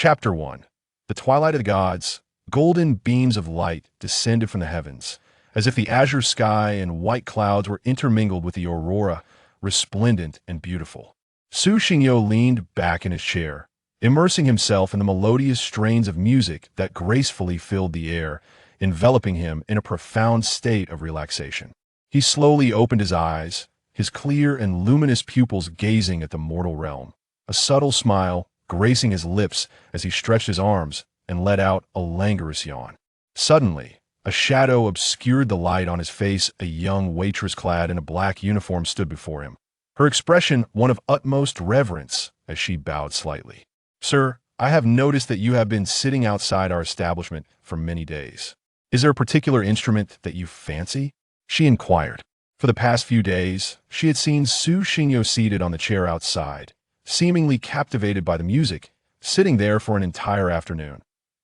Chapter 1. The Twilight of the Gods. Golden beams of light descended from the heavens, as if the azure sky and white clouds were intermingled with the aurora, resplendent and beautiful. Su Xingyo leaned back in his chair, immersing himself in the melodious strains of music that gracefully filled the air, enveloping him in a profound state of relaxation. He slowly opened his eyes, his clear and luminous pupils gazing at the mortal realm, a subtle smile gracing his lips as he stretched his arms and let out a languorous yawn. Suddenly, a shadow obscured the light on his face. A young waitress clad in a black uniform stood before him, her expression one of utmost reverence as she bowed slightly. "Sir, I have noticed that you have been sitting outside our establishment for many days. Is there a particular instrument that you fancy?" she inquired. For the past few days, she had seen Su Xingyo seated on the chair outside, seemingly captivated by the music, sitting there for an entire afternoon.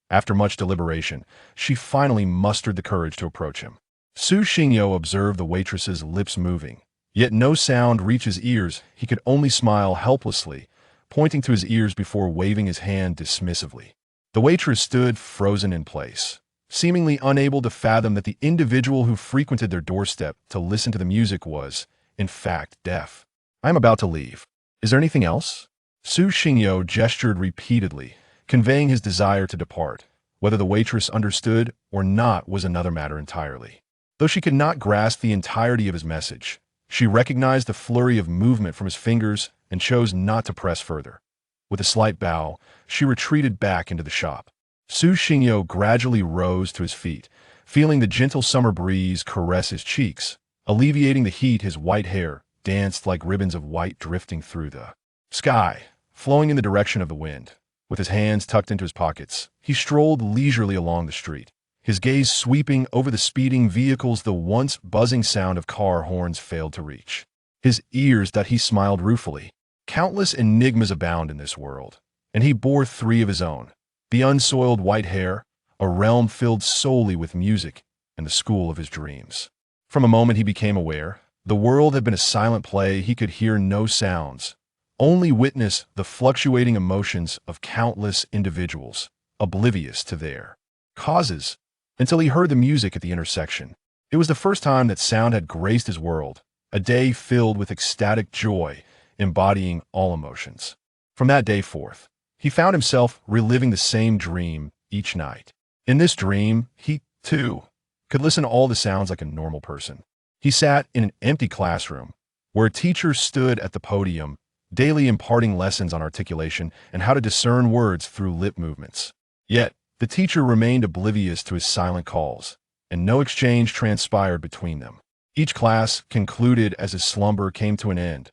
After much deliberation, she finally mustered the courage to approach him. Su Xingyo observed the waitress's lips moving, yet no sound reached his ears. He could only smile helplessly, pointing to his ears before waving his hand dismissively. The waitress stood frozen in place, seemingly unable to fathom that the individual who frequented their doorstep to listen to the music was, in fact, deaf. "I am about to leave. Is there anything else?" Su Xingyo gestured repeatedly, conveying his desire to depart. Whether the waitress understood or not was another matter entirely. Though she could not grasp the entirety of his message, she recognized the flurry of movement from his fingers and chose not to press further. With a slight bow, she retreated back into the shop. Su Xingyo gradually rose to his feet, feeling the gentle summer breeze caress his cheeks. Alleviating the heat, his white hair danced like ribbons of white drifting through the sky, flowing in the direction of the wind. With his hands tucked into his pockets, he strolled leisurely along the street, his gaze sweeping over the speeding vehicles the once buzzing sound of car horns failed to reach. His ears that he smiled ruefully. Countless enigmas abound in this world, and he bore 3 of his own: the unsoiled white hair, a realm filled solely with music, and the school of his dreams. From a moment he became aware, the world had been a silent play. He could hear no sounds, only witness the fluctuating emotions of countless individuals, oblivious to their causes, until he heard the music at the intersection. It was the first time that sound had graced his world, a day filled with ecstatic joy, embodying all emotions. From that day forth, he found himself reliving the same dream each night. In this dream, he, too, could listen to all the sounds like a normal person. He sat in an empty classroom, where a teacher stood at the podium, daily imparting lessons on articulation and how to discern words through lip movements. Yet, the teacher remained oblivious to his silent calls, and no exchange transpired between them. Each class concluded as his slumber came to an end.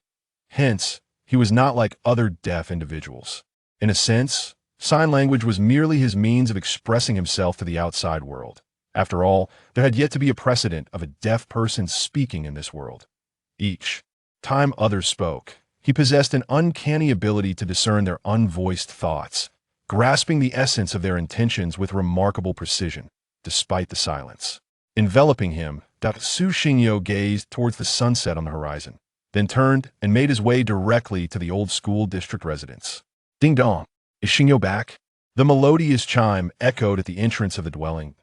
Hence, he was not like other deaf individuals. In a sense, sign language was merely his means of expressing himself to the outside world. After all, there had yet to be a precedent of a deaf person speaking in this world. Each time others spoke, he possessed an uncanny ability to discern their unvoiced thoughts, grasping the essence of their intentions with remarkable precision, despite the silence. Enveloping him, Su Xingyo gazed towards the sunset on the horizon, then turned and made his way directly to the old school district residence. "Ding dong, is Xingyo back?" The melodious chime echoed at the entrance of the dwelling.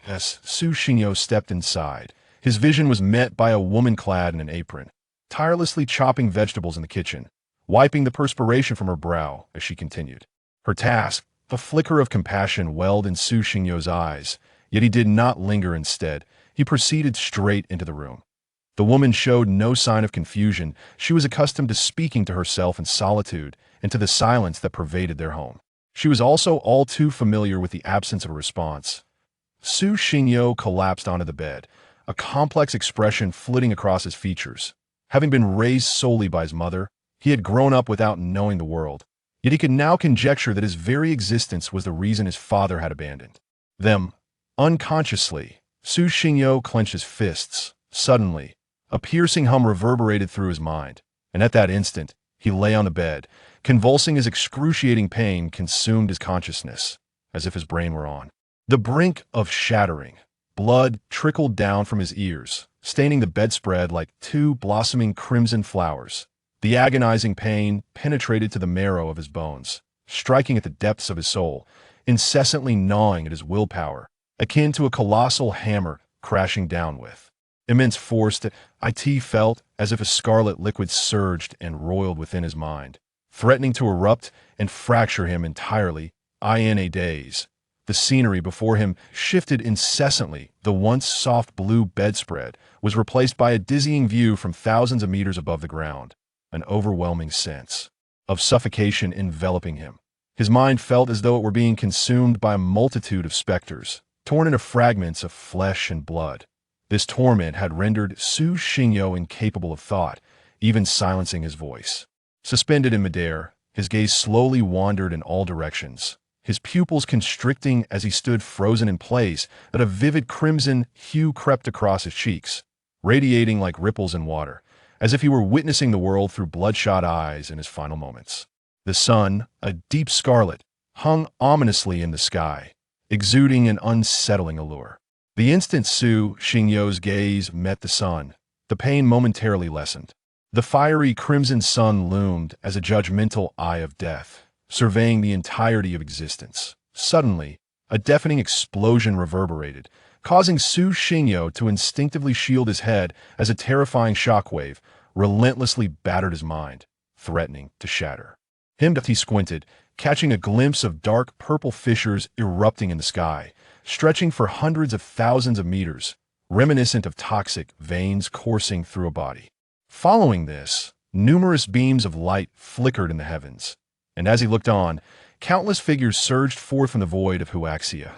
As Su Xingyo stepped inside, his vision was met by a woman clad in an apron, tirelessly chopping vegetables in the kitchen, wiping the perspiration from her brow as she continued her task. A flicker of compassion welled in Su Xingyo's eyes, yet he did not linger. Instead, he proceeded straight into the room. The woman showed no sign of confusion. She was accustomed to speaking to herself in solitude and to the silence that pervaded their home. She was also all too familiar with the absence of a response. Su Xingyo collapsed onto the bed, a complex expression flitting across his features. Having been raised solely by his mother, he had grown up without knowing the world, yet he could now conjecture that his very existence was the reason his father had abandoned them. Unconsciously, Su Xingyo clenched his fists. Suddenly, a piercing hum reverberated through his mind, and at that instant, he lay on the bed, convulsing as excruciating pain consumed his consciousness, as if his brain were on the brink of shattering. Blood trickled down from his ears, staining the bedspread like 2 blossoming crimson flowers. The agonizing pain penetrated to the marrow of his bones, striking at the depths of his soul, incessantly gnawing at his willpower, akin to a colossal hammer crashing down with immense force that it felt as if a scarlet liquid surged and roiled within his mind, threatening to erupt and fracture him entirely. In a daze, the scenery before him shifted incessantly. The once soft blue bedspread was replaced by a dizzying view from thousands of meters above the ground, an overwhelming sense of suffocation enveloping him. His mind felt as though it were being consumed by a multitude of specters, torn into fragments of flesh and blood. This torment had rendered Su Xingyo incapable of thought, even silencing his voice. Suspended in midair, his gaze slowly wandered in all directions, his pupils constricting as he stood frozen in place, that a vivid crimson hue crept across his cheeks, radiating like ripples in water, as if he were witnessing the world through bloodshot eyes in his final moments. The sun, a deep scarlet, hung ominously in the sky, exuding an unsettling allure. The instant Su Xingyo's gaze met the sun, the pain momentarily lessened. The fiery crimson sun loomed as a judgmental eye of death, surveying the entirety of existence. Suddenly, a deafening explosion reverberated, causing Su Xingyo to instinctively shield his head as a terrifying shockwave relentlessly battered his mind, threatening to shatter. He squinted, catching a glimpse of dark purple fissures erupting in the sky, stretching for hundreds of thousands of meters, reminiscent of toxic veins coursing through a body. Following this, numerous beams of light flickered in the heavens, and as he looked on, countless figures surged forth from the void of Huaxia.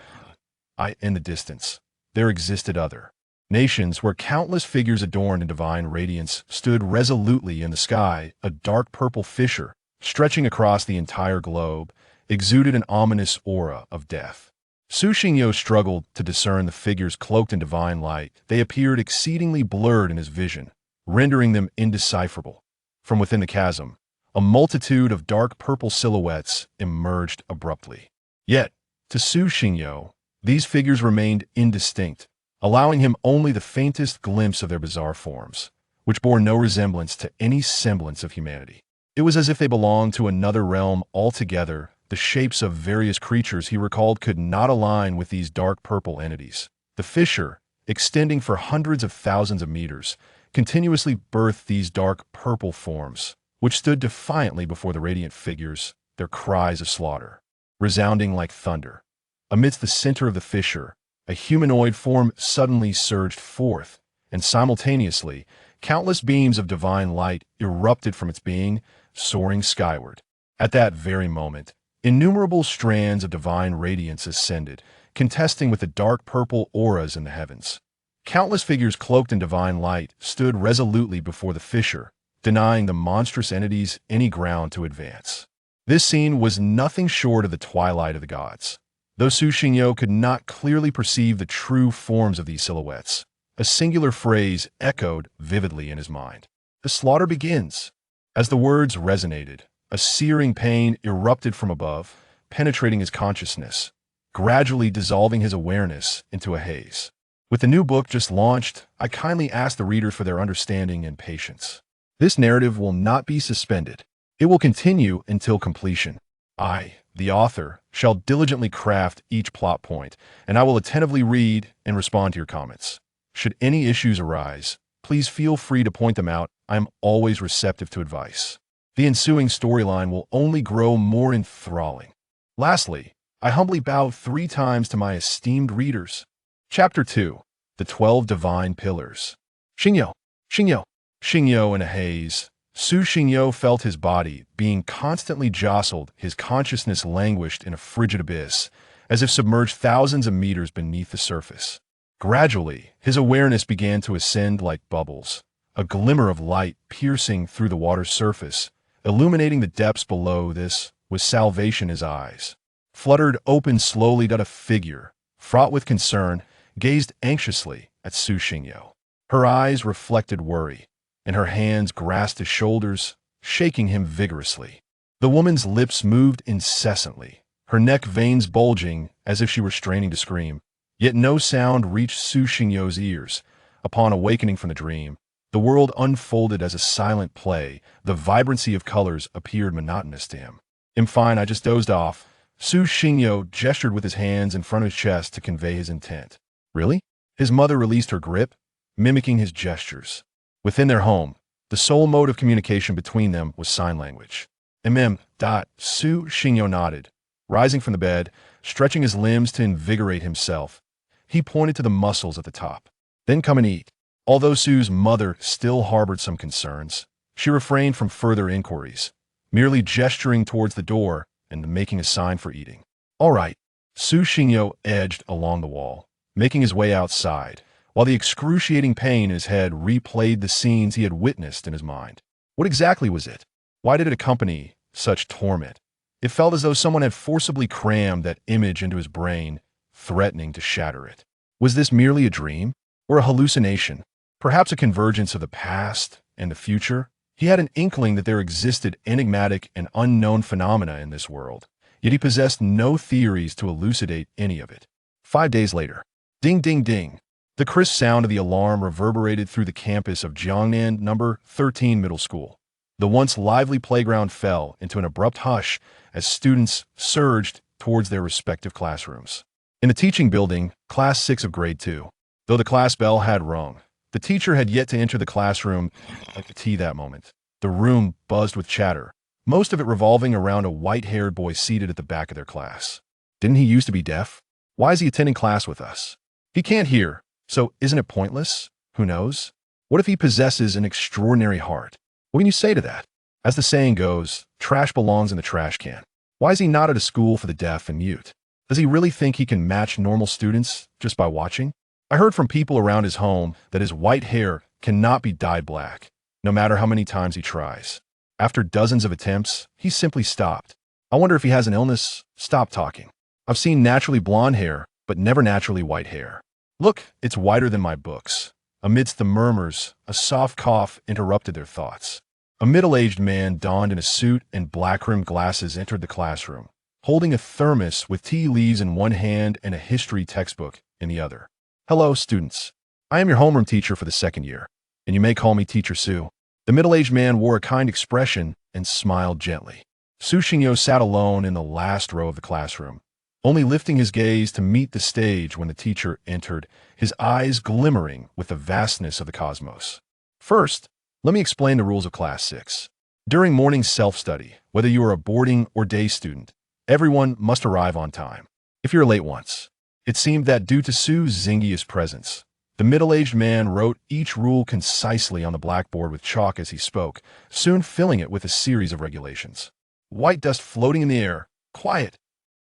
In the distance, there existed other nations where countless figures adorned in divine radiance stood resolutely in the sky. A dark purple fissure, stretching across the entire globe, exuded an ominous aura of death. Su Xingyo struggled to discern the figures cloaked in divine light. They appeared exceedingly blurred in his vision, rendering them indecipherable. From within the chasm, a multitude of dark purple silhouettes emerged abruptly. Yet, to Su Xingyo, these figures remained indistinct, allowing him only the faintest glimpse of their bizarre forms, which bore no resemblance to any semblance of humanity. It was as if they belonged to another realm altogether. The shapes of various creatures he recalled could not align with these dark purple entities. The fissure, extending for hundreds of thousands of meters, continuously birthed these dark purple forms, which stood defiantly before the radiant figures, their cries of slaughter resounding like thunder. Amidst the center of the fissure, a humanoid form suddenly surged forth, and simultaneously, countless beams of divine light erupted from its being, soaring skyward. At that very moment, innumerable strands of divine radiance ascended, contesting with the dark purple auras in the heavens. Countless figures cloaked in divine light stood resolutely before the fissure, denying the monstrous entities any ground to advance. This scene was nothing short of the twilight of the gods. Though Su Xingyo could not clearly perceive the true forms of these silhouettes, a singular phrase echoed vividly in his mind. "The slaughter begins." As the words resonated, a searing pain erupted from above, penetrating his consciousness, gradually dissolving his awareness into a haze. With the new book just launched, I kindly ask the readers for their understanding and patience. This narrative will not be suspended. It will continue until completion. I, the author, shall diligently craft each plot point, and I will attentively read and respond to your comments. Should any issues arise, please feel free to point them out. I am always receptive to advice. The ensuing storyline will only grow more enthralling. Lastly, I humbly bow 3 times to my esteemed readers. Chapter 2. The 12 Divine Pillars. Xingyo, Xingyo, Xingyo in a haze. Su Xingyo felt his body being constantly jostled. His consciousness languished in a frigid abyss, as if submerged thousands of meters beneath the surface. Gradually, his awareness began to ascend like bubbles, a glimmer of light piercing through the water's surface, illuminating the depths below. This was salvation. His eyes fluttered open slowly. A figure, fraught with concern, gazed anxiously at Su Xingyo. Her eyes reflected worry, and her hands grasped his shoulders, shaking him vigorously. The woman's lips moved incessantly, her neck veins bulging as if she were straining to scream. Yet no sound reached Su Xingyo's ears. Upon awakening from the dream, the world unfolded as a silent play. The vibrancy of colors appeared monotonous to him. "I'm fine, I just dozed off." Su Xingyo gestured with his hands in front of his chest to convey his intent. "Really?" His mother released her grip, mimicking his gestures. Within their home, the sole mode of communication between them was sign language. Su Xingyo nodded, rising from the bed, stretching his limbs to invigorate himself. He pointed to the muscles at the top. "Then come and eat." Although Su's mother still harbored some concerns, she refrained from further inquiries, merely gesturing towards the door and making a sign for eating. "All right." Su Xingyo edged along the wall, making his way outside, while the excruciating pain in his head replayed the scenes he had witnessed in his mind. What exactly was it? Why did it accompany such torment? It felt as though someone had forcibly crammed that image into his brain, threatening to shatter it. Was this merely a dream, or a hallucination? Perhaps a convergence of the past and the future? He had an inkling that there existed enigmatic and unknown phenomena in this world, yet he possessed no theories to elucidate any of it. 5 days later. Ding, ding, ding. The crisp sound of the alarm reverberated through the campus of Jiangnan No. 13 Middle School. The once lively playground fell into an abrupt hush as students surged towards their respective classrooms. In the teaching building, Class 6 of Grade 2, though the class bell had rung, the teacher had yet to enter the classroom at the tea that moment. The room buzzed with chatter, most of it revolving around a white-haired boy seated at the back of their class. Didn't he used to be deaf? Why is he attending class with us? He can't hear, so isn't it pointless? Who knows? What if he possesses an extraordinary heart? What can you say to that? As the saying goes, trash belongs in the trash can. Why is he not at a school for the deaf and mute? Does he really think he can match normal students just by watching? I heard from people around his home that his white hair cannot be dyed black, no matter how many times he tries. After dozens of attempts, he simply stopped. I wonder if he has an illness. Stop talking. I've seen naturally blonde hair, but never naturally white hair. Look, it's whiter than my books. Amidst the murmurs, a soft cough interrupted their thoughts. A middle-aged man donned in a suit and black-rimmed glasses entered the classroom, holding a thermos with tea leaves in one hand and a history textbook in the other. "Hello, students. I am your homeroom teacher for the 2nd year, and you may call me Teacher Su." The middle-aged man wore a kind expression and smiled gently. Su Xingyo sat alone in the last row of the classroom, only lifting his gaze to meet the stage when the teacher entered, his eyes glimmering with the vastness of the cosmos. "First, let me explain the rules of Class 6. During morning self-study, whether you are a boarding or day student, everyone must arrive on time. If you're late once." It seemed that due to Su Xingyo's presence, the middle-aged man wrote each rule concisely on the blackboard with chalk as he spoke, soon filling it with a series of regulations. "White dust floating in the air. Quiet."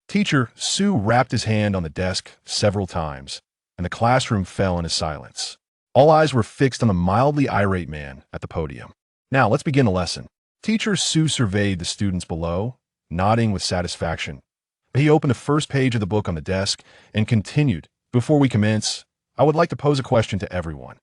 Teacher Su rapped his hand on the desk several times, and the classroom fell into silence. All eyes were fixed on the mildly irate man at the podium. "Now, let's begin the lesson." Teacher Su surveyed the students below, nodding with satisfaction. He opened the first page of the book on the desk and continued, "Before we commence, I would like to pose a question to everyone.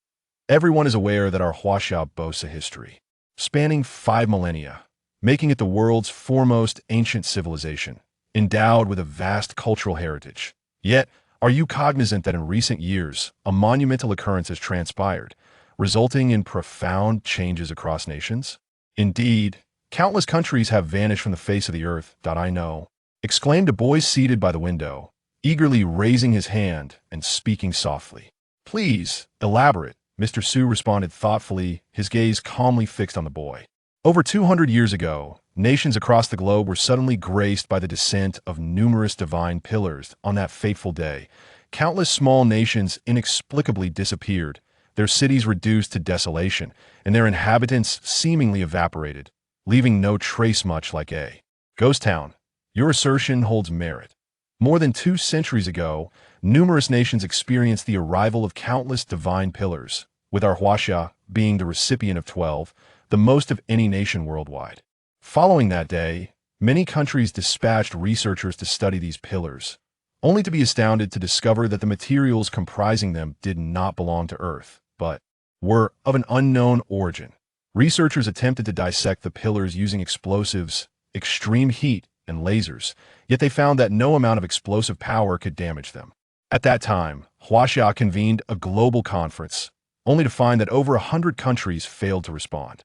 Everyone is aware that our Huaxia boasts a history spanning 5 millennia, making it the world's foremost ancient civilization, endowed with a vast cultural heritage. Yet, are you cognizant that in recent years, a monumental occurrence has transpired, resulting in profound changes across nations? Indeed, countless countries have vanished from the face of the earth. I know," exclaimed a boy seated by the window, eagerly raising his hand and speaking softly. "Please, elaborate," Mr. Su responded thoughtfully, his gaze calmly fixed on the boy. "Over 200 years ago, nations across the globe were suddenly graced by the descent of numerous divine pillars. On that fateful day, countless small nations inexplicably disappeared, their cities reduced to desolation, and their inhabitants seemingly evaporated, leaving no trace, much like a ghost town. Your assertion holds merit. More than 2 centuries ago, numerous nations experienced the arrival of countless divine pillars, with our Huaxia being the recipient of 12, the most of any nation worldwide. Following that day, many countries dispatched researchers to study these pillars, only to be astounded to discover that the materials comprising them did not belong to Earth, but were of an unknown origin. Researchers attempted to dissect the pillars using explosives, extreme heat, and lasers, yet they found that no amount of explosive power could damage them. At that time, Huaxia convened a global conference, only to find that over 100 countries failed to respond.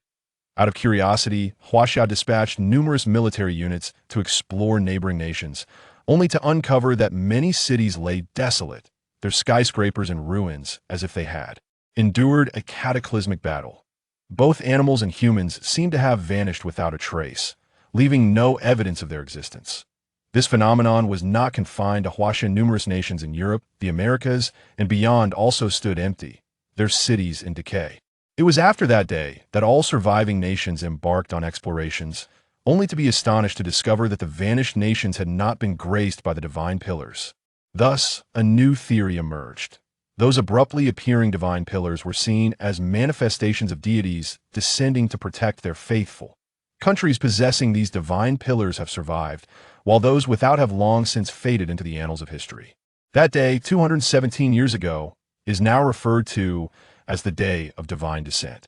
Out of curiosity, Huaxia dispatched numerous military units to explore neighboring nations, only to uncover that many cities lay desolate, their skyscrapers in ruins as if they had endured a cataclysmic battle. Both animals and humans seemed to have vanished without a trace, leaving no evidence of their existence. This phenomenon was not confined to Huaxia. Numerous nations in Europe, the Americas, and beyond also stood empty, their cities in decay. It was after that day that all surviving nations embarked on explorations, only to be astonished to discover that the vanished nations had not been graced by the divine pillars. Thus, a new theory emerged. Those abruptly appearing divine pillars were seen as manifestations of deities descending to protect their faithful. Countries possessing these divine pillars have survived, while those without have long since faded into the annals of history. That day, 217 years ago, is now referred to as the Day of Divine Descent.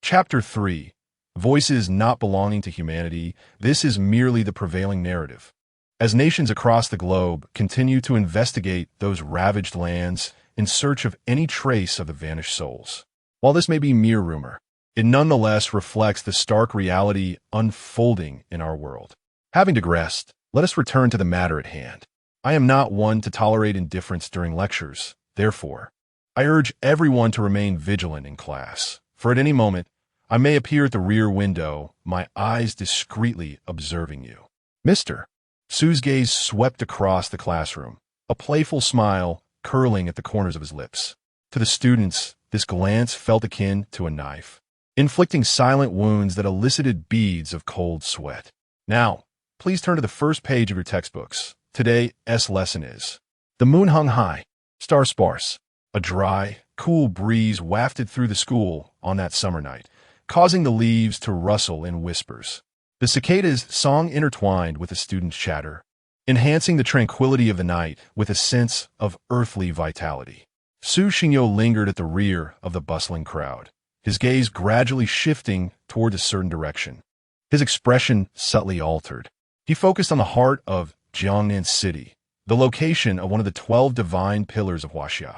Chapter 3. Voices not belonging to humanity. This is merely the prevailing narrative. As nations across the globe continue to investigate those ravaged lands in search of any trace of the vanished souls. While this may be mere rumor, it nonetheless reflects the stark reality unfolding in our world. Having digressed, let us return to the matter at hand. I am not one to tolerate indifference during lectures. Therefore, I urge everyone to remain vigilant in class, for at any moment, I may appear at the rear window, my eyes discreetly observing you. Mr. Su's gaze swept across the classroom, a playful smile curling at the corners of his lips. To the students, this glance felt akin to a knife, inflicting silent wounds that elicited beads of cold sweat. Now, please turn to the first page of your textbooks. Today's lesson is The Moon Hung High, Star Sparse. A dry, cool breeze wafted through the school on that summer night, causing the leaves to rustle in whispers. The cicada's song intertwined with the students' chatter, enhancing the tranquility of the night with a sense of earthly vitality. Su Xingyo lingered at the rear of the bustling crowd, his gaze gradually shifting toward a certain direction. His expression subtly altered. He focused on the heart of Jiangnan City, the location of one of the 12 divine pillars of Huaxia.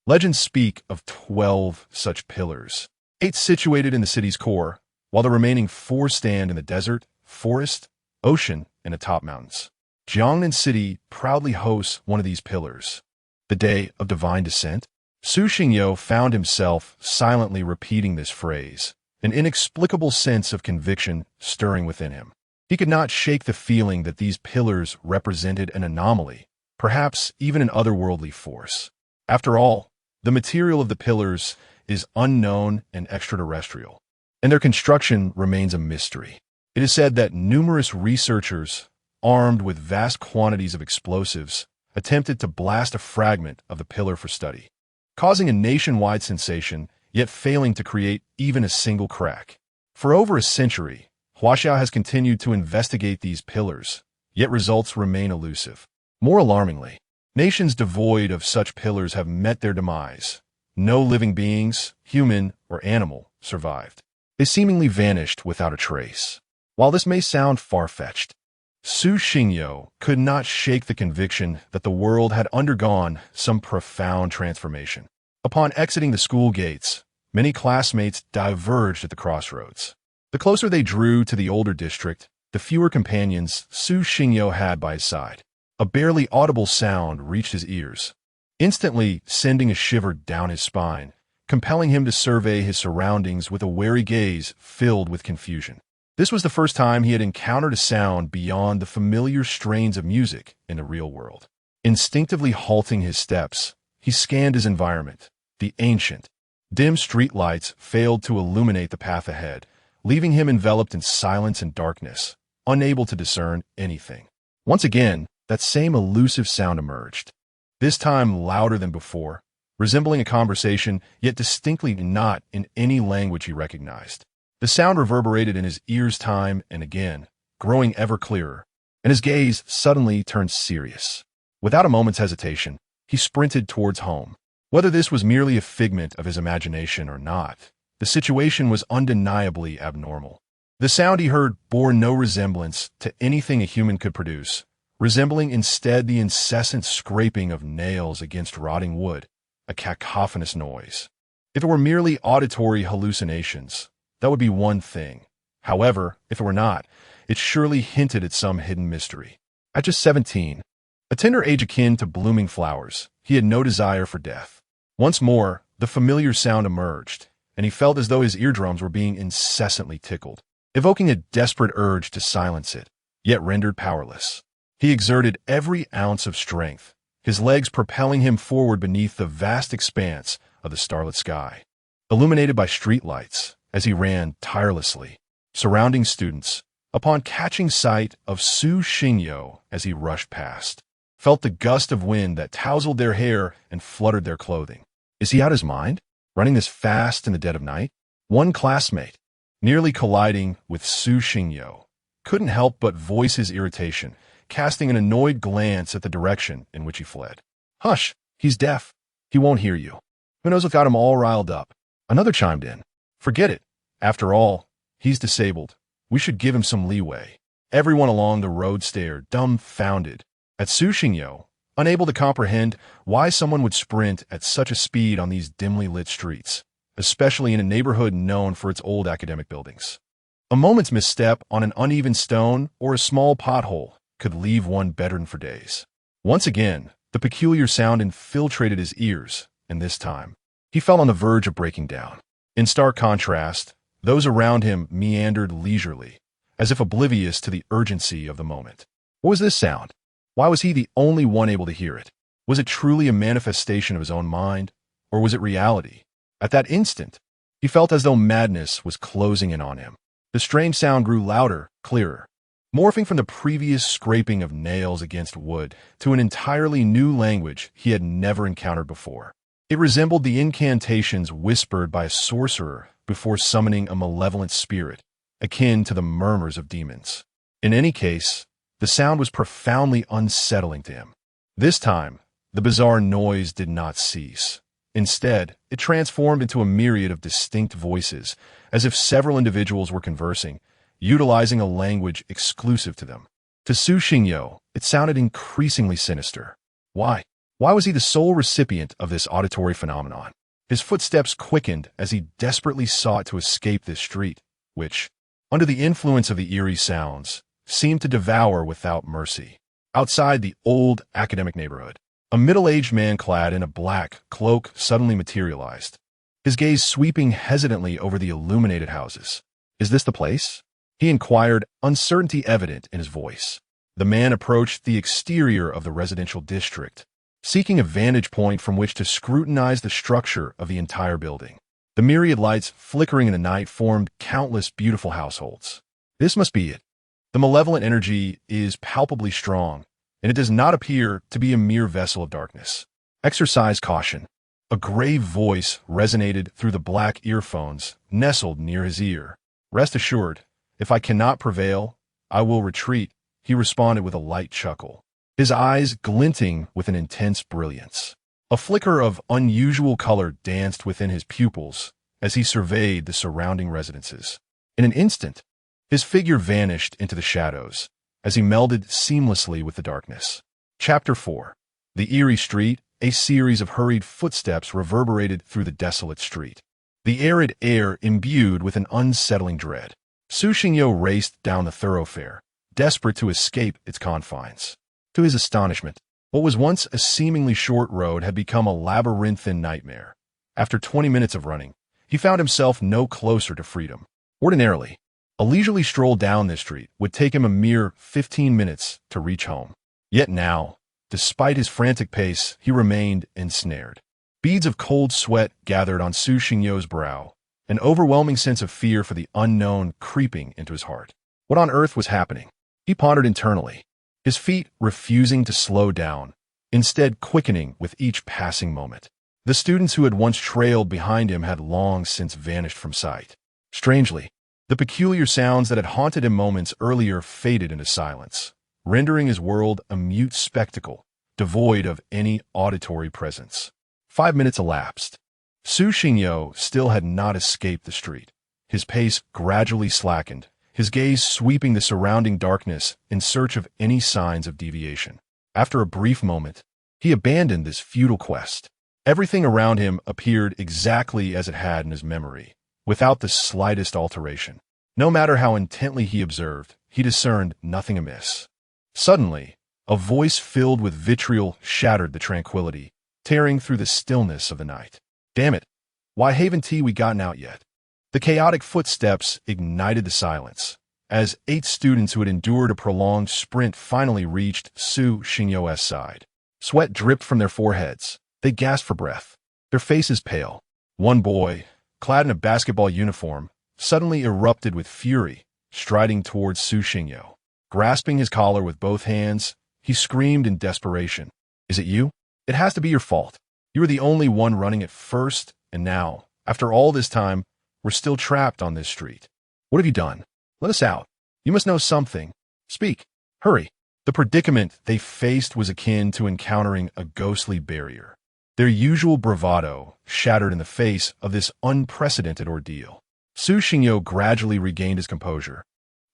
Legends speak of 12 such pillars, 8 situated in the city's core, while the remaining 4 stand in the desert, forest, ocean, and atop mountains. Jiangnan City proudly hosts one of these pillars. The Day of Divine Descent. Su Xingyo found himself silently repeating this phrase, an inexplicable sense of conviction stirring within him. He could not shake the feeling that these pillars represented an anomaly, perhaps even an otherworldly force. After all, the material of the pillars is unknown and extraterrestrial, and their construction remains a mystery. It is said that numerous researchers, armed with vast quantities of explosives, attempted to blast a fragment of the pillar for study, causing a nationwide sensation, yet failing to create even a single crack. For over a century, Huaxia has continued to investigate these pillars, yet results remain elusive. More alarmingly, nations devoid of such pillars have met their demise. No living beings, human or animal, survived. They seemingly vanished without a trace. While this may sound far-fetched, Su Xingyo could not shake the conviction that the world had undergone some profound transformation. Upon exiting the school gates, many classmates diverged at the crossroads. The closer they drew to the older district, the fewer companions Su Xingyo had by his side. A barely audible sound reached his ears, instantly sending a shiver down his spine, compelling him to survey his surroundings with a wary gaze filled with confusion. This was the first time he had encountered a sound beyond the familiar strains of music in the real world. Instinctively halting his steps, he scanned his environment. The ancient, dim streetlights failed to illuminate the path ahead, leaving him enveloped in silence and darkness, unable to discern anything. Once again, that same elusive sound emerged, this time louder than before, resembling a conversation, yet distinctly not in any language he recognized. The sound reverberated in his ears time and again, growing ever clearer, and his gaze suddenly turned serious. Without a moment's hesitation, he sprinted towards home. Whether this was merely a figment of his imagination or not, the situation was undeniably abnormal. The sound he heard bore no resemblance to anything a human could produce, resembling instead the incessant scraping of nails against rotting wood, a cacophonous noise. If it were merely auditory hallucinations, that would be one thing. However, if it were not, it surely hinted at some hidden mystery. At just 17, a tender age akin to blooming flowers, he had no desire for death. Once more, the familiar sound emerged, and he felt as though his eardrums were being incessantly tickled, evoking a desperate urge to silence it, yet rendered powerless. He exerted every ounce of strength, his legs propelling him forward beneath the vast expanse of the starlit sky, illuminated by streetlights as he ran tirelessly, surrounding students, upon catching sight of Su Xingyo as he rushed past, felt the gust of wind that tousled their hair and fluttered their clothing. Is he out his mind, running this fast in the dead of night? One classmate, nearly colliding with Su Xingyo, couldn't help but voice his irritation, casting an annoyed glance at the direction in which he fled. Hush, he's deaf. He won't hear you. Who knows what got him all riled up? Another chimed in. Forget it. After all, he's disabled. We should give him some leeway. Everyone along the road stared, dumbfounded, at Su Xingyo, unable to comprehend why someone would sprint at such a speed on these dimly lit streets, especially in a neighborhood known for its old academic buildings. A moment's misstep on an uneven stone or a small pothole could leave one bedridden for days. Once again, the peculiar sound infiltrated his ears, and this time, he felt on the verge of breaking down. In stark contrast, those around him meandered leisurely, as if oblivious to the urgency of the moment. What was this sound? Why was he the only one able to hear it? Was it truly a manifestation of his own mind, or was it reality? At that instant, he felt as though madness was closing in on him. The strange sound grew louder, clearer, morphing from the previous scraping of nails against wood to an entirely new language he had never encountered before. It resembled the incantations whispered by a sorcerer before summoning a malevolent spirit, akin to the murmurs of demons. In any case, the sound was profoundly unsettling to him. This time, the bizarre noise did not cease. Instead, it transformed into a myriad of distinct voices, as if several individuals were conversing, utilizing a language exclusive to them. To Su Xingyo, it sounded increasingly sinister. Why? Why was he the sole recipient of this auditory phenomenon? His footsteps quickened as he desperately sought to escape this street, which, under the influence of the eerie sounds, seemed to devour without mercy. Outside the old academic neighborhood, a middle-aged man clad in a black cloak suddenly materialized, his gaze sweeping hesitantly over the illuminated houses. Is this the place? He inquired, uncertainty evident in his voice. The man approached the exterior of the residential district, seeking a vantage point from which to scrutinize the structure of the entire building. The myriad lights flickering in the night formed countless beautiful households. This must be it. The malevolent energy is palpably strong, and it does not appear to be a mere vessel of darkness. Exercise caution. A grave voice resonated through the black earphones nestled near his ear. Rest assured, if I cannot prevail, I will retreat, he responded with a light chuckle, his eyes glinting with an intense brilliance. A flicker of unusual color danced within his pupils as he surveyed the surrounding residences. In an instant, his figure vanished into the shadows as he melded seamlessly with the darkness. Chapter 4. The eerie street, a series of hurried footsteps reverberated through the desolate street, the arid air imbued with an unsettling dread. Su Xingyo raced down the thoroughfare, desperate to escape its confines. To his astonishment, what was once a seemingly short road had become a labyrinthine nightmare. After 20 minutes of running, he found himself no closer to freedom. Ordinarily, a leisurely stroll down this street would take him a mere 15 minutes to reach home. Yet now, despite his frantic pace, he remained ensnared. Beads of cold sweat gathered on Su Xingyo's brow, an overwhelming sense of fear for the unknown creeping into his heart. What on earth was happening? He pondered internally, his feet refusing to slow down, instead quickening with each passing moment. The students who had once trailed behind him had long since vanished from sight. Strangely, the peculiar sounds that had haunted him moments earlier faded into silence, rendering his world a mute spectacle, devoid of any auditory presence. 5 minutes elapsed. Su Xingyo still had not escaped the street. His pace gradually slackened, his gaze sweeping the surrounding darkness in search of any signs of deviation. After a brief moment, he abandoned this futile quest. Everything around him appeared exactly as it had in his memory, without the slightest alteration. No matter how intently he observed, he discerned nothing amiss. Suddenly, a voice filled with vitriol shattered the tranquility, tearing through the stillness of the night. "Damn it! Why haven't we gotten out yet?" The chaotic footsteps ignited the silence, as 8 students who had endured a prolonged sprint finally reached Su Xingyo's side. Sweat dripped from their foreheads. They gasped for breath, their faces pale. One boy, clad in a basketball uniform, suddenly erupted with fury, striding towards Su Xingyo. Grasping his collar with both hands, he screamed in desperation. "Is it you? It has to be your fault. You were the only one running it first, and now, after all this time, we're still trapped on this street. What have you done? Let us out. You must know something. Speak. Hurry." The predicament they faced was akin to encountering a ghostly barrier. Their usual bravado shattered in the face of this unprecedented ordeal. Su Xingyo gradually regained his composure,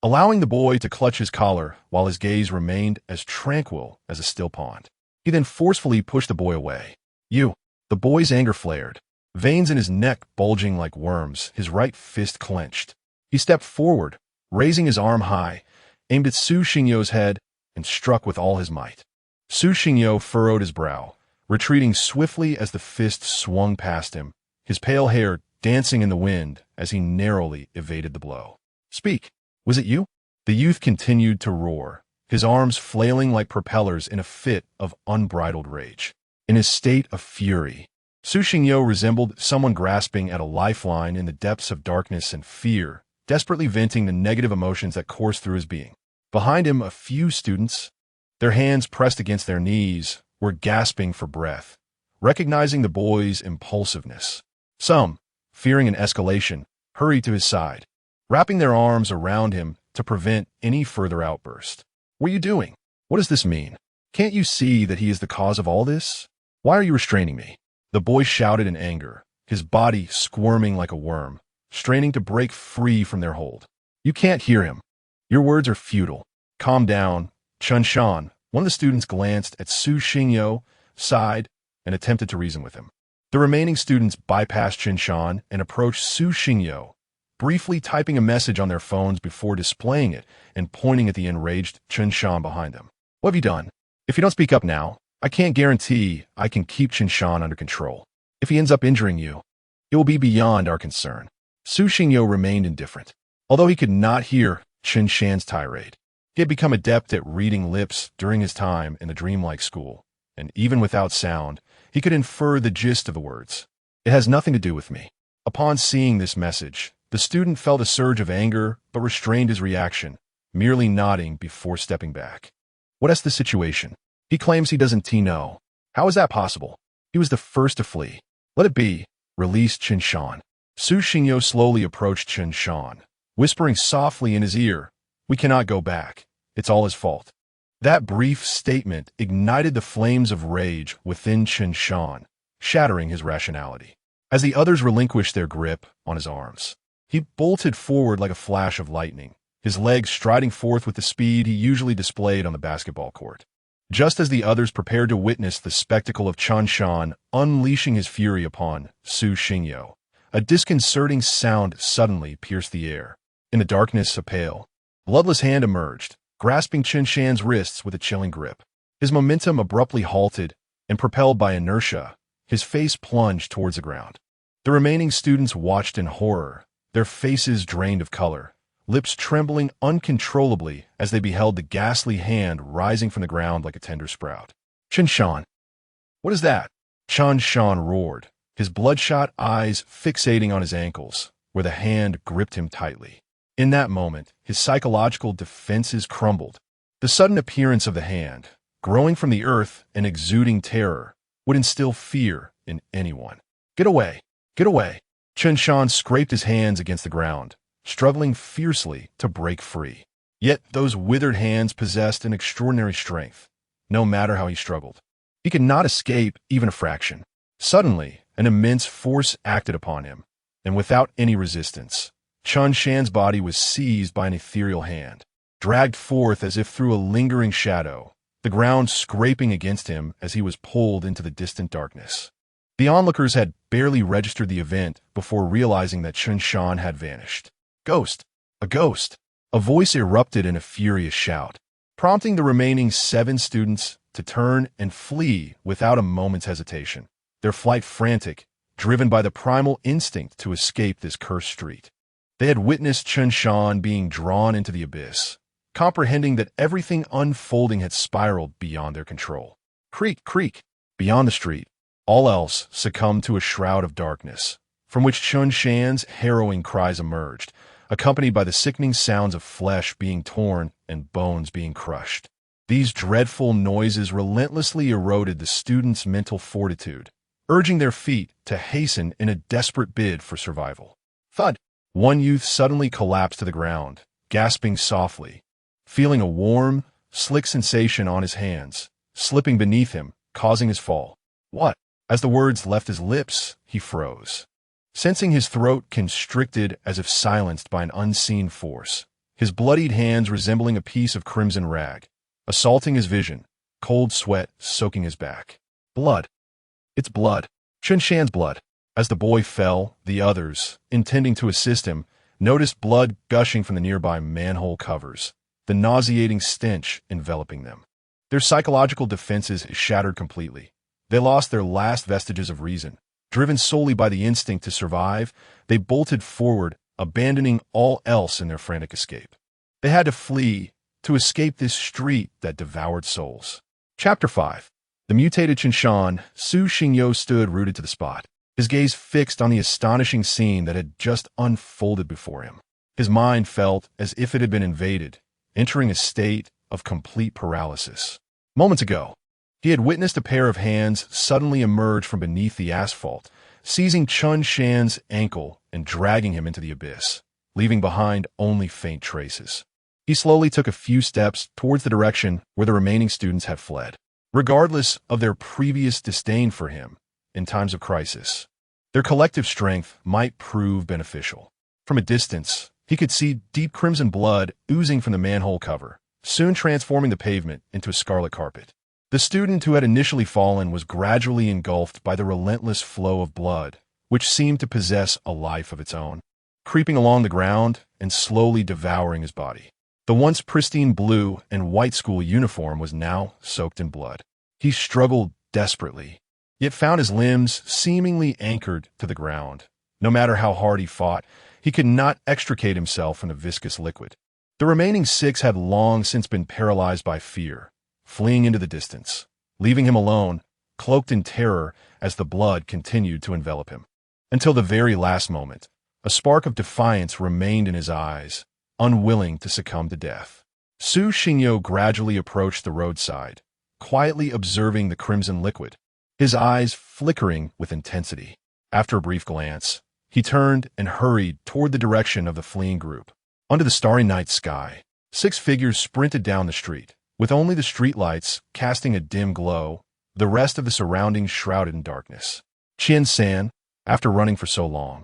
allowing the boy to clutch his collar while his gaze remained as tranquil as a still pond. He then forcefully pushed the boy away. "You!" The boy's anger flared, veins in his neck bulging like worms, his right fist clenched. He stepped forward, raising his arm high, aimed at Su Xingyo's head, and struck with all his might. Su Xingyo furrowed his brow, retreating swiftly as the fist swung past him, his pale hair dancing in the wind as he narrowly evaded the blow. "Speak. Was it you?" The youth continued to roar, his arms flailing like propellers in a fit of unbridled rage. In his state of fury, Su Xingyo resembled someone grasping at a lifeline in the depths of darkness and fear, desperately venting the negative emotions that coursed through his being. Behind him, a few students, their hands pressed against their knees, were gasping for breath, recognizing the boy's impulsiveness. Some, fearing an escalation, hurried to his side, wrapping their arms around him to prevent any further outburst. "What are you doing? What does this mean? Can't you see that he is the cause of all this? Why are you restraining me?" The boy shouted in anger, his body squirming like a worm, straining to break free from their hold. "You can't hear him. Your words are futile. Calm down." Chun Shan, one of the students, glanced at Su Xingyo, sighed, and attempted to reason with him. The remaining students bypassed Chun Shan and approached Su Xingyo, briefly typing a message on their phones before displaying it and pointing at the enraged Chun Shan behind them. "What have you done? If you don't speak up now, I can't guarantee I can keep Chun Shan under control. If he ends up injuring you, it will be beyond our concern." Su Xingyo remained indifferent. Although he could not hear Chun Shan's tirade, he had become adept at reading lips during his time in the dreamlike school, and even without sound, he could infer the gist of the words. "It has nothing to do with me." Upon seeing this message, the student felt a surge of anger but restrained his reaction, merely nodding before stepping back. "What is the situation? He claims he doesn't know. How is that possible? He was the first to flee." "Let it be," released Chun Shan. Su Xingyo slowly approached Chun Shan, whispering softly in his ear, "We cannot go back. It's all his fault." That brief statement ignited the flames of rage within Chun Shan, shattering his rationality. As the others relinquished their grip on his arms, he bolted forward like a flash of lightning, his legs striding forth with the speed he usually displayed on the basketball court. Just as the others prepared to witness the spectacle of Chun Shan unleashing his fury upon Su Xingyo, a disconcerting sound suddenly pierced the air. In the darkness, a pale, bloodless hand emerged, grasping Chun Shan's wrists with a chilling grip. His momentum abruptly halted, and propelled by inertia, his face plunged towards the ground. The remaining students watched in horror, their faces drained of color, lips trembling uncontrollably as they beheld the ghastly hand rising from the ground like a tender sprout. "Chun Shan! What is that?" Chun Shan roared, his bloodshot eyes fixating on his ankles, where the hand gripped him tightly. In that moment, his psychological defenses crumbled. The sudden appearance of the hand, growing from the earth and exuding terror, would instill fear in anyone. "Get away! Get away!" Chun Shan scraped his hands against the ground, struggling fiercely to break free. Yet those withered hands possessed an extraordinary strength, no matter how he struggled. He could not escape even a fraction. Suddenly, an immense force acted upon him, and without any resistance, Chun Shan's body was seized by an ethereal hand, dragged forth as if through a lingering shadow, the ground scraping against him as he was pulled into the distant darkness. The onlookers had barely registered the event before realizing that Chun Shan had vanished. "Ghost! A ghost! A voice erupted in a furious shout, prompting the remaining 7 students to turn and flee without a moment's hesitation, their flight frantic, driven by the primal instinct to escape this cursed street. They had witnessed Chun Shan being drawn into the abyss, comprehending that everything unfolding had spiraled beyond their control. Creak, creak! Beyond the street, all else succumbed to a shroud of darkness, from which Chun Shan's harrowing cries emerged, accompanied by the sickening sounds of flesh being torn and bones being crushed. These dreadful noises relentlessly eroded the students' mental fortitude, urging their feet to hasten in a desperate bid for survival. Thud! One youth suddenly collapsed to the ground, gasping softly, feeling a warm, slick sensation on his hands, slipping beneath him, causing his fall. What? As the words left his lips, he froze, sensing his throat constricted as if silenced by an unseen force, his bloodied hands resembling a piece of crimson rag, assaulting his vision, cold sweat soaking his back. Blood. It's blood. Chun Shan's blood. As the boy fell, the others, intending to assist him, noticed blood gushing from the nearby manhole covers, the nauseating stench enveloping them. Their psychological defenses shattered completely. They lost their last vestiges of reason. Driven solely by the instinct to survive, they bolted forward, abandoning all else in their frantic escape. They had to flee, to escape this street that devoured souls. Chapter 5. The mutated Chun Shan, Su Xingyo stood rooted to the spot, his gaze fixed on the astonishing scene that had just unfolded before him. His mind felt as if it had been invaded, entering a state of complete paralysis. Moments ago, he had witnessed a pair of hands suddenly emerge from beneath the asphalt, seizing Chun Shan's ankle and dragging him into the abyss, leaving behind only faint traces. He slowly took a few steps towards the direction where the remaining students had fled, regardless of their previous disdain for him in times of crisis. Their collective strength might prove beneficial. From a distance, he could see deep crimson blood oozing from the manhole cover, soon transforming the pavement into a scarlet carpet. The student who had initially fallen was gradually engulfed by the relentless flow of blood, which seemed to possess a life of its own, creeping along the ground and slowly devouring his body. The once pristine blue and white school uniform was now soaked in blood. He struggled desperately, yet found his limbs seemingly anchored to the ground. No matter how hard he fought, he could not extricate himself from the viscous liquid. The remaining 6 had long since been paralyzed by fear, fleeing into the distance, leaving him alone, cloaked in terror as the blood continued to envelop him. Until the very last moment, a spark of defiance remained in his eyes, unwilling to succumb to death. Su Xingyo gradually approached the roadside, quietly observing the crimson liquid, his eyes flickering with intensity. After a brief glance, he turned and hurried toward the direction of the fleeing group. Under the starry night sky, 6 figures sprinted down the street, with only the streetlights casting a dim glow, the rest of the surroundings shrouded in darkness. Qian-san, after running for so long,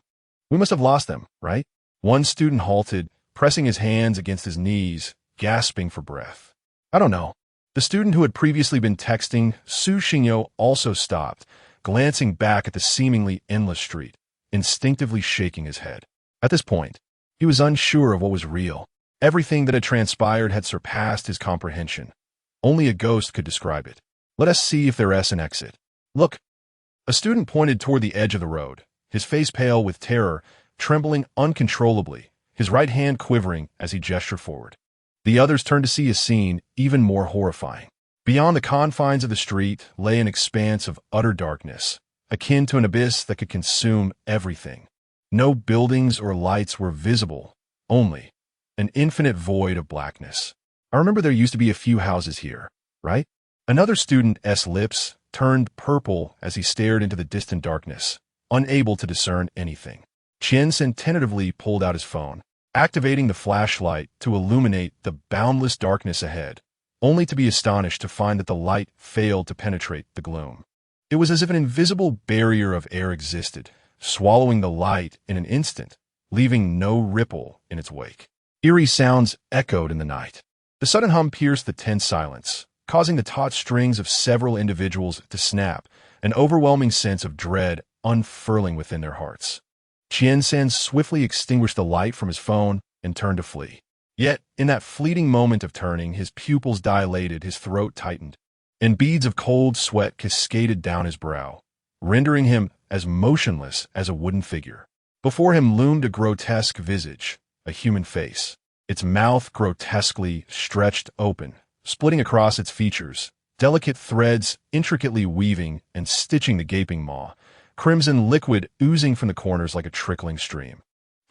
we must have lost them, right? One student halted, pressing his hands against his knees, gasping for breath. I don't know. The student who had previously been texting Su Xingyo also stopped, glancing back at the seemingly endless street, instinctively shaking his head. At this point, he was unsure of what was real. Everything that had transpired had surpassed his comprehension. Only a ghost could describe it. Let us see if there is an exit. Look. A student pointed toward the edge of the road, his face pale with terror, trembling uncontrollably, his right hand quivering as he gestured forward. The others turned to see a scene even more horrifying. Beyond the confines of the street lay an expanse of utter darkness, akin to an abyss that could consume everything. No buildings or lights were visible, only an infinite void of blackness. I remember there used to be a few houses here, right? Another student's lips turned purple as he stared into the distant darkness, unable to discern anything. Qian-san tentatively pulled out his phone, activating the flashlight to illuminate the boundless darkness ahead, only to be astonished to find that the light failed to penetrate the gloom. It was as if an invisible barrier of air existed, swallowing the light in an instant, leaving no ripple in its wake. Eerie sounds echoed in the night. The sudden hum pierced the tense silence, causing the taut strings of several individuals to snap, an overwhelming sense of dread unfurling within their hearts. Qian-san swiftly extinguished the light from his phone and turned to flee. Yet, in that fleeting moment of turning, his pupils dilated, his throat tightened, and beads of cold sweat cascaded down his brow, rendering him as motionless as a wooden figure. Before him loomed a grotesque visage, a human face, its mouth grotesquely stretched open, splitting across its features, delicate threads intricately weaving and stitching the gaping maw, crimson liquid oozing from the corners like a trickling stream.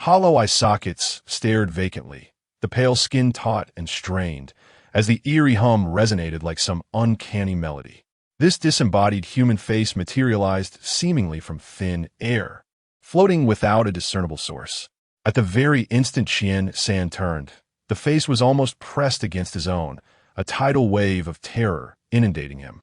Hollow eye sockets stared vacantly, the pale skin taut and strained, as the eerie hum resonated like some uncanny melody. This disembodied human face materialized seemingly from thin air, floating without a discernible source. At the very instant Qian San turned, the face was almost pressed against his own, a tidal wave of terror inundating him.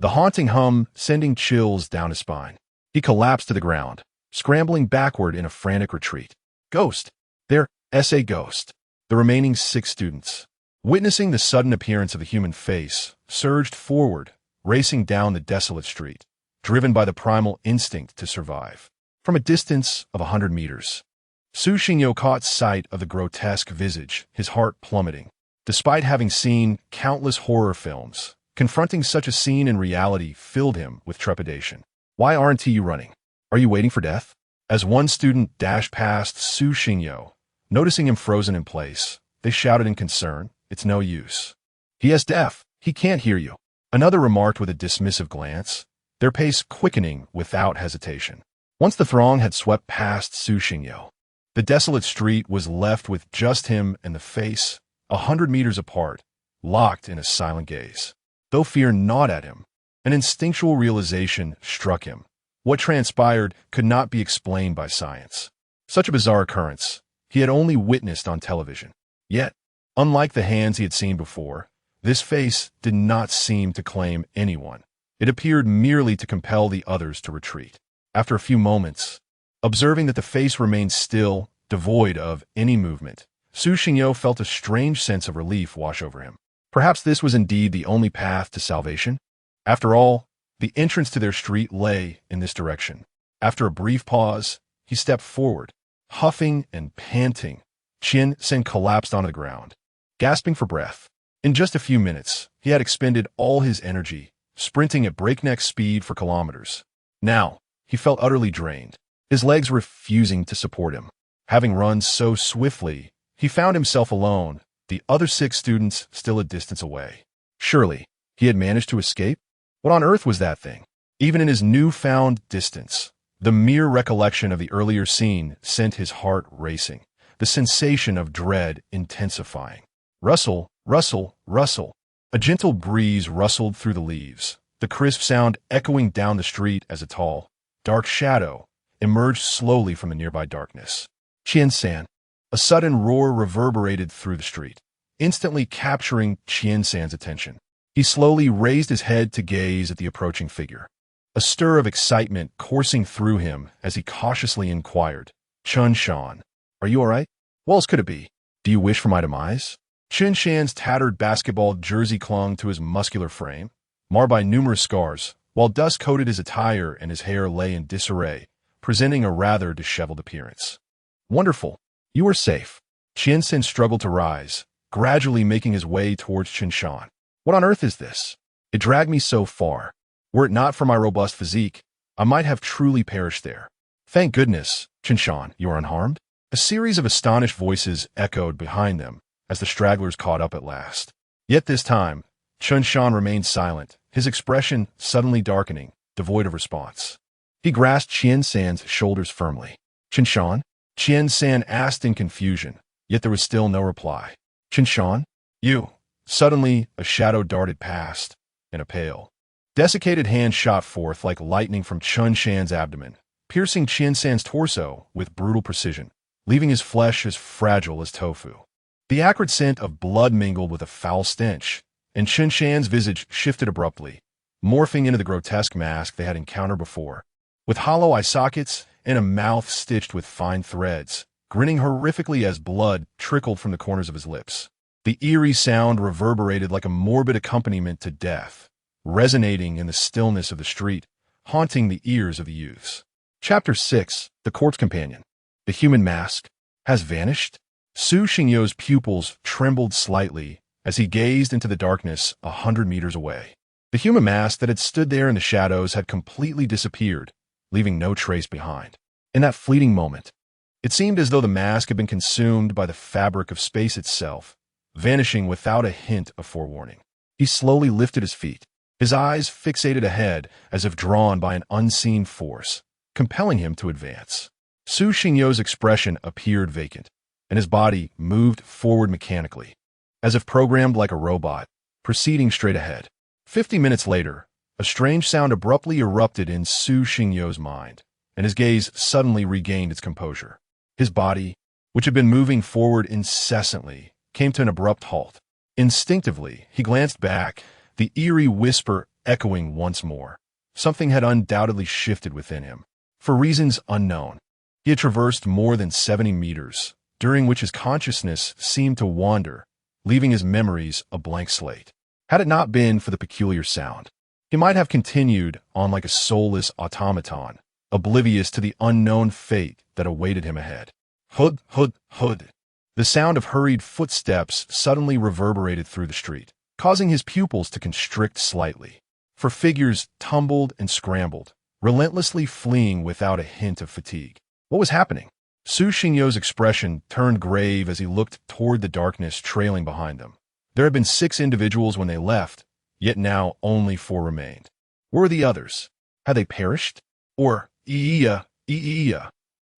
The haunting hum sending chills down his spine. He collapsed to the ground, scrambling backward in a frantic retreat. Ghost! There, S.A. Ghost! The remaining 6 students, witnessing the sudden appearance of the human face, surged forward, racing down the desolate street, driven by the primal instinct to survive. From a distance of 100 meters, Su Xingyo caught sight of the grotesque visage, his heart plummeting. Despite having seen countless horror films, confronting such a scene in reality filled him with trepidation. Why aren't you running? Are you waiting for death? As one student dashed past Su Xingyo, noticing him frozen in place, they shouted in concern, "It's no use. He is deaf. He can't hear you." Another remarked with a dismissive glance, their pace quickening without hesitation. Once the throng had swept past Su Xingyo, the desolate street was left with just him and the face, 100 meters apart, locked in a silent gaze. Though fear gnawed at him, an instinctual realization struck him. What transpired could not be explained by science. Such a bizarre occurrence he had only witnessed on television. Yet, unlike the hands he had seen before, this face did not seem to claim anyone. It appeared merely to compel the others to retreat. After a few moments, observing that the face remained still, devoid of any movement, Su Xingyo felt a strange sense of relief wash over him. Perhaps this was indeed the only path to salvation? After all, the entrance to their street lay in this direction. After a brief pause, he stepped forward, huffing and panting. Qian San collapsed onto the ground, gasping for breath. In just a few minutes, he had expended all his energy, sprinting at breakneck speed for kilometers. Now, he felt utterly drained, his legs refusing to support him. Having run so swiftly, he found himself alone, the other 6 students still a distance away. Surely, he had managed to escape? What on earth was that thing? Even in his newfound distance, the mere recollection of the earlier scene sent his heart racing, the sensation of dread intensifying. Rustle, rustle, rustle. A gentle breeze rustled through the leaves, the crisp sound echoing down the street as a tall, dark shadow emerged slowly from the nearby darkness. Qian San. A sudden roar reverberated through the street, instantly capturing Qian San's attention. He slowly raised his head to gaze at the approaching figure. A stir of excitement coursing through him as he cautiously inquired, "Chun Shan, are you all right? What else could it be? Do you wish for my demise?" Chun Shan's tattered basketball jersey clung to his muscular frame, marred by numerous scars, while dust coated his attire and his hair lay in disarray, presenting a rather disheveled appearance. "Wonderful. You are safe." Qian San struggled to rise, gradually making his way towards Chun Shan. "What on earth is this? It dragged me so far. Were it not for my robust physique, I might have truly perished there." "Thank goodness, Chun Shan, you are unharmed." A series of astonished voices echoed behind them as the stragglers caught up at last. Yet this time, Chun Shan remained silent, his expression suddenly darkening, devoid of response. He grasped Qian San's shoulders firmly. "Chun Shan?" Qian San asked in confusion, yet there was still no reply. "Chun Shan? You?" Suddenly, a shadow darted past, and a pale, desiccated hand shot forth like lightning from Chun Shan's abdomen, piercing Qian San's torso with brutal precision, leaving his flesh as fragile as tofu. The acrid scent of blood mingled with a foul stench, and Chun Shan's visage shifted abruptly, morphing into the grotesque mask they had encountered before. With hollow eye sockets and a mouth stitched with fine threads, grinning horrifically as blood trickled from the corners of his lips. The eerie sound reverberated like a morbid accompaniment to death, resonating in the stillness of the street, haunting the ears of the youths. Chapter 6. The Corpse Companion. The human mask has vanished? Su Xingyo's pupils trembled slightly as he gazed into the darkness 100 meters away. The human mask that had stood there in the shadows had completely disappeared, leaving no trace behind. In that fleeting moment, it seemed as though the mask had been consumed by the fabric of space itself, vanishing without a hint of forewarning. He slowly lifted his feet, his eyes fixated ahead as if drawn by an unseen force, compelling him to advance. Su Xingyo's expression appeared vacant, and his body moved forward mechanically, as if programmed like a robot, proceeding straight ahead. 50 minutes later, a strange sound abruptly erupted in Su Xingyo's mind, and his gaze suddenly regained its composure. His body, which had been moving forward incessantly, came to an abrupt halt. Instinctively, he glanced back, the eerie whisper echoing once more. Something had undoubtedly shifted within him. For reasons unknown, he had traversed more than 70 meters, during which his consciousness seemed to wander, leaving his memories a blank slate. Had it not been for the peculiar sound, he might have continued on like a soulless automaton, oblivious to the unknown fate that awaited him ahead. Hud, hud, hud. The sound of hurried footsteps suddenly reverberated through the street, causing his pupils to constrict slightly. For figures tumbled and scrambled, relentlessly fleeing without a hint of fatigue. What was happening? Su Xingyo's expression turned grave as he looked toward the darkness trailing behind them. There had been 6 individuals when they left, yet now only 4 remained. Where were the others? Had they perished? Or, ee-ee-ya, ee-ee-ya?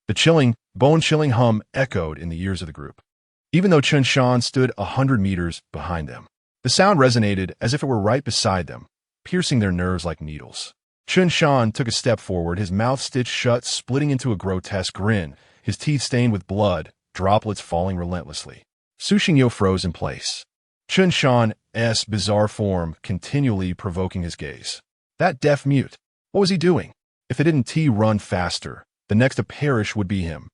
The chilling, bone-chilling hum echoed in the ears of the group, even though Chun Shan stood 100 meters behind them. The sound resonated as if it were right beside them, piercing their nerves like needles. Chun Shan took a step forward, his mouth stitched shut, splitting into a grotesque grin, his teeth stained with blood, droplets falling relentlessly. Su Xingyo froze in place, Chun Shan's bizarre form continually provoking his gaze. That deaf mute, what was he doing? If they didn't run faster, the next to perish would be him.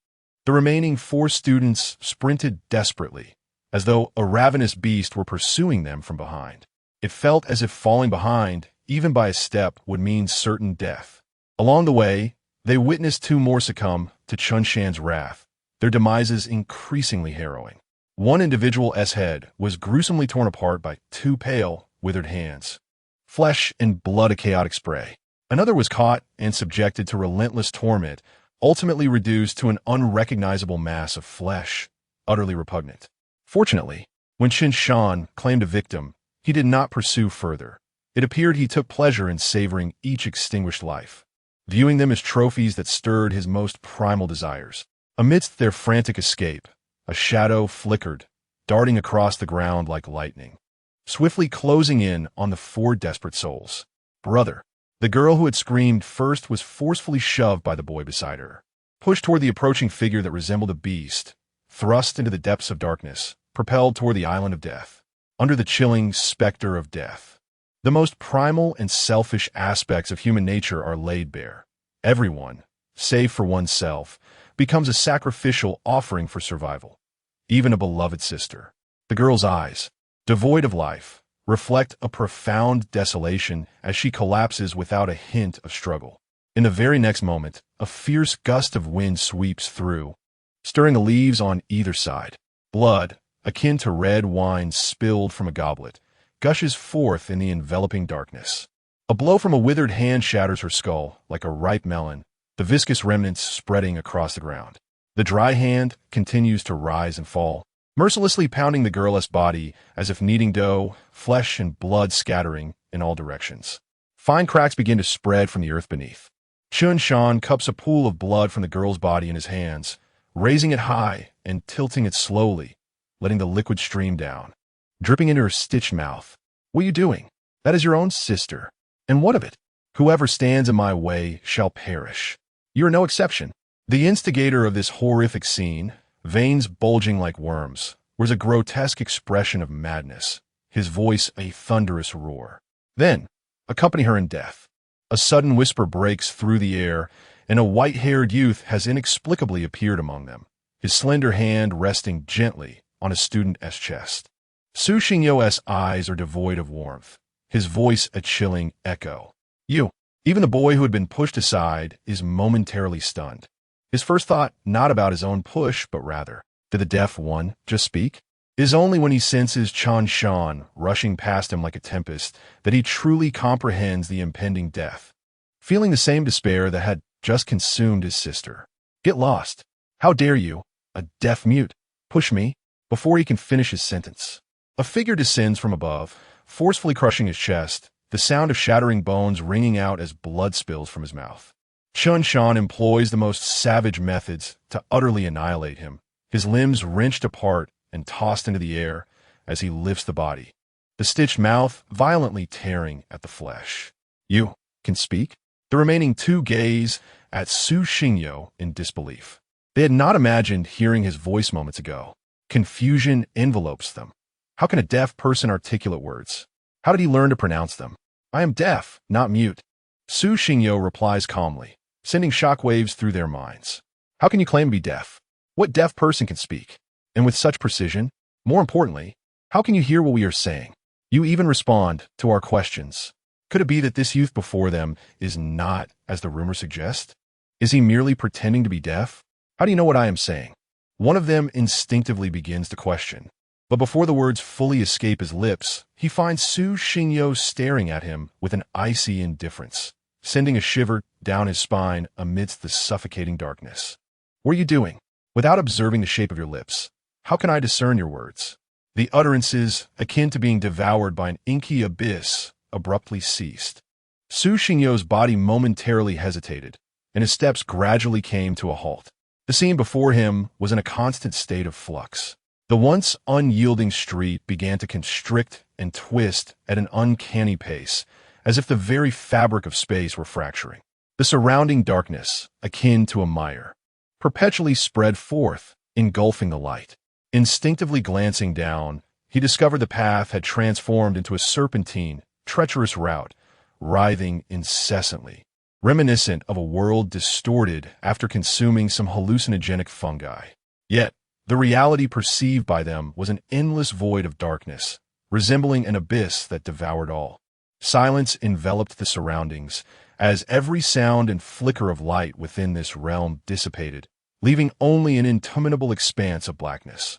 The remaining 4 students sprinted desperately, as though a ravenous beast were pursuing them from behind. It felt as if falling behind, even by a step, would mean certain death. Along the way, they witnessed 2 more succumb to Chun Shan's wrath, their demises increasingly harrowing. One individual's head was gruesomely torn apart by 2 pale, withered hands. Flesh and blood a chaotic spray. Another was caught and subjected to relentless torment, ultimately reduced to an unrecognizable mass of flesh, utterly repugnant. Fortunately, when Chun Shan claimed a victim, he did not pursue further. It appeared he took pleasure in savoring each extinguished life, viewing them as trophies that stirred his most primal desires. Amidst their frantic escape, a shadow flickered, darting across the ground like lightning, swiftly closing in on the 4 desperate souls. Brother. The girl who had screamed first was forcefully shoved by the boy beside her, pushed toward the approaching figure that resembled a beast, thrust into the depths of darkness, propelled toward the island of death, under the chilling specter of death. The most primal and selfish aspects of human nature are laid bare. Everyone, save for oneself, becomes a sacrificial offering for survival. Even a beloved sister. The girl's eyes, devoid of life, reflect a profound desolation as she collapses without a hint of struggle. In the very next moment, a fierce gust of wind sweeps through, stirring the leaves on either side. Blood, akin to red wine spilled from a goblet, gushes forth in the enveloping darkness. A blow from a withered hand shatters her skull like a ripe melon, the viscous remnants spreading across the ground. The dry hand continues to rise and fall, mercilessly pounding the girl's body as if kneading dough, flesh and blood scattering in all directions. Fine cracks begin to spread from the earth beneath. Chun Shan cups a pool of blood from the girl's body in his hands, raising it high and tilting it slowly, letting the liquid stream down, dripping into her stitched mouth. What are you doing? That is your own sister. And what of it? Whoever stands in my way shall perish. You are no exception. The instigator of this horrific scene, veins bulging like worms, was a grotesque expression of madness, his voice a thunderous roar. Then, accompany her in death. A sudden whisper breaks through the air, and a white-haired youth has inexplicably appeared among them, his slender hand resting gently on a student's chest. Su Xingyo's eyes are devoid of warmth, his voice a chilling echo. You. Even the boy who had been pushed aside is momentarily stunned. His first thought not about his own push, but rather, Did the deaf one just speak? It is only when he senses Chan Shan rushing past him like a tempest that he truly comprehends the impending death, feeling the same despair that had just consumed his sister. Get lost. How dare you, a deaf mute, push me before he can finish his sentence. A figure descends from above, forcefully crushing his chest, the sound of shattering bones ringing out as blood spills from his mouth. Chun Shan employs the most savage methods to utterly annihilate him, his limbs wrenched apart and tossed into the air as he lifts the body, the stitched mouth violently tearing at the flesh. You can speak? The remaining two gaze at Su Xingyo in disbelief. They had not imagined hearing his voice moments ago. Confusion envelopes them. How can a deaf person articulate words? How did he learn to pronounce them? I am deaf, not mute. Su Xingyo replies calmly, sending shockwaves through their minds. How can you claim to be deaf? What deaf person can speak? And with such precision? More importantly, how can you hear what we are saying? You even respond to our questions. Could it be that this youth before them is not as the rumor suggests? Is he merely pretending to be deaf? How do you know what I am saying? One of them instinctively begins to question. But before the words fully escape his lips, he finds Su Xingyo staring at him with an icy indifference, sending a shiver down his spine amidst the suffocating darkness. What are you doing? Without observing the shape of your lips, how can I discern your words? The utterances, akin to being devoured by an inky abyss, abruptly ceased. Su Xingyo's body momentarily hesitated, and his steps gradually came to a halt. The scene before him was in a constant state of flux. The once unyielding street began to constrict and twist at an uncanny pace, as if the very fabric of space were fracturing. The surrounding darkness, akin to a mire, perpetually spread forth, engulfing the light. Instinctively glancing down, he discovered the path had transformed into a serpentine, treacherous route, writhing incessantly, reminiscent of a world distorted after consuming some hallucinogenic fungi. Yet, the reality perceived by them was an endless void of darkness, resembling an abyss that devoured all. Silence enveloped the surroundings, as every sound and flicker of light within this realm dissipated, leaving only an interminable expanse of blackness.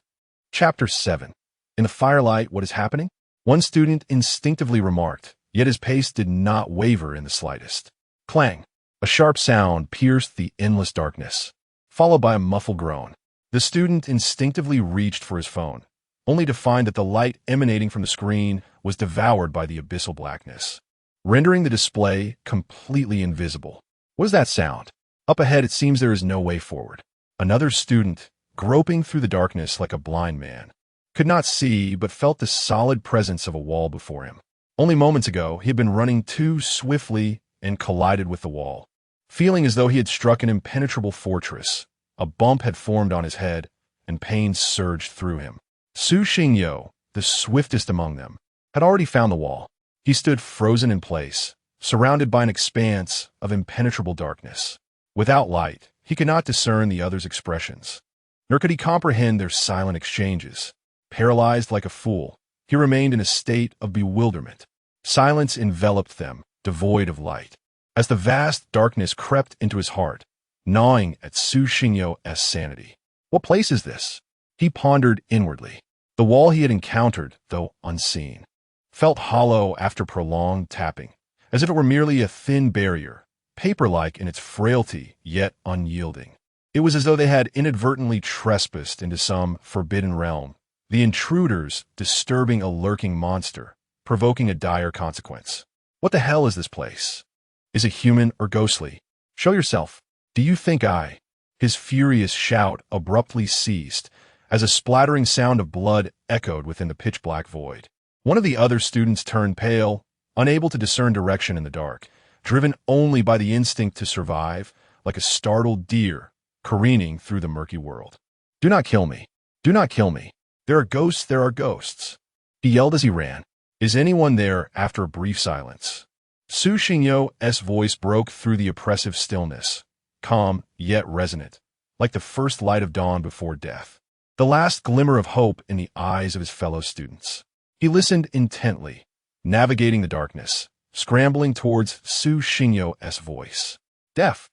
Chapter 7. In the firelight, what is happening? One student instinctively remarked, yet his pace did not waver in the slightest. Clang! A sharp sound pierced the endless darkness, followed by a muffled groan. The student instinctively reached for his phone, only to find that the light emanating from the screen was devoured by the abyssal blackness, rendering the display completely invisible. What is that sound? Up ahead, it seems there is no way forward. Another student, groping through the darkness like a blind man, could not see but felt the solid presence of a wall before him. Only moments ago, he had been running too swiftly and collided with the wall, feeling as though he had struck an impenetrable fortress. A bump had formed on his head, and pain surged through him. Su Xingyo, the swiftest among them, had already found the wall. He stood frozen in place, surrounded by an expanse of impenetrable darkness. Without light, he could not discern the others' expressions, nor could he comprehend their silent exchanges. Paralyzed like a fool, he remained in a state of bewilderment. Silence enveloped them, devoid of light. As the vast darkness crept into his heart, gnawing at Su Xingyo's sanity. What place is this? He pondered inwardly. The wall he had encountered, though unseen, felt hollow after prolonged tapping, as if it were merely a thin barrier, paper-like in its frailty, yet unyielding. It was as though they had inadvertently trespassed into some forbidden realm, the intruders disturbing a lurking monster, provoking a dire consequence. What the hell is this place? Is it human or ghostly? Show yourself. Do you think I? His furious shout abruptly ceased, as a splattering sound of blood echoed within the pitch-black void. One of the other students turned pale, unable to discern direction in the dark, driven only by the instinct to survive, like a startled deer careening through the murky world. Do not kill me. Do not kill me. There are ghosts, there are ghosts. He yelled as he ran. Is anyone there? After a brief silence, Su Xingyo's voice broke through the oppressive stillness, calm yet resonant, like the first light of dawn before death, the last glimmer of hope in the eyes of his fellow students. He listened intently, navigating the darkness, scrambling towards Su Xingyo's voice. Deaf,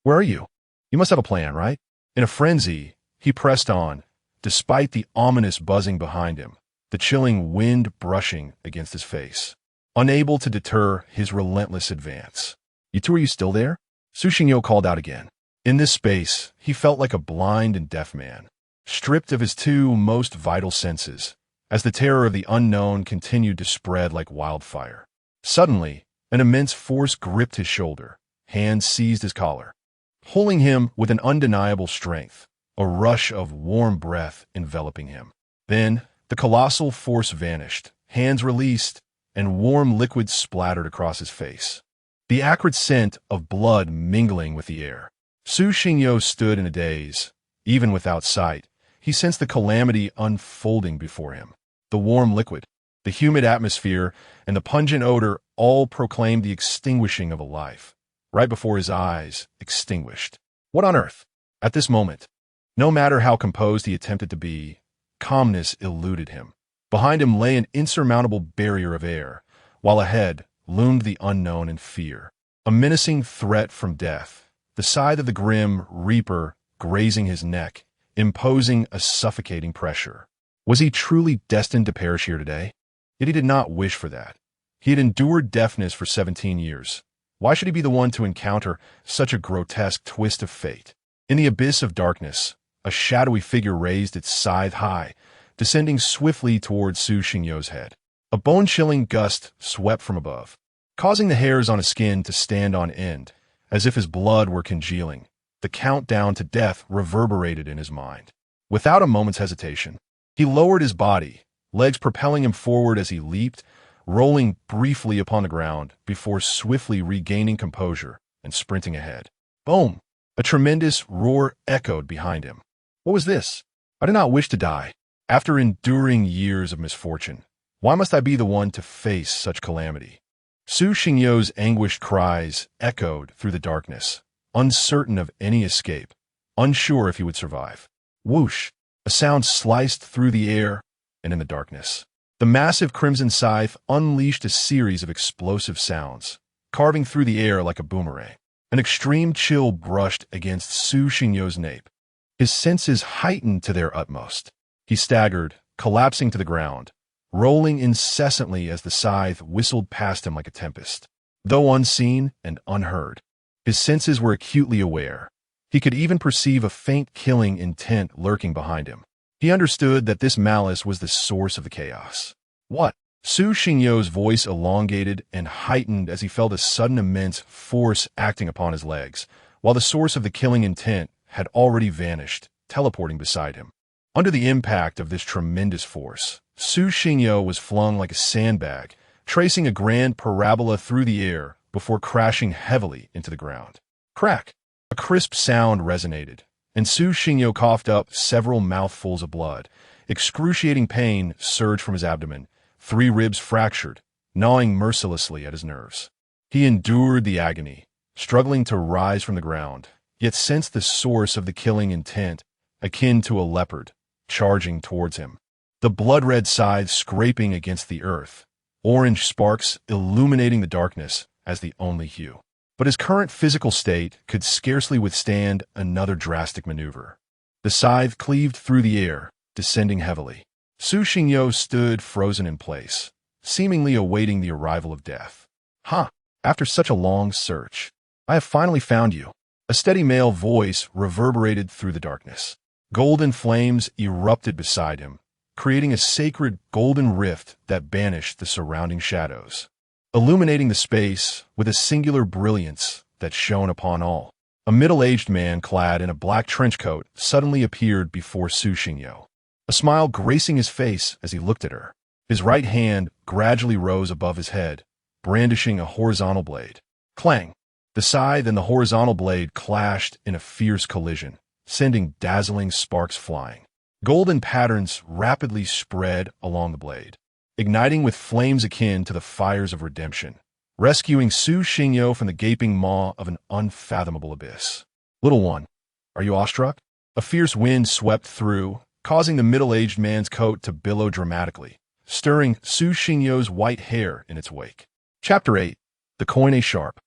where are you? You must have a plan, right? In a frenzy, He pressed on, despite the ominous buzzing behind him, the chilling wind brushing against his face, unable to deter his relentless advance. "You are you still there?" Su Xingyo called out again. In this space, he felt like a blind and deaf man, stripped of his two most vital senses, as the terror of the unknown continued to spread like wildfire. Suddenly, an immense force gripped his shoulder, hands seized his collar, pulling him with an undeniable strength, a rush of warm breath enveloping him. Then, the colossal force vanished, hands released, and warm liquid splattered across his face, the acrid scent of blood mingling with the air. Su Xingyo stood in a daze. Even without sight, he sensed the calamity unfolding before him. The warm liquid, the humid atmosphere, and the pungent odor all proclaimed the extinguishing of a life. Right before his eyes, extinguished. What on earth? At this moment, no matter how composed he attempted to be, calmness eluded him. Behind him lay an insurmountable barrier of air, while ahead loomed the unknown and fear. A menacing threat from death, the scythe of the grim reaper grazing his neck, imposing a suffocating pressure. Was he truly destined to perish here today? Yet he did not wish for that. He had endured deafness for 17 years. Why should he be the one to encounter such a grotesque twist of fate? In the abyss of darkness, a shadowy figure raised its scythe high, descending swiftly towards Su Xingyo's head. A bone-chilling gust swept from above, causing the hairs on his skin to stand on end, as if his blood were congealing. The countdown to death reverberated in his mind. Without a moment's hesitation, he lowered his body, legs propelling him forward as he leaped, rolling briefly upon the ground before swiftly regaining composure and sprinting ahead. Boom! A tremendous roar echoed behind him. What was this? I did not wish to die. After enduring years of misfortune, why must I be the one to face such calamity? Su Xingyo's anguished cries echoed through the darkness, uncertain of any escape, unsure if he would survive. Whoosh! A sound sliced through the air, and in the darkness, the massive crimson scythe unleashed a series of explosive sounds, carving through the air like a boomerang. An extreme chill brushed against Su Xingyo's nape. His senses heightened to their utmost. He staggered, collapsing to the ground, rolling incessantly as the scythe whistled past him like a tempest. Though unseen and unheard, his senses were acutely aware. He could even perceive a faint killing intent lurking behind him. He understood that this malice was the source of the chaos. What? Su Xingyo's voice elongated and heightened as he felt a sudden immense force acting upon his legs, while the source of the killing intent had already vanished, teleporting beside him. Under the impact of this tremendous force, Su Xingyo was flung like a sandbag, tracing a grand parabola through the air before crashing heavily into the ground. Crack! A crisp sound resonated, and Su Xingyo coughed up several mouthfuls of blood. Excruciating pain surged from his abdomen, 3 ribs fractured, gnawing mercilessly at his nerves. He endured the agony, struggling to rise from the ground, yet sensed the source of the killing intent, akin to a leopard, charging towards him. The blood-red scythe scraping against the earth, orange sparks illuminating the darkness as the only hue. But his current physical state could scarcely withstand another drastic maneuver. The scythe cleaved through the air, descending heavily. Su Xingyo stood frozen in place, seemingly awaiting the arrival of death. After such a long search, I have finally found you. A steady male voice reverberated through the darkness. Golden flames erupted beside him, creating a sacred golden rift that banished the surrounding shadows, illuminating the space with a singular brilliance that shone upon all. A middle-aged man clad in a black trench coat suddenly appeared before Su Xingyo, a smile gracing his face as he looked at her. His right hand gradually rose above his head, brandishing a horizontal blade. Clang! The scythe and the horizontal blade clashed in a fierce collision, sending dazzling sparks flying. Golden patterns rapidly spread along the blade, igniting with flames akin to the fires of redemption, rescuing Su Xingyo from the gaping maw of an unfathomable abyss. Little one, are you awestruck? A fierce wind swept through, causing the middle-aged man's coat to billow dramatically, stirring Su Xingyo's white hair in its wake. Chapter 8. The Coin A Sharp.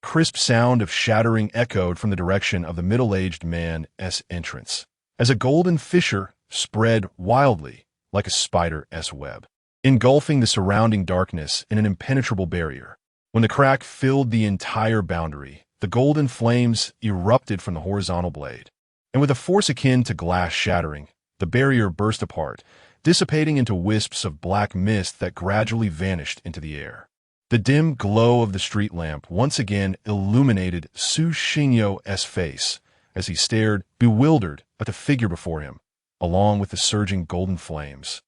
Crisp sound of shattering echoed from the direction of the middle-aged man's entrance. as a golden fissure spread wildly like a spider's web, engulfing the surrounding darkness in an impenetrable barrier. When the crack filled the entire boundary, the golden flames erupted from the horizontal blade, and with a force akin to glass shattering, the barrier burst apart, dissipating into wisps of black mist that gradually vanished into the air. The dim glow of the street lamp once again illuminated Su Xingyo's face as he stared, bewildered, at the figure before him, along with the surging golden flames.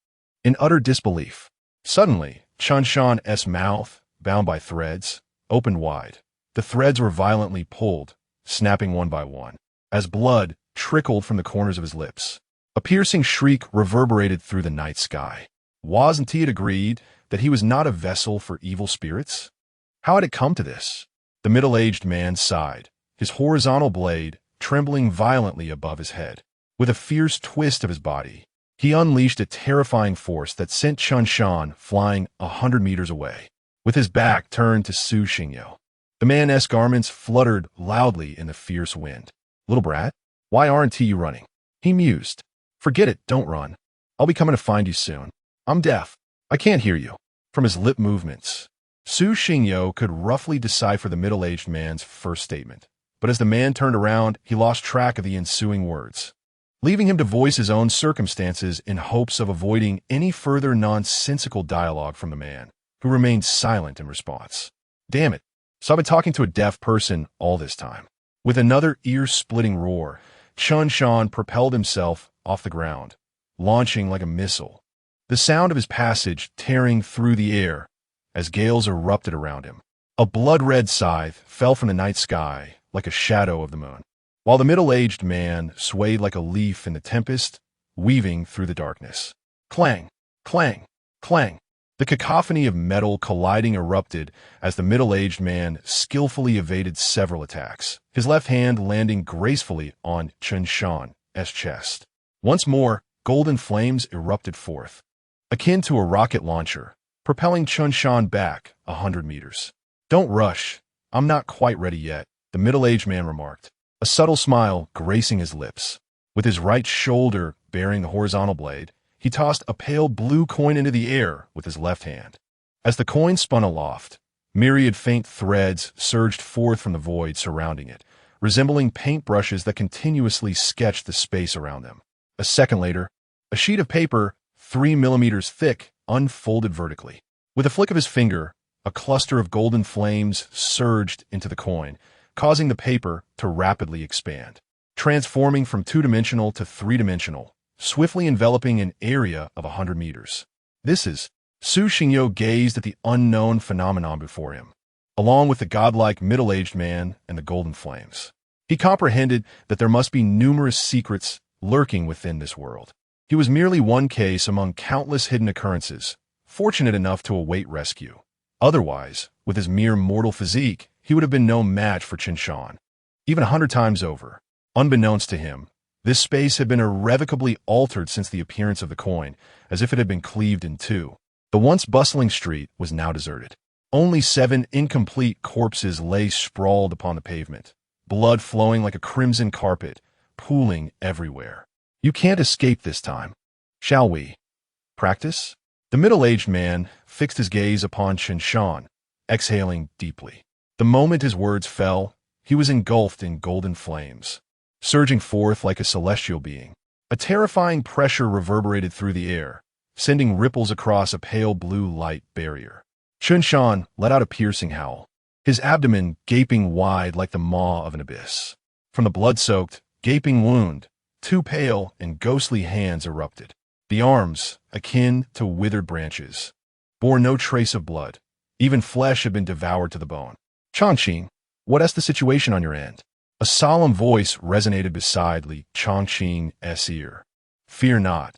In utter disbelief, suddenly, Chanshan's mouth, bound by threads, opened wide. The threads were violently pulled, snapping one by one, as blood trickled from the corners of his lips. A piercing shriek reverberated through the night sky. Wasn't he agreed that he was not a vessel for evil spirits? How had it come to this? The middle-aged man sighed, his horizontal blade trembling violently above his head. With a fierce twist of his body, he unleashed a terrifying force that sent Chanshan flying 100 meters away. With his back turned to Su Xingyo, the man's garments fluttered loudly in the fierce wind. "Little brat, why aren't you running?" he mused. "Forget it, don't run. I'll be coming to find you soon. I'm deaf. I can't hear you." From his lip movements, Su Xingyo could roughly decipher the middle-aged man's first statement. But as the man turned around, he lost track of the ensuing words, leaving him to voice his own circumstances in hopes of avoiding any further nonsensical dialogue from the man, who remained silent in response. "Damn it, so I've been talking to a deaf person all this time." With another ear-splitting roar, Chanshan propelled himself off the ground, launching like a missile, the sound of his passage tearing through the air as gales erupted around him. A blood-red scythe fell from the night sky like a shadow of the moon, while the middle-aged man swayed like a leaf in the tempest, weaving through the darkness. Clang, clang, clang. The cacophony of metal colliding erupted as the middle-aged man skillfully evaded several attacks, his left hand landing gracefully on Chanshan's chest. Once more, golden flames erupted forth, akin to a rocket launcher, propelling Chanshan back 100 meters. "Don't rush. I'm not quite ready yet," the middle-aged man remarked, a subtle smile gracing his lips. With his right shoulder bearing the horizontal blade, he tossed a pale blue coin into the air with his left hand. As the coin spun aloft, myriad faint threads surged forth from the void surrounding it, resembling paintbrushes that continuously sketched the space around them. A second later, a sheet of paper 3 millimeters thick unfolded vertically. With a flick of his finger, a cluster of golden flames surged into the coin, causing the paper to rapidly expand, transforming from two-dimensional to three-dimensional, swiftly enveloping an area of 100 meters. Su Xingyo gazed at the unknown phenomenon before him, along with the godlike middle-aged man and the golden flames. He comprehended that there must be numerous secrets lurking within this world. He was merely one case among countless hidden occurrences, fortunate enough to await rescue. Otherwise, with his mere mortal physique, he would have been no match for Chanshan. Even 100 times over, unbeknownst to him, this space had been irrevocably altered since the appearance of the coin, as if it had been cleaved in two. The once bustling street was now deserted. Only 7 incomplete corpses lay sprawled upon the pavement, blood flowing like a crimson carpet, pooling everywhere. "You can't escape this time. Shall we practice?" The middle-aged man fixed his gaze upon Chanshan, exhaling deeply. The moment his words fell, he was engulfed in golden flames, surging forth like a celestial being. A terrifying pressure reverberated through the air, sending ripples across a pale blue light barrier. Chanshan let out a piercing howl, his abdomen gaping wide like the maw of an abyss. From the blood-soaked, gaping wound, 2 pale and ghostly hands erupted. The arms, akin to withered branches, bore no trace of blood. Even flesh had been devoured to the bone. "Changqing, what's the situation on your end?" A solemn voice resonated beside Li Changqing's ear. "Fear not.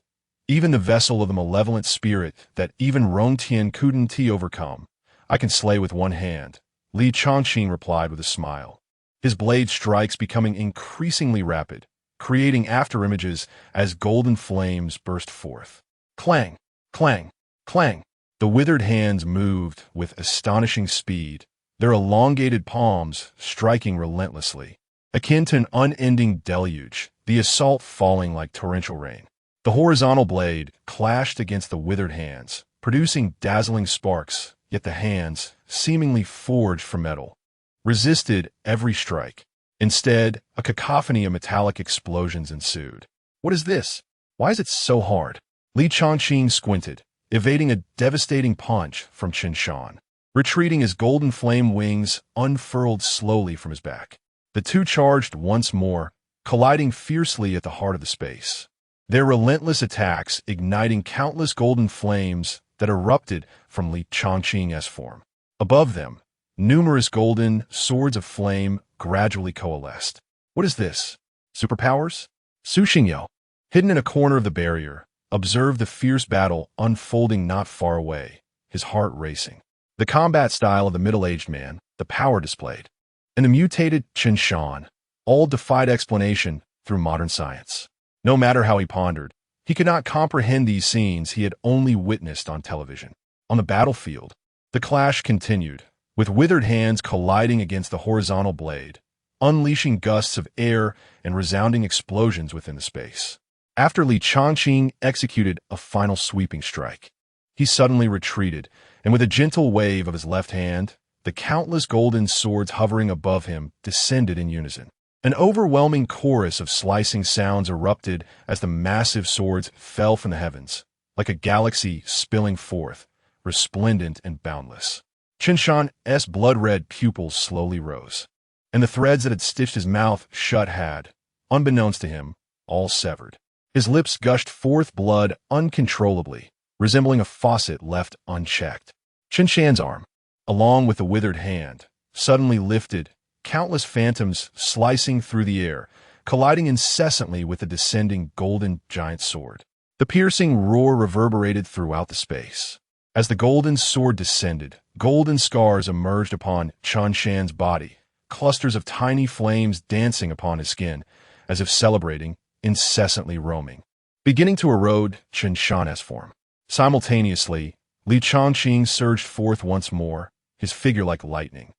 Even the vessel of the malevolent spirit that even Rongtian couldn't overcome, I can slay with one hand," Li Changqing replied with a smile, his blade strikes becoming increasingly rapid, creating afterimages as golden flames burst forth. Clang, clang, clang. The withered hands moved with astonishing speed, their elongated palms striking relentlessly. Akin to an unending deluge, the assault falling like torrential rain. The horizontal blade clashed against the withered hands, producing dazzling sparks, yet the hands, seemingly forged from metal, resisted every strike. Instead, a cacophony of metallic explosions ensued. What is this? Why is it so hard? Li Changqing squinted, evading a devastating punch from Chen Shan, retreating as golden flame wings unfurled slowly from his back. The two charged once more, colliding fiercely at the heart of the space, their relentless attacks igniting countless golden flames that erupted from Li Changqing's form. Above them, numerous golden swords of flame gradually coalesced. What is this? Superpowers? Su Xingyo, hidden in a corner of the barrier, observed the fierce battle unfolding not far away, his heart racing. The combat style of the middle-aged man, the power displayed, and the mutated Chen Shan, all defied explanation through modern science. No matter how he pondered, he could not comprehend these scenes he had only witnessed on television. On the battlefield, the clash continued, with withered hands colliding against the horizontal blade, unleashing gusts of air and resounding explosions within the space. After Li Changqing executed a final sweeping strike, he suddenly retreated, and with a gentle wave of his left hand, the countless golden swords hovering above him descended in unison. An overwhelming chorus of slicing sounds erupted as the massive swords fell from the heavens, like a galaxy spilling forth, resplendent and boundless. Chen Shan's blood-red pupils slowly rose, and the threads that had stitched his mouth shut had, unbeknownst to him, all severed. His lips gushed forth blood uncontrollably, resembling a faucet left unchecked. Chen Shan's arm, along with the withered hand, suddenly lifted, countless phantoms slicing through the air, colliding incessantly with the descending golden giant sword. The piercing roar reverberated throughout the space. As the golden sword descended, golden scars emerged upon Chen Shan's body, clusters of tiny flames dancing upon his skin, as if celebrating, incessantly roaming, beginning to erode Chen Shan's form. Simultaneously, Li Changqing surged forth once more, his figure like lightning,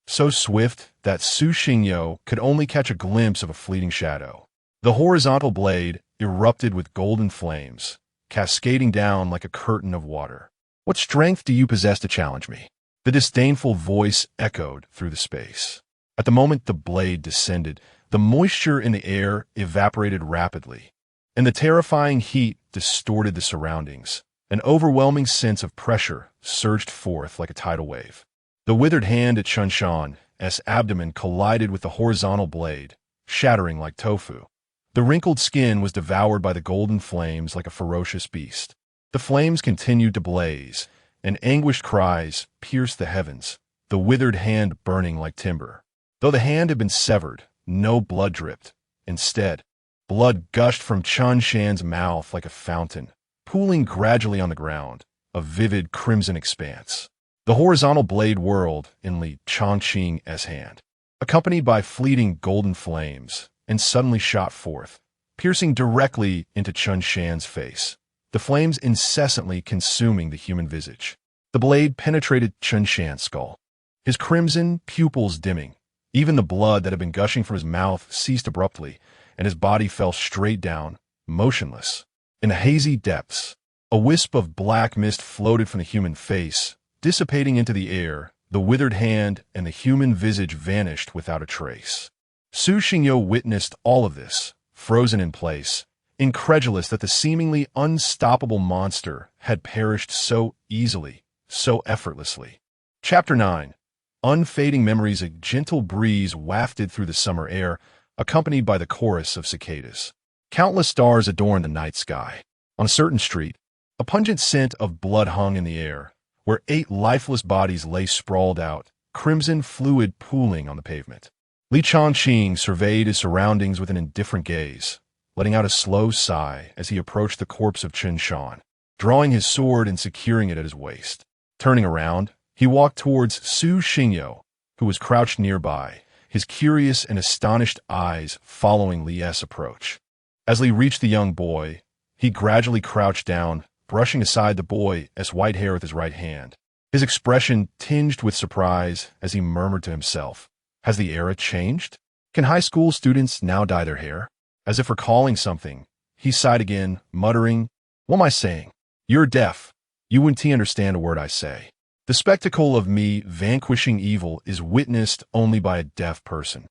so swift that Su Xingyo could only catch a glimpse of a fleeting shadow. The horizontal blade erupted with golden flames, cascading down like a curtain of water. What strength do you possess to challenge me? The disdainful voice echoed through the space. At the moment the blade descended, the moisture in the air evaporated rapidly, and the terrifying heat distorted the surroundings. An overwhelming sense of pressure surged forth like a tidal wave. The withered hand at Chen Shan's abdomen collided with the horizontal blade, shattering like tofu. The wrinkled skin was devoured by the golden flames like a ferocious beast. The flames continued to blaze, and anguished cries pierced the heavens, the withered hand burning like timber. Though the hand had been severed, no blood dripped. Instead, blood gushed from Chen Shan's mouth like a fountain, pooling gradually on the ground, a vivid crimson expanse. The horizontal blade whirled in Li Changqing's hand, accompanied by fleeting golden flames, and suddenly shot forth, piercing directly into Chen Shan's face, the flames incessantly consuming the human visage. The blade penetrated Chen Shan's skull, his crimson pupils dimming. Even the blood that had been gushing from his mouth ceased abruptly, and his body fell straight down, motionless. In the hazy depths, a wisp of black mist floated from the human face, dissipating into the air. The withered hand and the human visage vanished without a trace. Su Xingyo witnessed all of this, frozen in place, incredulous that the seemingly unstoppable monster had perished so easily, so effortlessly. Chapter 9. Unfading memories. A gentle breeze wafted through the summer air, accompanied by the chorus of cicadas. Countless stars adorned the night sky. On a certain street, a pungent scent of blood hung in the air, where 8 lifeless bodies lay sprawled out, crimson fluid pooling on the pavement. Li Changqing surveyed his surroundings with an indifferent gaze, letting out a slow sigh as he approached the corpse of Chen Shan, drawing his sword and securing it at his waist. Turning around, he walked towards Su Xingyo, who was crouched nearby, his curious and astonished eyes following Li's approach. As Li reached the young boy, he gradually crouched down, brushing aside the boy's white hair with his right hand. His expression tinged with surprise as he murmured to himself, "Has the era changed? Can high school students now dye their hair?" As if recalling something, he sighed again, muttering, "What am I saying? You're deaf. You wouldn't understand a word I say. The spectacle of me vanquishing evil is witnessed only by a deaf person.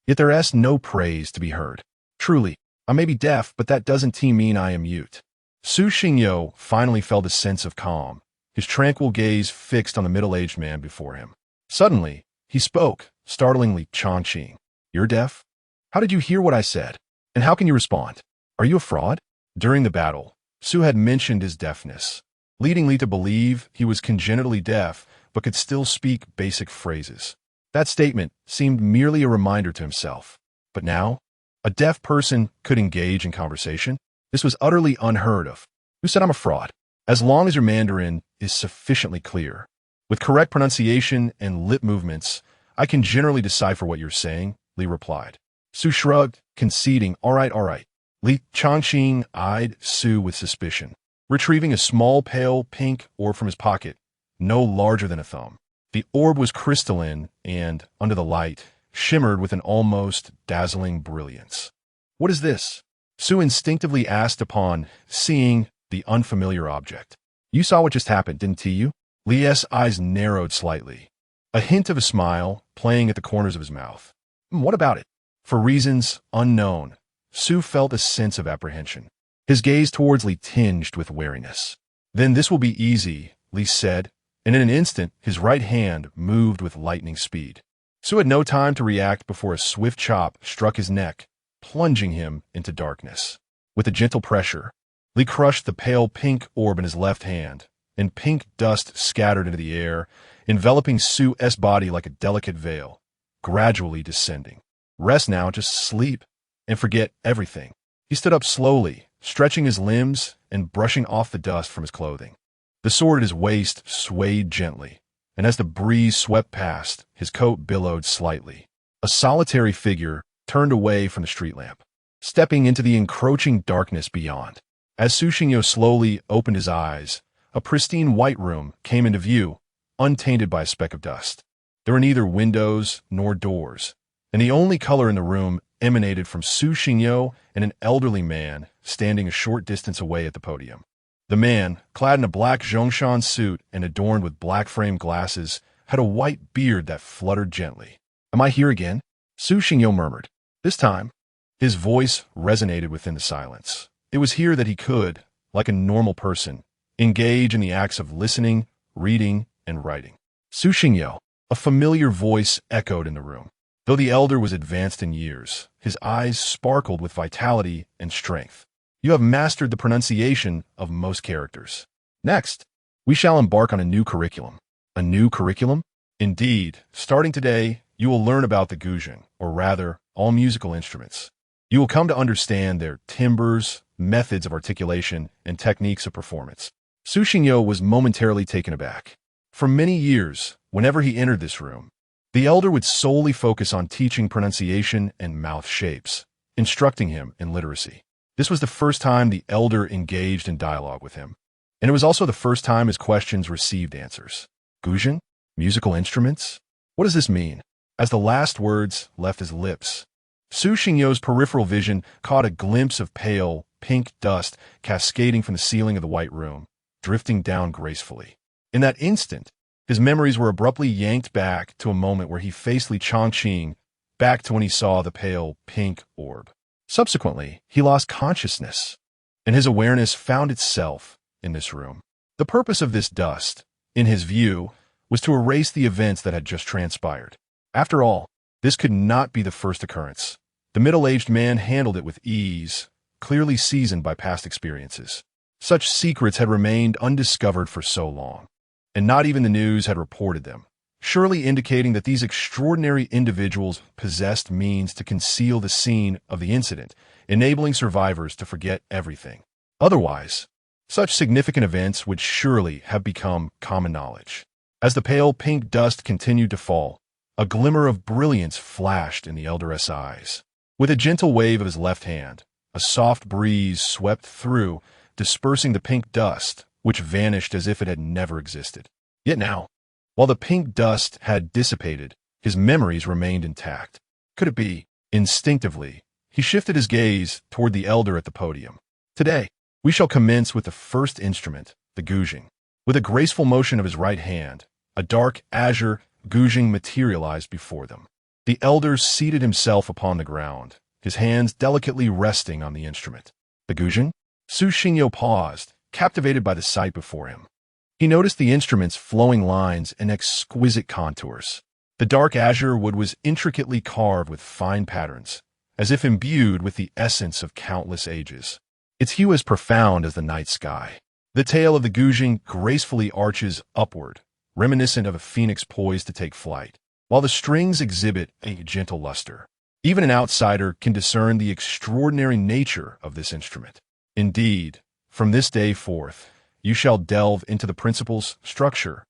Yet there is no praise to be heard. Truly, I may be deaf, but that doesn't mean I am mute." Su Xingyo finally felt a sense of calm, his tranquil gaze fixed on the middle-aged man before him. Suddenly, he spoke, startlingly, "Chongqing, you're deaf? How did you hear what I said? And how can you respond? Are you a fraud?" During the battle, Su had mentioned his deafness, leading Li to believe he was congenitally deaf but could still speak basic phrases. That statement seemed merely a reminder to himself. But now, a deaf person could engage in conversation? This was utterly unheard of. Who said I'm a fraud? As long as your Mandarin is sufficiently clear, with correct pronunciation and lip movements, I can generally decipher what you're saying, Li replied. Su shrugged, conceding, all right. Li Chongqing eyed Su with suspicion, retrieving a small pale pink orb from his pocket, no larger than a thumb. The orb was crystalline and, under the light, shimmered with an almost dazzling brilliance. What is this? Su instinctively asked upon seeing the unfamiliar object. You saw what just happened, didn't you? Li's eyes narrowed slightly, a hint of a smile playing at the corners of his mouth. What about it? For reasons unknown, Su felt a sense of apprehension. His gaze towards Li tinged with wariness. Then this will be easy, Li said, and in an instant his right hand moved with lightning speed. Su had no time to react before a swift chop struck his neck, plunging him into darkness. With a gentle pressure, Li crushed the pale pink orb in his left hand, and pink dust scattered into the air, enveloping Su's body like a delicate veil, gradually descending. Rest now, just sleep, and forget everything. He stood up slowly, stretching his limbs and brushing off the dust from his clothing. The sword at his waist swayed gently, and as the breeze swept past, his coat billowed slightly. A solitary figure turned away from the street lamp, stepping into the encroaching darkness beyond. As Su Xingyo slowly opened his eyes, a pristine white room came into view, untainted by a speck of dust. There were neither windows nor doors, and the only color in the room emanated from Su Xingyo and an elderly man standing a short distance away at the podium. The man, clad in a black Zhongshan suit and adorned with black-framed glasses, had a white beard that fluttered gently. Am I here again? Su Xingyo murmured. This time, his voice resonated within the silence. It was here that he could, like a normal person, engage in the acts of listening, reading, and writing. Su Xingyo, a familiar voice echoed in the room. Though the elder was advanced in years, his eyes sparkled with vitality and strength. You have mastered the pronunciation of most characters. Next, we shall embark on a new curriculum. A new curriculum? Indeed, starting today, you will learn about the guzheng, or rather, all musical instruments. You will come to understand their timbres, methods of articulation, and techniques of performance. Su Xingyo was momentarily taken aback. For many years, whenever he entered this room, the elder would solely focus on teaching pronunciation and mouth shapes, instructing him in literacy. This was the first time the elder engaged in dialogue with him, and it was also the first time his questions received answers. Guzheng? Musical instruments? What does this mean? As the last words left his lips, Su Xingyo's peripheral vision caught a glimpse of pale, pink dust cascading from the ceiling of the white room, drifting down gracefully. In that instant, his memories were abruptly yanked back to a moment where he faced Li Chongqing, back to when he saw the pale, pink orb. Subsequently, he lost consciousness, and his awareness found itself in this room. The purpose of this dust, in his view, was to erase the events that had just transpired. After all, this could not be the first occurrence. The middle-aged man handled it with ease, clearly seasoned by past experiences. Such secrets had remained undiscovered for so long, and not even the news had reported them, surely indicating that these extraordinary individuals possessed means to conceal the scene of the incident, enabling survivors to forget everything. Otherwise, such significant events would surely have become common knowledge. As the pale pink dust continued to fall, a glimmer of brilliance flashed in the elder's eyes. With a gentle wave of his left hand, a soft breeze swept through, dispersing the pink dust, which vanished as if it had never existed. Yet now, while the pink dust had dissipated, his memories remained intact. Could it be? Instinctively, He shifted his gaze toward the elder at the podium. Today, we shall commence with the first instrument, the guzheng. With a graceful motion of his right hand, a dark azure guzheng materialized before them. The elder seated himself upon the ground, his hands delicately resting on the instrument. The guzheng? Su Xingyo paused, captivated by the sight before him. He noticed the instrument's flowing lines and exquisite contours. The dark azure wood was intricately carved with fine patterns, as if imbued with the essence of countless ages. Its hue as profound as the night sky. The tail of the guzheng gracefully arches upward, reminiscent of a phoenix poised to take flight, while the strings exhibit a gentle luster. Even an outsider can discern the extraordinary nature of this instrument. Indeed, from this day forth, you shall delve into the principles, structure,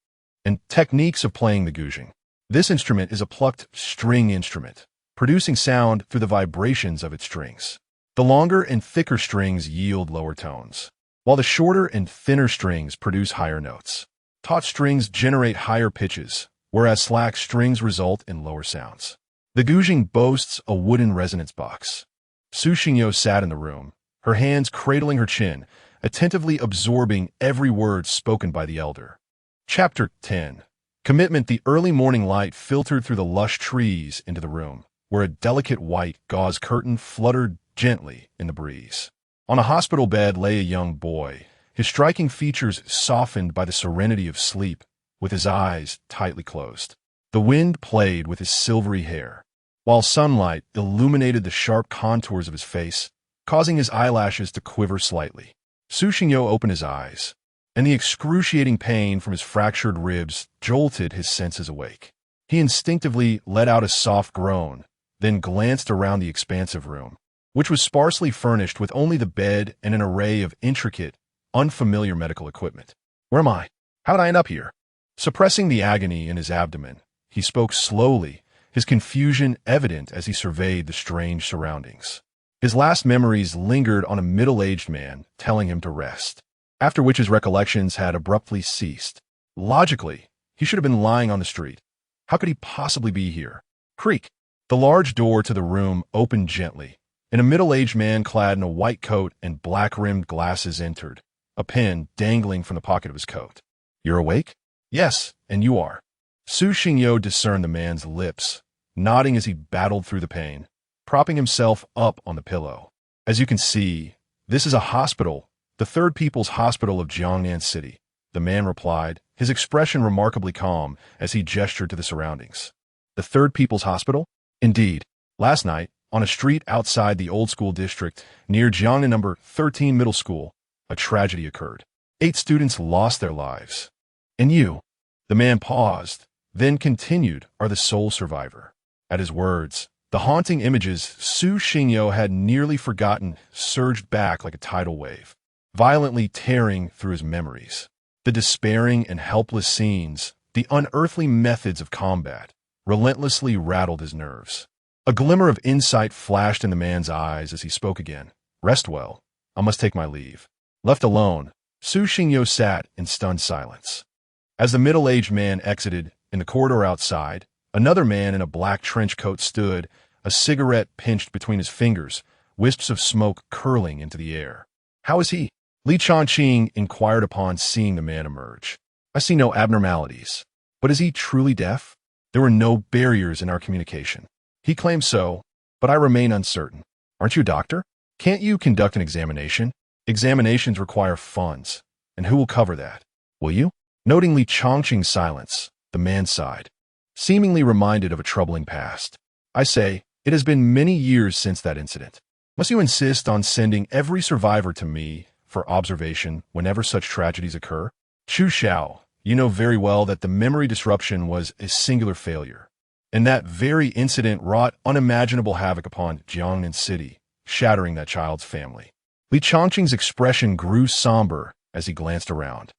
and techniques of playing the guzheng. This instrument is a plucked string instrument, producing sound through the vibrations of its strings. The longer and thicker strings yield lower tones, while the shorter and thinner strings produce higher notes. Taut strings generate higher pitches, whereas slack strings result in lower sounds. The guzheng boasts a wooden resonance box. Su Xingyo sat in the room, her hands cradling her chin, attentively absorbing every word spoken by the elder. Chapter 10. Commitment. The early morning light filtered through the lush trees into the room, where a delicate white gauze curtain fluttered gently in the breeze. On a hospital bed lay a young boy, his striking features softened by the serenity of sleep, with his eyes tightly closed. The wind played with his silvery hair, while sunlight illuminated the sharp contours of his face, causing his eyelashes to quiver slightly. Su Xingyo opened his eyes, and the excruciating pain from his fractured ribs jolted his senses awake. He instinctively let out a soft groan, then glanced around the expansive room, which was sparsely furnished with only the bed and an array of intricate, unfamiliar medical equipment. Where am I? How did I end up here? Suppressing the agony in his abdomen, he spoke slowly, his confusion evident as he surveyed the strange surroundings. His last memories lingered on a middle-aged man telling him to rest, after which his recollections had abruptly ceased. Logically, he should have been lying on the street. How could he possibly be here? Creak! The large door to the room opened gently, and a middle-aged man clad in a white coat and black-rimmed glasses entered, a pen dangling from the pocket of his coat. You're awake? Yes, and you are. Su Xingyo discerned the man's lips, nodding as he battled through the pain, propping himself up on the pillow. As you can see, this is a hospital, the Third People's Hospital of Jiangnan City, the man replied, his expression remarkably calm as he gestured to the surroundings. The Third People's Hospital? Indeed. Last night, on a street outside the Old School District, near Jiangnan No. 13 Middle School, a tragedy occurred. 8 students lost their lives. And you, the man paused, then continued, are the sole survivor. At his words, the haunting images Su Xingyo had nearly forgotten surged back like a tidal wave, violently tearing through his memories. The despairing and helpless scenes, the unearthly methods of combat, relentlessly rattled his nerves. A glimmer of insight flashed in the man's eyes as he spoke again. Rest well. I must take my leave. Left alone, Su Xingyo sat in stunned silence. As the middle-aged man exited, in the corridor outside, another man in a black trench coat stood, a cigarette pinched between his fingers, wisps of smoke curling into the air. How is he? Li Chongqing inquired upon seeing the man emerge. I see no abnormalities. But is he truly deaf? There were no barriers in our communication. He claims so, but I remain uncertain. Aren't you a doctor? Can't you conduct an examination? Examinations require funds, and who will cover that? Will you? Noting Li Chongqing's silence, the man sighed, seemingly reminded of a troubling past. I say, it has been many years since that incident. Must you insist on sending every survivor to me for observation whenever such tragedies occur? Chu Xiao, you know very well that the memory disruption was a singular failure, and that very incident wrought unimaginable havoc upon Jiangnan City, shattering that child's family. Li Chongqing's expression grew somber as he glanced around,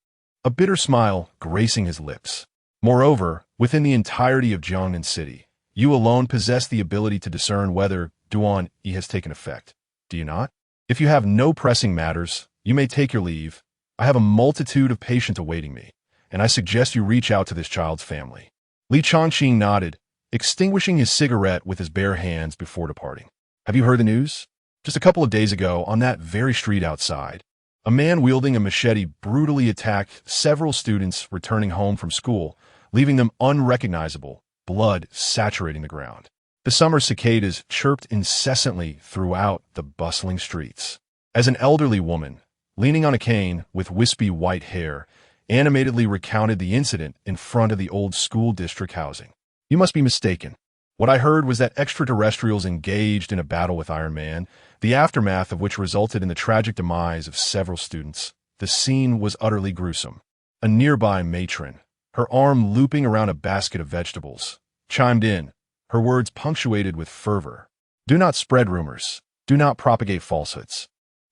a bitter smile gracing his lips. Moreover, within the entirety of Jiangnan City, you alone possess the ability to discern whether Duan Yi has taken effect. Do you not? If you have no pressing matters, you may take your leave. I have a multitude of patients awaiting me, and I suggest you reach out to this child's family. Li Chongqing nodded, extinguishing his cigarette with his bare hands before departing. Have you heard the news? Just a couple of days ago, on that very street outside, a man wielding a machete brutally attacked several students returning home from school, leaving them unrecognizable, blood saturating the ground. The summer cicadas chirped incessantly throughout the bustling streets. As an elderly woman, leaning on a cane with wispy white hair, animatedly recounted the incident in front of the old school district housing. You must be mistaken. What I heard was that extraterrestrials engaged in a battle with Iron Man, the aftermath of which resulted in the tragic demise of several students. The scene was utterly gruesome. A nearby matron, her arm looping around a basket of vegetables, chimed in, her words punctuated with fervor. Do not spread rumors. Do not propagate falsehoods.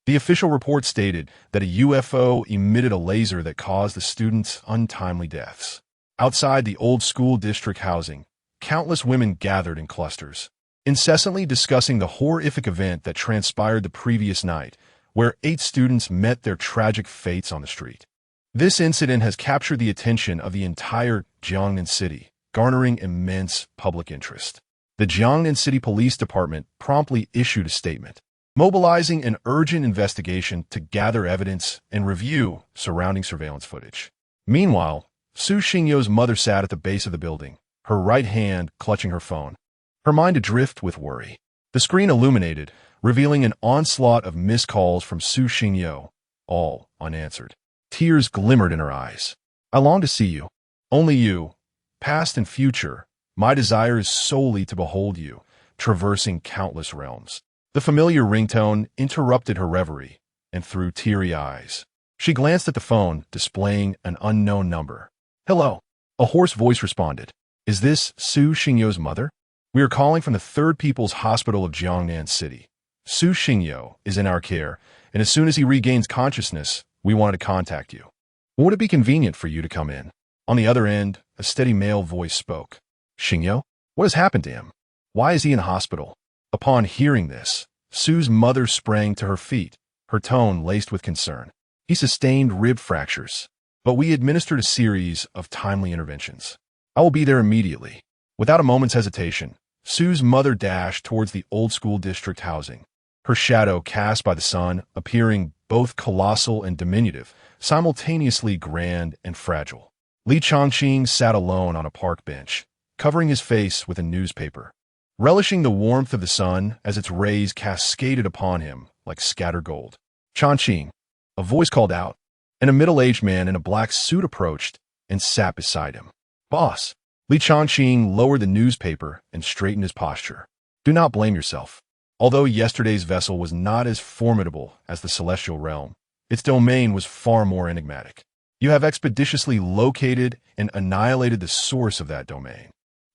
The official report stated that a UFO emitted a laser that caused the students' untimely deaths. Outside the old school district housing, countless women gathered in clusters, incessantly discussing the horrific event that transpired the previous night, where 8 students met their tragic fates on the street. This incident has captured the attention of the entire Jiangnan city, garnering immense public interest. The Jiangnan City Police Department promptly issued a statement, mobilizing an urgent investigation to gather evidence and review surrounding surveillance footage. Meanwhile, Su Xingyo's mother sat at the base of the building, her right hand clutching her phone, her mind adrift with worry. The screen illuminated, revealing an onslaught of missed calls from Su Xingyo, all unanswered. Tears glimmered in her eyes. I long to see you. Only you. Past and future. My desire is solely to behold you, traversing countless realms. The familiar ringtone interrupted her reverie, and through teary eyes, she glanced at the phone, displaying an unknown number. Hello. A hoarse voice responded. Is this Su Xingyo's mother? We are calling from the Third People's Hospital of Jiangnan City. Su Xingyo is in our care, and as soon as he regains consciousness, we wanted to contact you. Would it be convenient for you to come in? On the other end, a steady male voice spoke. Xingyo? What has happened to him? Why is he in hospital? Upon hearing this, Su's mother sprang to her feet, her tone laced with concern. He sustained rib fractures, but we administered a series of timely interventions. I will be there immediately. Without a moment's hesitation, Su's mother dashed towards the old school district housing, her shadow cast by the sun appearing both colossal and diminutive, simultaneously grand and fragile. Li Chongqing sat alone on a park bench, covering his face with a newspaper, relishing the warmth of the sun as its rays cascaded upon him like scattered gold. Chongqing, a voice called out, and a middle-aged man in a black suit approached and sat beside him. Boss. Li Chongqing lowered the newspaper and straightened his posture. Do not blame yourself. Although yesterday's vessel was not as formidable as the celestial realm, its domain was far more enigmatic. You have expeditiously located and annihilated the source of that domain.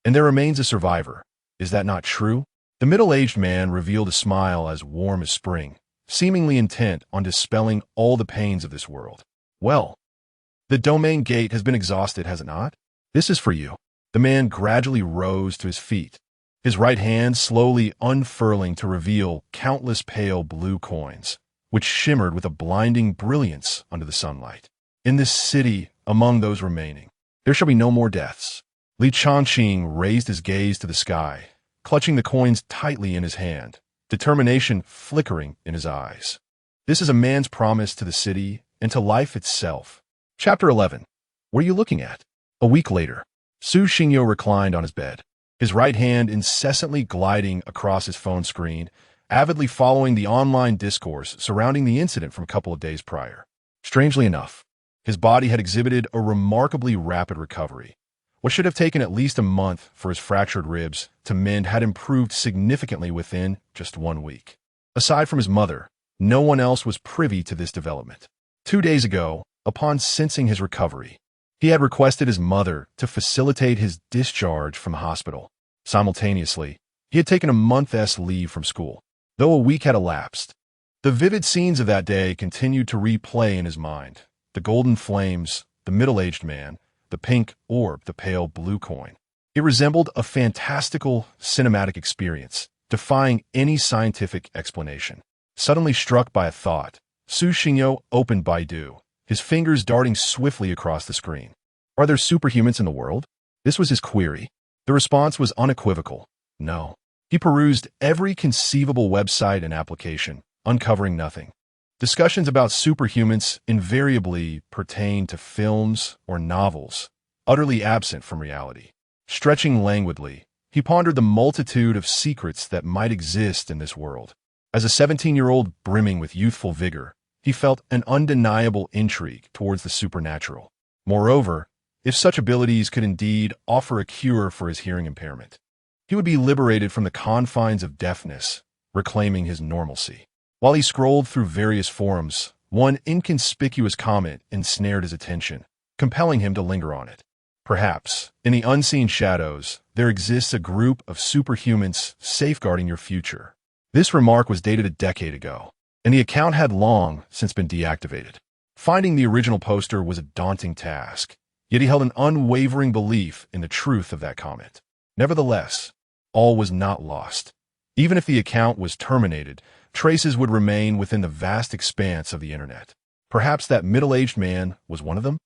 And there remains a survivor. Is that not true? The middle-aged man revealed a smile as warm as spring, seemingly intent on dispelling all the pains of this world. Well, the domain gate has been exhausted, has it not? This is for you. The man gradually rose to his feet, his right hand slowly unfurling to reveal countless pale blue coins, which shimmered with a blinding brilliance under the sunlight. In this city, among those remaining, there shall be no more deaths. Li Chongqing raised his gaze to the sky, clutching the coins tightly in his hand, determination flickering in his eyes. This is a man's promise to the city and to life itself. Chapter 11. What are you looking at? A week later, Su Xingyo reclined on his bed, his right hand incessantly gliding across his phone screen, avidly following the online discourse surrounding the incident from a couple of days prior. Strangely enough, his body had exhibited a remarkably rapid recovery. What should have taken at least a month for his fractured ribs to mend had improved significantly within just 1 week. Aside from his mother, no one else was privy to this development. 2 days ago, upon sensing his recovery, he had requested his mother to facilitate his discharge from the hospital. Simultaneously, he had taken a month's leave from school. Though a week had elapsed, the vivid scenes of that day continued to replay in his mind. The golden flames, the middle-aged man, the pink orb, the pale blue coin. It resembled a fantastical cinematic experience, defying any scientific explanation. Suddenly struck by a thought, Su Xingyo opened Baidu, his fingers darting swiftly across the screen. Are there superhumans in the world? This was his query. The response was unequivocal. No. He perused every conceivable website and application, uncovering nothing. Discussions about superhumans invariably pertain to films or novels, utterly absent from reality. Stretching languidly, he pondered the multitude of secrets that might exist in this world. As a 17-year-old brimming with youthful vigor, he felt an undeniable intrigue towards the supernatural. Moreover, if such abilities could indeed offer a cure for his hearing impairment, he would be liberated from the confines of deafness, reclaiming his normalcy. While he scrolled through various forums, one inconspicuous comment ensnared his attention, compelling him to linger on it. Perhaps, in the unseen shadows, there exists a group of superhumans safeguarding your future. This remark was dated a decade ago, and the account had long since been deactivated. Finding the original poster was a daunting task, yet he held an unwavering belief in the truth of that comment. Nevertheless, all was not lost. Even if the account was terminated, traces would remain within the vast expanse of the internet. Perhaps that middle-aged man was one of them?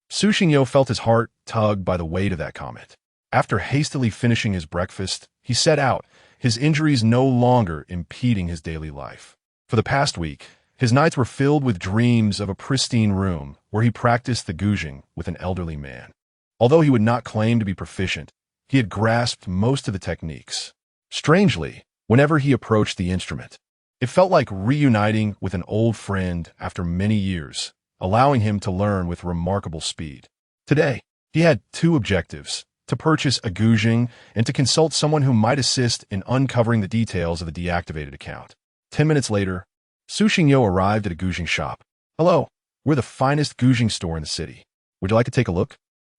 Su Xingyo felt his heart tugged by the weight of that comment. After hastily finishing his breakfast, he set out, his injuries no longer impeding his daily life. For the past week, his nights were filled with dreams of a pristine room where he practiced the guzheng with an elderly man. Although he would not claim to be proficient, he had grasped most of the techniques. Strangely, whenever he approached the instrument, it felt like reuniting with an old friend after many years, allowing him to learn with remarkable speed. Today, he had two objectives: to purchase a guzheng and to consult someone who might assist in uncovering the details of the deactivated account. 10 minutes later, Su Xingyo arrived at a guzheng shop. "Hello, we're the finest guzheng store in the city. Would you like to take a look?"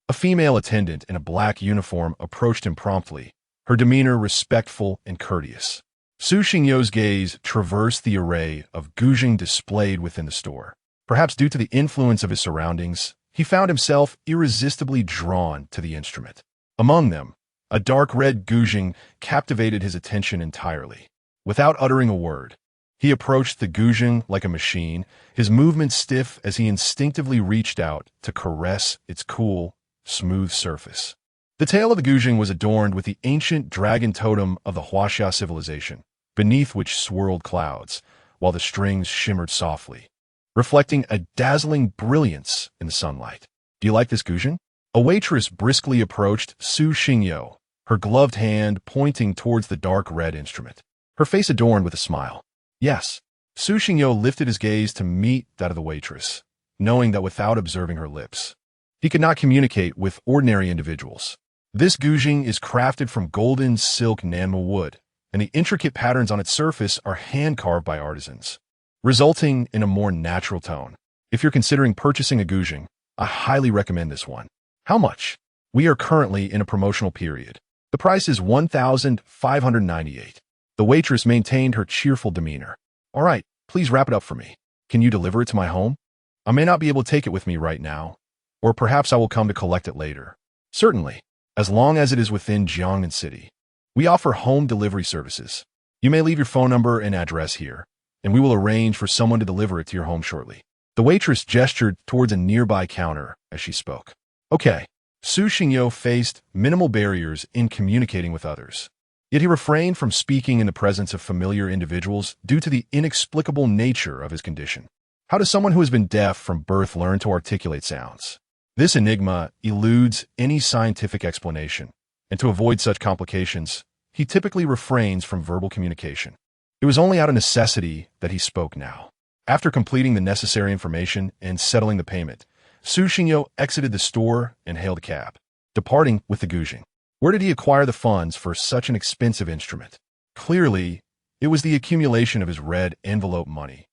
A female attendant in a black uniform approached him promptly, her demeanor respectful and courteous. Su Xingyo's gaze traversed the array of guzheng displayed within the store. Perhaps due to the influence of his surroundings, he found himself irresistibly drawn to the instrument. Among them, a dark red guzheng captivated his attention entirely. Without uttering a word, he approached the guzheng like a machine, his movements stiff as he instinctively reached out to caress its cool, smooth surface. The tail of the guzheng was adorned with the ancient dragon totem of the Huaxia civilization, beneath which swirled clouds, while the strings shimmered softly, reflecting a dazzling brilliance in the sunlight. "Do you like this guzheng?" A waitress briskly approached Su Xingyo, her gloved hand pointing towards the dark red instrument, her face adorned with a smile. "Yes." Su Xingyo lifted his gaze to meet that of the waitress, knowing that without observing her lips, he could not communicate with ordinary individuals. This guzheng is crafted from golden silk nanmo wood, and the intricate patterns on its surface are hand-carved by artisans, resulting in a more natural tone. If you're considering purchasing a guzheng, I highly recommend this one. "How much?" "We are currently in a promotional period. The price is 1,598. The waitress maintained her cheerful demeanor. "All right, please wrap it up for me. Can you deliver it to my home? I may not be able to take it with me right now, or perhaps I will come to collect it later." "Certainly, as long as it is within Jiangnan City. We offer home delivery services. You may leave your phone number and address here, and we will arrange for someone to deliver it to your home shortly." The waitress gestured towards a nearby counter as she spoke. Okay. Su Xingyo faced minimal barriers in communicating with others. Yet he refrained from speaking in the presence of familiar individuals due to the inexplicable nature of his condition. How does someone who has been deaf from birth learn to articulate sounds? This enigma eludes any scientific explanation, and to avoid such complications, he typically refrains from verbal communication. It was only out of necessity that he spoke now. After completing the necessary information and settling the payment, Su Xingyo exited the store and hailed a cab, departing with the guzheng. Where did he acquire the funds for such an expensive instrument? Clearly, it was the accumulation of his red envelope money,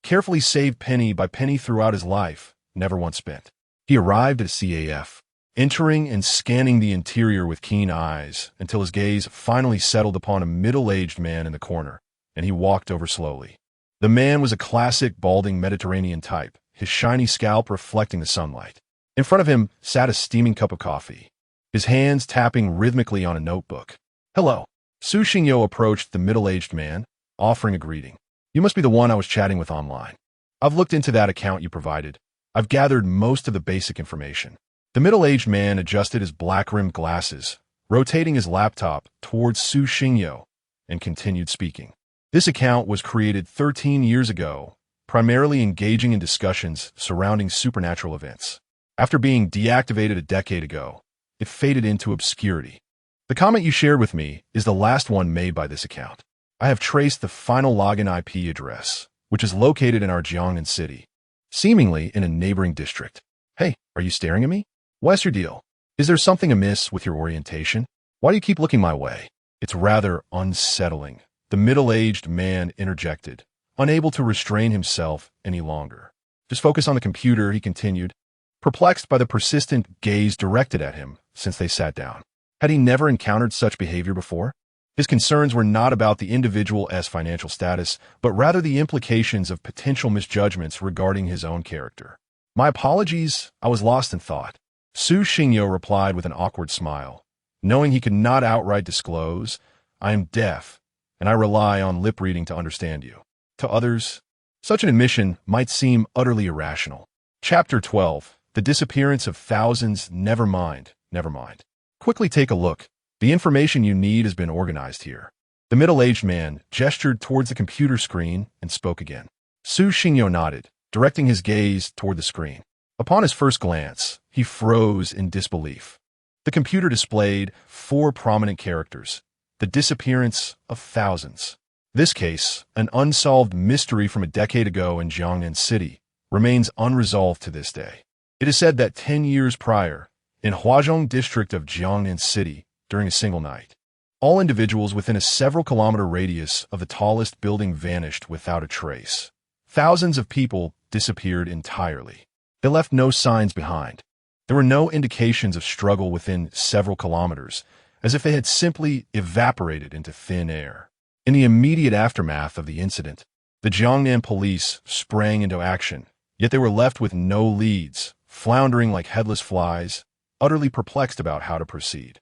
carefully saved penny by penny throughout his life, never once spent. He arrived at a CAF, entering and scanning the interior with keen eyes until his gaze finally settled upon a middle-aged man in the corner, and he walked over slowly. The man was a classic balding Mediterranean type, his shiny scalp reflecting the sunlight. In front of him sat a steaming cup of coffee, his hands tapping rhythmically on a notebook. "Hello." Su Xingyo approached the middle-aged man, offering a greeting. "You must be the one I was chatting with online. I've looked into that account you provided. I've gathered most of the basic information." The middle-aged man adjusted his black-rimmed glasses, rotating his laptop towards Su Xingyo, and continued speaking. This account was created 13 years ago, primarily engaging in discussions surrounding supernatural events. After being deactivated a decade ago, it faded into obscurity. The comment you shared with me is the last one made by this account. I have traced the final login IP address, which is located in our Jiangnan city, seemingly in a neighboring district. Hey, are you staring at me? What's your deal? Is there something amiss with your orientation? Why do you keep looking my way? It's rather unsettling, the middle-aged man interjected, unable to restrain himself any longer. Just focus on the computer, he continued, perplexed by the persistent gaze directed at him since they sat down. Had he never encountered such behavior before? His concerns were not about the individual's financial status, but rather the implications of potential misjudgments regarding his own character. My apologies, I was lost in thought. Su Xingyo replied with an awkward smile. Knowing he could not outright disclose, I am deaf, and I rely on lip reading to understand you. To others, such an admission might seem utterly irrational. Chapter 12. The disappearance of thousands. Never mind. Quickly take a look. The information you need has been organized here. The middle-aged man gestured towards the computer screen and spoke again. Su Xingyo nodded, directing his gaze toward the screen. Upon his first glance, he froze in disbelief. The computer displayed 4 prominent characters: the disappearance of thousands. This case, an unsolved mystery from a decade ago in Jiangnan City, remains unresolved to this day. It is said that 10 years prior, in Huazhong district of Jiangnan City, during a single night, all individuals within a several-kilometer radius of the tallest building vanished without a trace. Thousands of people disappeared entirely. They left no signs behind. There were no indications of struggle within several kilometers, as if they had simply evaporated into thin air. In the immediate aftermath of the incident, the Jiangnan police sprang into action, yet they were left with no leads, floundering like headless flies, utterly perplexed about how to proceed.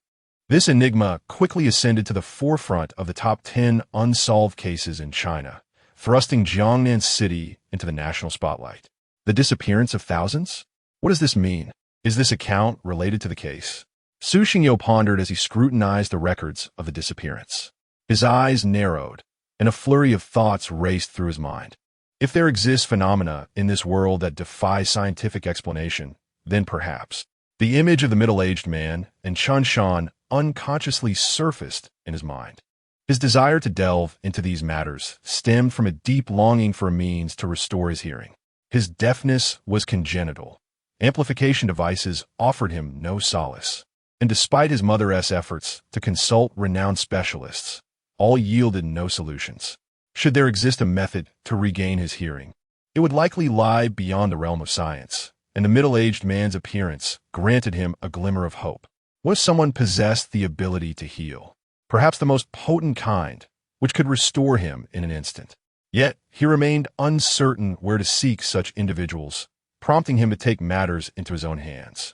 This enigma quickly ascended to the forefront of the top 10 unsolved cases in China, thrusting Jiangnan City into the national spotlight. The disappearance of thousands? What does this mean? Is this account related to the case? Su Xingyo pondered as he scrutinized the records of the disappearance. His eyes narrowed, and a flurry of thoughts raced through his mind. If there exists phenomena in this world that defy scientific explanation, then perhaps. The image of the middle-aged man and Chun Shan unconsciously surfaced in his mind. His desire to delve into these matters stemmed from a deep longing for a means to restore his hearing. His deafness was congenital. Amplification devices offered him no solace. And despite his mother's efforts to consult renowned specialists, all yielded no solutions. Should there exist a method to regain his hearing, it would likely lie beyond the realm of science, and the middle-aged man's appearance granted him a glimmer of hope. What if someone possessed the ability to heal, perhaps the most potent kind, which could restore him in an instant? Yet he remained uncertain where to seek such individuals, prompting him to take matters into his own hands.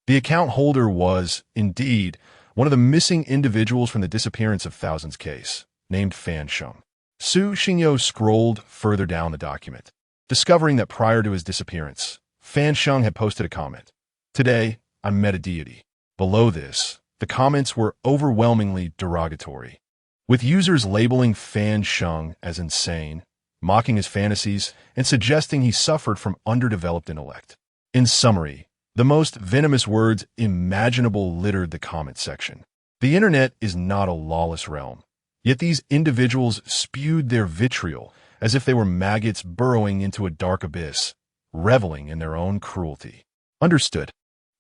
The account holder was, indeed, one of the missing individuals from the disappearance of thousands case, named Fan Sheng. Su Xingyo scrolled further down the document, discovering that prior to his disappearance, Fan Sheng had posted a comment. Today, I met a deity. Below this, the comments were overwhelmingly derogatory, with users labeling Fan Sheng as insane, mocking his fantasies, and suggesting he suffered from underdeveloped intellect. In summary, the most venomous words imaginable littered the comment section. The internet is not a lawless realm, yet these individuals spewed their vitriol as if they were maggots burrowing into a dark abyss, reveling in their own cruelty. Understood.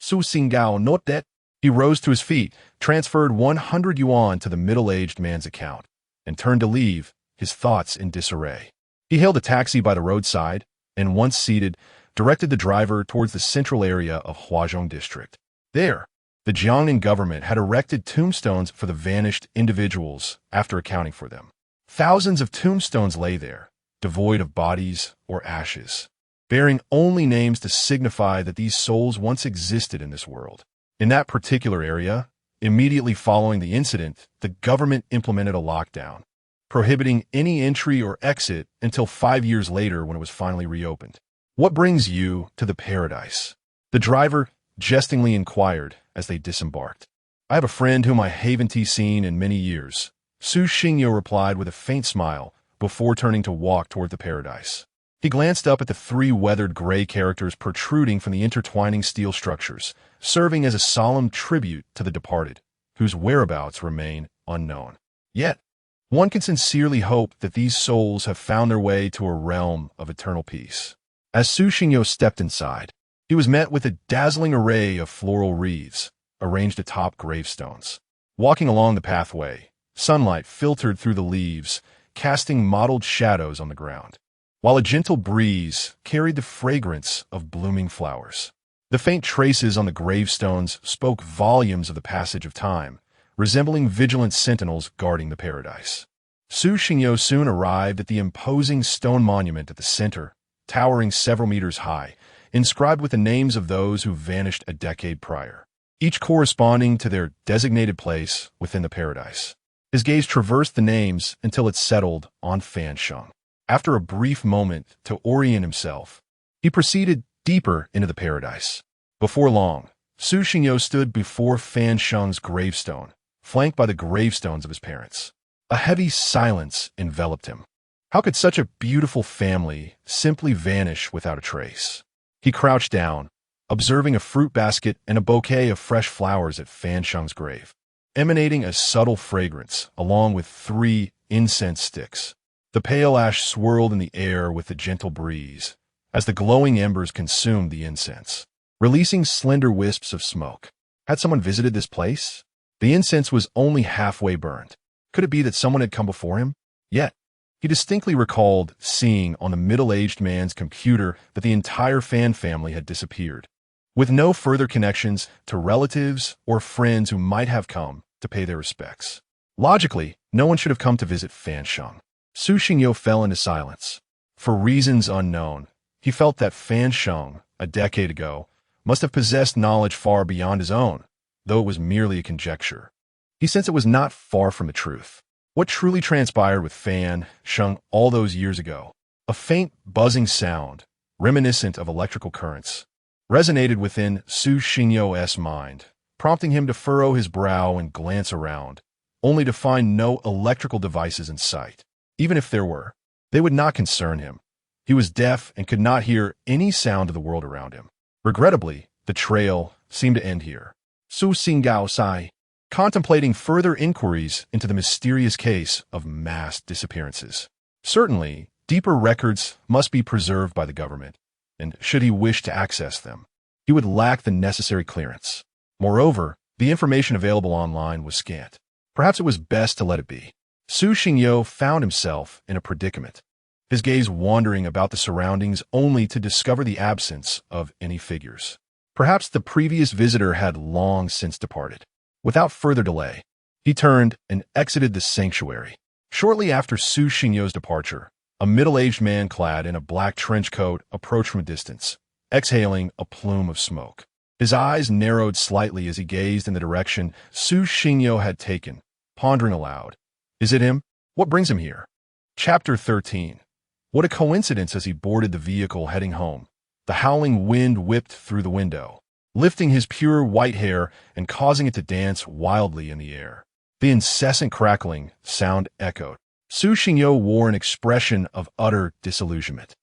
Su Xingyo note that. He rose to his feet, transferred 100 yuan to the middle-aged man's account, and turned to leave, his thoughts in disarray. He hailed a taxi by the roadside, and once seated, directed the driver towards the central area of Huazhong district. There, the Jiangnan government had erected tombstones for the vanished individuals after accounting for them. Thousands of tombstones lay there, devoid of bodies or ashes, bearing only names to signify that these souls once existed in this world. In that particular area, immediately following the incident, the government implemented a lockdown, prohibiting any entry or exit until 5 years later when it was finally reopened. What brings you to the paradise? The driver jestingly inquired as they disembarked. I have a friend whom I haven't seen in many years, Su Xingyo replied with a faint smile before turning to walk toward the paradise. He glanced up at the three weathered gray characters protruding from the intertwining steel structures, serving as a solemn tribute to the departed, whose whereabouts remain unknown. Yet, one can sincerely hope that these souls have found their way to a realm of eternal peace. As Su Xingyo stepped inside, he was met with a dazzling array of floral wreaths arranged atop gravestones. Walking along the pathway, sunlight filtered through the leaves, casting mottled shadows on the ground, while a gentle breeze carried the fragrance of blooming flowers. The faint traces on the gravestones spoke volumes of the passage of time, resembling vigilant sentinels guarding the paradise. Su Xingyo soon arrived at the imposing stone monument at the center, towering several meters high, inscribed with the names of those who vanished a decade prior, each corresponding to their designated place within the paradise. His gaze traversed the names until it settled on Fan Sheng. After a brief moment to orient himself, he proceeded deeper into the paradise. Before long, Su Xingyo stood before Fan Sheng's gravestone, flanked by the gravestones of his parents. A heavy silence enveloped him. How could such a beautiful family simply vanish without a trace? He crouched down, observing a fruit basket and a bouquet of fresh flowers at Fan Sheng's grave, emanating a subtle fragrance along with 3 incense sticks. The pale ash swirled in the air with the gentle breeze as the glowing embers consumed the incense, releasing slender wisps of smoke. Had someone visited this place? The incense was only halfway burned. Could it be that someone had come before him? Yet, he distinctly recalled seeing on the middle-aged man's computer that the entire Fan family had disappeared, with no further connections to relatives or friends who might have come to pay their respects. Logically, no one should have come to visit Fan Sheng. Su Xingyo fell into silence. For reasons unknown, he felt that Fan Sheng, a decade ago, must have possessed knowledge far beyond his own, though it was merely a conjecture. He sensed it was not far from the truth. What truly transpired with Fan Sheng all those years ago, a faint buzzing sound, reminiscent of electrical currents, resonated within Su Xingyo's mind, prompting him to furrow his brow and glance around, only to find no electrical devices in sight. Even if there were, they would not concern him. He was deaf and could not hear any sound of the world around him. Regrettably, the trail seemed to end here. Su Xingyo sighed, contemplating further inquiries into the mysterious case of mass disappearances. Certainly, deeper records must be preserved by the government, and should he wish to access them, he would lack the necessary clearance. Moreover, the information available online was scant. Perhaps it was best to let it be. Su Xingyo found himself in a predicament, his gaze wandering about the surroundings only to discover the absence of any figures. Perhaps the previous visitor had long since departed. Without further delay, he turned and exited the sanctuary. Shortly after Su Xingyo's departure, a middle-aged man clad in a black trench coat approached from a distance, exhaling a plume of smoke. His eyes narrowed slightly as he gazed in the direction Su Xingyo had taken, pondering aloud. Is it him? What brings him here? Chapter 13. What a coincidence as he boarded the vehicle heading home. The howling wind whipped through the window, lifting his pure white hair and causing it to dance wildly in the air. The incessant crackling sound echoed. Su Xingyo wore an expression of utter disillusionment.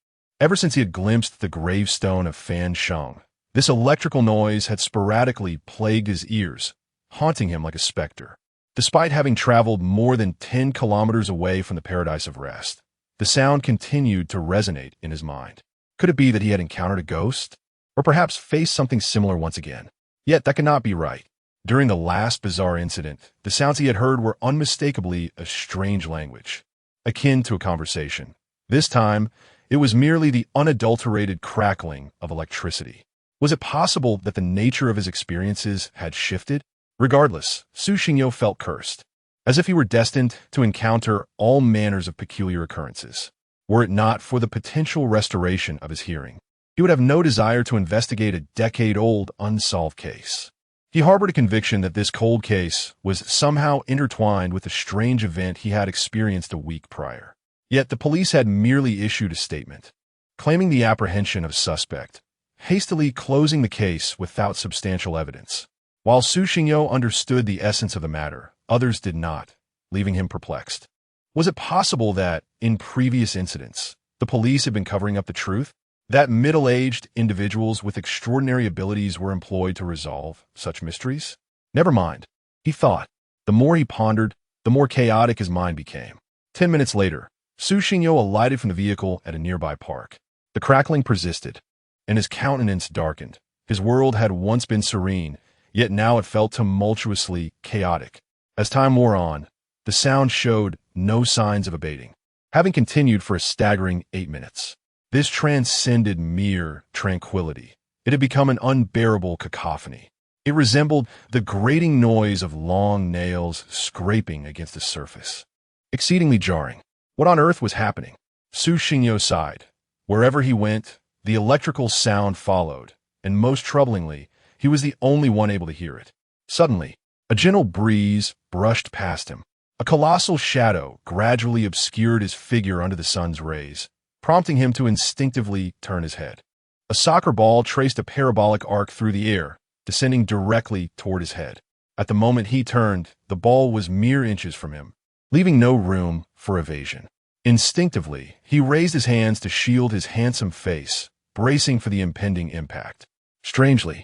Ever since he had glimpsed the gravestone of Fan Sheng, this electrical noise had sporadically plagued his ears, haunting him like a specter. Despite having traveled more than 10 kilometers away from the paradise of rest, the sound continued to resonate in his mind. Could it be that he had encountered a ghost? Or perhaps faced something similar once again? Yet that could not be right. During the last bizarre incident, the sounds he had heard were unmistakably a strange language, akin to a conversation. This time, it was merely the unadulterated crackling of electricity. Was it possible that the nature of his experiences had shifted? Regardless, Su Xingyo felt cursed, as if he were destined to encounter all manners of peculiar occurrences. Were it not for the potential restoration of his hearing, he would have no desire to investigate a decade-old unsolved case. He harbored a conviction that this cold case was somehow intertwined with a strange event he had experienced a week prior. Yet the police had merely issued a statement, claiming the apprehension of a suspect, hastily closing the case without substantial evidence. While Su Xingyo understood the essence of the matter, others did not. leaving him perplexed. Was it possible that, in previous incidents, the police had been covering up the truth? That middle-aged individuals with extraordinary abilities were employed to resolve such mysteries? Never mind, he thought. The more he pondered, the more chaotic his mind became. 10 minutes later, Su Xingyo alighted from the vehicle at a nearby park. The crackling persisted, and his countenance darkened. His world had once been serene, yet now it felt tumultuously chaotic. As time wore on, the sound showed no signs of abating, having continued for a staggering 8 minutes. This transcended mere tranquility. It had become an unbearable cacophony. It resembled the grating noise of long nails scraping against the surface. Exceedingly jarring. What on earth was happening? Su Xingyo sighed. Wherever he went, the electrical sound followed, and most troublingly, he was the only one able to hear it. Suddenly, a gentle breeze brushed past him. A colossal shadow gradually obscured his figure under the sun's rays, prompting him to instinctively turn his head. A soccer ball traced a parabolic arc through the air, descending directly toward his head. At the moment he turned, the ball was mere inches from him, leaving no room for evasion. Instinctively, he raised his hands to shield his handsome face, bracing for the impending impact. Strangely,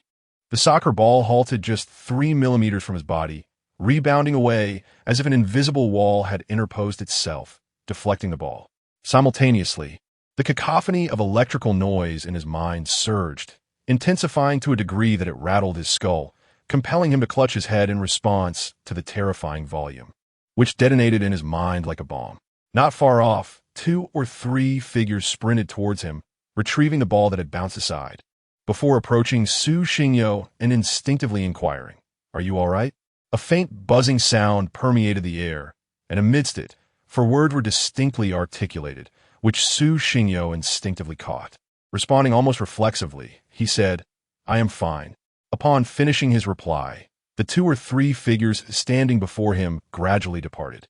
the soccer ball halted just 3 millimeters from his body, rebounding away as if an invisible wall had interposed itself, deflecting the ball. Simultaneously, the cacophony of electrical noise in his mind surged, intensifying to a degree that it rattled his skull, compelling him to clutch his head in response to the terrifying volume, which detonated in his mind like a bomb. Not far off, 2 or 3 figures sprinted towards him, retrieving the ball that had bounced aside, before approaching Su Xingyo and instinctively inquiring, "Are you all right?" A faint buzzing sound permeated the air, and amidst it, 4 words were distinctly articulated, which Su Xingyo instinctively caught. Responding almost reflexively, he said, "I am fine." Upon finishing his reply, the 2 or 3 figures standing before him gradually departed.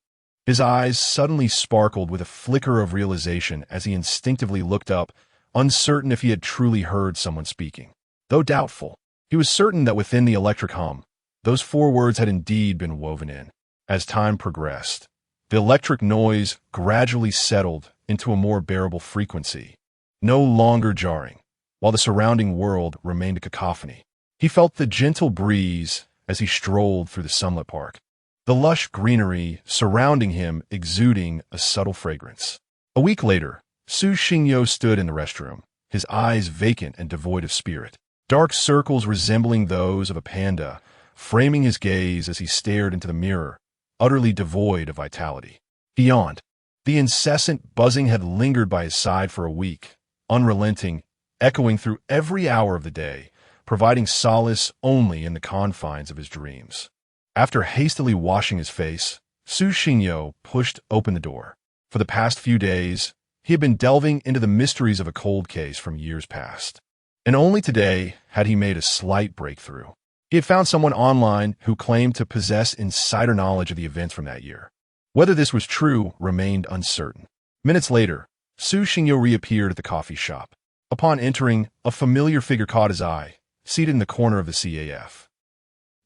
His eyes suddenly sparkled with a flicker of realization as he instinctively looked up, uncertain if he had truly heard someone speaking. Though doubtful, he was certain that within the electric hum, those 4 words had indeed been woven in. As time progressed, the electric noise gradually settled into a more bearable frequency, no longer jarring, while the surrounding world remained a cacophony. He felt the gentle breeze as he strolled through the sunlit park, the lush greenery surrounding him exuding a subtle fragrance. A week later, Su Xingyo stood in the restroom, his eyes vacant and devoid of spirit, dark circles resembling those of a panda framing his gaze as he stared into the mirror, utterly devoid of vitality. He yawned. The incessant buzzing had lingered by his side for a week, unrelenting, echoing through every hour of the day, providing solace only in the confines of his dreams. After hastily washing his face, Su Xingyo pushed open the door. For the past few days, he had been delving into the mysteries of a cold case from years past, and only today had he made a slight breakthrough. He had found someone online who claimed to possess insider knowledge of the events from that year. Whether this was true remained uncertain. Minutes later, Su Xingyo reappeared at the coffee shop. Upon entering, a familiar figure caught his eye, seated in the corner of the CAF.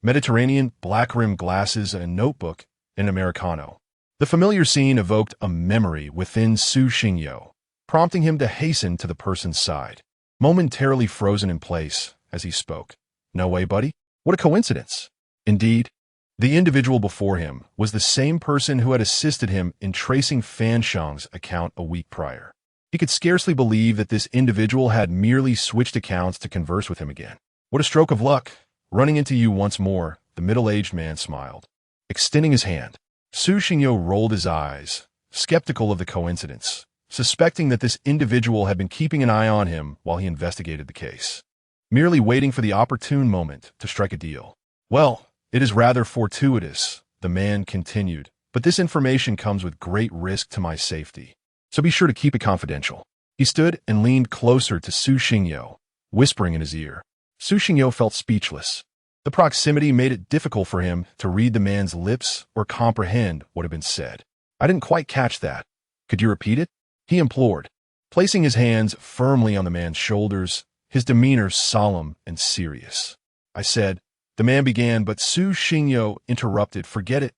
Mediterranean, black-rimmed glasses, and a notebook, and an Americano. The familiar scene evoked a memory within Su Xingyo, prompting him to hasten to the person's side, momentarily frozen in place as he spoke. "No way, buddy? What a coincidence." Indeed, the individual before him was the same person who had assisted him in tracing Fan Shang's account a week prior. He could scarcely believe that this individual had merely switched accounts to converse with him again. "What a stroke of luck! Running into you once more," the middle-aged man smiled. Extending his hand, Su Xingyo rolled his eyes, skeptical of the coincidence, suspecting that this individual had been keeping an eye on him while he investigated the case, merely waiting for the opportune moment to strike a deal. "Well, it is rather fortuitous," the man continued, "but this information comes with great risk to my safety, so be sure to keep it confidential." He stood and leaned closer to Su Xingyo, whispering in his ear. Su Xingyo felt speechless. The proximity made it difficult for him to read the man's lips or comprehend what had been said. "I didn't quite catch that. Could you repeat it?" he implored, placing his hands firmly on the man's shoulders, his demeanor solemn and serious. "I said," the man began, but Su Xingyo interrupted. "Forget it.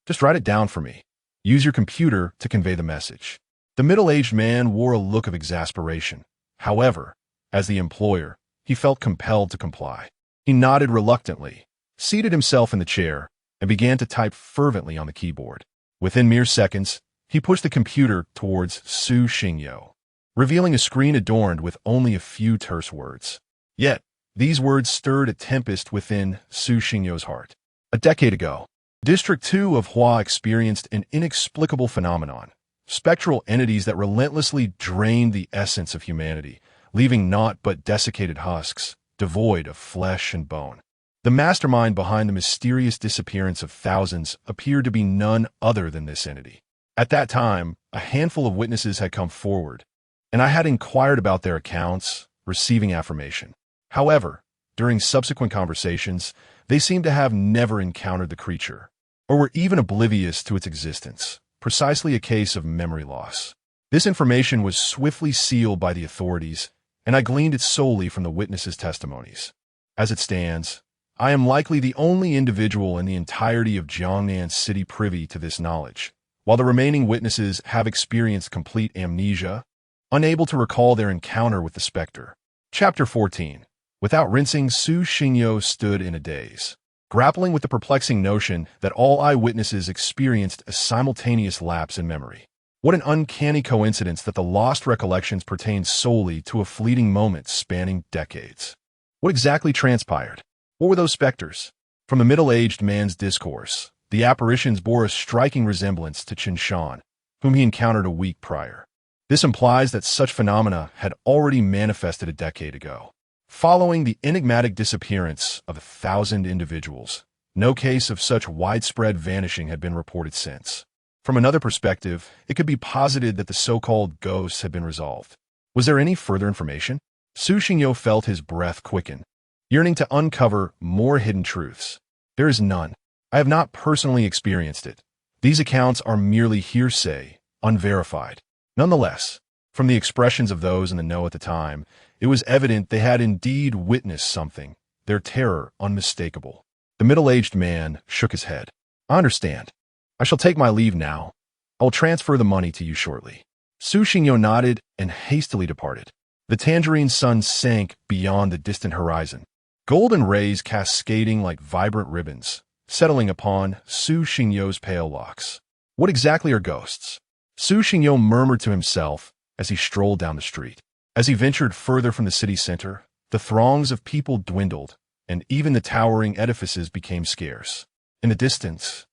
Just write it down for me. Use your computer to convey the message. The middle-aged man wore a look of exasperation. However, as the employer, he felt compelled to comply. He nodded reluctantly, seated himself in the chair, and began to type fervently on the keyboard. Within mere seconds, he pushed the computer towards Su Xingyo, revealing a screen adorned with only a few terse words. Yet, these words stirred a tempest within Su Xingyo's heart. A decade ago, District 2 of Hua experienced an inexplicable phenomenon. Spectral entities that relentlessly drained the essence of humanity, leaving naught but desiccated husks, devoid of flesh and bone. The mastermind behind the mysterious disappearance of thousands appeared to be none other than this entity. At that time, a handful of witnesses had come forward, and I had inquired about their accounts, receiving affirmation. However, during subsequent conversations, they seemed to have never encountered the creature, or were even oblivious to its existence, precisely a case of memory loss. This information was swiftly sealed by the authorities, and I gleaned it solely from the witnesses' testimonies. As it stands, I am likely the only individual in the entirety of Jiangnan City privy to this knowledge, while the remaining witnesses have experienced complete amnesia, unable to recall their encounter with the specter. Chapter 14. Without rinsing, Su Xingyo stood in a daze, grappling with the perplexing notion that all eyewitnesses experienced a simultaneous lapse in memory. What an uncanny coincidence that the lost recollections pertained solely to a fleeting moment spanning decades. What exactly transpired? What were those specters? From the middle-aged man's discourse, the apparitions bore a striking resemblance to Qin Shan, whom he encountered a week prior. This implies that such phenomena had already manifested a decade ago. Following the enigmatic disappearance of 1,000 individuals, no case of such widespread vanishing had been reported since. From another perspective, it could be posited that the so-called ghosts had been resolved. Was there any further information? Su Xingyo felt his breath quicken, yearning to uncover more hidden truths. There is none. I have not personally experienced it. These accounts are merely hearsay, unverified. Nonetheless, from the expressions of those in the know at the time, it was evident they had indeed witnessed something, their terror unmistakable. The middle-aged man shook his head. I understand. I shall take my leave now. I will transfer the money to you shortly. Su Xingyo nodded and hastily departed. The tangerine sun sank beyond the distant horizon, golden rays cascading like vibrant ribbons, settling upon Su Xingyo's pale locks. What exactly are ghosts? Su Xingyo murmured to himself as he strolled down the street. As he ventured further from the city center, the throngs of people dwindled, and even the towering edifices became scarce. In the distance,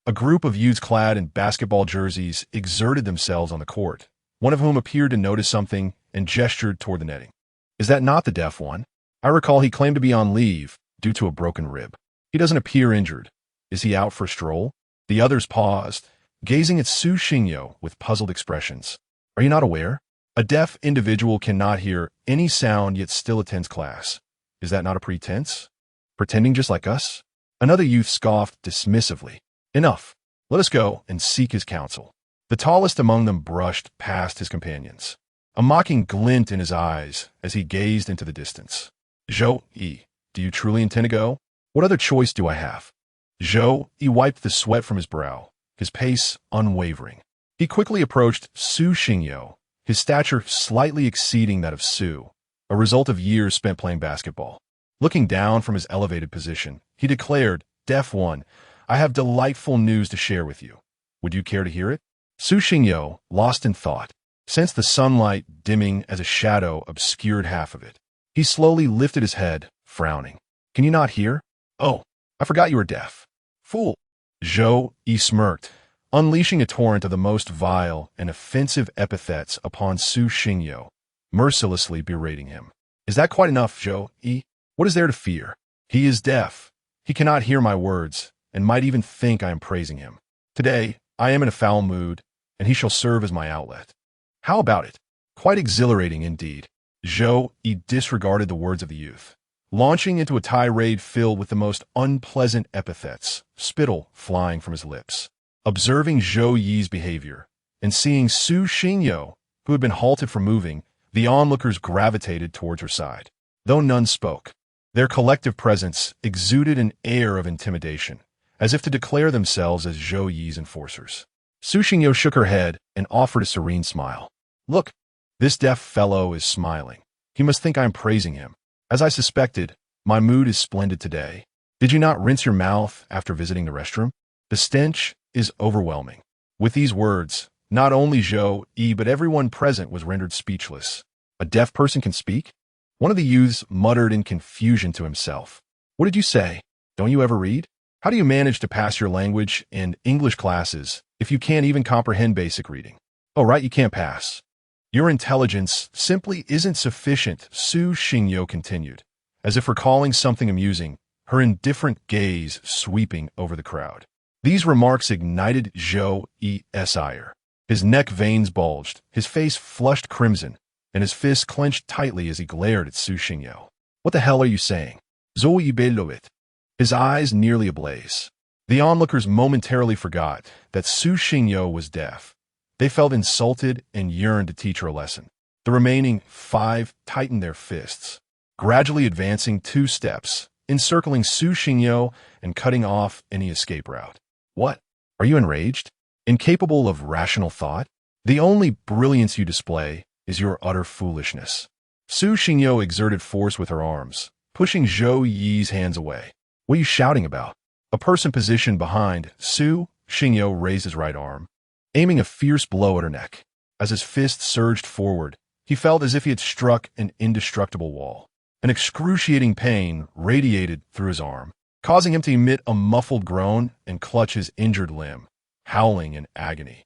a group of youths clad in basketball jerseys exerted themselves on the court, one of whom appeared to notice something and gestured toward the netting. Is that not the deaf one? I recall he claimed to be on leave due to a broken rib. He doesn't appear injured. Is he out for a stroll? The others paused, gazing at Su Xingyo with puzzled expressions. Are you not aware? A deaf individual cannot hear any sound yet still attends class. Is that not a pretense? Pretending just like us? Another youth scoffed dismissively. Enough. Let us go and seek his counsel. The tallest among them brushed past his companions, a mocking glint in his eyes as he gazed into the distance. Zhou-Yi, do you truly intend to go? What other choice do I have? Zhou-Yi wiped the sweat from his brow, his pace unwavering. He quickly approached Su Xingyo, his stature slightly exceeding that of Su, a result of years spent playing basketball. Looking down from his elevated position, he declared, Deaf One, I have delightful news to share with you. Would you care to hear it? Su Xingyo, lost in thought, sensed the sunlight dimming as a shadow obscured half of it. He slowly lifted his head, frowning. Can you not hear? Oh, I forgot you were deaf. Fool. Zhou-Yi smirked, unleashing a torrent of the most vile and offensive epithets upon Su Xingyo, mercilessly berating him. Is that quite enough, Zhou-Yi? What is there to fear? He is deaf. He cannot hear my words, and might even think I am praising him. Today, I am in a foul mood, and he shall serve as my outlet. How about it? Quite exhilarating indeed. Zhou-Yi disregarded the words of the youth, launching into a tirade filled with the most unpleasant epithets, spittle flying from his lips. Observing Zhou-Yi's behavior, and seeing Su Xingyo, who had been halted from moving, the onlookers gravitated towards her side. Though none spoke, their collective presence exuded an air of intimidation, as if to declare themselves as Zhou Yi's enforcers. Su Xingyo shook her head and offered a serene smile. Look, this deaf fellow is smiling. He must think I am praising him. As I suspected, my mood is splendid today. Did you not rinse your mouth after visiting the restroom? The stench is overwhelming. With these words, not only Zhou Yi but everyone present was rendered speechless. A deaf person can speak? One of the youths muttered in confusion to himself. What did you say? Don't you ever read? How do you manage to pass your language and English classes if you can't even comprehend basic reading? Oh, right, you can't pass. Your intelligence simply isn't sufficient, Su Xingyo continued, as if recalling something amusing, her indifferent gaze sweeping over the crowd. These remarks ignited Zhou Yi's ire. His neck veins bulged, his face flushed crimson, and his fists clenched tightly as he glared at Su Xingyo. What the hell are you saying? Zhou Yi bellowed, his eyes nearly ablaze. The onlookers momentarily forgot that Su Xingyo was deaf. They felt insulted and yearned to teach her a lesson. The remaining 5 tightened their fists, gradually advancing 2 steps, encircling Su Xingyo and cutting off any escape route. What? Are you enraged? Incapable of rational thought? The only brilliance you display is your utter foolishness. Su Xingyo exerted force with her arms, pushing Zhou Yi's hands away. What are you shouting about? A person positioned behind Su Xingyo raised his right arm, aiming a fierce blow at her neck. As his fist surged forward, he felt as if he had struck an indestructible wall. An excruciating pain radiated through his arm, causing him to emit a muffled groan and clutch his injured limb, howling in agony.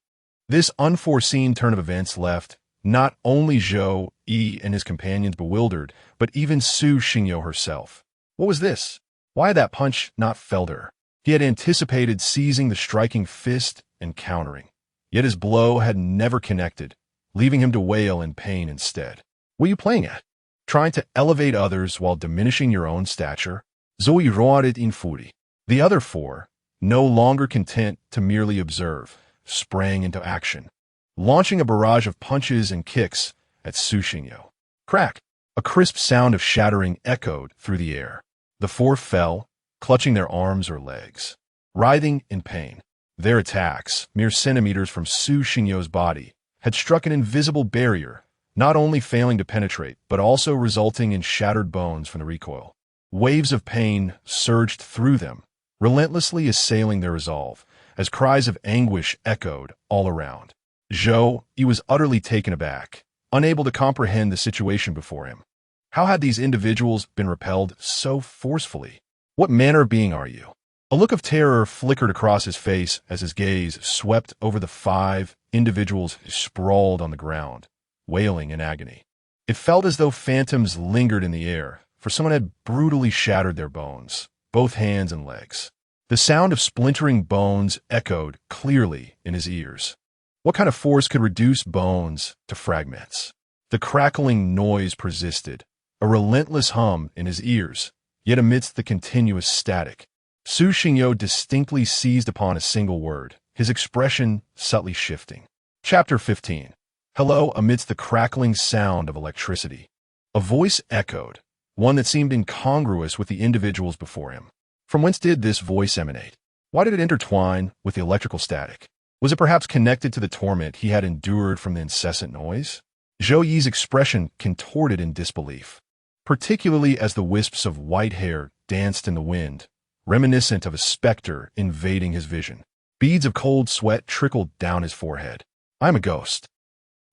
This unforeseen turn of events left not only Zhou Yi and his companions bewildered, but even Su Xingyo herself. What was this? Why had that punch not felled her? He had anticipated seizing the striking fist and countering. Yet his blow had never connected, leaving him to wail in pain instead. What are you playing at? Trying to elevate others while diminishing your own stature? Zhou Yi roared in fury. The other 4, no longer content to merely observe, sprang into action, launching a barrage of punches and kicks at Su Xingyo. Crack! A crisp sound of shattering echoed through the air. The 4 fell, clutching their arms or legs, writhing in pain. Their attacks, mere centimeters from Su Xingyo's body, had struck an invisible barrier, not only failing to penetrate, but also resulting in shattered bones from the recoil. Waves of pain surged through them, relentlessly assailing their resolve, as cries of anguish echoed all around. Zhou Yi was utterly taken aback, unable to comprehend the situation before him. How had these individuals been repelled so forcefully? What manner of being are you? A look of terror flickered across his face as his gaze swept over the 5 individuals sprawled on the ground, wailing in agony. It felt as though phantoms lingered in the air, for someone had brutally shattered their bones, both hands and legs. The sound of splintering bones echoed clearly in his ears. What kind of force could reduce bones to fragments? The crackling noise persisted, a relentless hum in his ears, yet amidst the continuous static. Su Xingyo distinctly seized upon a single word, his expression subtly shifting. Chapter 15. Hello amidst the crackling sound of electricity. A voice echoed, one that seemed incongruous with the individuals before him. From whence did this voice emanate? Why did it intertwine with the electrical static? Was it perhaps connected to the torment he had endured from the incessant noise? Zhou Yi's expression contorted in disbelief, particularly as the wisps of white hair danced in the wind, reminiscent of a specter invading his vision. Beads of cold sweat trickled down his forehead. I'm a ghost.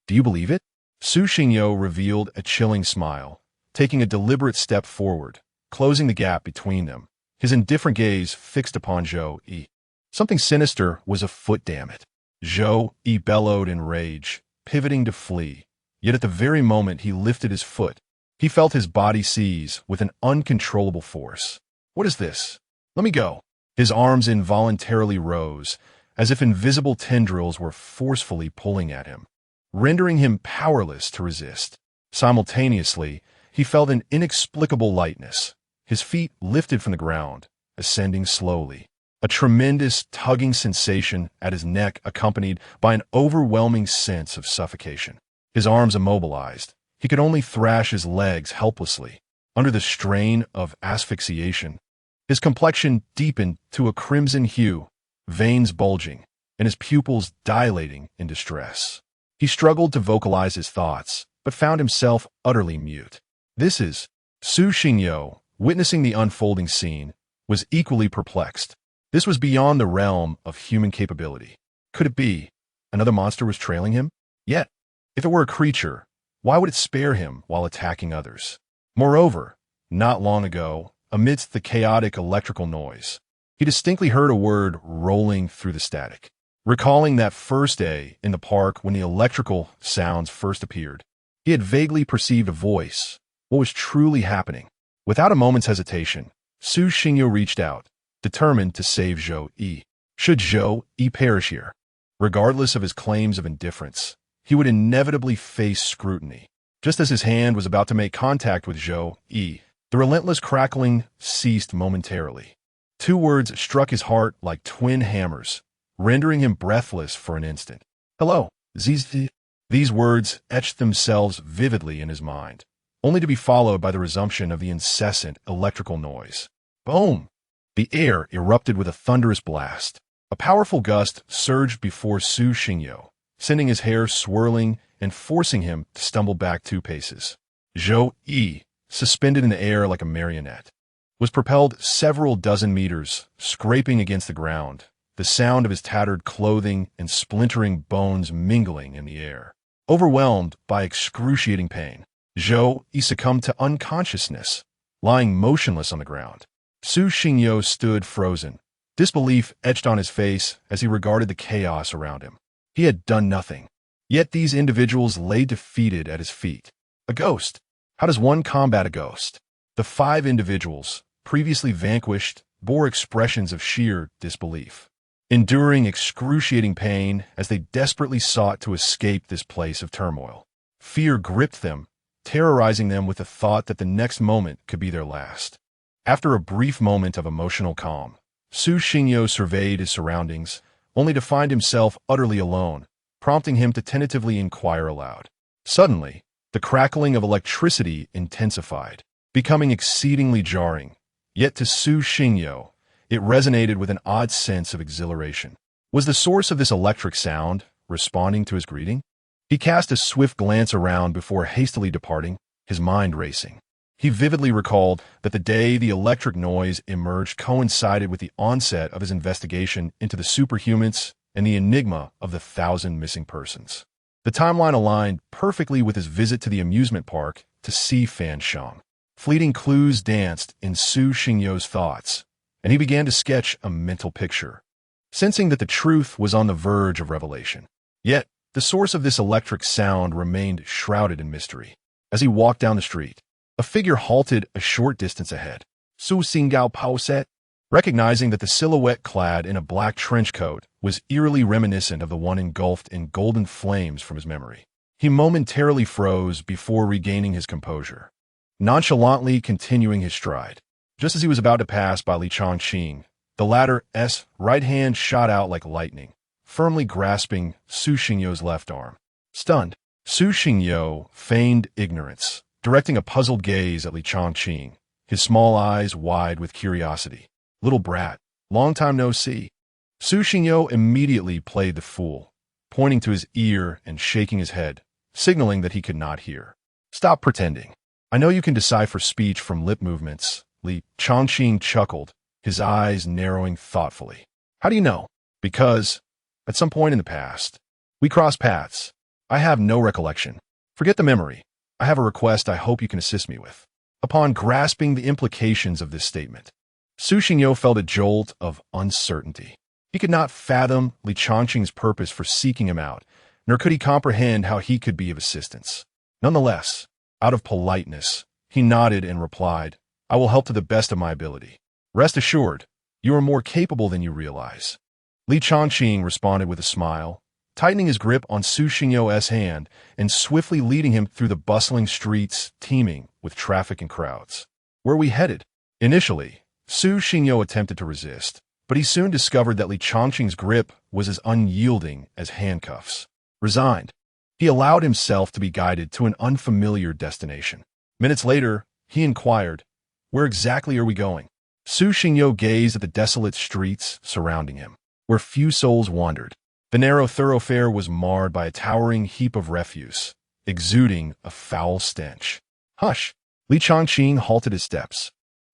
Do you believe it? Su Xingyo revealed a chilling smile, taking a deliberate step forward, closing the gap between them, his indifferent gaze fixed upon Zhou Yi. Something sinister was afoot, damn it. Zhou Yi bellowed in rage, pivoting to flee. Yet at the very moment he lifted his foot, he felt his body seize with an uncontrollable force. What is this? Let me go. His arms involuntarily rose, as if invisible tendrils were forcefully pulling at him, rendering him powerless to resist. Simultaneously, he felt an inexplicable lightness. His feet lifted from the ground, ascending slowly. A tremendous tugging sensation at his neck accompanied by an overwhelming sense of suffocation. His arms immobilized, he could only thrash his legs helplessly. Under the strain of asphyxiation, His complexion deepened to a crimson hue, veins bulging, and his pupils dilating in distress. He struggled to vocalize his thoughts, but found himself utterly mute. This is Su Xingyo, witnessing the unfolding scene, was equally perplexed. This was beyond the realm of human capability. Could it be another monster was trailing him? Yet, if it were a creature, why would it spare him while attacking others? Moreover, not long ago, amidst the chaotic electrical noise, he distinctly heard a word rolling through the static. Recalling that first day in the park when the electrical sounds first appeared, he had vaguely perceived a voice. What was truly happening? Without a moment's hesitation, Su Xingyu reached out, determined to save Zhou Yi. Should Zhou Yi perish here, regardless of his claims of indifference, he would inevitably face scrutiny. Just as his hand was about to make contact with Zhou Yi, the relentless crackling ceased momentarily. Two words struck his heart like twin hammers, rendering him breathless for an instant. Hello, Zizi. These words etched themselves vividly in his mind, only to be followed by the resumption of the incessant electrical noise. Boom! The air erupted with a thunderous blast. A powerful gust surged before Su Xingyo, sending his hair swirling and forcing him to stumble back 2 paces. Zhou Yi, suspended in the air like a marionette, was propelled several dozen meters, scraping against the ground, the sound of his tattered clothing and splintering bones mingling in the air. Overwhelmed by excruciating pain, Zhou Yi succumbed to unconsciousness, lying motionless on the ground. Su Xingyo stood frozen, disbelief etched on his face as he regarded the chaos around him. He had done nothing, yet these individuals lay defeated at his feet. A ghost. How does one combat a ghost? The 5 individuals, previously vanquished, bore expressions of sheer disbelief, enduring excruciating pain as they desperately sought to escape this place of turmoil. Fear gripped them, terrorizing them with the thought that the next moment could be their last. After a brief moment of emotional calm, Su Xingyo surveyed his surroundings, only to find himself utterly alone, prompting him to tentatively inquire aloud. Suddenly, the crackling of electricity intensified, becoming exceedingly jarring. Yet to Su Xingyo, it resonated with an odd sense of exhilaration. Was the source of this electric sound responding to his greeting? He cast a swift glance around before hastily departing, his mind racing. He vividly recalled that the day the electric noise emerged coincided with the onset of his investigation into the superhumans and the enigma of the 1,000 missing persons. The timeline aligned perfectly with his visit to the amusement park to see Fan Shang. Fleeting clues danced in Su Xingyo's thoughts, and he began to sketch a mental picture, sensing that the truth was on the verge of revelation. Yet, the source of this electric sound remained shrouded in mystery. As he walked down the street, a figure halted a short distance ahead. Su Xinggao Paoset, recognizing that the silhouette clad in a black trench coat was eerily reminiscent of the one engulfed in golden flames from his memory. He momentarily froze before regaining his composure, nonchalantly continuing his stride. Just as he was about to pass by Li Chongqing, the latter's right hand shot out like lightning, firmly grasping Su Xingyo's left arm. Stunned, Su Xingyo feigned ignorance, directing a puzzled gaze at Li Chongqing, his small eyes wide with curiosity. Little brat, long time no see. Su Xingyo immediately played the fool, pointing to his ear and shaking his head, signaling that he could not hear. Stop pretending. I know you can decipher speech from lip movements. Li Chongqing chuckled, his eyes narrowing thoughtfully. How do you know? Because, at some point in the past, we crossed paths. I have no recollection. Forget the memory. I have a request I hope you can assist me with. Upon grasping the implications of this statement, Su Xingyo felt a jolt of uncertainty. He could not fathom Li Chongqing's purpose for seeking him out, nor could he comprehend how he could be of assistance. Nonetheless, out of politeness, he nodded and replied, I will help to the best of my ability. Rest assured, you are more capable than you realize. Li Chongqing responded with a smile, tightening his grip on Su Xingyo's hand and swiftly leading him through the bustling streets teeming with traffic and crowds. Where are we headed? Initially, Su Xingyo attempted to resist, but he soon discovered that Li Chongqing's grip was as unyielding as handcuffs. Resigned, he allowed himself to be guided to an unfamiliar destination. Minutes later, he inquired, Where exactly are we going? Su Xingyo gazed at the desolate streets surrounding him, where few souls wandered. The narrow thoroughfare was marred by a towering heap of refuse, exuding a foul stench. Hush! Li Changqing halted his steps,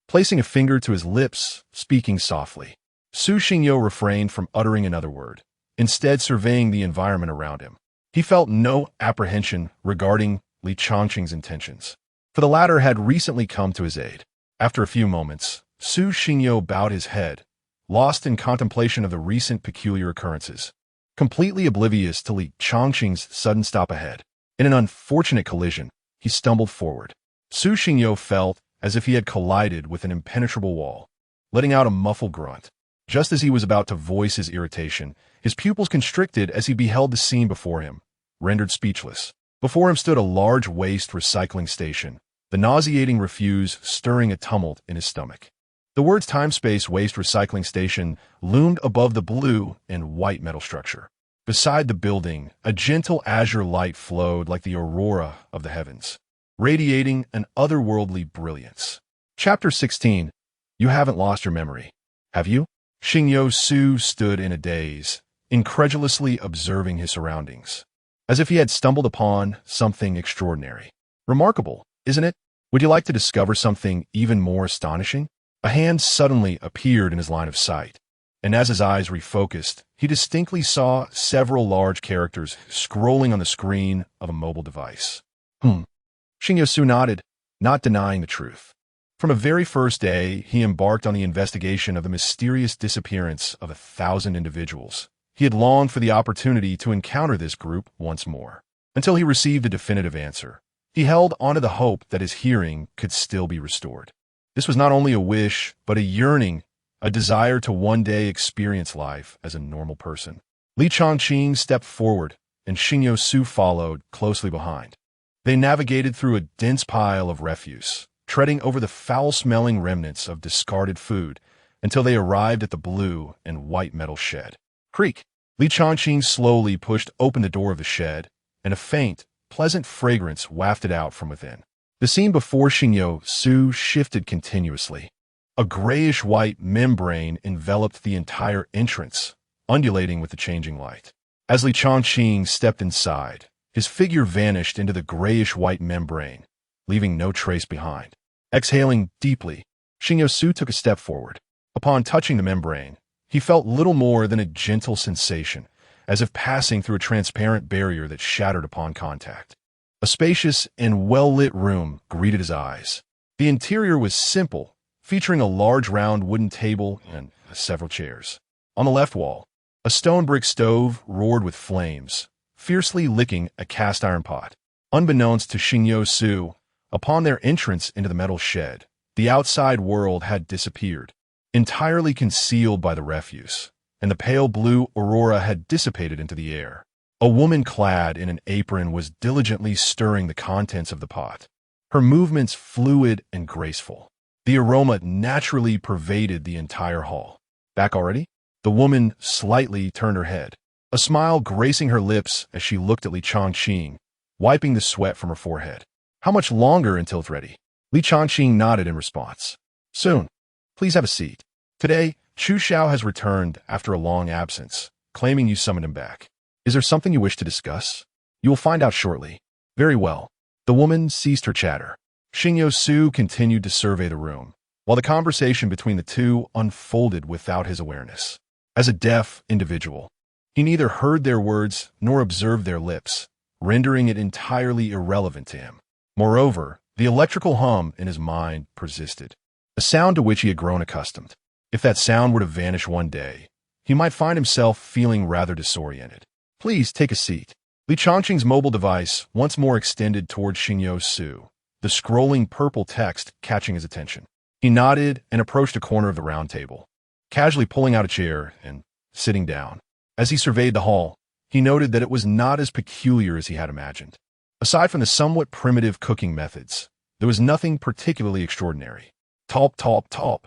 placing a finger to his lips, speaking softly. Su Xingyo refrained from uttering another word, instead surveying the environment around him. He felt no apprehension regarding Li Changqing's intentions, for the latter had recently come to his aid. After a few moments, Su Xingyo bowed his head, lost in contemplation of the recent peculiar occurrences, completely oblivious to Li Changqing's sudden stop ahead. In an unfortunate collision, he stumbled forward. Su Xingyo felt as if he had collided with an impenetrable wall, letting out a muffled grunt. Just as he was about to voice his irritation, his pupils constricted as he beheld the scene before him, rendered speechless. Before him stood a large waste recycling station, the nauseating refuse stirring a tumult in his stomach. The words time-space waste recycling station loomed above the blue and white metal structure. Beside the building, a gentle azure light flowed like the aurora of the heavens, radiating an otherworldly brilliance. Chapter 16. You haven't lost your memory, have you? Xingyo Su stood in a daze, incredulously observing his surroundings, as if he had stumbled upon something extraordinary. Remarkable, isn't it? Would you like to discover something even more astonishing? A hand suddenly appeared in his line of sight, and as his eyes refocused, he distinctly saw several large characters scrolling on the screen of a mobile device. Xingyo Su nodded, not denying the truth. From the very first day, he embarked on the investigation of the mysterious disappearance of 1,000 individuals. He had longed for the opportunity to encounter this group once more, until he received a definitive answer. He held onto the hope that his hearing could still be restored. This was not only a wish, but a yearning, a desire to one day experience life as a normal person. Li Changqing stepped forward, and Xingyo Su followed closely behind. They navigated through a dense pile of refuse, treading over the foul-smelling remnants of discarded food until they arrived at the blue and white metal shed. Creak! Li Changqing slowly pushed open the door of the shed, and a faint, pleasant fragrance wafted out from within. The scene before Xingyo Su shifted continuously. A grayish-white membrane enveloped the entire entrance, undulating with the changing light. As Li Changqing stepped inside, his figure vanished into the grayish-white membrane, leaving no trace behind. Exhaling deeply, Xingyo Su took a step forward. Upon touching the membrane, he felt little more than a gentle sensation, as if passing through a transparent barrier that shattered upon contact. A spacious and well-lit room greeted his eyes. The interior was simple, featuring a large round wooden table and several chairs. On the left wall, a stone brick stove roared with flames, fiercely licking a cast-iron pot. Unbeknownst to Xingyo Su, upon their entrance into the metal shed, the outside world had disappeared, entirely concealed by the refuse, and the pale blue aurora had dissipated into the air. A woman clad in an apron was diligently stirring the contents of the pot, her movements fluid and graceful. The aroma naturally pervaded the entire hall. Back already? The woman slightly turned her head, a smile gracing her lips as she looked at Li Changqing, wiping the sweat from her forehead. How much longer until it's ready? Li Changqing nodded in response. Soon. Please have a seat. Today, Chu Xiao has returned after a long absence, claiming you summoned him back. Is there something you wish to discuss? You will find out shortly. Very well. The woman ceased her chatter. Xingyo Su continued to survey the room, while the conversation between the two unfolded without his awareness. As a deaf individual, he neither heard their words nor observed their lips, rendering it entirely irrelevant to him. Moreover, the electrical hum in his mind persisted, a sound to which he had grown accustomed. If that sound were to vanish one day, he might find himself feeling rather disoriented. Please take a seat. Li Changqing's mobile device once more extended toward Xingyo Su, the scrolling purple text catching his attention. He nodded and approached a corner of the round table, casually pulling out a chair and sitting down. As he surveyed the hall, he noted that it was not as peculiar as he had imagined. Aside from the somewhat primitive cooking methods, there was nothing particularly extraordinary. Top, top, top.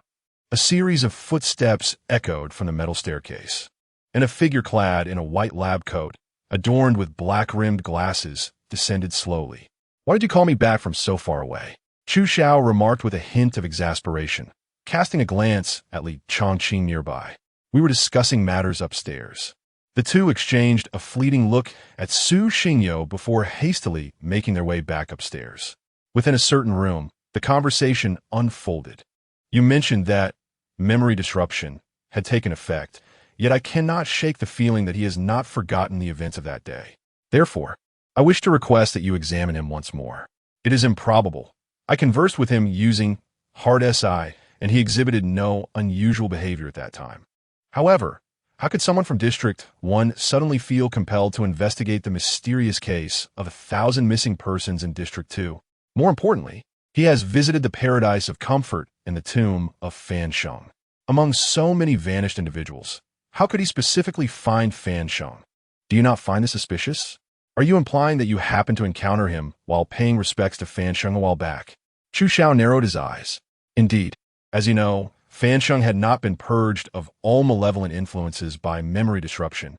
A series of footsteps echoed from the metal staircase, and a figure clad in a white lab coat, adorned with black-rimmed glasses, descended slowly. Why did you call me back from so far away? Chu Xiao remarked with a hint of exasperation, casting a glance at Li Chongqing nearby. We were discussing matters upstairs. The two exchanged a fleeting look at Su Xingyo before hastily making their way back upstairs. Within a certain room, the conversation unfolded. You mentioned that memory disruption had taken effect, yet I cannot shake the feeling that he has not forgotten the events of that day. Therefore, I wish to request that you examine him once more. It is improbable. I conversed with him using hard SI, and he exhibited no unusual behavior at that time. However, how could someone from District 1 suddenly feel compelled to investigate the mysterious case of 1,000 missing persons in District 2? More importantly, he has visited the paradise of comfort in the tomb of Fan Sheng. Among so many vanished individuals, how could he specifically find Fan Sheng? Do you not find this suspicious? Are you implying that you happened to encounter him while paying respects to Fan Sheng a while back? Chu Xiao narrowed his eyes. Indeed, as you know, Fan Sheng had not been purged of all malevolent influences by memory disruption,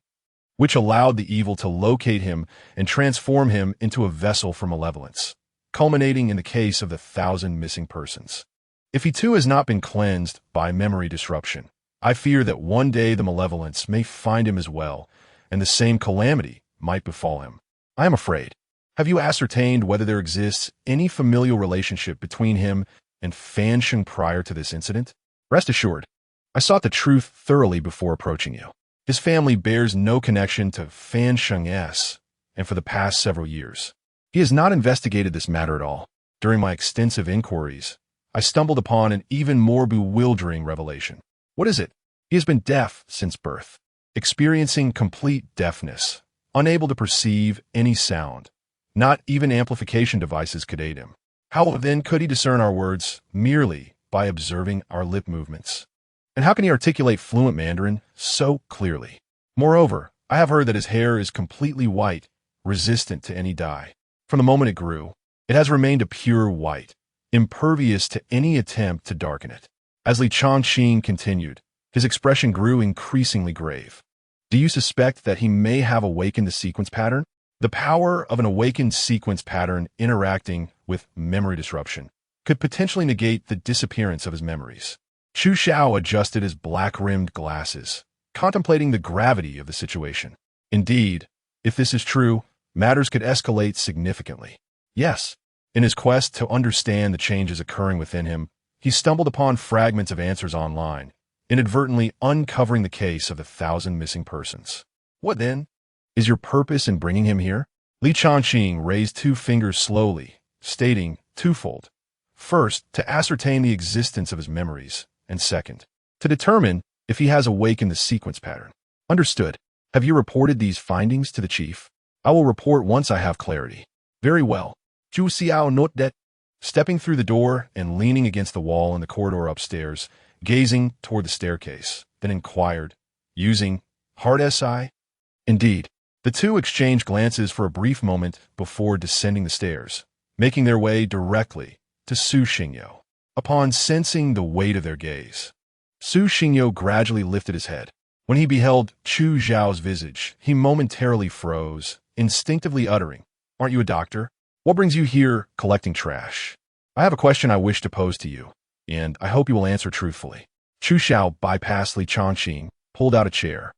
which allowed the evil to locate him and transform him into a vessel for malevolence, culminating in the case of the 1,000 missing persons. If he too has not been cleansed by memory disruption, I fear that one day the malevolence may find him as well, and the same calamity might befall him. I am afraid. Have you ascertained whether there exists any familial relationship between him and Fan Sheng prior to this incident? Rest assured, I sought the truth thoroughly before approaching you. His family bears no connection to Fan Sheng S, and for the past several years, he has not investigated this matter at all. During my extensive inquiries, I stumbled upon an even more bewildering revelation. What is it? He has been deaf since birth, experiencing complete deafness, unable to perceive any sound. Not even amplification devices could aid him. How then could he discern our words merely by observing our lip movements? And how can he articulate fluent Mandarin so clearly? Moreover, I have heard that his hair is completely white, resistant to any dye. From the moment it grew, it has remained a pure white, impervious to any attempt to darken it. As Li Chongqing continued, his expression grew increasingly grave. Do you suspect that he may have awakened the sequence pattern? The power of an awakened sequence pattern interacting with memory disruption could potentially negate the disappearance of his memories. Chu Xiao adjusted his black-rimmed glasses, contemplating the gravity of the situation. Indeed, if this is true, matters could escalate significantly. Yes, in his quest to understand the changes occurring within him, he stumbled upon fragments of answers online, inadvertently uncovering the case of the 1,000 missing persons. What then? Is your purpose in bringing him here? Li Chongqing raised two fingers slowly, stating twofold. First, to ascertain the existence of his memories, and second, to determine if he has awakened the sequence pattern. Understood. Have you reported these findings to the chief? I will report once I have clarity. Very well. Chu Xiao note that. Stepping through the door and leaning against the wall in the corridor upstairs, gazing toward the staircase, then inquired, using hard SI? Indeed. The two exchanged glances for a brief moment before descending the stairs, making their way directly to Su Xingyo. Upon sensing the weight of their gaze, Su Xingyo gradually lifted his head. When he beheld Chu Zhao's visage, he momentarily froze, instinctively uttering, "Aren't you a doctor? What brings you here collecting trash? I have a question I wish to pose to you, and I hope you will answer truthfully." Chu Xiao bypassed Li Chongqing, pulled out a chair,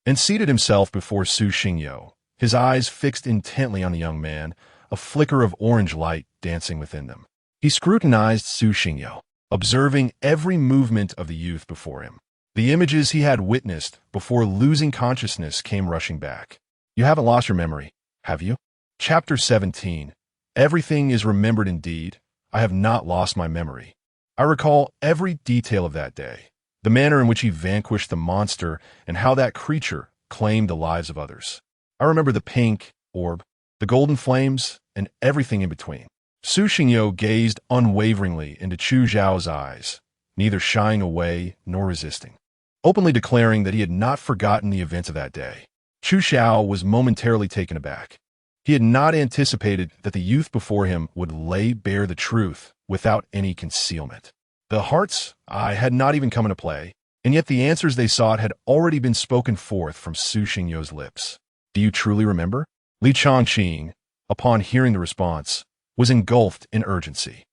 and seated himself before Su Xingyo, his eyes fixed intently on the young man, a flicker of orange light dancing within them. He scrutinized Su Xingyo, observing every movement of the youth before him. The images he had witnessed before losing consciousness came rushing back. You haven't lost your memory, have you? Chapter 17. Everything is remembered indeed. I have not lost my memory. I recall every detail of that day, the manner in which he vanquished the monster and how that creature claimed the lives of others. I remember the pink orb, the golden flames, and everything in between. Su Xingyo gazed unwaveringly into Chu Zhao's eyes, neither shying away nor resisting, openly declaring that he had not forgotten the events of that day. Chu Xiao was momentarily taken aback. He had not anticipated that the youth before him would lay bare the truth without any concealment. The heart's eye had not even come into play, and yet the answers they sought had already been spoken forth from Su Xingyo's lips. Do you truly remember? Li Chongqing, upon hearing the response, was engulfed in urgency.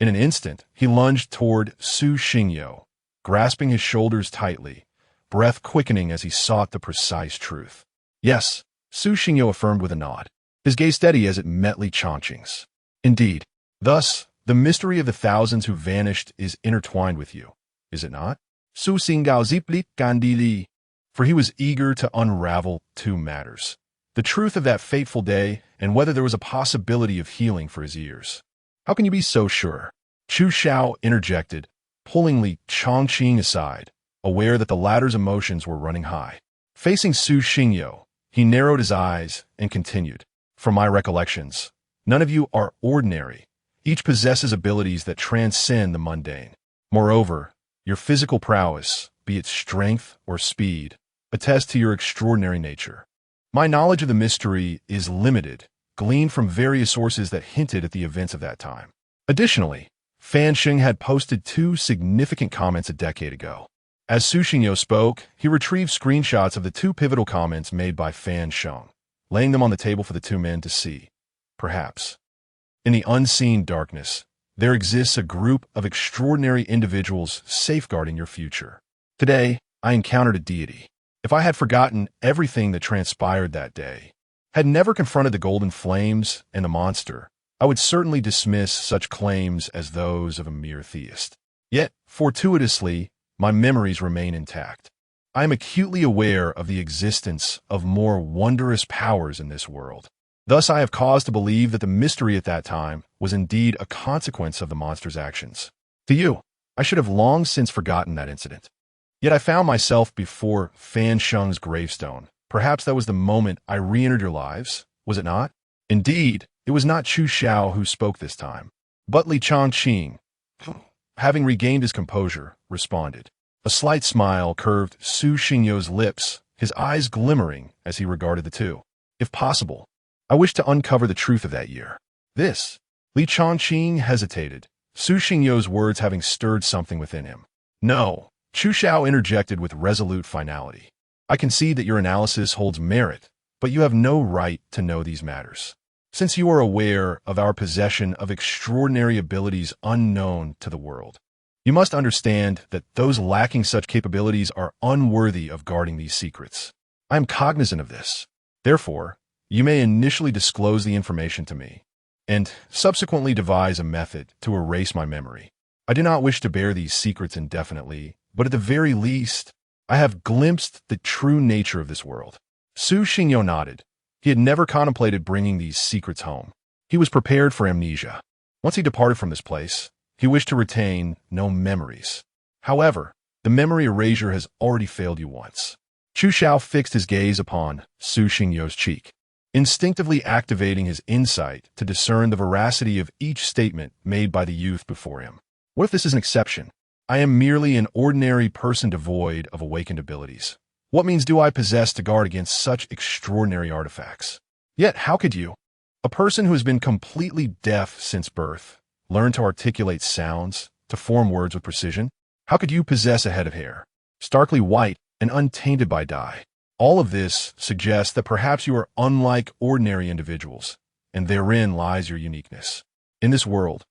In an instant, he lunged toward Su Xingyo, grasping his shoulders tightly, breath quickening as he sought the precise truth. Yes, Su Xingyo affirmed with a nod, his gaze steady as it met Li Chongqing's. Indeed. Thus, the mystery of the thousands who vanished is intertwined with you, is it not? Su Xingao ziplit gandili. For he was eager to unravel two matters: the truth of that fateful day and whether there was a possibility of healing for his ears. How can you be so sure? Chu Xiao interjected, pulling Li Chongqing aside, aware that the latter's emotions were running high. Facing Su Xingyo, he narrowed his eyes and continued, "From my recollections, none of you are ordinary. Each possesses abilities that transcend the mundane. Moreover, your physical prowess, be it strength or speed, attests to your extraordinary nature. My knowledge of the mystery is limited, gleaned from various sources that hinted at the events of that time." Additionally, Fan Sheng had posted 2 significant comments a decade ago. As Su Xingyo spoke, he retrieved screenshots of the 2 pivotal comments made by Fan Sheng, laying them on the table for the 2 men to see. Perhaps, in the unseen darkness, there exists a group of extraordinary individuals safeguarding your future. Today, I encountered a deity. If I had forgotten everything that transpired that day, had never confronted the golden flames and the monster, I would certainly dismiss such claims as those of a mere theist. Yet, fortuitously, my memories remain intact. I am acutely aware of the existence of more wondrous powers in this world. Thus, I have cause to believe that the mystery at that time was indeed a consequence of the monster's actions. To you, I should have long since forgotten that incident. Yet I found myself before Fan Sheng's gravestone. Perhaps that was the moment I re-entered your lives, was it not? Indeed, it was not Chu Xiao who spoke this time, but Li Chongqing, having regained his composure, responded. A slight smile curved Su Xingyo's lips, his eyes glimmering as he regarded the 2. If possible, I wish to uncover the truth of that year. This. Li Chongqing hesitated, Su Xingyo's words having stirred something within him. No, Chu Xiao interjected with resolute finality. I concede that your analysis holds merit, but you have no right to know these matters. Since you are aware of our possession of extraordinary abilities unknown to the world, you must understand that those lacking such capabilities are unworthy of guarding these secrets. I am cognizant of this. Therefore, you may initially disclose the information to me, and subsequently devise a method to erase my memory. I do not wish to bear these secrets indefinitely, but at the very least, I have glimpsed the true nature of this world. Su Xingyo nodded. He had never contemplated bringing these secrets home. He was prepared for amnesia. Once he departed from this place, he wished to retain no memories. However, the memory erasure has already failed you once. Chu Xiao fixed his gaze upon Su Xingyo's cheek, instinctively activating his insight to discern the veracity of each statement made by the youth before him. What if this is an exception? I am merely an ordinary person devoid of awakened abilities. What means do I possess to guard against such extraordinary artifacts? Yet, how could you, a person who has been completely deaf since birth, learn to articulate sounds, to form words with precision? How could you possess a head of hair, starkly white and untainted by dye? All of this suggests that perhaps you are unlike ordinary individuals, and therein lies your uniqueness. In this world,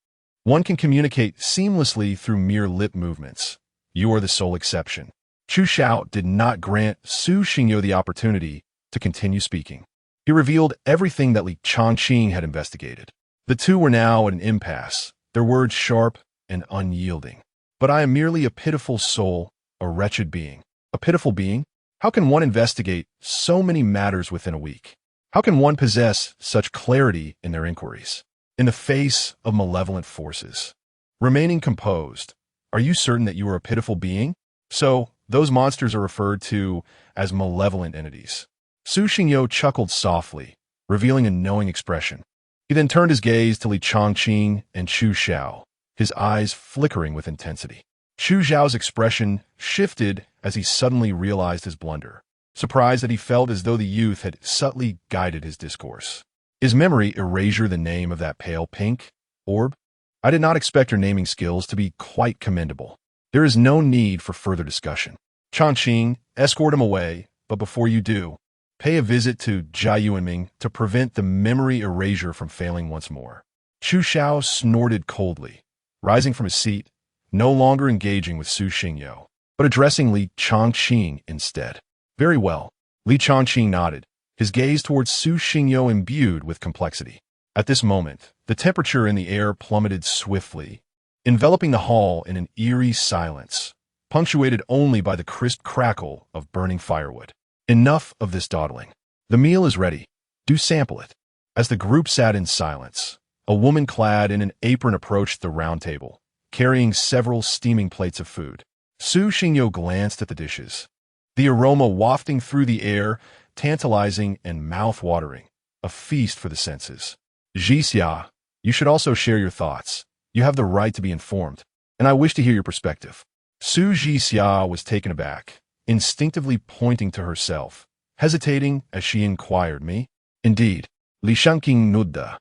one can communicate seamlessly through mere lip movements. You are the sole exception. Chu Xiao did not grant Su Xingyo the opportunity to continue speaking. He revealed everything that Li Chongqing had investigated. The 2 were now at an impasse, their words sharp and unyielding. But I am merely a pitiful soul, a wretched being. A pitiful being? How can one investigate so many matters within a week? How can one possess such clarity in their inquiries? In the face of malevolent forces. Remaining composed, are you certain that you are a pitiful being? So, those monsters are referred to as malevolent entities. Su Xingyo chuckled softly, revealing a knowing expression. He then turned his gaze to Li Chongqing and Chu Xiao, his eyes flickering with intensity. Chu Xiao's expression shifted as he suddenly realized his blunder, surprised that he felt as though the youth had subtly guided his discourse. Is memory erasure the name of that pale pink orb? I did not expect your naming skills to be quite commendable. There is no need for further discussion. Chongqing, escort him away, but before you do, pay a visit to Jia Yuanming to prevent the memory erasure from failing once more. Chu Xiao snorted coldly, rising from his seat, no longer engaging with Su Xingyo, but addressing Li Chongqing instead. Very well. Li Chongqing nodded, his gaze towards Su Xingyo imbued with complexity. At this moment, the temperature in the air plummeted swiftly, enveloping the hall in an eerie silence, punctuated only by the crisp crackle of burning firewood. Enough of this dawdling. The meal is ready. Do sample it. As the group sat in silence, a woman clad in an apron approached the round table, carrying several steaming plates of food. Su Xingyo glanced at the dishes, the aroma wafting through the air, tantalizing and mouth-watering, a feast for the senses. Jixia, you should also share your thoughts. You have the right to be informed, and I wish to hear your perspective. Su Jixia was taken aback, instinctively pointing to herself, hesitating as she inquired me. Indeed, Li Shangqing nodded.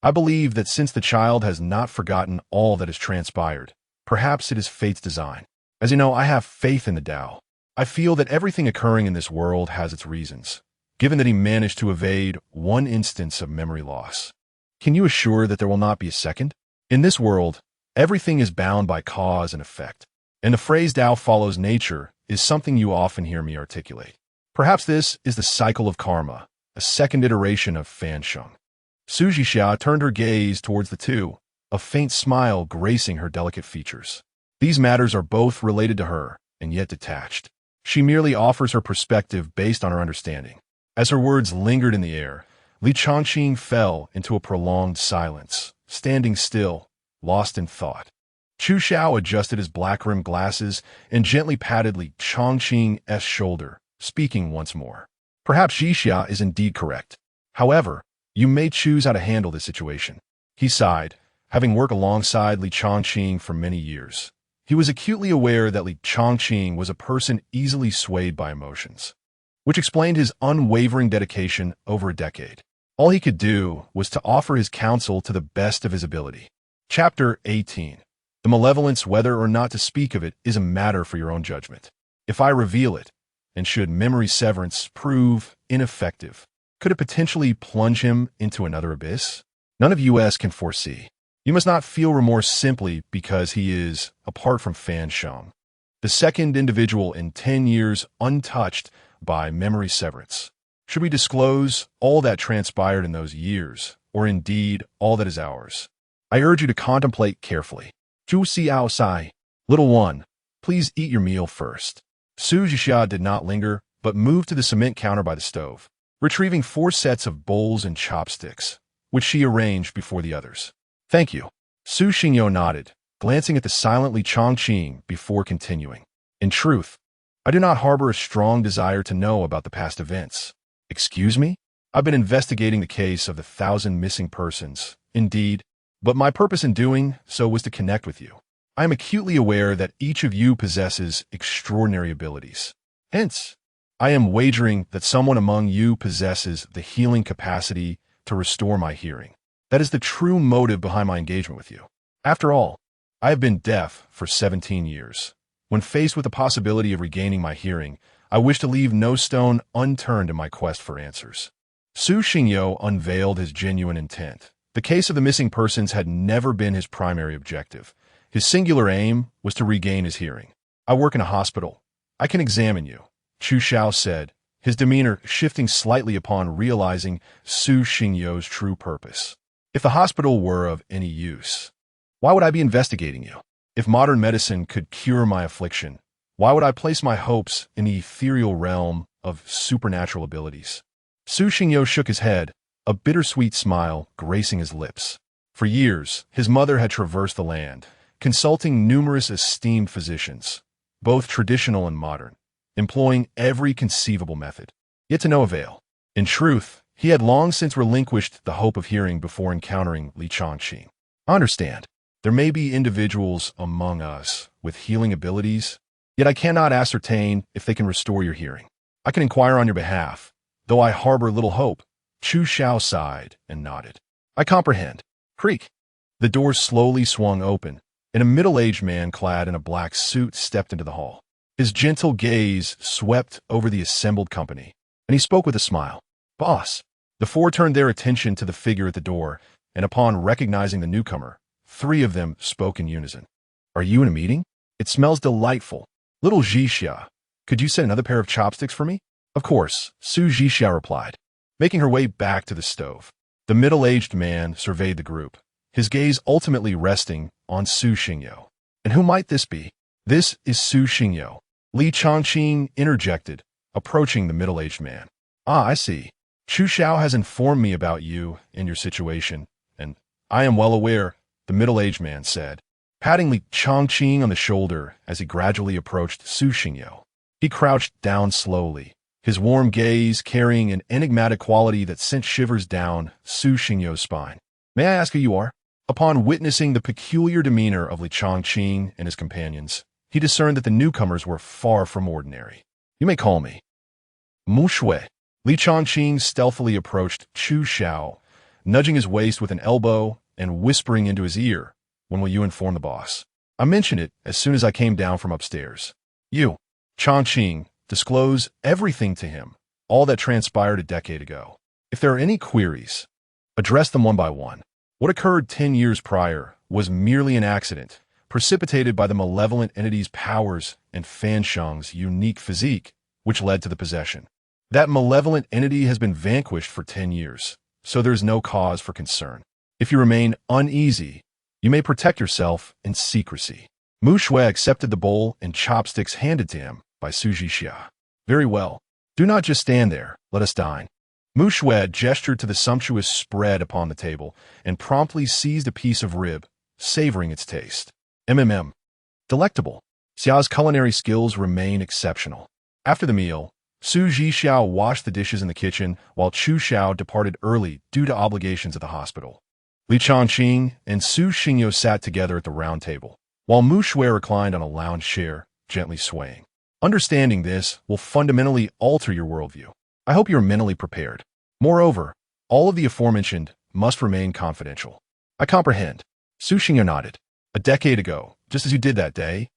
I believe that since the child has not forgotten all that has transpired, perhaps it is fate's design. As you know, I have faith in the Tao. I feel that everything occurring in this world has its reasons, given that he managed to evade one instance of memory loss. Can you assure that there will not be a second? In this world, everything is bound by cause and effect, and the phrase Tao follows nature is something you often hear me articulate. Perhaps this is the cycle of karma, a second iteration of Fansheng. Su Jixia turned her gaze towards the two, a faint smile gracing her delicate features. These matters are both related to her, and yet detached. She merely offers her perspective based on her understanding. As her words lingered in the air, Li Chongqing fell into a prolonged silence, standing still, lost in thought. Chu Xiao adjusted his black-rimmed glasses and gently patted Li Chongqing's shoulder, speaking once more. Perhaps Jixia is indeed correct. However, you may choose how to handle this situation. He sighed, having worked alongside Li Chongqing for many years. He was acutely aware that Li Chongqing was a person easily swayed by emotions, which explained his unwavering dedication over a decade. All he could do was to offer his counsel to the best of his ability. Chapter 18. The malevolence, whether or not to speak of it, is a matter for your own judgment. If I reveal it, and should memory severance prove ineffective, could it potentially plunge him into another abyss? None of us can foresee. You must not feel remorse simply because he is, apart from Fansheng, the second individual in 10 years untouched by memory severance. Should we disclose all that transpired in those years, or indeed all that is ours? I urge you to contemplate carefully. Zhu Xiao Sai, little one, please eat your meal first. Su Jixia did not linger, but moved to the cement counter by the stove, retrieving 4 sets of bowls and chopsticks, which she arranged before the others. Thank you. Su Xingyo nodded, glancing at the silent Li Chongqing before continuing. In truth, I do not harbor a strong desire to know about the past events. Excuse me? I've been investigating the case of the 1,000 missing persons, indeed, but my purpose in doing so was to connect with you. I am acutely aware that each of you possesses extraordinary abilities. Hence, I am wagering that someone among you possesses the healing capacity to restore my hearing. That is the true motive behind my engagement with you. After all, I have been deaf for 17 years. When faced with the possibility of regaining my hearing, I wish to leave no stone unturned in my quest for answers. Su Xingyo unveiled his genuine intent. The case of the missing persons had never been his primary objective. His singular aim was to regain his hearing. I work in a hospital. I can examine you, Chu Xiao said, his demeanor shifting slightly upon realizing Su Xingyo's true purpose. If the hospital were of any use, why would I be investigating you? If modern medicine could cure my affliction, why would I place my hopes in the ethereal realm of supernatural abilities? Su Xingyo shook his head, a bittersweet smile gracing his lips. For years, his mother had traversed the land, consulting numerous esteemed physicians, both traditional and modern, employing every conceivable method, yet to no avail. In truth, he had long since relinquished the hope of hearing before encountering Li Chongqing. I understand. There may be individuals among us with healing abilities, yet I cannot ascertain if they can restore your hearing. I can inquire on your behalf, though I harbor little hope. Chu Xiao sighed and nodded. I comprehend. Creak. The door slowly swung open, and a middle-aged man clad in a black suit stepped into the hall. His gentle gaze swept over the assembled company, and he spoke with a smile. Boss. The 4 turned their attention to the figure at the door, and upon recognizing the newcomer, Three of them spoke in unison. Are you in a meeting? It smells delightful. Little Jixia, could you set another pair of chopsticks for me? Of course, Su Jixia replied, making her way back to the stove. The middle-aged man surveyed the group, his gaze ultimately resting on Su Xingyo. And who might this be? This is Su Xingyo, Li Chongqing interjected, approaching the middle-aged man. Ah, I see. Chu Xiao has informed me about you and your situation, and I am well aware, the middle-aged man said, patting Li Chongqing on the shoulder as he gradually approached Su Xingyo. He crouched down slowly, his warm gaze carrying an enigmatic quality that sent shivers down Su Xingyo's spine. May I ask who you are? Upon witnessing the peculiar demeanor of Li Chongqing and his companions, he discerned that the newcomers were far from ordinary. You may call me Mu Shui. Li Chongqing stealthily approached Chu Xiao, nudging his waist with an elbow and whispering into his ear, when will you inform the boss? I mentioned it as soon as I came down from upstairs. You, Chongqing, disclose everything to him, all that transpired a decade ago. If there are any queries, address them one by one. What occurred 10 years prior was merely an accident, precipitated by the malevolent entity's powers and Fan Sheng's unique physique, which led to the possession. That malevolent entity has been vanquished for 10 years, so there is no cause for concern. If you remain uneasy, you may protect yourself in secrecy. Mu Shui accepted the bowl and chopsticks handed to him by Su Jixia. Very well. Do not just stand there. Let us dine. Mu Shui gestured to the sumptuous spread upon the table and promptly seized a piece of rib, savoring its taste. Delectable. Xiao's culinary skills remain exceptional. After the meal, Su Jixia washed the dishes in the kitchen while Chu Xiao departed early due to obligations at the hospital. Li Chongqing and Su Xingyo sat together at the round table, while Mu Shui reclined on a lounge chair, gently swaying. Understanding this will fundamentally alter your worldview. I hope you're mentally prepared. Moreover, all of the aforementioned must remain confidential. I comprehend. Su Xingyo nodded. A decade ago, just as you did that day,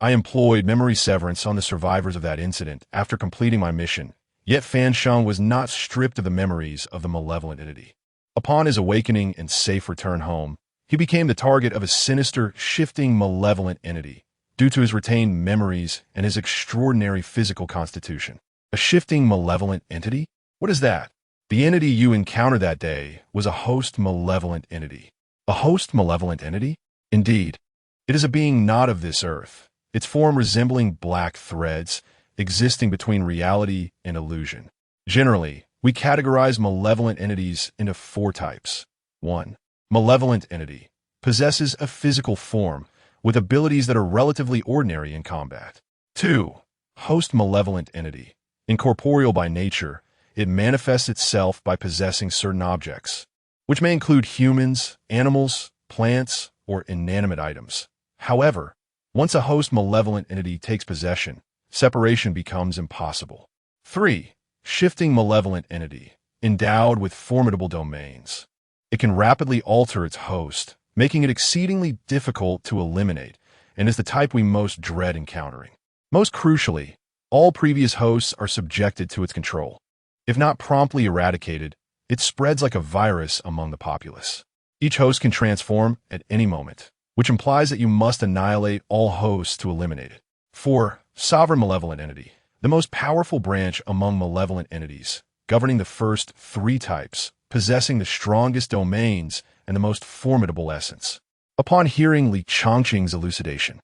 I employed memory severance on the survivors of that incident after completing my mission, yet Fan Sheng was not stripped of the memories of the malevolent entity. Upon his awakening and safe return home, he became the target of a sinister, shifting malevolent entity due to his retained memories and his extraordinary physical constitution. A shifting malevolent entity? What is that? The entity you encountered that day was a host malevolent entity. A host malevolent entity? Indeed. It is a being not of this earth, its form resembling black threads, existing between reality and illusion. Generally, we categorize malevolent entities into 4 types. 1. Malevolent entity possesses a physical form with abilities that are relatively ordinary in combat. 2. Host malevolent entity. Incorporeal by nature, it manifests itself by possessing certain objects, which may include humans, animals, plants, or inanimate items. However, once a host malevolent entity takes possession, separation becomes impossible. 3. Shifting malevolent entity, endowed with formidable domains. It can rapidly alter its host, making it exceedingly difficult to eliminate, and is the type we most dread encountering. Most crucially, all previous hosts are subjected to its control. If not promptly eradicated, it spreads like a virus among the populace. Each host can transform at any moment, which implies that you must annihilate all hosts to eliminate it. 4. Sovereign malevolent entity, the most powerful branch among malevolent entities, governing the first 3 types, possessing the strongest domains and the most formidable essence. Upon hearing Li Chongqing's elucidation,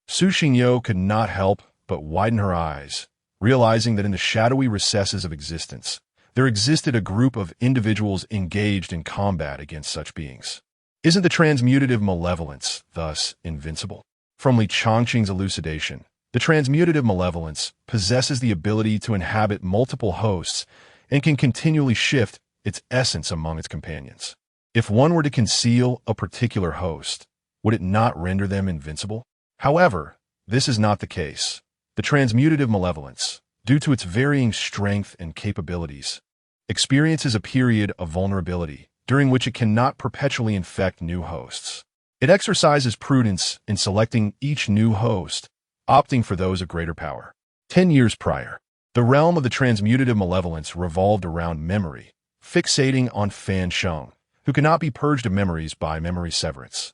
Su Xingyo could not help but widen her eyes, realizing that in the shadowy recesses of existence, there existed a group of individuals engaged in combat against such beings. Isn't the transmutative malevolence thus invincible? From Li Chongqing's elucidation, the transmutative malevolence possesses the ability to inhabit multiple hosts and can continually shift its essence among its companions. If one were to conceal a particular host, would it not render them invincible? However, this is not the case. The transmutative malevolence, due to its varying strength and capabilities, experiences a period of vulnerability during which it cannot perpetually infect new hosts. It exercises prudence in selecting each new host, opting for those of greater power. 10 years prior, the realm of the transmutative malevolence revolved around memory, fixating on Fan Sheng, who cannot be purged of memories by memory severance.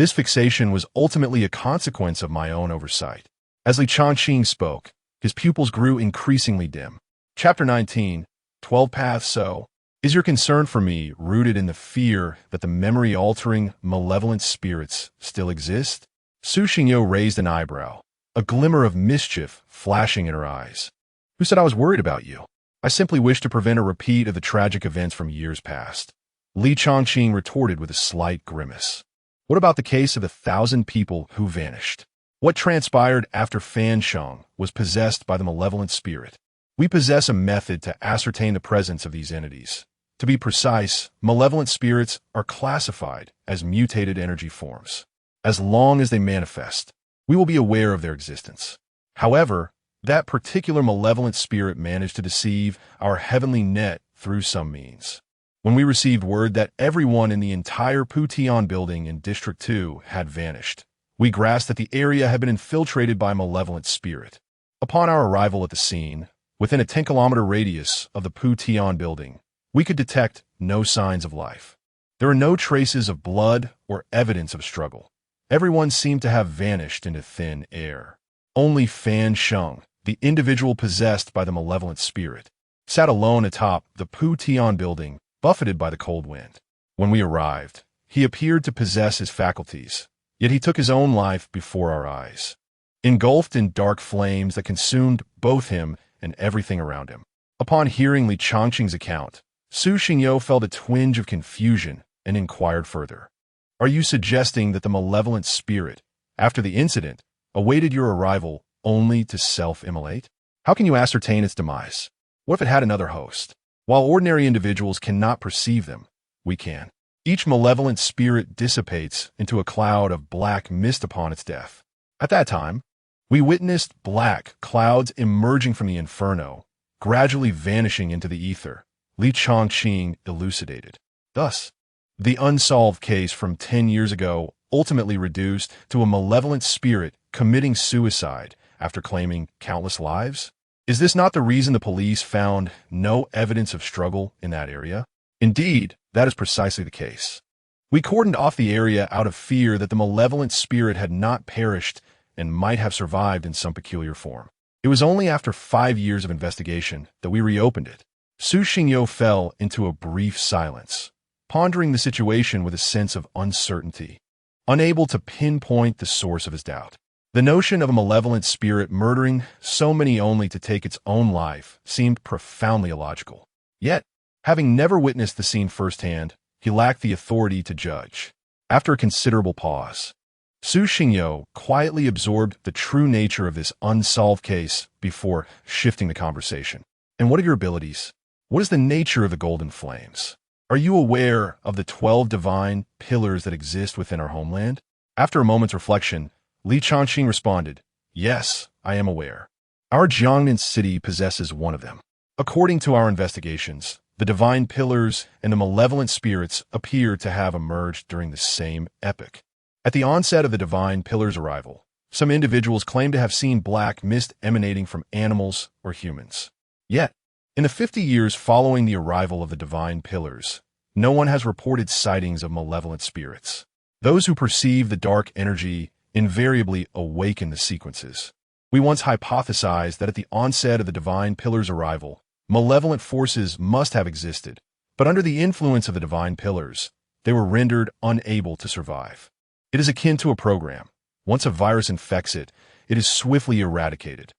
This fixation was ultimately a consequence of my own oversight. As Li Changqing spoke, his pupils grew increasingly dim. Chapter 19, 12 Paths. So, is your concern for me rooted in the fear that the memory-altering, malevolent spirits still exist? Su Xingyo raised an eyebrow, a glimmer of mischief flashing in her eyes. Who said I was worried about you? I simply wish to prevent a repeat of the tragic events from years past. Li Changqing retorted with a slight grimace. What about the case of the 1,000 people who vanished? What transpired after Fan Sheng was possessed by the malevolent spirit? We possess a method to ascertain the presence of these entities. To be precise, malevolent spirits are classified as mutated energy forms. As long as they manifest, we will be aware of their existence. However, that particular malevolent spirit managed to deceive our heavenly net through some means. When we received word that everyone in the entire Putian building in District 2 had vanished, we grasped that the area had been infiltrated by a malevolent spirit. Upon our arrival at the scene, within a 10-kilometer radius of the Putian building, we could detect no signs of life. There were no traces of blood or evidence of struggle. Everyone seemed to have vanished into thin air. Only Fan Sheng, the individual possessed by the malevolent spirit, sat alone atop the Putian building, buffeted by the cold wind. When we arrived, he appeared to possess his faculties, yet he took his own life before our eyes, engulfed in dark flames that consumed both him and everything around him. Upon hearing Li Changqing's account, Su Xingyo felt a twinge of confusion and inquired further. Are you suggesting that the malevolent spirit, after the incident, awaited your arrival only to self-immolate? How can you ascertain its demise? What if it had another host? While ordinary individuals cannot perceive them, we can. Each malevolent spirit dissipates into a cloud of black mist upon its death. At that time, we witnessed black clouds emerging from the inferno, gradually vanishing into the ether, Li Changqing elucidated. Thus, the unsolved case from 10 years ago ultimately reduced to a malevolent spirit committing suicide after claiming countless lives? Is this not the reason the police found no evidence of struggle in that area? Indeed, that is precisely the case. We cordoned off the area out of fear that the malevolent spirit had not perished and might have survived in some peculiar form. It was only after 5 years of investigation that we reopened it. Su Xingyo fell into a brief silence, pondering the situation with a sense of uncertainty, unable to pinpoint the source of his doubt. The notion of a malevolent spirit murdering so many only to take its own life seemed profoundly illogical. Yet, having never witnessed the scene firsthand, he lacked the authority to judge. After a considerable pause, Su Xingyo quietly absorbed the true nature of this unsolved case before shifting the conversation. And what are your abilities? What is the nature of the golden flames? Are you aware of the 12 divine pillars that exist within our homeland? After a moment's reflection, Li Changqing responded, Yes, I am aware. Our Jiangnan city possesses one of them. According to our investigations, the divine pillars and the malevolent spirits appear to have emerged during the same epoch. At the onset of the divine pillars' arrival, some individuals claim to have seen black mist emanating from animals or humans. Yet, in the 50 years following the arrival of the divine pillars, no one has reported sightings of malevolent spirits. Those who perceive the dark energy invariably awaken the sequences. We once hypothesized that at the onset of the divine pillars' arrival, malevolent forces must have existed, but under the influence of the divine pillars, they were rendered unable to survive. It is akin to a program. Once a virus infects it, it is swiftly eradicated.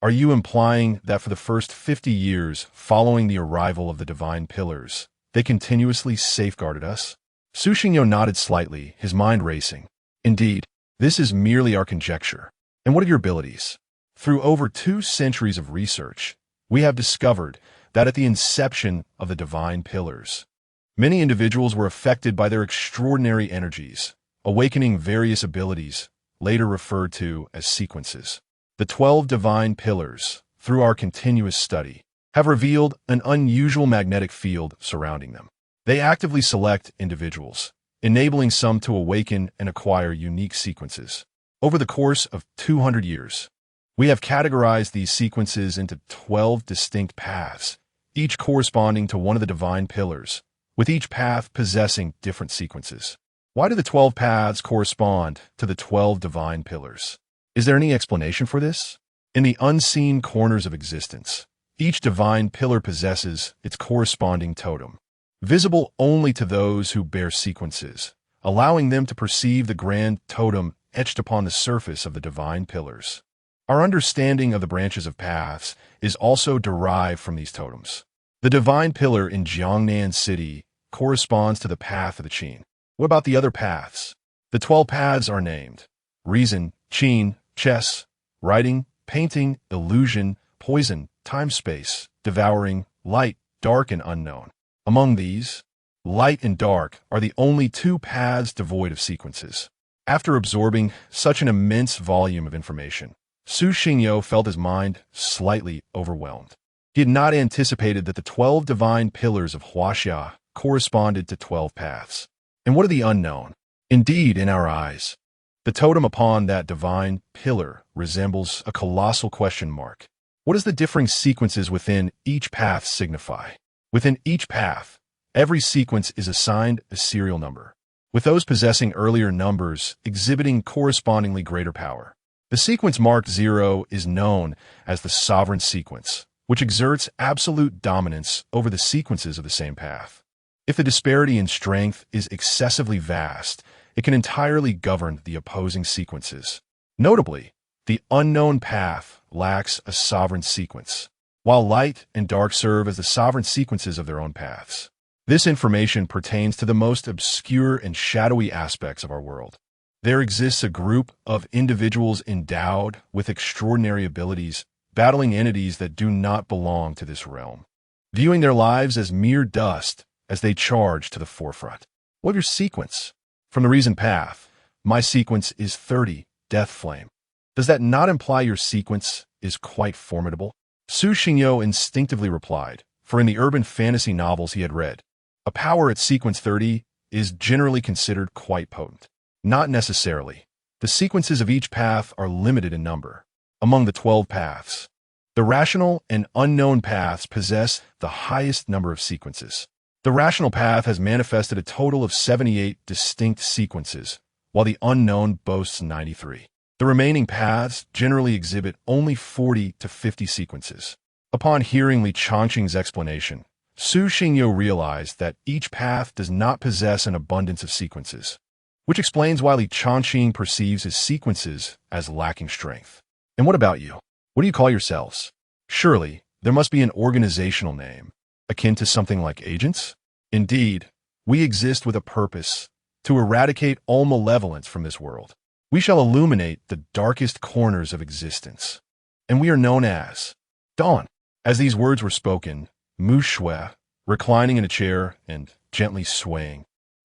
Are you implying that for the first 50 years following the arrival of the divine pillars, they continuously safeguarded us? Su Xingyo nodded slightly, his mind racing. Indeed, this is merely our conjecture. And what are your abilities? Through over 2 centuries of research, we have discovered that at the inception of the divine pillars, many individuals were affected by their extraordinary energies, awakening various abilities, later referred to as sequences. The 12 divine pillars, through our continuous study, have revealed an unusual magnetic field surrounding them. They actively select individuals, enabling some to awaken and acquire unique sequences. Over the course of 200 years, we have categorized these sequences into 12 distinct paths, each corresponding to one of the divine pillars, with each path possessing different sequences. Why do the 12 paths correspond to the 12 divine pillars? Is there any explanation for this? In the unseen corners of existence, each divine pillar possesses its corresponding totem, visible only to those who bear sequences, allowing them to perceive the grand totem etched upon the surface of the divine pillars. Our understanding of the branches of paths is also derived from these totems. The divine pillar in Jiangnan City corresponds to the path of the Qin. What about the other paths? The 12 paths are named reason, Qin, chess, writing, painting, illusion, poison, time-space, devouring, light, dark, and unknown. Among these, light and dark are the only two paths devoid of sequences. After absorbing such an immense volume of information, Su Xingyo felt his mind slightly overwhelmed. He had not anticipated that the 12 divine pillars of Huaxia corresponded to 12 paths. And what of the unknown? Indeed, in our eyes, the totem upon that divine pillar resembles a colossal question mark. What does the differing sequences within each path signify? Within each path, every sequence is assigned a serial number, with those possessing earlier numbers exhibiting correspondingly greater power. The sequence marked 0 is known as the sovereign sequence, which exerts absolute dominance over the sequences of the same path. If the disparity in strength is excessively vast, it can entirely govern the opposing sequences. Notably, the unknown path lacks a sovereign sequence, while light and dark serve as the sovereign sequences of their own paths. This information pertains to the most obscure and shadowy aspects of our world. There exists a group of individuals endowed with extraordinary abilities, battling entities that do not belong to this realm, viewing their lives as mere dust as they charge to the forefront. What of your sequence? From the reason path, my sequence is 30, death flame. Does that not imply your sequence is quite formidable? Su Xingyo instinctively replied, for in the urban fantasy novels he had read, a power at sequence 30 is generally considered quite potent. Not necessarily. The sequences of each path are limited in number. Among the 12 paths, the rational and unknown paths possess the highest number of sequences. The rational path has manifested a total of 78 distinct sequences, while the unknown boasts 93. The remaining paths generally exhibit only 40 to 50 sequences. Upon hearing Li Changqing's explanation, Su Xingyo realized that each path does not possess an abundance of sequences, which explains why Li Changqing perceives his sequences as lacking strength. And what about you? What do you call yourselves? Surely, there must be an organizational name, akin to something like agents? Indeed, we exist with a purpose, to eradicate all malevolence from this world. We shall illuminate the darkest corners of existence, and we are known as Dawn. As these words were spoken, Mu Shui, reclining in a chair and gently swaying,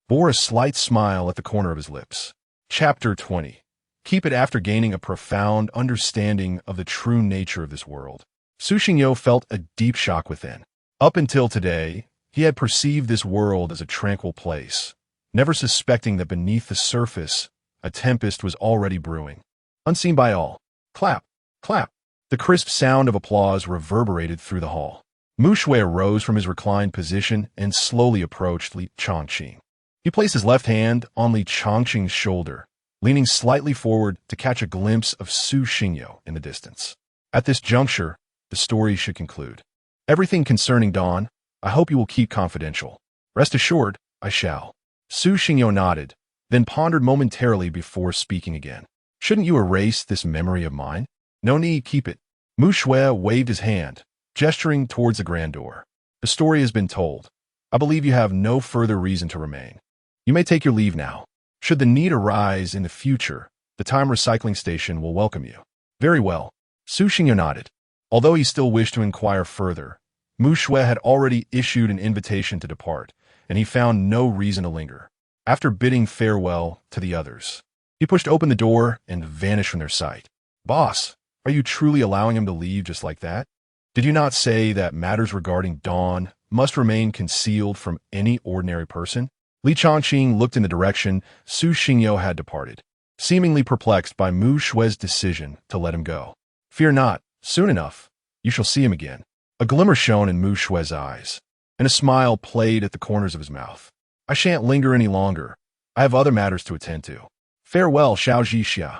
bore a slight smile at the corner of his lips. Chapter 20. Keep it after gaining a profound understanding of the true nature of this world. Su Xingyo felt a deep shock within. Up until today, he had perceived this world as a tranquil place, never suspecting that beneath the surface, a tempest was already brewing. Unseen by all. Clap, clap. The crisp sound of applause reverberated through the hall. Mu Shui arose from his reclined position and slowly approached Li Changqing. He placed his left hand on Li Changqing's shoulder, leaning slightly forward to catch a glimpse of Su Xingyo in the distance. At this juncture, the story should conclude. Everything concerning Dawn, I hope you will keep confidential. Rest assured, I shall. Su Xingyo nodded, then pondered momentarily before speaking again. Shouldn't you erase this memory of mine? No need, keep it. Mu Shui waved his hand, gesturing towards the grand door. The story has been told. I believe you have no further reason to remain. You may take your leave now. Should the need arise in the future, the time recycling station will welcome you. Very well. Su Xingyo nodded. Although he still wished to inquire further, Mu Shui had already issued an invitation to depart, and he found no reason to linger. After bidding farewell to the others, he pushed open the door and vanished from their sight. Boss, are you truly allowing him to leave just like that? Did you not say that matters regarding Dawn must remain concealed from any ordinary person? Li Changqing looked in the direction Su Xingyo had departed, seemingly perplexed by Mu Shui's decision to let him go. Fear not, soon enough, you shall see him again. A glimmer shone in Mu Shui's eyes, and a smile played at the corners of his mouth. I shan't linger any longer. I have other matters to attend to. Farewell, Xiao Jixia.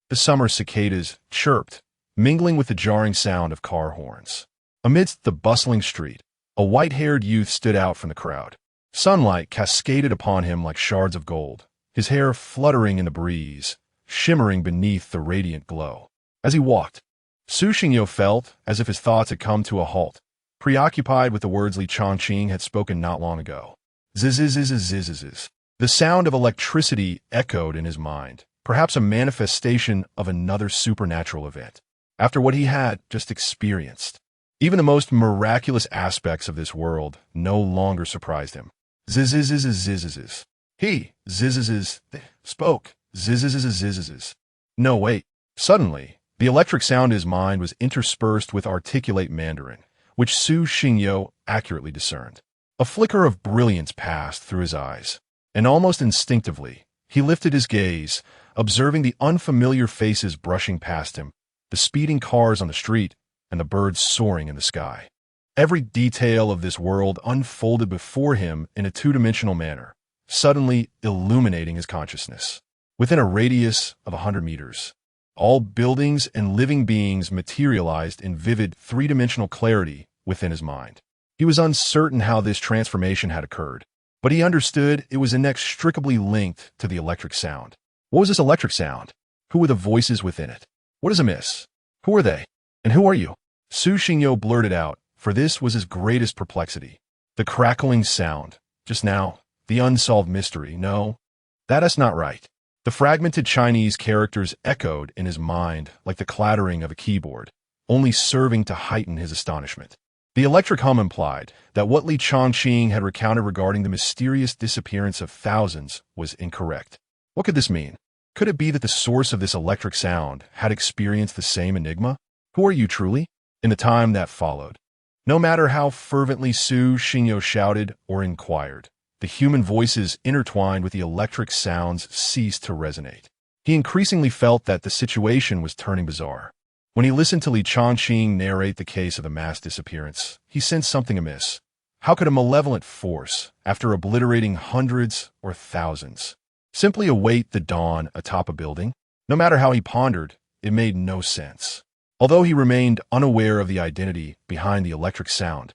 The summer cicadas chirped, mingling with the jarring sound of car horns. Amidst the bustling street, a white-haired youth stood out from the crowd. Sunlight cascaded upon him like shards of gold, his hair fluttering in the breeze, shimmering beneath the radiant glow. As he walked, Su Xingyo felt as if his thoughts had come to a halt, preoccupied with the words Li Chongqing had spoken not long ago. Zzz. The sound of electricity echoed in his mind, perhaps a manifestation of another supernatural event, after what he had just experienced. Even the most miraculous aspects of this world no longer surprised him. Zzz. He, zzz, spoke. Zzz. No, wait. Suddenly, the electric sound in his mind was interspersed with articulate Mandarin, which Su Xingyo accurately discerned. A flicker of brilliance passed through his eyes, and almost instinctively, he lifted his gaze, observing the unfamiliar faces brushing past him, the speeding cars on the street, and the birds soaring in the sky. Every detail of this world unfolded before him in a two-dimensional manner, suddenly illuminating his consciousness. Within a radius of 100 meters, all buildings and living beings materialized in vivid three-dimensional clarity within his mind. He was uncertain how this transformation had occurred, but he understood it was inextricably linked to the electric sound. What was this electric sound? Who were the voices within it? What is amiss? Who are they? And who are you? Su Xingyo blurted out, for this was his greatest perplexity. The crackling sound. Just now, the unsolved mystery. No, that is not right. The fragmented Chinese characters echoed in his mind like the clattering of a keyboard, only serving to heighten his astonishment. The electric hum implied that what Li Chongqing had recounted regarding the mysterious disappearance of thousands was incorrect. What could this mean? Could it be that the source of this electric sound had experienced the same enigma? Who are you truly? In the time that followed, no matter how fervently Su Xingyo shouted or inquired, the human voices intertwined with the electric sounds ceased to resonate. He increasingly felt that the situation was turning bizarre. When he listened to Li Chongqing narrate the case of the mass disappearance, he sensed something amiss. How could a malevolent force, after obliterating hundreds or thousands, simply await the dawn atop a building? No matter how he pondered, it made no sense. Although he remained unaware of the identity behind the electric sound,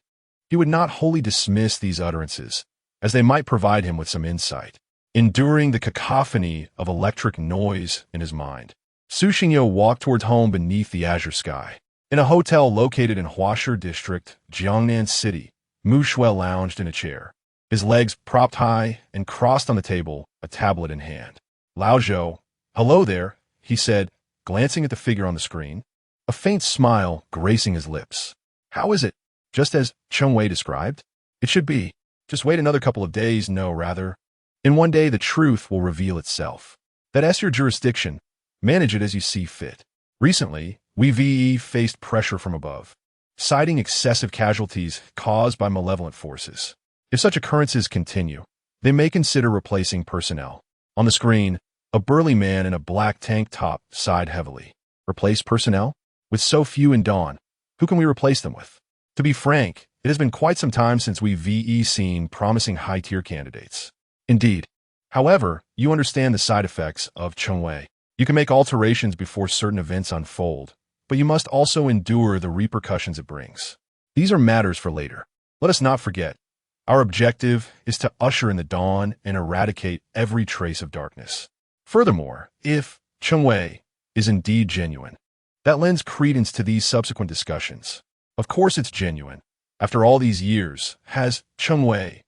he would not wholly dismiss these utterances, as they might provide him with some insight. Enduring the cacophony of electric noise in his mind, Su Xingyo walked towards home beneath the azure sky. In a hotel located in Huashi District, Jiangnan City, Mu Shui lounged in a chair, his legs propped high and crossed on the table, a tablet in hand. Lao Zhou, hello there, he said, glancing at the figure on the screen, a faint smile gracing his lips. How is it? Just as Cheng Wei described? It should be. Just wait another couple of days, no, rather. In one day the truth will reveal itself. That's your jurisdiction. Manage it as you see fit. Recently, we faced pressure from above, citing excessive casualties caused by malevolent forces. If such occurrences continue, they may consider replacing personnel. On the screen, a burly man in a black tank top sighed heavily. Replace personnel? With so few in Dawn, who can we replace them with? To be frank, it has been quite some time since we've seen promising high-tier candidates. Indeed. However, you understand the side effects of Cheng Wei. You can make alterations before certain events unfold, but you must also endure the repercussions it brings. These are matters for later. Let us not forget, our objective is to usher in the dawn and eradicate every trace of darkness. Furthermore, if Cheng Wei is indeed genuine, that lends credence to these subsequent discussions. Of course it's genuine. After all these years, has Cheng Wei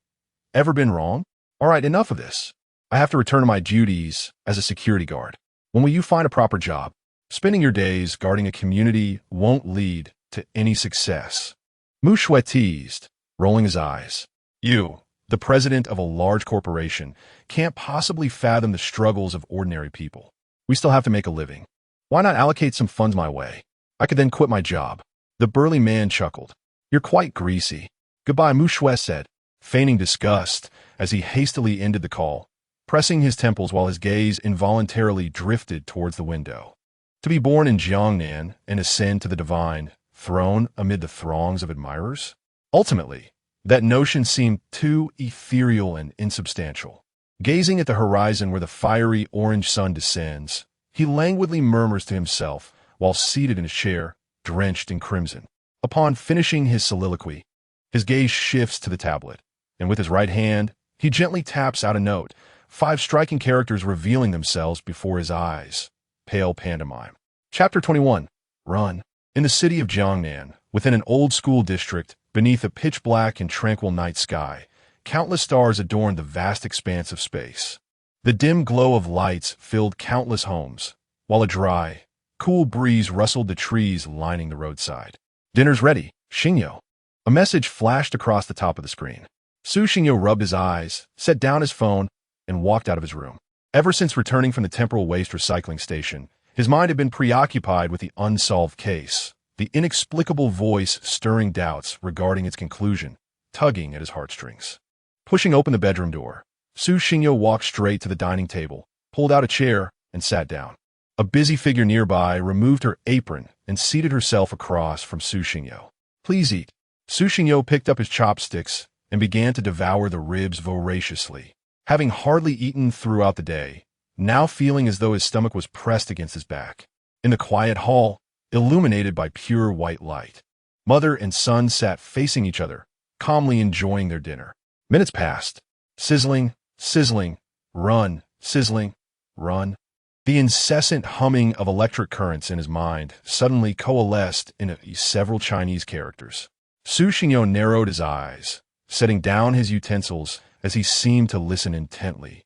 ever been wrong? All right, enough of this. I have to return to my duties as a security guard. When will you find a proper job? Spending your days guarding a community won't lead to any success. Mu Shui teased, rolling his eyes. You, the president of a large corporation, can't possibly fathom the struggles of ordinary people. We still have to make a living. Why not allocate some funds my way? I could then quit my job. The burly man chuckled. You're quite greasy. Goodbye, Mu Shui said, feigning disgust as he hastily ended the call, pressing his temples while his gaze involuntarily drifted towards the window. To be born in Jiangnan and ascend to the divine throne amid the throngs of admirers? Ultimately, that notion seemed too ethereal and insubstantial. Gazing at the horizon where the fiery orange sun descends, he languidly murmurs to himself while seated in his chair, drenched in crimson. Upon finishing his soliloquy, his gaze shifts to the tablet, and with his right hand, he gently taps out a note, 5 striking characters revealing themselves before his eyes. Pale pantomime. Chapter 21. Run. In the city of Jiangnan, within an old-school district, beneath a pitch-black and tranquil night sky, countless stars adorned the vast expanse of space. The dim glow of lights filled countless homes, while a dry, cool breeze rustled the trees lining the roadside. Dinner's ready, Xingyo. A message flashed across the top of the screen. Su Xingyo rubbed his eyes, set down his phone, and walked out of his room. Ever since returning from the temporal waste recycling station, his mind had been preoccupied with the unsolved case, the inexplicable voice stirring doubts regarding its conclusion, tugging at his heartstrings. Pushing open the bedroom door, Su Xingyo walked straight to the dining table, pulled out a chair, and sat down. A busy figure nearby removed her apron and seated herself across from Su Xingyo. Please eat. Su Xingyo picked up his chopsticks and began to devour the ribs voraciously. Having hardly eaten throughout the day, now feeling as though his stomach was pressed against his back. In the quiet hall, illuminated by pure white light, mother and son sat facing each other, calmly enjoying their dinner. Minutes passed. Sizzling, sizzling, run, sizzling, run. The incessant humming of electric currents in his mind suddenly coalesced into several Chinese characters. Su Xingyo narrowed his eyes, setting down his utensils as he seemed to listen intently,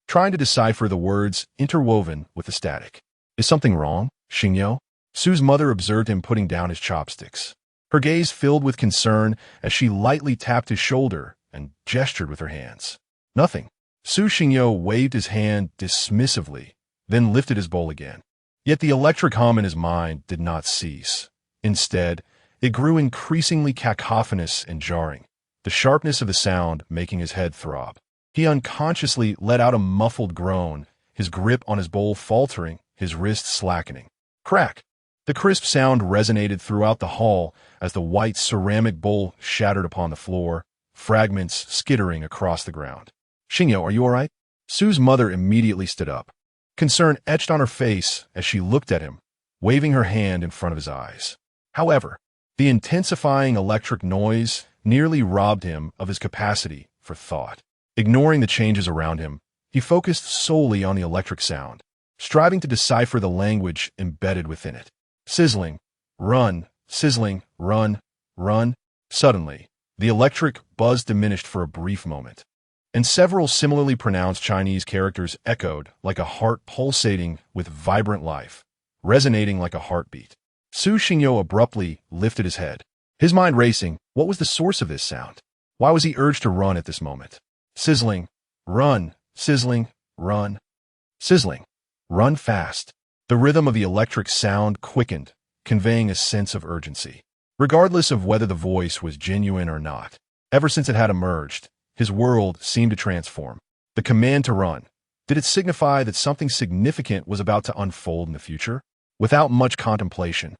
trying to decipher the words interwoven with the static. Is something wrong, Xingyo? Su's mother observed him putting down his chopsticks. Her gaze filled with concern as she lightly tapped his shoulder and gestured with her hands. Nothing. Su Xingyo waved his hand dismissively, then lifted his bowl again. Yet the electric hum in his mind did not cease. Instead, it grew increasingly cacophonous and jarring, the sharpness of the sound making his head throb. He unconsciously let out a muffled groan, his grip on his bowl faltering, his wrists slackening. Crack! The crisp sound resonated throughout the hall as the white ceramic bowl shattered upon the floor, fragments skittering across the ground. Xingyo, are you all right? Su's mother immediately stood up. Concern etched on her face as she looked at him, waving her hand in front of his eyes. However, the intensifying electric noise nearly robbed him of his capacity for thought. Ignoring the changes around him, he focused solely on the electric sound, striving to decipher the language embedded within it. Sizzling, run, sizzling, run, run. Suddenly, the electric buzz diminished for a brief moment, and several similarly pronounced Chinese characters echoed like a heart pulsating with vibrant life, resonating like a heartbeat. Su Xingyo abruptly lifted his head. His mind racing, what was the source of this sound? Why was he urged to run at this moment? Sizzling, run, sizzling, run. Sizzling, run fast. The rhythm of the electric sound quickened, conveying a sense of urgency. Regardless of whether the voice was genuine or not, ever since it had emerged, his world seemed to transform. The command to run, did it signify that something significant was about to unfold in the future? Without much contemplation,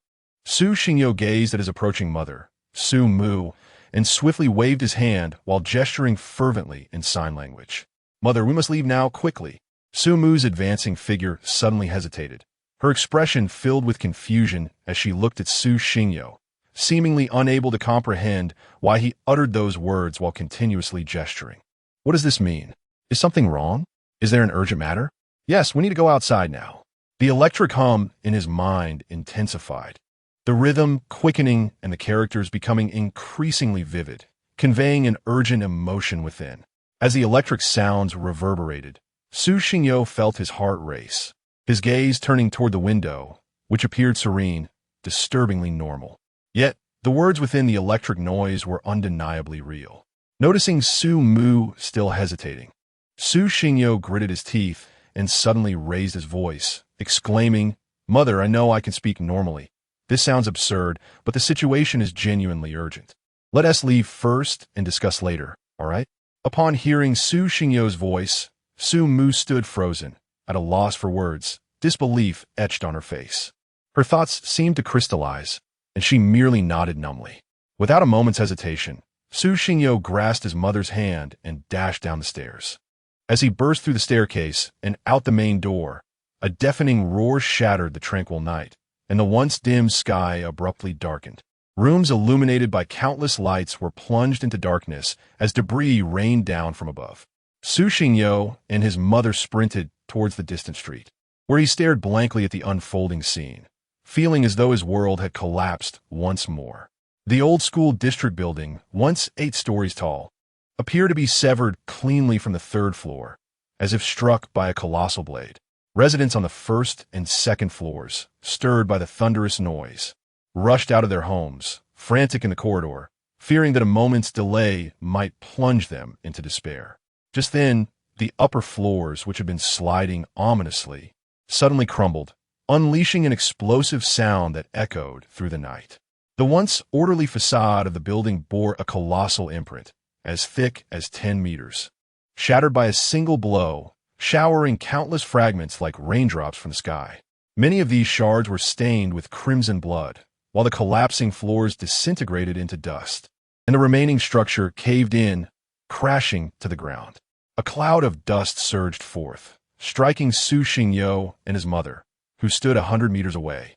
Su Xingyo gazed at his approaching mother, Su Mu, and swiftly waved his hand while gesturing fervently in sign language. Mother, we must leave now, quickly. Su Mu's advancing figure suddenly hesitated, her expression filled with confusion as she looked at Su Xingyo, seemingly unable to comprehend why he uttered those words while continuously gesturing. What does this mean? Is something wrong? Is there an urgent matter? Yes, we need to go outside now. The electric hum in his mind intensified, the rhythm quickening and the characters becoming increasingly vivid, conveying an urgent emotion within. As the electric sounds reverberated, Su Xingyo felt his heart race, his gaze turning toward the window, which appeared serene, disturbingly normal. Yet, the words within the electric noise were undeniably real. Noticing Su Mu still hesitating, Su Xingyo gritted his teeth and suddenly raised his voice, exclaiming, Mother, I know I can speak normally. This sounds absurd, but the situation is genuinely urgent. Let us leave first and discuss later, all right? Upon hearing Su Xingyo's voice, Su Mu stood frozen, at a loss for words, disbelief etched on her face. Her thoughts seemed to crystallize, and she merely nodded numbly. Without a moment's hesitation, Su Xingyo grasped his mother's hand and dashed down the stairs. As he burst through the staircase and out the main door, a deafening roar shattered the tranquil night, and the once dim sky abruptly darkened. Rooms illuminated by countless lights were plunged into darkness as debris rained down from above. Su Xingyo and his mother sprinted towards the distant street, where he stared blankly at the unfolding scene, feeling as though his world had collapsed once more. The old-school district building, once 8 stories tall, appeared to be severed cleanly from the 3rd floor, as if struck by a colossal blade. Residents on the 1st and 2nd floors, stirred by the thunderous noise, rushed out of their homes, frantic in the corridor, fearing that a moment's delay might plunge them into despair. Just then, the upper floors, which had been sliding ominously, suddenly crumbled, unleashing an explosive sound that echoed through the night. The once orderly facade of the building bore a colossal imprint, as thick as 10 meters, shattered by a single blow, showering countless fragments like raindrops from the sky. Many of these shards were stained with crimson blood, while the collapsing floors disintegrated into dust, and the remaining structure caved in, crashing to the ground. A cloud of dust surged forth, striking Su Xingyo and his mother, who stood 100 meters away.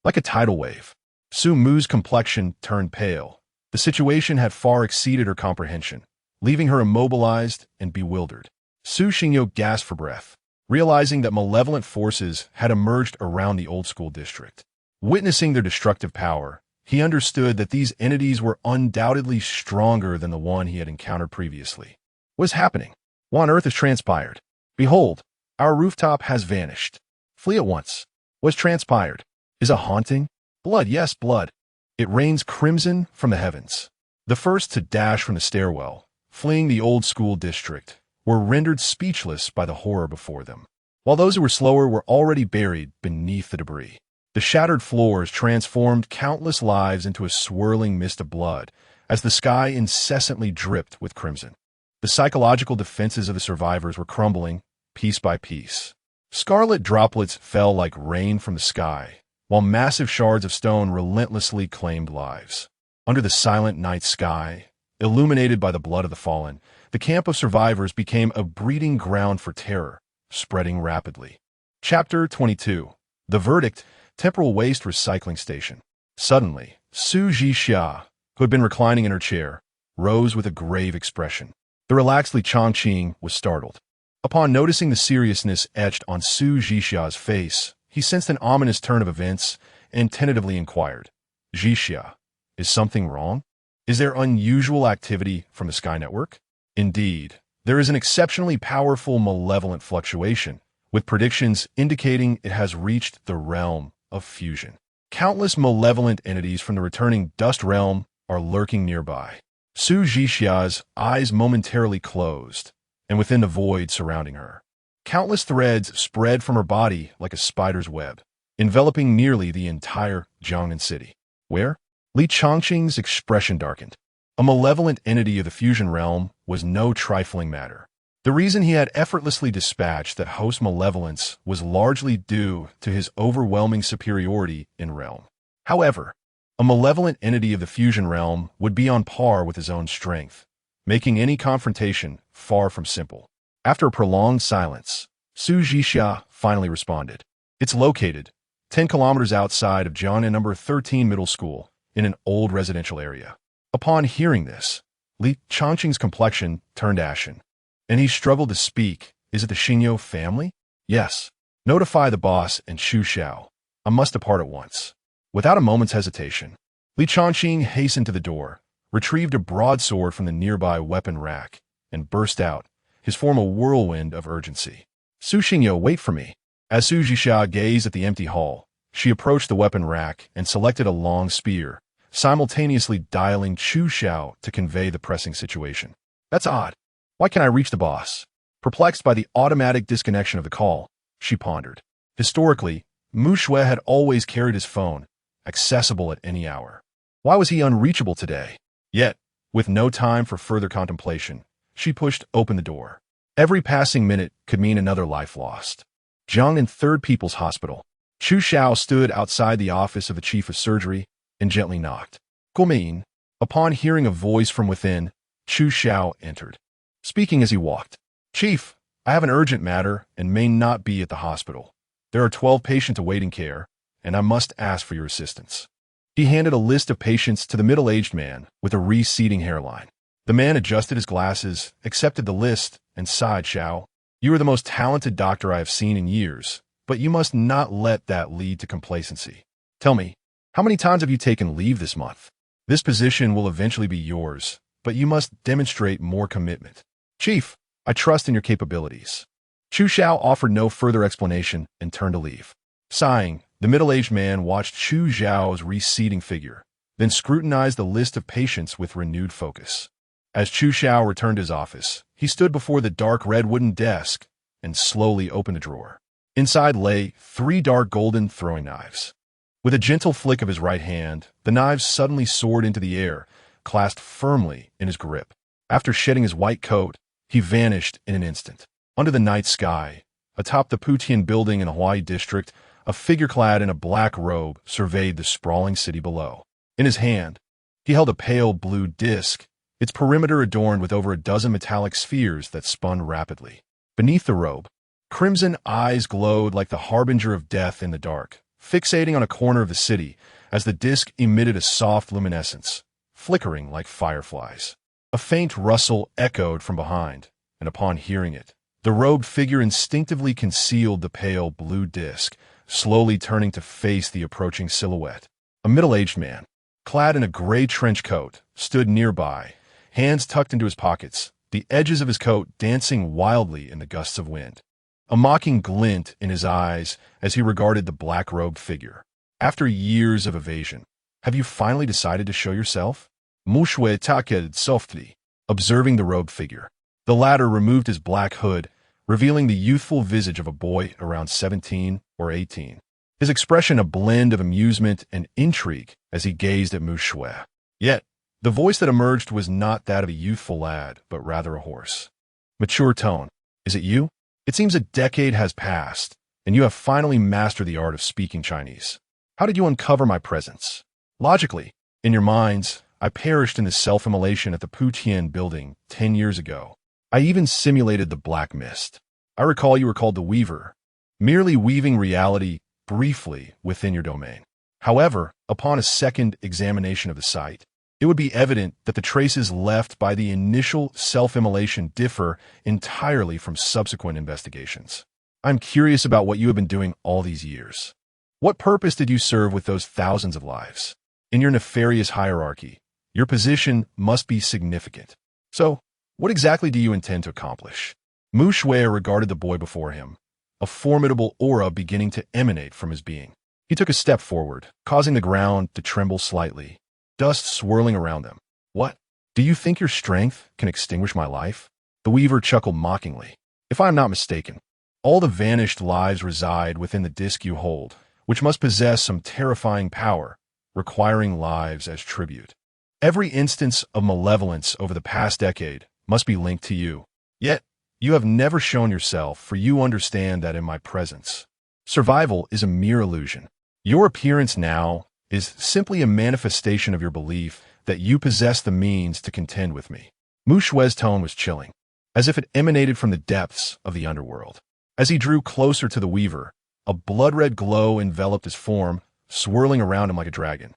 Like a tidal wave, Su Mu's complexion turned pale. The situation had far exceeded her comprehension, leaving her immobilized and bewildered. Su Xingyo gasped for breath, realizing that malevolent forces had emerged around the old-school district. Witnessing their destructive power, he understood that these entities were undoubtedly stronger than the one he had encountered previously. What is happening? What on earth has transpired? Behold, our rooftop has vanished. Flee at once. What has transpired? Is a haunting? Blood, yes, blood. It rains crimson from the heavens. The first to dash from the stairwell, fleeing the old-school district, were rendered speechless by the horror before them, while those who were slower were already buried beneath the debris. The shattered floors transformed countless lives into a swirling mist of blood as the sky incessantly dripped with crimson. The psychological defenses of the survivors were crumbling, piece by piece. Scarlet droplets fell like rain from the sky, while massive shards of stone relentlessly claimed lives. Under the silent night sky, illuminated by the blood of the fallen, the camp of survivors became a breeding ground for terror, spreading rapidly. Chapter 22. The Verdict, Temporal Waste Recycling Station. Suddenly, Su Zhixia, who had been reclining in her chair, rose with a grave expression. The relaxed Li Chongqing was startled. Upon noticing the seriousness etched on Su Zhixia's face, he sensed an ominous turn of events and tentatively inquired, "Zhixia, is something wrong? Is there unusual activity from the Sky Network?" Indeed, there is an exceptionally powerful malevolent fluctuation, with predictions indicating it has reached the realm of fusion. Countless malevolent entities from the returning dust realm are lurking nearby. Su Zhixia's eyes momentarily closed, and within the void surrounding her, countless threads spread from her body like a spider's web, enveloping nearly the entire Jiangnan city. Where? Li Chongqing's expression darkened. A malevolent entity of the fusion realm was no trifling matter. The reason he had effortlessly dispatched that host malevolence was largely due to his overwhelming superiority in realm. However, a malevolent entity of the fusion realm would be on par with his own strength, making any confrontation far from simple. After a prolonged silence, Su Zhixia finally responded. It's located 10 kilometers outside of Jiangnan number 13 Middle School in an old residential area. Upon hearing this, Li Chongqing's complexion turned ashen, and he struggled to speak. Is it the Xingyo family? Yes. Notify the boss and Xu Xiao. I must depart at once. Without a moment's hesitation, Li Chongqing hastened to the door, retrieved a broadsword from the nearby weapon rack, and burst out, his form a whirlwind of urgency. Su Xingyo, wait for me. As Su Zhixia gazed at the empty hall, she approached the weapon rack and selected a long spear, simultaneously dialing Xu Xiao to convey the pressing situation. That's odd. Why can't I reach the boss? Perplexed by the automatic disconnection of the call, she pondered. Historically, Mu Shui had always carried his phone, accessible at any hour. Why was he unreachable today? Yet, with no time for further contemplation, she pushed open the door. Every passing minute could mean another life lost. Jiangnan Third People's Hospital. Xu Xiao stood outside the office of the chief of surgery and gently knocked. Guomin. Upon hearing a voice from within, Xu Xiao entered, speaking as he walked. Chief, I have an urgent matter and may not be at the hospital. There are 12 patients awaiting care, and I must ask for your assistance." He handed a list of patients to the middle-aged man with a receding hairline. The man adjusted his glasses, accepted the list, and sighed. "Xiao, you are the most talented doctor I have seen in years, but you must not let that lead to complacency. Tell me, how many times have you taken leave this month? This position will eventually be yours, but you must demonstrate more commitment." "Chief, I trust in your capabilities." Chu Xiao offered no further explanation and turned to leave. Sighing, the middle-aged man watched Chu Xiao's receding figure, then scrutinized the list of patients with renewed focus. As Chu Xiao returned to his office, he stood before the dark red wooden desk and slowly opened a drawer. Inside lay 3 dark golden throwing knives. With a gentle flick of his right hand, the knives suddenly soared into the air, clasped firmly in his grip. After shedding his white coat, he vanished in an instant. Under the night sky, atop the Putian building in Hawaii district, a figure clad in a black robe surveyed the sprawling city below. In his hand, he held a pale blue disk, its perimeter adorned with over a dozen metallic spheres that spun rapidly. Beneath the robe, crimson eyes glowed like the harbinger of death in the dark, fixating on a corner of the city as the disk emitted a soft luminescence, flickering like fireflies. A faint rustle echoed from behind, and upon hearing it, the robed figure instinctively concealed the pale blue disk, slowly turning to face the approaching silhouette. A middle-aged man, clad in a gray trench coat, stood nearby, hands tucked into his pockets, the edges of his coat dancing wildly in the gusts of wind. A mocking glint in his eyes as he regarded the black-robed figure. "After years of evasion, have you finally decided to show yourself?" Mushue takked softly, observing the robed figure. The latter removed his black hood, revealing the youthful visage of a boy around 17 or 18. His expression a blend of amusement and intrigue as he gazed at Mushue. Yet, the voice that emerged was not that of a youthful lad, but rather a hoarse, mature tone. "Is it you? It seems a decade has passed, and you have finally mastered the art of speaking Chinese. How did you uncover my presence?" "Logically, in your minds, I perished in the self-immolation at the Putian building 10 years ago. I even simulated the black mist. I recall you were called the Weaver, merely weaving reality briefly within your domain. However, upon a second examination of the site, it would be evident that the traces left by the initial self-immolation differ entirely from subsequent investigations. I'm curious about what you have been doing all these years. What purpose did you serve with those thousands of lives? In your nefarious hierarchy, your position must be significant. So, what exactly do you intend to accomplish?" Mu Shui regarded the boy before him, a formidable aura beginning to emanate from his being. He took a step forward, causing the ground to tremble slightly, dust swirling around them. "What? Do you think your strength can extinguish my life?" The Weaver chuckled mockingly. "If I am not mistaken, all the vanished lives reside within the disk you hold, which must possess some terrifying power, requiring lives as tribute. Every instance of malevolence over the past decade must be linked to you. Yet, you have never shown yourself, for you understand that in my presence, survival is a mere illusion. Your appearance now is simply a manifestation of your belief that you possess the means to contend with me." Mu Shui's tone was chilling, as if it emanated from the depths of the underworld. As he drew closer to the Weaver, a blood-red glow enveloped his form, swirling around him like a dragon,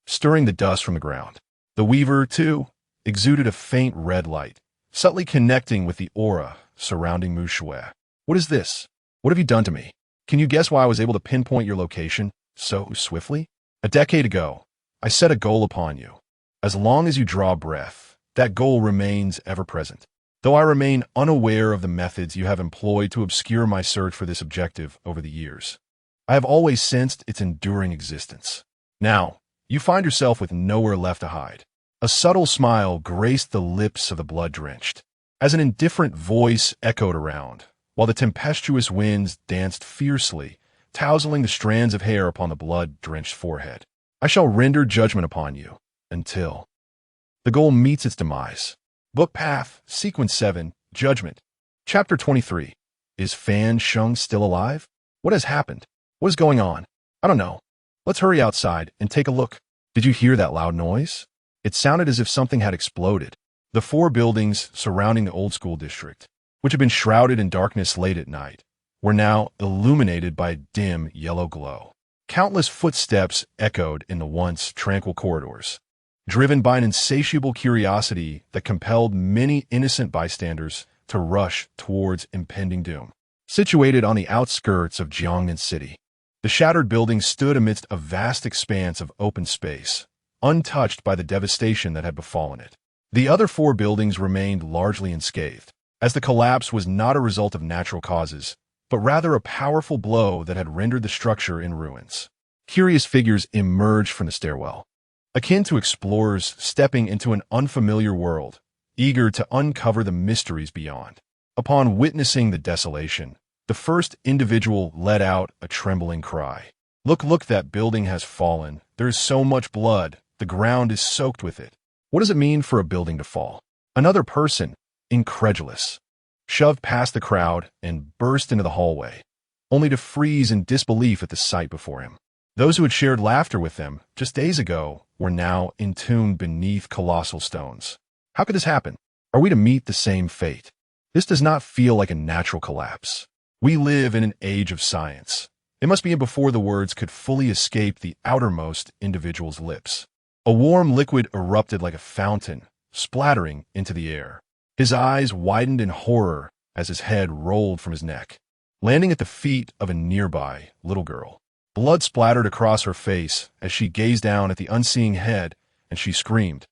stirring the dust from the ground. The Weaver, too, exuded a faint red light, subtly connecting with the aura surrounding Mu Shui. "What is this? What have you done to me? Can you guess why I was able to pinpoint your location so swiftly? A decade ago, I set a goal upon you. As long as you draw breath, that goal remains ever present. Though I remain unaware of the methods you have employed to obscure my search for this objective over the years, I have always sensed its enduring existence. Now, you find yourself with nowhere left to hide." A subtle smile graced the lips of the blood-drenched, as an indifferent voice echoed around, while the tempestuous winds danced fiercely, tousling the strands of hair upon the blood-drenched forehead. "I shall render judgment upon you, until the goal meets its demise." Book Path, Sequence 7, Judgment. Chapter 23. Is Fan Sheng still alive? What has happened? What is going on? I don't know. Let's hurry outside and take a look. Did you hear that loud noise? It sounded as if something had exploded. The 4 buildings surrounding the old school district, which had been shrouded in darkness late at night, were now illuminated by a dim yellow glow. Countless footsteps echoed in the once tranquil corridors, driven by an insatiable curiosity that compelled many innocent bystanders to rush towards impending doom. Situated on the outskirts of Jiangnan City, the shattered building stood amidst a vast expanse of open space, untouched by the devastation that had befallen it. The other 4 buildings remained largely unscathed, as the collapse was not a result of natural causes, but rather a powerful blow that had rendered the structure in ruins. Curious figures emerged from the stairwell, akin to explorers stepping into an unfamiliar world, eager to uncover the mysteries beyond. Upon witnessing the desolation, the first individual let out a trembling cry. Look, that building has fallen. There is so much blood. The ground is soaked with it. What does it mean for a building to fall? Another person, incredulous, shoved past the crowd and burst into the hallway, only to freeze in disbelief at the sight before him. Those who had shared laughter with them just days ago were now entombed beneath colossal stones. How could this happen? Are we to meet the same fate? This does not feel like a natural collapse. We live in an age of science. It must be before the words could fully escape the outermost individual's lips. A warm liquid erupted like a fountain, splattering into the air. His eyes widened in horror as his head rolled from his neck, landing at the feet of a nearby little girl. Blood splattered across her face as she gazed down at the unseeing head, and she screamed,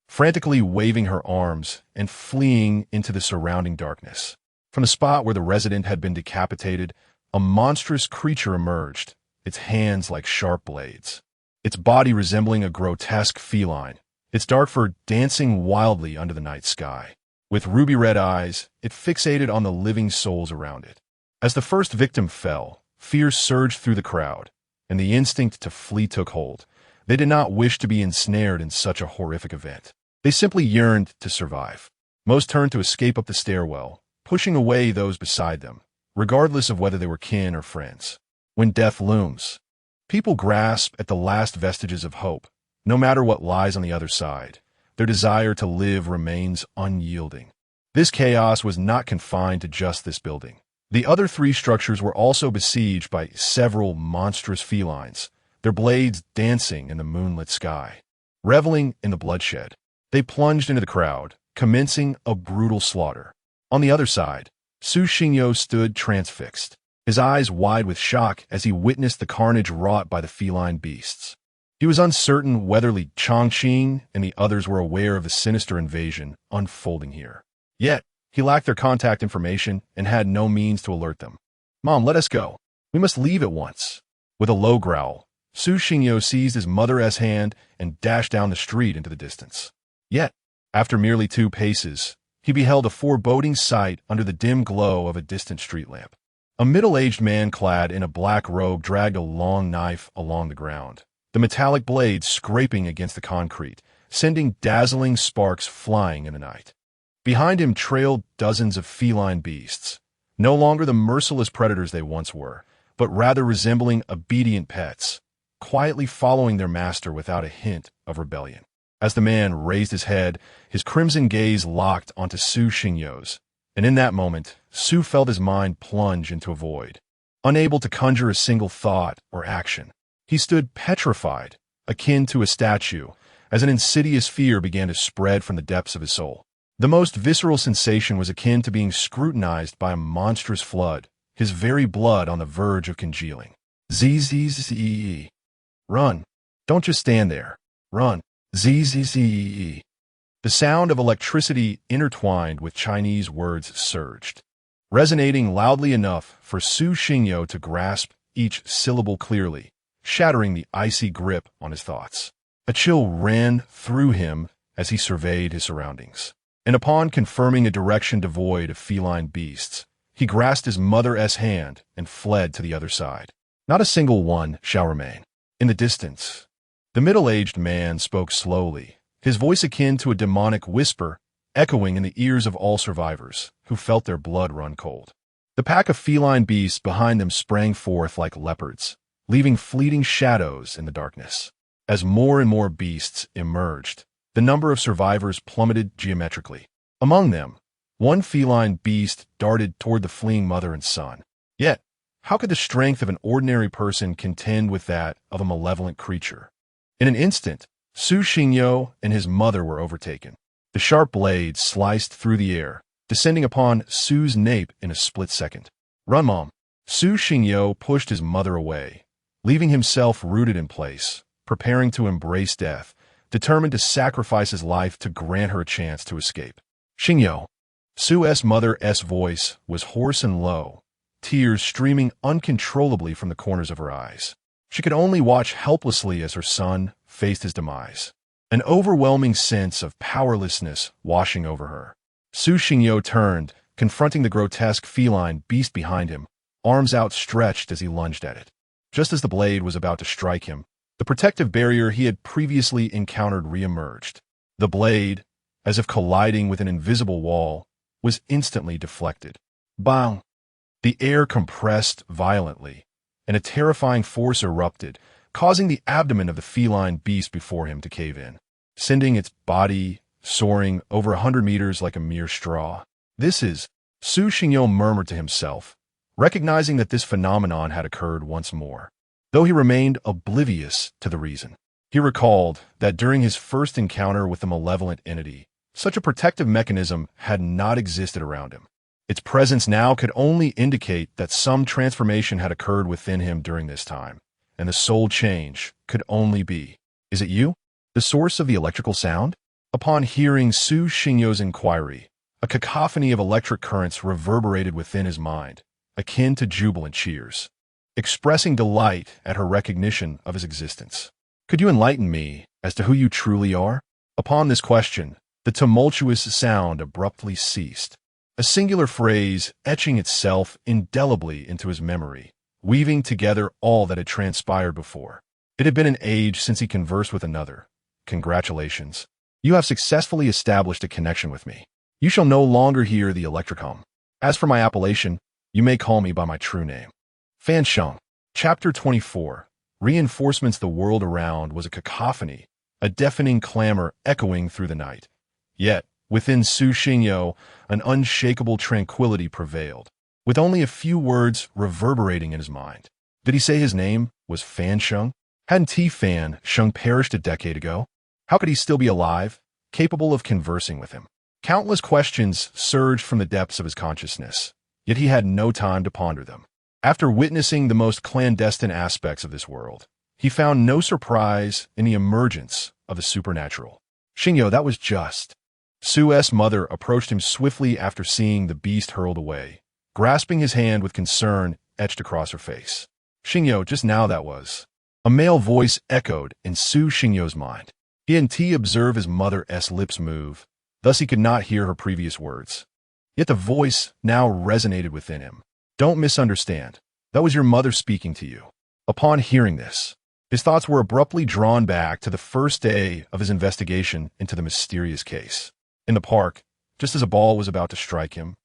frantically waving her arms and fleeing into the surrounding darkness. From the spot where the resident had been decapitated, a monstrous creature emerged, its hands like sharp blades, its body resembling a grotesque feline, its dark fur dancing wildly under the night sky. With ruby-red eyes, it fixated on the living souls around it. As the first victim fell, fear surged through the crowd, and the instinct to flee took hold. They did not wish to be ensnared in such a horrific event. They simply yearned to survive. Most turned to escape up the stairwell, pushing away those beside them, regardless of whether they were kin or friends. When death looms, people grasp at the last vestiges of hope, no matter what lies on the other side. Their desire to live remains unyielding. This chaos was not confined to just this building. The other 3 structures were also besieged by several monstrous felines, their blades dancing in the moonlit sky. Reveling in the bloodshed, they plunged into the crowd, commencing a brutal slaughter. On the other side, Su Xingyo stood transfixed, his eyes wide with shock as he witnessed the carnage wrought by the feline beasts. He was uncertain whether Li Chongqing and the others were aware of the sinister invasion unfolding here. Yet, he lacked their contact information and had no means to alert them. "Mom, let us go. We must leave at once." With a low growl, Su Xingyo seized his mother's hand and dashed down the street into the distance. Yet, after merely 2 paces, he beheld a foreboding sight under the dim glow of a distant street lamp. A middle-aged man clad in a black robe dragged a long knife along the ground, the metallic blade scraping against the concrete, sending dazzling sparks flying in the night. Behind him trailed dozens of feline beasts, no longer the merciless predators they once were, but rather resembling obedient pets, quietly following their master without a hint of rebellion. As the man raised his head, his crimson gaze locked onto Su Xingyo's, and in that moment, Su felt his mind plunge into a void. Unable to conjure a single thought or action, he stood petrified, akin to a statue, as an insidious fear began to spread from the depths of his soul. The most visceral sensation was akin to being scrutinized by a monstrous flood, his very blood on the verge of congealing. Zzz. Run. Don't just stand there. Run. Zzz. The sound of electricity intertwined with Chinese words surged, resonating loudly enough for Su Xingyo to grasp each syllable clearly, shattering the icy grip on his thoughts. A chill ran through him as he surveyed his surroundings, and upon confirming a direction devoid of feline beasts, he grasped his mother's hand and fled to the other side. Not a single one shall remain. In the distance, the middle-aged man spoke slowly, his voice akin to a demonic whisper, echoing in the ears of all survivors who felt their blood run cold. The pack of feline beasts behind them sprang forth like leopards, leaving fleeting shadows in the darkness. As more and more beasts emerged, the number of survivors plummeted geometrically. Among them, One feline beast darted toward the fleeing mother and son. Yet, how could the strength of an ordinary person contend with that of a malevolent creature? In an instant, Su Xingyo and his mother were overtaken. The sharp blade sliced through the air, descending upon Su's nape in a split second. "Run, Mom!" Su Xingyo pushed his mother away, leaving himself rooted in place, preparing to embrace death, determined to sacrifice his life to grant her a chance to escape. "Xingyo!" Su's mother's voice was hoarse and low, tears streaming uncontrollably from the corners of her eyes. She could only watch helplessly as her son faced his demise, an overwhelming sense of powerlessness washing over her. Su Xingyo turned, confronting the grotesque feline beast behind him, arms outstretched as he lunged at it. Just as the blade was about to strike him, the protective barrier he had previously encountered reemerged. The blade, as if colliding with an invisible wall, was instantly deflected. Bang! The air compressed violently, and a terrifying force erupted, causing the abdomen of the feline beast before him to cave in, sending its body soaring over 100 meters like a mere straw. "This is," Su Xingyo murmured to himself, recognizing that this phenomenon had occurred once more, though he remained oblivious to the reason. He recalled that during his first encounter with the malevolent entity, such a protective mechanism had not existed around him. Its presence now could only indicate that some transformation had occurred within him during this time, and the sole change could only be, "Is it you? The source of the electrical sound?" Upon hearing Su Xingyo's inquiry, a cacophony of electric currents reverberated within his mind, akin to jubilant cheers, expressing delight at her recognition of his existence. "Could you enlighten me as to who you truly are?" Upon this question, the tumultuous sound abruptly ceased, a singular phrase etching itself indelibly into his memory, weaving together all that had transpired before. It had been an age since he conversed with another. "Congratulations. You have successfully established a connection with me. You shall no longer hear the electric hum. As for my appellation, you may call me by my true name." Fan Sheng. Chapter 24. Reinforcements. The world around was a cacophony, a deafening clamor echoing through the night. Yet, within Su Xingyo, an unshakable tranquility prevailed, with only a few words reverberating in his mind. Did he say his name was Fan Sheng? Hadn't Fan Sheng perished a decade ago? How could he still be alive, capable of conversing with him? Countless questions surged from the depths of his consciousness, yet he had no time to ponder them. After witnessing the most clandestine aspects of this world, he found no surprise in the emergence of the supernatural. "Xingyo, that was just." Su's mother approached him swiftly after seeing the beast hurled away, grasping his hand with concern etched across her face. "Xingyo, just now that was." A male voice echoed in Su Xingyo's mind. He hadn't observed his mother's lips move, thus he could not hear her previous words. Yet the voice now resonated within him. "Don't misunderstand. That was your mother speaking to you." Upon hearing this, his thoughts were abruptly drawn back to the first day of his investigation into the mysterious case. In the park, just as a ball was about to strike him,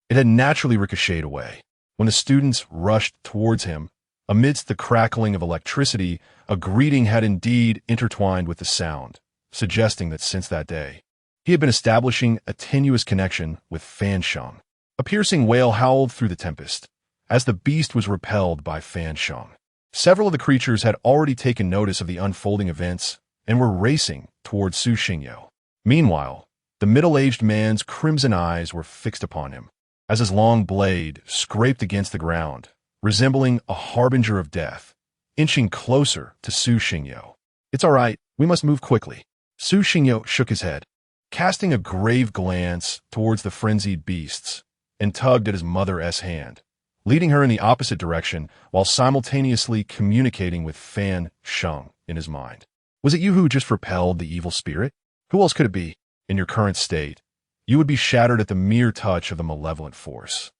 it had naturally ricocheted away. When the students rushed towards him, amidst the crackling of electricity, a greeting had indeed intertwined with the sound, suggesting that since that day, he had been establishing a tenuous connection with Fan Sheng. A piercing wail howled through the tempest, as the beast was repelled by Fan Sheng. Several of the creatures had already taken notice of the unfolding events and were racing towards Su Xingyo. Meanwhile, the middle-aged man's crimson eyes were fixed upon him, as his long blade scraped against the ground, resembling a harbinger of death, inching closer to Su Xingyo. "It's all right, we must move quickly." Su Xingyo shook his head, casting a grave glance towards the frenzied beasts, and tugged at his mother's hand, leading her in the opposite direction while simultaneously communicating with Fan Sheng in his mind. "Was it you who just repelled the evil spirit? Who else could it be? In your current state, you would be shattered at the mere touch of the malevolent force.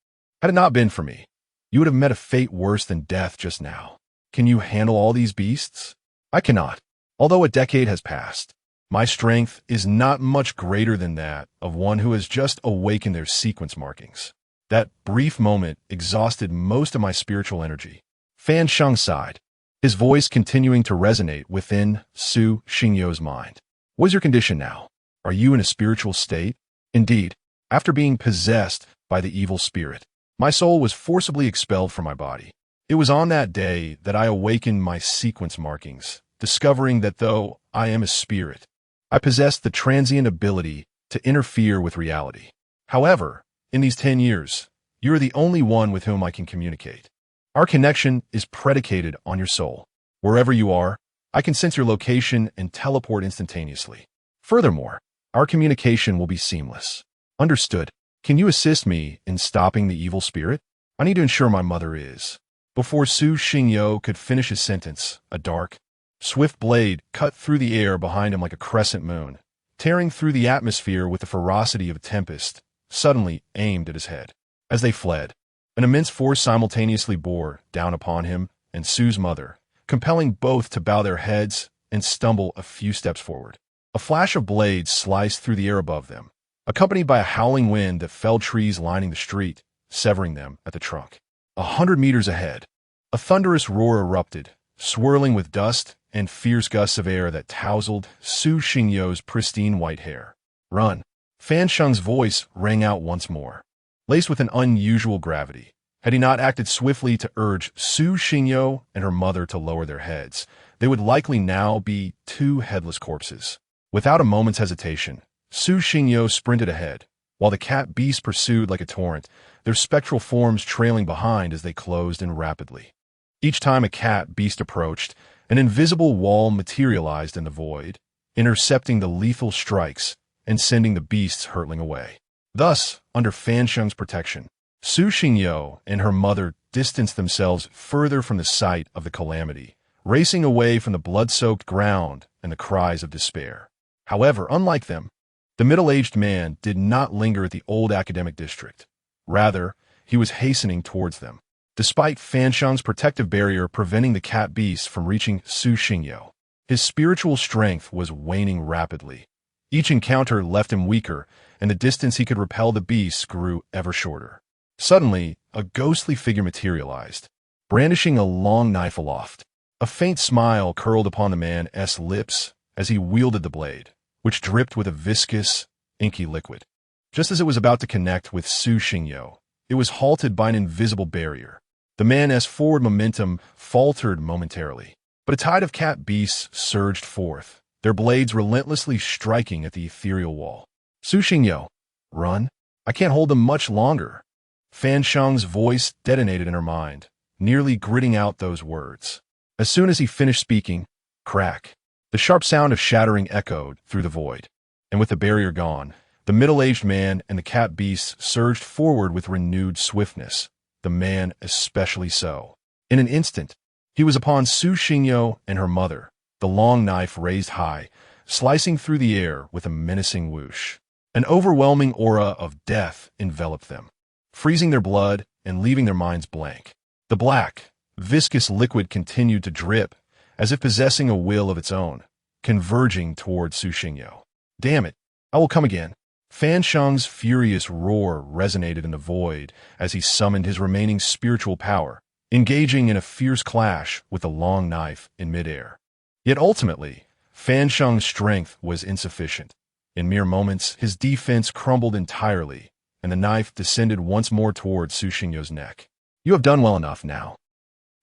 Had it not been for me, you would have met a fate worse than death just now. Can you handle all these beasts?" "I cannot. Although a decade has passed, my strength is not much greater than that of one who has just awakened their sequence markings. That brief moment exhausted most of my spiritual energy." Fan Sheng sighed, his voice continuing to resonate within Su Xingyo's mind. "What is your condition now? Are you in a spiritual state?" "Indeed, After being possessed by the evil spirit, my soul was forcibly expelled from my body. It was on that day that I awakened my sequence markings, discovering that though I am a spirit, I possess the transient ability to interfere with reality. However, in these 10 years, you are the only one with whom I can communicate. Our connection is predicated on your soul. Wherever you are, I can sense your location and teleport instantaneously. Furthermore, our communication will be seamless. Understood. Can you assist me in stopping the evil spirit? I need to ensure my mother is. Before Su Xingyo could finish his sentence, a dark, swift blade cut through the air behind him like a crescent moon, tearing through the atmosphere with the ferocity of a tempest, suddenly aimed at his head. As they fled, an immense force simultaneously bore down upon him and Su's mother, compelling both to bow their heads and stumble a few steps forward. A flash of blades sliced through the air above them, accompanied by a howling wind that felled trees lining the street, severing them at the trunk. 100 meters ahead, a thunderous roar erupted, swirling with dust and fierce gusts of air that tousled Su Xingyo's pristine white hair. Run! Fan Sheng's voice rang out once more, laced with an unusual gravity. Had he not acted swiftly to urge Su Xingyo and her mother to lower their heads, they would likely now be two headless corpses. Without a moment's hesitation, Su Xingyo sprinted ahead, while the cat beasts pursued like a torrent, their spectral forms trailing behind as they closed in rapidly. Each time a cat beast approached, an invisible wall materialized in the void, intercepting the lethal strikes and sending the beasts hurtling away. Thus, under Fan Sheng's protection, Su Xingyo and her mother distanced themselves further from the site of the calamity, racing away from the blood-soaked ground and the cries of despair. However, unlike them, the middle-aged man did not linger at the old academic district. Rather, he was hastening towards them, despite Fan Sheng's protective barrier preventing the cat beasts from reaching Su Xingyo. His spiritual strength was waning rapidly. Each encounter left him weaker, and the distance he could repel the beasts grew ever shorter. Suddenly, a ghostly figure materialized, brandishing a long knife aloft. A faint smile curled upon the man's lips as he wielded the blade, which dripped with a viscous, inky liquid. Just as it was about to connect with Su Xingyo, it was halted by an invisible barrier. The man's forward momentum faltered momentarily, but a tide of cat beasts surged forth, their blades relentlessly striking at the ethereal wall. Su Xingyo, run! I can't hold them much longer. Fan Sheng's voice detonated in her mind, nearly gritting out those words. As soon as he finished speaking, crack! The sharp sound of shattering echoed through the void, and with the barrier gone, the middle-aged man and the cat beasts surged forward with renewed swiftness, the man especially so. In an instant, he was upon Su Xingyo and her mother, the long knife raised high, slicing through the air with a menacing whoosh. An overwhelming aura of death enveloped them, freezing their blood and leaving their minds blank. The black, viscous liquid continued to drip, as if possessing a will of its own, converging toward Su Xingyo. Damn it, I will come again. Fan Sheng's furious roar resonated in the void as he summoned his remaining spiritual power, engaging in a fierce clash with the long knife in midair. Yet ultimately, Fan Sheng's strength was insufficient. In mere moments, his defense crumbled entirely, and the knife descended once more toward Su Xingyo's neck. You have done well enough now.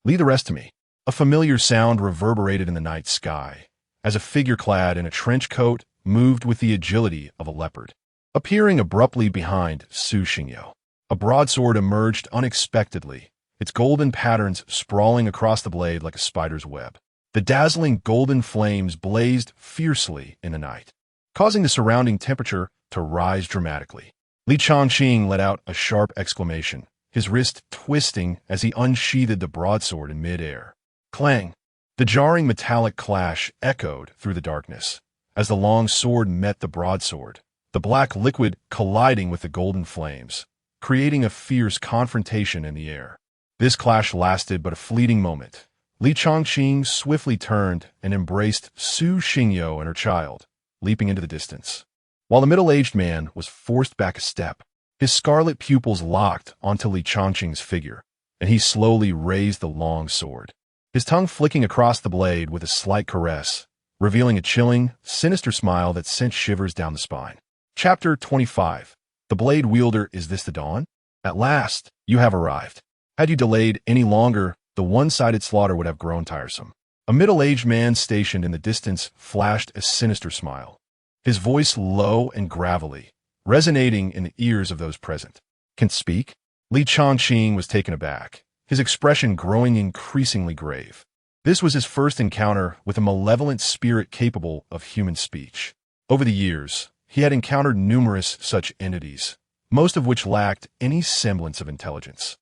Leave the rest to me. A familiar sound reverberated in the night sky, as a figure clad in a trench coat moved with the agility of a leopard. Appearing abruptly behind Su Xingyo, a broadsword emerged unexpectedly, its golden patterns sprawling across the blade like a spider's web. The dazzling golden flames blazed fiercely in the night, causing the surrounding temperature to rise dramatically. Li Changqing let out a sharp exclamation, his wrist twisting as he unsheathed the broadsword in midair. Clang! The jarring metallic clash echoed through the darkness as the long sword met the broadsword, the black liquid colliding with the golden flames, creating a fierce confrontation in the air. This clash lasted but a fleeting moment. Li Changqing swiftly turned and embraced Su Xingyo and her child, leaping into the distance. While the middle-aged man was forced back a step, his scarlet pupils locked onto Li Changqing's figure, and he slowly raised the long sword, his tongue flicking across the blade with a slight caress, revealing a chilling, sinister smile that sent shivers down the spine. Chapter 25. The blade wielder, is this the dawn? At last, you have arrived. Had you delayed any longer, the one-sided slaughter would have grown tiresome. A middle-aged man stationed in the distance flashed a sinister smile, his voice low and gravelly, resonating in the ears of those present. Can speak? Li Chongqing was taken aback, his expression growing increasingly grave. This was his first encounter with a malevolent spirit capable of human speech. Over the years, he had encountered numerous such entities, most of which lacked any semblance of intelligence,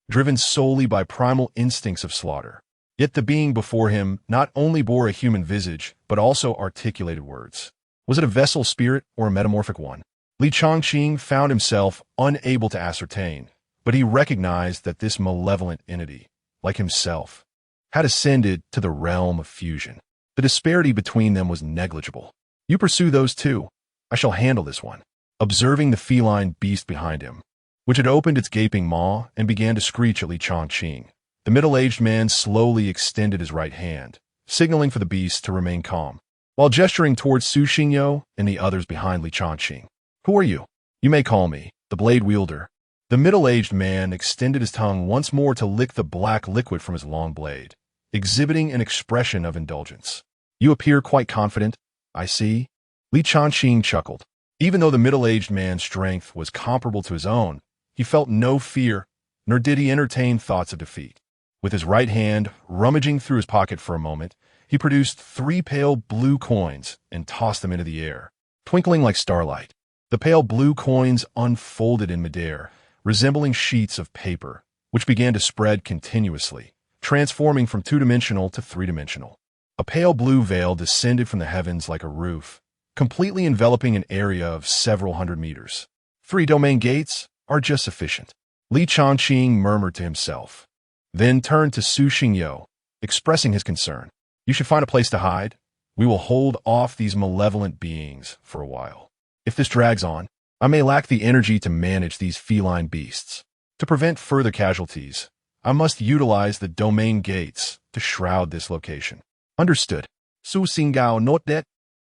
driven solely by primal instincts of slaughter. Yet the being before him not only bore a human visage, but also articulated words. Was it a vessel spirit or a metamorphic one? Li Chongqing found himself unable to ascertain, but he recognized that this malevolent entity, like himself, had ascended to the realm of fusion. The disparity between them was negligible. You pursue those two. I shall handle this one. Observing the feline beast behind him, which had opened its gaping maw and began to screech at Li Chongqing, the middle-aged man slowly extended his right hand, signaling for the beast to remain calm, while gesturing towards Su Xingyo and the others behind Li Chongqing. Who are you? You may call me the blade wielder. The middle-aged man extended his tongue once more to lick the black liquid from his long blade, exhibiting an expression of indulgence. You appear quite confident, I see. Li Chongqing chuckled. Even though the middle-aged man's strength was comparable to his own, he felt no fear, nor did he entertain thoughts of defeat. With his right hand rummaging through his pocket for a moment, he produced 3 pale blue coins and tossed them into the air, twinkling like starlight. The pale blue coins unfolded in midair, resembling sheets of paper, which began to spread continuously, transforming from 2-dimensional to 3-dimensional. A pale blue veil descended from the heavens like a roof, completely enveloping an area of several hundred meters. 3 domain gates are just sufficient, Li Chongqing murmured to himself, then turned to Su Xingyo, expressing his concern. You should find a place to hide. We will hold off these malevolent beings for a while. If this drags on, I may lack the energy to manage these feline beasts. To prevent further casualties, I must utilize the domain gates to shroud this location. Understood. Su Xingyo note that.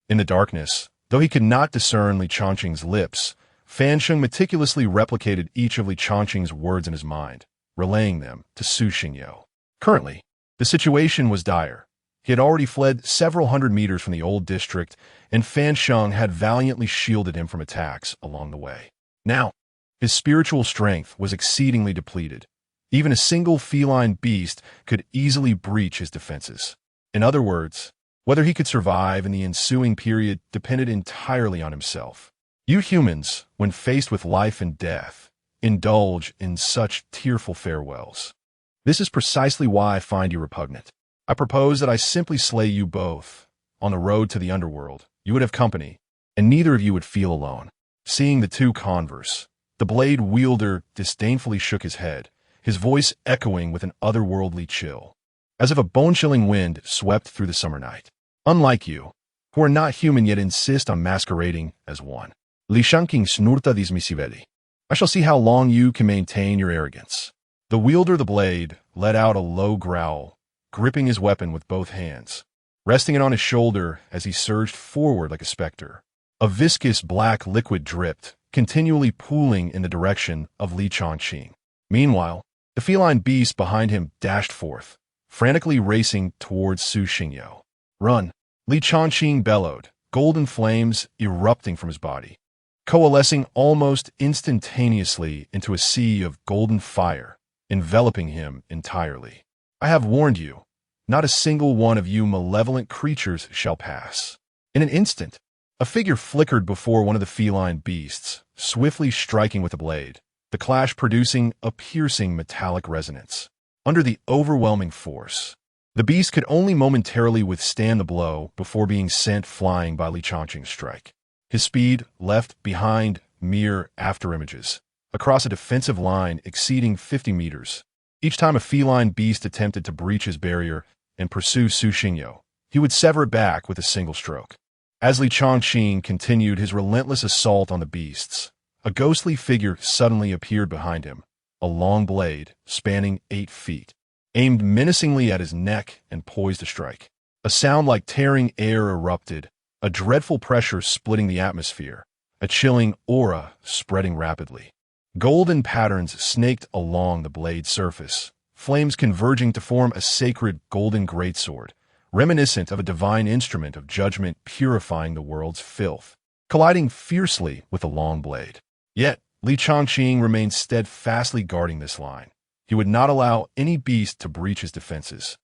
In the darkness, though he could not discern Li Chongqing's lips, Fan Sheng meticulously replicated each of Li Chongqing's words in his mind, relaying them to Su Xingyo. Currently, the situation was dire. He had already fled several hundred meters from the old district, and Fan Sheng had valiantly shielded him from attacks along the way. Now, his spiritual strength was exceedingly depleted. Even a single feline beast could easily breach his defenses. In other words, whether he could survive in the ensuing period depended entirely on himself. You humans, when faced with life and death, indulge in such tearful farewells. This is precisely why I find you repugnant. I propose that I simply slay you both. On the road to the underworld, you would have company, and neither of you would feel alone. Seeing the two converse, the blade wielder disdainfully shook his head, his voice echoing with an otherworldly chill, as if a bone-chilling wind swept through the summer night. Unlike you, who are not human yet insist on masquerading as one. Li Chongqing snurta dismissively. I shall see how long you can maintain your arrogance. The wielder of the blade let out a low growl, gripping his weapon with both hands, resting it on his shoulder as he surged forward like a specter. A viscous black liquid dripped, continually pooling in the direction of Li Chongqing. Meanwhile, the feline beast behind him dashed forth, frantically racing towards Su Xingyo. Run! Li Chongqing bellowed, golden flames erupting from his body, coalescing almost instantaneously into a sea of golden fire, enveloping him entirely. I have warned you, not a single one of you malevolent creatures shall pass. In an instant, a figure flickered before one of the feline beasts, swiftly striking with a blade, the clash producing a piercing metallic resonance. Under the overwhelming force, the beast could only momentarily withstand the blow before being sent flying by Li Chongqing's strike. His speed left behind mere afterimages, across a defensive line exceeding 50 meters. Each time a feline beast attempted to breach his barrier and pursue Su Xingyo, he would sever it back with a single stroke. As Li Chongqing continued his relentless assault on the beasts, a ghostly figure suddenly appeared behind him, a long blade spanning 8 feet, aimed menacingly at his neck and poised to strike. A sound like tearing air erupted, a dreadful pressure splitting the atmosphere, a chilling aura spreading rapidly. Golden patterns snaked along the blade's surface, flames converging to form a sacred golden greatsword, reminiscent of a divine instrument of judgment purifying the world's filth, colliding fiercely with the long blade. Yet, Li Changqing remained steadfastly guarding this line. He would not allow any beast to breach his defenses,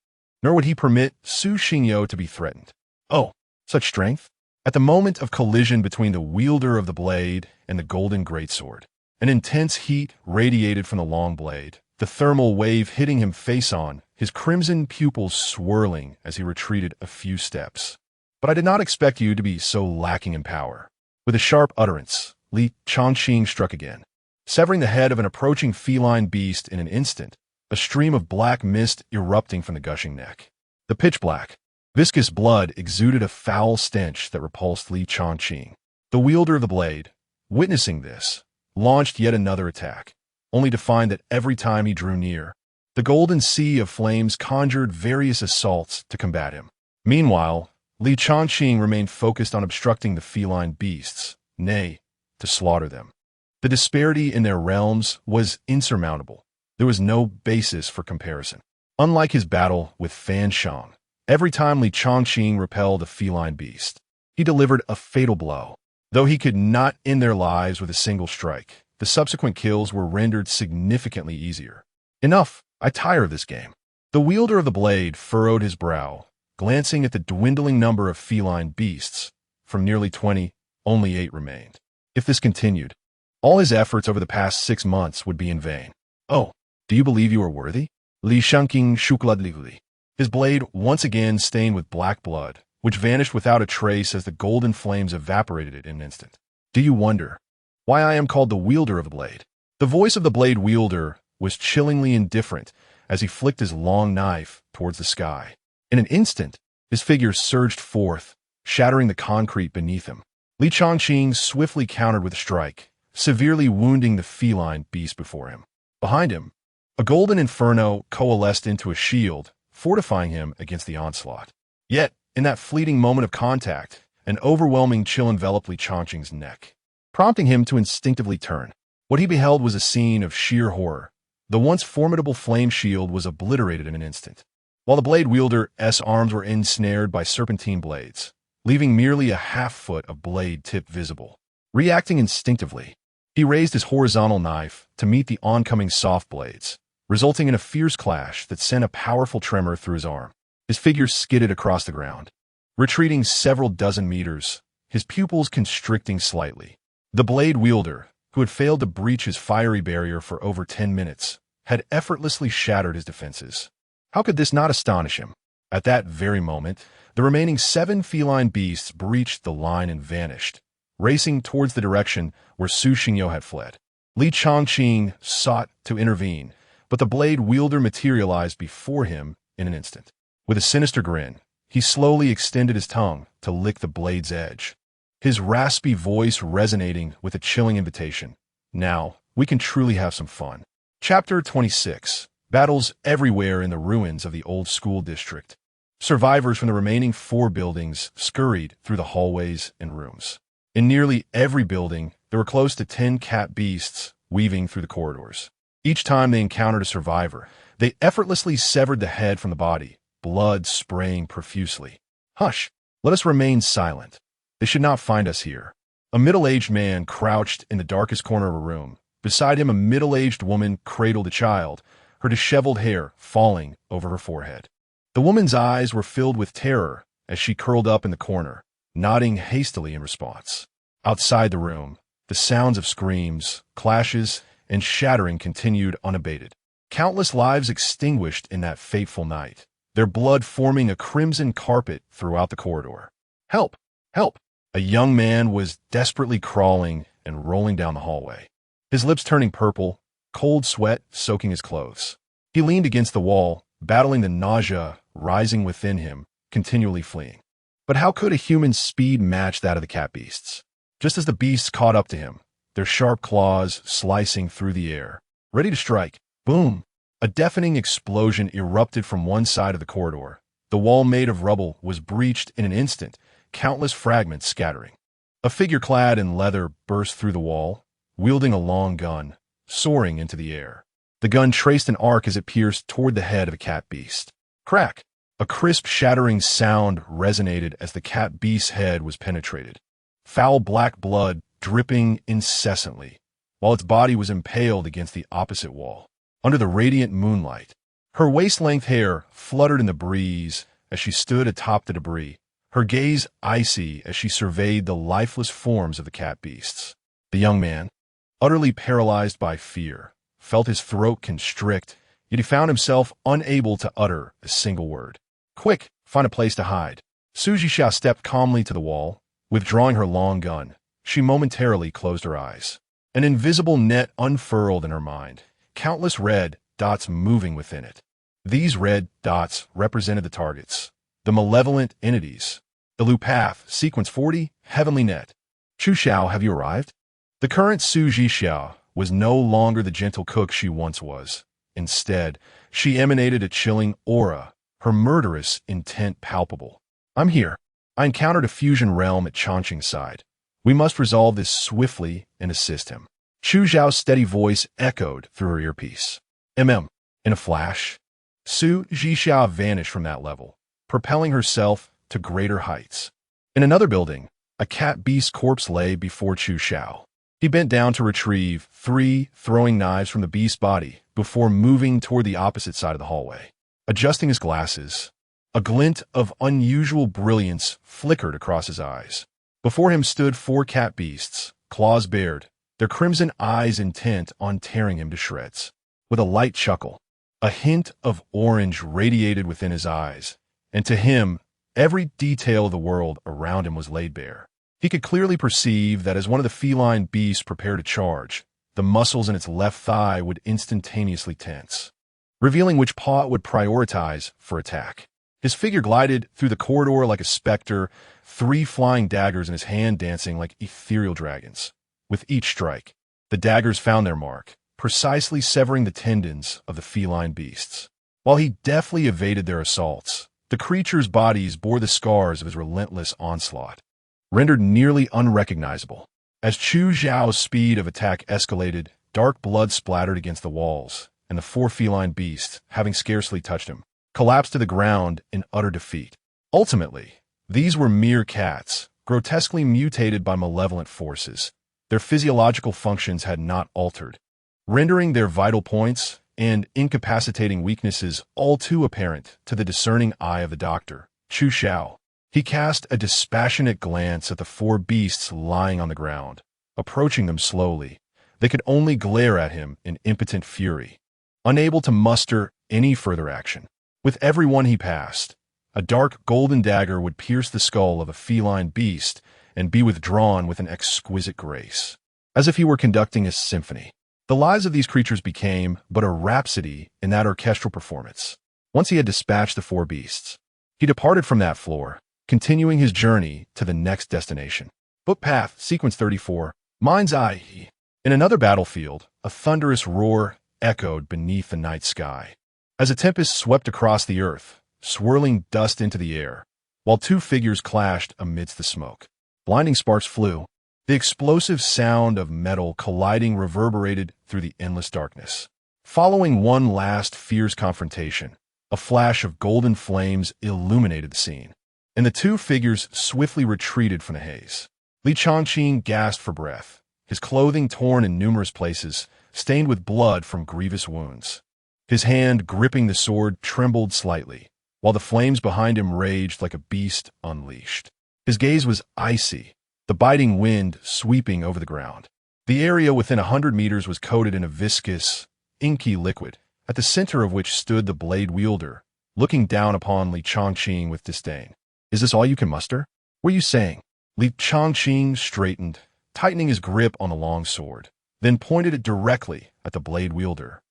nor would he permit Su Xingyo to be threatened. Oh, such strength! At the moment of collision between the wielder of the blade and the golden greatsword, an intense heat radiated from the long blade, the thermal wave hitting him face-on, his crimson pupils swirling as he retreated a few steps. But I did not expect you to be so lacking in power. With a sharp utterance, Li Changqing struck again, severing the head of an approaching feline beast in an instant, a stream of black mist erupting from the gushing neck. The pitch-black, viscous blood exuded a foul stench that repulsed Li Changqing. The wielder of the blade, witnessing this, launched yet another attack, only to find that every time he drew near, the golden sea of flames conjured various assaults to combat him. Meanwhile, Li Changqing remained focused on obstructing the feline beasts, nay, to slaughter them. The disparity in their realms was insurmountable. There was no basis for comparison. Unlike his battle with Fan Shang, every time Li Changqing repelled a feline beast, he delivered a fatal blow. Though he could not end their lives with a single strike, the subsequent kills were rendered significantly easier. Enough, I tire of this game. The wielder of the blade furrowed his brow, glancing at the dwindling number of feline beasts. From nearly 20, only 8 remained. If this continued, all his efforts over the past 6 months would be in vain. Oh, do you believe you are worthy? Li Shangqing shukladligli. His blade once again stained with black blood, which vanished without a trace as the golden flames evaporated it in an instant. Do you wonder why I am called the wielder of the blade? The voice of the blade wielder was chillingly indifferent as he flicked his long knife towards the sky. In an instant, his figure surged forth, shattering the concrete beneath him. Li Changqing swiftly countered with a strike, severely wounding the feline beast before him. Behind him, a golden inferno coalesced into a shield, fortifying him against the onslaught. Yet, in that fleeting moment of contact, an overwhelming chill enveloped Li Changqing's neck, prompting him to instinctively turn. What he beheld was a scene of sheer horror. The once formidable flame shield was obliterated in an instant, while the blade wielder's arms were ensnared by serpentine blades, leaving merely a half-foot of blade tip visible. Reacting instinctively, he raised his horizontal knife to meet the oncoming soft blades, resulting in a fierce clash that sent a powerful tremor through his arm. His figure skidded across the ground, retreating several dozen meters, his pupils constricting slightly. The blade wielder, who had failed to breach his fiery barrier for over 10 minutes, had effortlessly shattered his defenses. How could this not astonish him? At that very moment, the remaining 7 feline beasts breached the line and vanished, racing towards the direction where Su Xingyo had fled. Li Changqing sought to intervene, but the blade wielder materialized before him in an instant. With a sinister grin, he slowly extended his tongue to lick the blade's edge, his raspy voice resonating with a chilling invitation. Now, we can truly have some fun. Chapter 26. Battles everywhere in the ruins of the old school district. Survivors from the remaining 4 buildings scurried through the hallways and rooms. In nearly every building, there were close to 10 cat beasts weaving through the corridors. Each time they encountered a survivor, they effortlessly severed the head from the body, blood spraying profusely. Hush! Let us remain silent. They should not find us here. A middle-aged man crouched in the darkest corner of a room. Beside him, a middle-aged woman cradled a child, her disheveled hair falling over her forehead. The woman's eyes were filled with terror as she curled up in the corner, nodding hastily in response. Outside the room, the sounds of screams, clashes, and shattering continued unabated. Countless lives extinguished in that fateful night, their blood forming a crimson carpet throughout the corridor. Help! Help! A young man was desperately crawling and rolling down the hallway, his lips turning purple, cold sweat soaking his clothes. He leaned against the wall, battling the nausea rising within him, continually fleeing. But how could a human's speed match that of the cat beasts? Just as the beasts caught up to him, their sharp claws slicing through the air, ready to strike, boom! A deafening explosion erupted from one side of the corridor. The wall made of rubble was breached in an instant, countless fragments scattering. A figure clad in leather burst through the wall, wielding a long gun, soaring into the air. The gun traced an arc as it pierced toward the head of a cat beast. Crack! A crisp, shattering sound resonated as the cat beast's head was penetrated. Foul black blood dripping incessantly, while its body was impaled against the opposite wall. Under the radiant moonlight, her waist-length hair fluttered in the breeze as she stood atop the debris, her gaze icy as she surveyed the lifeless forms of the cat beasts. The young man, utterly paralyzed by fear, felt his throat constrict, yet he found himself unable to utter a single word. Quick, find a place to hide. Su Zhixia stepped calmly to the wall. Withdrawing her long gun, she momentarily closed her eyes. An invisible net unfurled in her mind, countless red dots moving within it. These red dots represented the targets, the malevolent entities. Ilu Path, Sequence 40, Heavenly Net. Chu Xiao, have you arrived? The current Su Zhixia was no longer the gentle cook she once was. Instead, she emanated a chilling aura, her murderous intent palpable. I'm here. I encountered a fusion realm at Changqing's side. We must resolve this swiftly and assist him. Chu Zhao's steady voice echoed through her earpiece. In a flash, Su Zhixia vanished from that level, propelling herself to greater heights. In another building, a cat beast corpse lay before Chu Xiao. He bent down to retrieve 3 throwing knives from the beast's body before moving toward the opposite side of the hallway. Adjusting his glasses, a glint of unusual brilliance flickered across his eyes. Before him stood 4 cat beasts, claws bared, their crimson eyes intent on tearing him to shreds. With a light chuckle, a hint of orange radiated within his eyes, and to him, every detail of the world around him was laid bare. He could clearly perceive that as one of the feline beasts prepared to charge, the muscles in its left thigh would instantaneously tense, revealing which paw it would prioritize for attack. His figure glided through the corridor like a specter, 3 flying daggers in his hand dancing like ethereal dragons. With each strike, the daggers found their mark, precisely severing the tendons of the feline beasts. While he deftly evaded their assaults, the creatures' bodies bore the scars of his relentless onslaught, rendered nearly unrecognizable. As Chu Zhao's speed of attack escalated, dark blood splattered against the walls, and the 4 feline beasts, having scarcely touched him, collapsed to the ground in utter defeat. Ultimately, these were mere cats, grotesquely mutated by malevolent forces. Their physiological functions had not altered, rendering their vital points and incapacitating weaknesses all too apparent to the discerning eye of the doctor, Chu Xiao. He cast a dispassionate glance at the 4 beasts lying on the ground. Approaching them slowly, they could only glare at him in impotent fury, unable to muster any further action. With every one he passed, a dark golden dagger would pierce the skull of a feline beast and be withdrawn with an exquisite grace, as if he were conducting a symphony. The lives of these creatures became but a rhapsody in that orchestral performance. Once he had dispatched the 4 beasts, he departed from that floor, continuing his journey to the next destination. Book Path, Sequence 34, Mind's Eye. In another battlefield, a thunderous roar echoed beneath the night sky, as a tempest swept across the earth, swirling dust into the air, while 2 figures clashed amidst the smoke. Blinding sparks flew. The explosive sound of metal colliding reverberated through the endless darkness. Following one last fierce confrontation, a flash of golden flames illuminated the scene, and the 2 figures swiftly retreated from the haze. Li Changqing gasped for breath, his clothing torn in numerous places, stained with blood from grievous wounds. His hand gripping the sword trembled slightly, while the flames behind him raged like a beast unleashed. His gaze was icy, the biting wind sweeping over the ground. The area within 100 meters was coated in a viscous, inky liquid, at the center of which stood the blade wielder, looking down upon Li Changqing with disdain. Is this all you can muster? What are you saying? Li Changqing straightened, tightening his grip on the long sword, then pointed it directly at the blade wielder.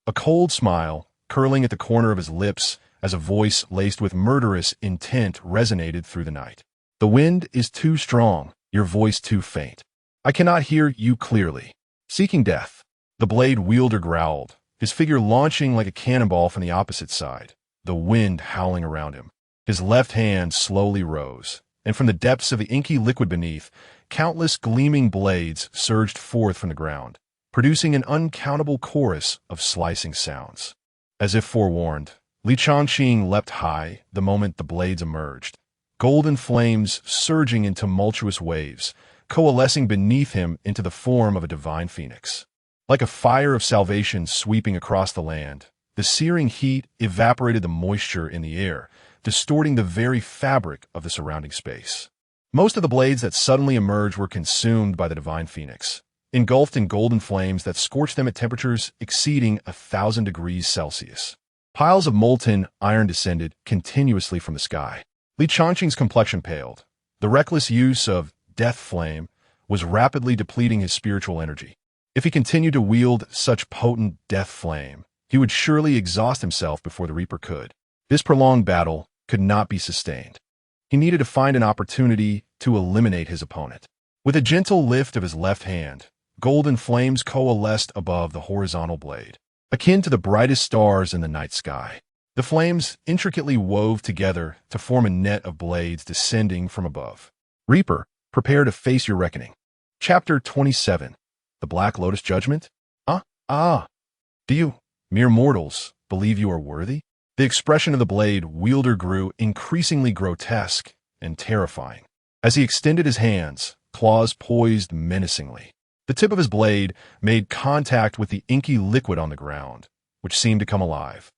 A cold smile, curling at the corner of his lips as a voice laced with murderous intent resonated through the night. The wind is too strong, your voice too faint. I cannot hear you clearly. Seeking death. The blade wielder growled, his figure launching like a cannonball from the opposite side, the wind howling around him. His left hand slowly rose, and from the depths of the inky liquid beneath, countless gleaming blades surged forth from the ground, producing an uncountable chorus of slicing sounds. As if forewarned, Li Changqing leapt high the moment the blades emerged, golden flames surging in tumultuous waves, coalescing beneath him into the form of a divine phoenix. Like a fire of salvation sweeping across the land, the searing heat evaporated the moisture in the air, distorting the very fabric of the surrounding space. Most of the blades that suddenly emerged were consumed by the divine phoenix, engulfed in golden flames that scorched them at temperatures exceeding 1,000 degrees Celsius. Piles of molten iron descended continuously from the sky. Li Changqing's complexion paled. The reckless use of death flame was rapidly depleting his spiritual energy. If he continued to wield such potent death flame, he would surely exhaust himself before the Reaper could. This prolonged battle could not be sustained. He needed to find an opportunity to eliminate his opponent. With a gentle lift of his left hand, golden flames coalesced above the horizontal blade, akin to the brightest stars in the night sky. The flames intricately wove together to form a net of blades descending from above. Reaper, prepare to face your reckoning. Chapter 27. The Black Lotus Judgment? Do you, mere mortals, believe you are worthy? The expression of the blade wielder grew increasingly grotesque and terrifying. As he extended his hands, claws poised menacingly. The tip of his blade made contact with the inky liquid on the ground, which seemed to come alive,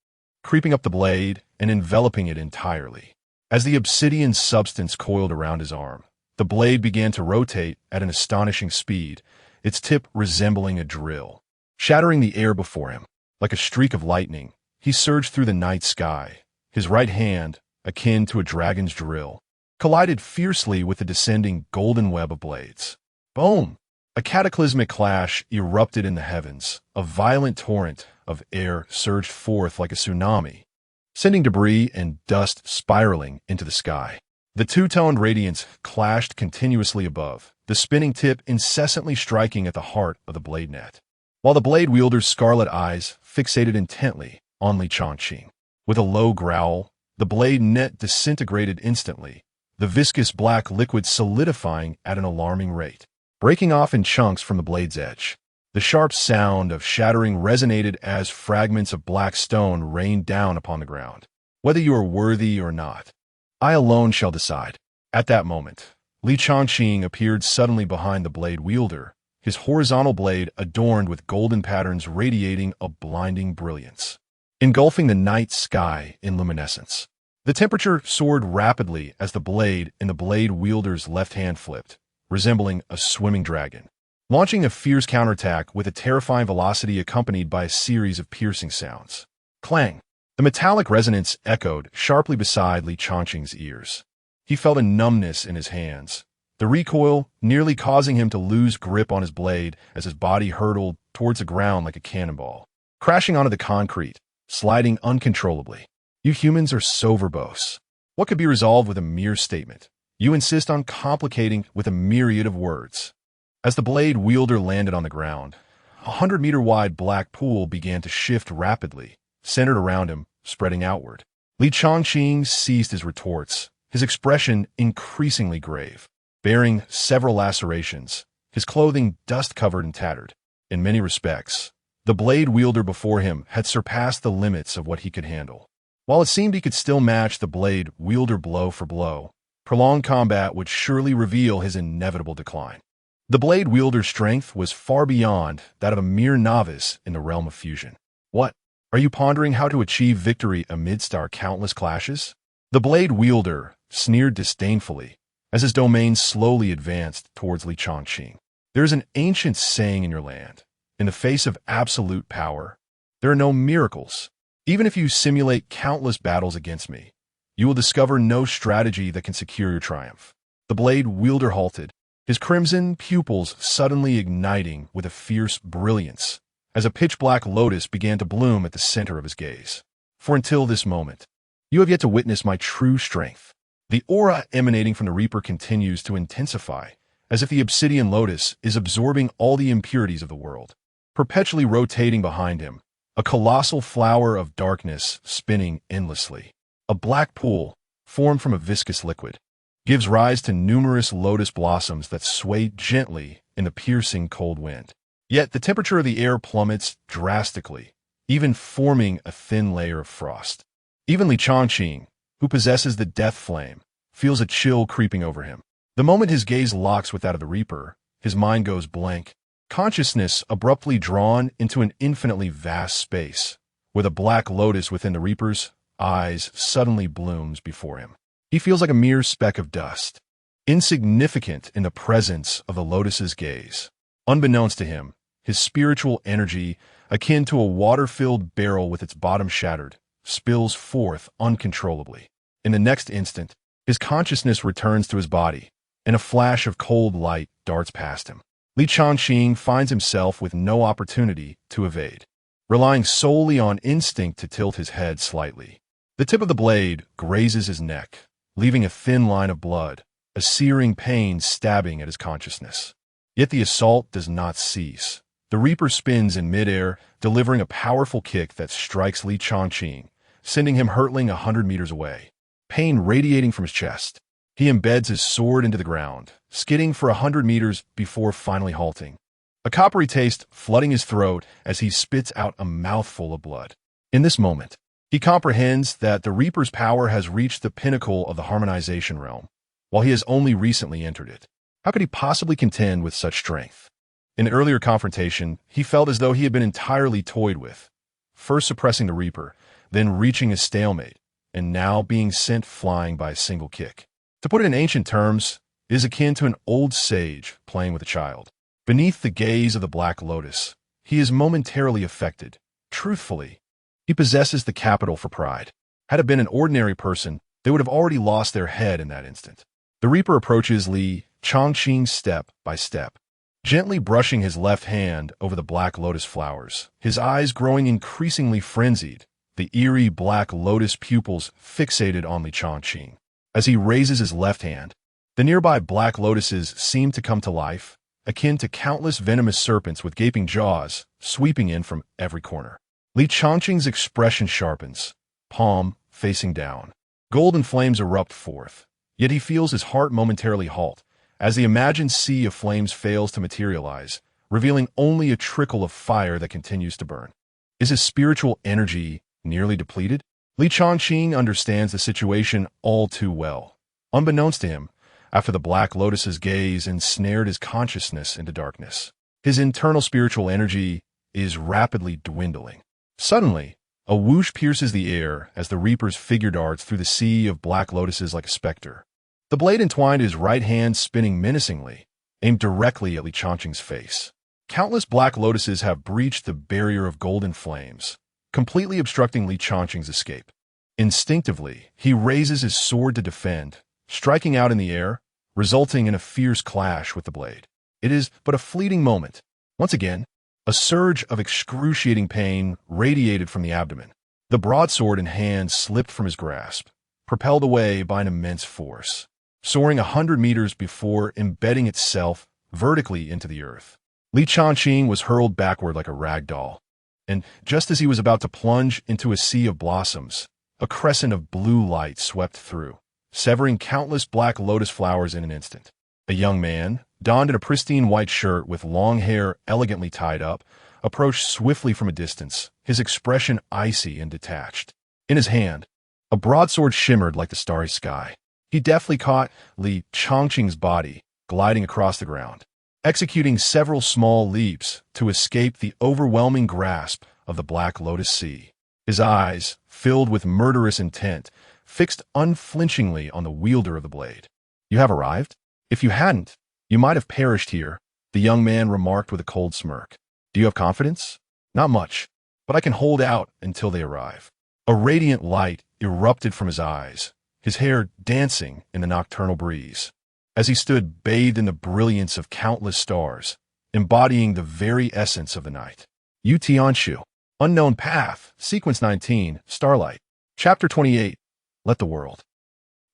creeping up the blade and enveloping it entirely. As the obsidian substance coiled around his arm, the blade began to rotate at an astonishing speed, its tip resembling a drill. Shattering the air before him, like a streak of lightning, he surged through the night sky. His right hand, akin to a dragon's drill, collided fiercely with the descending golden web of blades. Boom! A cataclysmic clash erupted in the heavens. A violent torrent of air surged forth like a tsunami, sending debris and dust spiraling into the sky. The two-toned radiance clashed continuously above, the spinning tip incessantly striking at the heart of the blade net, while the blade wielder's scarlet eyes fixated intently on Li Changqing. With a low growl, the blade net disintegrated instantly, the viscous black liquid solidifying at an alarming rate, breaking off in chunks from the blade's edge. The sharp sound of shattering resonated as fragments of black stone rained down upon the ground. Whether you are worthy or not, I alone shall decide. At that moment, Li Changqing appeared suddenly behind the blade wielder, his horizontal blade adorned with golden patterns radiating a blinding brilliance, engulfing the night sky in luminescence. The temperature soared rapidly as the blade in the blade wielder's left hand flipped, resembling a swimming dragon, launching a fierce counterattack with a terrifying velocity accompanied by a series of piercing sounds. Clang! The metallic resonance echoed sharply beside Li Changqing's ears. He felt a numbness in his hands, the recoil nearly causing him to lose grip on his blade as his body hurtled towards the ground like a cannonball, crashing onto the concrete, sliding uncontrollably. You humans are so verbose. What could be resolved with a mere statement? You insist on complicating with a myriad of words. As the blade wielder landed on the ground, a 100-meter-wide black pool began to shift rapidly, centered around him, spreading outward. Li Changqing seized his retorts, his expression increasingly grave, bearing several lacerations, his clothing dust-covered and tattered. In many respects, the blade wielder before him had surpassed the limits of what he could handle. While it seemed he could still match the blade wielder blow for blow, prolonged combat would surely reveal his inevitable decline. The blade wielder's strength was far beyond that of a mere novice in the realm of fusion. What? Are you pondering how to achieve victory amidst our countless clashes? The blade wielder sneered disdainfully as his domain slowly advanced towards Li Changqing. There is an ancient saying in your land. In the face of absolute power, there are no miracles. Even if you simulate countless battles against me, you will discover no strategy that can secure your triumph. The blade wielder halted, his crimson pupils suddenly igniting with a fierce brilliance as a pitch-black lotus began to bloom at the center of his gaze. For until this moment, you have yet to witness my true strength. The aura emanating from the Reaper continues to intensify, as if the obsidian lotus is absorbing all the impurities of the world. Perpetually rotating behind him, a colossal flower of darkness spinning endlessly. A black pool formed from a viscous liquid, gives rise to numerous lotus blossoms that sway gently in the piercing cold wind. Yet the temperature of the air plummets drastically, even forming a thin layer of frost. Even Li Changqing, who possesses the death flame, feels a chill creeping over him. The moment his gaze locks with that of the Reaper, his mind goes blank, consciousness abruptly drawn into an infinitely vast space, where the black lotus within the Reaper's eyes suddenly blooms before him. He feels like a mere speck of dust, insignificant in the presence of the lotus's gaze. Unbeknownst to him, his spiritual energy, akin to a water-filled barrel with its bottom shattered, spills forth uncontrollably. In the next instant, his consciousness returns to his body, and a flash of cold light darts past him. Li Changqing finds himself with no opportunity to evade, relying solely on instinct to tilt his head slightly. The tip of the blade grazes his neck, leaving a thin line of blood, a searing pain stabbing at his consciousness. Yet the assault does not cease. The Reaper spins in midair, delivering a powerful kick that strikes Li Changqing, sending him hurtling 100 meters away. Pain radiating from his chest, he embeds his sword into the ground, skidding for 100 meters before finally halting, a coppery taste flooding his throat as he spits out a mouthful of blood. In this moment, he comprehends that the Reaper's power has reached the pinnacle of the harmonization realm, while he has only recently entered it. How could he possibly contend with such strength? In an earlier confrontation, he felt as though he had been entirely toyed with, first suppressing the Reaper, then reaching a stalemate, and now being sent flying by a single kick. To put it in ancient terms, it is akin to an old sage playing with a child. Beneath the gaze of the Black Lotus, he is momentarily affected. Truthfully, he possesses the capital for pride. Had it been an ordinary person, they would have already lost their head in that instant. The Reaper approaches Li Changqing step by step, gently brushing his left hand over the Black Lotus flowers, his eyes growing increasingly frenzied, the eerie Black Lotus pupils fixated on Li Changqing. As he raises his left hand, the nearby Black Lotuses seem to come to life, akin to countless venomous serpents with gaping jaws sweeping in from every corner. Li Changqing's expression sharpens, palm facing down. Golden flames erupt forth, yet he feels his heart momentarily halt as the imagined sea of flames fails to materialize, revealing only a trickle of fire that continues to burn. Is his spiritual energy nearly depleted? Li Changqing understands the situation all too well. Unbeknownst to him, after the Black Lotus's gaze ensnared his consciousness into darkness, his internal spiritual energy is rapidly dwindling. Suddenly, a whoosh pierces the air as the Reaper's figure darts through the sea of Black Lotuses like a specter. The blade entwined his right hand spinning menacingly, aimed directly at Li Changqing's face. Countless Black Lotuses have breached the barrier of golden flames, completely obstructing Li Changqing's escape. Instinctively, he raises his sword to defend, striking out in the air, resulting in a fierce clash with the blade. It is but a fleeting moment. Once again, a surge of excruciating pain radiated from the abdomen. The broadsword in hand slipped from his grasp, propelled away by an immense force, soaring 100 meters before embedding itself vertically into the earth. Li Changqing was hurled backward like a rag doll, and just as he was about to plunge into a sea of blossoms, a crescent of blue light swept through, severing countless Black Lotus flowers in an instant. A young man, donned in a pristine white shirt with long hair elegantly tied up, approached swiftly from a distance, his expression icy and detached. In his hand, a broadsword shimmered like the starry sky. He deftly caught Li Changqing's body, gliding across the ground, executing several small leaps to escape the overwhelming grasp of the Black Lotus Sea. His eyes, filled with murderous intent, fixed unflinchingly on the wielder of the blade. "You have arrived? If you hadn't, you might have perished here," the young man remarked with a cold smirk. "Do you have confidence?" "Not much, but I can hold out until they arrive." A radiant light erupted from his eyes, his hair dancing in the nocturnal breeze, as he stood bathed in the brilliance of countless stars, embodying the very essence of the night. Yu Tianshu, Unknown Path, Sequence 19, Starlight. Chapter 28, Let the World.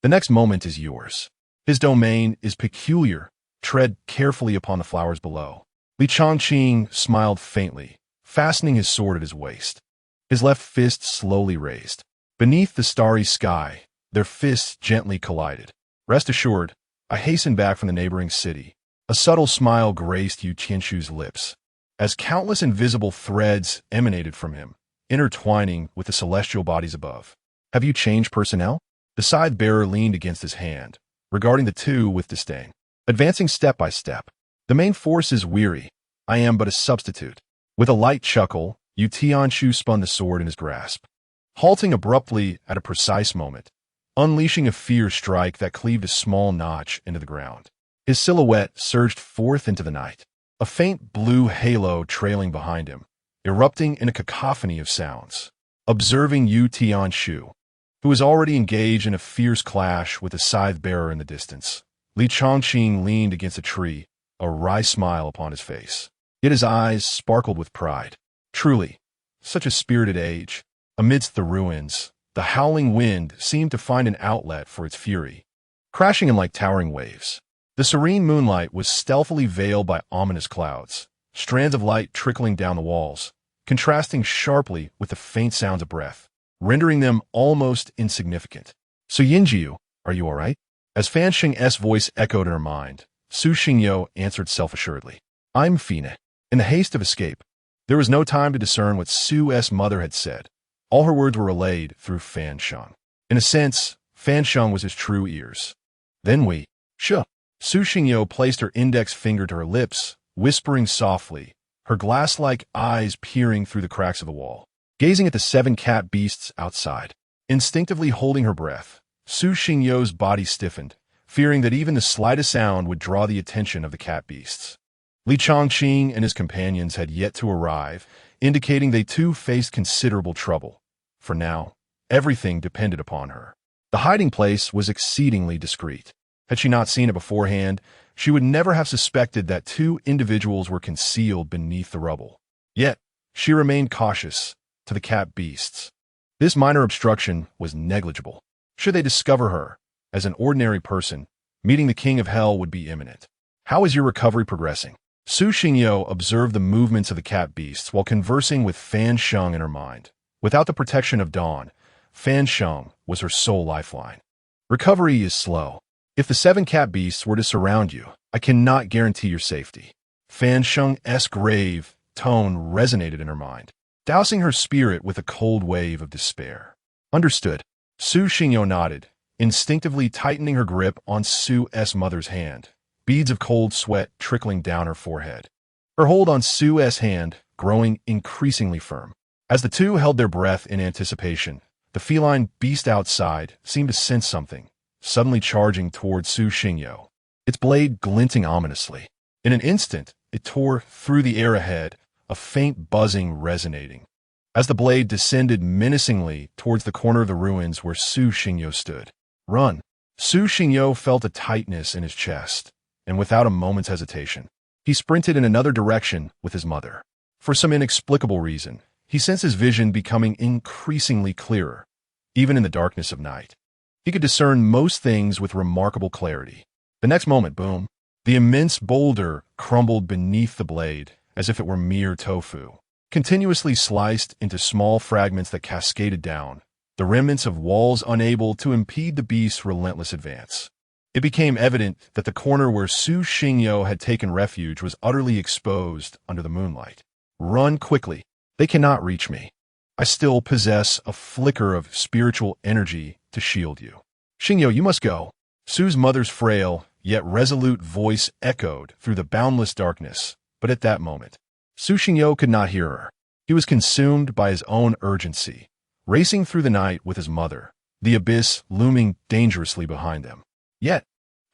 The next moment is yours. His domain is peculiar. Tread carefully upon the flowers below. Li Changqing smiled faintly, fastening his sword at his waist, his left fist slowly raised. Beneath the starry sky, their fists gently collided. Rest assured, I hastened back from the neighboring city. A subtle smile graced Yu Qianshu's lips, as countless invisible threads emanated from him, intertwining with the celestial bodies above. Have you changed personnel? The scythe-bearer leaned against his hand, regarding the two with disdain. Advancing step by step. The main force is weary. I am but a substitute. With a light chuckle, Yu Tianshu spun the sword in his grasp, halting abruptly at a precise moment, unleashing a fierce strike that cleaved a small notch into the ground. His silhouette surged forth into the night, a faint blue halo trailing behind him, erupting in a cacophony of sounds. Observing Yu Tianshu, who was already engaged in a fierce clash with a scythe-bearer in the distance, Li Chongqing leaned against a tree, a wry smile upon his face. Yet his eyes sparkled with pride. Truly, such a spirited age. Amidst the ruins, the howling wind seemed to find an outlet for its fury, crashing in like towering waves. The serene moonlight was stealthily veiled by ominous clouds, strands of light trickling down the walls, contrasting sharply with the faint sounds of breath, rendering them almost insignificant. "So Yinjiu, are you all right?" As Fan Xing's voice echoed in her mind, Su Xingyo answered self-assuredly. "I'm fine." In the haste of escape, there was no time to discern what Su's mother had said. All her words were relayed through Fan Sheng. In a sense, Fan Sheng was his true ears. "Then we, sure." Su Xingyo placed her index finger to her lips, whispering softly, her glass-like eyes peering through the cracks of the wall, gazing at the 7 cat beasts outside. Instinctively holding her breath, Su Xingyo's body stiffened, fearing that even the slightest sound would draw the attention of the cat beasts. Li Chongqing and his companions had yet to arrive, indicating they too faced considerable trouble. For now, everything depended upon her. The hiding place was exceedingly discreet. Had she not seen it beforehand, she would never have suspected that 2 individuals were concealed beneath the rubble. Yet, she remained cautious to the cat beasts. This minor obstruction was negligible. Should they discover her, as an ordinary person, meeting the King of Hell would be imminent. "How is your recovery progressing?" Su Xingyo observed the movements of the cat beasts while conversing with Fan Sheng in her mind. Without the protection of Dawn, Fan Sheng was her sole lifeline. "Recovery is slow. If the 7 cat beasts were to surround you, I cannot guarantee your safety." Fan Sheng's grave tone resonated in her mind, dousing her spirit with a cold wave of despair. "Understood." Su Xingyo nodded, instinctively tightening her grip on Su's mother's hand, beads of cold sweat trickling down her forehead. Her hold on Su's hand growing increasingly firm. As the two held their breath in anticipation, the feline beast outside seemed to sense something, suddenly charging toward Su Xingyo, its blade glinting ominously. In an instant, it tore through the air ahead, a faint buzzing resonating, as the blade descended menacingly towards the corner of the ruins where Su Xingyo stood. "Run!" Su Xingyo felt a tightness in his chest, and without a moment's hesitation, he sprinted in another direction with his mother. For some inexplicable reason, he sensed his vision becoming increasingly clearer, even in the darkness of night. He could discern most things with remarkable clarity. The next moment, boom, the immense boulder crumbled beneath the blade as if it were mere tofu, continuously sliced into small fragments that cascaded down, the remnants of walls unable to impede the beast's relentless advance. It became evident that the corner where Su Xingyo had taken refuge was utterly exposed under the moonlight. "Run quickly. They cannot reach me. I still possess a flicker of spiritual energy to shield you." "Xingyo, you must go." Su's mother's frail, yet resolute voice echoed through the boundless darkness, but at that moment, Su Xingyo could not hear her. He was consumed by his own urgency, racing through the night with his mother, the abyss looming dangerously behind them. Yet,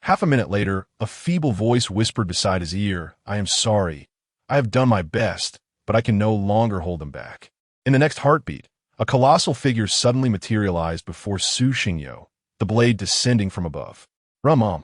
half a minute later, a feeble voice whispered beside his ear, "I am sorry. I have done my best, but I can no longer hold them back." In the next heartbeat, a colossal figure suddenly materialized before Su Xingyo, the blade descending from above. "Rum-um."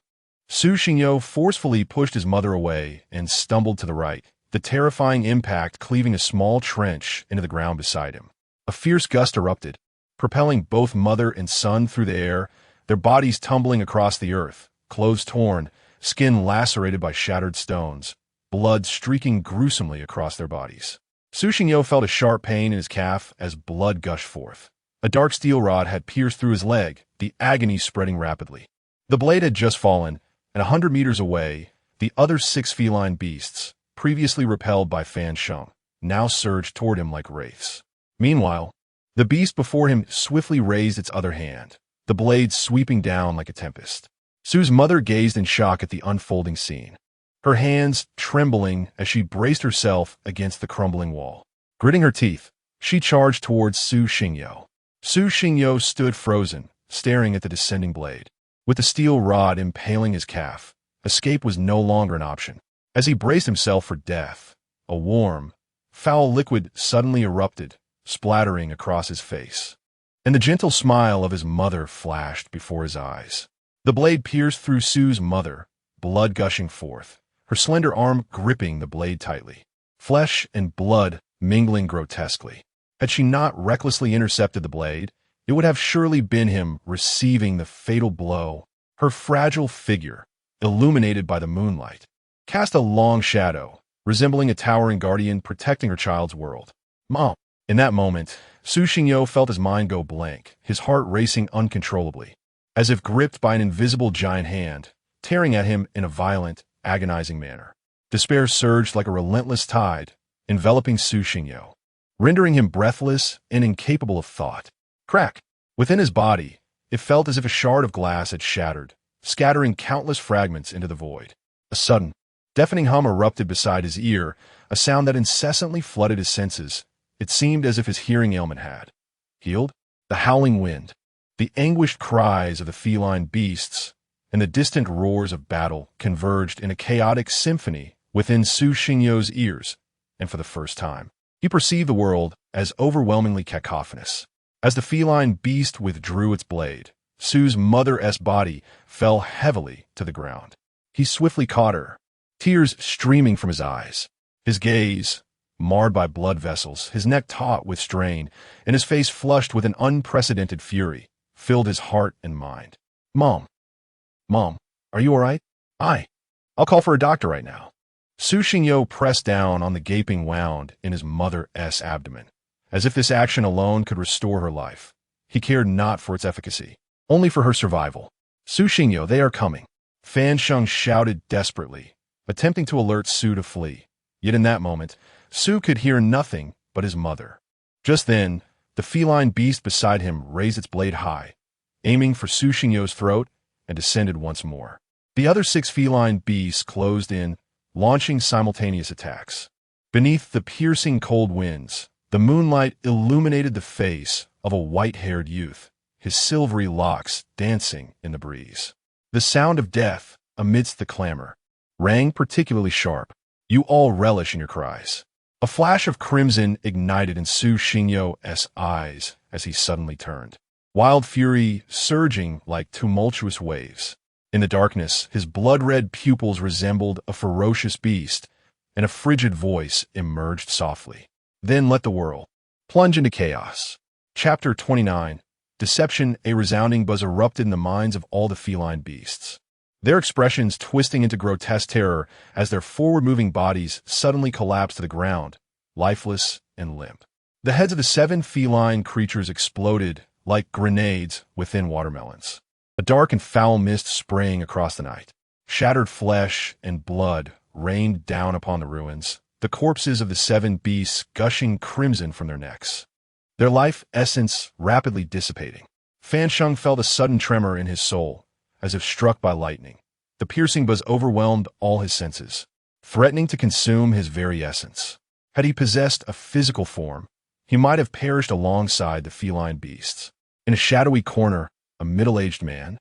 Su Xingyo forcefully pushed his mother away and stumbled to the right, the terrifying impact cleaving a small trench into the ground beside him. A fierce gust erupted, propelling both mother and son through the air, their bodies tumbling across the earth, clothes torn, skin lacerated by shattered stones, blood streaking gruesomely across their bodies. Su Xingyo felt a sharp pain in his calf as blood gushed forth. A dark steel rod had pierced through his leg, the agony spreading rapidly. The blade had just fallen, and 100 meters away, the other 6 feline beasts, previously repelled by Fan Sheng, now surged toward him like wraiths. Meanwhile, the beast before him swiftly raised its other hand, the blade sweeping down like a tempest. Sue's mother gazed in shock at the unfolding scene, her hands trembling as she braced herself against the crumbling wall. Gritting her teeth, she charged towards Su Xingyo. Su Xingyo stood frozen, staring at the descending blade. With the steel rod impaling his calf, escape was no longer an option. As he braced himself for death, a warm, foul liquid suddenly erupted, splattering across his face. And the gentle smile of his mother flashed before his eyes. The blade pierced through Sue's mother, blood gushing forth, her slender arm gripping the blade tightly. Flesh and blood mingling grotesquely. Had she not recklessly intercepted the blade, it would have surely been him receiving the fatal blow. Her fragile figure, illuminated by the moonlight, cast a long shadow, resembling a towering guardian protecting her child's world. Mom! In that moment, Su Xingyo felt his mind go blank, his heart racing uncontrollably, as if gripped by an invisible giant hand, tearing at him in a violent, agonizing manner. Despair surged like a relentless tide, enveloping Su Xingyo, rendering him breathless and incapable of thought. Crack! Within his body, it felt as if a shard of glass had shattered, scattering countless fragments into the void. A sudden, deafening hum erupted beside his ear, a sound that incessantly flooded his senses. It seemed as if his hearing ailment had healed. The howling wind, the anguished cries of the feline beasts, and the distant roars of battle converged in a chaotic symphony within Su Xingyo's ears, and for the first time, he perceived the world as overwhelmingly cacophonous. As the feline beast withdrew its blade, Sue's mother-esque body fell heavily to the ground. He swiftly caught her, tears streaming from his eyes. His gaze, marred by blood vessels, his neck taut with strain, and his face flushed with an unprecedented fury, filled his heart and mind. Mom, are you all right? I'll call for a doctor right now. Su Xingyo pressed down on the gaping wound in his mother-esque abdomen, as if this action alone could restore her life. He cared not for its efficacy, only for her survival. Su Xingyo, they are coming. Fan Sheng shouted desperately, attempting to alert Su to flee. Yet in that moment, Su could hear nothing but his mother. Just then, the feline beast beside him raised its blade high, aiming for Su Xingyo's throat, and descended once more. The other 6 feline beasts closed in, launching simultaneous attacks. Beneath the piercing cold winds, the moonlight illuminated the face of a white-haired youth, his silvery locks dancing in the breeze. The sound of death, amidst the clamor, rang particularly sharp. You all relish in your cries. A flash of crimson ignited in Su Xingyo's eyes as he suddenly turned, wild fury surging like tumultuous waves. In the darkness, his blood-red pupils resembled a ferocious beast, and a frigid voice emerged softly. Then let the world plunge into chaos. Chapter 29. Deception. A resounding buzz erupted in the minds of all the feline beasts, their expressions twisting into grotesque terror as their forward-moving bodies suddenly collapsed to the ground, lifeless and limp. The heads of the 7 feline creatures exploded like grenades within watermelons. A dark and foul mist sprang across the night. Shattered flesh and blood rained down upon the ruins, the corpses of the 7 beasts gushing crimson from their necks, their life essence rapidly dissipating. Fan Sheng felt a sudden tremor in his soul, as if struck by lightning. The piercing buzz overwhelmed all his senses, threatening to consume his very essence. Had he possessed a physical form, he might have perished alongside the feline beasts. In a shadowy corner, a middle-aged man,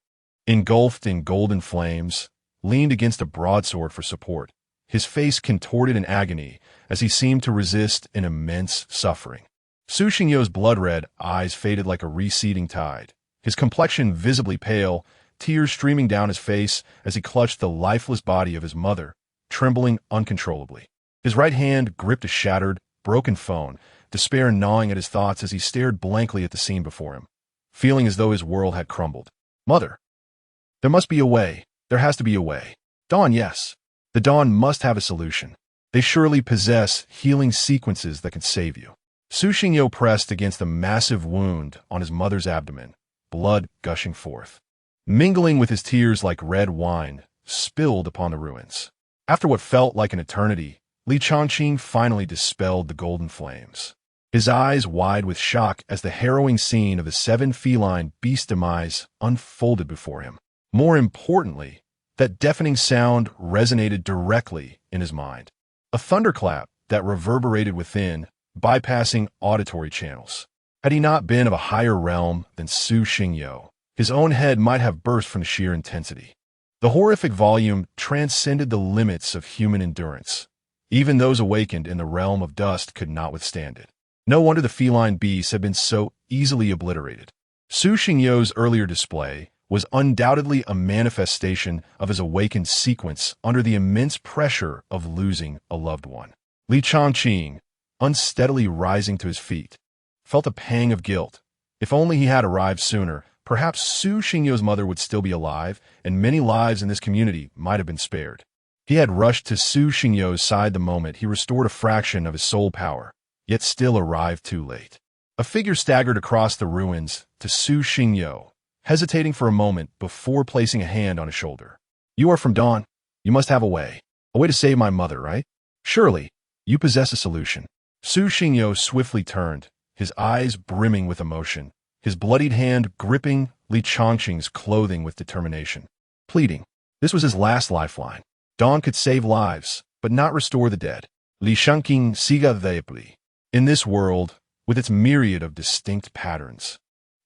engulfed in golden flames, leaned against a broadsword for support, his face contorted in agony as he seemed to resist an immense suffering. Su Xingyo's blood-red eyes faded like a receding tide, his complexion visibly pale, tears streaming down his face as he clutched the lifeless body of his mother, trembling uncontrollably. His right hand gripped a shattered, broken phone, despair gnawing at his thoughts as he stared blankly at the scene before him, feeling as though his world had crumbled. Mother! There must be a way. There has to be a way. Dawn, yes. The Dawn must have a solution. They surely possess healing sequences that can save you. Su Xingyo pressed against the massive wound on his mother's abdomen, blood gushing forth. mingling with his tears like red wine, spilled upon the ruins. After what felt like an eternity, Li Changqing finally dispelled the golden flames. His eyes wide with shock as the harrowing scene of the 7 feline beast demise unfolded before him. More importantly, that deafening sound resonated directly in his mind. A thunderclap that reverberated within, bypassing auditory channels. Had he not been of a higher realm than Su Xingyo, his own head might have burst from sheer intensity. The horrific volume transcended the limits of human endurance. Even those awakened in the realm of dust could not withstand it. No wonder the feline beasts had been so easily obliterated. Su Xingyo's earlier display was undoubtedly a manifestation of his awakened sequence under the immense pressure of losing a loved one. Li Changqing, unsteadily rising to his feet, felt a pang of guilt. If only he had arrived sooner, perhaps Su Xingyo's mother would still be alive, and many lives in this community might have been spared. He had rushed to Su Xingyo's side the moment he restored a fraction of his soul power, yet still arrived too late. A figure staggered across the ruins to Su Xingyo, hesitating for a moment before placing a hand on his shoulder. "You are from Dawn. You must have a way. A way to save my mother, right? Surely, you possess a solution." Su Xingyo swiftly turned, his eyes brimming with emotion, his bloodied hand gripping Li Changqing's clothing with determination. Pleading. This was his last lifeline. Dawn could save lives, but not restore the dead. Li Changqing siga deeply. In this world, with its myriad of distinct patterns,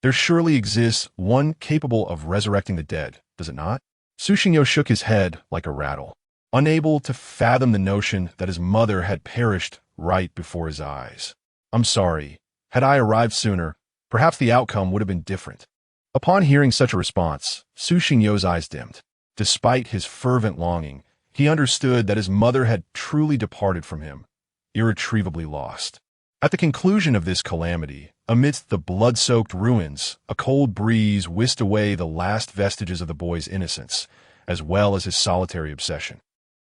there surely exists one capable of resurrecting the dead, does it not? Su Xingyo shook his head like a rattle, unable to fathom the notion that his mother had perished right before his eyes. "I'm sorry. Had I arrived sooner, perhaps the outcome would have been different." Upon hearing such a response, Su Xingyo's eyes dimmed. Despite his fervent longing, he understood that his mother had truly departed from him, irretrievably lost. At the conclusion of this calamity, amidst the blood-soaked ruins, a cold breeze whisked away the last vestiges of the boy's innocence, as well as his solitary obsession.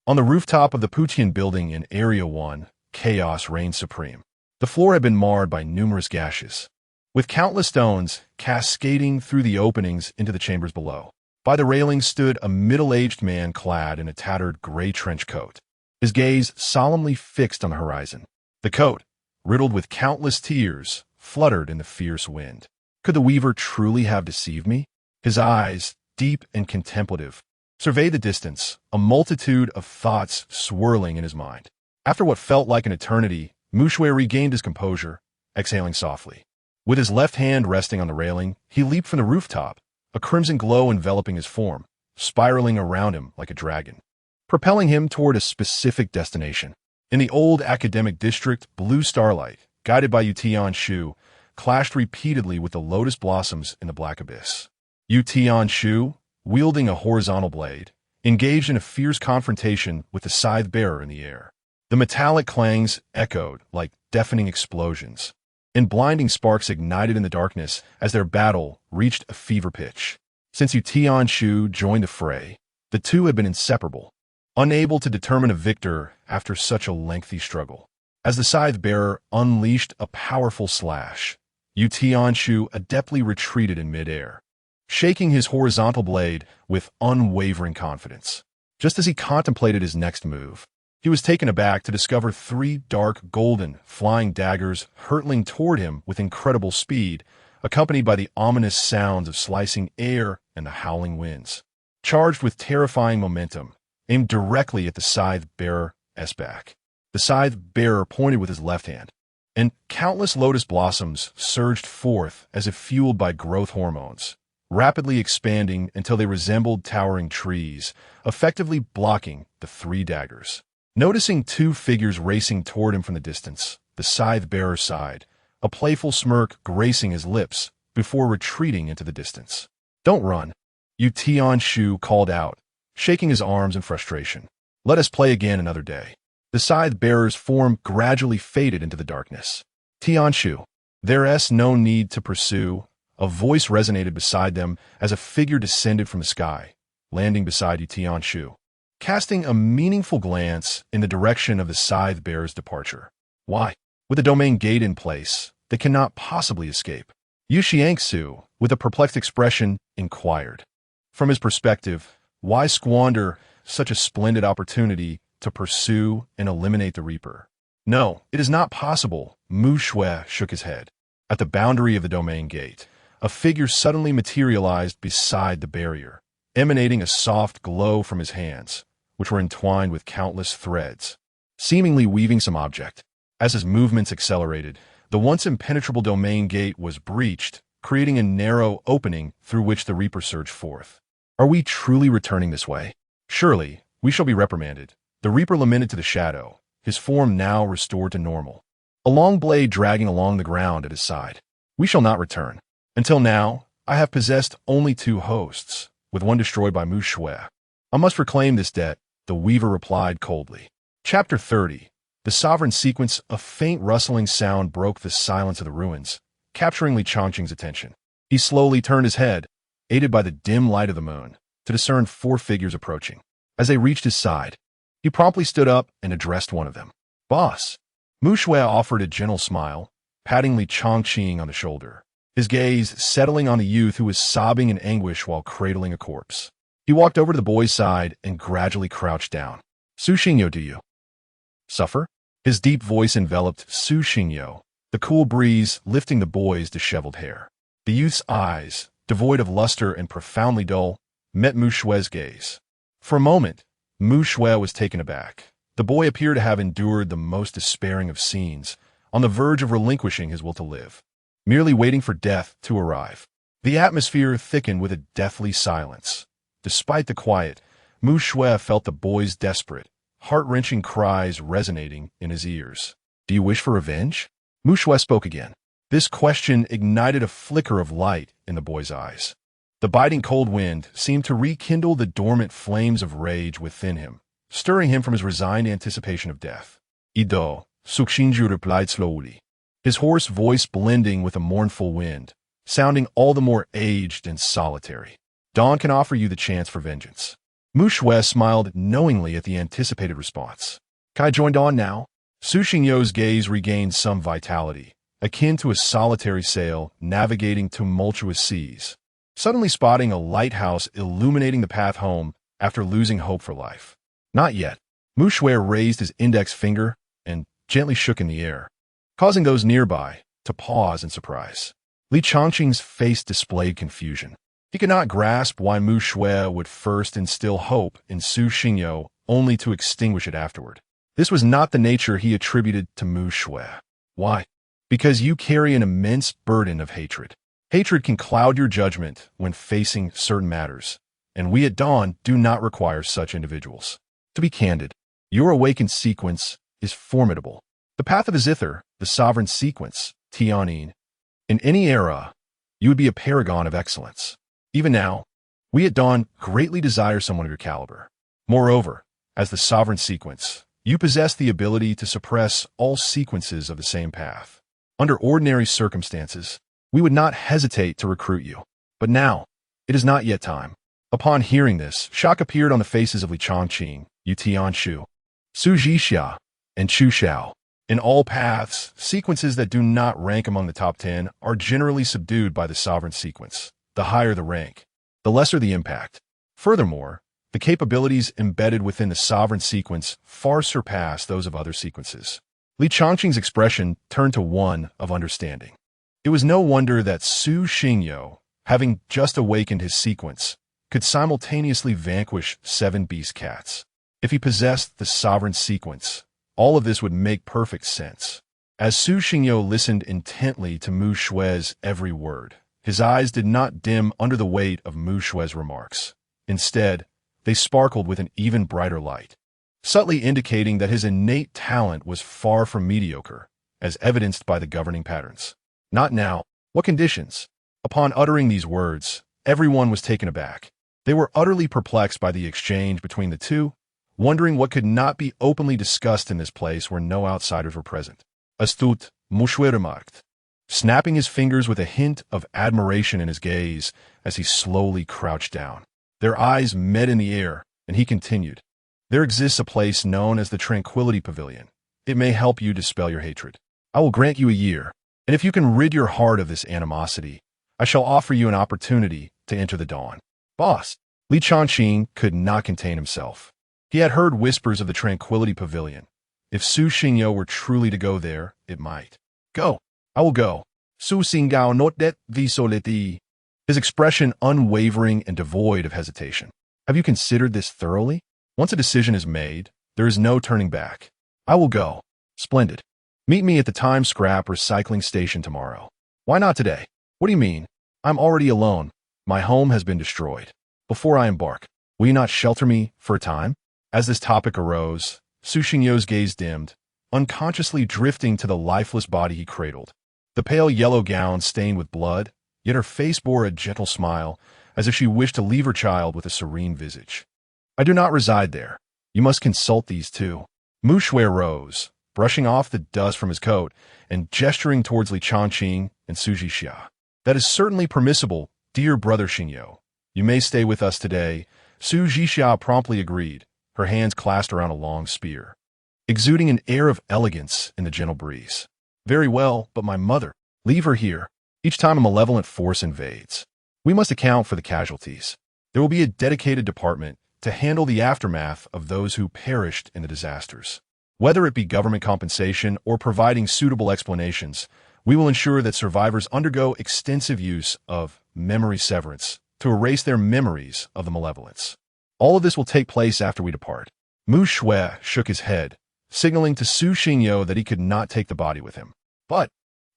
On the rooftop of the Putian building in Area 1, chaos reigned supreme. The floor had been marred by numerous gashes, with countless stones cascading through the openings into the chambers below. By the railing stood a middle-aged man clad in a tattered gray trench coat, his gaze solemnly fixed on the horizon. The coat, riddled with countless tears, fluttered in the fierce wind. Could the weaver truly have deceived me? His eyes, deep and contemplative, surveyed the distance, a multitude of thoughts swirling in his mind. After what felt like an eternity, Mushui regained his composure, exhaling softly. With his left hand resting on the railing, he leaped from the rooftop, a crimson glow enveloping his form, spiraling around him like a dragon, propelling him toward a specific destination. In the old academic district, blue starlight, guided by Yutian Shu, clashed repeatedly with the lotus blossoms in the black abyss. Yutian Shu, wielding a horizontal blade, engaged in a fierce confrontation with the scythe-bearer in the air. The metallic clangs echoed like deafening explosions, and blinding sparks ignited in the darkness as their battle reached a fever pitch. Since Yutian Shu joined the fray, the two had been inseparable, unable to determine a victor after such a lengthy struggle. As the scythe-bearer unleashed a powerful slash, Yutian Shu adeptly retreated in midair, shaking his horizontal blade with unwavering confidence. Just as he contemplated his next move, he was taken aback to discover 3 dark golden flying daggers hurtling toward him with incredible speed, accompanied by the ominous sounds of slicing air and the howling winds. Charged with terrifying momentum, aimed directly at the scythe-bearer's back. The scythe-bearer pointed with his left hand, and countless lotus blossoms surged forth as if fueled by growth hormones, rapidly expanding until they resembled towering trees, effectively blocking the 3 daggers. Noticing 2 figures racing toward him from the distance, the scythe-bearer sighed, a playful smirk gracing his lips before retreating into the distance. "Don't run," Yutian Shu called out, shaking his arms in frustration. "Let us play again another day." The scythe-bearer's form gradually faded into the darkness. "Tianshu, there's no need to pursue." A voice resonated beside them as a figure descended from the sky, landing beside Yutian Shu, casting a meaningful glance in the direction of the scythe-bearer's departure. "Why? With the domain gate in place, they cannot possibly escape." Yu Xiangsu, with a perplexed expression, inquired. From his perspective, why squander such a splendid opportunity to pursue and eliminate the Reaper? No, it is not possible. Mu Shui shook his head. At the boundary of the domain gate, a figure suddenly materialized beside the barrier, emanating a soft glow from his hands, which were entwined with countless threads, seemingly weaving some object. As his movements accelerated, the once impenetrable domain gate was breached, creating a narrow opening through which the Reaper surged forth. Are we truly returning this way? Surely, we shall be reprimanded. The Reaper lamented to the shadow, his form now restored to normal, a long blade dragging along the ground at his side. We shall not return. Until now, I have possessed only 2 hosts, with one destroyed by Mu Shui. I must reclaim this debt, the Weaver replied coldly. Chapter 30. The Sovereign Sequence. A faint rustling sound broke the silence of the ruins, capturing Li Chongqing's attention. He slowly turned his head, aided by the dim light of the moon, to discern 4 figures approaching. As they reached his side, he promptly stood up and addressed one of them. Boss. Mu Shui offered a gentle smile, patting Li Chongqing on the shoulder, his gaze settling on the youth who was sobbing in anguish while cradling a corpse. He walked over to the boy's side and gradually crouched down. Su Xingyo, do you suffer? His deep voice enveloped Su Xingyo, the cool breeze lifting the boy's disheveled hair. The youth's eyes, devoid of luster and profoundly dull, met Mu Shui's gaze. For a moment, Mu Shui was taken aback. The boy appeared to have endured the most despairing of scenes, on the verge of relinquishing his will to live, merely waiting for death to arrive. The atmosphere thickened with a deathly silence. Despite the quiet, Mu Shui felt the boy's desperate, heart-wrenching cries resonating in his ears. Do you wish for revenge? Mu Shui spoke again. This question ignited a flicker of light in the boy's eyes. The biting cold wind seemed to rekindle the dormant flames of rage within him, stirring him from his resigned anticipation of death. Ido, Su Xingyu replied slowly, his hoarse voice blending with a mournful wind, sounding all the more aged and solitary. Dawn can offer you the chance for vengeance. Mu Shui smiled knowingly at the anticipated response. Can I join Dawn now? Su Xingyo's gaze regained some vitality, akin to a solitary sail navigating tumultuous seas, suddenly spotting a lighthouse illuminating the path home after losing hope for life. Not yet. Mu Shui raised his index finger and gently shook in the air, causing those nearby to pause in surprise. Li Chongqing's face displayed confusion. He could not grasp why Mu Shui would first instill hope in Su Xingyo only to extinguish it afterward. This was not the nature he attributed to Mu Shui. Why? Because you carry an immense burden of hatred. Hatred can cloud your judgment when facing certain matters, and we at Dawn do not require such individuals. To be candid, your awakened sequence is formidable. The path of Azither, the sovereign sequence, Tianyin. In any era, you would be a paragon of excellence. Even now, we at Dawn greatly desire someone of your caliber. Moreover, as the sovereign sequence, you possess the ability to suppress all sequences of the same path. Under ordinary circumstances, we would not hesitate to recruit you. But now, it is not yet time. Upon hearing this, shock appeared on the faces of Li Chongqing, Yu Tianshu, Su Zhixia, and Chu Xiao. In all paths, sequences that do not rank among the top 10 are generally subdued by the sovereign sequence. The higher the rank, the lesser the impact. Furthermore, the capabilities embedded within the sovereign sequence far surpass those of other sequences. Li Chongqing's expression turned to one of understanding. It was no wonder that Su Xingyo, having just awakened his sequence, could simultaneously vanquish 7 beast cats. If he possessed the sovereign sequence, all of this would make perfect sense. As Su Xingyo listened intently to Mu Shui's every word, his eyes did not dim under the weight of Mu Shui's remarks. Instead, they sparkled with an even brighter light, subtly indicating that his innate talent was far from mediocre, as evidenced by the governing patterns. Not now. What conditions? Upon uttering these words, everyone was taken aback. They were utterly perplexed by the exchange between the two, wondering what could not be openly discussed in this place where no outsiders were present. Astute, Mu Shui remarked, snapping his fingers with a hint of admiration in his gaze as he slowly crouched down. Their eyes met in the air, and he continued, there exists a place known as the Tranquility Pavilion. It may help you dispel your hatred. I will grant you a year, and if you can rid your heart of this animosity, I shall offer you an opportunity to enter the Dawn. Boss, Li Changqing could not contain himself. He had heard whispers of the Tranquility Pavilion. If Su Xingyo were truly to go there, it might. Go. I will go. Su Xingao not det visoleti. His expression unwavering and devoid of hesitation. Have you considered this thoroughly? Once a decision is made, there is no turning back. I will go. Splendid. Meet me at the time scrap recycling station tomorrow. Why not today? What do you mean? I'm already alone. My home has been destroyed. Before I embark, will you not shelter me for a time? As this topic arose, Su Xingyo's gaze dimmed, unconsciously drifting to the lifeless body he cradled. The pale yellow gown stained with blood, yet her face bore a gentle smile, as if she wished to leave her child with a serene visage. I do not reside there. You must consult these two. Mu Shui rose, brushing off the dust from his coat and gesturing towards Li Changqing and Su Jixia. That is certainly permissible, dear brother Xingyo. You may stay with us today. Su Jixia promptly agreed, her hands clasped around a long spear, exuding an air of elegance in the gentle breeze. Very well, but my mother, leave her here. Each time a malevolent force invades, we must account for the casualties. There will be a dedicated department to handle the aftermath of those who perished in the disasters. Whether it be government compensation or providing suitable explanations, we will ensure that survivors undergo extensive use of memory severance to erase their memories of the malevolence. All of this will take place after we depart. Mu Shui shook his head, signaling to Su Xingyo that he could not take the body with him. But,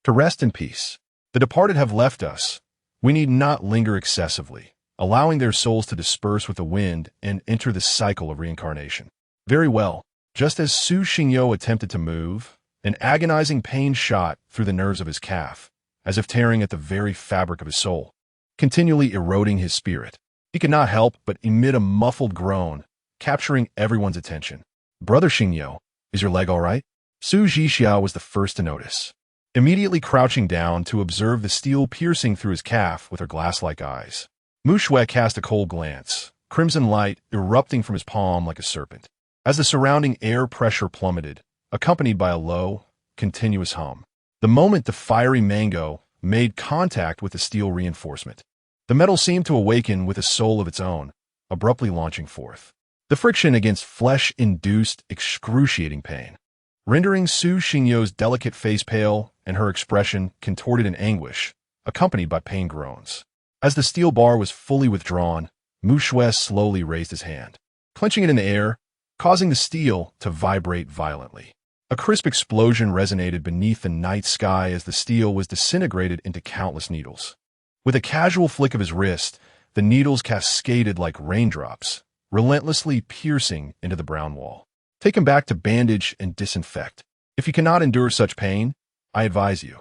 to rest in peace. The departed have left us. We need not linger excessively, allowing their souls to disperse with the wind and enter the cycle of reincarnation. Very well. Just as Su Xingyo attempted to move, an agonizing pain shot through the nerves of his calf, as if tearing at the very fabric of his soul, continually eroding his spirit. He could not help but emit a muffled groan, capturing everyone's attention. Brother Xingyo, is your leg all right? Su Jixia was the first to notice, immediately crouching down to observe the steel piercing through his calf with her glass-like eyes. Mu Shui cast a cold glance, crimson light erupting from his palm like a serpent, as the surrounding air pressure plummeted, accompanied by a low, continuous hum. The moment the fiery mango made contact with the steel reinforcement, the metal seemed to awaken with a soul of its own, abruptly launching forth. The friction against flesh induced excruciating pain, rendering Su Xingyo's delicate face pale and her expression contorted in anguish, accompanied by pain groans. As the steel bar was fully withdrawn, Mu Shui slowly raised his hand, clenching it in the air, causing the steel to vibrate violently. A crisp explosion resonated beneath the night sky as the steel was disintegrated into countless needles. With a casual flick of his wrist, the needles cascaded like raindrops, relentlessly piercing into the brown wall. Take him back to bandage and disinfect. If you cannot endure such pain, I advise you,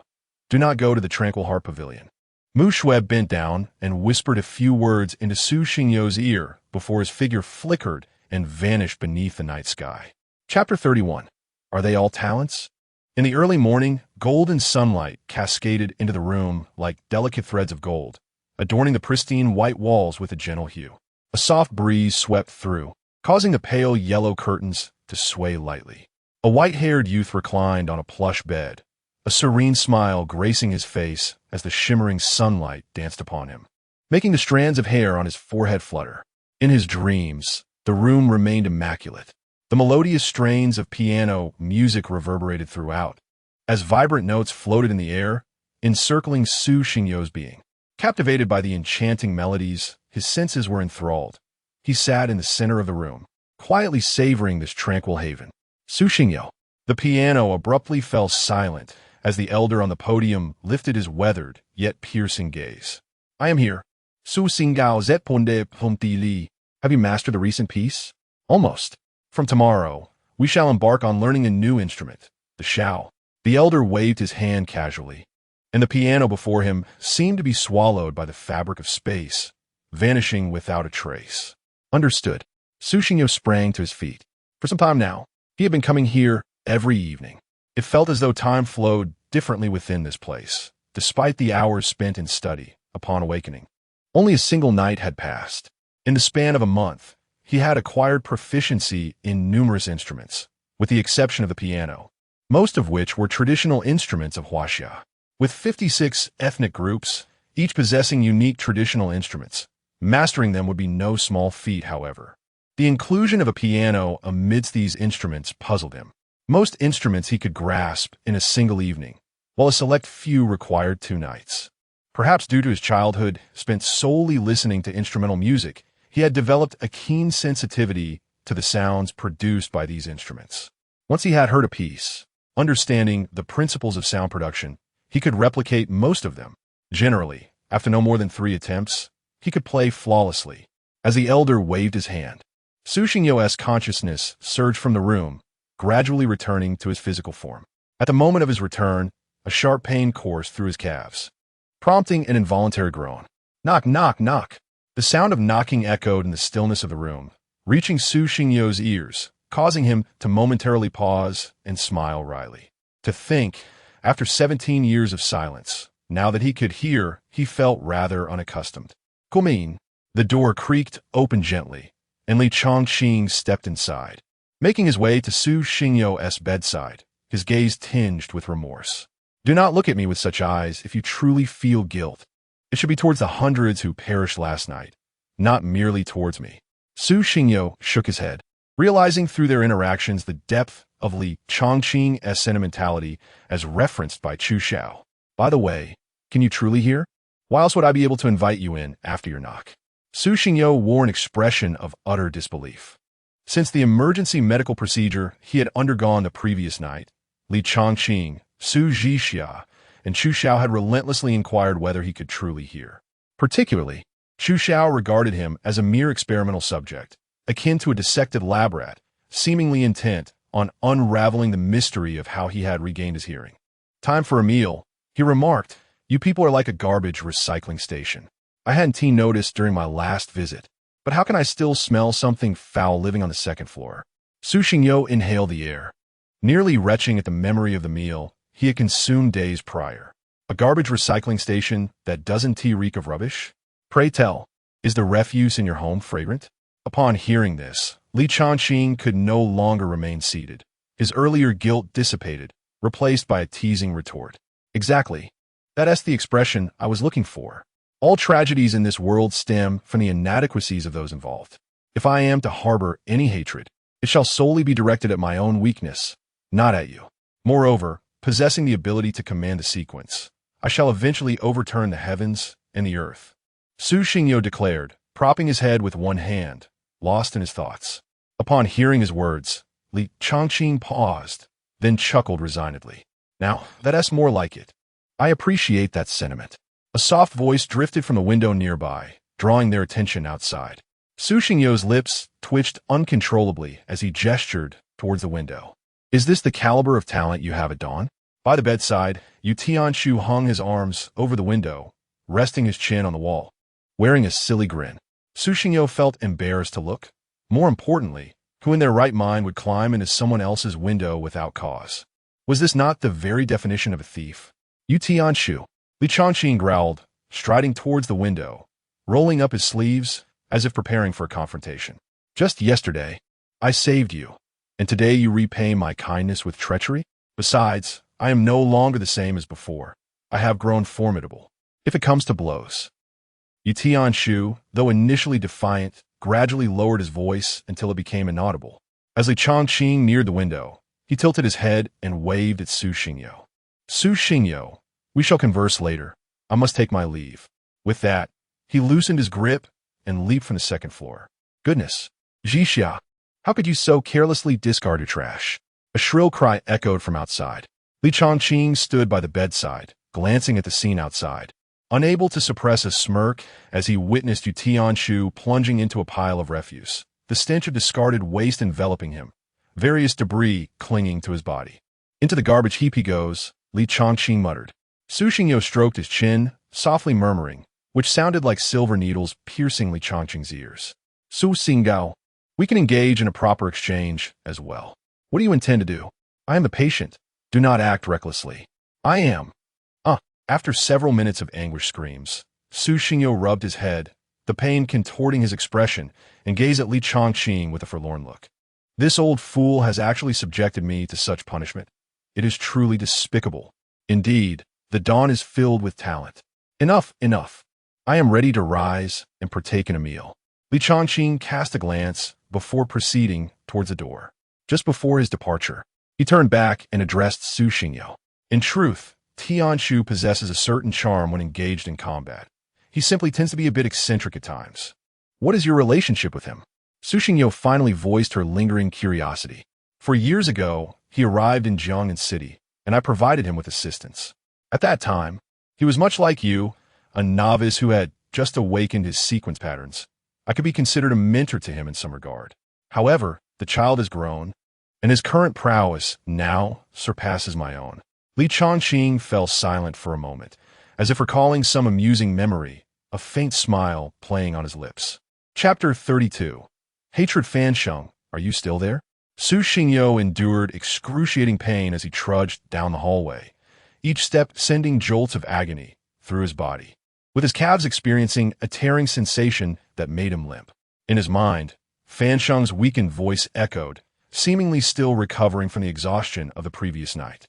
do not go to the Tranquil Heart Pavilion. Mu Shui bent down and whispered a few words into Su Xingyo's ear before his figure flickered and vanished beneath the night sky. Chapter 31. Are they all talents? In the early morning, golden sunlight cascaded into the room like delicate threads of gold, adorning the pristine white walls with a gentle hue. A soft breeze swept through, causing the pale yellow curtains to sway lightly. A white-haired youth reclined on a plush bed, a serene smile gracing his face as the shimmering sunlight danced upon him, making the strands of hair on his forehead flutter. In his dreams, the room remained immaculate. The melodious strains of piano music reverberated throughout, as vibrant notes floated in the air, encircling Su Xingyo's being. Captivated by the enchanting melodies, his senses were enthralled. He sat in the center of the room, quietly savoring this tranquil haven. Su Xingyo. The piano abruptly fell silent as the elder on the podium lifted his weathered yet piercing gaze. I am here. Su Xingao zetponde pumti li. Have you mastered the recent piece? Almost. From tomorrow, we shall embark on learning a new instrument, the shao. The elder waved his hand casually, and the piano before him seemed to be swallowed by the fabric of space, vanishing without a trace. Understood. Su Xingyo sprang to his feet. For some time now, he had been coming here every evening. It felt as though time flowed differently within this place, despite the hours spent in study upon awakening. Only a single night had passed. In the span of a month, he had acquired proficiency in numerous instruments, with the exception of the piano, most of which were traditional instruments of Huaxia. With 56 ethnic groups, each possessing unique traditional instruments, Mastering them would be no small feat, however. The inclusion of a piano amidst these instruments puzzled him. Most instruments he could grasp in a single evening, while a select few required 2 nights. Perhaps due to his childhood spent solely listening to instrumental music, he had developed a keen sensitivity to the sounds produced by these instruments. Once he had heard a piece, understanding the principles of sound production, he could replicate most of them. Generally, after no more than 3 attempts, he could play flawlessly. As the elder waved his hand, Su Xingyo's consciousness surged from the room, gradually returning to his physical form. At the moment of his return, a sharp pain coursed through his calves, prompting an involuntary groan. Knock, knock, knock. The sound of knocking echoed in the stillness of the room, reaching Su Xingyo's ears, causing him to momentarily pause and smile wryly. To think, after 17 years of silence, now that he could hear, he felt rather unaccustomed. Come in. The door creaked open gently, and Li Chongqing stepped inside. Making his way to Su Xingyo's bedside, his gaze tinged with remorse. Do not look at me with such eyes if you truly feel guilt. It should be towards the hundreds who perished last night, not merely towards me. Su Xingyo shook his head, realizing through their interactions the depth of Li Chongqing's sentimentality as referenced by Chu Xiao. By the way, can you truly hear? Why else would I be able to invite you in after your knock? Su Xingyo wore an expression of utter disbelief. Since the emergency medical procedure he had undergone the previous night, Li Chongqing, Su Zhixia, and Chu Xiao had relentlessly inquired whether he could truly hear. Particularly, Chu Xiao regarded him as a mere experimental subject, akin to a dissected lab rat, seemingly intent on unraveling the mystery of how he had regained his hearing. Time for a meal, he remarked. You people are like a garbage recycling station. I hadn't noticed during my last visit, but how can I still smell something foul living on the 2nd floor? Su Xingyo inhaled the air, nearly retching at the memory of the meal he had consumed days prior. A garbage recycling station that doesn't reek of rubbish? Pray tell, is the refuse in your home fragrant? Upon hearing this, Li Chongqing could no longer remain seated. His earlier guilt dissipated, replaced by a teasing retort. Exactly. That's the expression I was looking for. All tragedies in this world stem from the inadequacies of those involved. If I am to harbor any hatred, it shall solely be directed at my own weakness, not at you. Moreover, possessing the ability to command the sequence, I shall eventually overturn the heavens and the earth. Su Xingyo declared, propping his head with one hand, lost in his thoughts. Upon hearing his words, Li Chongqing paused, then chuckled resignedly. Now, that's more like it. I appreciate that sentiment. A soft voice drifted from the window nearby, drawing their attention outside. Su Xingyo's lips twitched uncontrollably as he gestured towards the window. Is this the caliber of talent you have at dawn? By the bedside, Yu Tianshu hung his arms over the window, resting his chin on the wall. Wearing a silly grin, Su Xingyo felt embarrassed to look. More importantly, who in their right mind would climb into someone else's window without cause? Was this not the very definition of a thief? Yu Tianshu, Li Chongqing growled, striding towards the window, rolling up his sleeves as if preparing for a confrontation. Just yesterday, I saved you, and today you repay my kindness with treachery? Besides, I am no longer the same as before. I have grown formidable, if it comes to blows. Yu Tianshu, though initially defiant, gradually lowered his voice until it became inaudible. As Li Chongqing neared the window, he tilted his head and waved at Su Xingyo. Su Xingyo, we shall converse later. I must take my leave. With that, he loosened his grip and leaped from the 2nd floor. Goodness, Zhixia, how could you so carelessly discard your trash? A shrill cry echoed from outside. Li Chongqing stood by the bedside, glancing at the scene outside, unable to suppress a smirk as he witnessed Yu Tianshu plunging into a pile of refuse, the stench of discarded waste enveloping him, various debris clinging to his body. Into the garbage heap he goes, Li Chongqing muttered. Su Xingyo stroked his chin, softly murmuring, which sounded like silver needles piercing Li Chongqing's ears. Su Xingyo, we can engage in a proper exchange as well. What do you intend to do? I am the patient. Do not act recklessly. I am. After several minutes of anguished screams, Su Xingyo rubbed his head, the pain contorting his expression, and gazed at Li Chongqing with a forlorn look. This old fool has actually subjected me to such punishment. It is truly despicable. Indeed, the dawn is filled with talent. Enough, enough. I am ready to rise and partake in a meal. Li Changqing cast a glance before proceeding towards the door. Just before his departure, he turned back and addressed Su Xingyo. In truth, Tianshu possesses a certain charm when engaged in combat. He simply tends to be a bit eccentric at times. What is your relationship with him? Su Xingyo finally voiced her lingering curiosity. For years ago, he arrived in Jiangnan City, and I provided him with assistance. At that time, he was much like you, a novice who had just awakened his sequence patterns. I could be considered a mentor to him in some regard. However, the child has grown, and his current prowess now surpasses my own. Li Changqing fell silent for a moment, as if recalling some amusing memory, a faint smile playing on his lips. Chapter 32. Hatred Fansheng, are you still there? Su Xingyo endured excruciating pain as he trudged down the hallway, each step sending jolts of agony through his body, with his calves experiencing a tearing sensation that made him limp. In his mind, Fansheng's weakened voice echoed, seemingly still recovering from the exhaustion of the previous night.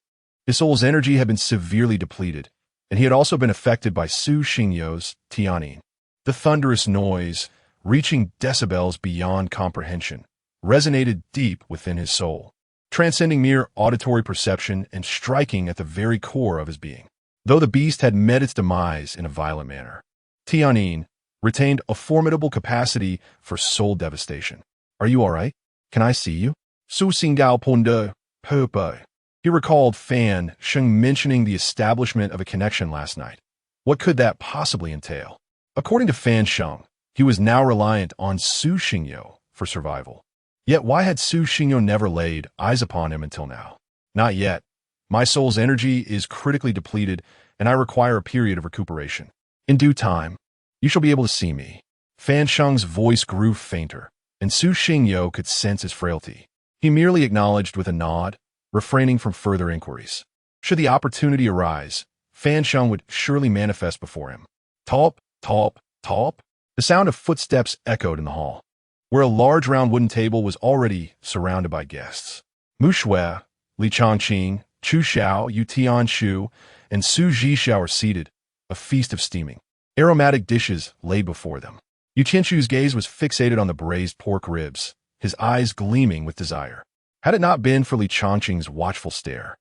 His soul's energy had been severely depleted, and he had also been affected by Su Xingyo's Tianin. The thunderous noise, reaching decibels beyond comprehension, resonated deep within his soul, transcending mere auditory perception and striking at the very core of his being. Though the beast had met its demise in a violent manner, Tianin retained a formidable capacity for soul devastation. Are you all right? Can I see you? Su Xingao Ponde, Pepe. He recalled Fan Sheng mentioning the establishment of a connection last night. What could that possibly entail? According to Fan Sheng, he was now reliant on Su Xingyo for survival. Yet why had Su Xingyo never laid eyes upon him until now? Not yet. My soul's energy is critically depleted, and I require a period of recuperation. In due time, you shall be able to see me. Fan Sheng's voice grew fainter, and Su Xingyo could sense his frailty. He merely acknowledged with a nod, refraining from further inquiries. Should the opportunity arise, Fan Sheng would surely manifest before him. Talp, talp, talp. The sound of footsteps echoed in the hall, where a large round wooden table was already surrounded by guests. Mu Shui, Li Changqing, Chu Xiao, Yu Tianshu, and Su Zhishao were seated, a feast of steaming, aromatic dishes laid before them. Yu Tianshu's gaze was fixated on the braised pork ribs, his eyes gleaming with desire. Had it not been for Li Changqing's watchful stare,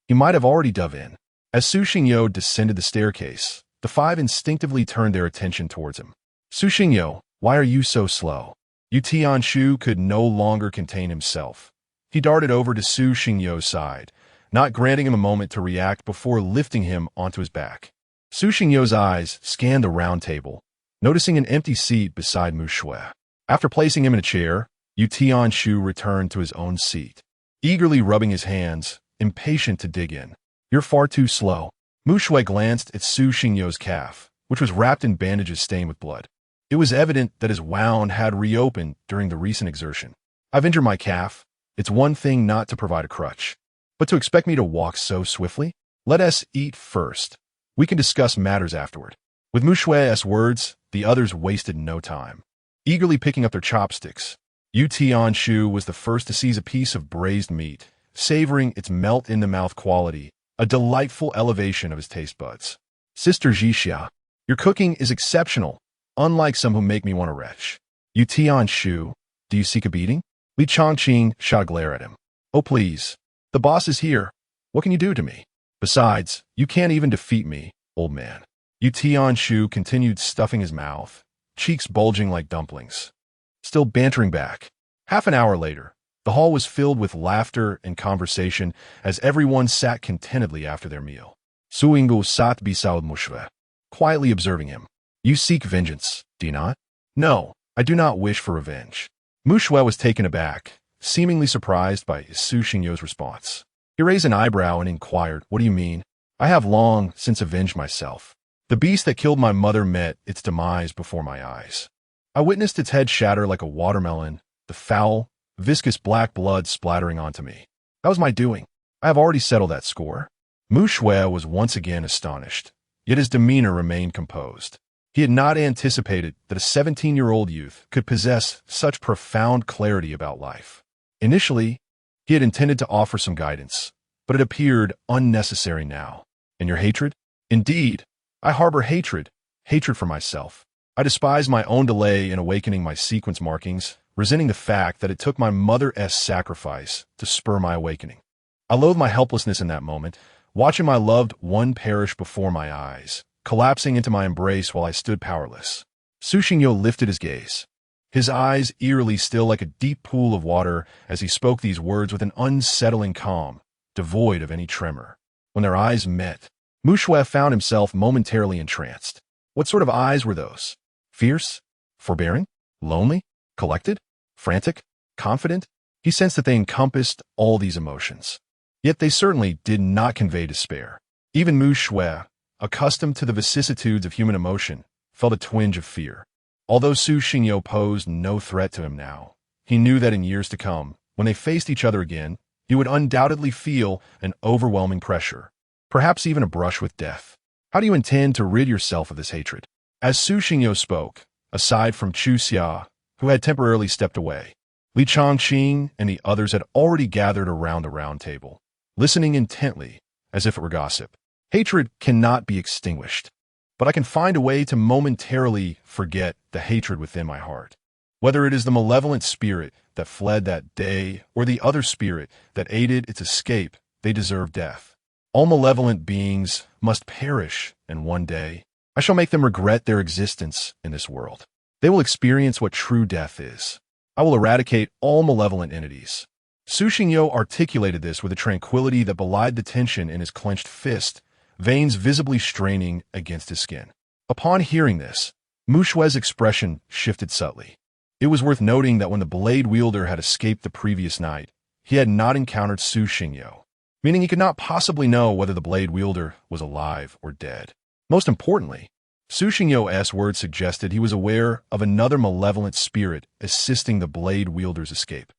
he might have already dove in. As Su Xingyo descended the staircase, the five instinctively turned their attention towards him. Su Xingyo, why are you so slow? Yu Tianshu could no longer contain himself. He darted over to Su Xingyo's side, not granting him a moment to react before lifting him onto his back. Su Xingyo's eyes scanned the round table, noticing an empty seat beside Mu Shui. After placing him in a chair, Yu Tianshu returned to his own seat, eagerly rubbing his hands, impatient to dig in. You're far too slow. Mu Shui glanced at Su Xingyo's calf, which was wrapped in bandages stained with blood. It was evident that his wound had reopened during the recent exertion. I've injured my calf. It's one thing not to provide a crutch, but to expect me to walk so swiftly? Let us eat first. We can discuss matters afterward. With Mu Shui's words, the others wasted no time. Eagerly picking up their chopsticks, Yu Tianshu was the first to seize a piece of braised meat, savoring its melt-in-the-mouth quality, a delightful elevation of his taste buds. Sister Zhixia, your cooking is exceptional, unlike some who make me want to retch. Yu Tianshu, do you seek a beating? Li Changqing shot a glare at him. Oh please, the boss is here. What can you do to me? Besides, you can't even defeat me, old man. Yu Tianshu continued stuffing his mouth, cheeks bulging like dumplings, still bantering back. Half an hour later, the hall was filled with laughter and conversation as everyone sat contentedly after their meal. Suingu sat beside Mu Shui, quietly observing him. You seek vengeance, do you not? No, I do not wish for revenge. Mu Shui was taken aback, seemingly surprised by Su Xingyo's response. He raised an eyebrow and inquired, what do you mean? I have long since avenged myself. The beast that killed my mother met its demise before my eyes. I witnessed its head shatter like a watermelon, the foul, viscous black blood splattering onto me. That was my doing. I have already settled that score. Mu Shui was once again astonished, yet his demeanor remained composed. He had not anticipated that a 17-year-old youth could possess such profound clarity about life. Initially, he had intended to offer some guidance, but it appeared unnecessary now. And your hatred? Indeed, I harbor hatred, hatred for myself. I despised my own delay in awakening my sequence markings, resenting the fact that it took my mother's sacrifice to spur my awakening. I loathed my helplessness in that moment, watching my loved one perish before my eyes, collapsing into my embrace while I stood powerless. Su Xingyo lifted his gaze, his eyes eerily still like a deep pool of water as he spoke these words with an unsettling calm, devoid of any tremor. When their eyes met, Mu Shui found himself momentarily entranced. What sort of eyes were those? Fierce? Forbearing? Lonely? Collected? Frantic? Confident? He sensed that they encompassed all these emotions. Yet they certainly did not convey despair. Even Mu Shui, accustomed to the vicissitudes of human emotion, felt a twinge of fear. Although Su Xingyo posed no threat to him now, he knew that in years to come, when they faced each other again, he would undoubtedly feel an overwhelming pressure, perhaps even a brush with death. How do you intend to rid yourself of this hatred? As Su Xingyo spoke, aside from Chu Xia, who had temporarily stepped away, Li Changqing and the others had already gathered around the round table, listening intently, as if it were gossip. Hatred cannot be extinguished, but I can find a way to momentarily forget the hatred within my heart. Whether it is the malevolent spirit that fled that day or the other spirit that aided its escape, they deserve death. All malevolent beings must perish, and one day, I shall make them regret their existence in this world. They will experience what true death is. I will eradicate all malevolent entities. Su Xingyo articulated this with a tranquility that belied the tension in his clenched fist, veins visibly straining against his skin. Upon hearing this, Mu Shui's expression shifted subtly. It was worth noting that when the blade wielder had escaped the previous night, he had not encountered Su Xingyo, meaning he could not possibly know whether the blade wielder was alive or dead. Most importantly, Su Xingyo's words suggested he was aware of another malevolent spirit assisting the blade wielder's escape.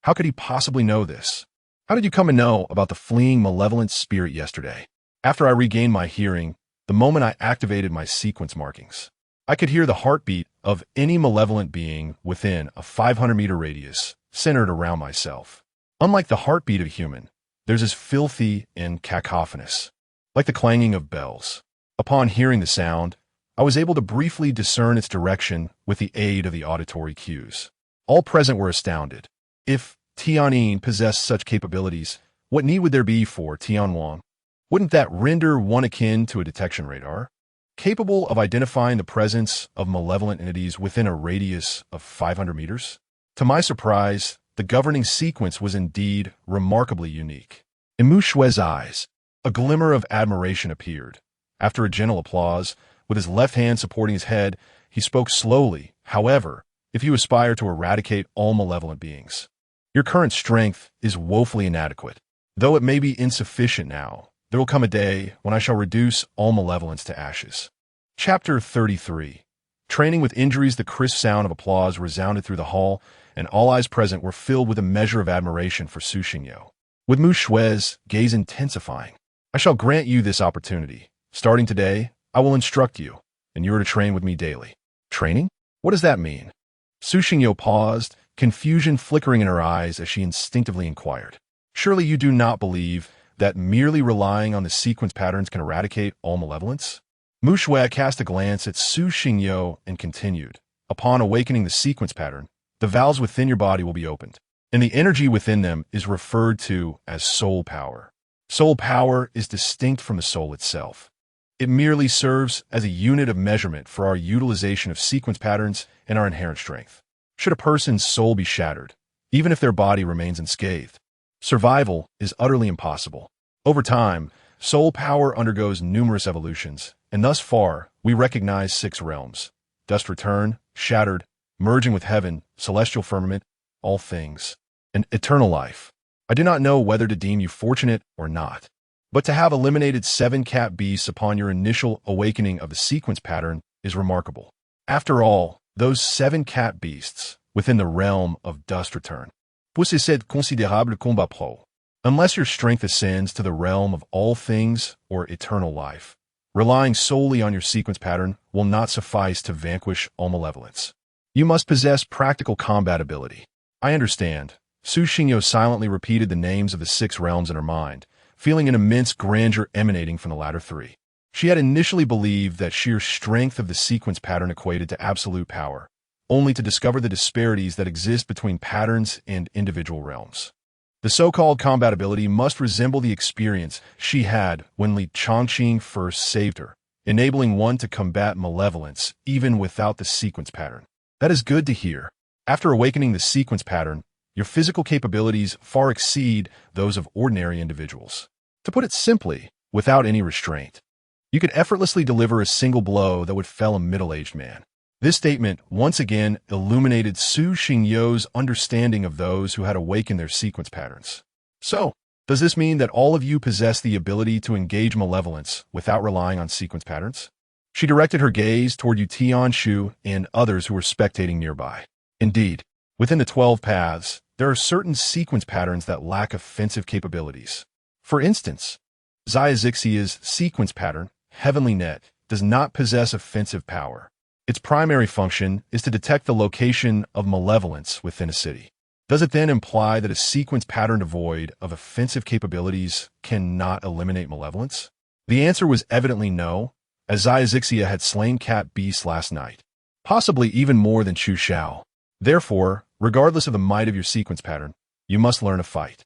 How could he possibly know this? How did you come to know about the fleeing malevolent spirit yesterday? After I regained my hearing, the moment I activated my sequence markings, I could hear the heartbeat of any malevolent being within a 500-meter radius, centered around myself. Unlike the heartbeat of a human, theirs is filthy and cacophonous, like the clanging of bells. Upon hearing the sound, I was able to briefly discern its direction with the aid of the auditory cues. All present were astounded. If Tianyin possessed such capabilities, what need would there be for Tianwang? Wouldn't that render one akin to a detection radar, capable of identifying the presence of malevolent entities within a radius of 500 meters? To my surprise, the governing sequence was indeed remarkably unique. In Mu Shui's eyes, a glimmer of admiration appeared. After a gentle applause, with his left hand supporting his head, he spoke slowly. However, if you aspire to eradicate all malevolent beings, your current strength is woefully inadequate. Though it may be insufficient now, there will come a day when I shall reduce all malevolence to ashes. Chapter 33. Training with injuries. The crisp sound of applause resounded through the hall, and all eyes present were filled with a measure of admiration for Su Xingyo. With Mu Shui's gaze intensifying, I shall grant you this opportunity. Starting today, I will instruct you, and you are to train with me daily. Training? What does that mean? Su Xingyo paused, confusion flickering in her eyes as she instinctively inquired. Surely you do not believe that merely relying on the sequence patterns can eradicate all malevolence? Mu Shui cast a glance at Su Xingyo and continued. Upon awakening the sequence pattern, the valves within your body will be opened, and the energy within them is referred to as soul power. Soul power is distinct from the soul itself. It merely serves as a unit of measurement for our utilization of sequence patterns and our inherent strength. Should a person's soul be shattered, even if their body remains unscathed, survival is utterly impossible. Over time, soul power undergoes numerous evolutions, and thus far, we recognize 6 realms: dust return, shattered, merging with heaven, celestial firmament, all things, and eternal life. I do not know whether to deem you fortunate or not, but to have eliminated 7 cat beasts upon your initial awakening of the sequence pattern is remarkable. After all, those 7 cat beasts within the realm of dust return possèdent considérable combat pro. Unless your strength ascends to the realm of all things or eternal life, relying solely on your sequence pattern will not suffice to vanquish all malevolence. You must possess practical combat ability. I understand. Su Xingyo silently repeated the names of the 6 realms in her mind, feeling an immense grandeur emanating from the latter 3. She had initially believed that sheer strength of the sequence pattern equated to absolute power, only to discover the disparities that exist between patterns and individual realms. The so-called compatibility must resemble the experience she had when Li Chongqing first saved her, enabling one to combat malevolence even without the sequence pattern. That is good to hear. After awakening the sequence pattern, your physical capabilities far exceed those of ordinary individuals. To put it simply, without any restraint, you could effortlessly deliver a single blow that would fell a middle-aged man. This statement once again illuminated Su Xingyo's understanding of those who had awakened their sequence patterns. So, does this mean that all of you possess the ability to engage malevolence without relying on sequence patterns? She directed her gaze toward Yu Tianshu and others who were spectating nearby. Indeed, within the 12 paths, there are certain sequence patterns that lack offensive capabilities. For instance, Xiaoxia's sequence pattern, Heavenly Net, does not possess offensive power. Its primary function is to detect the location of malevolence within a city. Does it then imply that a sequence pattern devoid of offensive capabilities cannot eliminate malevolence? The answer was evidently no, as Xiaoxia had slain cat beasts last night, possibly even more than Chu Xiao. Therefore, regardless of the might of your sequence pattern, you must learn to fight.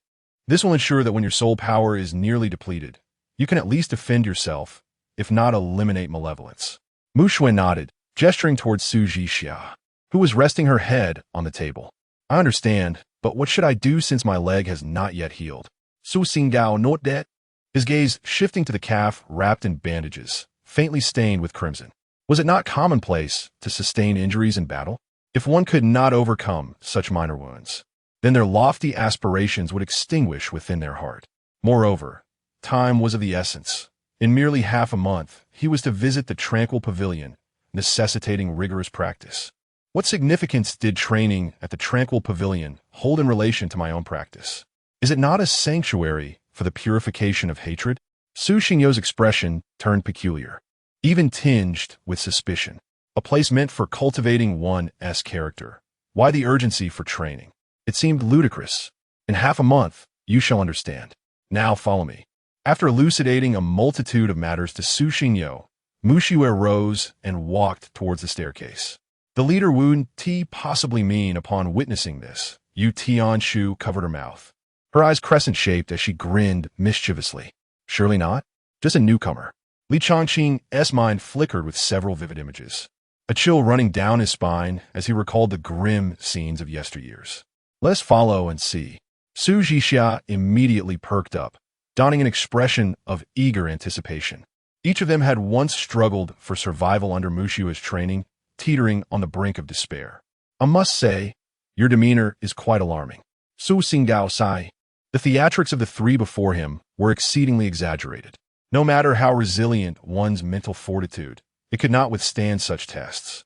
This will ensure that when your soul power is nearly depleted, you can at least defend yourself, if not eliminate malevolence. Mu Shui nodded, gesturing towards Su Zhixia, who was resting her head on the table. I understand, but what should I do since my leg has not yet healed? Su Xinggao not dead? His gaze shifting to the calf wrapped in bandages, faintly stained with crimson. Was it not commonplace to sustain injuries in battle? If one could not overcome such minor wounds, then their lofty aspirations would extinguish within their heart. Moreover, time was of the essence. In merely half a month, he was to visit the tranquil pavilion, necessitating rigorous practice. What significance did training at the tranquil pavilion hold in relation to my own practice? Is it not a sanctuary for the purification of hatred? Su Xingyo's expression turned peculiar, even tinged with suspicion. A place meant for cultivating one's character. Why the urgency for training? It seemed ludicrous. In half a month, you shall understand. Now follow me. After elucidating a multitude of matters to Su Xingyo, Mu Shui rose and walked towards the staircase. The leader Wu Ti possibly mean upon witnessing this. Yu Tianshu covered her mouth, her eyes crescent-shaped as she grinned mischievously. Surely not. Just a newcomer. Li Chongqing's mind flickered with several vivid images, a chill running down his spine as he recalled the grim scenes of yesteryears. Let us follow and see. Su Zhixia immediately perked up, donning an expression of eager anticipation. Each of them had once struggled for survival under Mu Shui's training, teetering on the brink of despair. I must say, your demeanor is quite alarming. Su Xinggao sighed. The theatrics of the three before him were exceedingly exaggerated. No matter how resilient one's mental fortitude, it could not withstand such tests.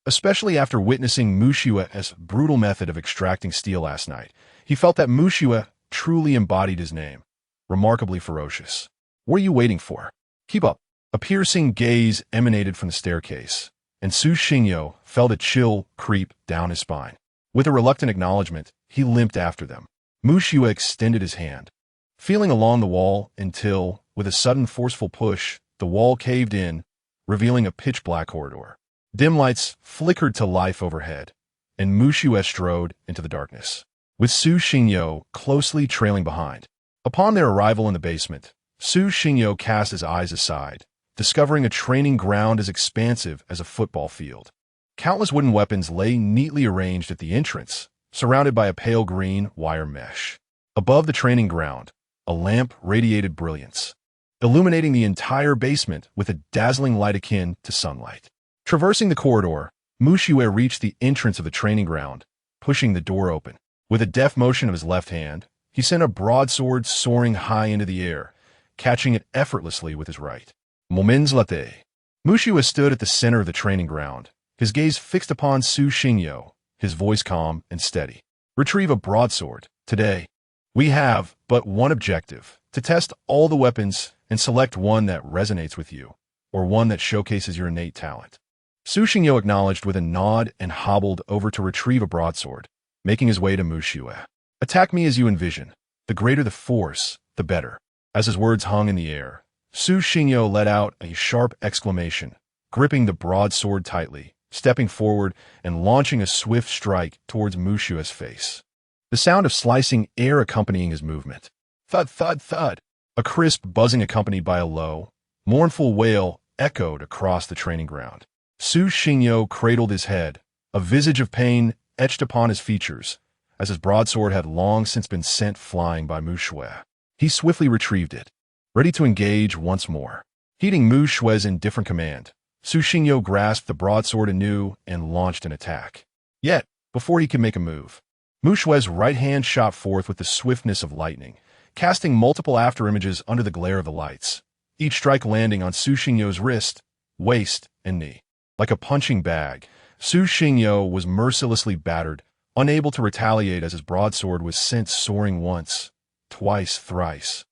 Especially after witnessing Mu Shui's brutal method of extracting steel last night, he felt that Mu Shui truly embodied his name, remarkably ferocious. What are you waiting for? Keep up. A piercing gaze emanated from the staircase, and Su Xingyo felt a chill creep down his spine. With a reluctant acknowledgement, he limped after them. Mu Shui extended his hand, feeling along the wall until, with a sudden forceful push, the wall caved in, revealing a pitch-black corridor. Dim lights flickered to life overhead, and Mu Shui strode into the darkness, with Su Xingyo closely trailing behind. Upon their arrival in the basement, Su Xingyo cast his eyes aside, discovering a training ground as expansive as a football field. Countless wooden weapons lay neatly arranged at the entrance, surrounded by a pale green wire mesh. Above the training ground, a lamp radiated brilliance, illuminating the entire basement with a dazzling light akin to sunlight. Traversing the corridor, Mu Shui reached the entrance of the training ground, pushing the door open. With a deft motion of his left hand, he sent a broadsword soaring high into the air, catching it effortlessly with his right. Moments latte. Mu Shui stood at the center of the training ground, his gaze fixed upon Su Xingyo, his voice calm and steady. Retrieve a broadsword. Today, we have but one objective, to test all the weapons and select one that resonates with you, or one that showcases your innate talent. Su Xingyo acknowledged with a nod and hobbled over to retrieve a broadsword, making his way to Mu Shui. Attack me as you envision. The greater the force, the better. As his words hung in the air, Su Xingyo let out a sharp exclamation, gripping the broadsword tightly, stepping forward and launching a swift strike towards Mu Xue's face. The sound of slicing air accompanying his movement. Thud, thud, thud. A crisp buzzing accompanied by a low, mournful wail echoed across the training ground. Su Xingyo cradled his head, a visage of pain etched upon his features, as his broadsword had long since been sent flying by Mu Xue. He swiftly retrieved it, ready to engage once more. Heeding Mu Xue's indifferent command, Su Xingyo grasped the broadsword anew and launched an attack. Yet, before he could make a move, Mu Xue's right hand shot forth with the swiftness of lightning, casting multiple afterimages under the glare of the lights, each strike landing on Su Xingyo's wrist, waist, and knee. Like a punching bag, Su Xingyo was mercilessly battered, unable to retaliate as his broadsword was sent soaring once, twice, thrice.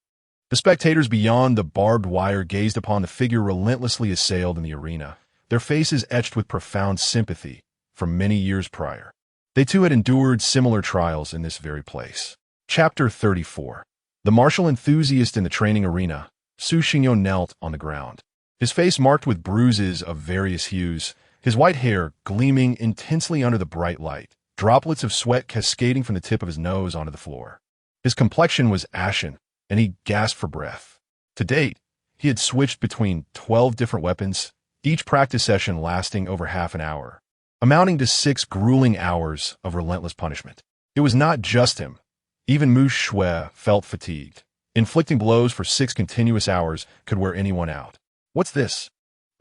The spectators beyond the barbed wire gazed upon the figure relentlessly assailed in the arena, their faces etched with profound sympathy from many years prior. They too had endured similar trials in this very place. Chapter 34. The martial enthusiast in the training arena, Su Xingyo knelt on the ground. His face marked with bruises of various hues, his white hair gleaming intensely under the bright light, droplets of sweat cascading from the tip of his nose onto the floor. His complexion was ashen, and he gasped for breath. To date, he had switched between 12 different weapons, each practice session lasting over half an hour, amounting to 6 grueling hours of relentless punishment. It was not just him. Even Mu Xue felt fatigued. Inflicting blows for 6 continuous hours could wear anyone out. What's this?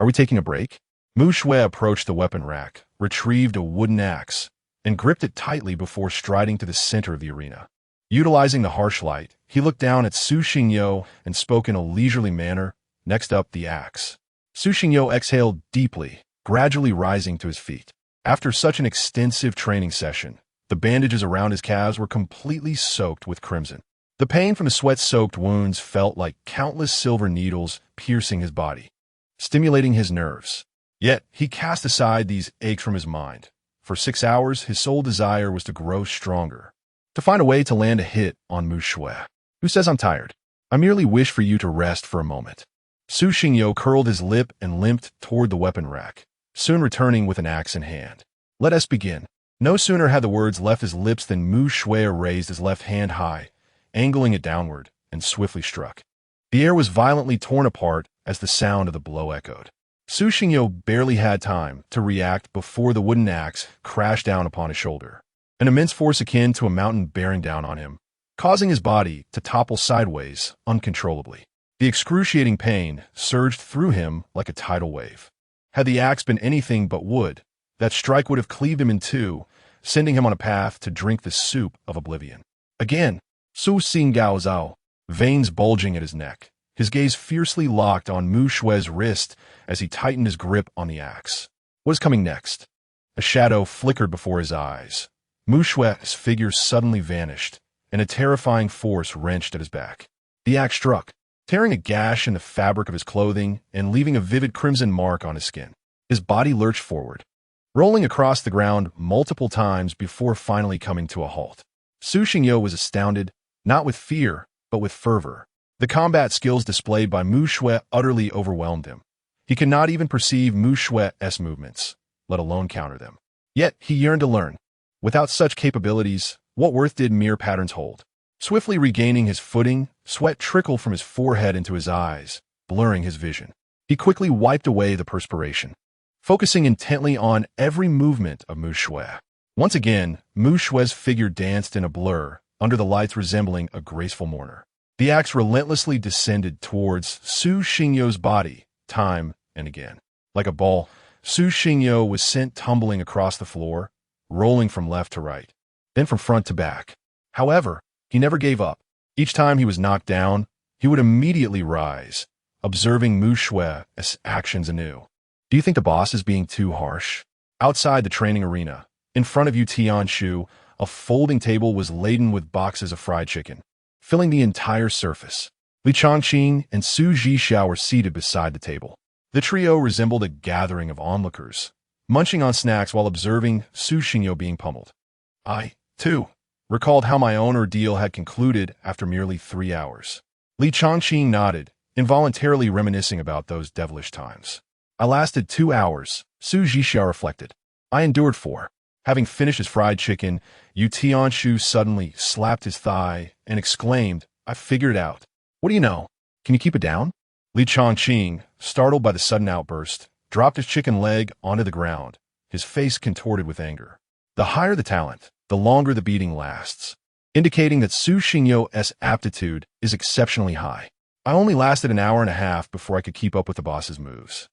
Are we taking a break? Mu Xue approached the weapon rack, retrieved a wooden axe, and gripped it tightly before striding to the center of the arena. Utilizing the harsh light, he looked down at Su Xingyo and spoke in a leisurely manner. Next up, the axe. Su Xingyo exhaled deeply, gradually rising to his feet. After such an extensive training session, the bandages around his calves were completely soaked with crimson. The pain from the sweat-soaked wounds felt like countless silver needles piercing his body, stimulating his nerves. Yet, he cast aside these aches from his mind. For 6 hours, his sole desire was to grow stronger, to find a way to land a hit on Mu Xue. Who says I'm tired? I merely wish for you to rest for a moment. Su Xingyo curled his lip and limped toward the weapon rack, soon returning with an axe in hand. Let us begin. No sooner had the words left his lips than Mu Xue raised his left hand high, angling it downward, and swiftly struck. The air was violently torn apart as the sound of the blow echoed. Su Xingyo barely had time to react before the wooden axe crashed down upon his shoulder, an immense force akin to a mountain bearing down on him, causing his body to topple sideways uncontrollably. The excruciating pain surged through him like a tidal wave. Had the axe been anything but wood, that strike would have cleaved him in two, sending him on a path to drink the soup of oblivion. Again, Su Xingyo Zhao, veins bulging at his neck, his gaze fiercely locked on Mu Xue's wrist as he tightened his grip on the axe. What is coming next? A shadow flickered before his eyes. Mu Xue's figure suddenly vanished, and a terrifying force wrenched at his back. The axe struck, tearing a gash in the fabric of his clothing and leaving a vivid crimson mark on his skin. His body lurched forward, rolling across the ground multiple times before finally coming to a halt. Su Xingyo was astounded, not with fear, but with fervor. The combat skills displayed by Mu Xue utterly overwhelmed him. He could not even perceive Mu Xue's movements, let alone counter them. Yet he yearned to learn. Without such capabilities, what worth did mere patterns hold? Swiftly regaining his footing, sweat trickled from his forehead into his eyes, blurring his vision. He quickly wiped away the perspiration, focusing intently on every movement of Mu Xue. Once again, Mu Xue's figure danced in a blur, under the lights resembling a graceful mourner. The axe relentlessly descended towards Su Xingyo's body, time and again. Like a ball, Su Xingyo was sent tumbling across the floor, rolling from left to right, then from front to back. However, he never gave up. Each time he was knocked down, he would immediately rise, observing Mu Xue's actions anew. Do you think the boss is being too harsh? Outside the training arena, in front of Yu Tianshu, a folding table was laden with boxes of fried chicken, filling the entire surface. Li Changqing and Su Zhixiao were seated beside the table. The trio resembled a gathering of onlookers, munching on snacks while observing Su Xingyo being pummeled. I, too, recalled how my own ordeal had concluded after merely 3 hours. Li Changqing nodded, involuntarily reminiscing about those devilish times. I lasted 2 hours, Su Jixia reflected. I endured 4. Having finished his fried chicken, Yu Tianshu suddenly slapped his thigh and exclaimed, I figured it out. What do you know? Can you keep it down? Li Chongqing, startled by the sudden outburst, dropped his chicken leg onto the ground, his face contorted with anger. The higher the talent, the longer the beating lasts, indicating that Su Xingyo's aptitude is exceptionally high. I only lasted an hour and a half before I could keep up with the boss's moves.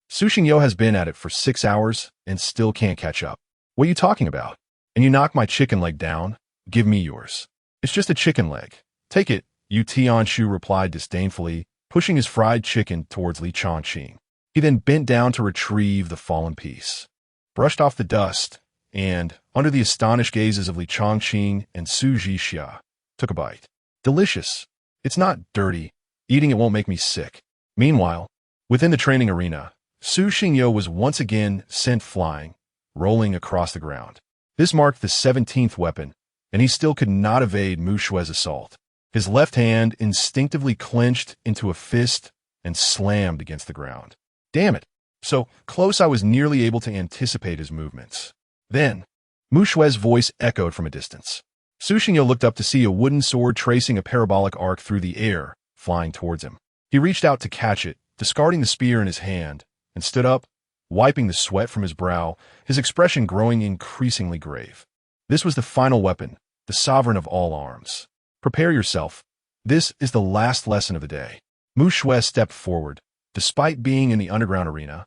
Su Xingyo has been at it for 6 hours and still can't catch up. What are you talking about? And you knock my chicken leg down? Give me yours. It's just a chicken leg. Take it, Yu Tianshu replied disdainfully, pushing his fried chicken towards Li Chongqing. He then bent down to retrieve the fallen piece, brushed off the dust, and, under the astonished gazes of Li Chongqing and Su Jixia, took a bite. Delicious. It's not dirty. Eating it won't make me sick. Meanwhile, within the training arena, Su Xingyo was once again sent flying, rolling across the ground. This marked the 17th weapon, and he still could not evade Mu Xue's assault. His left hand instinctively clenched into a fist and slammed against the ground. Damn it! So close I was nearly able to anticipate his movements. Then, Mu Xue's voice echoed from a distance. Su Xingyo looked up to see a wooden sword tracing a parabolic arc through the air, flying towards him. He reached out to catch it, discarding the spear in his hand, and stood up, wiping the sweat from his brow, his expression growing increasingly grave. This was the final weapon, the sovereign of all arms. Prepare yourself. This is the last lesson of the day. Mu Xue stepped forward. Despite being in the underground arena,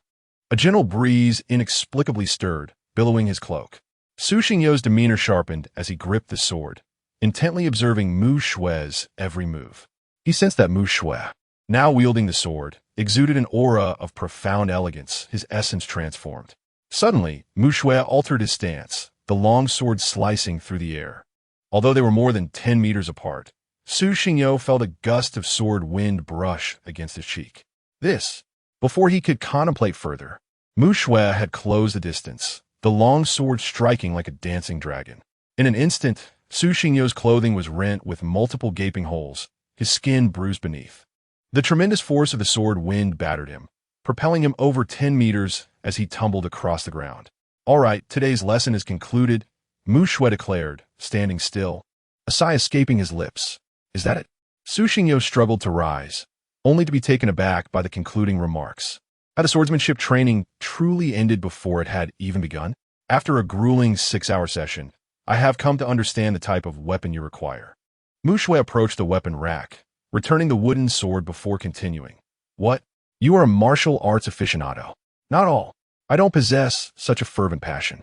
a gentle breeze inexplicably stirred, billowing his cloak. Su Xingyo's demeanor sharpened as he gripped the sword, intently observing Mu Xue's every move. He sensed that Mu Xue, now wielding the sword, exuded an aura of profound elegance, his essence transformed. Suddenly, Mu Xue altered his stance, the long sword slicing through the air. Although they were more than 10 meters apart, Su Xingyo felt a gust of sword wind brush against his cheek. This, before he could contemplate further, Mu Xue had closed the distance, the long sword striking like a dancing dragon. In an instant, Su Xingyo's clothing was rent with multiple gaping holes, his skin bruised beneath. The tremendous force of the sword wind battered him, propelling him over 10 meters as he tumbled across the ground. All right, today's lesson is concluded, Mu Xue declared, standing still, a sigh escaping his lips. Is that it? Su Xingyo struggled to rise, only to be taken aback by the concluding remarks. Had the swordsmanship training truly ended before it had even begun? After a grueling 6-hour session, I have come to understand the type of weapon you require. Mu Xue approached the weapon rack, returning the wooden sword before continuing. What? You are a martial arts aficionado. Not all. I don't possess such a fervent passion.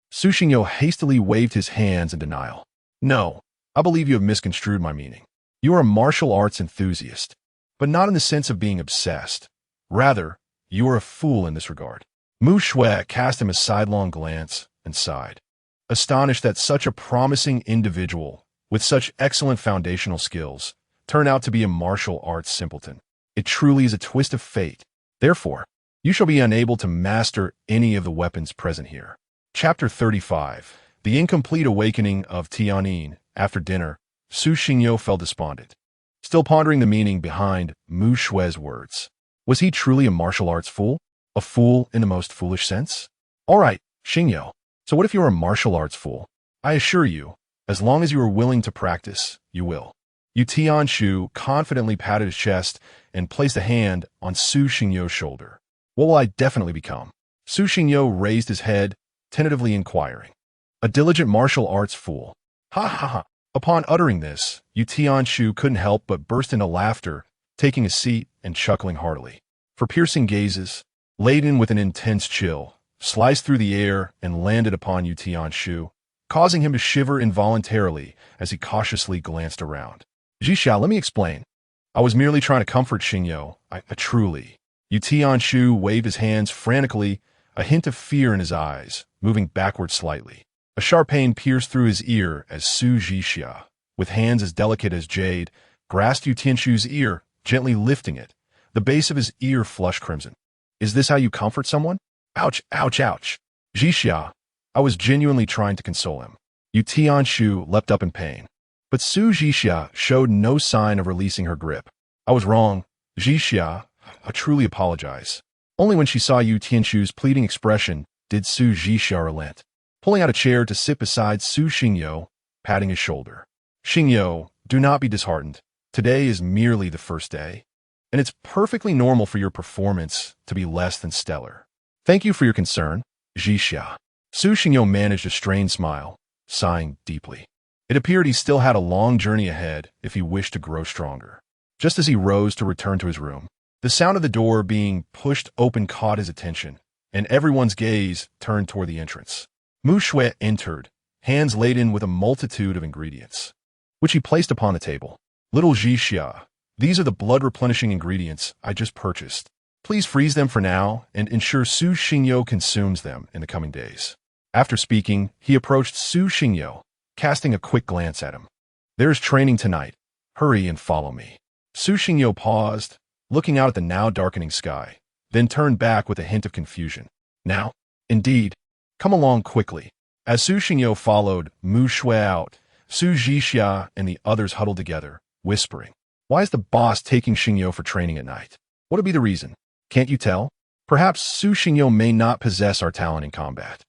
Su Xingyo hastily waved his hands in denial. No, I believe you have misconstrued my meaning. You are a martial arts enthusiast, but not in the sense of being obsessed. Rather, you are a fool in this regard. Mu Xue cast him a sidelong glance and sighed, astonished that such a promising individual with such excellent foundational skills turned out to be a martial arts simpleton. It truly is a twist of fate. Therefore, you shall be unable to master any of the weapons present here. Chapter 35. The Incomplete Awakening of Tianyin. After dinner, Su Xingyo felt despondent, still pondering the meaning behind Mu Xue's words. Was he truly a martial arts fool? A fool in the most foolish sense? All right, Xingyo. So what if you're a martial arts fool? I assure you, as long as you are willing to practice, you will. Yu Tianshu confidently patted his chest and placed a hand on Su Xingyo's shoulder. What will I definitely become? Su Xingyo raised his head, tentatively inquiring. A diligent martial arts fool. Ha ha ha. Upon uttering this, Yu Tianshu couldn't help but burst into laughter, taking a seat and chuckling heartily. For piercing gazes, laden with an intense chill, sliced through the air and landed upon Yu Tianshu, causing him to shiver involuntarily as he cautiously glanced around. Jixia, let me explain. I was merely trying to comfort Xingyo. I truly. Yu Tianshu waved his hands frantically, a hint of fear in his eyes, moving backward slightly. A sharp pain pierced through his ear as Su Jixia, with hands as delicate as jade, grasped Yu Tianshu's ear, gently lifting it. The base of his ear flushed crimson. Is this how you comfort someone? Ouch, ouch, ouch. Jixia, I was genuinely trying to console him. Yu Tianshu leapt up in pain. But Su Jixia showed no sign of releasing her grip. I was wrong. Zhixia, I truly apologize. Only when she saw Yu Tianchu's pleading expression did Su Zhixia relent, pulling out a chair to sit beside Su Xingyo, patting his shoulder. Xingyo, do not be disheartened. Today is merely the first day, and it's perfectly normal for your performance to be less than stellar. Thank you for your concern, Zhixia. Su Xingyo managed a strained smile, sighing deeply. It appeared he still had a long journey ahead if he wished to grow stronger. Just as he rose to return to his room, the sound of the door being pushed open caught his attention, and everyone's gaze turned toward the entrance. Mu Shui entered, hands laden with a multitude of ingredients, which he placed upon the table. Little Zhixia, these are the blood-replenishing ingredients I just purchased. Please freeze them for now and ensure Su Xingyo consumes them in the coming days. After speaking, he approached Su Xingyo, casting a quick glance at him. There is training tonight. Hurry and follow me. Su Xingyo paused, looking out at the now darkening sky, then turned back with a hint of confusion. Now? Indeed. Come along quickly. As Su Xingyo followed Mu Shui out, Su Zhixia and the others huddled together, whispering, "Why is the boss taking Xingyo for training at night? What would be the reason? Can't you tell? Perhaps Su Xingyo may not possess our talent in combat,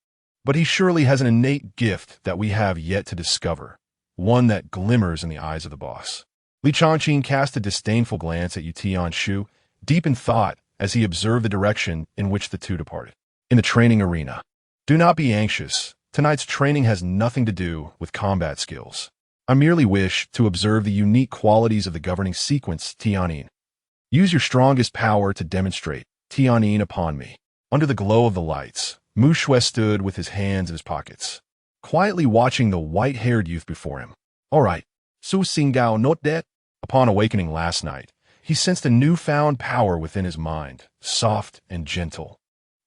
but he surely has an innate gift that we have yet to discover, one that glimmers in the eyes of the boss." Li Changqing cast a disdainful glance at Yu Tianshu, deep in thought as he observed the direction in which the two departed. In the training arena. Do not be anxious. Tonight's training has nothing to do with combat skills. I merely wish to observe the unique qualities of the governing sequence, Tianin. Use your strongest power to demonstrate Tianin upon me. Under the glow of the lights, Mu Shui stood with his hands in his pockets, quietly watching the white-haired youth before him. All right, Su Xingao not dead? Upon awakening last night, he sensed a newfound power within his mind, soft and gentle,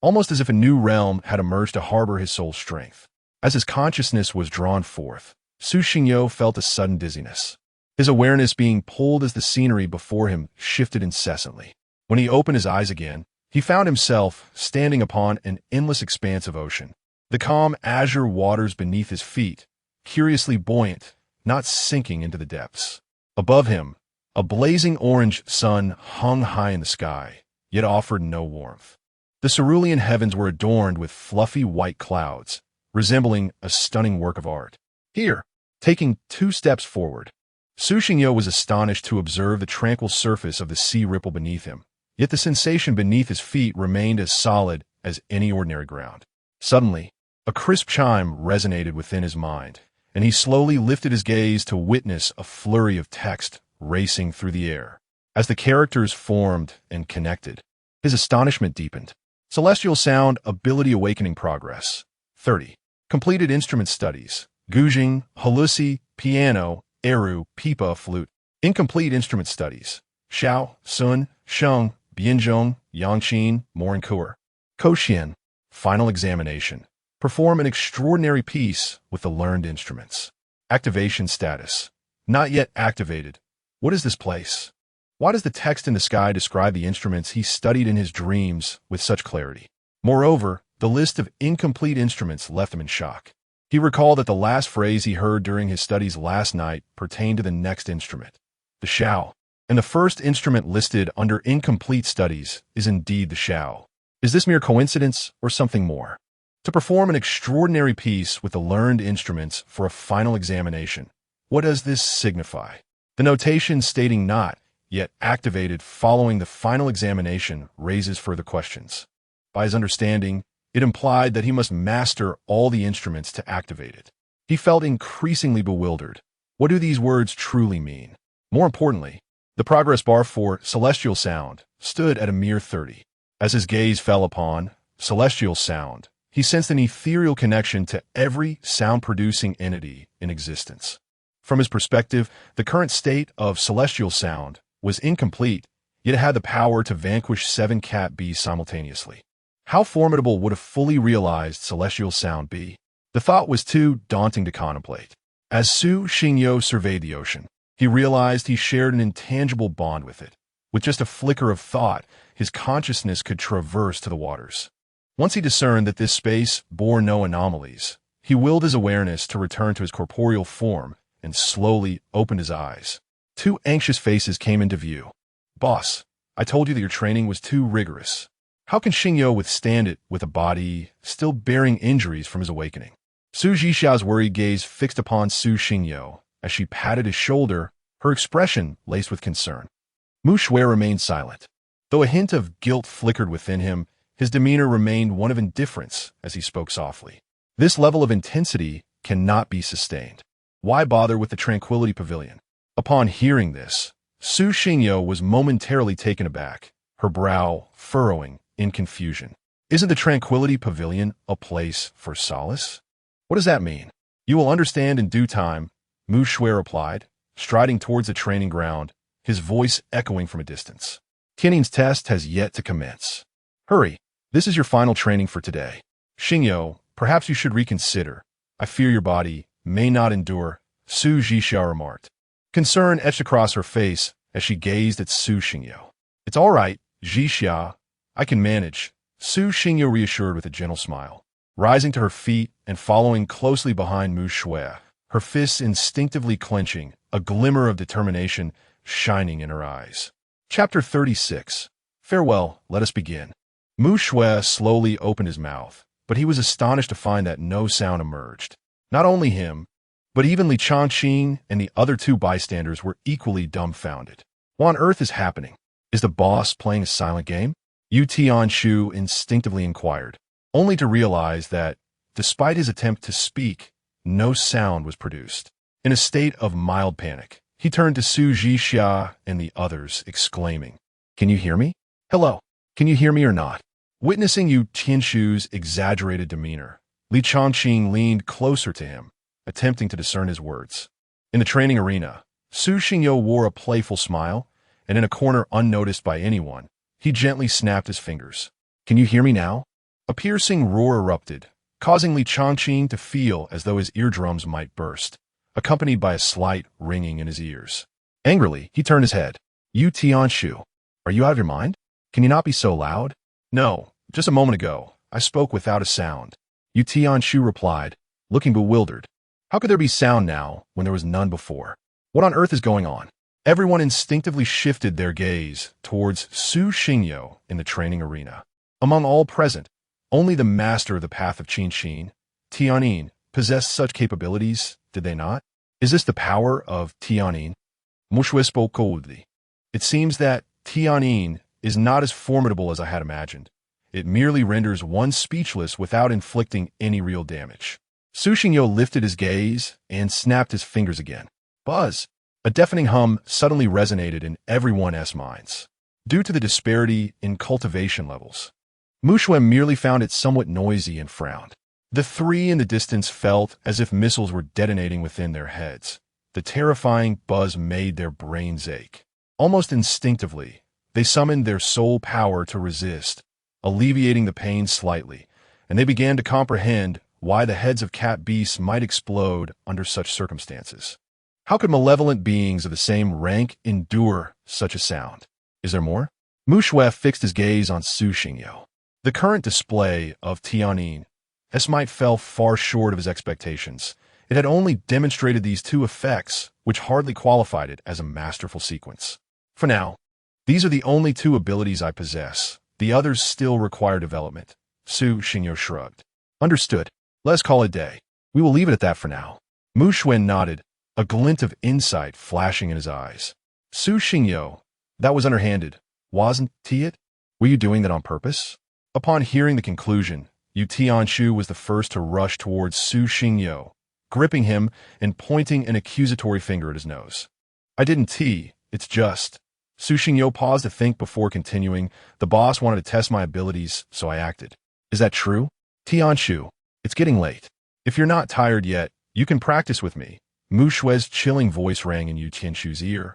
almost as if a new realm had emerged to harbor his soul's strength. As his consciousness was drawn forth, Su Xingyo felt a sudden dizziness, his awareness being pulled as the scenery before him shifted incessantly. When he opened his eyes again, he found himself standing upon an endless expanse of ocean. The calm azure waters beneath his feet, curiously buoyant, not sinking into the depths. Above him, a blazing orange sun hung high in the sky, yet offered no warmth. The cerulean heavens were adorned with fluffy white clouds, resembling a stunning work of art. Here, taking 2 steps forward, Su Xingyo was astonished to observe the tranquil surface of the sea ripple beneath him, yet the sensation beneath his feet remained as solid as any ordinary ground. Suddenly, a crisp chime resonated within his mind, and he slowly lifted his gaze to witness a flurry of text racing through the air. As the characters formed and connected, his astonishment deepened. Celestial Sound Ability Awakening Progress. 30. Completed Instrument Studies. Guzheng, Halusi, Piano, Eru, Pipa, Flute. Incomplete Instrument Studies. Xiao, Sun, Sheng, Bianzhong, Yangqin, Morinkur. Koxian. Final Examination. Perform an extraordinary piece with the learned instruments. Activation status. Not yet activated. What is this place? Why does the text in the sky describe the instruments he studied in his dreams with such clarity? Moreover, the list of incomplete instruments left him in shock. He recalled that the last phrase he heard during his studies last night pertained to the next instrument, the xiao, and the first instrument listed under incomplete studies is indeed the xiao. Is this mere coincidence or something more? To perform an extraordinary piece with the learned instruments for a final examination, what does this signify? The notation stating not yet activated following the final examination raises further questions. By his understanding, it implied that he must master all the instruments to activate it. He felt increasingly bewildered. What do these words truly mean? More importantly, the progress bar for Celestial Sound stood at a mere 30. As his gaze fell upon Celestial Sound, he sensed an ethereal connection to every sound-producing entity in existence. From his perspective, the current state of Celestial Sound was incomplete, yet it had the power to vanquish 7 cat bees simultaneously. How formidable would a fully realized Celestial Sound be? The thought was too daunting to contemplate. As Su Xingyo surveyed the ocean, he realized he shared an intangible bond with it. With just a flicker of thought, his consciousness could traverse to the waters. Once he discerned that this space bore no anomalies, he willed his awareness to return to his corporeal form and slowly opened his eyes. 2 anxious faces came into view. Boss, I told you that your training was too rigorous. How can Xingyo withstand it with a body still bearing injuries from his awakening? Su Zhixiao's worried gaze fixed upon Su Xingyo as she patted his shoulder, her expression laced with concern. Mu Shui remained silent. Though a hint of guilt flickered within him, his demeanor remained one of indifference as he spoke softly. This level of intensity cannot be sustained. Why bother with the Tranquility Pavilion? Upon hearing this, Su Xingyo was momentarily taken aback, her brow furrowing in confusion. Isn't the Tranquility Pavilion a place for solace? What does that mean? You will understand in due time, Mu Shui replied, striding towards the training ground, his voice echoing from a distance. Tiannin's test has yet to commence. Hurry, this is your final training for today. Xingyo, perhaps you should reconsider. I fear your body may not endure, Su Zhixia remarked. Concern etched across her face as she gazed at Su Xingyo. It's all right, Zhixia. I can manage, Su Xingyo reassured with a gentle smile. Rising to her feet and following closely behind Mu Shui, her fists instinctively clenching, a glimmer of determination shining in her eyes. Chapter 36. Farewell, let us begin. Mu Shui slowly opened his mouth, but he was astonished to find that no sound emerged. Not only him, but even Li Changqing and the other two bystanders were equally dumbfounded. What on earth is happening? Is the boss playing a silent game? Yu Tianshu instinctively inquired, only to realize that, despite his attempt to speak, no sound was produced. In a state of mild panic, he turned to Su Zhixia and the others, exclaiming, Can you hear me? Hello, can you hear me or not? Witnessing Yu Tianshu's exaggerated demeanor, Li Changqing leaned closer to him, attempting to discern his words. In the training arena, Su Xingyo wore a playful smile, and in a corner unnoticed by anyone, he gently snapped his fingers. Can you hear me now? A piercing roar erupted, causing Li Changqing to feel as though his eardrums might burst, accompanied by a slight ringing in his ears. Angrily, he turned his head. Yu Tianshu, are you out of your mind? Can you not be so loud? No, just a moment ago, I spoke without a sound. Yu Tianshu replied, looking bewildered. How could there be sound now when there was none before? What on earth is going on? Everyone instinctively shifted their gaze towards Su Xingyo in the training arena. Among all present, only the master of the path of Qin, Tiannin, possessed such capabilities, did they not? Is this the power of Tiannin? Mu Shui spoke coldly. It seems that Tiannin is not as formidable as I had imagined. It merely renders one speechless without inflicting any real damage. Su Xingyo lifted his gaze and snapped his fingers again. Buzz! A deafening hum suddenly resonated in everyone's minds. Due to the disparity in cultivation levels, Mu Shui merely found it somewhat noisy and frowned. The three in the distance felt as if missiles were detonating within their heads. The terrifying buzz made their brains ache. Almost instinctively, they summoned their soul power to resist, alleviating the pain slightly, and they began to comprehend why the heads of cat beasts might explode under such circumstances. How could malevolent beings of the same rank endure such a sound? Is there more? Mu Shui fixed his gaze on Su Xingyo. The current display of Tiannin might fell far short of his expectations. It had only demonstrated these two effects, which hardly qualified it as a masterful sequence. For now, these are the only two abilities I possess. The others still require development. Su Xingyo shrugged. Understood. Let's call it a day. We will leave it at that for now. Mu Shui nodded, a glint of insight flashing in his eyes. Su Xingyo, that was underhanded, wasn't it? Were you doing that on purpose? Upon hearing the conclusion, Yu Tianshu was the first to rush towards Su Xingyo, gripping him and pointing an accusatory finger at his nose. I didn't it's just. Su Xingyo paused to think before continuing. The boss wanted to test my abilities, so I acted. Is that true? Tianshu, it's getting late. If you're not tired yet, you can practice with me. Mu Shui's chilling voice rang in Yu Tianshu's ear,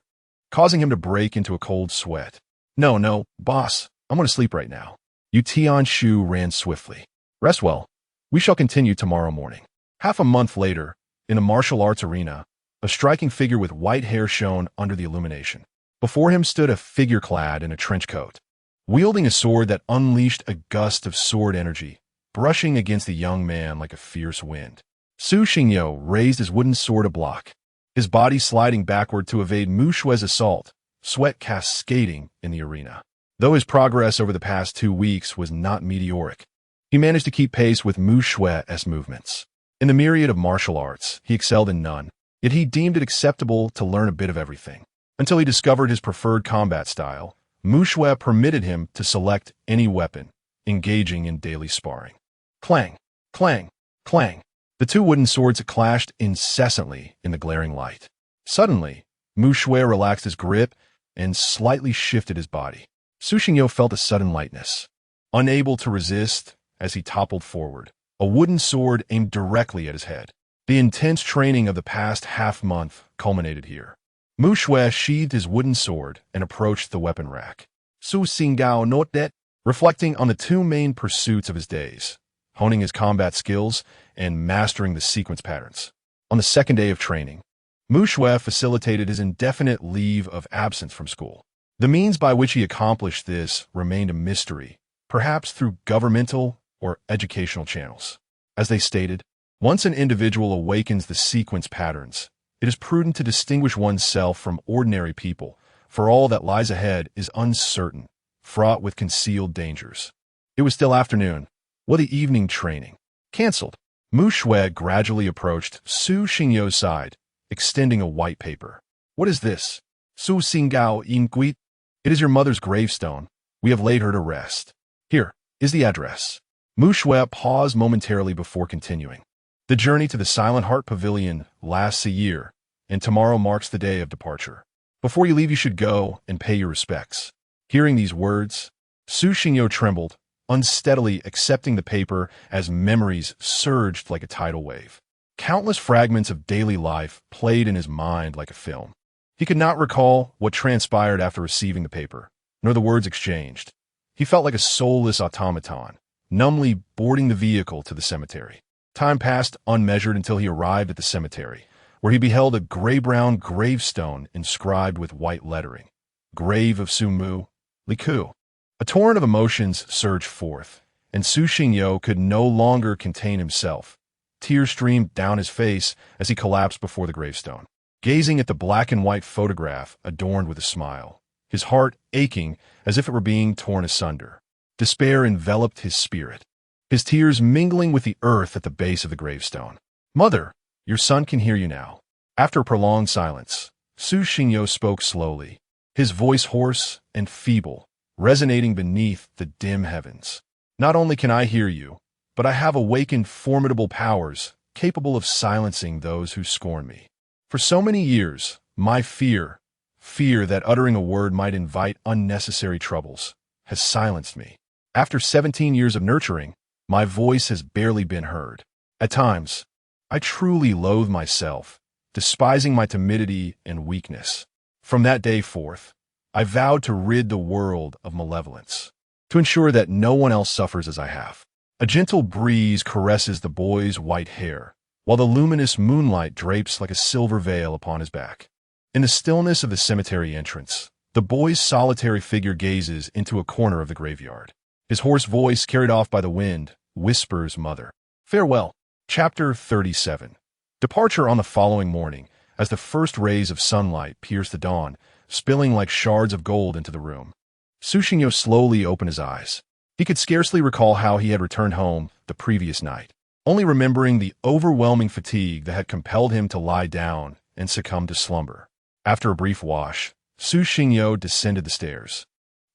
causing him to break into a cold sweat. No, boss, I'm going to sleep right now. Yu Tianshu ran swiftly. Rest well. We shall continue tomorrow morning. Half a month later, in a martial arts arena, a striking figure with white hair shone under the illumination. Before him stood a figure clad in a trench coat, wielding a sword that unleashed a gust of sword energy, brushing against the young man like a fierce wind. Su Xingyo raised his wooden sword to block, his body sliding backward to evade Mu Shui's assault, sweat cascading in the arena. Though his progress over the past 2 weeks was not meteoric, he managed to keep pace with Mu Shue's movements. In the myriad of martial arts, he excelled in none, yet he deemed it acceptable to learn a bit of everything. Until he discovered his preferred combat style, Mu Shue permitted him to select any weapon, engaging in daily sparring. Clang, clang, clang. The two wooden swords clashed incessantly in the glaring light. Suddenly, Mu Shue relaxed his grip and slightly shifted his body. Su Xingyo felt a sudden lightness. Unable to resist, as he toppled forward, a wooden sword aimed directly at his head. The intense training of the past half-month culminated here. Mu Shue sheathed his wooden sword and approached the weapon rack. Su Xingao not that, reflecting on the two main pursuits of his days, honing his combat skills and mastering the sequence patterns. On the second day of training, Mu Shue facilitated his indefinite leave of absence from school. The means by which he accomplished this remained a mystery, perhaps through governmental or educational channels. As they stated, once an individual awakens the sequence patterns, it is prudent to distinguish oneself from ordinary people, for all that lies ahead is uncertain, fraught with concealed dangers. It was still afternoon, while the evening training canceled. Mu Shue gradually approached Su Xingyo's side, extending a white paper. What is this? Su Xingao yin guit. It is your mother's gravestone. We have laid her to rest. Here is the address. Mu Shue paused momentarily before continuing. The journey to the Silent Heart Pavilion lasts a year, and tomorrow marks the day of departure. Before you leave, you should go and pay your respects. Hearing these words, Su Xingyo trembled, unsteadily accepting the paper as memories surged like a tidal wave. Countless fragments of daily life played in his mind like a film. He could not recall what transpired after receiving the paper, nor the words exchanged. He felt like a soulless automaton, numbly boarding the vehicle to the cemetery. Time passed unmeasured until he arrived at the cemetery, where he beheld a gray-brown gravestone inscribed with white lettering. Grave of Su Mu, Liku. A torrent of emotions surged forth, and Su Xingyo could no longer contain himself. Tears streamed down his face as he collapsed before the gravestone, gazing at the black-and-white photograph adorned with a smile, his heart aching as if it were being torn asunder. Despair enveloped his spirit, his tears mingling with the earth at the base of the gravestone. Mother, your son can hear you now. After a prolonged silence, Su Xingyo spoke slowly, his voice hoarse and feeble, resonating beneath the dim heavens. Not only can I hear you, but I have awakened formidable powers capable of silencing those who scorn me. For so many years, my fear that uttering a word might invite unnecessary troubles, has silenced me. After 17 years of nurturing, my voice has barely been heard. At times, I truly loathe myself, despising my timidity and weakness. From that day forth, I vowed to rid the world of malevolence, to ensure that no one else suffers as I have. A gentle breeze caresses the boy's white hair, while the luminous moonlight drapes like a silver veil upon his back. In the stillness of the cemetery entrance, the boy's solitary figure gazes into a corner of the graveyard. His hoarse voice, carried off by the wind, whispers mother. Farewell. Chapter 37. Departure on the following morning, as the first rays of sunlight pierced the dawn, spilling like shards of gold into the room. Su Xingyo slowly opened his eyes. He could scarcely recall how he had returned home the previous night, only remembering the overwhelming fatigue that had compelled him to lie down and succumb to slumber. After a brief wash, Su Xingyo descended the stairs,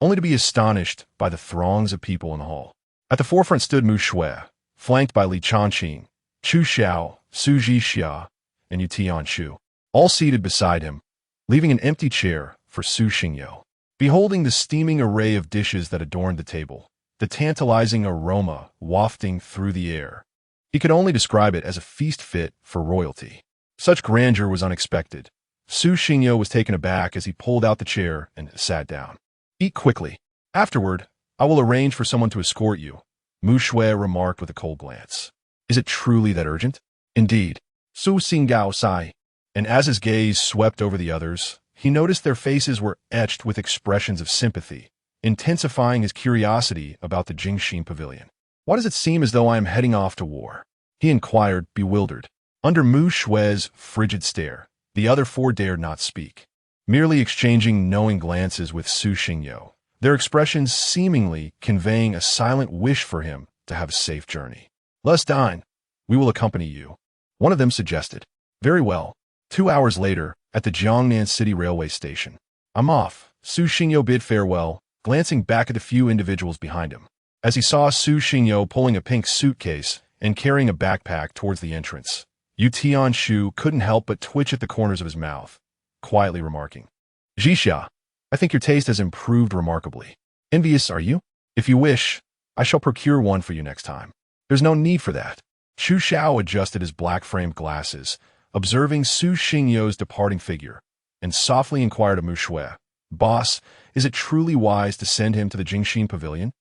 only to be astonished by the throngs of people in the hall. At the forefront stood Mu Shue, flanked by Li Chanqing, Chu Xiao, Su Jixia, and Yu Tianshu, all seated beside him, leaving an empty chair for Su Xingyo. Beholding the steaming array of dishes that adorned the table, the tantalizing aroma wafting through the air, he could only describe it as a feast fit for royalty. Such grandeur was unexpected. Su Xingyo was taken aback as he pulled out the chair and sat down. Eat quickly. Afterward, I will arrange for someone to escort you, Mu Shue remarked with a cold glance. Is it truly that urgent? Indeed. Su Xingao sighed, and as his gaze swept over the others, he noticed their faces were etched with expressions of sympathy, intensifying his curiosity about the Jingxin Pavilion. Why does it seem as though I am heading off to war? He inquired, bewildered. Under Mu Shue's frigid stare, the other four dared not speak, merely exchanging knowing glances with Su Xingyo, their expressions seemingly conveying a silent wish for him to have a safe journey. "Let's dine. We will accompany you," one of them suggested. "Very well." 2 hours later, at the Jiangnan City Railway Station. "I'm off," Su Xingyo bid farewell, glancing back at the few individuals behind him. As he saw Su Xingyo pulling a pink suitcase and carrying a backpack towards the entrance, Yu Tianshu couldn't help but twitch at the corners of his mouth, quietly remarking, "Jixia, I think your taste has improved remarkably. Envious, are you? If you wish, I shall procure one for you next time." "There's no need for that." Chu Xiao adjusted his black-framed glasses, observing Su Xingyo's departing figure, and softly inquired of Mu Shui, "Boss, is it truly wise to send him to the Jingxin Pavilion?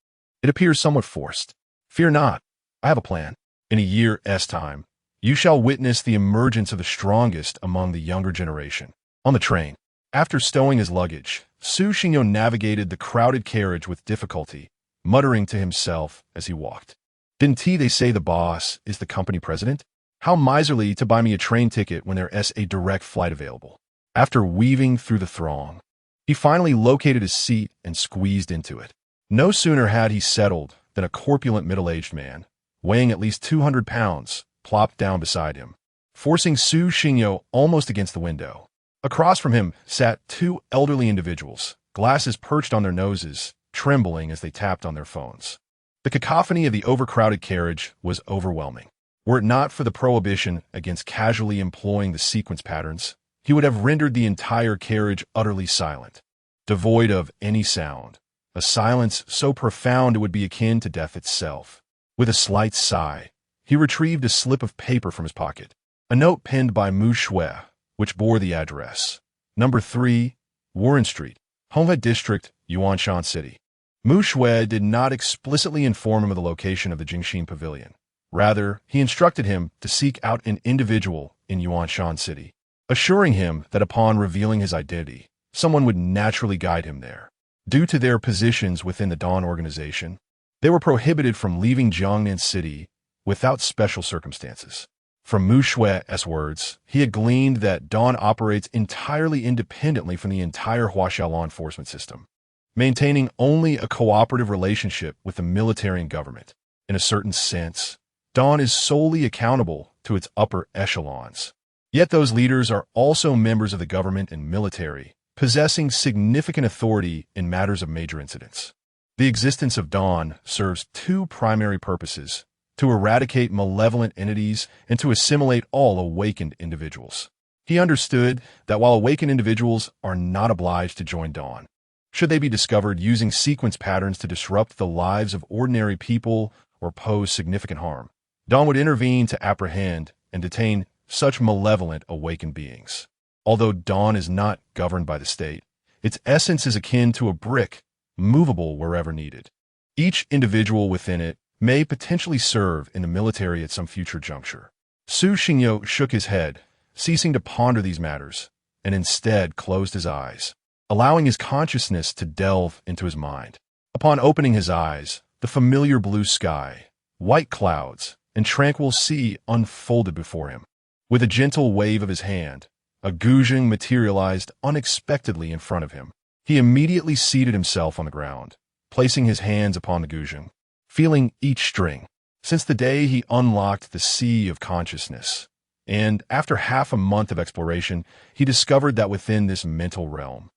It appears somewhat forced." "Fear not. I have a plan. In a year's time, you shall witness the emergence of the strongest among the younger generation." On the train, after stowing his luggage, Su Xingyo navigated the crowded carriage with difficulty, muttering to himself as he walked. "Didn't they say the boss is the company president? How miserly to buy me a train ticket when there's a direct flight available." After weaving through the throng, he finally located his seat and squeezed into it. No sooner had he settled than a corpulent middle-aged man, weighing at least 200 pounds, plopped down beside him, forcing Su Xingyo almost against the window. Across from him sat two elderly individuals, glasses perched on their noses, trembling as they tapped on their phones. The cacophony of the overcrowded carriage was overwhelming. Were it not for the prohibition against casually employing the sequence patterns, he would have rendered the entire carriage utterly silent, devoid of any sound, a silence so profound it would be akin to death itself. With a slight sigh, he retrieved a slip of paper from his pocket, a note penned by Mu Shui, which bore the address, number 3, Warren Street, Honghe District, Yuanshan City. Mu Shui did not explicitly inform him of the location of the Jingxin Pavilion. Rather, he instructed him to seek out an individual in Yuanshan City, assuring him that upon revealing his identity, someone would naturally guide him there. Due to their positions within the Dawn organization, they were prohibited from leaving Jiangnan City without special circumstances. From Mu Shui's words, he had gleaned that Dawn operates entirely independently from the entire Huaxiao law enforcement system, maintaining only a cooperative relationship with the military and government. In a certain sense, Dawn is solely accountable to its upper echelons. Yet those leaders are also members of the government and military, possessing significant authority in matters of major incidents. The existence of Dawn serves two primary purposes: to eradicate malevolent entities and to assimilate all awakened individuals. He understood that while awakened individuals are not obliged to join Dawn, should they be discovered using sequence patterns to disrupt the lives of ordinary people or pose significant harm, Dawn would intervene to apprehend and detain such malevolent awakened beings. Although Dawn is not governed by the state, its essence is akin to a brick, movable wherever needed. Each individual within it may potentially serve in the military at some future juncture. Su Xingyo shook his head, ceasing to ponder these matters, and instead closed his eyes, allowing his consciousness to delve into his mind. Upon opening his eyes, the familiar blue sky, white clouds, and tranquil sea unfolded before him. With a gentle wave of his hand, a guzheng materialized unexpectedly in front of him. He immediately seated himself on the ground, placing his hands upon the guzheng, feeling each string. Since the day he unlocked the sea of consciousness, and after half a month of exploration, he discovered that within this mental realm,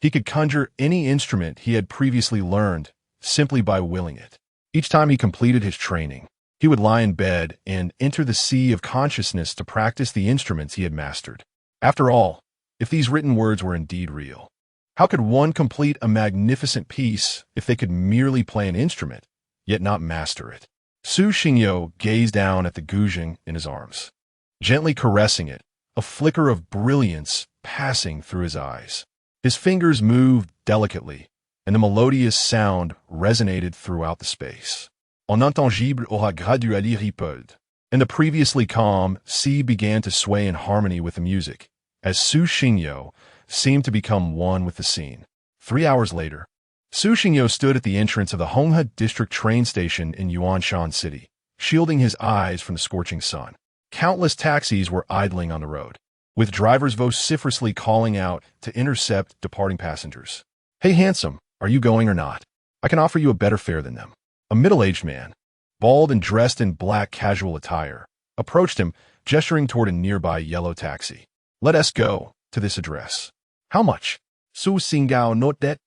he could conjure any instrument he had previously learned simply by willing it. Each time he completed his training, he would lie in bed and enter the sea of consciousness to practice the instruments he had mastered. After all, if these written words were indeed real, how could one complete a magnificent piece if they could merely play an instrument, yet not master it? Su Xingyo gazed down at the guzheng in his arms, gently caressing it, a flicker of brilliance passing through his eyes. His fingers moved delicately, and the melodious sound resonated throughout the space. En intangible aura gradually rippled, and the previously calm sea began to sway in harmony with the music, as Su Xingyo seemed to become one with the scene. 3 hours later, Su Xingyo stood at the entrance of the Honghe District train station in Yuanshan City, shielding his eyes from the scorching sun. Countless taxis were idling on the road, with drivers vociferously calling out to intercept departing passengers. "Hey, handsome, Are you going or not? I can offer you a better fare than them. A middle-aged man, bald and dressed in black casual attire, approached him, gesturing toward a nearby yellow taxi. Let us go to this address. How much? Su Xingao note that.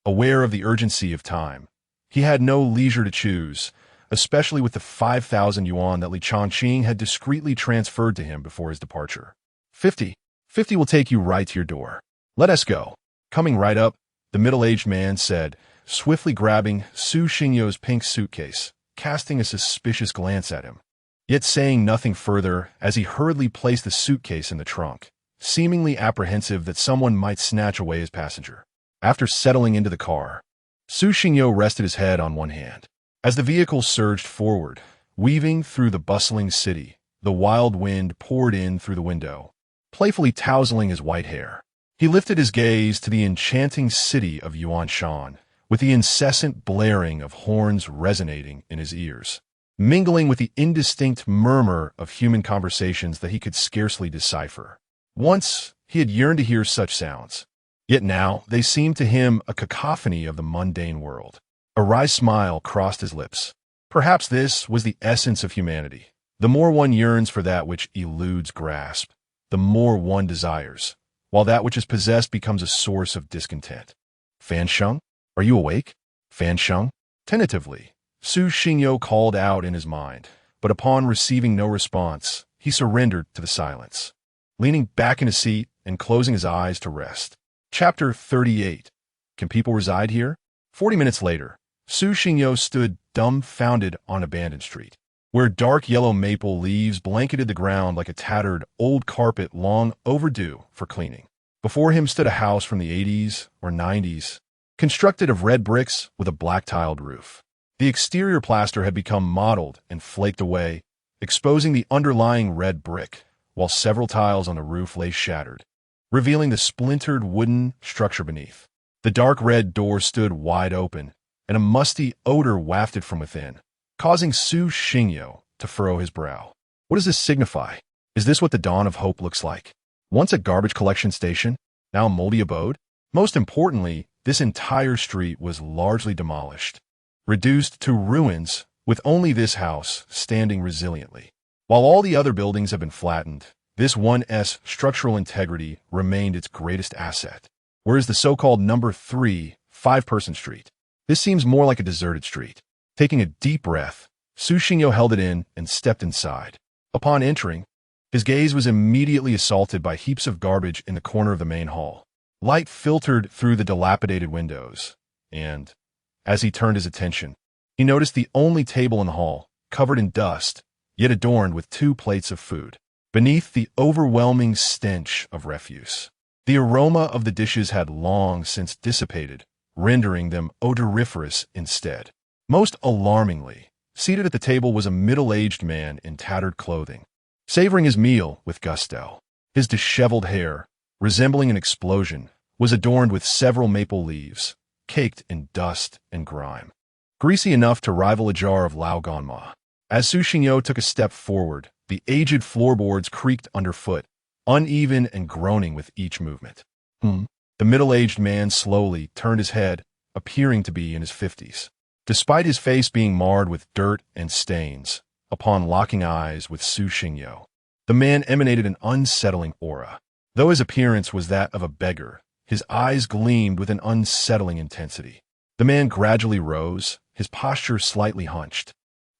Aware of the urgency of time, he had no leisure to choose, especially with the 5,000 yuan that Li Chongqing had discreetly transferred to him before his departure. 50. 50 will take you right to your door. Let us go. Coming right up, the middle-aged man said, swiftly grabbing Su Xingyao's pink suitcase, casting a suspicious glance at him, yet saying nothing further as he hurriedly placed the suitcase in the trunk, seemingly apprehensive that someone might snatch away his passenger. After settling into the car, Su Xingyao rested his head on one hand. As the vehicle surged forward, weaving through the bustling city, the wild wind poured in through the window, playfully tousling his white hair. He lifted his gaze to the enchanting city of Yuanshan, with the incessant blaring of horns resonating in his ears, mingling with the indistinct murmur of human conversations that he could scarcely decipher. Once, he had yearned to hear such sounds, yet now they seemed to him a cacophony of the mundane world. A wry smile crossed his lips. Perhaps this was the essence of humanity. The more one yearns for that which eludes grasp, the more one desires, while that which is possessed becomes a source of discontent. Fan Sheng, are you awake? Fan Sheng? Tentatively, Su Xingyao called out in his mind, but upon receiving no response, he surrendered to the silence, leaning back in his seat and closing his eyes to rest. Chapter 38. Can people reside here? 40 minutes later, Su Xingyao stood dumbfounded on Abandoned Street, where dark yellow maple leaves blanketed the ground like a tattered old carpet long overdue for cleaning. Before him stood a house from the 80s or 90s, constructed of red bricks with a black-tiled roof. The exterior plaster had become mottled and flaked away, exposing the underlying red brick, while several tiles on the roof lay shattered, revealing the splintered wooden structure beneath. The dark red door stood wide open, and a musty odor wafted from within, causing Su Xingyao to furrow his brow. What does this signify? Is this what the dawn of hope looks like? Once a garbage collection station, now a moldy abode? Most importantly, this entire street was largely demolished, reduced to ruins, with only this house standing resiliently. While all the other buildings have been flattened, this one's structural integrity remained its greatest asset. Whereas the so-called number 3, 5-person street, this seems more like a deserted street. Taking a deep breath, Su Xingyao held it in and stepped inside. Upon entering, his gaze was immediately assaulted by heaps of garbage in the corner of the main hall. Light filtered through the dilapidated windows, and, as he turned his attention, he noticed the only table in the hall, covered in dust, yet adorned with 2 plates of food. Beneath the overwhelming stench of refuse, the aroma of the dishes had long since dissipated, rendering them odoriferous instead. Most alarmingly, seated at the table was a middle-aged man in tattered clothing, savoring his meal with gusto. His disheveled hair, resembling an explosion, was adorned with several maple leaves, caked in dust and grime, greasy enough to rival a jar of Lao Ganma. As Su Xingyao took a step forward, the aged floorboards creaked underfoot, uneven and groaning with each movement. The middle-aged man slowly turned his head, appearing to be in his 50s. Despite his face being marred with dirt and stains, upon locking eyes with Su Xingyao, the man emanated an unsettling aura. Though his appearance was that of a beggar, his eyes gleamed with an unsettling intensity. The man gradually rose, his posture slightly hunched,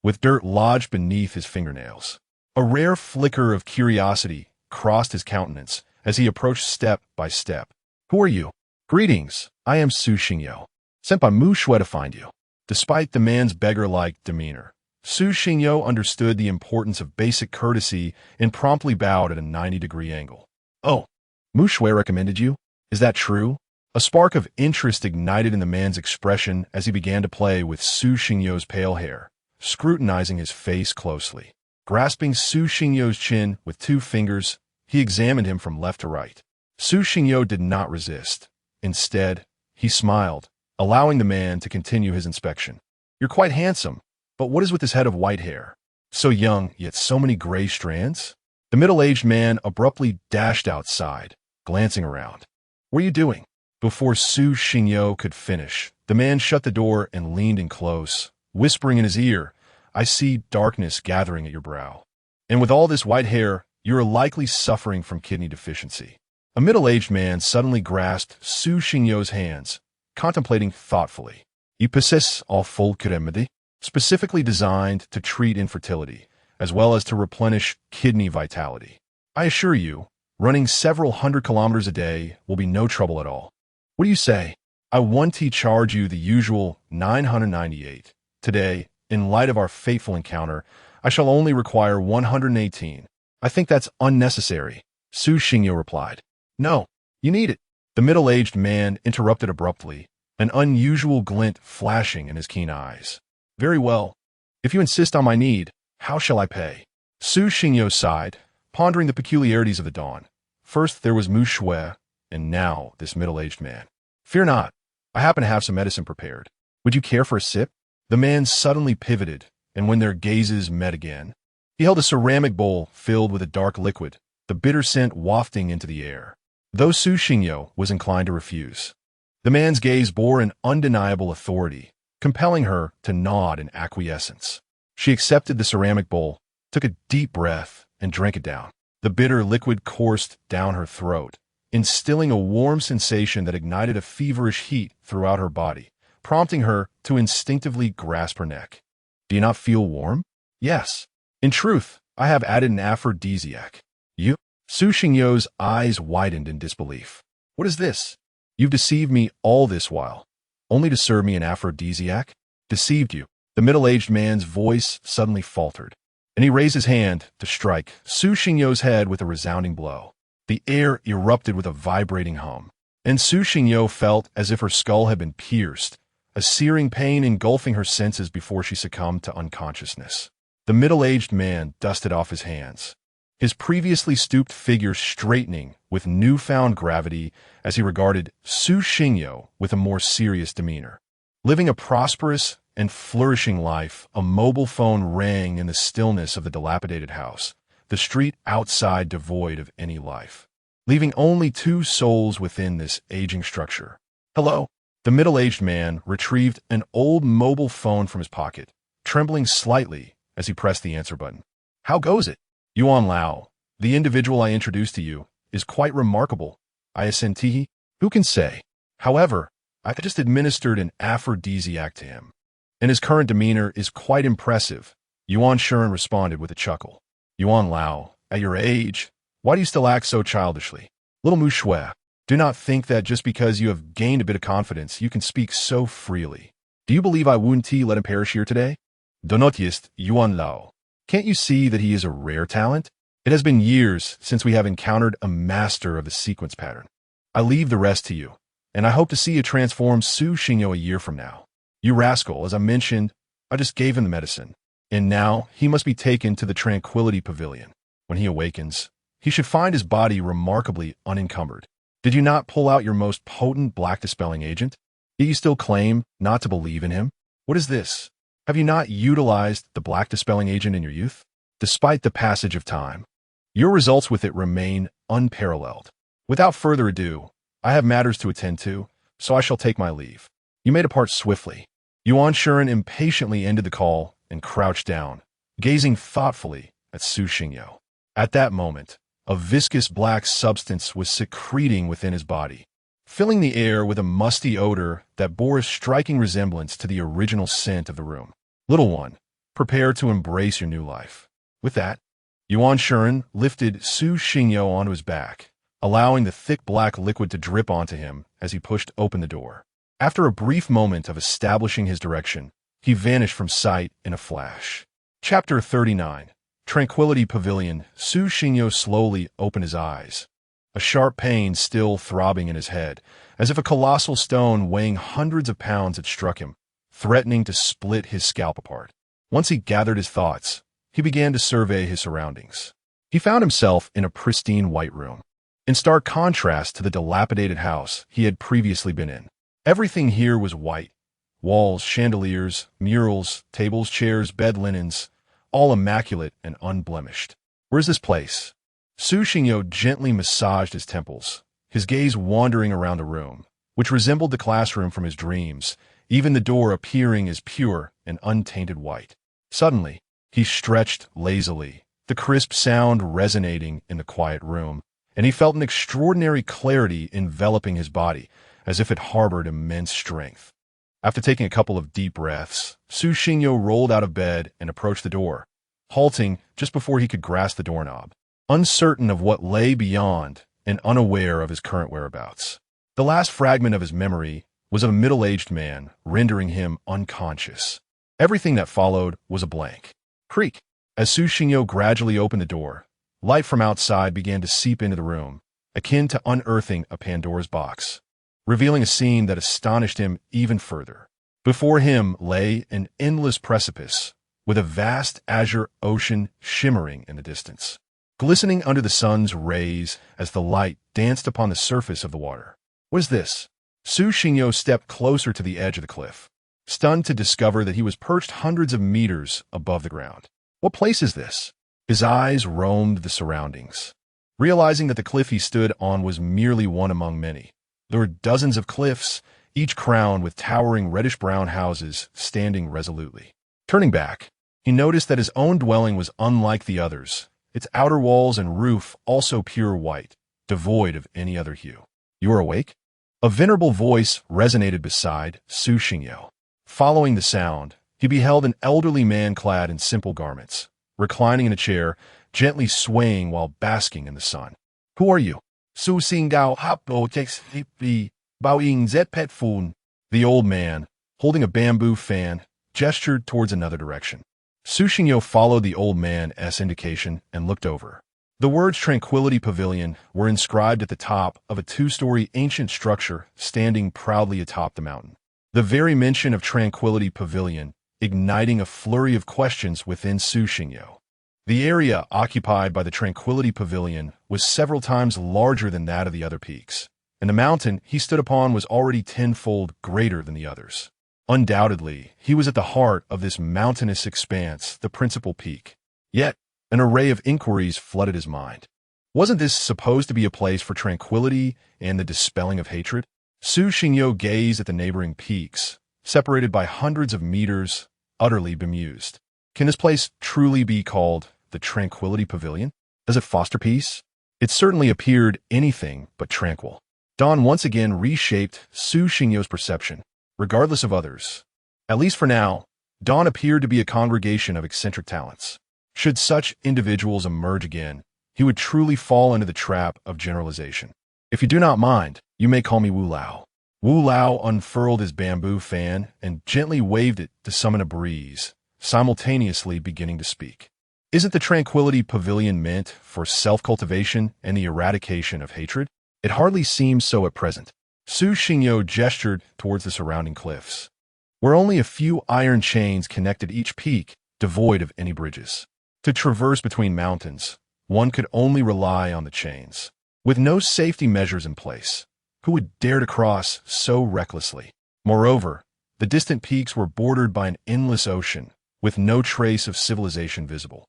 with dirt lodged beneath his fingernails. A rare flicker of curiosity crossed his countenance as he approached step by step. Who are you? Greetings, I am Su Xingyao, sent by Mu Shui to find you. Despite the man's beggar-like demeanor, Su Xingyao understood the importance of basic courtesy and promptly bowed at a 90-degree angle. Oh, Mu Shui recommended you? Is that true? A spark of interest ignited in the man's expression as he began to play with Su Xingyao's pale hair, scrutinizing his face closely. Grasping Su Xingyao's chin with 2 fingers, he examined him from left to right. Su Xingyao did not resist. Instead, he smiled, allowing the man to continue his inspection. You're quite handsome, but what is with this head of white hair? So young, yet so many gray strands? The middle-aged man abruptly dashed outside, glancing around. What are you doing? Before Su Xingyao could finish, The man shut the door and leaned in close, whispering in his ear, "I see darkness gathering at your brow. And with all this white hair, you are likely suffering from kidney deficiency." A middle-aged man suddenly grasped Su Xingyo's hands, contemplating thoughtfully. "You possess a full remedy, specifically designed to treat infertility, as well as to replenish kidney vitality. I assure you, running several hundred kilometers a day will be no trouble at all. What do you say? I want to charge you the usual 998. Today, in light of our fateful encounter, I shall only require 118. I think that's unnecessary," Su Xingyo replied. "No, you need it." The middle-aged man interrupted abruptly, an unusual glint flashing in his keen eyes. "Very well. If you insist on my need, how shall I pay?" Su Xingyo sighed, pondering the peculiarities of the dawn. First there was Mu Shui, and now this middle-aged man. "Fear not. I happen to have some medicine prepared. Would you care for a sip?" The man suddenly pivoted, and when their gazes met again, he held a ceramic bowl filled with a dark liquid, the bitter scent wafting into the air. Though Su Xingyo was inclined to refuse, the man's gaze bore an undeniable authority, compelling her to nod in acquiescence. She accepted the ceramic bowl, took a deep breath, and drank it down. The bitter liquid coursed down her throat, instilling a warm sensation that ignited a feverish heat throughout her body, prompting her to instinctively grasp her neck. "Do you not feel warm?" "Yes. In truth, I have added an aphrodisiac." "You?" Su Xingyo's eyes widened in disbelief. "What is this? You've deceived me all this while, only to serve me an aphrodisiac?" "Deceived you?" The middle-aged man's voice suddenly faltered, and he raised his hand to strike Su Xingyo's head with a resounding blow. The air erupted with a vibrating hum, and Su Xingyo felt as if her skull had been pierced, a searing pain engulfing her senses before she succumbed to unconsciousness. The middle-aged man dusted off his hands, his previously stooped figure straightening with newfound gravity as he regarded Su Xingyo with a more serious demeanor. Living a prosperous and flourishing life, a mobile phone rang in the stillness of the dilapidated house, the street outside devoid of any life, leaving only two souls within this aging structure. "Hello?" The middle-aged man retrieved an old mobile phone from his pocket, trembling slightly as he pressed the answer button. "How goes it?" "Yuan Lao, the individual I introduced to you, is quite remarkable. I assenti. Who can say? However, I just administered an aphrodisiac to him, and his current demeanor is quite impressive," Yuan Shuren responded with a chuckle. "Yuan Lao, at your age, why do you still act so childishly? Little Mu Shui, do not think that just because you have gained a bit of confidence, you can speak so freely. Do you believe I wouldn't let him perish here today? Donotist Yuan Lao. Can't you see that he is a rare talent? It has been years since we have encountered a master of the sequence pattern. I leave the rest to you, and I hope to see you transform Su Xingyo a year from now. You rascal, as I mentioned, I just gave him the medicine, and now he must be taken to the Tranquility Pavilion. When he awakens, he should find his body remarkably unencumbered. Did you not pull out your most potent black-dispelling agent? Yet you still claim not to believe in him? What is this? Have you not utilized the black-dispelling agent in your youth? Despite the passage of time, your results with it remain unparalleled. Without further ado, I have matters to attend to, so I shall take my leave." You may depart swiftly. Yuan Shuren impatiently ended the call and crouched down, gazing thoughtfully at Su Xingyo. At that moment, a viscous black substance was secreting within his body, filling the air with a musty odor that bore a striking resemblance to the original scent of the room. "Little one, prepare to embrace your new life." With that, Yuan Shuren lifted Su Xingyo onto his back, allowing the thick black liquid to drip onto him as he pushed open the door. After a brief moment of establishing his direction, he vanished from sight in a flash. Chapter 39. Tranquility Pavilion. Su Xingyo slowly opened his eyes, a sharp pain still throbbing in his head, as if a colossal stone weighing hundreds of pounds had struck him, threatening to split his scalp apart. Once he gathered his thoughts, he began to survey his surroundings. He found himself in a pristine white room, in stark contrast to the dilapidated house he had previously been in. Everything here was white. Walls, chandeliers, murals, tables, chairs, bed linens, all immaculate and unblemished. "Where's this place?" Su Xingyo gently massaged his temples, his gaze wandering around the room, which resembled the classroom from his dreams, even the door appearing as pure and untainted white. Suddenly, he stretched lazily, the crisp sound resonating in the quiet room, and he felt an extraordinary clarity enveloping his body, as if it harbored immense strength. After taking a couple of deep breaths, Su Xingyo rolled out of bed and approached the door, halting just before he could grasp the doorknob, uncertain of what lay beyond and unaware of his current whereabouts. The last fragment of his memory was of a middle-aged man, rendering him unconscious. Everything that followed was a blank. Creak. As Su Xingyo gradually opened the door, light from outside began to seep into the room, akin to unearthing a Pandora's box, revealing a scene that astonished him even further. Before him lay an endless precipice, with a vast azure ocean shimmering in the distance, glistening under the sun's rays as the light danced upon the surface of the water. What is this? Su Xingyo stepped closer to the edge of the cliff, stunned to discover that he was perched hundreds of meters above the ground. What place is this? His eyes roamed the surroundings, realizing that the cliff he stood on was merely one among many. There were dozens of cliffs, each crowned with towering reddish-brown houses standing resolutely. Turning back, he noticed that his own dwelling was unlike the others, its outer walls and roof also pure white, devoid of any other hue. You are awake? A venerable voice resonated beside Su Xingyo. Following the sound, he beheld an elderly man clad in simple garments, reclining in a chair, gently swaying while basking in the sun. Who are you? Su Xingyo Hapo takes the Baoing Zet Pet Fun. The old man, holding a bamboo fan, gestured towards another direction. Su Xingyo followed the old man's indication and looked over. The words Tranquility Pavilion were inscribed at the top of a two-story ancient structure standing proudly atop the mountain. The very mention of Tranquility Pavilion igniting a flurry of questions within Su Xingyo. The area occupied by the Tranquility Pavilion was several times larger than that of the other peaks, and the mountain he stood upon was already tenfold greater than the others. Undoubtedly, he was at the heart of this mountainous expanse, the principal peak. Yet, an array of inquiries flooded his mind. Wasn't this supposed to be a place for tranquility and the dispelling of hatred? Su Xingyo gazed at the neighboring peaks, separated by hundreds of meters, utterly bemused. Can this place truly be called the Tranquility Pavilion? Does it foster peace? It certainly appeared anything but tranquil. Dawn once again reshaped Su Xingyo's perception, regardless of others. At least for now, Dawn appeared to be a congregation of eccentric talents. Should such individuals emerge again, he would truly fall into the trap of generalization. If you do not mind, you may call me Wu Lao. Wu Lao unfurled his bamboo fan and gently waved it to summon a breeze, simultaneously beginning to speak. Isn't the Tranquility Pavilion meant for self-cultivation and the eradication of hatred? It hardly seems so at present. Su Xingyo gestured towards the surrounding cliffs, where only a few iron chains connected each peak, devoid of any bridges. To traverse between mountains, one could only rely on the chains. With no safety measures in place, who would dare to cross so recklessly? Moreover, the distant peaks were bordered by an endless ocean, with no trace of civilization visible.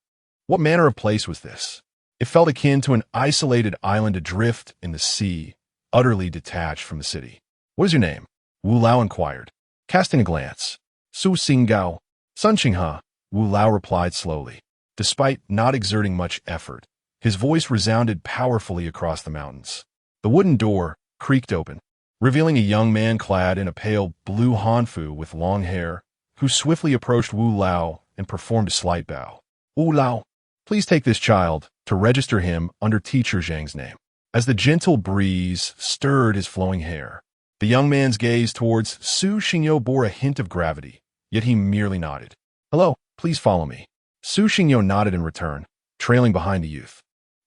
What manner of place was this? It felt akin to an isolated island adrift in the sea, utterly detached from the city. What is your name? Wu Lao inquired, casting a glance. Su Xingyo. Sun Qinghe, Wu Lao replied slowly. Despite not exerting much effort, his voice resounded powerfully across the mountains. The wooden door creaked open, revealing a young man clad in a pale blue hanfu with long hair, who swiftly approached Wu Lao and performed a slight bow. Wu Lao, please take this child to register him under Teacher Zhang's name. As the gentle breeze stirred his flowing hair, the young man's gaze towards Su Xingyo bore a hint of gravity, yet he merely nodded. Hello, please follow me. Su Xingyo nodded in return, trailing behind the youth.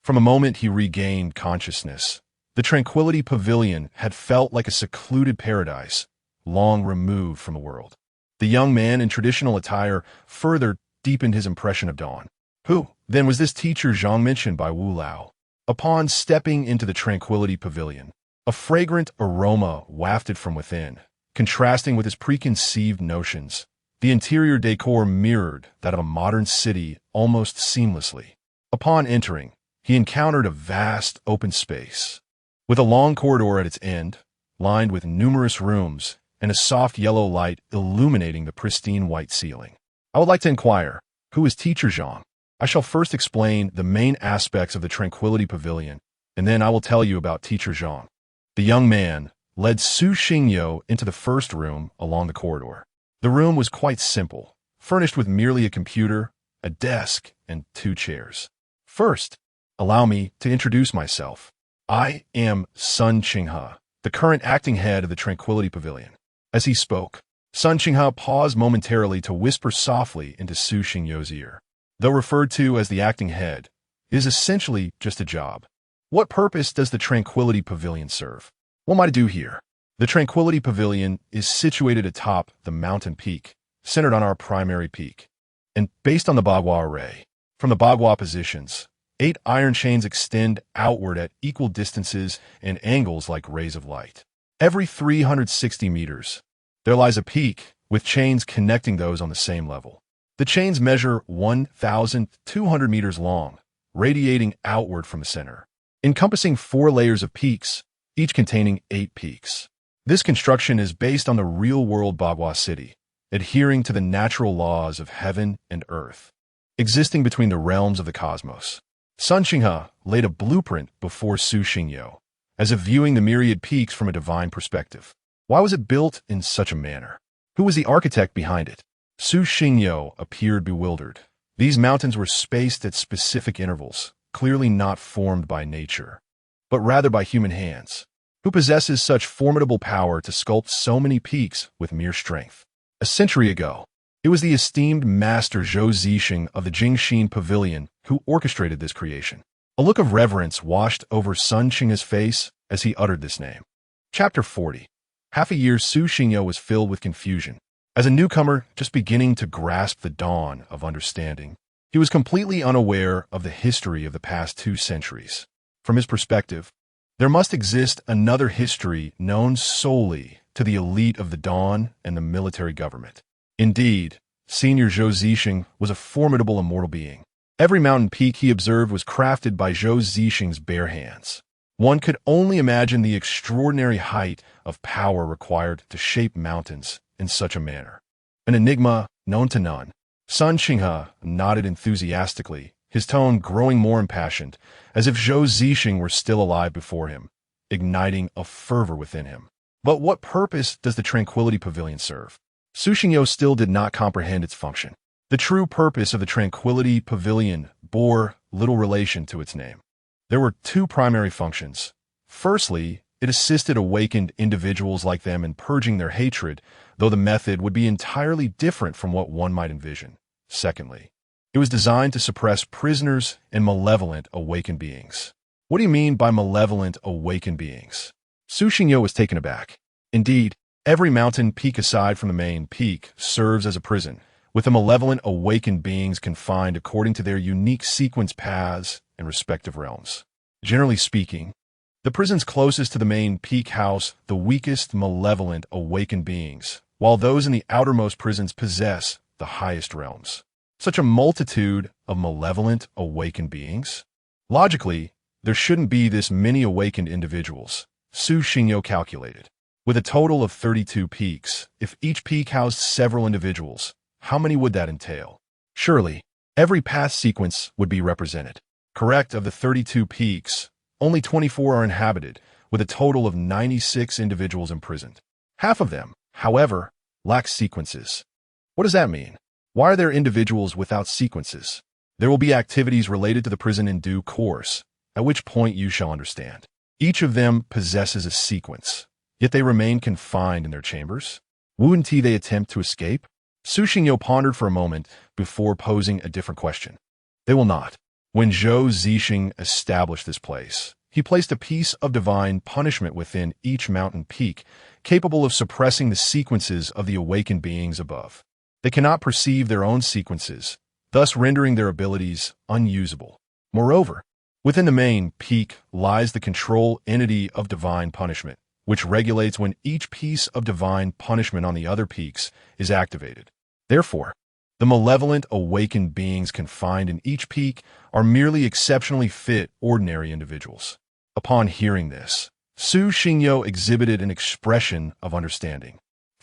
From a moment he regained consciousness. The Tranquility Pavilion had felt like a secluded paradise, long removed from the world. The young man in traditional attire further deepened his impression of Dawn. Who, then, was this teacher Zhang mentioned by Wu Lao? Upon stepping into the Tranquility Pavilion, a fragrant aroma wafted from within, contrasting with his preconceived notions. The interior decor mirrored that of a modern city almost seamlessly. Upon entering, he encountered a vast open space, with a long corridor at its end, lined with numerous rooms, and a soft yellow light illuminating the pristine white ceiling. I would like to inquire, who is Teacher Zhang? I shall first explain the main aspects of the Tranquility Pavilion, and then I will tell you about Teacher Zhang. The young man led Su Xingyo into the first room along the corridor. The room was quite simple, furnished with merely a computer, a desk, and 2 chairs. First, allow me to introduce myself. I am Sun Qinghe, the current acting head of the Tranquility Pavilion. As he spoke, Sun Qinghe paused momentarily to whisper softly into Su Xingyo's ear. Though referred to as the acting head, it is essentially just a job. What purpose does the Tranquility Pavilion serve? What am I to do here? The Tranquility Pavilion is situated atop the mountain peak, centered on our primary peak, and based on the Bagua array. From the Bagua positions, 8 iron chains extend outward at equal distances and angles like rays of light. Every 360 meters, there lies a peak, with chains connecting those on the same level. The chains measure 1,200 meters long, radiating outward from the center, encompassing 4 layers of peaks, each containing 8 peaks. This construction is based on the real-world Bagua city, adhering to the natural laws of heaven and earth, existing between the realms of the cosmos. Sun Qinghe laid a blueprint before Su Xingyo, as if viewing the myriad peaks from a divine perspective. Why was it built in such a manner? Who was the architect behind it? Su Xingyo appeared bewildered. These mountains were spaced at specific intervals, clearly not formed by nature, but rather by human hands. Who possesses such formidable power to sculpt so many peaks with mere strength? A century ago, it was the esteemed master Zhou Zixing of the Jingxin Pavilion who orchestrated this creation. A look of reverence washed over Sun Qinghe's face as he uttered this name. Chapter 40. Half a year, Su Xingyo was filled with confusion. As a newcomer just beginning to grasp the dawn of understanding, he was completely unaware of the history of the past 2 centuries. From his perspective, there must exist another history known solely to the elite of the dawn and the military government. Indeed, Senior Zhou Zixing was a formidable immortal being. Every mountain peak he observed was crafted by Zhou Zixing's bare hands. One could only imagine the extraordinary height of power required to shape mountains in such a manner. An enigma known to none. Sun Qinghe nodded enthusiastically, his tone growing more impassioned, as if Zhou Zixing were still alive before him, igniting a fervor within him. But what purpose does the Tranquility Pavilion serve? Su Xingyo still did not comprehend its function. The true purpose of the Tranquility Pavilion bore little relation to its name. There were 2 primary functions. Firstly, it assisted awakened individuals like them in purging their hatred, though the method would be entirely different from what one might envision. Secondly, it was designed to suppress prisoners and malevolent awakened beings. What do you mean by malevolent awakened beings? Su Xingyo was taken aback. Indeed, every mountain peak aside from the main peak serves as a prison, with the malevolent awakened beings confined according to their unique sequence paths and respective realms. Generally speaking, the prisons closest to the main peak house the weakest malevolent awakened beings, while those in the outermost prisons possess the highest realms. Such a multitude of malevolent awakened beings? Logically, there shouldn't be this many awakened individuals, Su Xingyo calculated. With a total of 32 peaks, if each peak housed several individuals, how many would that entail? Surely, every path sequence would be represented. Correct, of the 32 peaks, only 24 are inhabited, with a total of 96 individuals imprisoned. Half of them, however, lack sequences. What does that mean? Why are there individuals without sequences? There will be activities related to the prison in due course, at which point you shall understand. Each of them possesses a sequence, yet they remain confined in their chambers. Wouldn't they attempt to escape? Su Xingyo pondered for a moment before posing a different question. They will not. When Zhou Zixing established this place, he placed a piece of divine punishment within each mountain peak, capable of suppressing the sequences of the awakened beings above. They cannot perceive their own sequences, thus rendering their abilities unusable. Moreover, within the main peak lies the control entity of divine punishment, which regulates when each piece of divine punishment on the other peaks is activated. Therefore, the malevolent awakened beings confined in each peak are merely exceptionally fit ordinary individuals. Upon hearing this, Su Xingyo exhibited an expression of understanding.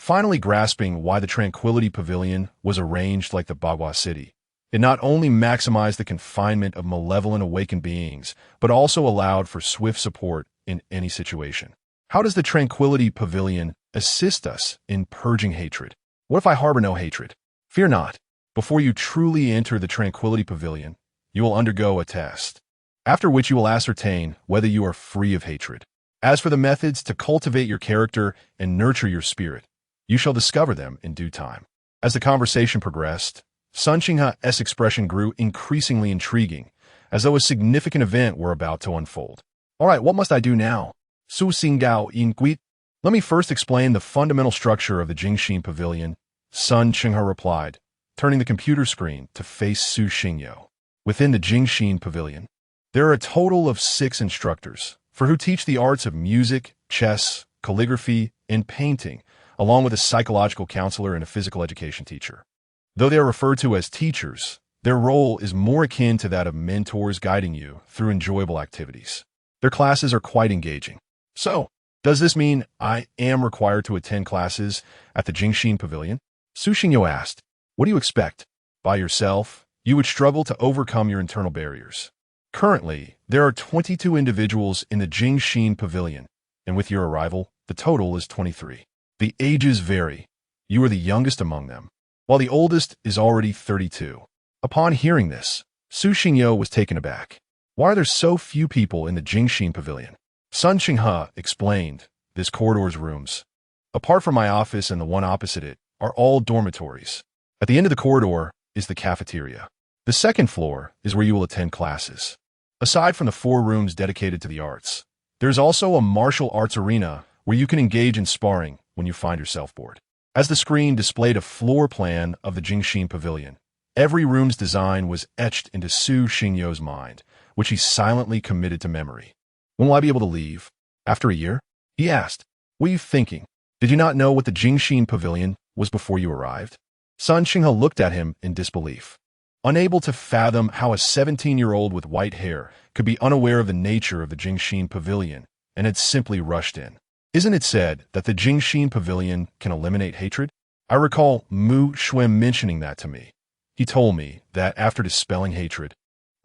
finally grasping why the Tranquility Pavilion was arranged like the Bagua City. It not only maximized the confinement of malevolent awakened beings, but also allowed for swift support in any situation. How does the Tranquility Pavilion assist us in purging hatred? What if I harbor no hatred? Fear not. Before you truly enter the Tranquility Pavilion, you will undergo a test, after which you will ascertain whether you are free of hatred. As for the methods to cultivate your character and nurture your spirit, you shall discover them in due time. As the conversation progressed, Sun Qinghe's expression grew increasingly intriguing, as though a significant event were about to unfold. All right, what must I do now? Su Xinggao Yin Gui. Let me first explain the fundamental structure of the Jingxin Pavilion, Sun Qinghe replied, turning the computer screen to face Su Xingyo. Within the Jingxin Pavilion, there are a total of 6 instructors, for who teach the arts of music, chess, calligraphy, and painting, along with a psychological counselor and a physical education teacher. Though they are referred to as teachers, their role is more akin to that of mentors guiding you through enjoyable activities. Their classes are quite engaging. So, does this mean I am required to attend classes at the Jingxin Pavilion? Su Xingyo asked. What do you expect? By yourself, you would struggle to overcome your internal barriers. Currently, there are 22 individuals in the Jingxin Pavilion, and with your arrival, the total is 23. The ages vary. You are the youngest among them, while the oldest is already 32. Upon hearing this, Su Xingyo was taken aback. Why are there so few people in the Jingxin Pavilion? Sun Qinghe explained, this corridor's rooms, apart from my office and the one opposite it, are all dormitories. At the end of the corridor is the cafeteria. The second floor is where you will attend classes. Aside from the 4 rooms dedicated to the arts, there's also a martial arts arena where you can engage in sparring when you find yourself bored. As the screen displayed a floor plan of the Jingxin Pavilion, every room's design was etched into Su Xingyo's mind, which he silently committed to memory. When will I be able to leave? After a year? He asked. What are you thinking? Did you not know what the Jingxin Pavilion was before you arrived? Sun Qinghe looked at him in disbelief, unable to fathom how a 17-year-old with white hair could be unaware of the nature of the Jingxin Pavilion and had simply rushed in. Isn't it said that the Jingxin Pavilion can eliminate hatred? I recall Mu Shui mentioning that to me. He told me that after dispelling hatred,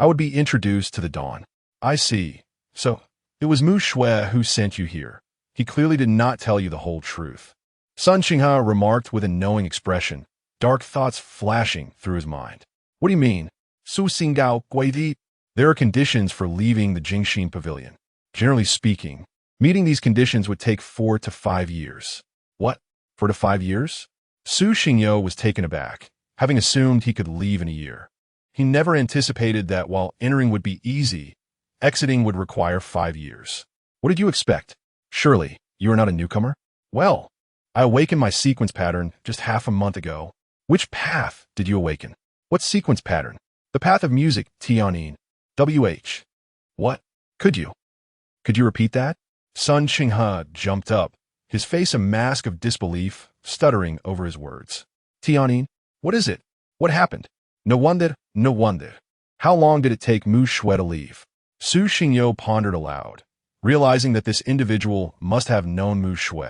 I would be introduced to the dawn. I see. So, it was Mu Shui who sent you here. He clearly did not tell you the whole truth. Sun Qinghe remarked with a knowing expression, dark thoughts flashing through his mind. What do you mean? Su Xinggao Guidi? There are conditions for leaving the Jingxin Pavilion. Generally speaking, meeting these conditions would take 4 to 5 years. What? 4 to 5 years? Su Xingyo was taken aback, having assumed he could leave in a year. He never anticipated that while entering would be easy, exiting would require 5 years. What did you expect? Surely, you are not a newcomer? Well, I awakened my sequence pattern just half a month ago. Which path did you awaken? What sequence pattern? The path of music, Tianyin. WH. What? Could you repeat that? Sun Qinghe jumped up, his face a mask of disbelief, stuttering over his words. Tianyin? What is it? What happened? No wonder. How long did it take Mu Shui to leave? Su Xingyo pondered aloud, realizing that this individual must have known Mu Shui,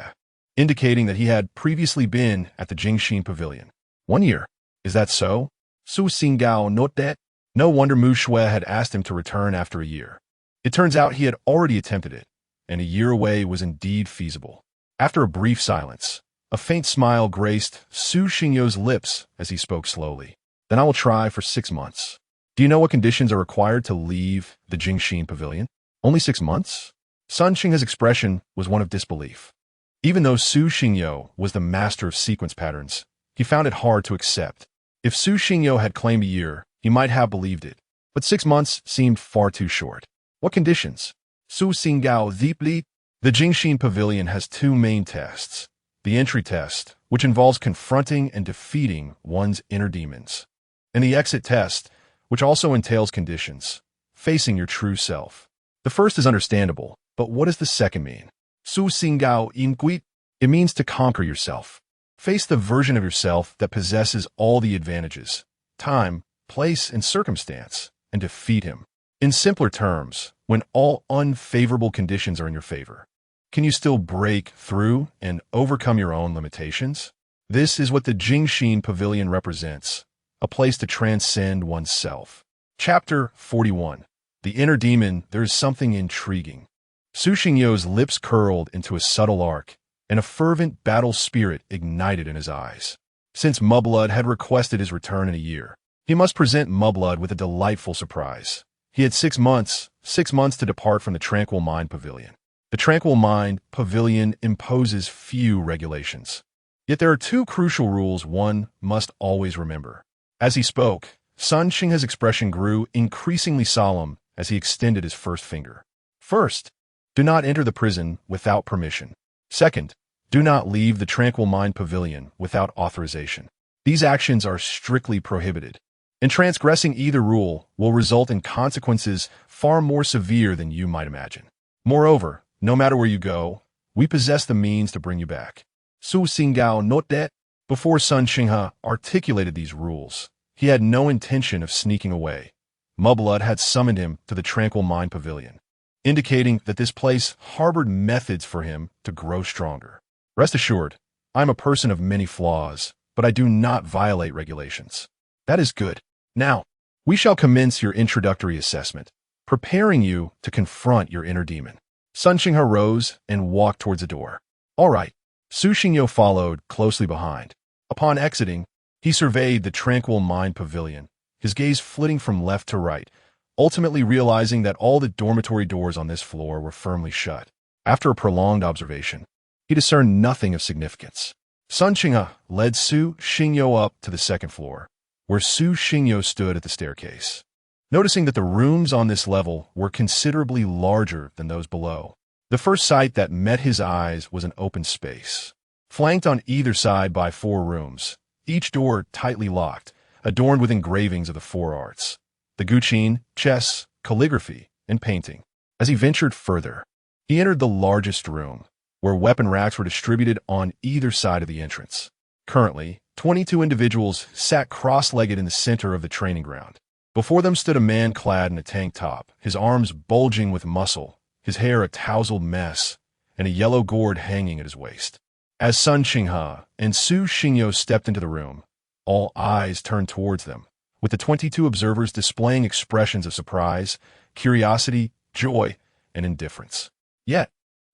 indicating that he had previously been at the Jingxin Pavilion. 1 year. Is that so? Su Xinggao note that? No wonder Mu Shui had asked him to return after a year. It turns out he had already attempted it, and a year away was indeed feasible. After a brief silence, a faint smile graced Su Xingyo's lips as he spoke slowly. Then I will try for 6 months. Do you know what conditions are required to leave the Jingxin Pavilion? Only 6 months? Sun Qinghe's expression was one of disbelief. Even though Su Xingyo was the master of sequence patterns, he found it hard to accept. If Su Xingyo had claimed a year, he might have believed it, but 6 months seemed far too short. What conditions? Su Xinggao deeply. The Jingxin Pavilion has 2 main tests. The entry test, which involves confronting and defeating one's inner demons, and the exit test, which also entails conditions, facing your true self. The first is understandable, but what does the second mean? Su Xinggao Yin Gui. It means to conquer yourself. Face the version of yourself that possesses all the advantages, time, place, and circumstance, and defeat him. In simpler terms, when all unfavorable conditions are in your favor, Can you still break through and overcome your own limitations? This is what the Jingxin Pavilion represents, a place to transcend oneself. Chapter 41. The Inner Demon. There is something intriguing. Su Xingyo's lips curled into a subtle arc, and a fervent battle spirit ignited in his eyes. Since Mudblood had requested his return in a year, he must present Mudblood with a delightful surprise. He had 6 months to depart from the Tranquil Mind Pavilion. The Tranquil Mind Pavilion imposes few regulations. Yet there are 2 crucial rules one must always remember. As he spoke, Sun Xinghe's expression grew increasingly solemn as he extended his first finger. First, do not enter the prison without permission. Second, do not leave the Tranquil Mind Pavilion without authorization. These actions are strictly prohibited, and transgressing either rule will result in consequences far more severe than you might imagine. Moreover, no matter where you go, we possess the means to bring you back. Su Xinggao note that before Sun Xinghe articulated these rules, he had no intention of sneaking away. Mudblood had summoned him to the Tranquil Mind Pavilion, indicating that this place harbored methods for him to grow stronger. Rest assured, I am a person of many flaws, but I do not violate regulations. That is good. Now, we shall commence your introductory assessment, preparing you to confront your inner demon. Sun Xinghe rose and walked towards the door. All right. Su Xingyo followed closely behind. Upon exiting, he surveyed the Tranquil Mind Pavilion, his gaze flitting from left to right, ultimately realizing that all the dormitory doors on this floor were firmly shut. After a prolonged observation, he discerned nothing of significance. Sun Xinghe led Su Xingyo up to the second floor, where Su Xingyo stood at the staircase. Noticing that the rooms on this level were considerably larger than those below, the first sight that met his eyes was an open space, flanked on either side by 4 rooms, each door tightly locked, adorned with engravings of the 4 arts: the guqin, chess, calligraphy, and painting. As he ventured further, he entered the largest room, where weapon racks were distributed on either side of the entrance. Currently, 22 individuals sat cross-legged in the center of the training ground. Before them stood a man clad in a tank top, his arms bulging with muscle, his hair a tousled mess, and a yellow gourd hanging at his waist. As Sun Xinghe and Su Xingyo stepped into the room, all eyes turned towards them, with the 22 observers displaying expressions of surprise, curiosity, joy, and indifference. Yet,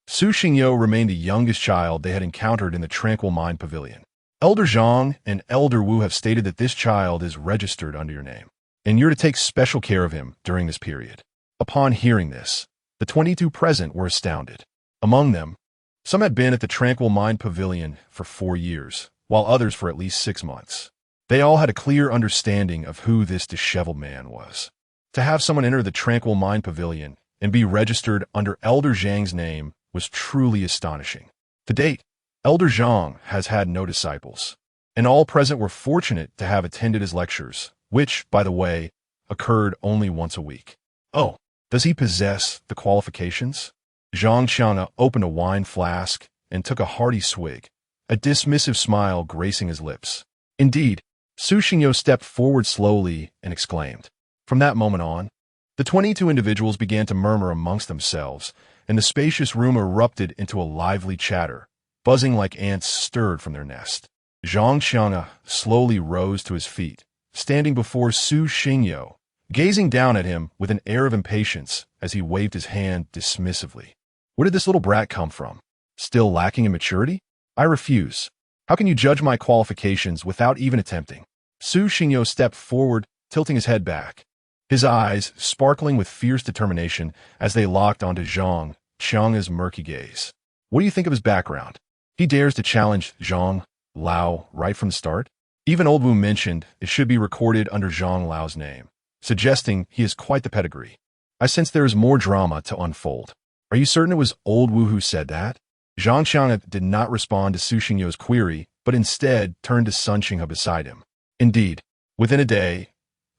Su Xingyo remained the youngest child they had encountered in the Tranquil Mind Pavilion. Elder Zhang and Elder Wu have stated that this child is registered under your name, and you're to take special care of him during this period. Upon hearing this, the 22 present were astounded. Among them, some had been at the Tranquil Mind Pavilion for 4 years, while others for at least 6 months. They all had a clear understanding of who this disheveled man was. To have someone enter the Tranquil Mind Pavilion and be registered under Elder Zhang's name was truly astonishing. To date, Elder Zhang has had no disciples, and all present were fortunate to have attended his lectures, which, by the way, occurred only once a week. Oh, does he possess the qualifications? Zhang Qiange opened a wine flask and took a hearty swig, a dismissive smile gracing his lips. Indeed, Su Xingyo stepped forward slowly and exclaimed. From that moment on, the 22 individuals began to murmur amongst themselves, and the spacious room erupted into a lively chatter, buzzing like ants stirred from their nest. Zhang Qiange slowly rose to his feet, standing before Su Xingyo, gazing down at him with an air of impatience as he waved his hand dismissively. Where did this little brat come from? Still lacking in maturity? I refuse. How can you judge my qualifications without even attempting? Su Xingyo stepped forward, tilting his head back, his eyes sparkling with fierce determination as they locked onto Zhang Qiange's murky gaze. What do you think of his background? He dares to challenge Zhang Lao right from the start? Even Old Wu mentioned it should be recorded under Zhang Lao's name, suggesting he has quite the pedigree. I sense there is more drama to unfold. Are you certain it was Old Wu who said that? Zhang Qiange did not respond to Su Xingyo's query, but instead turned to Sun Xinghe beside him. Indeed, within a day,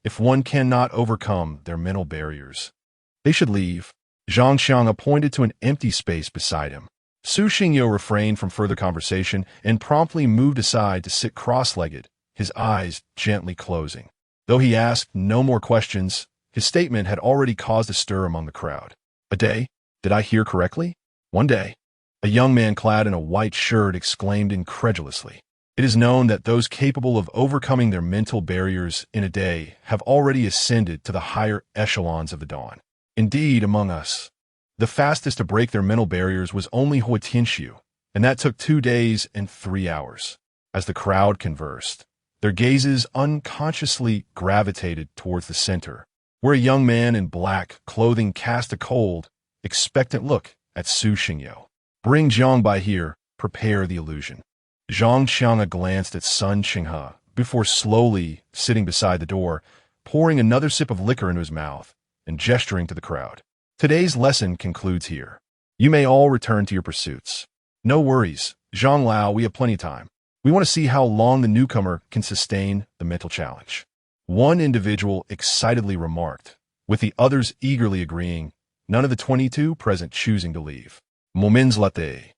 if one cannot overcome their mental barriers, they should leave. Zhang Qiange pointed to an empty space beside him. Su Xingyo refrained from further conversation and promptly moved aside to sit cross-legged, his eyes gently closing. Though he asked no more questions, his statement had already caused a stir among the crowd. A day? Did I hear correctly? One day. A young man clad in a white shirt exclaimed incredulously. It is known that those capable of overcoming their mental barriers in a day have already ascended to the higher echelons of the dawn. Indeed, among us, the fastest to break their mental barriers was only Huatinshu, and that took 2 days and 3 hours. As the crowd conversed, their gazes unconsciously gravitated towards the center, where a young man in black clothing cast a cold, expectant look at Su Xingyo. Bring Jiang Bai here, prepare the illusion. Zhang Qianga glanced at Sun Qinghe before slowly sitting beside the door, pouring another sip of liquor into his mouth and gesturing to the crowd. Today's lesson concludes here. You may all return to your pursuits. No worries, Zhang Lao, we have plenty of time. We want to see how long the newcomer can sustain the mental challenge. One individual excitedly remarked, with the others eagerly agreeing, none of the 22 present choosing to leave. Momins latte.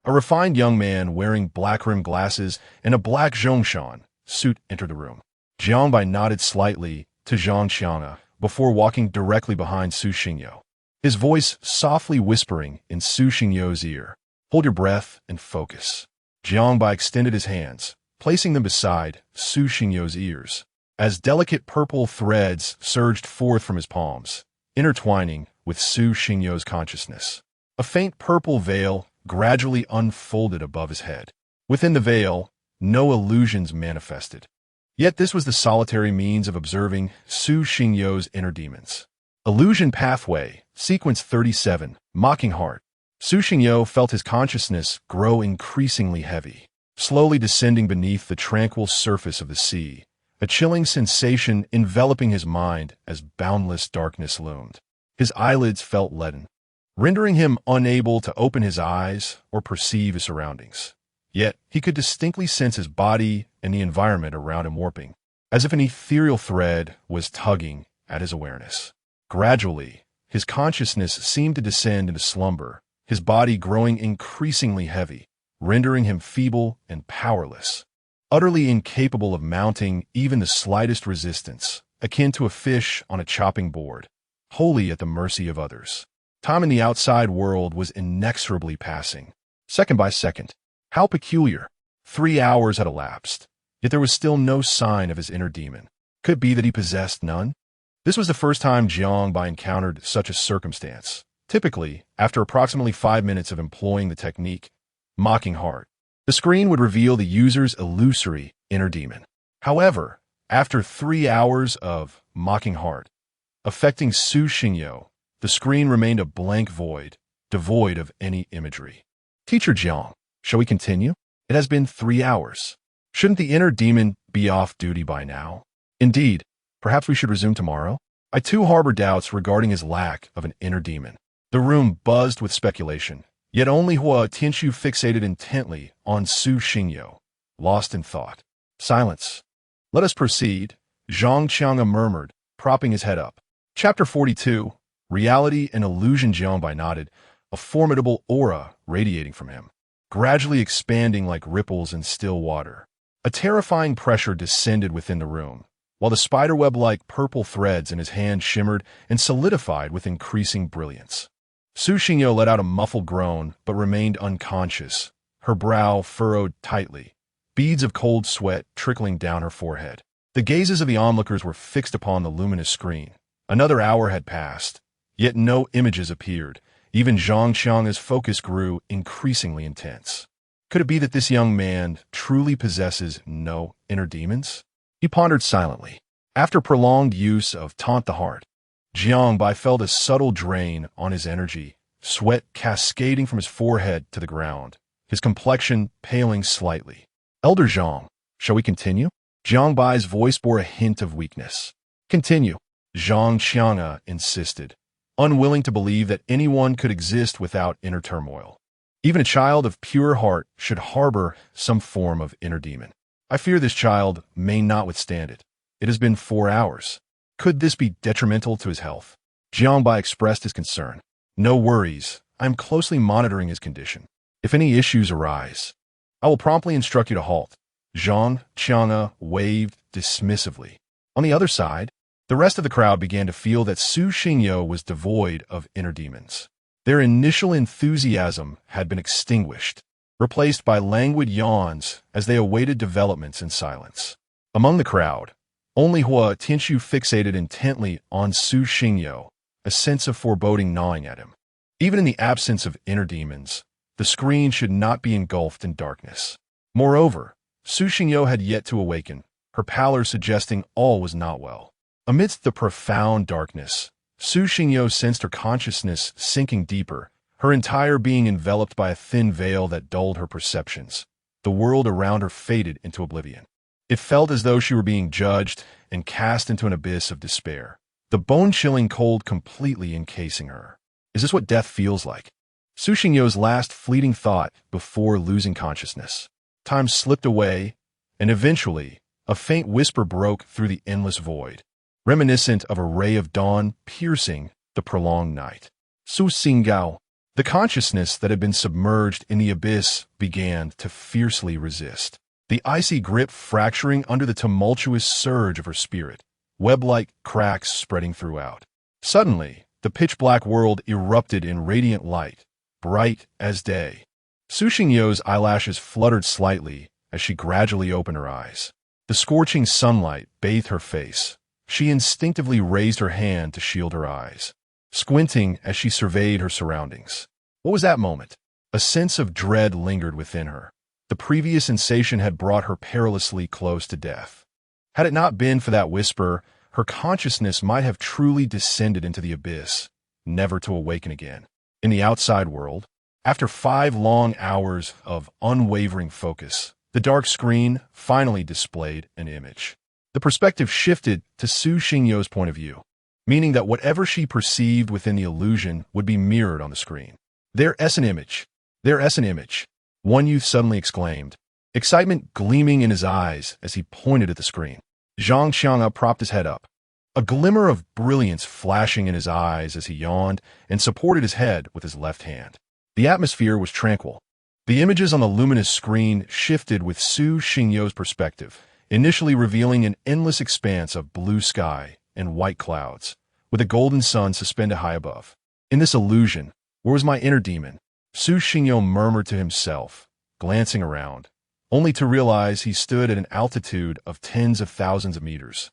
A refined young man wearing black-rimmed glasses and a black zhongshan suit entered the room. Jiang Bai nodded slightly to Zhang Qianga before walking directly behind Su Xingyo, his voice softly whispering in Su Xingyo's ear. Hold your breath and focus. Jiang Bai extended his hands, placing them beside Su Xingyo's ears, as delicate purple threads surged forth from his palms, intertwining with Su Xingyo's consciousness. A faint purple veil gradually unfolded above his head. Within the veil, no illusions manifested. Yet this was the solitary means of observing Su Xingyo's inner demons. Illusion Pathway, Sequence 37, Mocking Heart. Su Xingyo felt his consciousness grow increasingly heavy, slowly descending beneath the tranquil surface of the sea, a chilling sensation enveloping his mind as boundless darkness loomed. His eyelids felt leaden, rendering him unable to open his eyes or perceive his surroundings. Yet he could distinctly sense his body and the environment around him warping, as if an ethereal thread was tugging at his awareness. Gradually, his consciousness seemed to descend into slumber, his body growing increasingly heavy, rendering him feeble and powerless, utterly incapable of mounting even the slightest resistance, akin to a fish on a chopping board, wholly at the mercy of others. Time in the outside world was inexorably passing, second by second. How peculiar. 3 hours had elapsed, yet there was still no sign of his inner demon. Could it be that he possessed none? This was the first time Jiang Bai encountered such a circumstance. Typically, after approximately 5 minutes of employing the technique, Mocking Heart, the screen would reveal the user's illusory inner demon. However, after 3 hours of Mocking Heart, affecting Su Xingyo, the screen remained a blank void, devoid of any imagery. Teacher Jiang, shall we continue? It has been 3 hours. Shouldn't the inner demon be off duty by now? Indeed, perhaps we should resume tomorrow? I too harbor doubts regarding his lack of an inner demon. The room buzzed with speculation, yet only Hua Tianshu fixated intently on Su Xingyo, lost in thought. Silence. Let us proceed, Zhang Qianga murmured, propping his head up. Chapter 42, Reality and Illusion. Jiang Bai nodded, a formidable aura radiating from him, gradually expanding like ripples in still water. A terrifying pressure descended within the room, while the spiderweb-like purple threads in his hand shimmered and solidified with increasing brilliance. Su Xingyo let out a muffled groan but remained unconscious, her brow furrowed tightly, beads of cold sweat trickling down her forehead. The gazes of the onlookers were fixed upon the luminous screen. Another hour had passed, yet no images appeared. Even Zhang Qianga's focus grew increasingly intense. Could it be that this young man truly possesses no inner demons? He pondered silently. After prolonged use of Taunt the Heart, Jiang Bai felt a subtle drain on his energy, sweat cascading from his forehead to the ground, his complexion paling slightly. Elder Zhang, shall we continue? Jiang Bai's voice bore a hint of weakness. Continue, Zhang Qianga insisted, unwilling to believe that anyone could exist without inner turmoil. Even a child of pure heart should harbor some form of inner demon. I fear this child may not withstand it. It has been 4 hours. Could this be detrimental to his health? Jiang Bai expressed his concern. No worries. I am closely monitoring his condition. If any issues arise, I will promptly instruct you to halt. Zhang Qianga waved dismissively. On the other side, the rest of the crowd began to feel that Su Xingyo was devoid of inner demons. Their initial enthusiasm had been extinguished, replaced by languid yawns as they awaited developments in silence. Among the crowd, only Hua Tianxiu fixated intently on Su Xingyo, a sense of foreboding gnawing at him. Even in the absence of inner demons, the screen should not be engulfed in darkness. Moreover, Su Xingyo had yet to awaken, her pallor suggesting all was not well. Amidst the profound darkness, Su Xingyo sensed her consciousness sinking deeper, her entire being enveloped by a thin veil that dulled her perceptions. The world around her faded into oblivion. It felt as though she were being judged and cast into an abyss of despair, the bone-chilling cold completely encasing her. Is this what death feels like? Su Xingyo's last fleeting thought before losing consciousness. Time slipped away, and eventually, a faint whisper broke through the endless void, reminiscent of a ray of dawn piercing the prolonged night. Su Xinggao. The consciousness that had been submerged in the abyss began to fiercely resist, the icy grip fracturing under the tumultuous surge of her spirit, web-like cracks spreading throughout. Suddenly, the pitch-black world erupted in radiant light, bright as day. Su Xingyo's eyelashes fluttered slightly as she gradually opened her eyes. The scorching sunlight bathed her face. She instinctively raised her hand to shield her eyes, squinting as she surveyed her surroundings. What was that moment? A sense of dread lingered within her. The previous sensation had brought her perilously close to death. Had it not been for that whisper, her consciousness might have truly descended into the abyss, never to awaken again. In the outside world, after 5 long hours of unwavering focus, the dark screen finally displayed an image. The perspective shifted to Su Xingyo's point of view, meaning that whatever she perceived within the illusion would be mirrored on the screen. There's an image. There's an image, one youth suddenly exclaimed, excitement gleaming in his eyes as he pointed at the screen. Zhang Xiang'a propped his head up, a glimmer of brilliance flashing in his eyes as he yawned and supported his head with his left hand. The atmosphere was tranquil. The images on the luminous screen shifted with Su Xingyo's perspective, initially revealing an endless expanse of blue sky and white clouds, with a golden sun suspended high above. In this illusion, where was my inner demon? Su Xingyo murmured to himself, glancing around, only to realize he stood at an altitude of tens of thousands of meters.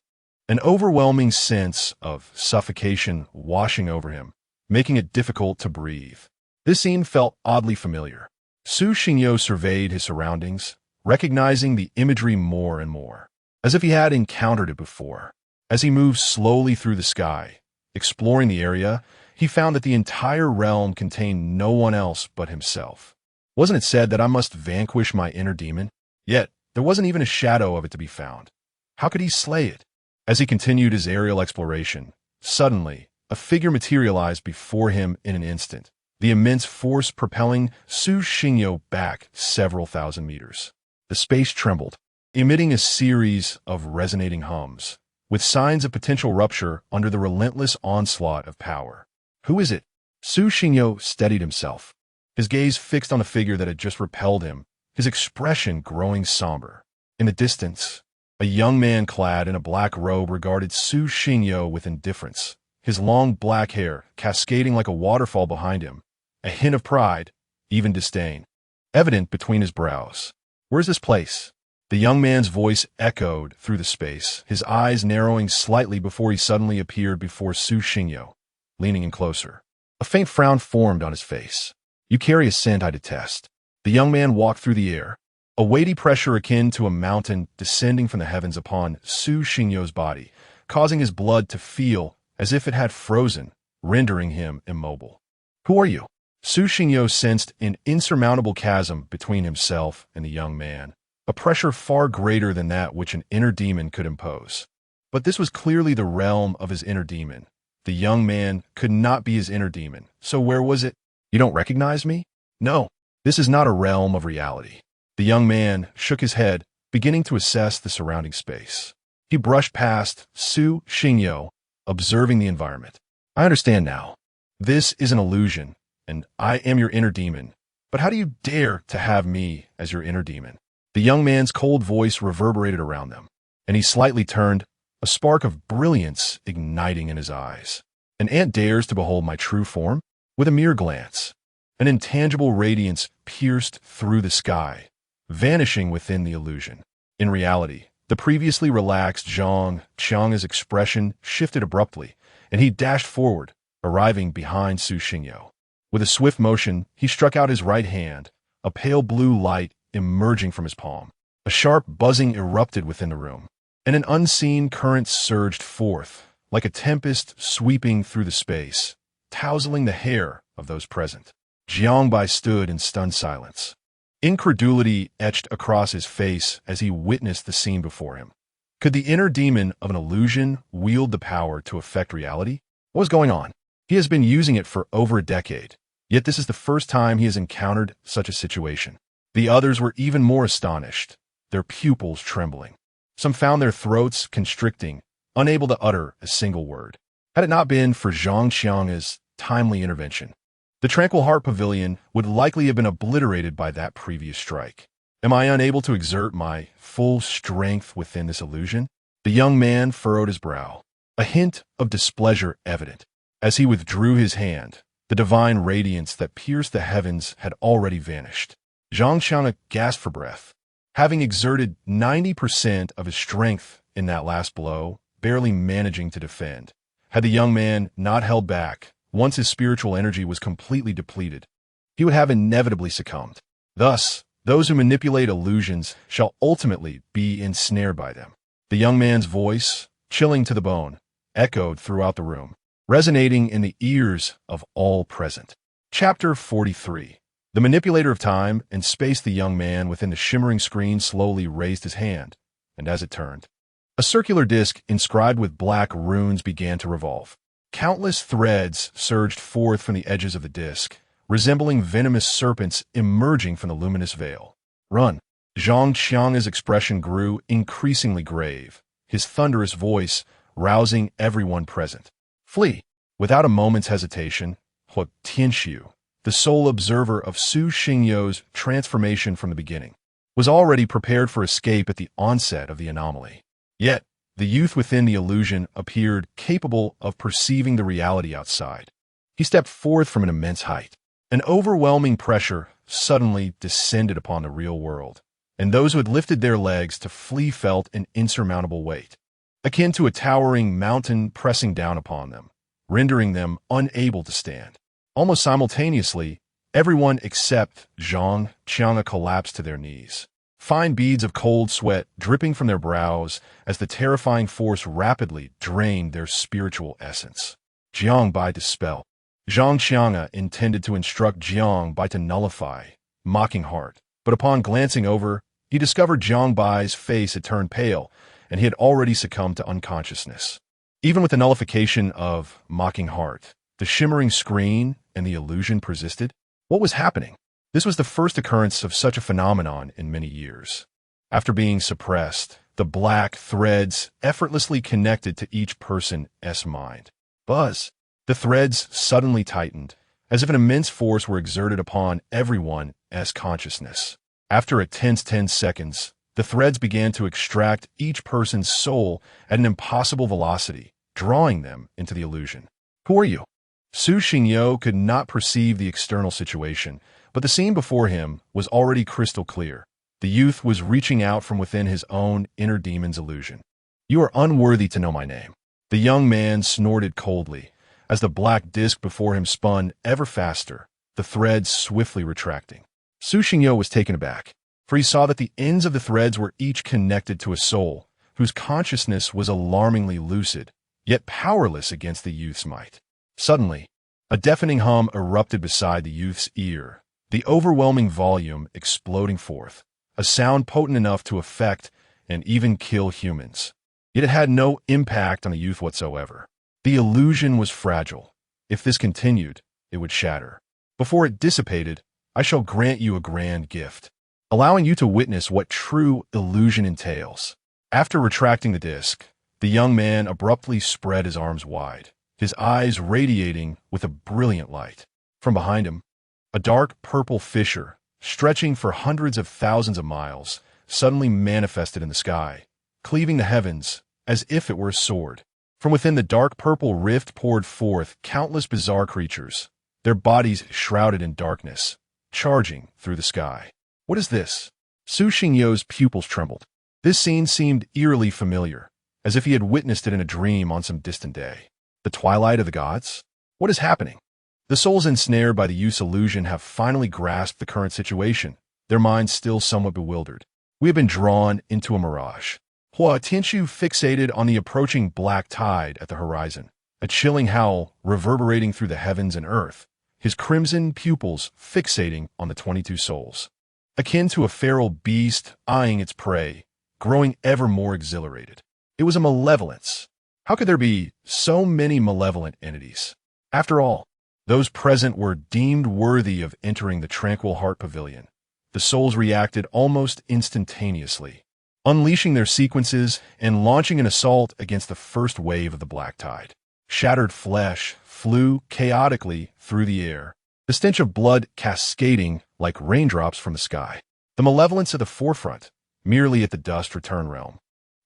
An overwhelming sense of suffocation washing over him, making it difficult to breathe. This scene felt oddly familiar. Su Xingyo surveyed his surroundings, recognizing the imagery more and more, as if he had encountered it before. As he moved slowly through the sky, exploring the area, he found that the entire realm contained no one else but himself. Wasn't it said that I must vanquish my inner demon? Yet, there wasn't even a shadow of it to be found. How could he slay it? As he continued his aerial exploration, suddenly, a figure materialized before him in an instant, the immense force propelling Su Xingyo back several thousand meters. The space trembled, emitting a series of resonating hums, with signs of potential rupture under the relentless onslaught of power. Who is it? Su Xingyo steadied himself, his gaze fixed on the figure that had just repelled him, his expression growing somber. In the distance, a young man clad in a black robe regarded Su Xingyo with indifference, his long black hair cascading like a waterfall behind him, a hint of pride, even disdain, evident between his brows. Where's this place? The young man's voice echoed through the space, his eyes narrowing slightly before he suddenly appeared before Su Xingyo, leaning in closer. A faint frown formed on his face. You carry a scent I detest. The young man walked through the air, a weighty pressure akin to a mountain descending from the heavens upon Su Xingyo's body, causing his blood to feel as if it had frozen, rendering him immobile. Who are you? Su Xingyo sensed an insurmountable chasm between himself and the young man, a pressure far greater than that which an inner demon could impose. But this was clearly the realm of his inner demon. The young man could not be his inner demon, so where was it? You don't recognize me? No, this is not a realm of reality. The young man shook his head, beginning to assess the surrounding space. He brushed past Su Xingyo, observing the environment. I understand now. This is an illusion, and I am your inner demon. But how do you dare to have me as your inner demon? The young man's cold voice reverberated around them, and he slightly turned, a spark of brilliance igniting in his eyes. An ant dares to behold my true form? With a mere glance, an intangible radiance pierced through the sky, vanishing within the illusion. In reality, the previously relaxed Zhang Qiang's expression shifted abruptly, and he dashed forward, arriving behind Su Xingyo. With a swift motion, he struck out his right hand, a pale blue light emerging from his palm. A sharp buzzing erupted within the room, and an unseen current surged forth, like a tempest sweeping through the space, tousling the hair of those present. Jiangbai stood in stunned silence. Incredulity etched across his face as he witnessed the scene before him. Could the inner demon of an illusion wield the power to affect reality? What was going on? He has been using it for over a decade, yet this is the first time he has encountered such a situation. The others were even more astonished, their pupils trembling. Some found their throats constricting, unable to utter a single word. Had it not been for Zhang Qiang's timely intervention, the Tranquil Heart Pavilion would likely have been obliterated by that previous strike. Am I unable to exert my full strength within this illusion? The young man furrowed his brow, a hint of displeasure evident. As he withdrew his hand, the divine radiance that pierced the heavens had already vanished. Zhang Qiang gasped for breath. Having exerted 90% of his strength in that last blow, barely managing to defend, had the young man not held back, once his spiritual energy was completely depleted, he would have inevitably succumbed. Thus, those who manipulate illusions shall ultimately be ensnared by them. The young man's voice, chilling to the bone, echoed throughout the room, resonating in the ears of all present. Chapter 43. The manipulator of time and space. The young man within the shimmering screen slowly raised his hand, and as it turned, a circular disc inscribed with black runes began to revolve. Countless threads surged forth from the edges of the disc, resembling venomous serpents emerging from the luminous veil. Run! Zhang Qiang's expression grew increasingly grave, his thunderous voice rousing everyone present. Flee! Without a moment's hesitation, Huo Tianxiu, the sole observer of Su Xingyo's transformation from the beginning, was already prepared for escape at the onset of the anomaly. Yet, the youth within the illusion appeared capable of perceiving the reality outside. He stepped forth from an immense height. An overwhelming pressure suddenly descended upon the real world, and those who had lifted their legs to flee felt an insurmountable weight, akin to a towering mountain pressing down upon them, rendering them unable to stand. Almost simultaneously, everyone except Zhang Qiang collapsed to their knees. Fine beads of cold sweat dripping from their brows as the terrifying force rapidly drained their spiritual essence. Jiangbai dispelled. Zhang Qiang intended to instruct Jiangbai to nullify Mocking Heart, but upon glancing over, he discovered Jiangbai's face had turned pale, and he had already succumbed to unconsciousness. Even with the nullification of Mocking Heart, the shimmering screen and the illusion persisted. What was happening? This was the first occurrence of such a phenomenon in many years. After being suppressed, the black threads effortlessly connected to each person's mind. Buzz! The threads suddenly tightened, as if an immense force were exerted upon everyone's consciousness. After a tense 10 seconds, the threads began to extract each person's soul at an impossible velocity, drawing them into the illusion. Who are you? Su Xingyo could not perceive the external situation, but the scene before him was already crystal clear. The youth was reaching out from within his own inner demon's illusion. You are unworthy to know my name. The young man snorted coldly, as the black disk before him spun ever faster, the threads swiftly retracting. Su Xingyo was taken aback, for he saw that the ends of the threads were each connected to a soul, whose consciousness was alarmingly lucid, yet powerless against the youth's might. Suddenly, a deafening hum erupted beside the youth's ear, the overwhelming volume exploding forth, a sound potent enough to affect and even kill humans. Yet it had no impact on the youth whatsoever. The illusion was fragile. If this continued, it would shatter. Before it dissipated, I shall grant you a grand gift, allowing you to witness what true illusion entails. After retracting the disc, the young man abruptly spread his arms wide, his eyes radiating with a brilliant light. From behind him, a dark purple fissure, stretching for hundreds of thousands of miles, suddenly manifested in the sky, cleaving the heavens as if it were a sword. From within the dark purple rift poured forth countless bizarre creatures, their bodies shrouded in darkness, charging through the sky. What is this? Su Xingyo's pupils trembled. This scene seemed eerily familiar, as if he had witnessed it in a dream on some distant day. The twilight of the gods? What is happening? The souls ensnared by the youth's illusion have finally grasped the current situation, their minds still somewhat bewildered. We have been drawn into a mirage. Hua Tianxu fixated on the approaching black tide at the horizon, a chilling howl reverberating through the heavens and earth, his crimson pupils fixating on the 22 souls. Akin to a feral beast eyeing its prey, growing ever more exhilarated. It was a malevolence. How could there be so many malevolent entities? After all, those present were deemed worthy of entering the Tranquil Heart Pavilion. The souls reacted almost instantaneously, unleashing their sequences and launching an assault against the first wave of the black tide. Shattered flesh flew chaotically through the air, the stench of blood cascading like raindrops from the sky. The malevolence at the forefront, merely at the dust return realm,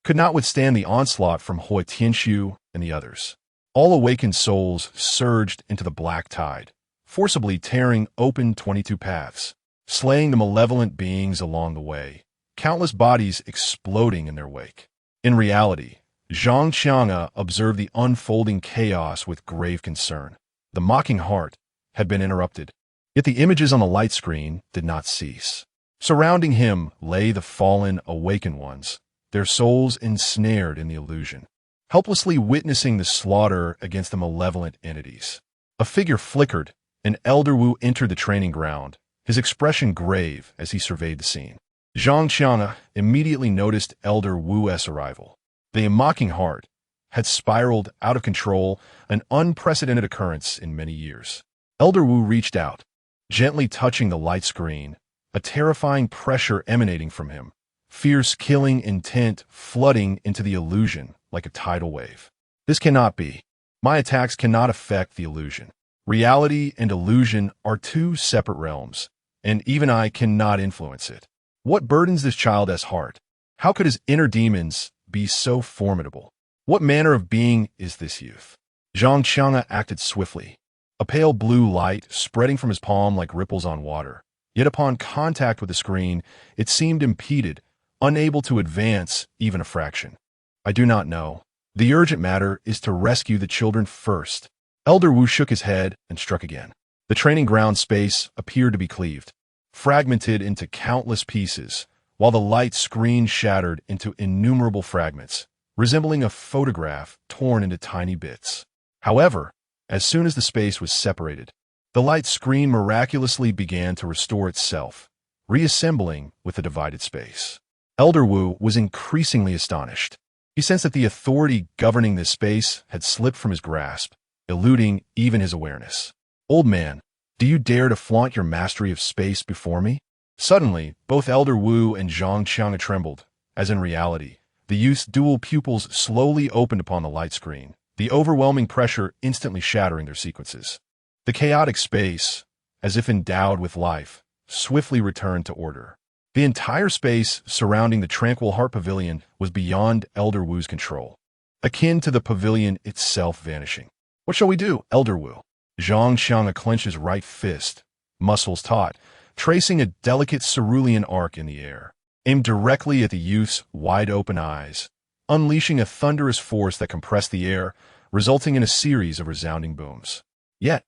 could not withstand the onslaught from Hua Tianxu and the others. All awakened souls surged into the black tide, forcibly tearing open 22 paths, slaying the malevolent beings along the way, countless bodies exploding in their wake. In reality, Zhang Qianga observed the unfolding chaos with grave concern. The mocking heart had been interrupted, yet the images on the light screen did not cease. Surrounding him lay the fallen, awakened ones, their souls ensnared in the illusion, helplessly witnessing the slaughter against the malevolent entities. A figure flickered, and Elder Wu entered the training ground, his expression grave as he surveyed the scene. Zhang Qianga immediately noticed Elder Wu's arrival. The mocking heart had spiraled out of control, an unprecedented occurrence in many years. Elder Wu reached out, gently touching the light screen, a terrifying pressure emanating from him, fierce killing intent flooding into the illusion like a tidal wave. This cannot be. My attacks cannot affect the illusion. Reality and illusion are two separate realms, and even I cannot influence it. What burdens this child's heart? How could his inner demons be so formidable? What manner of being is this youth? Zhang Qianga acted swiftly, a pale blue light spreading from his palm like ripples on water. Yet upon contact with the screen, it seemed impeded, unable to advance even a fraction. I do not know. The urgent matter is to rescue the children first. Elder Wu shook his head and struck again. The training ground space appeared to be cleaved, fragmented into countless pieces, while the light screen shattered into innumerable fragments, resembling a photograph torn into tiny bits. However, as soon as the space was separated, the light screen miraculously began to restore itself, reassembling with the divided space. Elder Wu was increasingly astonished. He sensed that the authority governing this space had slipped from his grasp, eluding even his awareness. Old man, do you dare to flaunt your mastery of space before me? Suddenly, both Elder Wu and Zhang Qianga trembled, as in reality, the youth's dual pupils slowly opened upon the light screen, the overwhelming pressure instantly shattering their sequences. The chaotic space, as if endowed with life, swiftly returned to order. The entire space surrounding the Tranquil Heart Pavilion was beyond Elder Wu's control, akin to the pavilion itself vanishing. What shall we do, Elder Wu? Zhang Qianga clenched his right fist, muscles taut, tracing a delicate cerulean arc in the air, aimed directly at the youth's wide-open eyes, unleashing a thunderous force that compressed the air, resulting in a series of resounding booms. Yet,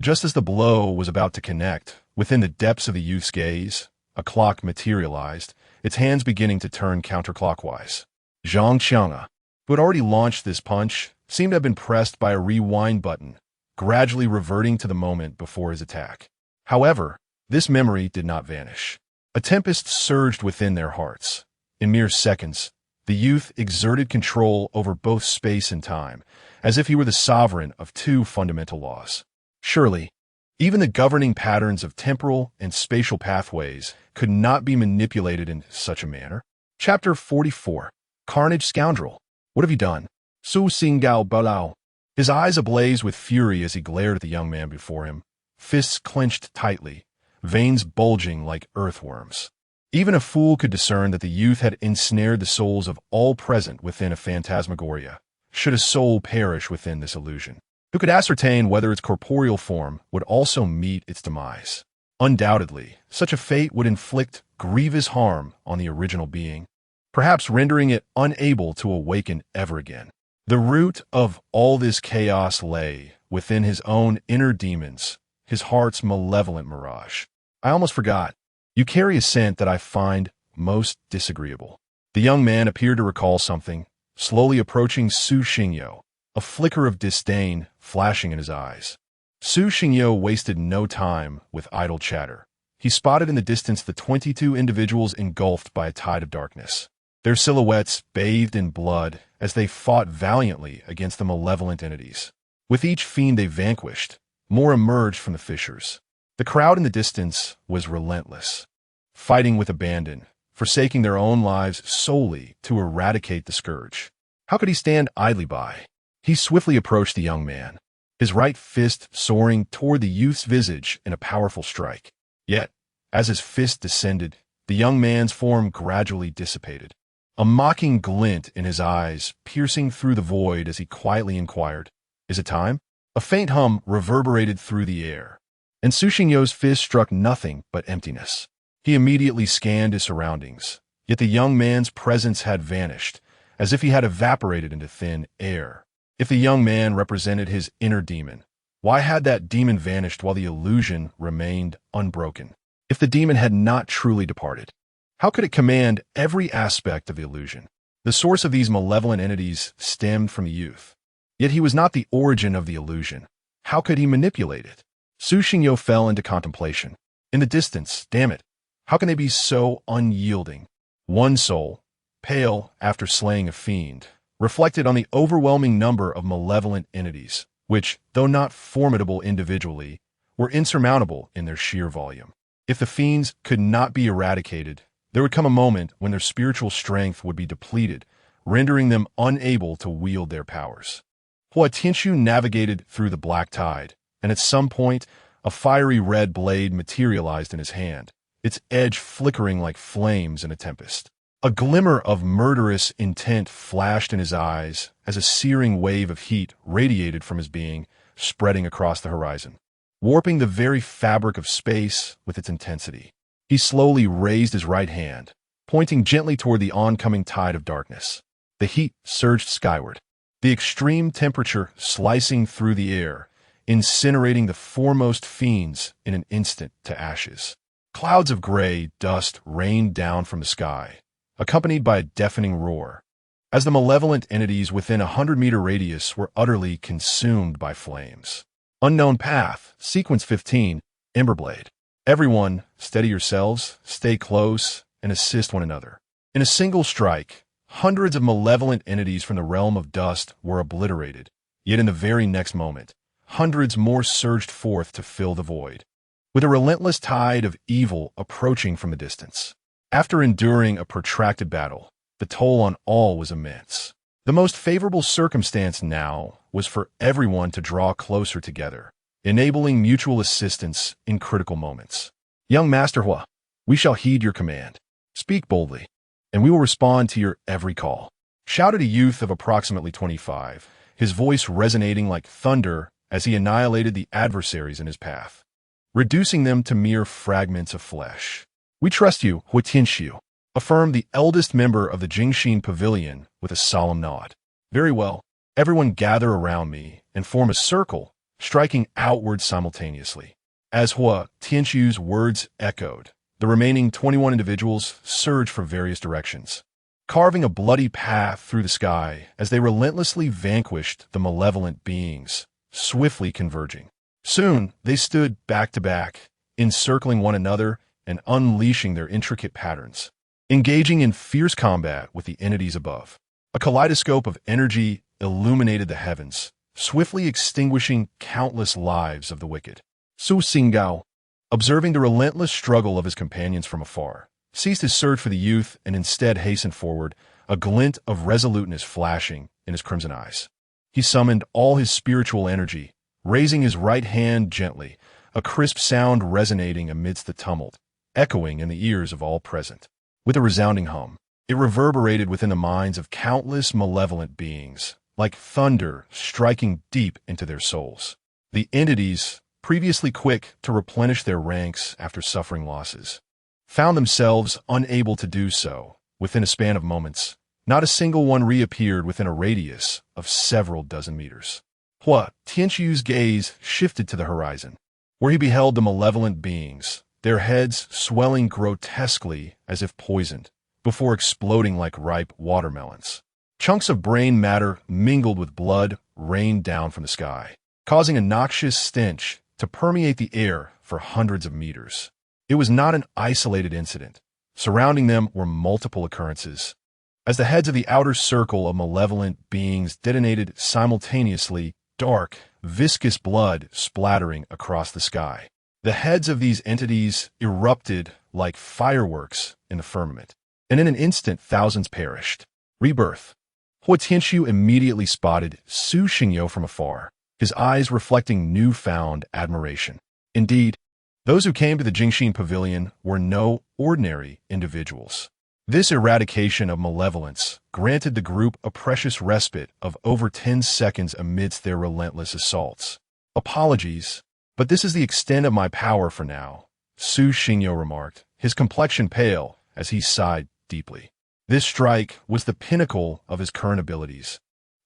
just as the blow was about to connect, within the depths of the youth's gaze, a clock materialized, its hands beginning to turn counterclockwise. Zhang Qianga, who had already launched this punch, seemed to have been pressed by a rewind button, gradually reverting to the moment before his attack. However, this memory did not vanish. A tempest surged within their hearts. In mere seconds, the youth exerted control over both space and time, as if he were the sovereign of two fundamental laws. Surely, even the governing patterns of temporal and spatial pathways could not be manipulated in such a manner. Chapter 44. Carnage Scoundrel. What have you done? Su Xinggao Balao. His eyes ablaze with fury as he glared at the young man before him, fists clenched tightly, veins bulging like earthworms. Even a fool could discern that the youth had ensnared the souls of all present within a phantasmagoria. Should a soul perish within this illusion? Who could ascertain whether its corporeal form would also meet its demise? Undoubtedly, such a fate would inflict grievous harm on the original being, perhaps rendering it unable to awaken ever again. The root of all this chaos lay within his own inner demons, his heart's malevolent mirage. I almost forgot. You carry a scent that I find most disagreeable. The young man appeared to recall something, slowly approaching Su Xingyo, a flicker of disdain flashing in his eyes. Su Xingyo wasted no time with idle chatter. He spotted in the distance the 22 individuals engulfed by a tide of darkness, their silhouettes bathed in blood as they fought valiantly against the malevolent entities. With each fiend they vanquished, more emerged from the fissures. The crowd in the distance was relentless, fighting with abandon, forsaking their own lives solely to eradicate the scourge. How could he stand idly by? He swiftly approached the young man, his right fist soaring toward the youth's visage in a powerful strike. Yet, as his fist descended, the young man's form gradually dissipated, a mocking glint in his eyes piercing through the void as he quietly inquired, "Is it time?" A faint hum reverberated through the air, and Su Xingyo's fist struck nothing but emptiness. He immediately scanned his surroundings, yet the young man's presence had vanished, as if he had evaporated into thin air. If the young man represented his inner demon, why had that demon vanished while the illusion remained unbroken? If the demon had not truly departed, how could it command every aspect of the illusion? The source of these malevolent entities stemmed from the youth. Yet he was not the origin of the illusion. How could he manipulate it? Su Xingyo fell into contemplation. In the distance, damn it, how can they be so unyielding? One soul, pale after slaying a fiend, reflected on the overwhelming number of malevolent entities, which, though not formidable individually, were insurmountable in their sheer volume. If the fiends could not be eradicated, there would come a moment when their spiritual strength would be depleted, rendering them unable to wield their powers. Hua Tianxu navigated through the black tide, and at some point, a fiery red blade materialized in his hand, its edge flickering like flames in a tempest. A glimmer of murderous intent flashed in his eyes as a searing wave of heat radiated from his being, spreading across the horizon, warping the very fabric of space with its intensity. He slowly raised his right hand, pointing gently toward the oncoming tide of darkness. The heat surged skyward, the extreme temperature slicing through the air, incinerating the foremost fiends in an instant to ashes. Clouds of gray dust rained down from the sky, accompanied by a deafening roar, as the malevolent entities within a 100-meter radius were utterly consumed by flames. Unknown path, sequence 15, Emberblade. Everyone, steady yourselves, stay close, and assist one another. In a single strike, hundreds of malevolent entities from the realm of dust were obliterated, yet in the very next moment, hundreds more surged forth to fill the void, with a relentless tide of evil approaching from the distance. After enduring a protracted battle, the toll on all was immense. The most favorable circumstance now was for everyone to draw closer together, enabling mutual assistance in critical moments. Young Master Hua, we shall heed your command. Speak boldly, and we will respond to your every call, shouted a youth of approximately 25, his voice resonating like thunder as he annihilated the adversaries in his path, reducing them to mere fragments of flesh. We trust you, Hua Tianxiu, affirmed the eldest member of the Jingxin Pavilion with a solemn nod. Very well, everyone gather around me and form a circle, striking outward simultaneously. As Hua Tianxiu's words echoed, the remaining 21 individuals surged from various directions, carving a bloody path through the sky as they relentlessly vanquished the malevolent beings, swiftly converging. Soon, they stood back to back, encircling one another and unleashing their intricate patterns, engaging in fierce combat with the entities above. A kaleidoscope of energy illuminated the heavens, swiftly extinguishing countless lives of the wicked. Su Xingyo, observing the relentless struggle of his companions from afar, ceased his search for the youth and instead hastened forward, a glint of resoluteness flashing in his crimson eyes. He summoned all his spiritual energy, raising his right hand gently, a crisp sound resonating amidst the tumult, echoing in the ears of all present. With a resounding hum, it reverberated within the minds of countless malevolent beings, like thunder striking deep into their souls. The entities, previously quick to replenish their ranks after suffering losses, found themselves unable to do so within a span of moments. Not a single one reappeared within a radius of several dozen meters. Hua Tianxiu's gaze shifted to the horizon, where he beheld the malevolent beings, their heads swelling grotesquely as if poisoned, before exploding like ripe watermelons. Chunks of brain matter mingled with blood rained down from the sky, causing a noxious stench to permeate the air for hundreds of meters. It was not an isolated incident. Surrounding them were multiple occurrences. As the heads of the outer circle of malevolent beings detonated simultaneously, dark, viscous blood splattering across the sky. The heads of these entities erupted like fireworks in the firmament, and in an instant thousands perished. Rebirth. Hua Tianxiu immediately spotted Su Xingyo from afar, his eyes reflecting newfound admiration. Indeed, those who came to the Jingxin Pavilion were no ordinary individuals. This eradication of malevolence granted the group a precious respite of over 10 seconds amidst their relentless assaults. Apologies, but this is the extent of my power for now, Su Xingyo remarked, his complexion pale as he sighed deeply. This strike was the pinnacle of his current abilities,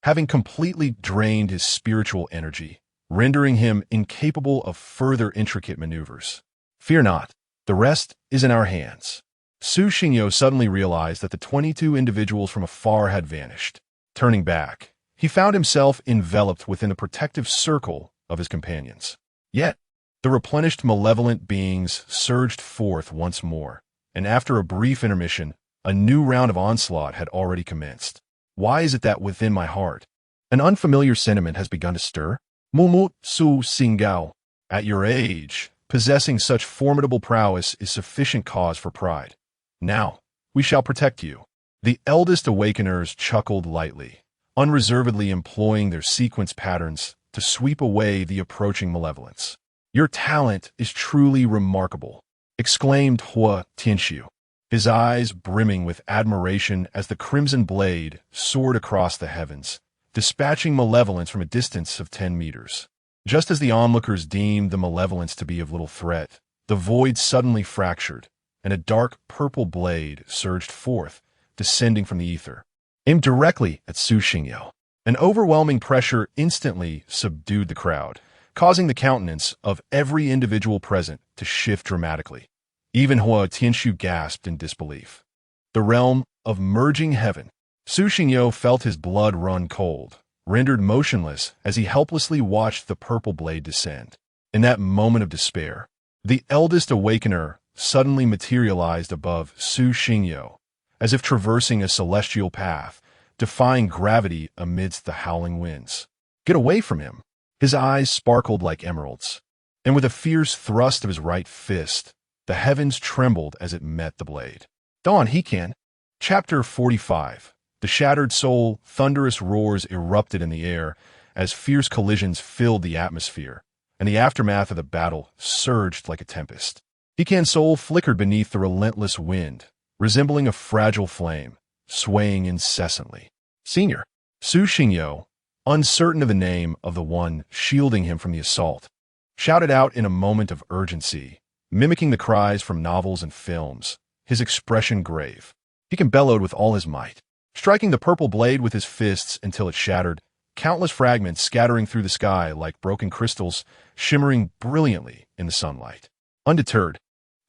having completely drained his spiritual energy, rendering him incapable of further intricate maneuvers. Fear not, the rest is in our hands. Su Xingyo suddenly realized that the 22 individuals from afar had vanished. Turning back, he found himself enveloped within the protective circle of his companions. Yet, the replenished malevolent beings surged forth once more, and after a brief intermission, a new round of onslaught had already commenced. Why is it that within my heart, an unfamiliar sentiment has begun to stir? Mumu Su Xinggao, at your age, possessing such formidable prowess is sufficient cause for pride. Now, we shall protect you. The eldest awakeners chuckled lightly, unreservedly employing their sequence patterns to sweep away the approaching malevolence. Your talent is truly remarkable, exclaimed Hua Tianxiu, his eyes brimming with admiration as the crimson blade soared across the heavens, dispatching malevolence from a distance of 10 meters. Just as the onlookers deemed the malevolence to be of little threat, the void suddenly fractured, and a dark purple blade surged forth, descending from the ether, aimed directly at Su Xingyo. An overwhelming pressure instantly subdued the crowd, causing the countenance of every individual present to shift dramatically. Even Hua Tianxiu gasped in disbelief. The realm of merging heaven. Su Xingyo felt his blood run cold, rendered motionless as he helplessly watched the purple blade descend. In that moment of despair, the eldest awakener suddenly materialized above Su Xingyo, as if traversing a celestial path, defying gravity amidst the howling winds. Get away from him! His eyes sparkled like emeralds, and with a fierce thrust of his right fist, the heavens trembled as it met the blade. Dawn, he can. Chapter 45. The shattered soul, thunderous roars erupted in the air as fierce collisions filled the atmosphere, and the aftermath of the battle surged like a tempest. Hikan's soul flickered beneath the relentless wind, resembling a fragile flame, swaying incessantly. Senior, Su Xingyo, uncertain of the name of the one shielding him from the assault, shouted out in a moment of urgency, mimicking the cries from novels and films, his expression grave. Hikan bellowed with all his might, striking the purple blade with his fists until it shattered, countless fragments scattering through the sky like broken crystals, shimmering brilliantly in the sunlight. Undeterred,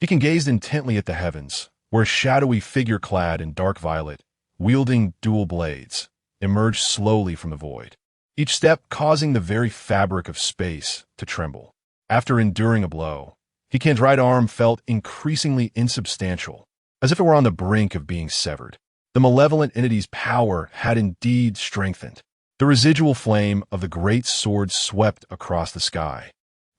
Hikan gazed intently at the heavens, where a shadowy figure clad in dark violet, wielding dual blades, emerged slowly from the void, each step causing the very fabric of space to tremble. After enduring a blow, Hikan's right arm felt increasingly insubstantial, as if it were on the brink of being severed. The malevolent entity's power had indeed strengthened. The residual flame of the great sword swept across the sky,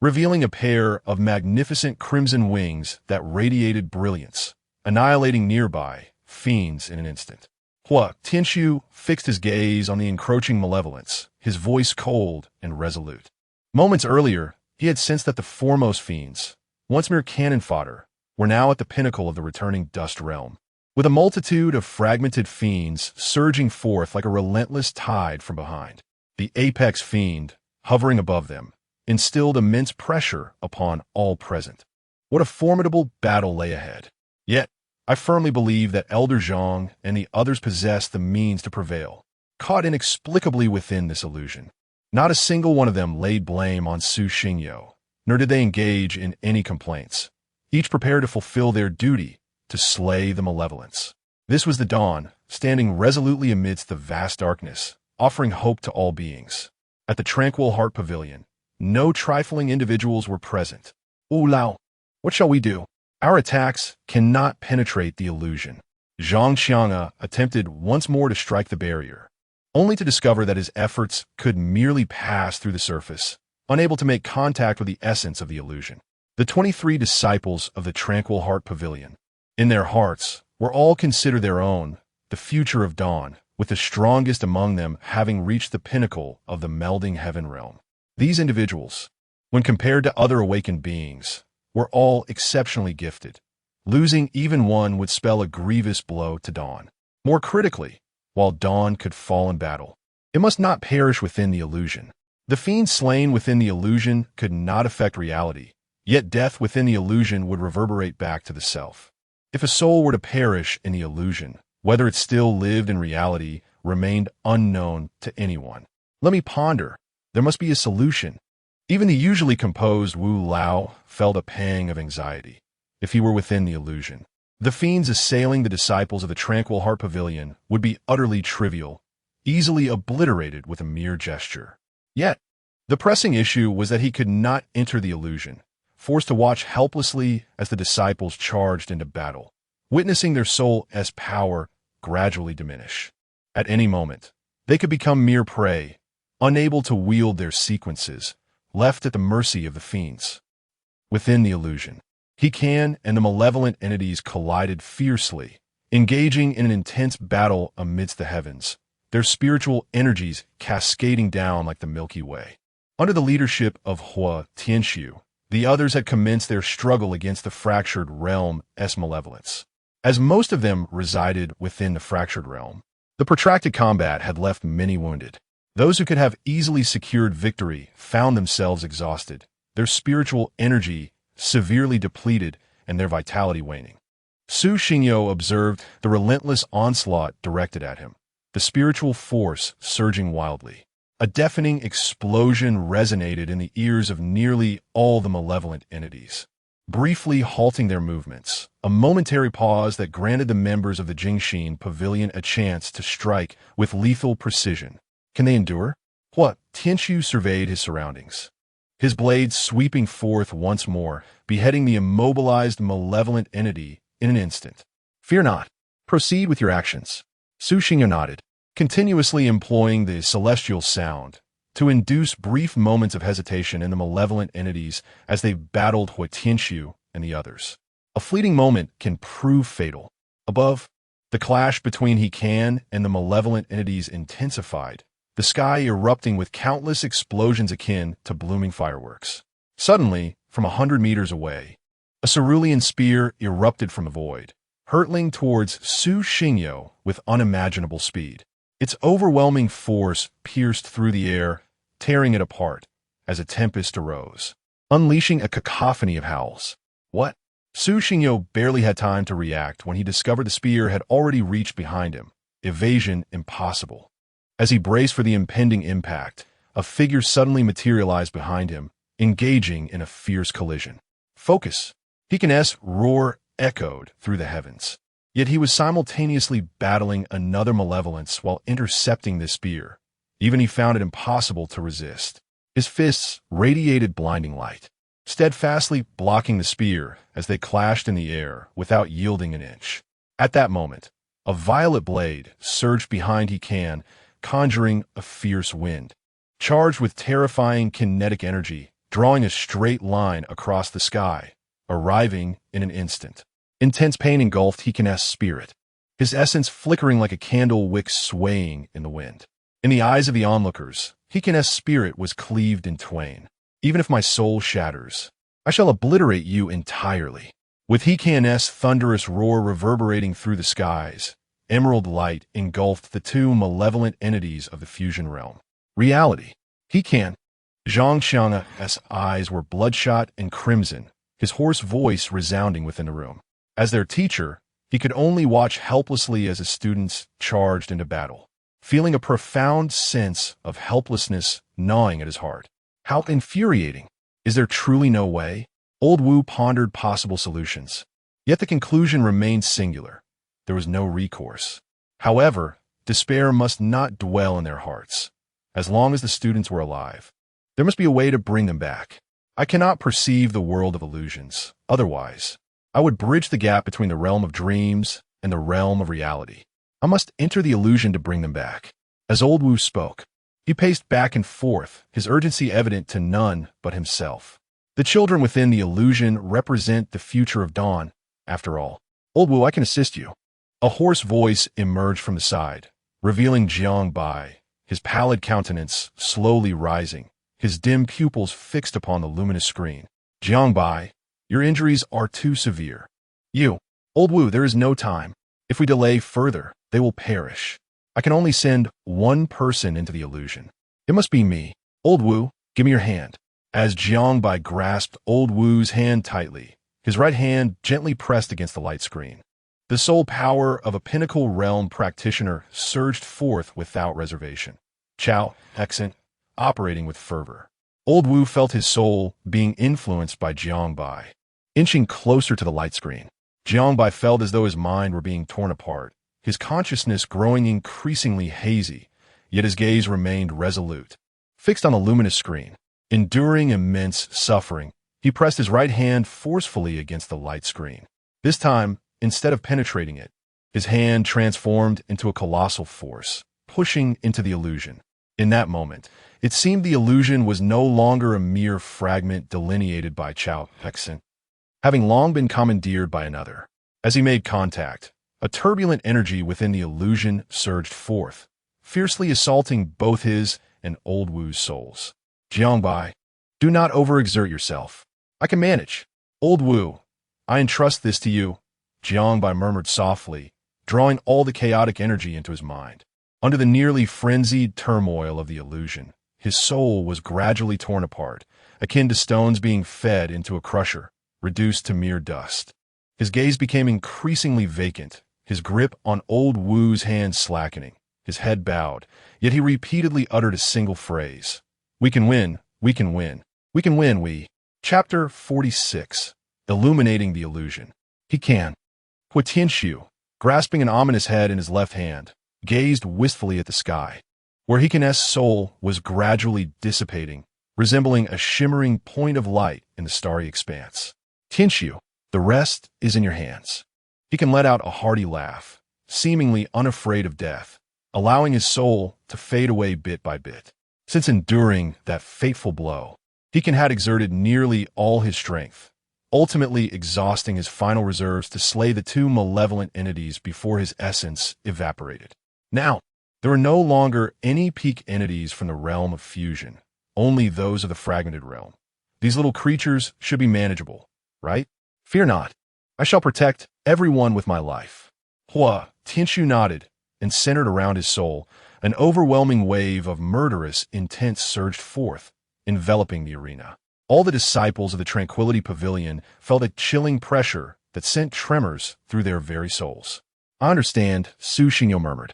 revealing a pair of magnificent crimson wings that radiated brilliance, annihilating nearby fiends in an instant. Hua Tianxiu fixed his gaze on the encroaching malevolence, his voice cold and resolute. Moments earlier, he had sensed that the foremost fiends, once mere cannon fodder, were now at the pinnacle of the returning dust realm. with a multitude of fragmented fiends surging forth like a relentless tide from behind. The apex fiend, hovering above them, instilled immense pressure upon all present. What a formidable battle lay ahead. Yet, I firmly believe that Elder Zhang and the others possessed the means to prevail, caught inexplicably within this illusion. Not a single one of them laid blame on Su Xingyo, nor did they engage in any complaints, each prepared to fulfill their duty to slay the malevolence. This was the dawn, standing resolutely amidst the vast darkness, offering hope to all beings. At the Tranquil Heart Pavilion, no trifling individuals were present. Wu Lao, what shall we do? Our attacks cannot penetrate the illusion. Zhang Qianga attempted once more to strike the barrier, only to discover that his efforts could merely pass through the surface, unable to make contact with the essence of the illusion. The 23 disciples of the Tranquil Heart Pavilion, in their hearts, were all considered their own, the future of dawn, with the strongest among them having reached the pinnacle of the melding heaven realm. These individuals, when compared to other awakened beings, were all exceptionally gifted. Losing even one would spell a grievous blow to dawn. More critically, while dawn could fall in battle, it must not perish within the illusion. The fiend slain within the illusion could not affect reality, yet death within the illusion would reverberate back to the self. If a soul were to perish in the illusion, whether it still lived in reality remained unknown to anyone. Let me ponder. There must be a solution. Even the usually composed Wu Lao felt a pang of anxiety. If he were within the illusion, the fiends assailing the disciples of the Tranquil Heart Pavilion would be utterly trivial, easily obliterated with a mere gesture. Yet, the pressing issue was that he could not enter the illusion, forced to watch helplessly as the disciples charged into battle, witnessing their soul's power gradually diminish. At any moment, they could become mere prey, unable to wield their sequences, left at the mercy of the fiends. Within the illusion, He Can and the malevolent entities collided fiercely, engaging in an intense battle amidst the heavens, their spiritual energies cascading down like the Milky Way. Under the leadership of Hua Tianxiu, the others had commenced their struggle against the fractured realm's malevolence. As most of them resided within the fractured realm, the protracted combat had left many wounded. Those who could have easily secured victory found themselves exhausted, their spiritual energy severely depleted and their vitality waning. Su Xingyo observed the relentless onslaught directed at him, the spiritual force surging wildly. A deafening explosion resonated in the ears of nearly all the malevolent entities, briefly halting their movements, a momentary pause that granted the members of the Jingxin Pavilion a chance to strike with lethal precision. Can they endure? Hua Tianxiu surveyed his surroundings, his blades sweeping forth once more, beheading the immobilized malevolent entity in an instant. Fear not. Proceed with your actions. Su Xingyo nodded, continuously employing the celestial sound to induce brief moments of hesitation in the malevolent entities as they battled Hua Tianxiu and the others. A fleeting moment can prove fatal. Above, the clash between He Can and the malevolent entities intensified, the sky erupting with countless explosions akin to blooming fireworks. Suddenly, from 100 meters away, a cerulean spear erupted from the void, hurtling towards Su Xingyo with unimaginable speed. Its overwhelming force pierced through the air, tearing it apart as a tempest arose, unleashing a cacophony of howls. What? Su Xingyo barely had time to react when he discovered the spear had already reached behind him, evasion impossible. As he braced for the impending impact, a figure suddenly materialized behind him, engaging in a fierce collision. Focus! He Can's roar echoed through the heavens. Yet he was simultaneously battling another malevolence while intercepting this spear. Even he found it impossible to resist. His fists radiated blinding light, steadfastly blocking the spear as they clashed in the air without yielding an inch. At that moment, a violet blade surged behind He Can, conjuring a fierce wind, charged with terrifying kinetic energy, drawing a straight line across the sky, arriving in an instant. Intense pain engulfed He Can's spirit, his essence flickering like a candle wick swaying in the wind. In the eyes of the onlookers, He Can's spirit was cleaved in twain. Even if my soul shatters, I shall obliterate you entirely. With Hekan's thunderous roar reverberating through the skies, emerald light engulfed the two malevolent entities of the fusion realm. Reality. Hekan. Zhang Xiang's eyes were bloodshot and crimson, his hoarse voice resounding within the room. As their teacher, he could only watch helplessly as his students charged into battle, feeling a profound sense of helplessness gnawing at his heart. How infuriating! Is there truly no way? Old Wu pondered possible solutions. Yet the conclusion remained singular. There was no recourse. However, despair must not dwell in their hearts. As long as the students were alive, there must be a way to bring them back. I cannot perceive the world of illusions. Otherwise, I would bridge the gap between the realm of dreams and the realm of reality. I must enter the illusion to bring them back. As Old Wu spoke, he paced back and forth, his urgency evident to none but himself. The children within the illusion represent the future of dawn, after all. Old Wu, I can assist you. A hoarse voice emerged from the side, revealing Jiang Bai, his pallid countenance slowly rising, his dim pupils fixed upon the luminous screen. Jiang Bai, your injuries are too severe. You, Old Wu, there is no time. If we delay further, they will perish. I can only send one person into the illusion. It must be me. Old Wu, give me your hand. As Jiang Bai grasped Old Wu's hand tightly, his right hand gently pressed against the light screen. The soul power of a pinnacle realm practitioner surged forth without reservation. Chao, Hexen, operating with fervor. Old Wu felt his soul being influenced by Jiang Bai. Inching closer to the light screen, Jiang Bai felt as though his mind were being torn apart, his consciousness growing increasingly hazy, yet his gaze remained resolute. Fixed on the luminous screen, enduring immense suffering, he pressed his right hand forcefully against the light screen. This time, instead of penetrating it, his hand transformed into a colossal force, pushing into the illusion. In that moment, it seemed the illusion was no longer a mere fragment delineated by Chao Hexen, having long been commandeered by another. As he made contact, a turbulent energy within the illusion surged forth, fiercely assaulting both his and Old Wu's souls. Jiang Bai, do not overexert yourself. I can manage. Old Wu, I entrust this to you, Jiang Bai murmured softly, drawing all the chaotic energy into his mind. Under the nearly frenzied turmoil of the illusion, his soul was gradually torn apart, akin to stones being fed into a crusher, reduced to mere dust. His gaze became increasingly vacant, his grip on Old Wu's hand slackening, his head bowed, yet he repeatedly uttered a single phrase. We can win, we can win, we can win, we. Chapter 46. Illuminating the Illusion. He can. Hua Tianxiu, grasping an ominous head in his left hand, gazed wistfully at the sky, where Hekan's soul was gradually dissipating, resembling a shimmering point of light in the starry expanse. Tianxiu, the rest is in your hands. He can let out a hearty laugh, seemingly unafraid of death, allowing his soul to fade away bit by bit. Since enduring that fateful blow, Hekan had exerted nearly all his strength, ultimately exhausting his final reserves to slay the two malevolent entities before his essence evaporated. Now, there were no longer any peak entities from the realm of fusion, only those of the fragmented realm. These little creatures should be manageable, right? Fear not. I shall protect everyone with my life. Hua Tianxiu nodded, and centered around his soul, an overwhelming wave of murderous intent surged forth, enveloping the arena. All the disciples of the Tranquility Pavilion felt a chilling pressure that sent tremors through their very souls. I understand, Su Xingyo murmured,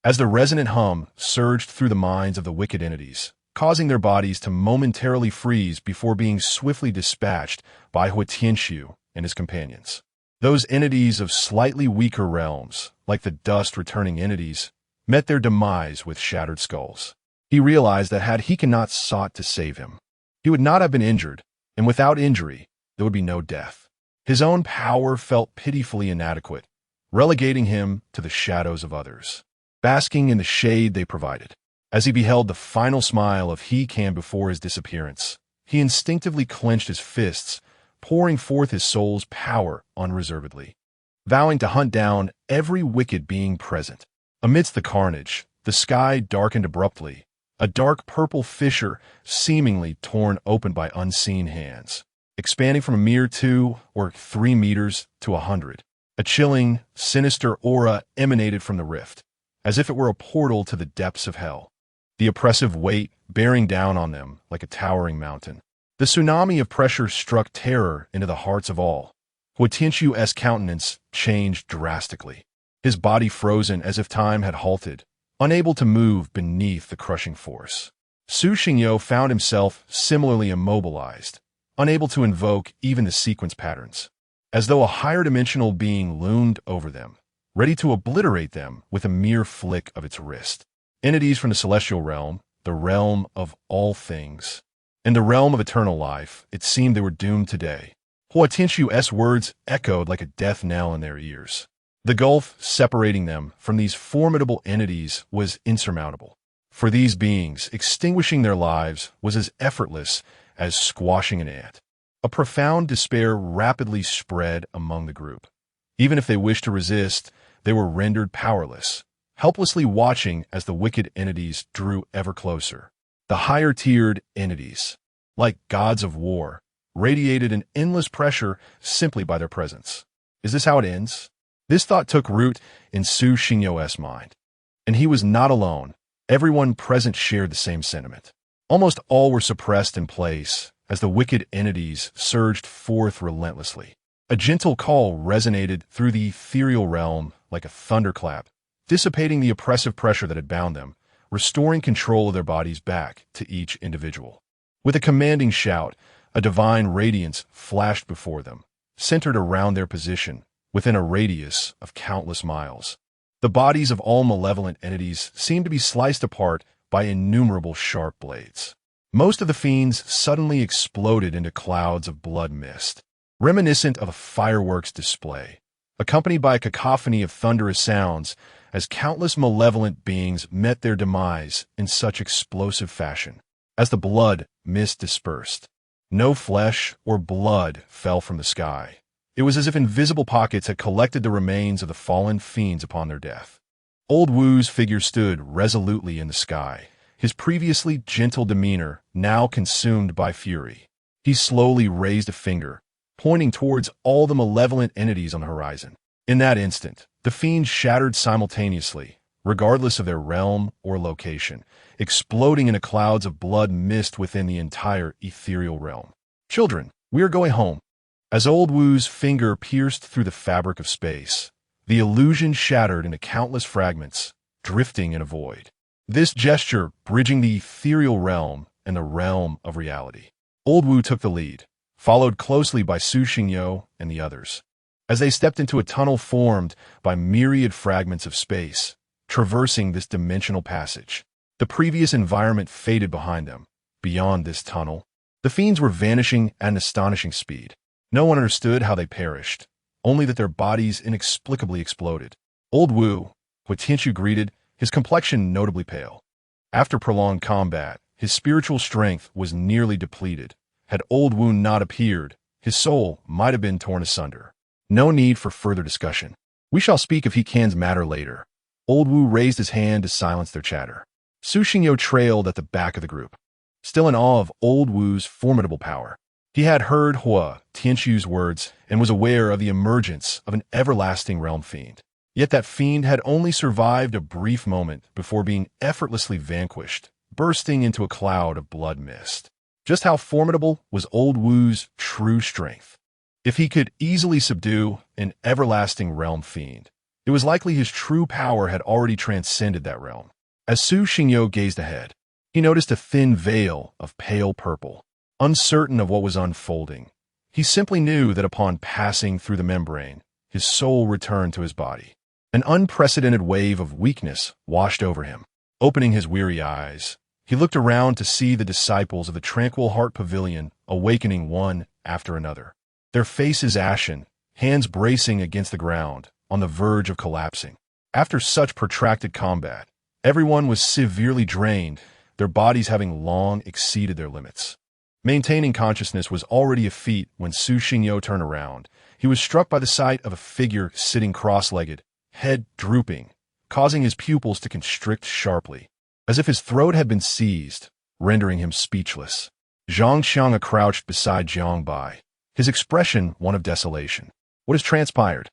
as the resonant hum surged through the minds of the wicked entities, causing their bodies to momentarily freeze before being swiftly dispatched by Hua Tianxiu and his companions. Those entities of slightly weaker realms, like the dust-returning entities, met their demise with shattered skulls. He realized that had he not sought to save him, he would not have been injured, and without injury, there would be no death. His own power felt pitifully inadequate, relegating him to the shadows of others, basking in the shade they provided. As he beheld the final smile of Hekan before his disappearance, he instinctively clenched his fists, pouring forth his soul's power unreservedly, vowing to hunt down every wicked being present. Amidst the carnage, the sky darkened abruptly, a dark purple fissure seemingly torn open by unseen hands. expanding from a mere 2 or 3 meters to 100. A chilling, sinister aura emanated from the rift, as if it were a portal to the depths of hell. The oppressive weight bearing down on them like a towering mountain. The tsunami of pressure struck terror into the hearts of all. Huatianchu's countenance changed drastically, his body frozen as if time had halted, unable to move beneath the crushing force. Su Xingyo found himself similarly immobilized, unable to invoke even the sequence patterns, as though a higher dimensional being loomed over them, ready to obliterate them with a mere flick of its wrist. Entities from the celestial realm, the realm of all things. In the realm of eternal life, it seemed they were doomed today. Huatianchu's words echoed like a death knell in their ears. The gulf separating them from these formidable entities was insurmountable. For these beings, extinguishing their lives was as effortless as squashing an ant. A profound despair rapidly spread among the group. Even if they wished to resist, they were rendered powerless, helplessly watching as the wicked entities drew ever closer. The higher-tiered entities, like gods of war, radiated an endless pressure simply by their presence. Is this how it ends? This thought took root in Su Xingyo's mind. And he was not alone. Everyone present shared the same sentiment. Almost all were suppressed in place as the wicked entities surged forth relentlessly. A gentle call resonated through the ethereal realm like a thunderclap, dissipating the oppressive pressure that had bound them, restoring control of their bodies back to each individual. With a commanding shout, a divine radiance flashed before them, centered around their position, within a radius of countless miles. The bodies of all malevolent entities seemed to be sliced apart by innumerable sharp blades. Most of the fiends suddenly exploded into clouds of blood mist, reminiscent of a fireworks display, accompanied by a cacophony of thunderous sounds as countless malevolent beings met their demise in such explosive fashion. As the blood mist dispersed, no flesh or blood fell from the sky. It was as if invisible pockets had collected the remains of the fallen fiends upon their death. Old Wu's figure stood resolutely in the sky, his previously gentle demeanor now consumed by fury. He slowly raised a finger, pointing towards all the malevolent entities on the horizon. In that instant, the fiends shattered simultaneously, regardless of their realm or location, exploding into clouds of blood mist within the entire ethereal realm. Children, we are going home. As Old Wu's finger pierced through the fabric of space, the illusion shattered into countless fragments, drifting in a void. This gesture bridging the ethereal realm and the realm of reality. Old Wu took the lead, followed closely by Su Xingyo and the others. As they stepped into a tunnel formed by myriad fragments of space, traversing this dimensional passage, the previous environment faded behind them. Beyond this tunnel, the fiends were vanishing at an astonishing speed. No one understood how they perished, only that their bodies inexplicably exploded. Old Wu, Huatianchu greeted, his complexion notably pale. After prolonged combat, his spiritual strength was nearly depleted. Had Old Wu not appeared, his soul might have been torn asunder. No need for further discussion. We shall speak of He-Can's matter later. Old Wu raised his hand to silence their chatter. Su Xingyo trailed at the back of the group, still in awe of Old Wu's formidable power. He had heard Huatianchu's words and was aware of the emergence of an everlasting realm fiend. Yet that fiend had only survived a brief moment before being effortlessly vanquished, bursting into a cloud of blood mist. Just how formidable was Old Wu's true strength? If he could easily subdue an everlasting realm fiend, it was likely his true power had already transcended that realm. As Su Xingyo gazed ahead, he noticed a thin veil of pale purple. Uncertain of what was unfolding, he simply knew that upon passing through the membrane, his soul returned to his body. An unprecedented wave of weakness washed over him. Opening his weary eyes, he looked around to see the disciples of the Tranquil Heart Pavilion awakening one after another. Their faces ashen, hands bracing against the ground, on the verge of collapsing. After such protracted combat, everyone was severely drained, their bodies having long exceeded their limits. Maintaining consciousness was already a feat when Su Xingyo turned around. He was struck by the sight of a figure sitting cross-legged, head drooping, causing his pupils to constrict sharply, as if his throat had been seized, rendering him speechless. Zhang Xiang crouched beside Jiang Bai, his expression one of desolation. What has transpired?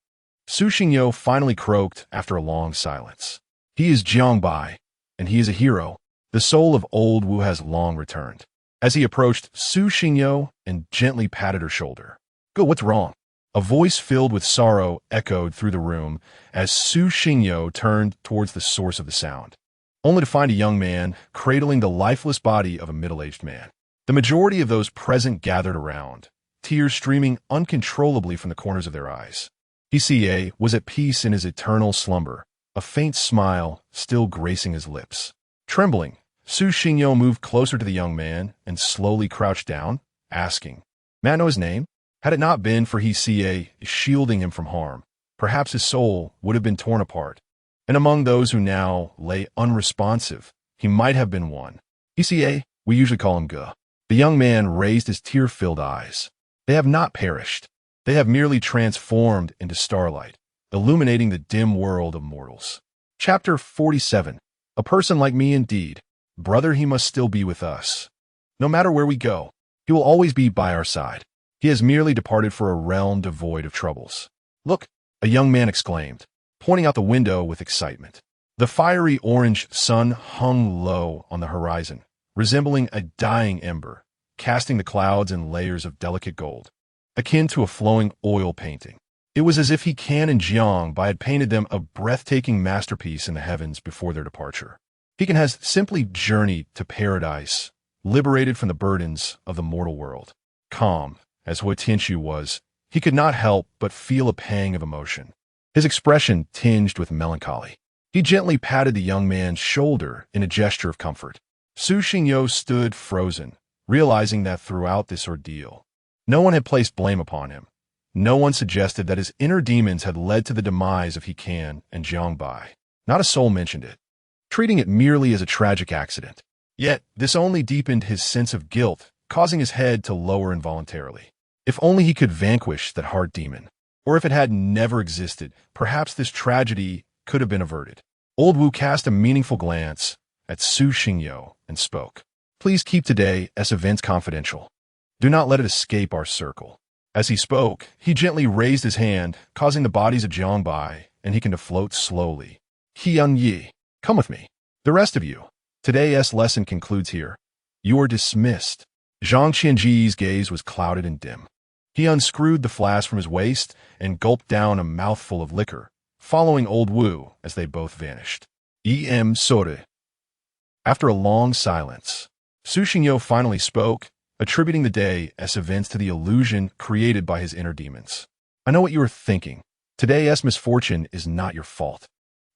Su Xingyo finally croaked after a long silence. He is Jiang Bai, and he is a hero. The soul of old Wu has long returned. As he approached Su Xingyo and gently patted her shoulder. Go, what's wrong? A voice filled with sorrow echoed through the room as Su Xingyo turned towards the source of the sound, only to find a young man cradling the lifeless body of a middle-aged man. The majority of those present gathered around, tears streaming uncontrollably from the corners of their eyes. PCA was at peace in his eternal slumber, a faint smile still gracing his lips. Trembling, Su Xingyo moved closer to the young man and slowly crouched down, asking, "May I know his name?" Had it not been for PCA shielding him from harm, perhaps his soul would have been torn apart. And among those who now lay unresponsive, he might have been one. PCA, we usually call him Ge. The young man raised his tear-filled eyes. They have not perished. They have merely transformed into starlight, illuminating the dim world of mortals. Chapter 47. A person like me indeed. Brother, he must still be with us. No matter where we go, he will always be by our side. He has merely departed for a realm devoid of troubles. Look, a young man exclaimed, pointing out the window with excitement. The fiery orange sun hung low on the horizon, resembling a dying ember, casting the clouds in layers of delicate gold, akin to a flowing oil painting. It was as if Kan and Jiang Bai had painted them a breathtaking masterpiece in the heavens before their departure. Kan has simply journeyed to paradise, liberated from the burdens of the mortal world. Calm, as Hua Tianxu was, he could not help but feel a pang of emotion, his expression tinged with melancholy. He gently patted the young man's shoulder in a gesture of comfort. Su Xingyo stood frozen, realizing that throughout this ordeal, no one had placed blame upon him. No one suggested that his inner demons had led to the demise of Kan and Jiang Bai. Not a soul mentioned it, treating it merely as a tragic accident. Yet, this only deepened his sense of guilt, causing his head to lower involuntarily. If only he could vanquish that heart demon. Or if it had never existed, perhaps this tragedy could have been averted. Old Wu cast a meaningful glance at Su Xingyo and spoke. Please keep today's events confidential. Do not let it escape our circle. As he spoke, he gently raised his hand, causing the bodies of Jiang Bai and Kan to float slowly. Hyun Yi, come with me. The rest of you. Today's lesson concludes here. You are dismissed. Zhang Qianji's gaze was clouded and dim. He unscrewed the flask from his waist and gulped down a mouthful of liquor, following old Wu as they both vanished. Sore. After a long silence, Su Xingyo finally spoke, attributing the day's events to the illusion created by his inner demons. I know what you are thinking. Today's misfortune is not your fault.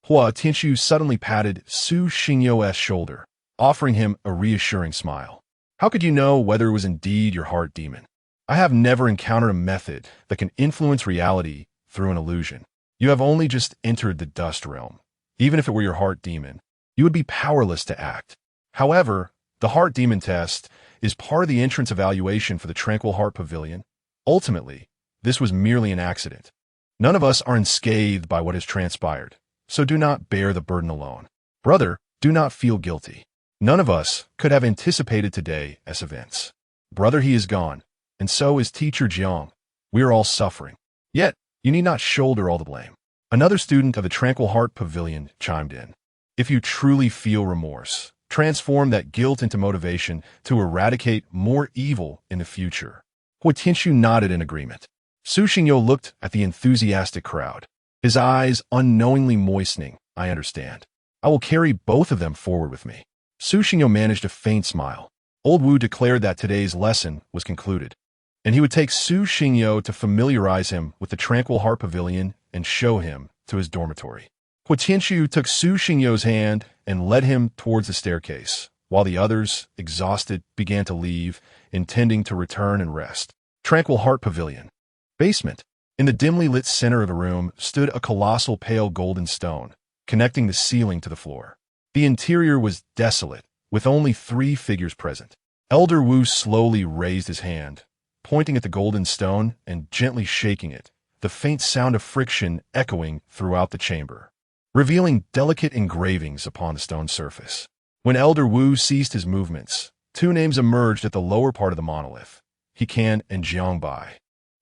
Hua Tianxu suddenly patted Su Xingyo's shoulder, offering him a reassuring smile. How could you know whether it was indeed your heart demon? I have never encountered a method that can influence reality through an illusion. You have only just entered the dust realm. Even if it were your heart demon, you would be powerless to act. However, the heart demon test is part of the entrance evaluation for the Tranquil Heart Pavilion. Ultimately, this was merely an accident. None of us are unscathed by what has transpired, so do not bear the burden alone. Brother, do not feel guilty. None of us could have anticipated today's events. Brother, he is gone, and so is Teacher Jiang. We are all suffering. Yet, you need not shoulder all the blame. Another student of the Tranquil Heart Pavilion chimed in. If you truly feel remorse, transform that guilt into motivation to eradicate more evil in the future. Hua Tianxu nodded in agreement. Su Xingyo looked at the enthusiastic crowd, his eyes unknowingly moistening. I understand. I will carry both of them forward with me. Su Xingyo managed a faint smile. Old Wu declared that today's lesson was concluded, and he would take Su Xingyo to familiarize him with the Tranquil Heart Pavilion and show him to his dormitory. Hua Tianxu took Su Xingyo's hand and led him towards the staircase, while the others, exhausted, began to leave, intending to return and rest. Tranquil Heart Pavilion. Basement. In the dimly lit center of the room stood a colossal pale golden stone, connecting the ceiling to the floor. The interior was desolate, with only 3 figures present. Elder Wu slowly raised his hand, pointing at the golden stone and gently shaking it, the faint sound of friction echoing throughout the chamber, revealing delicate engravings upon the stone surface. When Elder Wu ceased his movements, Two names emerged at the lower part of the monolith, Hekan and Jiangbai.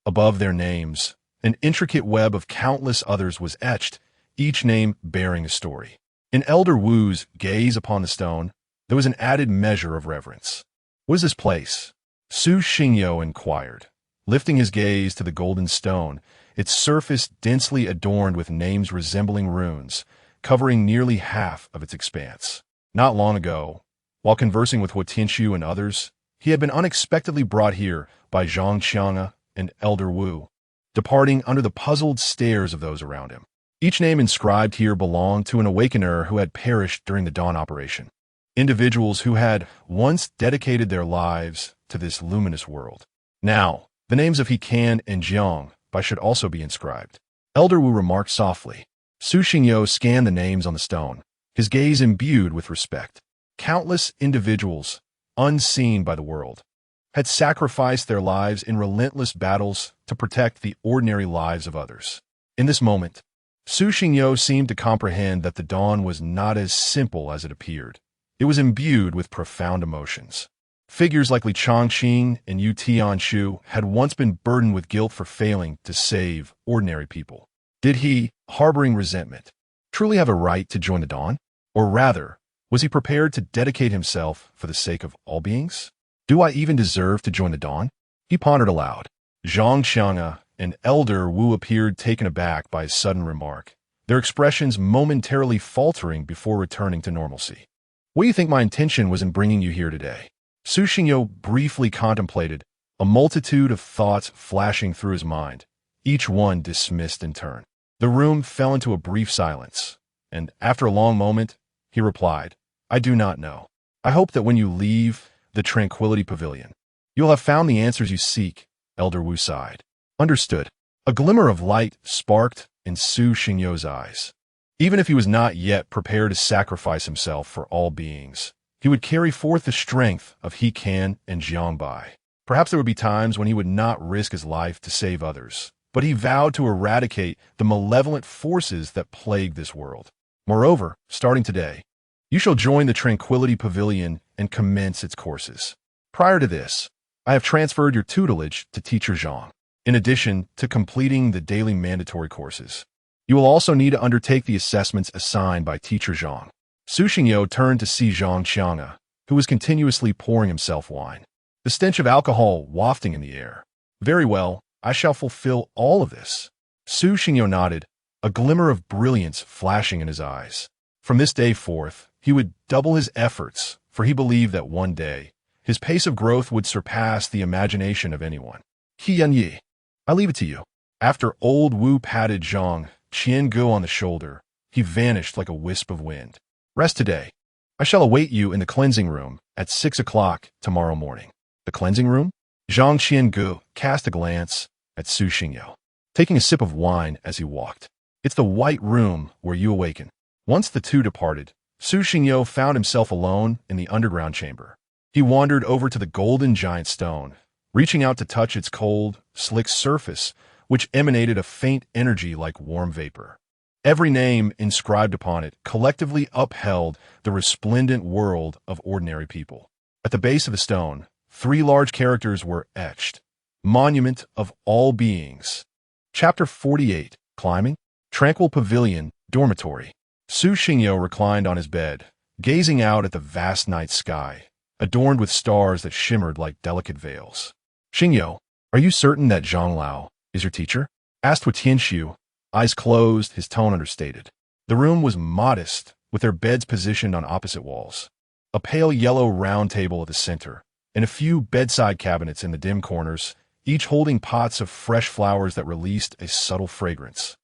Above their names, an intricate web of countless others was etched, each name bearing a story. In Elder Wu's gaze upon the stone, there was an added measure of reverence. "What is this place?" Su Xingyo inquired, lifting his gaze to the golden stone, its surface densely adorned with names resembling runes, covering nearly half of its expanse. Not long ago, while conversing with Hua Tianxiu and others, he had been unexpectedly brought here by Zhang Qianga and Elder Wu, departing under the puzzled stares of those around him. Each name inscribed here belonged to an awakener who had perished during the dawn operation. Individuals who had once dedicated their lives to this luminous world. Now, the names of Hekan and Jiangbai should also be inscribed. Elder Wu remarked softly. Su Xingyo scanned the names on the stone, his gaze imbued with respect. Countless individuals, unseen by the world, had sacrificed their lives in relentless battles to protect the ordinary lives of others. In this moment, Su Xingyo seemed to comprehend that the dawn was not as simple as it appeared. It was imbued with profound emotions. Figures like Li Changqing and Yu Tianshu had once been burdened with guilt for failing to save ordinary people. Did he, harboring resentment, truly have a right to join the dawn? Or rather, was he prepared to dedicate himself for the sake of all beings? Do I even deserve to join the dawn? He pondered aloud. Zhang Qianga and Elder Wu appeared taken aback by his sudden remark, their expressions momentarily faltering before returning to normalcy. "What do you think my intention was in bringing you here today?" Su Xingyo briefly contemplated, a multitude of thoughts flashing through his mind, each one dismissed in turn. The room fell into a brief silence, and after a long moment, he replied, "I do not know. I hope that when you leave the Tranquility Pavilion, you'll have found the answers you seek," Elder Wu sighed. Understood. A glimmer of light sparked in Su Xingyo's eyes. Even if he was not yet prepared to sacrifice himself for all beings, he would carry forth the strength of Hekan and Jiangbai. Perhaps there would be times when he would not risk his life to save others, but he vowed to eradicate the malevolent forces that plague this world. Moreover, starting today, you shall join the Tranquility Pavilion and commence its courses. Prior to this, I have transferred your tutelage to Teacher Zhang. In addition to completing the daily mandatory courses, you will also need to undertake the assessments assigned by Teacher Zhang. Su Xingyo turned to see Zhang Qianga, who was continuously pouring himself wine, the stench of alcohol wafting in the air. "Very well, I shall fulfill all of this." Su Xingyo nodded, a glimmer of brilliance flashing in his eyes. From this day forth, he would double his efforts, for he believed that one day, his pace of growth would surpass the imagination of anyone. "Yan Yi, I leave it to you." After old Wu patted Zhang Qiangu on the shoulder, he vanished like a wisp of wind. "Rest today. I shall await you in the cleansing room at 6 o'clock tomorrow morning." The cleansing room? Zhang Qiangu cast a glance at Su Xingyo, taking a sip of wine as he walked. "It's the white room where you awaken." Once the two departed, Su Xingyo found himself alone in the underground chamber. He wandered over to the golden giant stone, reaching out to touch its cold, slick surface, which emanated a faint energy like warm vapor. Every name inscribed upon it collectively upheld the resplendent world of ordinary people. At the base of the stone, 3 large characters were etched. Monument of all beings. Chapter 48, Climbing. Tranquil Pavilion, Dormitory. Su Xingyo reclined on his bed, gazing out at the vast night sky, adorned with stars that shimmered like delicate veils. "Xingyo, are you certain that Zhang Lao is your teacher?" asked Hua Tianxiu, eyes closed, his tone understated. The room was modest, with their beds positioned on opposite walls. A pale yellow round table at the center, and a few bedside cabinets in the dim corners, each holding pots of fresh flowers that released a subtle fragrance,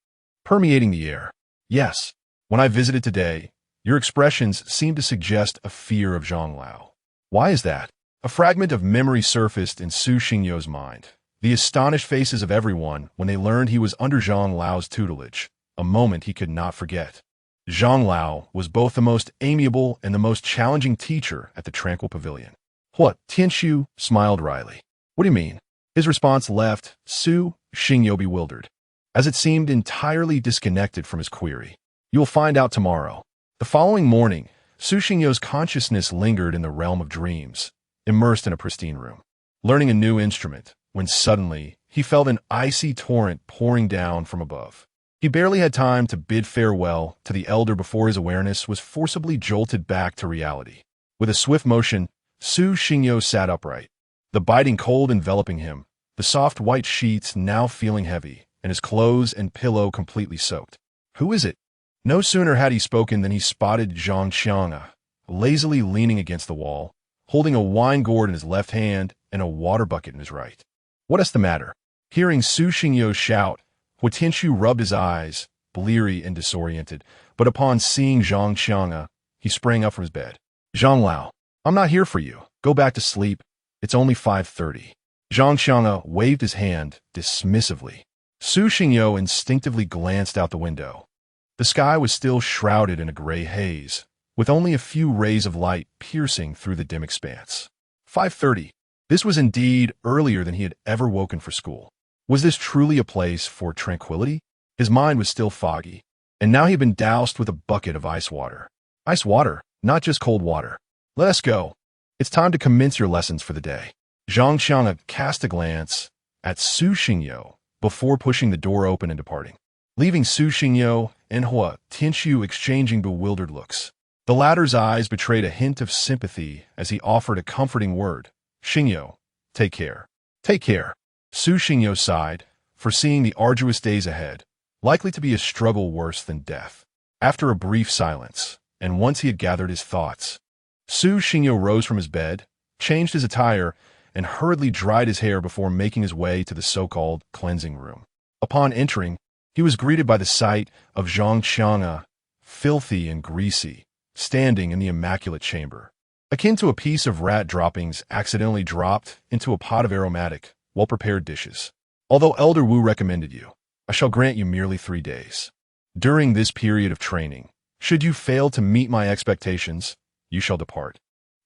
permeating the air. "Yes, when I visited today, your expressions seemed to suggest a fear of Zhang Lao." "Why is that?" A fragment of memory surfaced in Su Xingyo's mind. The astonished faces of everyone when they learned he was under Zhang Lao's tutelage, a moment he could not forget. Zhang Lao was both the most amiable and the most challenging teacher at the Tranquil Pavilion. Hua Tianxiu smiled wryly. "What do you mean?" His response left Su Xingyo bewildered, as it seemed entirely disconnected from his query. "You will find out tomorrow." The following morning, Su Xingyo's consciousness lingered in the realm of dreams, immersed in a pristine room, learning a new instrument, when suddenly he felt an icy torrent pouring down from above. He barely had time to bid farewell to the elder before his awareness was forcibly jolted back to reality. With a swift motion, Su Xingyo sat upright, the biting cold enveloping him, the soft white sheets now feeling heavy, and his clothes and pillow completely soaked. "Who is it?" No sooner had he spoken than he spotted Zhang Xianga, lazily leaning against the wall, holding a wine gourd in his left hand and a water bucket in his right. "What is the matter?" Hearing Su Xingyo shout, Hua Tianxu rubbed his eyes, bleary and disoriented, but upon seeing Zhang Xianga, he sprang up from his bed. "Zhang Lao, I'm not here for you. Go back to sleep. It's only 5:30. Zhang Xianga waved his hand dismissively. Su Xingyo instinctively glanced out the window. The sky was still shrouded in a gray haze, with only a few rays of light piercing through the dim expanse. 5:30. This was indeed earlier than he had ever woken for school. Was this truly a place for tranquility? His mind was still foggy, and now he had been doused with a bucket of ice water. Ice water, not just cold water. "Let us go. It's time to commence your lessons for the day." Zhang Xianga cast a glance at Su Xingyo before pushing the door open and departing, leaving Su Xingyo and Hua Tianxu exchanging bewildered looks. The latter's eyes betrayed a hint of sympathy as he offered a comforting word. "Xingyo, take care." "Take care." Su Xingyo sighed, foreseeing the arduous days ahead, likely to be a struggle worse than death. After a brief silence, and once he had gathered his thoughts, Su Xingyo rose from his bed, changed his attire, and hurriedly dried his hair before making his way to the so-called cleansing room. Upon entering, he was greeted by the sight of Zhang Xianga, filthy and greasy, standing in the immaculate chamber, akin to a piece of rat droppings accidentally dropped into a pot of aromatic, well-prepared dishes. "Although Elder Wu recommended you, I shall grant you merely 3 days. During this period of training, should you fail to meet my expectations, you shall depart,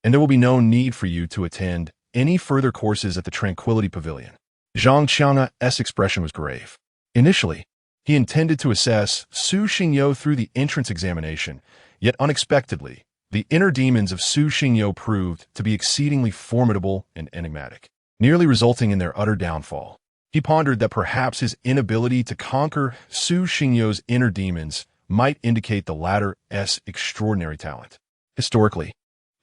and there will be no need for you to attend any further courses at the Tranquility Pavilion." Zhang Xianga's expression was grave. Initially, he intended to assess Su Xingyo through the entrance examination, yet unexpectedly, the inner demons of Su Xingyo proved to be exceedingly formidable and enigmatic, nearly resulting in their utter downfall. He pondered that perhaps his inability to conquer Su Xingyo's inner demons might indicate the latter's extraordinary talent. Historically,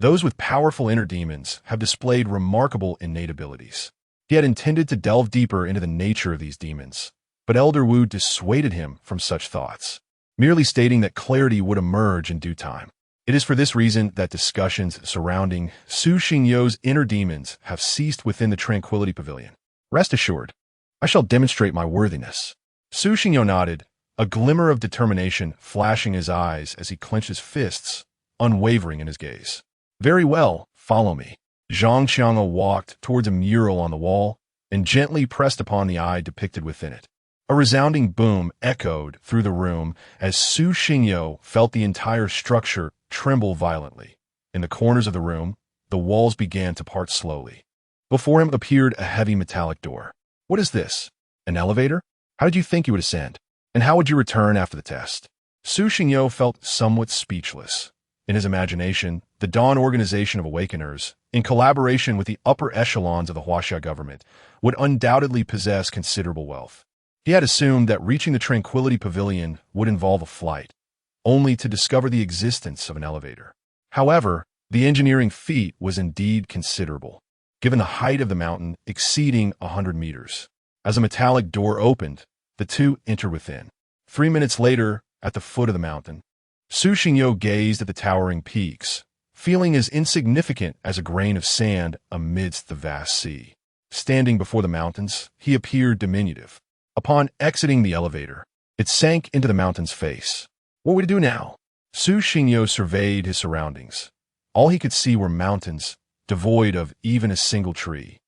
those with powerful inner demons have displayed remarkable innate abilities. He had intended to delve deeper into the nature of these demons, but Elder Wu dissuaded him from such thoughts, merely stating that clarity would emerge in due time. It is for this reason that discussions surrounding Su Xingyo's inner demons have ceased within the Tranquility Pavilion. "Rest assured, I shall demonstrate my worthiness." Su Xingyo nodded, a glimmer of determination flashing his eyes as he clenched his fists, unwavering in his gaze. "Very well, follow me." Zhang Xianga walked towards a mural on the wall and gently pressed upon the eye depicted within it. A resounding boom echoed through the room as Su Xingyo felt the entire structure tremble violently. In the corners of the room, the walls began to part slowly. Before him appeared a heavy metallic door. "What is this? An elevator? How did you think you would ascend? And how would you return after the test?" Su Xingyo felt somewhat speechless. In his imagination, the Dawn Organization of Awakeners, in collaboration with the upper echelons of the Huaxia government, would undoubtedly possess considerable wealth. He had assumed that reaching the Tranquility Pavilion would involve a flight, only to discover the existence of an elevator. However, the engineering feat was indeed considerable, given the height of the mountain exceeding 100 meters. As a metallic door opened, the two entered within. 3 minutes later, at the foot of the mountain, Su Xingyo gazed at the towering peaks, feeling as insignificant as a grain of sand amidst the vast sea. Standing before the mountains, he appeared diminutive. Upon exiting the elevator, it sank into the mountain's face. What would he do now? Su Xingyo surveyed his surroundings. All he could see were mountains, devoid of even a single tree.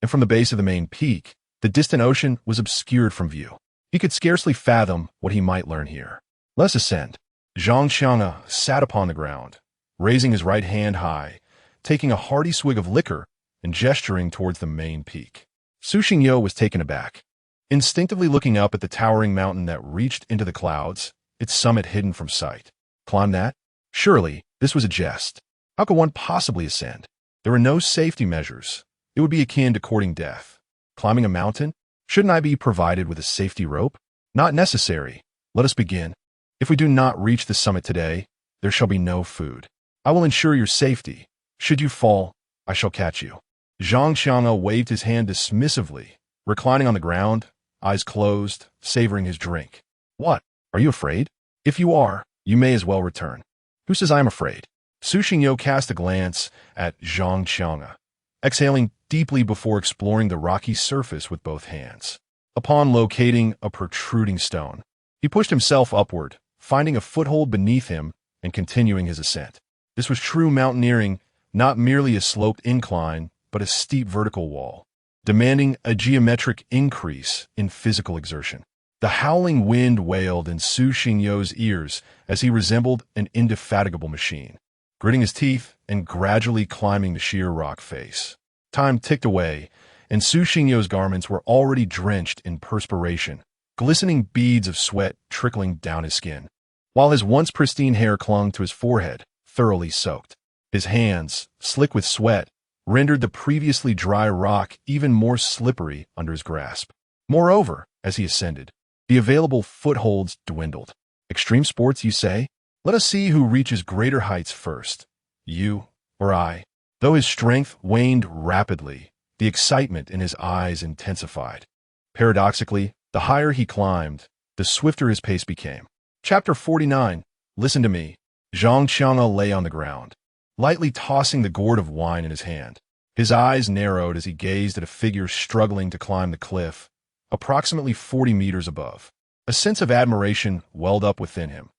And from the base of the main peak, the distant ocean was obscured from view. He could scarcely fathom what he might learn here. "Let us ascend." Zhang Xianga sat upon the ground, raising his right hand high, taking a hearty swig of liquor and gesturing towards the main peak. Su Xingyo was taken aback. Instinctively looking up at the towering mountain that reached into the clouds, its summit hidden from sight. Climb that? Surely, this was a jest. How could one possibly ascend? There were no safety measures. It would be akin to courting death. Climbing a mountain? Shouldn't I be provided with a safety rope? Not necessary. Let us begin. If we do not reach the summit today, there shall be no food. I will ensure your safety. Should you fall, I shall catch you. Zhang Qianga waved his hand dismissively, reclining on the ground, eyes closed, savoring his drink. What? Are you afraid? If you are, you may as well return. Who says I am afraid? Su Xingyo cast a glance at Zhang Qianga, exhaling deeply before exploring the rocky surface with both hands. Upon locating a protruding stone, he pushed himself upward, finding a foothold beneath him and continuing his ascent. This was true mountaineering, not merely a sloped incline, but a steep vertical wall, demanding a geometric increase in physical exertion. The howling wind wailed in Su Xingyo's ears as he resembled an indefatigable machine, gritting his teeth and gradually climbing the sheer rock face. Time ticked away, and Su Xingyo's garments were already drenched in perspiration, glistening beads of sweat trickling down his skin, while his once pristine hair clung to his forehead, thoroughly soaked. His hands, slick with sweat, rendered the previously dry rock even more slippery under his grasp. Moreover, as he ascended, the available footholds dwindled. Extreme sports, you say? Let us see who reaches greater heights first, you or I. Though his strength waned rapidly, the excitement in his eyes intensified. Paradoxically, the higher he climbed, the swifter his pace became. Chapter 49. Listen to me. Zhang Qianga lay on the ground, lightly tossing the gourd of wine in his hand. His eyes narrowed as he gazed at a figure struggling to climb the cliff, approximately 40 meters above. A sense of admiration welled up within him.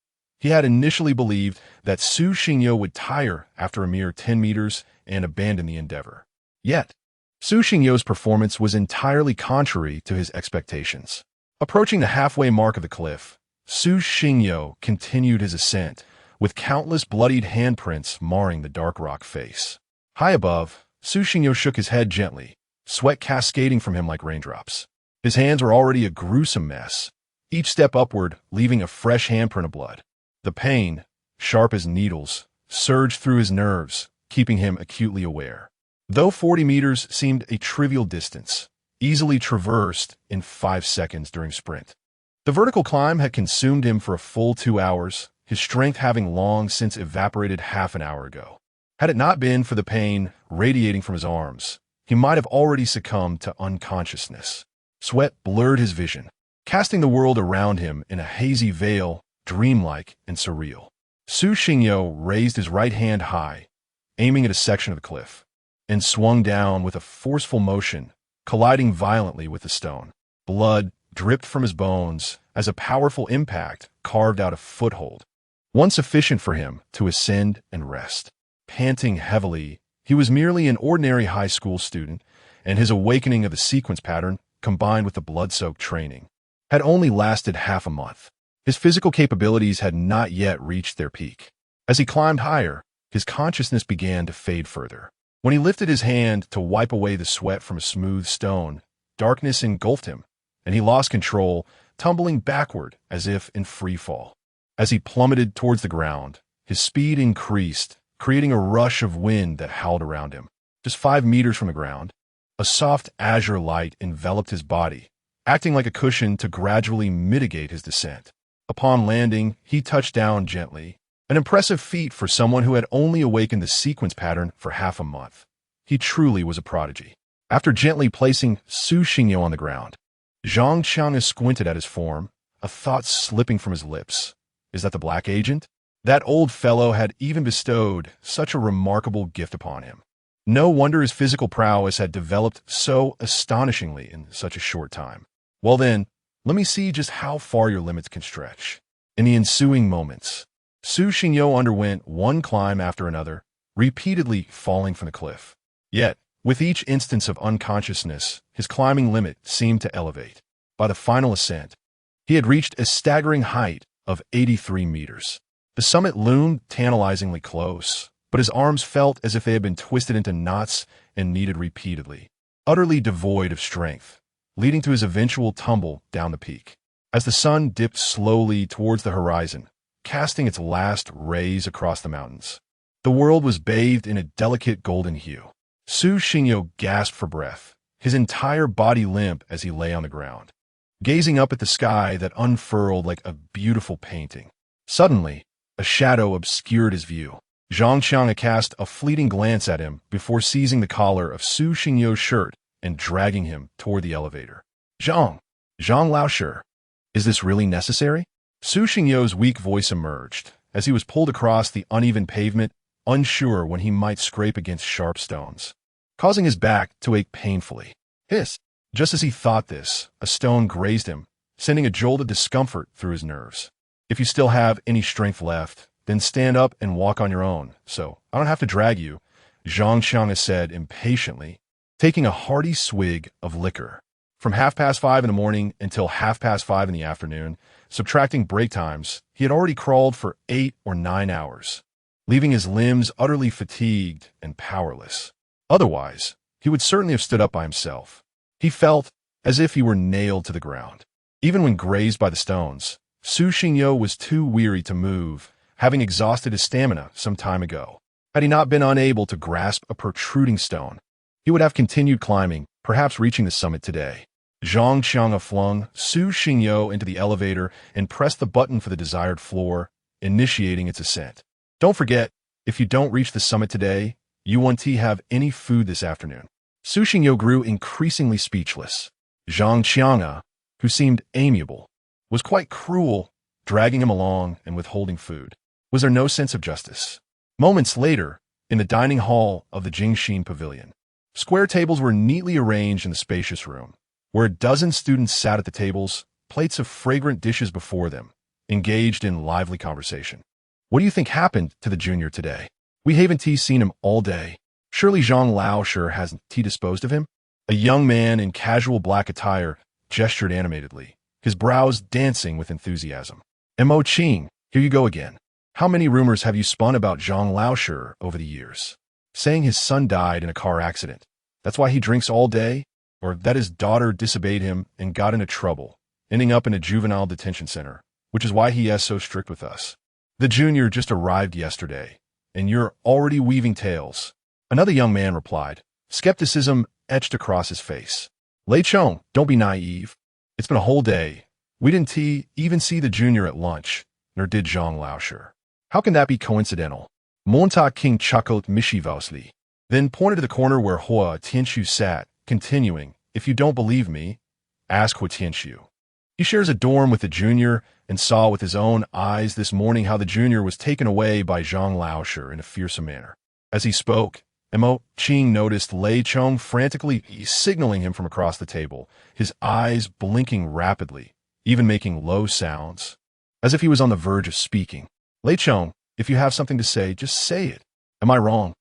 He had initially believed that Su Xingyo would tire after a mere 10 meters and abandon the endeavor. Yet, Su Xingyo's performance was entirely contrary to his expectations. Approaching the halfway mark of the cliff, Su Xingyo continued his ascent, with countless bloodied handprints marring the dark rock face. High above, Su Xingyo shook his head gently, sweat cascading from him like raindrops. His hands were already a gruesome mess, each step upward leaving a fresh handprint of blood. The pain, sharp as needles, surged through his nerves, keeping him acutely aware. Though 40 meters seemed a trivial distance, easily traversed in 5 seconds during sprint. The vertical climb had consumed him for a full 2 hours, his strength having long since evaporated half an hour ago. Had it not been for the pain radiating from his arms, he might have already succumbed to unconsciousness. Sweat blurred his vision, casting the world around him in a hazy veil, dreamlike and surreal. Su Xingyo raised his right hand high, aiming at a section of the cliff, and swung down with a forceful motion, colliding violently with the stone. Blood dripped from his bones as a powerful impact carved out a foothold, one sufficient for him to ascend and rest. Panting heavily, he was merely an ordinary high school student, and his awakening of the sequence pattern, combined with the blood-soaked training, had only lasted half a month. His physical capabilities had not yet reached their peak. As he climbed higher, his consciousness began to fade further. When he lifted his hand to wipe away the sweat from a smooth stone, darkness engulfed him, and he lost control, tumbling backward as if in free fall. As he plummeted towards the ground, his speed increased, creating a rush of wind that howled around him. Just 5 meters from the ground, a soft azure light enveloped his body, acting like a cushion to gradually mitigate his descent. Upon landing, he touched down gently, an impressive feat for someone who had only awakened the sequence pattern for half a month. He truly was a prodigy. After gently placing Su Xingyo on the ground, Zhang Qianga squinted at his form, a thought slipping from his lips. Is that the black agent? That old fellow had even bestowed such a remarkable gift upon him. No wonder his physical prowess had developed so astonishingly in such a short time. Well then, let me see just how far your limits can stretch. In the ensuing moments, Su Xingyo underwent one climb after another, repeatedly falling from the cliff. Yet, with each instance of unconsciousness, his climbing limit seemed to elevate. By the final ascent, he had reached a staggering height of 83 meters. The summit loomed tantalizingly close, but his arms felt as if they had been twisted into knots and kneaded repeatedly, utterly devoid of strength, leading to his eventual tumble down the peak. As the sun dipped slowly towards the horizon, casting its last rays across the mountains, The world was bathed in a delicate golden hue. Su Xingyo gasped for breath, his entire body limp as he lay on the ground, gazing up at the sky that unfurled like a beautiful painting. Suddenly, a shadow obscured his view. Zhang Qiang cast a fleeting glance at him before seizing the collar of Su Xingyo's shirt and dragging him toward the elevator. Zhang Laoshi, is this really necessary? Su Xingyo's weak voice emerged as he was pulled across the uneven pavement, unsure when he might scrape against sharp stones, causing his back to ache painfully. Hiss! Just as he thought this, a stone grazed him, sending a jolt of discomfort through his nerves. If you still have any strength left, then stand up and walk on your own, so I don't have to drag you, Zhang Qiang said impatiently, taking a hearty swig of liquor. From 5:30 in the morning until 5:30 in the afternoon, subtracting break times, he had already crawled for 8 or 9 hours, leaving his limbs utterly fatigued and powerless. Otherwise, he would certainly have stood up by himself. He felt as if he were nailed to the ground. Even when grazed by the stones, Su Xingyo was too weary to move, having exhausted his stamina some time ago. Had he not been unable to grasp a protruding stone, he would have continued climbing, perhaps reaching the summit today. Zhang Qiang flung Su Xingyo into the elevator and pressed the button for the desired floor, initiating its ascent. Don't forget, if you don't reach the summit today, you won't have any food this afternoon. Su Xingyo grew increasingly speechless. Zhang Qiang, who seemed amiable, was quite cruel, dragging him along and withholding food. Was there no sense of justice? Moments later, in the dining hall of the Jingxin Pavilion, square tables were neatly arranged in the spacious room, where a dozen students sat at the tables, plates of fragrant dishes before them, engaged in lively conversation. What do you think happened to the junior today? We haven't seen him all day. Surely Zhang Laoshi hasn't disposed of him? A young man in casual black attire gestured animatedly, his brows dancing with enthusiasm. Mo Qing, here you go again. How many rumors have you spun about Zhang Laoshi over the years? Saying his son died in a car accident. That's why he drinks all day? Or that his daughter disobeyed him and got into trouble, ending up in a juvenile detention center, which is why he is so strict with us. The junior just arrived yesterday, and you're already weaving tales. Another young man replied, skepticism etched across his face. Lei Chong, don't be naive. It's been a whole day. We didn't even see the junior at lunch, nor did Zhang Laoshi. How can that be coincidental? Monta King chuckled mischievously, then pointed to the corner where Hua Tianxiu sat, continuing, if you don't believe me, ask Hua Tianxiu. He shares a dorm with the junior and saw with his own eyes this morning how the junior was taken away by Zhang Laoshi in a fearsome manner. As he spoke, Mo Qing noticed Lei Chong frantically signaling him from across the table, his eyes blinking rapidly, even making low sounds, as if he was on the verge of speaking. Lei Chong, if you have something to say, just say it. Am I wrong?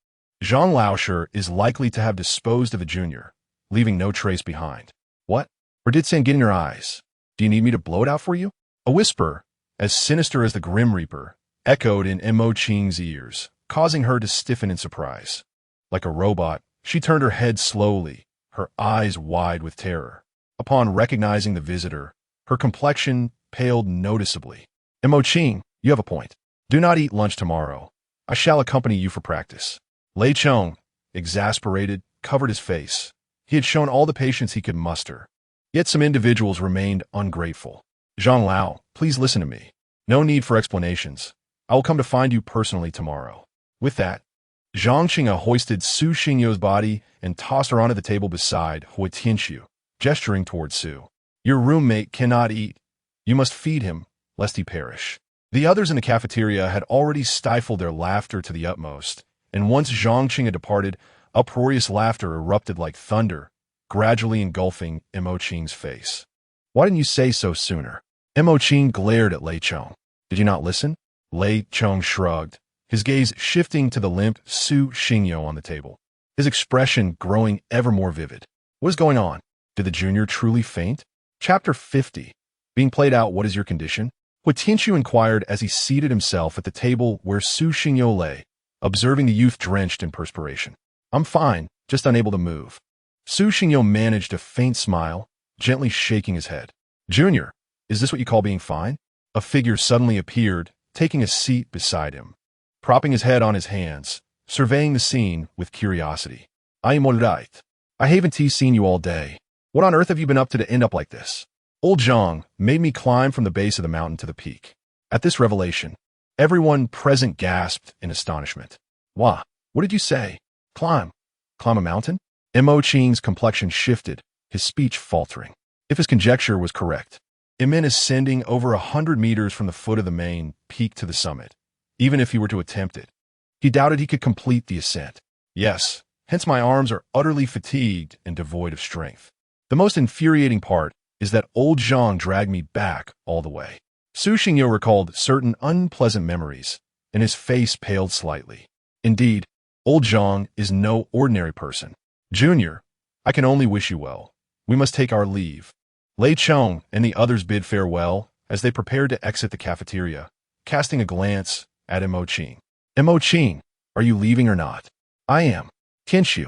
Zhang Laoshi is likely to have disposed of the junior, leaving no trace behind. What? Or did sand get in your eyes? Do you need me to blow it out for you? A whisper, as sinister as the Grim Reaper, echoed in Mo Qing's ears, causing her to stiffen in surprise. Like a robot, she turned her head slowly, her eyes wide with terror. Upon recognizing the visitor, her complexion paled noticeably. Mo Qing, you have a point. Do not eat lunch tomorrow. I shall accompany you for practice. Lei Chong, exasperated, covered his face. He had shown all the patience he could muster. Yet some individuals remained ungrateful. Zhang Lao, please listen to me. No need for explanations. I will come to find you personally tomorrow. With that, Zhang Qing hoisted Su Xingyo's body and tossed her onto the table beside Hua Tianxiu, gesturing towards Su. Your roommate cannot eat. You must feed him, lest he perish. The others in the cafeteria had already stifled their laughter to the utmost, and once Zhang Qing had departed, uproarious laughter erupted like thunder, gradually engulfing Mo Qing's face. Why didn't you say so sooner? Mo Qing glared at Lei Chong. Did you not listen? Lei Chong shrugged, his gaze shifting to the limp Su Xingyo on the table, his expression growing ever more vivid. What is going on? Did the junior truly faint? Chapter 50. Being played out, what is your condition? Hua Tianxiu inquired as he seated himself at the table where Su Xingyo lay, observing the youth drenched in perspiration. I'm fine, just unable to move. Su Xingyo managed a faint smile, gently shaking his head. Junior, is this what you call being fine? A figure suddenly appeared, taking a seat beside him. propping his head on his hands, surveying the scene with curiosity. I am all right. I haven't seen you all day. What on earth have you been up to end up like this? Old Zhang made me climb from the base of the mountain to the peak. At this revelation, everyone present gasped in astonishment. Wah, what did you say? Climb? Climb a mountain? Mo Qing's complexion shifted, his speech faltering. If his conjecture was correct, Imin ascending over 100 meters from the foot of the main peak to the summit, even if he were to attempt it. He doubted he could complete the ascent. Yes, hence my arms are utterly fatigued and devoid of strength. The most infuriating part is that old Zhang dragged me back all the way. Su Xingyo recalled certain unpleasant memories, and his face paled slightly. Indeed, old Zhang is no ordinary person. Junior, I can only wish you well. We must take our leave. Lei Chong and the others bid farewell as they prepared to exit the cafeteria, casting a glance at Mo Qing. Mo Qing, are you leaving or not? I am. Tianxiu,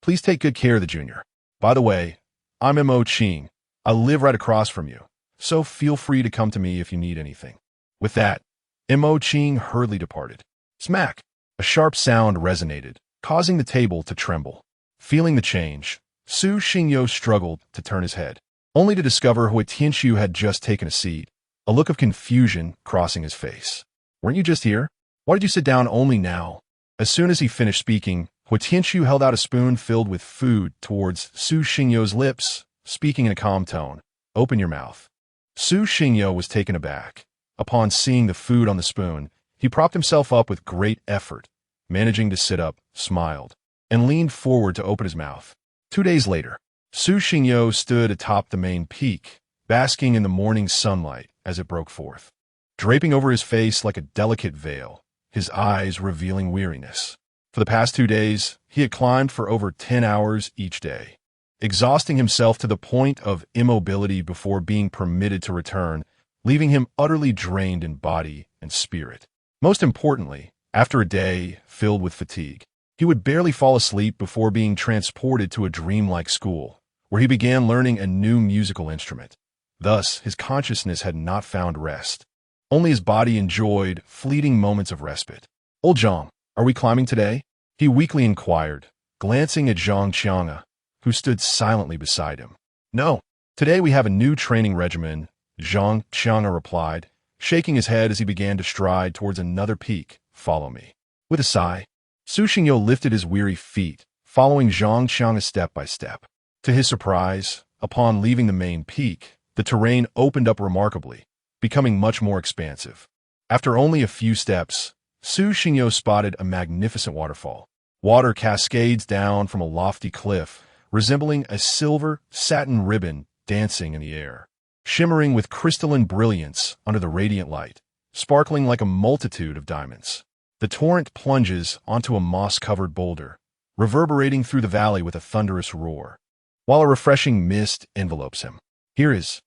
please take good care of the junior. By the way, I'm Mo Qing. I live right across from you, so feel free to come to me if you need anything. With that, Mo Qing hurriedly departed. Smack! A sharp sound resonated, causing the table to tremble. Feeling the change, Su Xingyo struggled to turn his head, only to discover Hui Tianxiu had just taken a seat, a look of confusion crossing his face. Weren't you just here? Why did you sit down only now? As soon as he finished speaking, Hui Tianxiu held out a spoon filled with food towards Su Xingyo's lips, speaking in a calm tone. Open your mouth. Su Xingyo was taken aback. Upon seeing the food on the spoon, he propped himself up with great effort, managing to sit up, smiled, and leaned forward to open his mouth. 2 days later, Su Xingyo stood atop the main peak, basking in the morning sunlight as it broke forth, draping over his face like a delicate veil, his eyes revealing weariness. For the past 2 days, he had climbed for over 10 hours each day, exhausting himself to the point of immobility before being permitted to return, leaving him utterly drained in body and spirit. Most importantly, after a day filled with fatigue, he would barely fall asleep before being transported to a dreamlike school, where he began learning a new musical instrument. Thus, his consciousness had not found rest. Only his body enjoyed fleeting moments of respite. Old Zhang, are we climbing today? He weakly inquired, glancing at Zhang Qianga, who stood silently beside him. No, today we have a new training regimen, Zhang Qianga replied, shaking his head as he began to stride towards another peak. Follow me. With a sigh, Su Xingyo lifted his weary feet, following Zhang Qianga step by step. To his surprise, upon leaving the main peak, the terrain opened up remarkably, becoming much more expansive. After only a few steps, Su Xingyo spotted a magnificent waterfall. Water cascades down from a lofty cliff, resembling a silver satin ribbon dancing in the air, shimmering with crystalline brilliance under the radiant light, sparkling like a multitude of diamonds. The torrent plunges onto a moss-covered boulder, reverberating through the valley with a thunderous roar, while a refreshing mist envelopes him. Here is.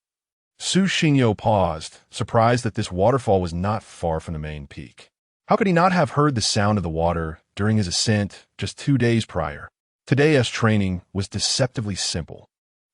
Su Xingyo paused, surprised that this waterfall was not far from the main peak. How could he not have heard the sound of the water during his ascent just 2 days prior? Today's training was deceptively simple.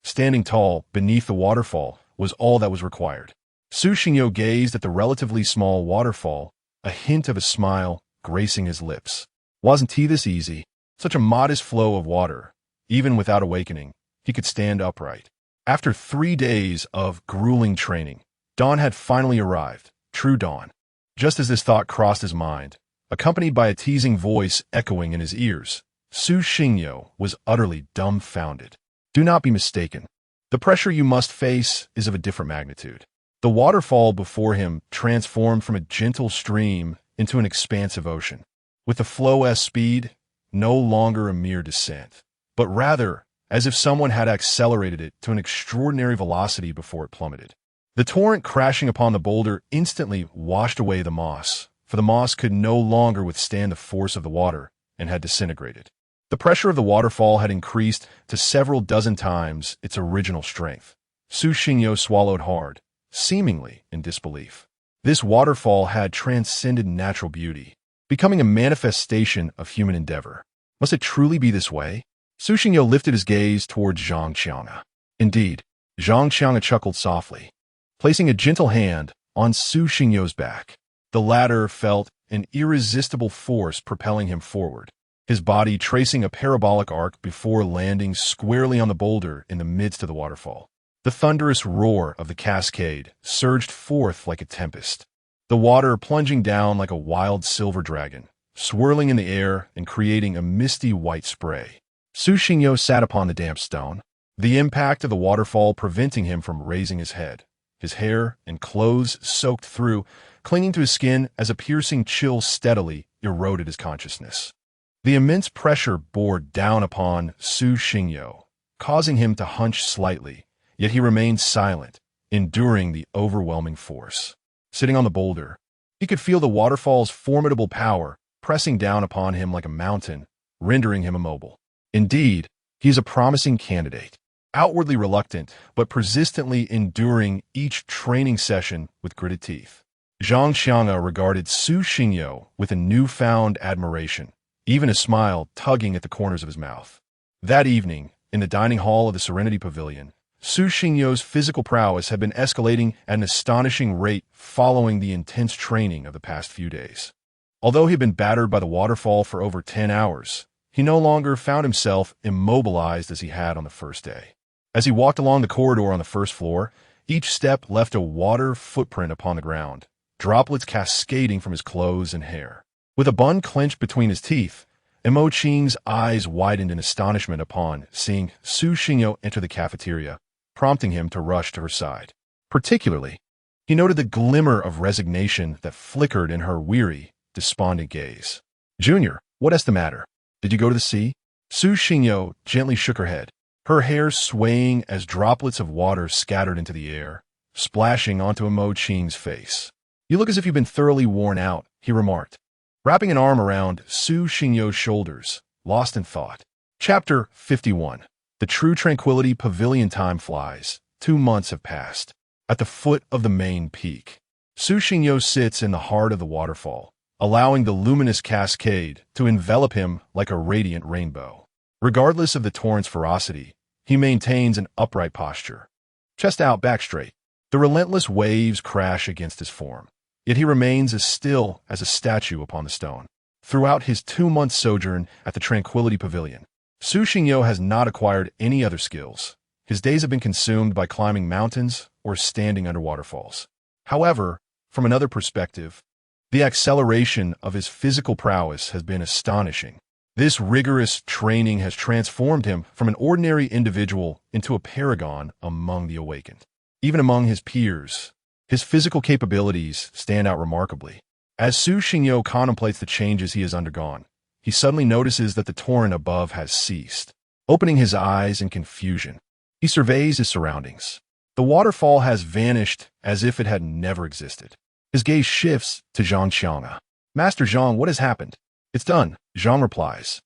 Standing tall beneath the waterfall was all that was required. Su Xingyo gazed at the relatively small waterfall, a hint of a smile gracing his lips. Wasn't he this easy? Such a modest flow of water. Even without awakening, he could stand upright. After 3 days of grueling training, dawn had finally arrived. True dawn. Just as this thought crossed his mind, accompanied by a teasing voice echoing in his ears, Su Xingyo was utterly dumbfounded. Do not be mistaken. The pressure you must face is of a different magnitude. The waterfall before him transformed from a gentle stream into an expansive ocean, with the flow's speed no longer a mere descent, but rather as if someone had accelerated it to an extraordinary velocity before it plummeted. The torrent crashing upon the boulder instantly washed away the moss, for the moss could no longer withstand the force of the water and had disintegrated. The pressure of the waterfall had increased to several dozen times its original strength. Su Xingyo swallowed hard, seemingly in disbelief. This waterfall had transcended natural beauty, becoming a manifestation of human endeavor. Must it truly be this way? Su Xingyo lifted his gaze towards Zhang Qianga. Indeed, Zhang Qianga chuckled softly, placing a gentle hand on Su Xingyo's back. The latter felt an irresistible force propelling him forward, his body tracing a parabolic arc before landing squarely on the boulder in the midst of the waterfall. The thunderous roar of the cascade surged forth like a tempest, the water plunging down like a wild silver dragon, swirling in the air and creating a misty white spray. Su Xingyo sat upon the damp stone, the impact of the waterfall preventing him from raising his head, his hair and clothes soaked through, clinging to his skin as a piercing chill steadily eroded his consciousness. The immense pressure bore down upon Su Xingyo, causing him to hunch slightly, yet he remained silent, enduring the overwhelming force. Sitting on the boulder, he could feel the waterfall's formidable power pressing down upon him like a mountain, rendering him immobile. Indeed, he is a promising candidate, outwardly reluctant but persistently enduring each training session with gritted teeth. Zhang Xiang'e regarded Su Xingyo with a newfound admiration, even a smile tugging at the corners of his mouth. That evening, in the dining hall of the Serenity Pavilion, Su Xingyo's physical prowess had been escalating at an astonishing rate following the intense training of the past few days. Although he had been battered by the waterfall for over 10 hours, he no longer found himself immobilized as he had on the first day. As he walked along the corridor on the first floor, each step left a water footprint upon the ground, droplets cascading from his clothes and hair. With a bun clenched between his teeth, Mo Qing's eyes widened in astonishment upon seeing Su Xingyo enter the cafeteria, prompting him to rush to her side. Particularly, he noted the glimmer of resignation that flickered in her weary, despondent gaze. "Junior, what is the matter? Did you go to the sea?" Su Xingyo gently shook her head, her hair swaying as droplets of water scattered into the air, splashing onto Mo Qing's face. "You look as if you've been thoroughly worn out," he remarked, wrapping an arm around Su Xingyo's shoulders, lost in thought. Chapter 51. The true tranquility pavilion. Time flies. 2 months have passed. At the foot of the main peak, Su Xingyo sits in the heart of the waterfall, allowing the luminous cascade to envelop him like a radiant rainbow. Regardless of the torrent's ferocity, he maintains an upright posture. Chest out, back straight. The relentless waves crash against his form, yet he remains as still as a statue upon the stone. Throughout his 2-month sojourn at the Tranquility Pavilion, Su Xingyo has not acquired any other skills. His days have been consumed by climbing mountains or standing under waterfalls. However, from another perspective, the acceleration of his physical prowess has been astonishing. This rigorous training has transformed him from an ordinary individual into a paragon among the awakened. Even among his peers, his physical capabilities stand out remarkably. As Su Xingyo contemplates the changes he has undergone, he suddenly notices that the torrent above has ceased. Opening his eyes in confusion, he surveys his surroundings. The waterfall has vanished as if it had never existed. His gaze shifts to Zhang Xiang'e. "Master Zhang, what has happened?" "It's done," Zhang replies.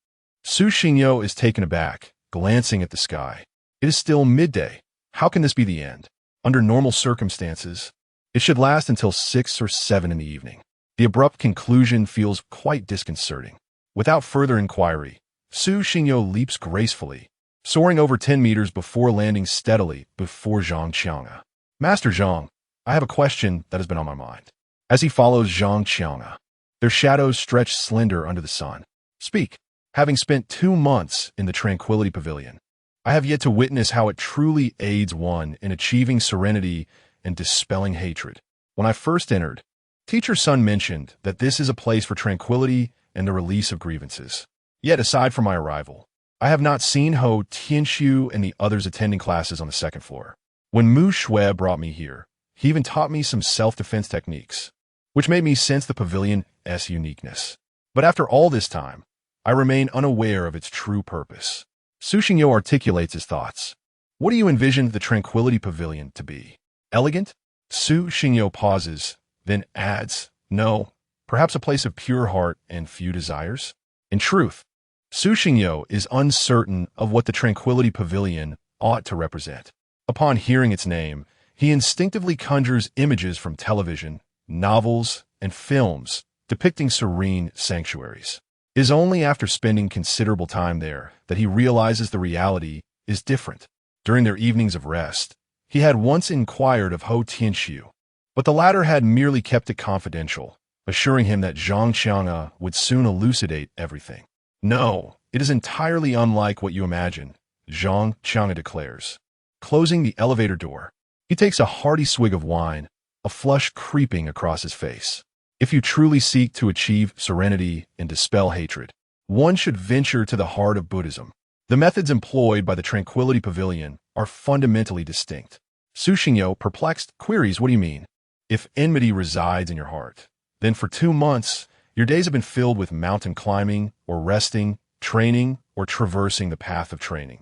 Su Xingyo is taken aback, glancing at the sky. It is still midday. How can this be the end? Under normal circumstances, it should last until 6 or 7 in the evening. The abrupt conclusion feels quite disconcerting. Without further inquiry, Su Xingyo leaps gracefully, soaring over 10 meters before landing steadily before Zhang Xiang'e. "Master Zhang, I have a question that has been on my mind." As he follows Zhang Xiang'e, their shadows stretch slender under the sun. "Speak." Having spent 2 months in the Tranquility Pavilion, I have yet to witness how it truly aids one in achieving serenity and dispelling hatred. When I first entered, Teacher Sun mentioned that this is a place for tranquility and the release of grievances. Yet, aside from my arrival, I have not seen Ho Tianxiu and the others attending classes on the 2nd floor. When Mu Shui brought me here, he even taught me some self-defense techniques, which made me sense the pavilion's uniqueness. But after all this time, I remain unaware of its true purpose. Su Xingyo articulates his thoughts. "What do you envision the Tranquility Pavilion to be? Elegant?" Su Xingyo pauses, then adds, "No, perhaps a place of pure heart and few desires." In truth, Su Xingyo is uncertain of what the Tranquility Pavilion ought to represent. Upon hearing its name, he instinctively conjures images from television, novels, and films depicting serene sanctuaries. It is only after spending considerable time there that he realizes the reality is different. During their evenings of rest, he had once inquired of Ho Tianxiu, but the latter had merely kept it confidential, assuring him that Zhang Qianga would soon elucidate everything. No, it is entirely unlike what you imagine, Zhang Qianga declares. Closing the elevator door, he takes a hearty swig of wine, a flush creeping across his face. If you truly seek to achieve serenity and dispel hatred, one should venture to the heart of Buddhism. The methods employed by the Tranquility Pavilion are fundamentally distinct. Su Xingyo, perplexed, queries, what do you mean? If enmity resides in your heart, then for 2 months, your days have been filled with mountain climbing, or resting, training, or traversing the path of training.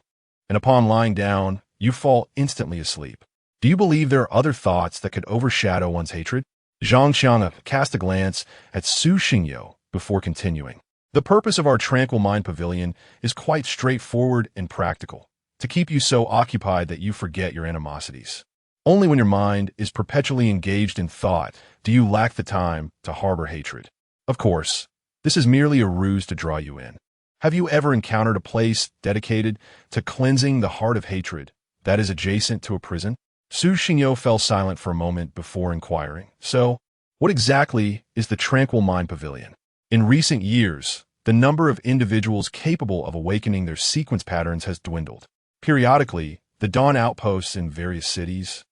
And upon lying down, you fall instantly asleep. Do you believe there are other thoughts that could overshadow one's hatred? Zhang Qianga cast a glance at Su Xingyo before continuing. The purpose of our Tranquil Mind Pavilion is quite straightforward and practical, to keep you so occupied that you forget your animosities. Only when your mind is perpetually engaged in thought do you lack the time to harbor hatred. Of course, this is merely a ruse to draw you in. Have you ever encountered a place dedicated to cleansing the heart of hatred that is adjacent to a prison? Su Xingyo fell silent for a moment before inquiring. So, what exactly is the Tranquil Mind Pavilion? In recent years, the number of individuals capable of awakening their sequence patterns has dwindled. Periodically, the dawn outposts in various cities,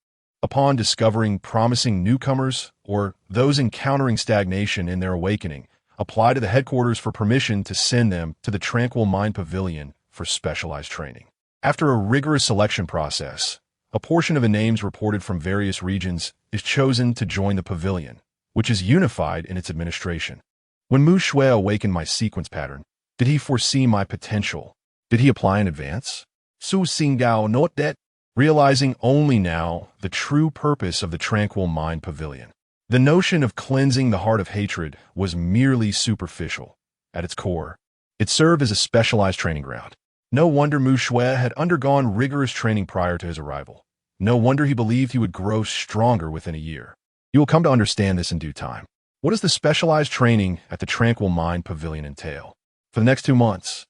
upon discovering promising newcomers or those encountering stagnation in their awakening, apply to the headquarters for permission to send them to the Tranquil Mind Pavilion for specialized training. After a rigorous selection process, a portion of the names reported from various regions is chosen to join the pavilion, which is unified in its administration. When Mu Shui awakened my sequence pattern, did he foresee my potential? Did he apply in advance? Su Xingao note that, realizing only now the true purpose of the Tranquil Mind Pavilion. The notion of cleansing the heart of hatred was merely superficial. At its core, it served as a specialized training ground. No wonder Mu Shui had undergone rigorous training prior to his arrival. No wonder he believed he would grow stronger within a year. You will come to understand this in due time. What does the specialized training at the Tranquil Mind Pavilion entail? For the next 2 months,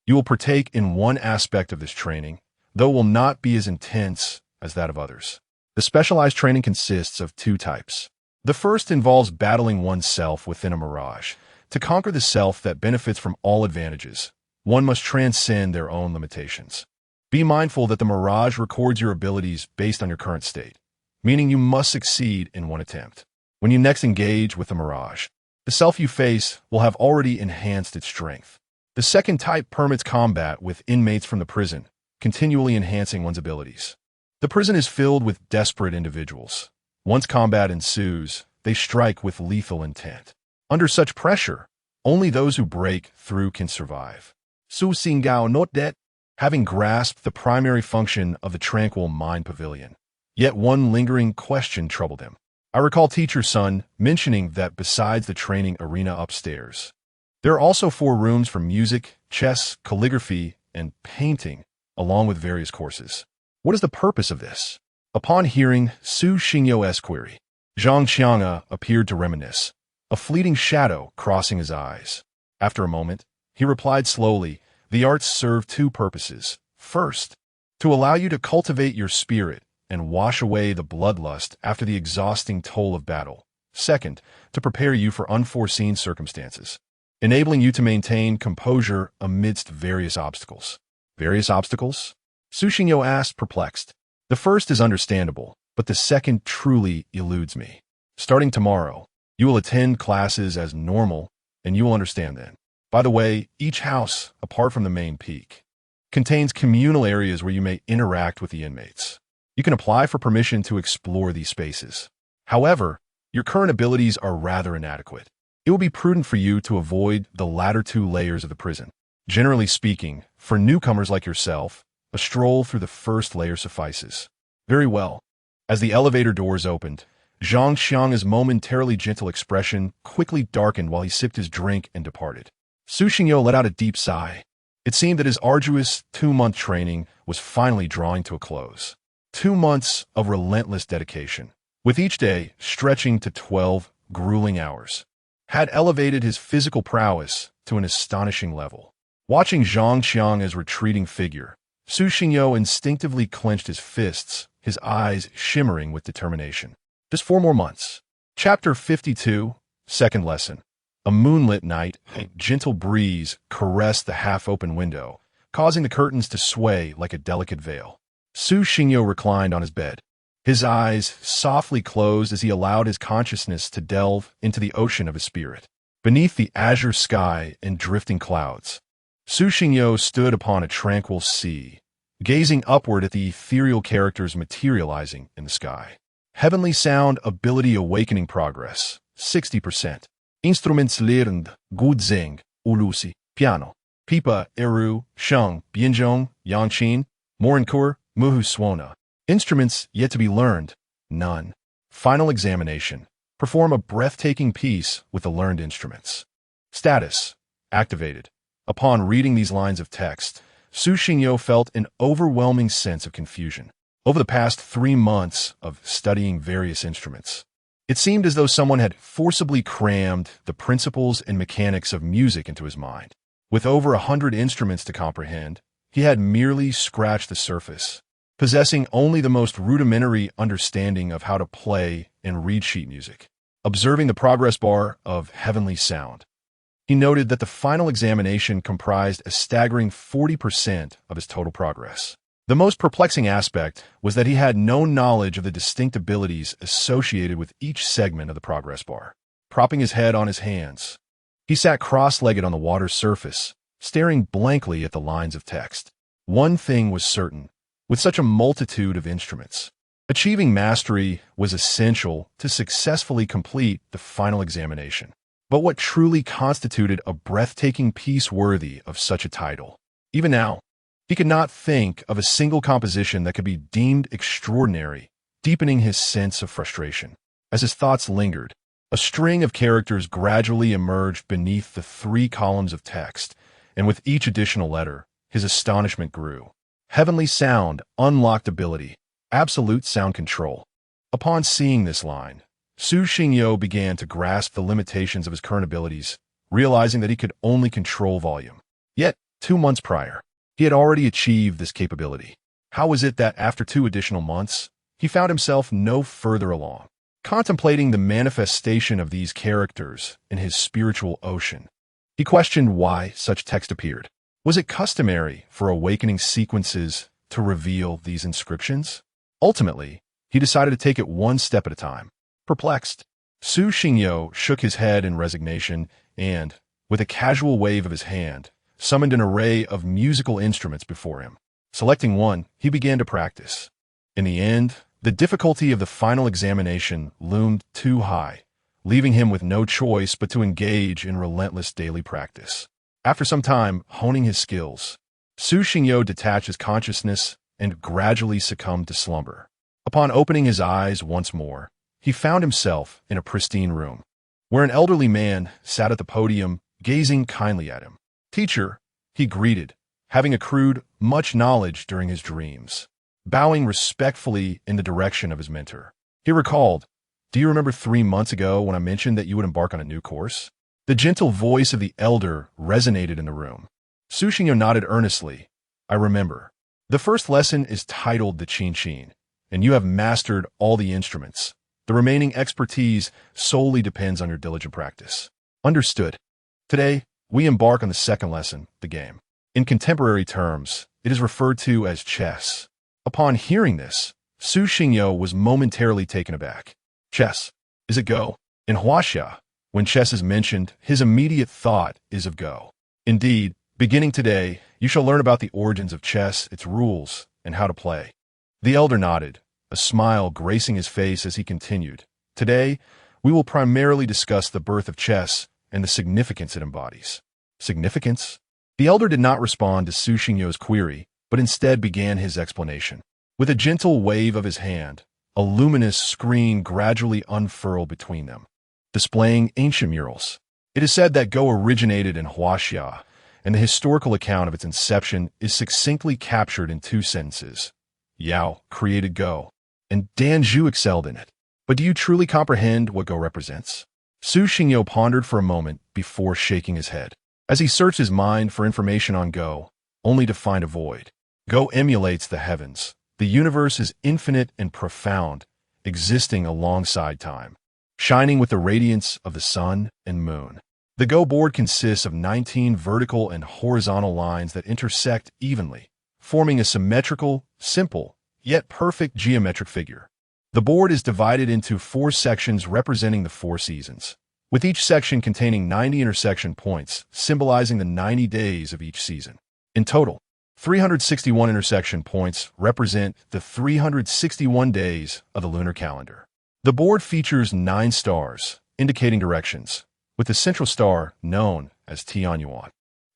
you will partake in one aspect of this training, though it will not be as intense as that of others. The specialized training consists of 2 types. The first involves battling oneself within a mirage. To conquer the self that benefits from all advantages, one must transcend their own limitations. Be mindful that the mirage records your abilities based on your current state, meaning you must succeed in one attempt. When you next engage with the mirage, the self you face will have already enhanced its strength. The second type permits combat with inmates from the prison, continually enhancing one's abilities. The prison is filled with desperate individuals. Once combat ensues, they strike with lethal intent. Under such pressure, only those who break through can survive. Su Xingao note that, having grasped the primary function of the Tranquil Mind Pavilion, yet one lingering question troubled him. I recall teacher Sun mentioning that besides the training arena upstairs, there are also 4 rooms for music, chess, calligraphy, and painting, along with various courses. What is the purpose of this? Upon hearing Su Xingyo's query, Zhang Qianga appeared to reminisce, a fleeting shadow crossing his eyes. After a moment, he replied slowly, the arts serve 2 purposes. First, to allow you to cultivate your spirit and wash away the bloodlust after the exhausting toll of battle. Second, to prepare you for unforeseen circumstances, enabling you to maintain composure amidst various obstacles. Various obstacles? Su Xingyo asked, perplexed. The first is understandable, but the second truly eludes me. Starting tomorrow, you will attend classes as normal, and you will understand then. By the way, each house, apart from the main peak, contains communal areas where you may interact with the inmates. You can apply for permission to explore these spaces. However, your current abilities are rather inadequate. It will be prudent for you to avoid the latter 2 layers of the prison. Generally speaking, for newcomers like yourself, a stroll through the first layer suffices. Very well. As the elevator doors opened, Zhang Qianga's momentarily gentle expression quickly darkened while he sipped his drink and departed. Su Xingyo let out a deep sigh. It seemed that his arduous 2-month training was finally drawing to a close. 2 months of relentless dedication, with each day stretching to 12 grueling hours, had elevated his physical prowess to an astonishing level. Watching Zhang Qianga's retreating figure, Su Xingyo instinctively clenched his fists, his eyes shimmering with determination. Just 4 more months. Chapter 52, Second lesson. A moonlit night, a gentle breeze caressed the half-open window, causing the curtains to sway like a delicate veil. Su Xingyo reclined on his bed, his eyes softly closed as he allowed his consciousness to delve into the ocean of his spirit. Beneath the azure sky and drifting clouds, Su Xingyo stood upon a tranquil sea, gazing upward at the ethereal characters materializing in the sky. Heavenly sound ability awakening progress, 60%. Instruments learned, Guzheng, Ulusi, piano. Pipa, Eru, Sheng, Bianzhong, Yangqin, Morinkur, Muhu Suona. Instruments yet to be learned, none. Final examination. Perform a breathtaking piece with the learned instruments. Status, activated. Upon reading these lines of text, Su Xingyo felt an overwhelming sense of confusion. Over the past 3 months of studying various instruments, it seemed as though someone had forcibly crammed the principles and mechanics of music into his mind. With over 100 instruments to comprehend, he had merely scratched the surface, possessing only the most rudimentary understanding of how to play and read sheet music. Observing the progress bar of heavenly sound, he noted that the final examination comprised a staggering 40% of his total progress. The most perplexing aspect was that he had no knowledge of the distinct abilities associated with each segment of the progress bar. Propping his head on his hands, he sat cross-legged on the water's surface, staring blankly at the lines of text. One thing was certain. With such a multitude of instruments, achieving mastery was essential to successfully complete the final examination. But what truly constituted a breathtaking piece worthy of such a title? Even now, he could not think of a single composition that could be deemed extraordinary, deepening his sense of frustration. As his thoughts lingered, a string of characters gradually emerged beneath the 3 columns of text, and with each additional letter, his astonishment grew. Heavenly sound, unlocked ability, absolute sound control. Upon seeing this line, Su Xingyo began to grasp the limitations of his current abilities, realizing that he could only control volume. Yet, 2 months prior, he had already achieved this capability. How was it that after 2 additional months, he found himself no further along? Contemplating the manifestation of these characters in his spiritual ocean, he questioned why such text appeared. Was it customary for awakening sequences to reveal these inscriptions? Ultimately, he decided to take it one step at a time. Perplexed, Su Xingyo shook his head in resignation and, with a casual wave of his hand, summoned an array of musical instruments before him. Selecting one, he began to practice. In the end, the difficulty of the final examination loomed too high, leaving him with no choice but to engage in relentless daily practice. After some time honing his skills, Su Xingyo detached his consciousness and gradually succumbed to slumber. Upon opening his eyes once more, he found himself in a pristine room, where an elderly man sat at the podium, gazing kindly at him. "Teacher," he greeted, having accrued much knowledge during his dreams. Bowing respectfully in the direction of his mentor, he recalled, "Do you remember 3 months ago when I mentioned that you would embark on a new course?" The gentle voice of the elder resonated in the room. Su Xingyo nodded earnestly. "I remember. The first lesson is titled the Qin, and you have mastered all the instruments. The remaining expertise solely depends on your diligent practice." Understood. Today, we embark on the second lesson, the game. In contemporary terms, it is referred to as chess. Upon hearing this, Su Xingyo was momentarily taken aback. Chess. Is it Go? In Huaxia, when chess is mentioned, his immediate thought is of Go. Indeed, beginning today, you shall learn about the origins of chess, its rules, and how to play. The elder nodded, a smile gracing his face as he continued. Today, we will primarily discuss the birth of chess and the significance it embodies. Significance? The elder did not respond to Su Xingyo's query, but instead began his explanation. With a gentle wave of his hand, a luminous screen gradually unfurled between them, displaying ancient murals. It is said that Go originated in Huaxia, and the historical account of its inception is succinctly captured in 2 sentences. Yao created Go, and Danzhu excelled in it. But do you truly comprehend what Go represents? Su Xingyo pondered for a moment before shaking his head, as he searched his mind for information on Go, only to find a void. Go emulates the heavens. The universe is infinite and profound, existing alongside time. shining with the radiance of the sun and moon. The Go board consists of 19 vertical and horizontal lines that intersect evenly, forming a symmetrical, simple, yet perfect geometric figure. The board is divided into 4 sections representing the 4 seasons, with each section containing 90 intersection points, symbolizing the 90 days of each season. In total, 361 intersection points represent the 361 days of the lunar calendar. The board features 9 stars, indicating directions, with the central star known as Tianyuan.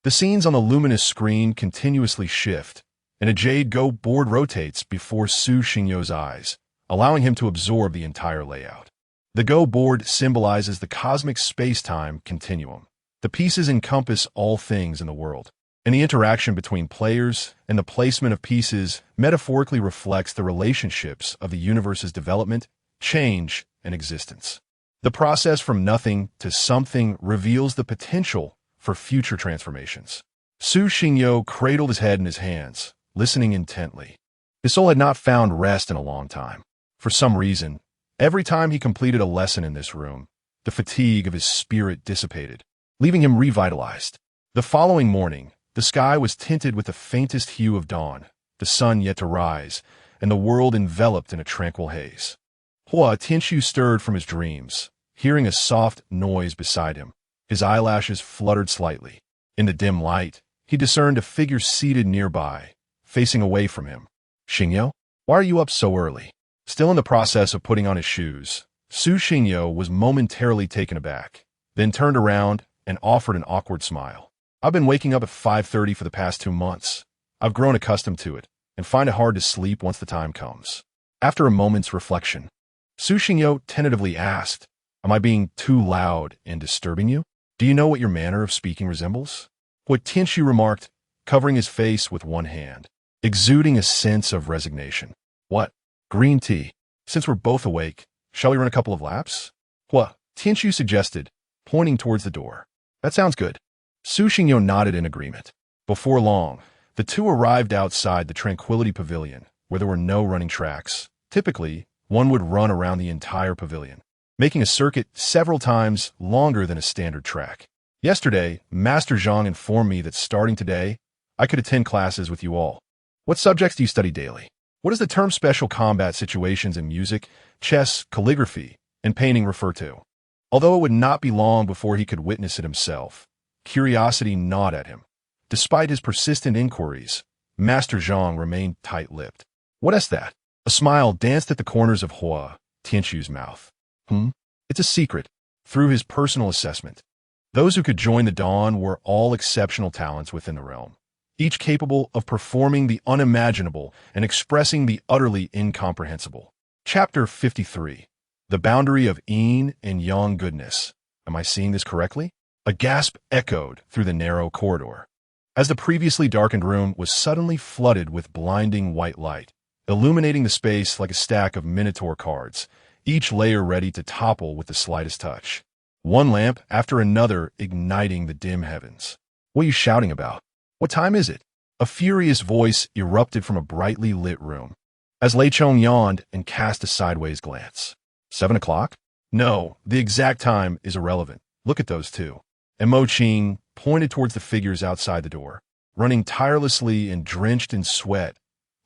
The scenes on the luminous screen continuously shift, and a jade Go board rotates before Su Xingyo's eyes, allowing him to absorb the entire layout. The Go board symbolizes the cosmic space-time continuum. The pieces encompass all things in the world, and the interaction between players and the placement of pieces metaphorically reflects the relationships of the universe's development, change, and existence. The process from nothing to something reveals the potential for future transformations. Su Xingyo cradled his head in his hands, listening intently. His soul had not found rest in a long time. For some reason, every time he completed a lesson in this room, the fatigue of his spirit dissipated, leaving him revitalized. The following morning, the sky was tinted with the faintest hue of dawn, the sun yet to rise, and the world enveloped in a tranquil haze. Hua Tianxiu stirred from his dreams, hearing a soft noise beside him. His eyelashes fluttered slightly. In the dim light, he discerned a figure seated nearby, facing away from him. Xingyo, why are you up so early? Still in the process of putting on his shoes, Su Xingyo was momentarily taken aback, then turned around and offered an awkward smile. I've been waking up at 5:30 for the past 2 months. I've grown accustomed to it, and find it hard to sleep once the time comes. After a moment's reflection, Su Xingyo tentatively asked, am I being too loud and disturbing you? Do you know what your manner of speaking resembles? What Tianxiu remarked, covering his face with one hand, exuding a sense of resignation. What? Green tea. Since we're both awake, shall we run a couple of laps? What? Tianxiu suggested, pointing towards the door. That sounds good. Su Xingyo nodded in agreement. Before long, the two arrived outside the Tranquility Pavilion, where there were no running tracks. Typically, one would run around the entire pavilion, making a circuit several times longer than a standard track. Yesterday, Master Zhang informed me that starting today, I could attend classes with you all. What subjects do you study daily? What does the term special combat situations in music, chess, calligraphy, and painting refer to? Although it would not be long before he could witness it himself, curiosity gnawed at him. Despite his persistent inquiries, Master Zhang remained tight-lipped. What is that? A smile danced at the corners of Hua Tianxiu's mouth. It's a secret. Through his personal assessment, those who could join the Dawn were all exceptional talents within the realm, each capable of performing the unimaginable and expressing the utterly incomprehensible. Chapter 53. The Boundary of Yin and Yang Goodness. Am I seeing this correctly? A gasp echoed through the narrow corridor, as the previously darkened room was suddenly flooded with blinding white light, illuminating the space like a stack of Minotaur cards, each layer ready to topple with the slightest touch. One lamp after another igniting the dim heavens. What are you shouting about? What time is it? A furious voice erupted from a brightly lit room, as Lei Chong yawned and cast a sideways glance. 7 o'clock? No, the exact time is irrelevant. Look at those two. And Mo Qing pointed towards the figures outside the door, running tirelessly and drenched in sweat,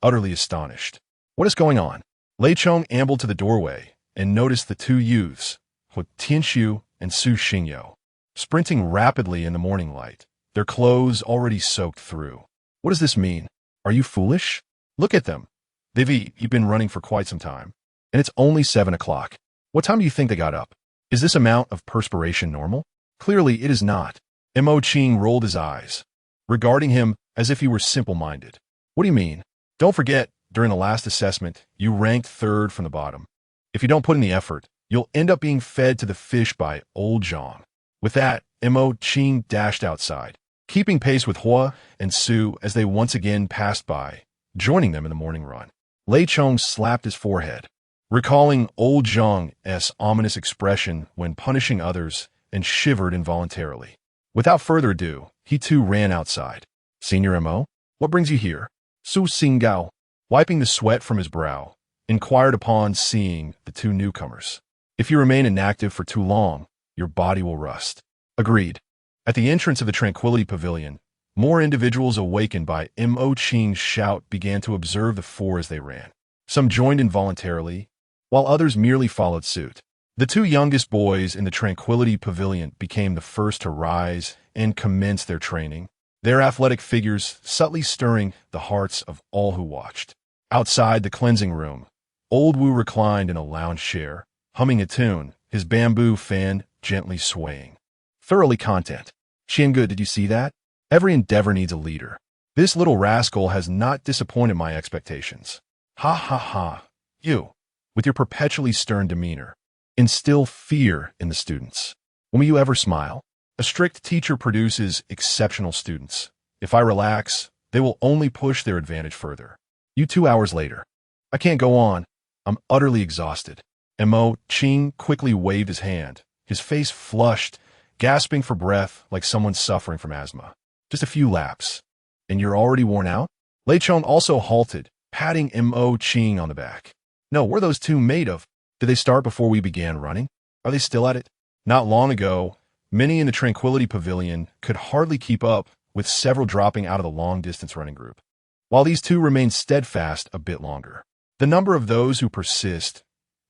utterly astonished. What is going on? Lei Chong ambled to the doorway and noticed the 2 youths, Hua Tianxiu and Su Xingyo, sprinting rapidly in the morning light, their clothes already soaked through. What does this mean? Are you foolish? Look at them. They've been running for quite some time, and it's only 7 o'clock. What time do you think they got up? Is this amount of perspiration normal? Clearly it is not. Mo Qing rolled his eyes, regarding him as if he were simple-minded. What do you mean? Don't forget, during the last assessment, you ranked 3rd from the bottom. If you don't put in the effort, you'll end up being fed to the fish by old Zhang. With that, Mo Qing dashed outside, keeping pace with Hua and Su as they once again passed by, joining them in the morning run. Lei Chong slapped his forehead, recalling old Zhang's ominous expression when punishing others, and shivered involuntarily. Without further ado, he too ran outside. Senior Mo, what brings you here? Su Xinggao, wiping the sweat from his brow, inquired upon seeing the 2 newcomers. If you remain inactive for too long, your body will rust. Agreed. At the entrance of the Tranquility Pavilion, more individuals awakened by Mo Qing's shout began to observe the four as they ran. Some joined involuntarily, while others merely followed suit. The two youngest boys in the Tranquility Pavilion became the first to rise and commence their training, their athletic figures subtly stirring the hearts of all who watched. Outside the cleansing room, Old Wu reclined in a lounge chair, humming a tune, his bamboo fan gently swaying. Thoroughly content. Xiange, did you see that? Every endeavor needs a leader. This little rascal has not disappointed my expectations. Ha ha ha. You, with your perpetually stern demeanor, instill fear in the students. When will you ever smile? A strict teacher produces exceptional students. If I relax, they will only push their advantage further. You 2 hours later. I can't go on. I'm utterly exhausted. Mo Qing quickly waved his hand, his face flushed, gasping for breath like someone suffering from asthma. Just a few laps. And you're already worn out? Lei Chong also halted, patting Mo Qing on the back. No, what are those two made of? Did they start before we began running? Are they still at it? Not long ago, many in the Tranquility Pavilion could hardly keep up, with several dropping out of the long-distance running group. While these two remain steadfast a bit longer. The number of those who persist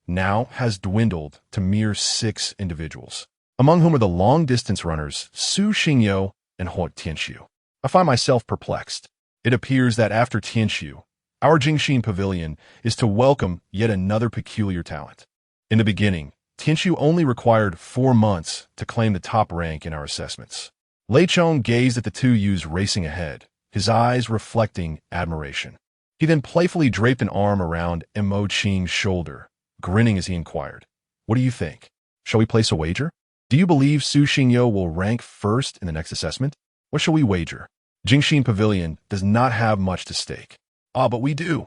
now has dwindled to mere 6 individuals, among whom are the long-distance runners Su Xingyo and Huo Tianxiu. I find myself perplexed. It appears that after Tianxiu, our Jingxin Pavilion is to welcome yet another peculiar talent. In the beginning, Tianxiu only required 4 months to claim the top rank in our assessments. Lei Chong gazed at the two youths racing ahead, his eyes reflecting admiration. He then playfully draped an arm around Mo Qing's shoulder, grinning as he inquired, "What do you think? Shall we place a wager? Do you believe Su Xingyo will rank first in the next assessment? What shall we wager? Jingxin Pavilion does not have much to stake." "Ah, but we do,"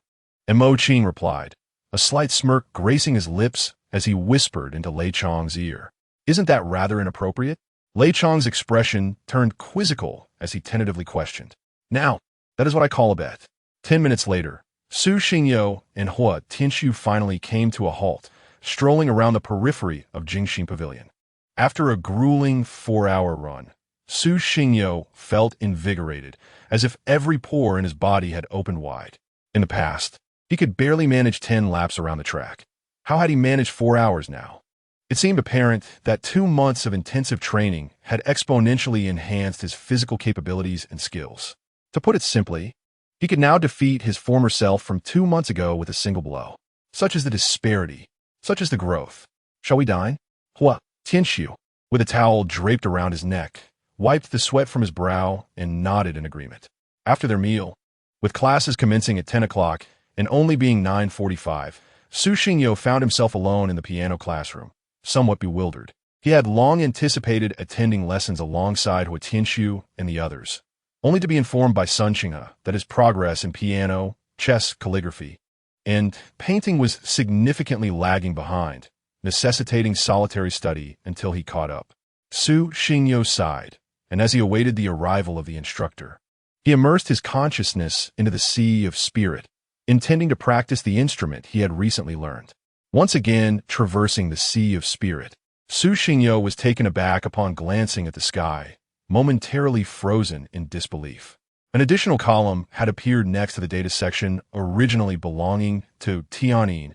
Mo Qing replied, a slight smirk gracing his lips as he whispered into Lei Chong's ear. "Isn't that rather inappropriate?" Lei Chong's expression turned quizzical as he tentatively questioned. "Now, that is what I call a bet." 10 minutes later, Su Xingyo and Huo Tianxiu finally came to a halt, strolling around the periphery of Jingxin Pavilion. After a grueling 4-hour run, Su Xingyo felt invigorated, as if every pore in his body had opened wide. In the past, he could barely manage 10 laps around the track. How had he managed 4 hours now? It seemed apparent that 2 months of intensive training had exponentially enhanced his physical capabilities and skills. To put it simply, he could now defeat his former self from 2 months ago with a single blow. Such is the disparity, such is the growth. Shall we dine? Huo Tianxiu, with a towel draped around his neck, wiped the sweat from his brow and nodded in agreement. After their meal, with classes commencing at 10 o'clock and only being 9:45, Su Xingyo found himself alone in the piano classroom, somewhat bewildered. He had long anticipated attending lessons alongside Huo Tianxiu and the others, only to be informed by Sun Qinghe that his progress in piano, chess, calligraphy, and painting was significantly lagging behind, necessitating solitary study until he caught up. Su Xingyo sighed, and as he awaited the arrival of the instructor, he immersed his consciousness into the sea of spirit, intending to practice the instrument he had recently learned. Once again traversing the sea of spirit, Su Xingyo was taken aback upon glancing at the sky, momentarily frozen in disbelief. An additional column had appeared next to the data section originally belonging to Tianyin,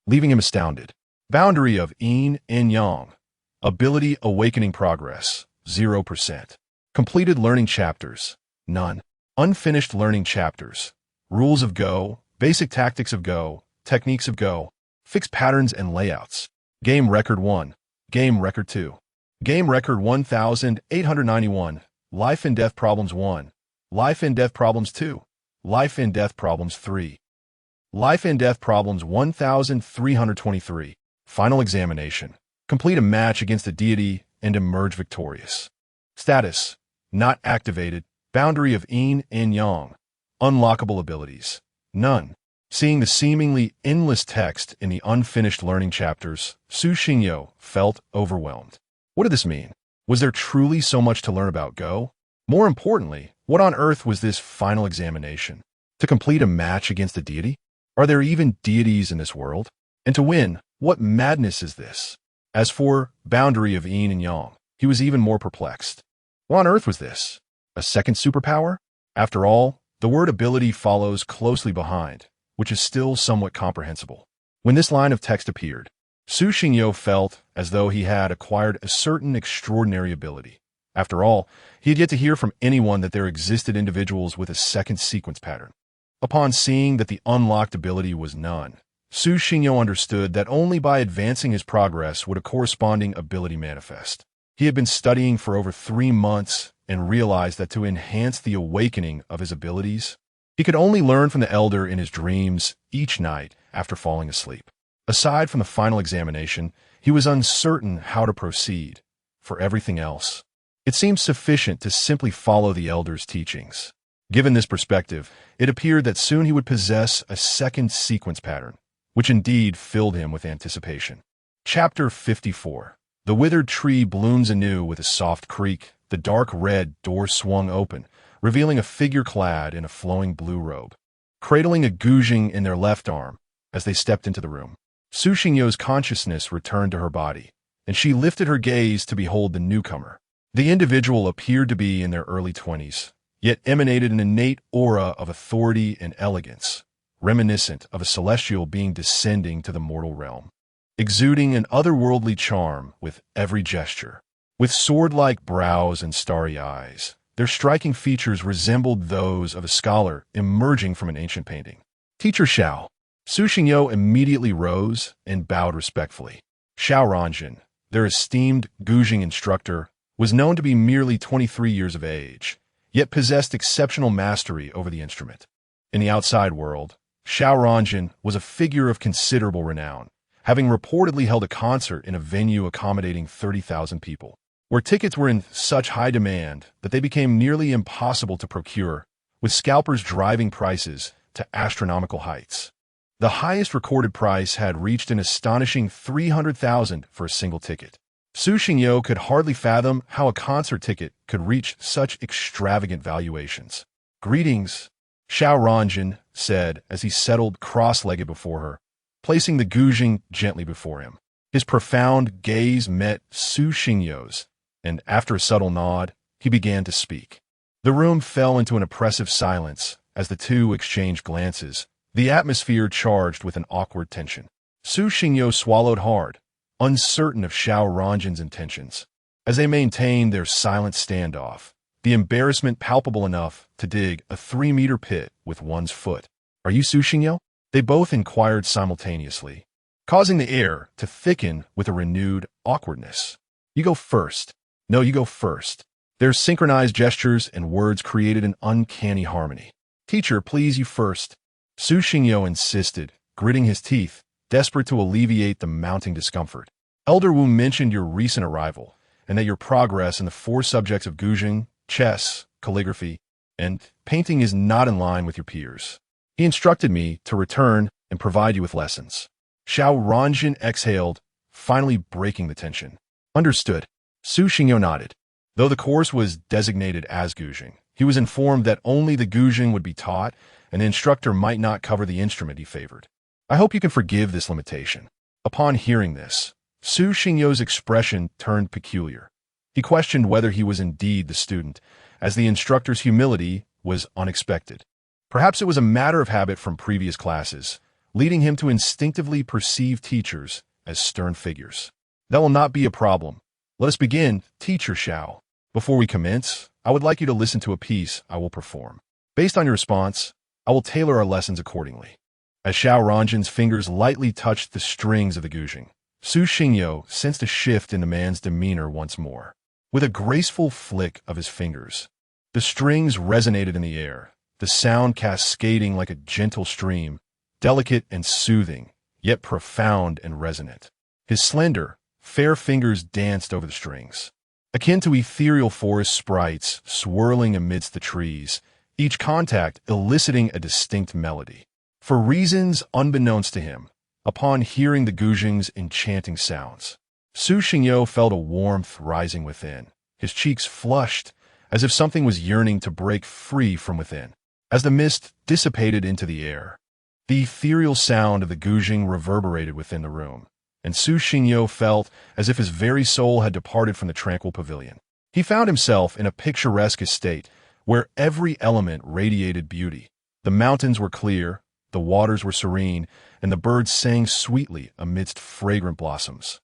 leaving him astounded. Boundary of yin and yang. Ability awakening progress, 0%. Completed learning chapters, none. Unfinished learning chapters. Rules of Go, basic tactics of Go, techniques of Go, fixed patterns and layouts. Game record 1. Game record 2. Game record 1891. Life and death problems 1. Life and death problems 2. Life and death problems 3. Life and death problems 1323. Final examination. Complete a match against a deity and emerge victorious. Status: not activated. Boundary of yin and yang. Unlockable abilities: none. Seeing the seemingly endless text in the unfinished learning chapters, Su Xingyo felt overwhelmed. What did this mean? Was there truly so much to learn about Go? More importantly, what on earth was this final examination? To complete a match against a deity? Are there even deities in this world? And to win, What madness is this? As for boundary of yin and yang, he was even more perplexed. What on earth was this? A second superpower? After all, the word ability follows closely behind, which is still somewhat comprehensible. When this line of text appeared, Su Xingyo felt as though he had acquired a certain extraordinary ability. After all, he had yet to hear from anyone that there existed individuals with a second sequence pattern. Upon seeing that the unlocked ability was none, Su Xingyo understood that only by advancing his progress would a corresponding ability manifest. He had been studying for over 3 months and realized that to enhance the awakening of his abilities, he could only learn from the elder in his dreams each night after falling asleep. Aside from the final examination, he was uncertain how to proceed. For everything else, it seemed sufficient to simply follow the elder's teachings. Given this perspective, it appeared that soon he would possess a second sequence pattern, which indeed filled him with anticipation. Chapter 54. The withered tree blooms anew with a soft creak. The dark red door swung open, revealing a figure clad in a flowing blue robe, cradling a guzheng in their left arm as they stepped into the room. Su Xingyo's consciousness returned to her body, and she lifted her gaze to behold the newcomer. The individual appeared to be in their early 20s, yet emanated an innate aura of authority and elegance, reminiscent of a celestial being descending to the mortal realm, exuding an otherworldly charm with every gesture. With sword-like brows and starry eyes, their striking features resembled those of a scholar emerging from an ancient painting. Teacher Xiao. Su Xingyo immediately rose and bowed respectfully. Xiao Ranjin, their esteemed guzheng instructor, was known to be merely 23 years of age, yet possessed exceptional mastery over the instrument. In the outside world, Xiao Ranjin was a figure of considerable renown, having reportedly held a concert in a venue accommodating 30,000 people, where tickets were in such high demand that they became nearly impossible to procure, with scalpers driving prices to astronomical heights. The highest recorded price had reached an astonishing 300,000 for a single ticket. Su Xingyo could hardly fathom how a concert ticket could reach such extravagant valuations. "Greetings," Xiao Ranjin said as he settled cross-legged before her, placing the guzheng gently before him. His profound gaze met Su Xingyo's, and after a subtle nod, he began to speak. The room fell into an oppressive silence as the two exchanged glances, the atmosphere charged with an awkward tension. Su Xingyo swallowed hard, uncertain of Xiao Ranjin's intentions. As they maintained their silent standoff, the embarrassment palpable enough to dig a 3-meter pit with one's foot. "Are you Su Xingyo?" They both inquired simultaneously, causing the air to thicken with a renewed awkwardness. "You go first." "No, you go first." Their synchronized gestures and words created an uncanny harmony. "Teacher, please, you first." Su Xingyo insisted, gritting his teeth, desperate to alleviate the mounting discomfort. "Elder Wu mentioned your recent arrival, and that your progress in the 4 subjects of guzheng, chess, calligraphy, and painting is not in line with your peers. He instructed me to return and provide you with lessons." Xiao Ranjin exhaled, finally breaking the tension. "Understood." Su Xingyo nodded. Though the course was designated as guzheng, he was informed that only the guzheng would be taught, and the instructor might not cover the instrument he favored. "I hope you can forgive this limitation." Upon hearing this, Su Xingyo's expression turned peculiar. He questioned whether he was indeed the student, as the instructor's humility was unexpected. Perhaps it was a matter of habit from previous classes, leading him to instinctively perceive teachers as stern figures. "That will not be a problem. Let us begin, Teacher Xiao. Before we commence, I would like you to listen to a piece I will perform. Based on your response, I will tailor our lessons accordingly." As Xiao Ranjin's fingers lightly touched the strings of the guzheng, Su Xingyo sensed a shift in the man's demeanor once more. With a graceful flick of his fingers, the strings resonated in the air, the sound cascading like a gentle stream, delicate and soothing, yet profound and resonant. His slender, fair fingers danced over the strings, akin to ethereal forest sprites swirling amidst the trees, each contact eliciting a distinct melody. For reasons unbeknownst to him, upon hearing the guzheng's enchanting sounds, Su Xingyo felt a warmth rising within. His cheeks flushed, as if something was yearning to break free from within. As the mist dissipated into the air, the ethereal sound of the guzheng reverberated within the room, and Su Xingyo felt as if his very soul had departed from the tranquil pavilion. He found himself in a picturesque estate where every element radiated beauty. The mountains were clear, the waters were serene, and the birds sang sweetly amidst fragrant blossoms.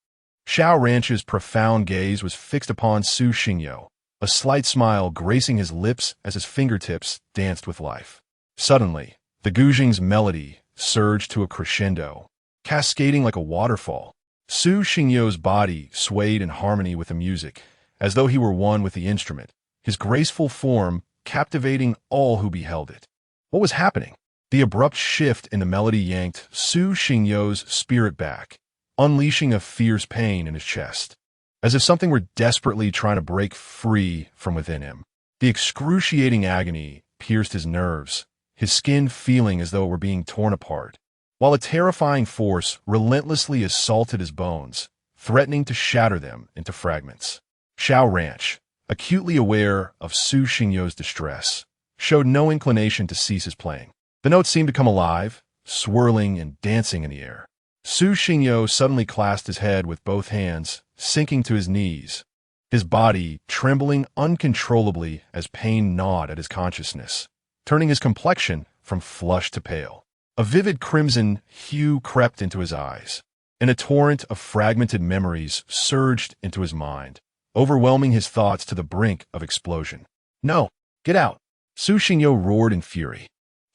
Xiao Ranch's profound gaze was fixed upon Su Xingyo, a slight smile gracing his lips as his fingertips danced with life. Suddenly, the Guzhing's melody surged to a crescendo, cascading like a waterfall. Su Xingyo's body swayed in harmony with the music, as though he were one with the instrument, his graceful form captivating all who beheld it. What was happening? The abrupt shift in the melody yanked Su Xingyo's spirit back, unleashing a fierce pain in his chest, as if something were desperately trying to break free from within him. The excruciating agony pierced his nerves, his skin feeling as though it were being torn apart, while a terrifying force relentlessly assaulted his bones, threatening to shatter them into fragments. Xiao Ranch, acutely aware of Su Xingyo's distress, showed no inclination to cease his playing. The notes seemed to come alive, swirling and dancing in the air. Su Xingyo suddenly clasped his head with both hands, sinking to his knees, his body trembling uncontrollably as pain gnawed at his consciousness, turning his complexion from flushed to pale. A vivid crimson hue crept into his eyes, and a torrent of fragmented memories surged into his mind, overwhelming his thoughts to the brink of explosion. "No! Get out!" Su Xingyo roared in fury,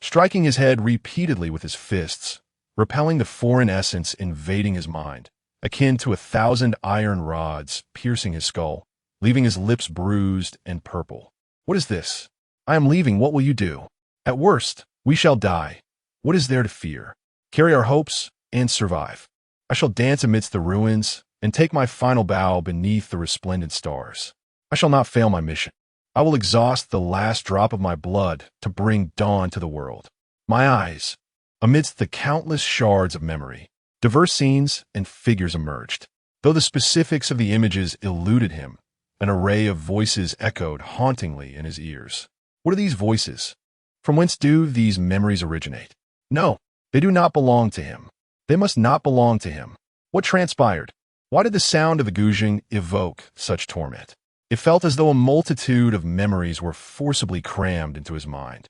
striking his head repeatedly with his fists, repelling the foreign essence invading his mind, akin to 1,000 iron rods piercing his skull, leaving his lips bruised and purple. "What is this? I am leaving. What will you do? At worst, we shall die. What is there to fear? Carry our hopes and survive. I shall dance amidst the ruins and take my final bow beneath the resplendent stars. I shall not fail my mission. I will exhaust the last drop of my blood to bring dawn to the world." My eyes, amidst the countless shards of memory, diverse scenes and figures emerged. Though the specifics of the images eluded him, an array of voices echoed hauntingly in his ears. What are these voices? From whence do these memories originate? No, they do not belong to him. They must not belong to him. What transpired? Why did the sound of the Guzhing evoke such torment? It felt as though a multitude of memories were forcibly crammed into his mind.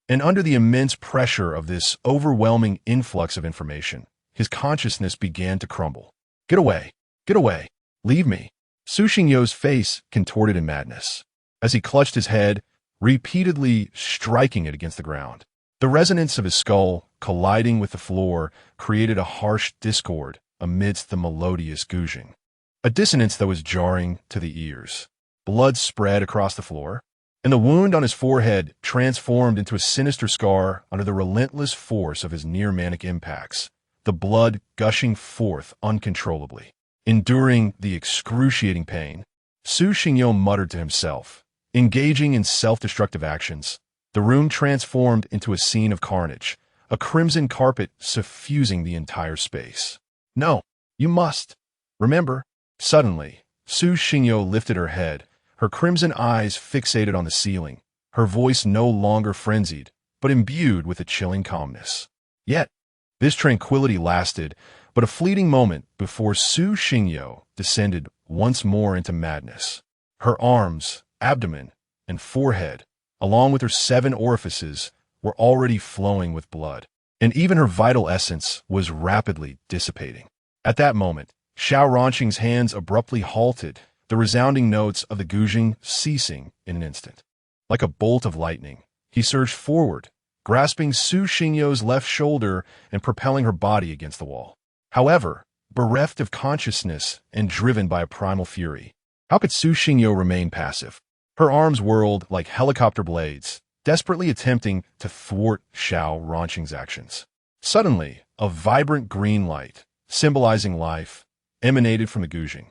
And under the immense pressure of this overwhelming influx of information, his consciousness began to crumble. "Get away! Get away! Leave me!" Su Xingyo's face contorted in madness, as he clutched his head, repeatedly striking it against the ground. The resonance of his skull, colliding with the floor, created a harsh discord amidst the melodious Guzhing, a dissonance that was jarring to the ears. Blood spread across the floor, and the wound on his forehead transformed into a sinister scar under the relentless force of his near-manic impacts, the blood gushing forth uncontrollably. Enduring the excruciating pain, Su Xingyo muttered to himself, engaging in self-destructive actions. The room transformed into a scene of carnage, a crimson carpet suffusing the entire space. "No, you must. Remember." Suddenly, Su Xingyo lifted her head, her crimson eyes fixated on the ceiling, her voice no longer frenzied, but imbued with a chilling calmness. Yet, this tranquility lasted but a fleeting moment before Su Xingyo descended once more into madness. Her arms, abdomen, and forehead, along with her 7 orifices, were already flowing with blood, and even her vital essence was rapidly dissipating. At that moment, Xiao Ranqing's hands abruptly halted, the resounding notes of the Guzhing ceasing in an instant. Like a bolt of lightning, he surged forward, grasping Su Xingyo's left shoulder and propelling her body against the wall. However, bereft of consciousness and driven by a primal fury, how could Su Xingyo remain passive? Her arms whirled like helicopter blades, desperately attempting to thwart Xiao Ranqing's actions. Suddenly, a vibrant green light, symbolizing life, emanated from the Guzhing,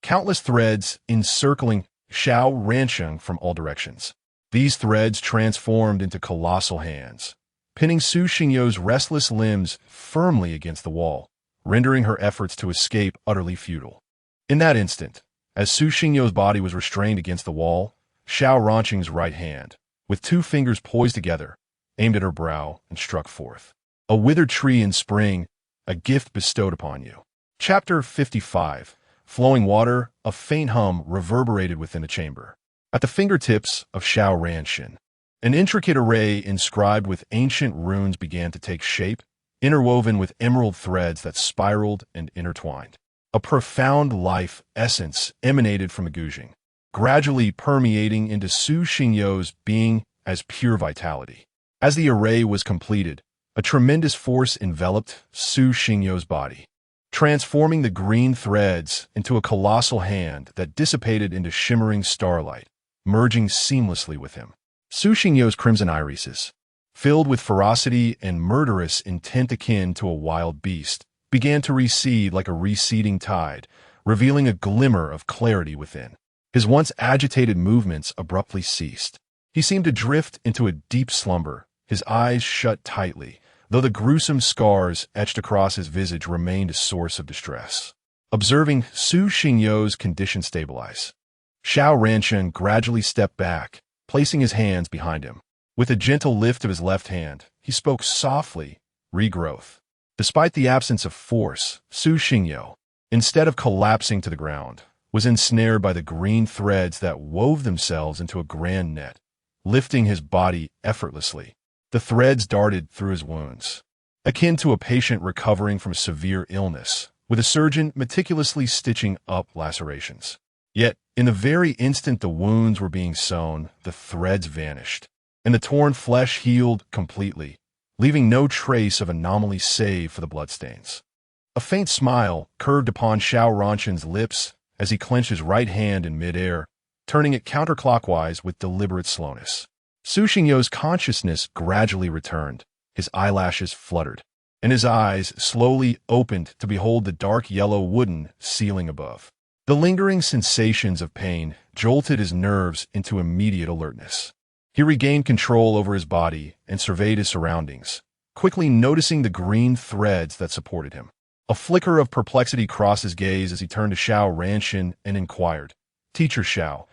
countless threads encircling Xiao Ranqing from all directions. These threads transformed into colossal hands, pinning Su Xingyo's restless limbs firmly against the wall, rendering her efforts to escape utterly futile. In that instant, as Su Xingyo's body was restrained against the wall, Xiao Ranqing's right hand, with 2 fingers poised together, aimed at her brow and struck forth. "A withered tree in spring, a gift bestowed upon you." Chapter 55. Flowing water, a faint hum reverberated within the chamber. At the fingertips of Xiao Ranxin, an intricate array inscribed with ancient runes began to take shape, interwoven with emerald threads that spiraled and intertwined. A profound life essence emanated from the Guzheng, gradually permeating into Su Xingyou's being as pure vitality. As the array was completed, a tremendous force enveloped Su Xingyou's body, transforming the green threads into a colossal hand that dissipated into shimmering starlight, merging seamlessly with him. Su Xingyou's crimson irises, filled with ferocity and murderous intent akin to a wild beast, began to recede like a receding tide, revealing a glimmer of clarity within. His once agitated movements abruptly ceased. He seemed to drift into a deep slumber, his eyes shut tightly, though the gruesome scars etched across his visage remained a source of distress. Observing Su Xingyou's condition stabilize, Xiao Ranxin gradually stepped back, placing his hands behind him. With a gentle lift of his left hand, he spoke softly, "Regrowth." Despite the absence of force, Su Xingyou, instead of collapsing to the ground, was ensnared by the green threads that wove themselves into a grand net, lifting his body effortlessly. The threads darted through his wounds, akin to a patient recovering from severe illness, with a surgeon meticulously stitching up lacerations. Yet, in the very instant the wounds were being sewn, the threads vanished, and the torn flesh healed completely, leaving no trace of anomaly save for the bloodstains. A faint smile curved upon Xiao Ranxin's lips as he clenched his right hand in midair, turning it counterclockwise with deliberate slowness. Su Xingyou's consciousness gradually returned, his eyelashes fluttered, and his eyes slowly opened to behold the dark yellow wooden ceiling above. The lingering sensations of pain jolted his nerves into immediate alertness. He regained control over his body and surveyed his surroundings, quickly noticing the green threads that supported him. A flicker of perplexity crossed his gaze as he turned to Xiao Ranxin and inquired, "Teacher Xiao,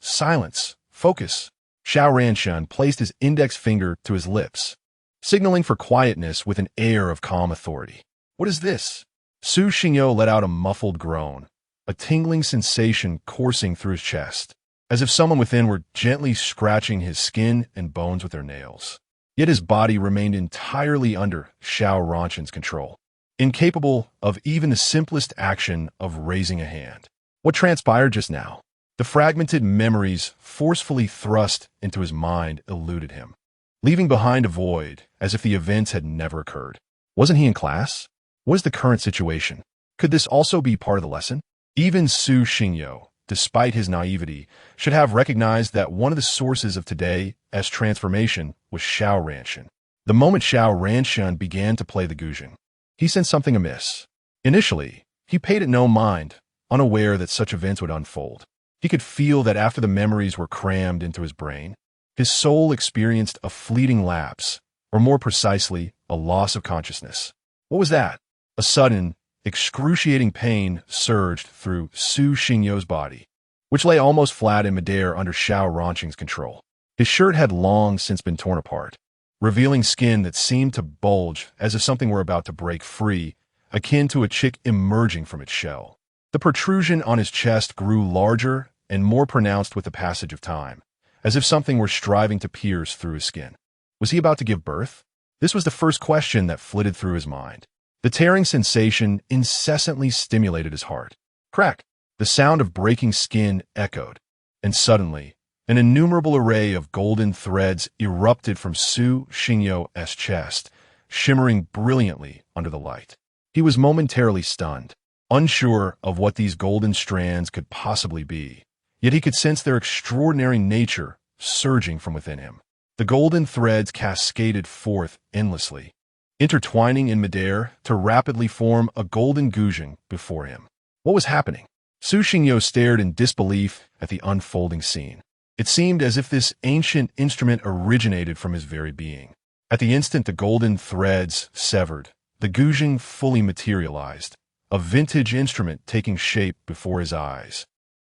silence, focus." Xiao Ranxin placed his index finger to his lips, signaling for quietness with an air of calm authority. "What is this?" Su Xingyou let out a muffled groan, a tingling sensation coursing through his chest, as if someone within were gently scratching his skin and bones with their nails. Yet his body remained entirely under Xiao Ranxin's control, incapable of even the simplest action of raising a hand. What transpired just now? The fragmented memories forcefully thrust into his mind eluded him, leaving behind a void as if the events had never occurred. Wasn't he in class? What is the current situation? Could this also be part of the lesson? Even Su Xingyou, despite his naivety, should have recognized that one of the sources of today's transformation was Xiao Ranxin. The moment Xiao Ranxin began to play the Guzheng, he sensed something amiss. Initially, he paid it no mind, unaware that such events would unfold. He could feel that after the memories were crammed into his brain, his soul experienced a fleeting lapse, or more precisely, a loss of consciousness. What was that? A sudden, excruciating pain surged through Su Xingyou's body, which lay almost flat in midair under Xiao Ranxin's control. His shirt had long since been torn apart, revealing skin that seemed to bulge as if something were about to break free, akin to a chick emerging from its shell. The protrusion on his chest grew larger and more pronounced with the passage of time, as if something were striving to pierce through his skin. Was he about to give birth? This was the first question that flitted through his mind. The tearing sensation incessantly stimulated his heart. Crack! The sound of breaking skin echoed, and suddenly, an innumerable array of golden threads erupted from Su Xingyou's chest, shimmering brilliantly under the light. He was momentarily stunned, unsure of what these golden strands could possibly be, yet he could sense their extraordinary nature surging from within him. The golden threads cascaded forth endlessly, intertwining in midair to rapidly form a golden Guzheng before him. What was happening? Su Xingyou stared in disbelief at the unfolding scene. It seemed as if this ancient instrument originated from his very being. At the instant the golden threads severed, the Guzheng fully materialized, a vintage instrument taking shape before his eyes,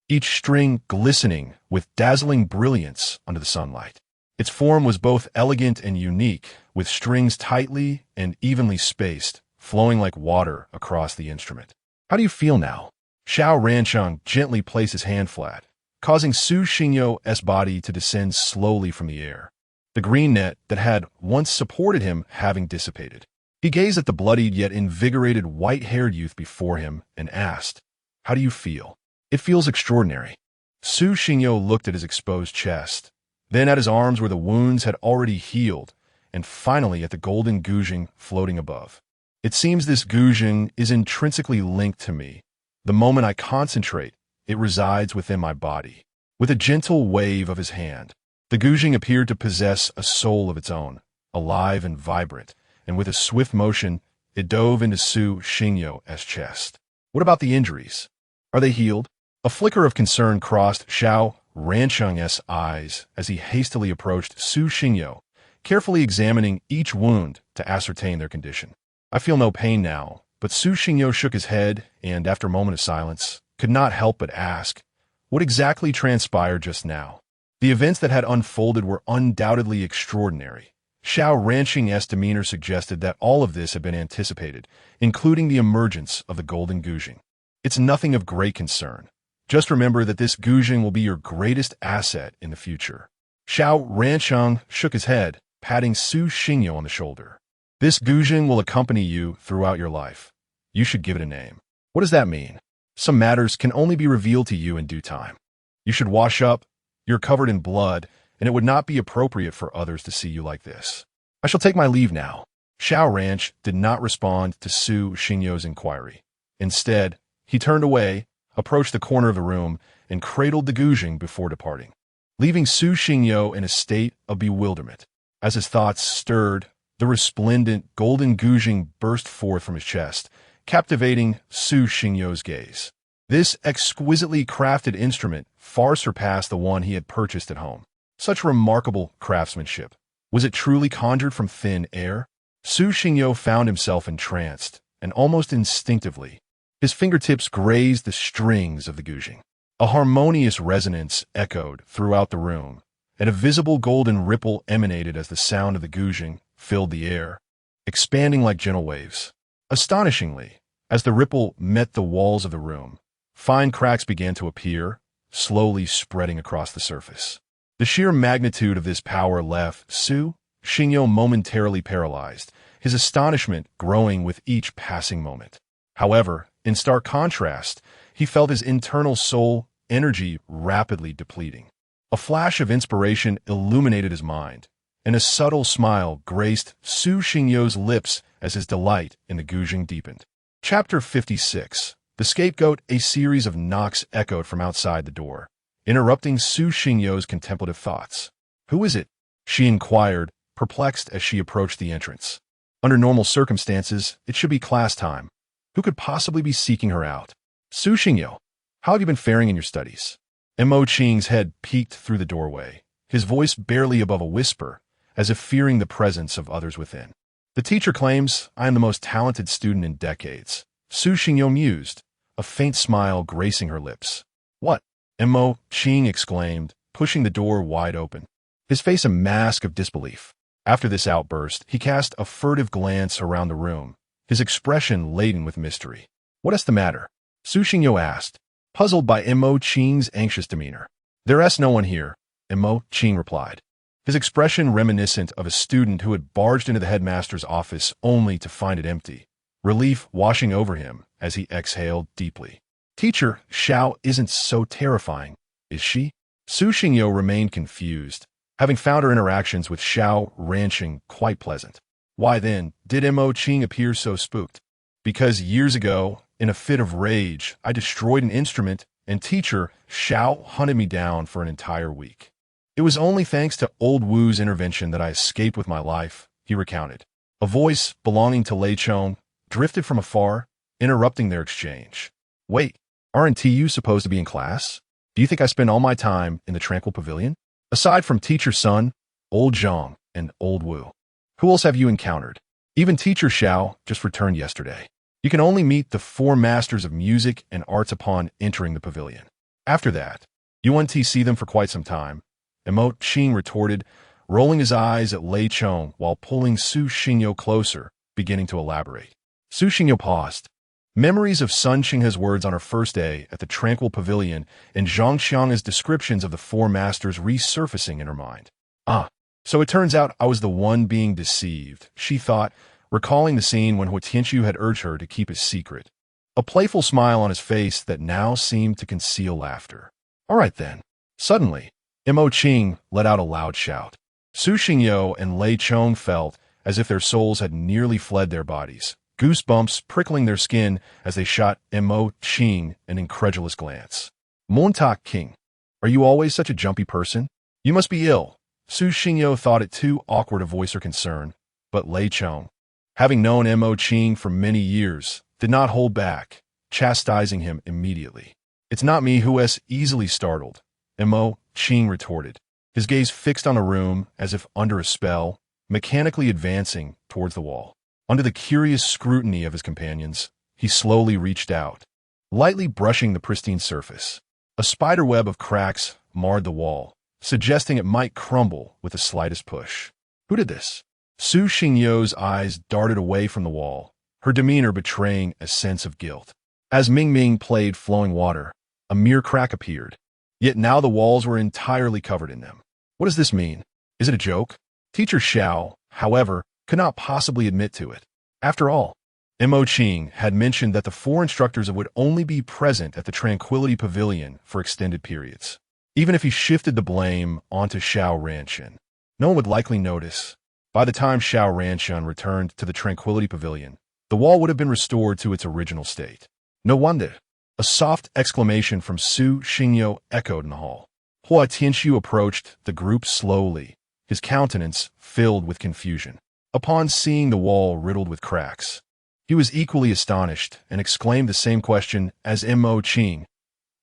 each string glistening with dazzling brilliance under the sunlight. Its form was both elegant and unique, with strings tightly and evenly spaced, flowing like water across the instrument. How do you feel now? Xiao Rancheng gently placed his hand flat, causing Su Xingyo's body to descend slowly from the air, the green net that had once supported him having dissipated. He gazed at the bloodied yet invigorated white-haired youth before him and asked, "How do you feel?" "It feels extraordinary." Su Xingyo looked at his exposed chest, then at his arms where the wounds had already healed, and finally at the golden guzheng floating above. "It seems this guzheng is intrinsically linked to me. The moment I concentrate, it resides within my body." With a gentle wave of his hand, the guzheng appeared to possess a soul of its own, alive and vibrant, and with a swift motion, it dove into Su Xingyo's chest. "What about the injuries? Are they healed?" A flicker of concern crossed Xiao Rancheng's eyes as he hastily approached Su Xingyo, carefully examining each wound to ascertain their condition. "I feel no pain now," but Su Xingyo shook his head and, after a moment of silence, could not help but ask, what exactly transpired just now? The events that had unfolded were undoubtedly extraordinary. Xiao Rancheng's demeanor suggested that all of this had been anticipated, including the emergence of the golden guzheng. "It's nothing of great concern. Just remember that this guzheng will be your greatest asset in the future." Xiao Rancheng shook his head, patting Su Xingyo on the shoulder. "This guzheng will accompany you throughout your life. You should give it a name." "What does that mean?" "Some matters can only be revealed to you in due time. You should wash up. You're covered in blood, and it would not be appropriate for others to see you like this." "I shall take my leave now." Xiao Ranch did not respond to Su Xingyo's inquiry. Instead, he turned away, approached the corner of the room, and cradled the guzheng before departing, leaving Su Xingyo in a state of bewilderment. As his thoughts stirred, the resplendent golden guzheng burst forth from his chest, captivating Su Xingyo's gaze. This exquisitely crafted instrument far surpassed the one he had purchased at home. Such remarkable craftsmanship. Was it truly conjured from thin air? Su Xingyo found himself entranced, and almost instinctively, his fingertips grazed the strings of the guzheng. A harmonious resonance echoed throughout the room, and a visible golden ripple emanated as the sound of the guzheng filled the air, expanding like gentle waves. Astonishingly, as the ripple met the walls of the room, fine cracks began to appear, slowly spreading across the surface. The sheer magnitude of this power left Su Xingyo momentarily paralyzed, his astonishment growing with each passing moment. However, in stark contrast, he felt his internal soul energy rapidly depleting. A flash of inspiration illuminated his mind, and a subtle smile graced Su Xingyo's lips as his delight in the guzheng deepened. Chapter 56. The Scapegoat. A series of knocks echoed from outside the door, interrupting Su Xingyo's contemplative thoughts. "Who is it?" she inquired, perplexed as she approached the entrance. Under normal circumstances, it should be class time. Who could possibly be seeking her out? "Su Xingyo, how have you been faring in your studies?" Mo Qing's head peeked through the doorway, his voice barely above a whisper, as if fearing the presence of others within. "The teacher claims I am the most talented student in decades," Su Xingyo mused, a faint smile gracing her lips. "What?" Mo Qing exclaimed, pushing the door wide open, his face a mask of disbelief. After this outburst, he cast a furtive glance around the room, his expression laden with mystery. "What is the matter?" Su Xingyo asked, puzzled by Mo Qing's anxious demeanor. "There is no one here," Mo Qing replied, his expression reminiscent of a student who had barged into the headmaster's office only to find it empty, relief washing over him as he exhaled deeply. "Teacher Xiao isn't so terrifying, is she?" Su Xingyo remained confused, having found her interactions with Xiao Rancheng quite pleasant. Why then did Mo Qing appear so spooked? "Because years ago, in a fit of rage, I destroyed an instrument, and teacher Xiao hunted me down for an entire week. It was only thanks to old Wu's intervention that I escaped with my life," he recounted. A voice belonging to Lei Chong drifted from afar, interrupting their exchange. "Wait, aren't you supposed to be in class? Do you think I spend all my time in the tranquil pavilion? Aside from teacher Sun, old Zhang, and old Wu, who else have you encountered? Even teacher Xiao just returned yesterday. You can only meet the 4 masters of music and arts upon entering the pavilion. After that, you won't see them for quite some time," Mo Qing retorted, rolling his eyes at Lei Chong while pulling Su Xingyo closer, beginning to elaborate. Su Xingyo paused. Memories of Sun Xinghe's words on her first day at the tranquil pavilion and Zhang Xiang's descriptions of the four masters resurfacing in her mind. Ah, so it turns out I was the one being deceived, she thought, recalling the scene when Huo Tianqiu had urged her to keep his secret. A playful smile on his face that now seemed to conceal laughter. All right then. Suddenly, Mo Qing let out a loud shout. Su Xingyo and Lei Chong felt as if their souls had nearly fled their bodies, goosebumps prickling their skin as they shot Mo Qing an incredulous glance. Montauk King, are you always such a jumpy person? You must be ill. Su Xingyo thought it too awkward to voice her concern, but Lei Chong, having known Mo Qing for many years, did not hold back, chastising him immediately. It's not me who is easily startled, Mo Qing retorted, his gaze fixed on the room as if under a spell, mechanically advancing towards the wall. Under the curious scrutiny of his companions, he slowly reached out, lightly brushing the pristine surface. A spiderweb of cracks marred the wall, suggesting it might crumble with the slightest push. Who did this? Su Xingyo's eyes darted away from the wall, her demeanor betraying a sense of guilt. As Ming Ming played flowing water, a mere crack appeared. Yet now the walls were entirely covered in them. What does this mean? Is it a joke? Teacher Xiao, however, could not possibly admit to it. After all, Mo Qing had mentioned that the four instructors would only be present at the Tranquility Pavilion for extended periods. Even if he shifted the blame onto Xiao Ranqian, no one would likely notice. By the time Xiao Ranqian returned to the Tranquility Pavilion, the wall would have been restored to its original state. No wonder. A soft exclamation from Su Xingyo echoed in the hall. Huo Tianqiu approached the group slowly, his countenance filled with confusion. Upon seeing the wall riddled with cracks, he was equally astonished and exclaimed the same question as Mo Qing.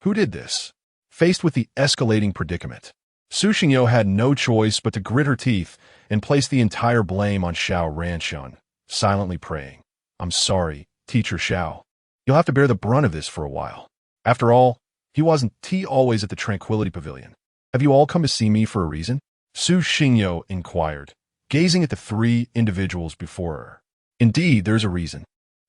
Who did this? Faced with the escalating predicament, Su Xingyo had no choice but to grit her teeth and place the entire blame on Xiao Ranqian, silently praying, I'm sorry, Teacher Xiao. You'll have to bear the brunt of this for a while. After all, he wasn't always at the Tranquility Pavilion. Have you all come to see me for a reason? Su Xingyo inquired, gazing at the three individuals before her. Indeed, there's a reason.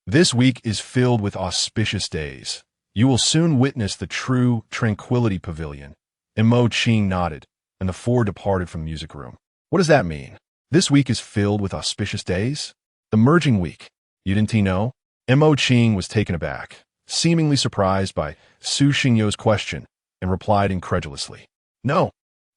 This week is filled with auspicious days. You will soon witness the true Tranquility Pavilion. Mo Qing nodded, and the four departed from the music room. What does that mean? This week is filled with auspicious days? The merging week. You didn't know? Mo Qing was taken aback, seemingly surprised by Su Xingyo's question, and replied incredulously. No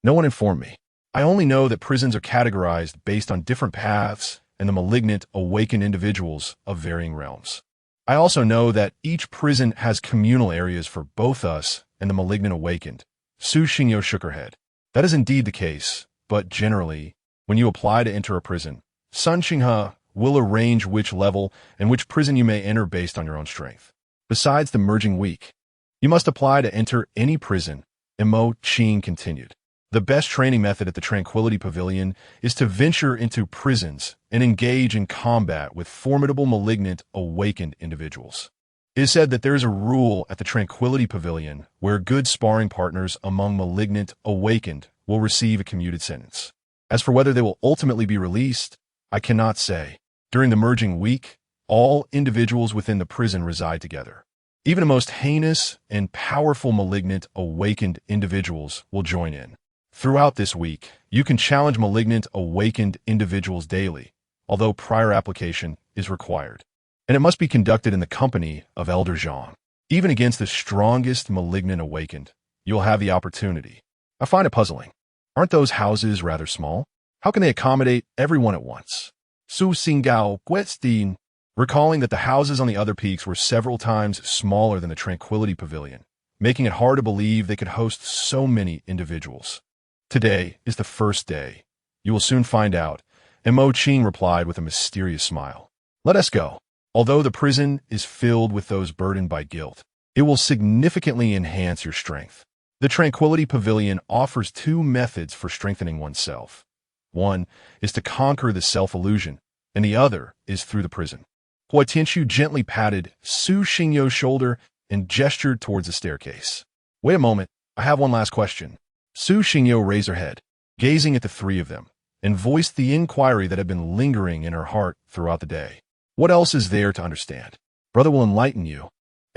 one informed me. I only know that prisons are categorized based on different paths and the malignant, awakened individuals of varying realms. I also know that each prison has communal areas for both us and the malignant awakened. Su Xingyo shook her head. That is indeed the case, but generally, when you apply to enter a prison, Sun Xinghe will arrange which level and which prison you may enter based on your own strength. Besides the merging week, you must apply to enter any prison, Mo Qing continued. The best training method at the Tranquility Pavilion is to venture into prisons and engage in combat with formidable malignant awakened individuals. It is said that there is a rule at the Tranquility Pavilion where good sparring partners among malignant awakened will receive a commuted sentence. As for whether they will ultimately be released, I cannot say. During the merging week, all individuals within the prison reside together. Even the most heinous and powerful malignant awakened individuals will join in. Throughout this week, you can challenge malignant awakened individuals daily, although prior application is required. And it must be conducted in the company of Elder Zhang. Even against the strongest malignant awakened, you'll have the opportunity. I find it puzzling. Aren't those houses rather small? How can they accommodate everyone at once? Su Xingao Guetstein, recalling that the houses on the other peaks were several times smaller than the Tranquility Pavilion, making it hard to believe they could host so many individuals. Today is the first day. You will soon find out, Mo Qing replied with a mysterious smile. Let us go. Although the prison is filled with those burdened by guilt, it will significantly enhance your strength. The Tranquility Pavilion offers two methods for strengthening oneself. One is to conquer the self-illusion, and the other is through the prison. Huo Tianqiu gently patted Su Xingyo's shoulder and gestured towards the staircase. Wait a moment, I have one last question. Su Xingyo raised her head, gazing at the three of them, and voiced the inquiry that had been lingering in her heart throughout the day. What else is there to understand? Brother will enlighten you.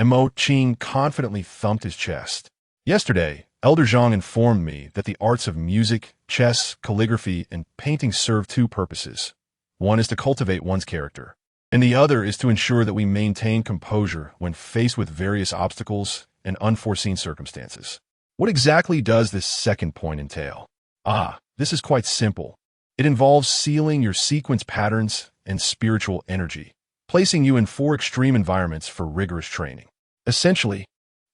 Mo Qing confidently thumped his chest. Yesterday, Elder Zhang informed me that the arts of music, chess, calligraphy, and painting serve two purposes. One is to cultivate one's character, and the other is to ensure that we maintain composure when faced with various obstacles and unforeseen circumstances. What exactly does this second point entail? This is quite simple. It involves sealing your sequence patterns and spiritual energy, placing you in 4 extreme environments for rigorous training. Essentially,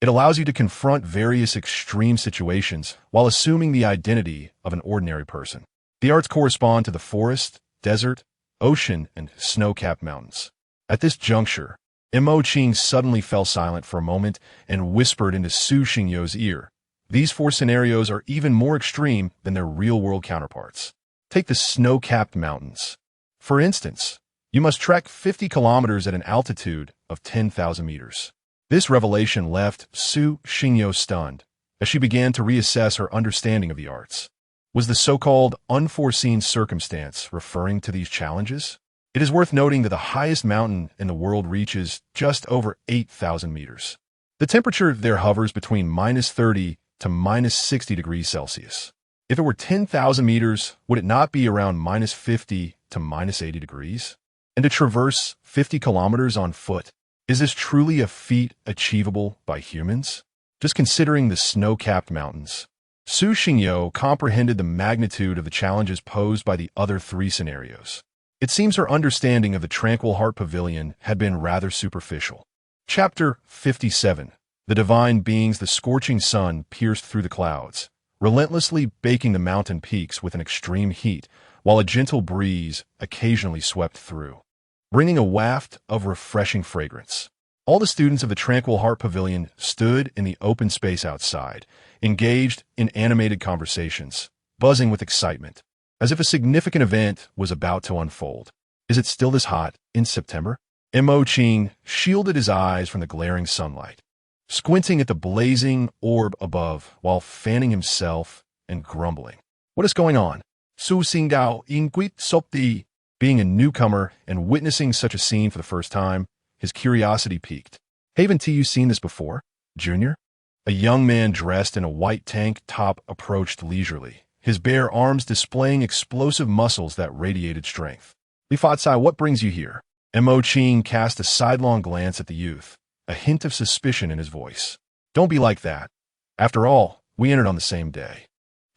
it allows you to confront various extreme situations while assuming the identity of an ordinary person. The arts correspond to the forest, desert, ocean, and snow-capped mountains. At this juncture, Mo Qing suddenly fell silent for a moment and whispered into Su Xingyo's ear. These 4 scenarios are even more extreme than their real-world counterparts. Take the snow-capped mountains. For instance, you must trek 50 kilometers at an altitude of 10,000 meters. This revelation left Su Xingyo stunned as she began to reassess her understanding of the arts. Was the so-called unforeseen circumstance referring to these challenges? It is worth noting that the highest mountain in the world reaches just over 8,000 meters. The temperature there hovers between -30 to -60 degrees Celsius. If it were 10,000 meters, would it not be around -50 to -80 degrees? And to traverse 50 kilometers on foot, is this truly a feat achievable by humans? Just considering the snow-capped mountains, Su Xingyo comprehended the magnitude of the challenges posed by the other 3 scenarios. It seems her understanding of the Tranquil Heart Pavilion had been rather superficial. Chapter 57. The divine beings, the scorching sun pierced through the clouds, relentlessly baking the mountain peaks with an extreme heat, while a gentle breeze occasionally swept through, bringing a waft of refreshing fragrance. All the students of the Tranquil Heart Pavilion stood in the open space outside, engaged in animated conversations, buzzing with excitement, as if a significant event was about to unfold. Is it still this hot in September? Mo Qing shielded his eyes from the glaring sunlight, squinting at the blazing orb above while fanning himself and grumbling. What is going on? Su Xingdao Inquit Sopti. Being a newcomer and witnessing such a scene for the first time, his curiosity piqued. Haven't you seen this before, Junior? A young man dressed in a white tank top approached leisurely, his bare arms displaying explosive muscles that radiated strength. Li Fatsai, what brings you here? Mo Qing cast a sidelong glance at the youth, a hint of suspicion in his voice. Don't be like that. After all, we entered on the same day.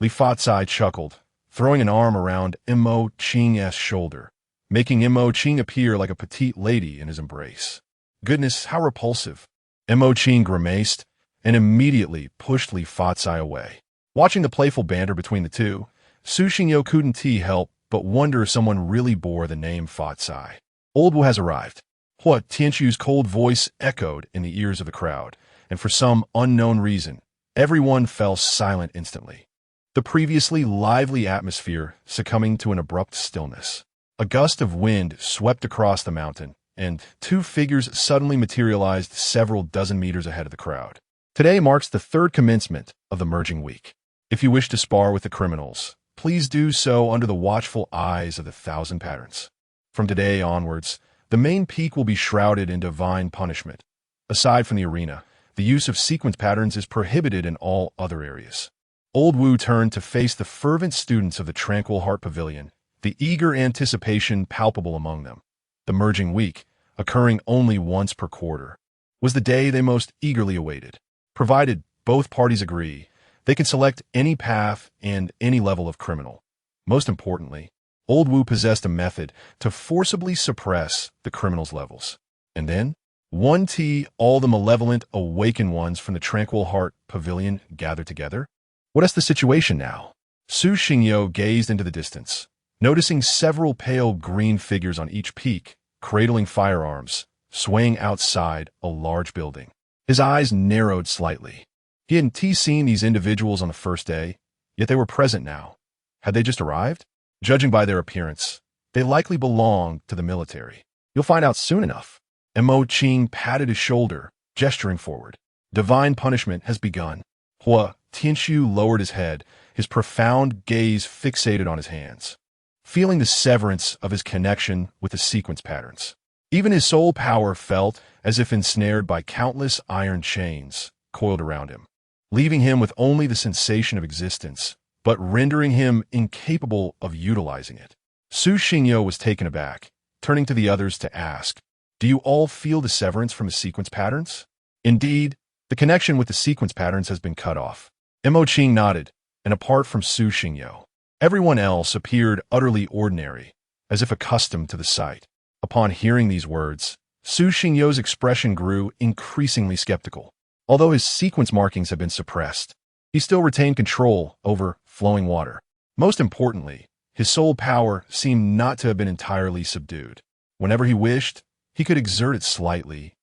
Li Fatsai chuckled, throwing an arm around Mo Qing's shoulder, making Mo Qing appear like a petite lady in his embrace. Goodness, how repulsive. Mo Qing grimaced and immediately pushed Li Fatsai away. Watching the playful banter between the two, Su Xingyo couldn't help but wonder if someone really bore the name Fatsai. Old Wu has arrived. Hua Tianchu's cold voice echoed in the ears of the crowd, and for some unknown reason, everyone fell silent instantly. The previously lively atmosphere succumbing to an abrupt stillness. A gust of wind swept across the mountain, and 2 figures suddenly materialized several dozen meters ahead of the crowd. Today marks the 3rd commencement of the merging week. If you wish to spar with the criminals, please do so under the watchful eyes of the 1,000 patterns. From today onwards, the main peak will be shrouded in divine punishment. Aside from the arena, the use of sequence patterns is prohibited in all other areas. Old Wu turned to face the fervent students of the Tranquil Heart Pavilion, the eager anticipation palpable among them. The merging week, occurring only once per quarter, was the day they most eagerly awaited. Provided both parties agree, they can select any path and any level of criminal. Most importantly, Old Wu possessed a method to forcibly suppress the criminals' levels. And then, all the malevolent awaken ones from the Tranquil Heart Pavilion gathered together. What is the situation now? Su Xingyo gazed into the distance, noticing several pale green figures on each peak, cradling firearms, swaying outside a large building. His eyes narrowed slightly. He hadn't seen these individuals on the first day, yet they were present now. Had they just arrived? Judging by their appearance, they likely belonged to the military. You'll find out soon enough. Mo Qing patted his shoulder, gesturing forward. Divine punishment has begun. Hua Tianchu lowered his head, his profound gaze fixated on his hands, feeling the severance of his connection with the sequence patterns. Even his soul power felt as if ensnared by countless iron chains coiled around him, leaving him with only the sensation of existence, but rendering him incapable of utilizing it. Su Xingyo was taken aback, turning to the others to ask, "Do you all feel the severance from the sequence patterns?" Indeed, the connection with the sequence patterns has been cut off. Mo Qing nodded, and apart from Su Xingyo, everyone else appeared utterly ordinary, as if accustomed to the sight. Upon hearing these words, Su Xingyo's expression grew increasingly skeptical. Although his sequence markings had been suppressed, he still retained control over flowing water. Most importantly, his soul power seemed not to have been entirely subdued. Whenever he wished, he could exert it slightly,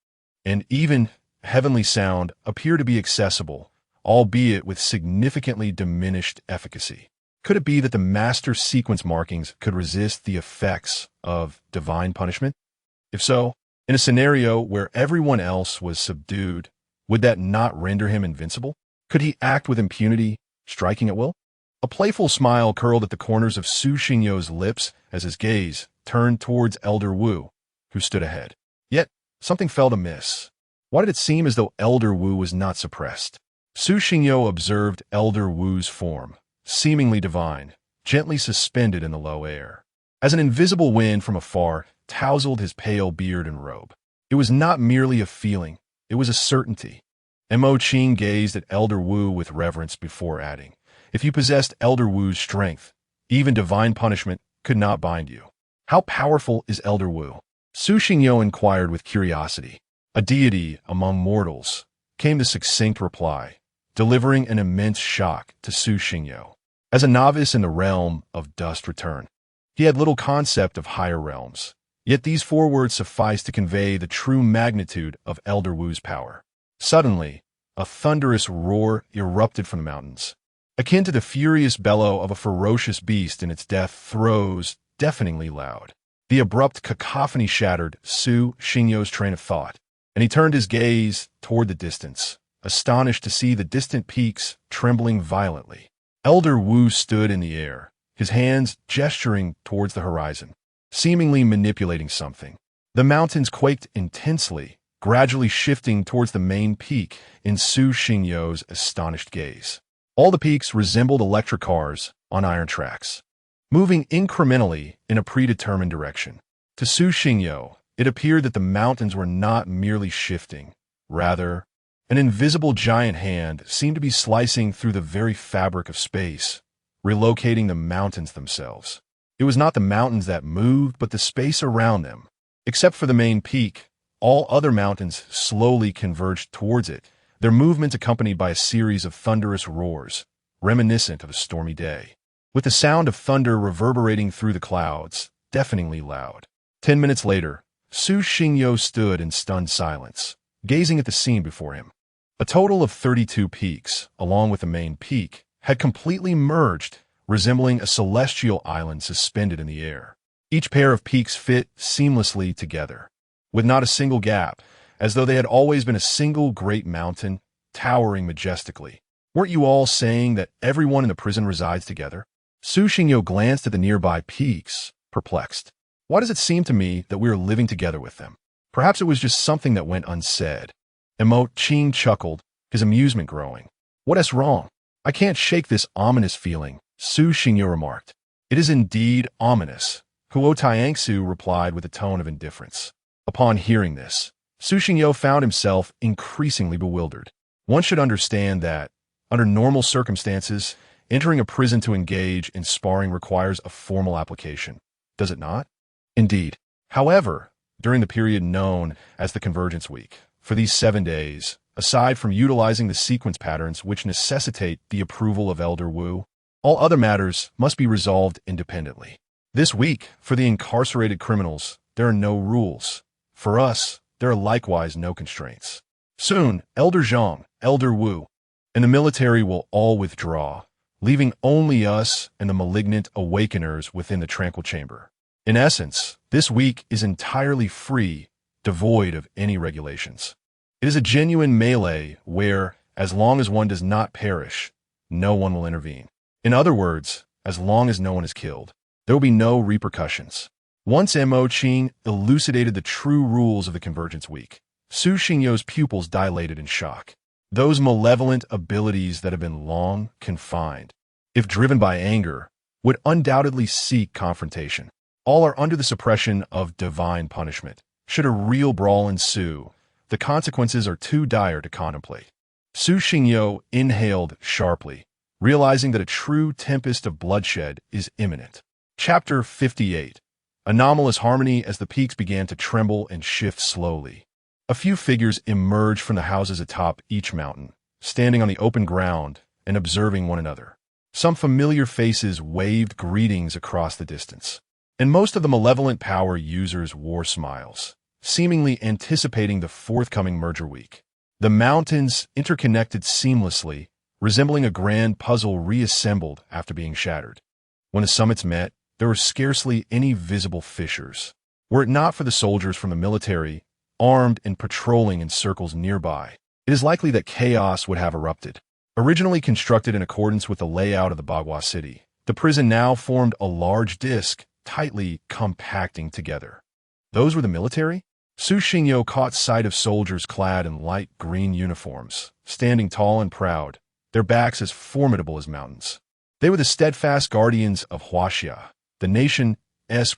and even heavenly sound appeared to be accessible, albeit with significantly diminished efficacy. Could it be that the master sequence markings could resist the effects of divine punishment? If so, in a scenario where everyone else was subdued, would that not render him invincible? Could he act with impunity, striking at will? A playful smile curled at the corners of Su Xingyo's lips as his gaze turned towards Elder Wu, who stood ahead. Yet, something felt amiss. Why did it seem as though Elder Wu was not suppressed? Su Xingyo observed Elder Wu's form, seemingly divine, gently suspended in the low air. As an invisible wind from afar tousled his pale beard and robe. It was not merely a feeling, it was a certainty. Mo Qing gazed at Elder Wu with reverence before adding, "If you possessed Elder Wu's strength, even divine punishment could not bind you." "How powerful is Elder Wu?" Su Xingyo inquired with curiosity. "A deity among mortals," came the succinct reply, delivering an immense shock to Su Xingyo. As a novice in the realm of dust return, he had little concept of higher realms. Yet these 4 words sufficed to convey the true magnitude of Elder Wu's power. Suddenly, a thunderous roar erupted from the mountains, akin to the furious bellow of a ferocious beast in its death throes, deafeningly loud. The abrupt cacophony shattered Su Xingyo's train of thought, and he turned his gaze toward the distance, astonished to see the distant peaks trembling violently. Elder Wu stood in the air, his hands gesturing towards the horizon, seemingly manipulating something. The mountains quaked intensely, gradually shifting towards the main peak in Su Xingyo's astonished gaze. All the peaks resembled electric cars on iron tracks, moving incrementally in a predetermined direction. To Su Xingyo, it appeared that the mountains were not merely shifting. Rather, an invisible giant hand seemed to be slicing through the very fabric of space, relocating the mountains themselves. It was not the mountains that moved, but the space around them. Except for the main peak, all other mountains slowly converged towards it, their movement accompanied by a series of thunderous roars, reminiscent of a stormy day, with the sound of thunder reverberating through the clouds, deafeningly loud. 10 minutes later, Su Xingyo stood in stunned silence, gazing at the scene before him. A total of 32 peaks, along with the main peak, had completely merged, resembling a celestial island suspended in the air. Each pair of peaks fit seamlessly together, with not a single gap, as though they had always been a single great mountain, towering majestically. "Weren't you all saying that everyone in the prison resides together?" Su Xingyo glanced at the nearby peaks, perplexed. "Why does it seem to me that we are living together with them? Perhaps it was just something that went unsaid." Mo Qing chuckled, his amusement growing. "What is wrong? I can't shake this ominous feeling," Su Xingyo remarked. "It is indeed ominous," Huo Tiangsu replied with a tone of indifference. Upon hearing this, Su Xingyo found himself increasingly bewildered. One should understand that, under normal circumstances, entering a prison to engage in sparring requires a formal application, does it not? Indeed. However, during the period known as the Convergence Week, for these 7 days, aside from utilizing the sequence patterns which necessitate the approval of Elder Wu, all other matters must be resolved independently. This week, for the incarcerated criminals, there are no rules. For us, there are likewise no constraints. Soon, Elder Zhang, Elder Wu, and the military will all withdraw, leaving only us and the malignant awakeners within the tranquil chamber. In essence, this week is entirely free, devoid of any regulations. It is a genuine melee where, as long as one does not perish, no one will intervene. In other words, as long as no one is killed, there will be no repercussions. Once Mo Qing elucidated the true rules of the Convergence Week, Su Xingyo's pupils dilated in shock. Those malevolent abilities that have been long confined, if driven by anger, would undoubtedly seek confrontation. All are under the suppression of divine punishment. Should a real brawl ensue, the consequences are too dire to contemplate. Su Xingyo inhaled sharply, realizing that a true tempest of bloodshed is imminent. Chapter 58. Anomalous harmony. As the peaks began to tremble and shift slowly, a few figures emerged from the houses atop each mountain, standing on the open ground and observing one another. Some familiar faces waved greetings across the distance, and most of the malevolent power users wore smiles, seemingly anticipating the forthcoming merger week. The mountains interconnected seamlessly, resembling a grand puzzle reassembled after being shattered. When the summits met, there were scarcely any visible fissures. Were it not for the soldiers from the military, armed and patrolling in circles nearby, it is likely that chaos would have erupted. Originally constructed in accordance with the layout of the Bagua city, the prison now formed a large disk, tightly compacting together. Those were the military? Su Xingyo caught sight of soldiers clad in light green uniforms, standing tall and proud, their backs as formidable as mountains. They were the steadfast guardians of Huaxia, the nation's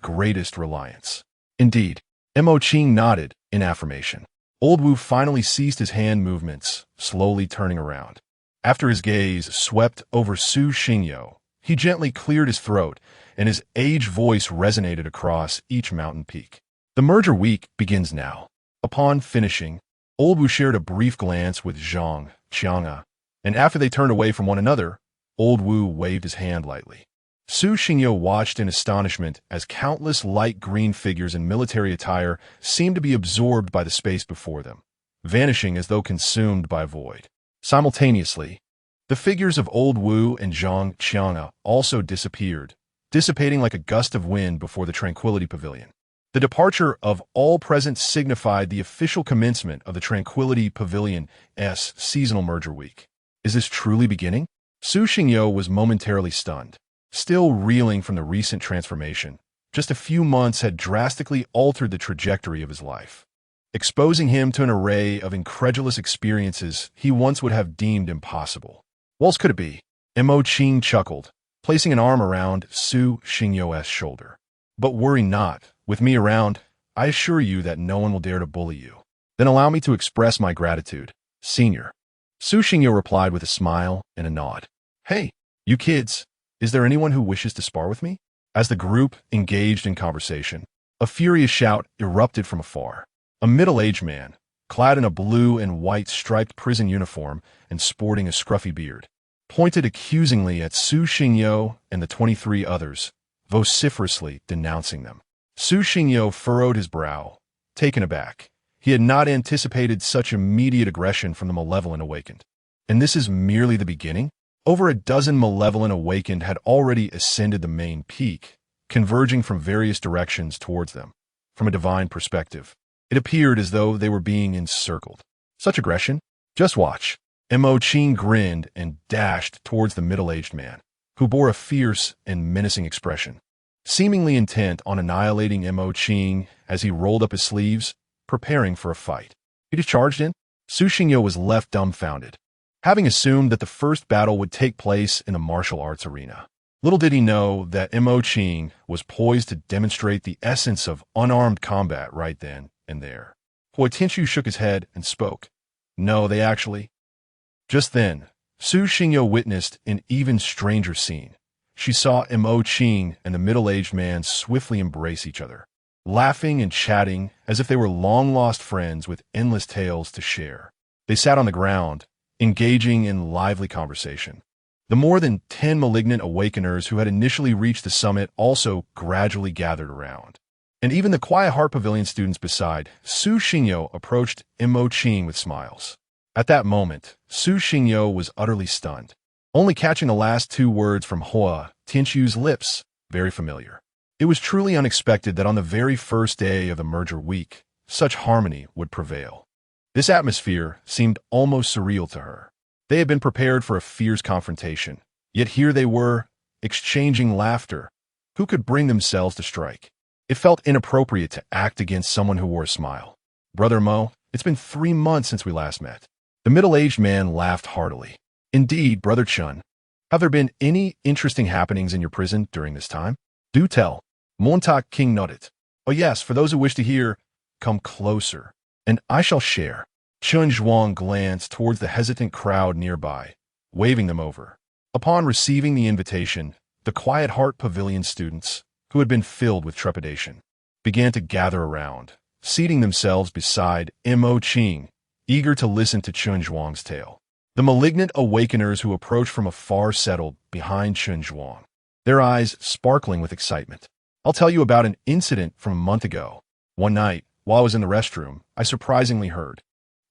greatest reliance. Indeed, Mo Qing nodded in affirmation. Old Wu finally ceased his hand movements, slowly turning around. After his gaze swept over Su Xingyo, he gently cleared his throat, and his aged voice resonated across each mountain peak. The merger week begins now. Upon finishing, Old Wu shared a brief glance with Zhang Qianga, and after they turned away from one another, Old Wu waved his hand lightly. Su Xingyo watched in astonishment as countless light green figures in military attire seemed to be absorbed by the space before them, vanishing as though consumed by void. Simultaneously, the figures of Old Wu and Zhang Qianga also disappeared, dissipating like a gust of wind before the Tranquility Pavilion. The departure of all present signified the official commencement of the Tranquility Pavilion's seasonal merger week. Is this truly beginning? Su Xingyo was momentarily stunned. Still reeling from the recent transformation, just a few months had drastically altered the trajectory of his life, exposing him to an array of incredulous experiences he once would have deemed impossible. What else could it be? Mo Qing chuckled, placing an arm around Su Xingyo's shoulder. But worry not. With me around, I assure you that no one will dare to bully you. Then allow me to express my gratitude, Senior. Su Xingyo replied with a smile and a nod. Hey, you kids, is there anyone who wishes to spar with me? As the group engaged in conversation, a furious shout erupted from afar. A middle-aged man, clad in a blue and white striped prison uniform and sporting a scruffy beard, pointed accusingly at Su Xingyo and the 23 others, vociferously denouncing them. Su Xingyo furrowed his brow, taken aback. He had not anticipated such immediate aggression from the malevolent awakened. And this is merely the beginning? Over a dozen malevolent awakened had already ascended the main peak, converging from various directions towards them. From a divine perspective, it appeared as though they were being encircled. Such aggression? Just watch. Mo Qing grinned and dashed towards the middle-aged man, who bore a fierce and menacing expression. Seemingly intent on annihilating Mo Qing as he rolled up his sleeves, preparing for a fight. He just charged in. Su Xingyo was left dumbfounded, having assumed that the first battle would take place in a martial arts arena. Little did he know that Mo Qing was poised to demonstrate the essence of unarmed combat right then and there. Hua Tianqiu shook his head and spoke. No, they actually... Just then, Su Xingyo witnessed an even stranger scene. She saw Mo Qing and the middle-aged man swiftly embrace each other, laughing and chatting as if they were long-lost friends with endless tales to share. They sat on the ground, engaging in lively conversation. The more than 10 malignant awakeners who had initially reached the summit also gradually gathered around. And even the Quiet Heart Pavilion students beside Su Xingyo approached Mo Qing with smiles. At that moment, Su Xingyo was utterly stunned, only catching the last two words from Hua Tianqiu's lips, very familiar. It was truly unexpected that on the very first day of the merger week, such harmony would prevail. This atmosphere seemed almost surreal to her. They had been prepared for a fierce confrontation, yet here they were, exchanging laughter. Who could bring themselves to strike? It felt inappropriate to act against someone who wore a smile. Brother Mo, it's been 3 months since we last met. The middle-aged man laughed heartily. Indeed, Brother Chun. Have there been any interesting happenings in your prison during this time? Do tell. Montauk King nodded. Oh yes, for those who wish to hear, come closer, and I shall share. Chun Zhuang glanced towards the hesitant crowd nearby, waving them over. Upon receiving the invitation, the Quiet Heart Pavilion students, who had been filled with trepidation, began to gather around, seating themselves beside Mo Qing, eager to listen to Chun Zhuang's tale. The malignant awakeners who approached from afar settled behind Chun Zhuang, their eyes sparkling with excitement. I'll tell you about an incident from a month ago. One night, while I was in the restroom, I surprisingly heard.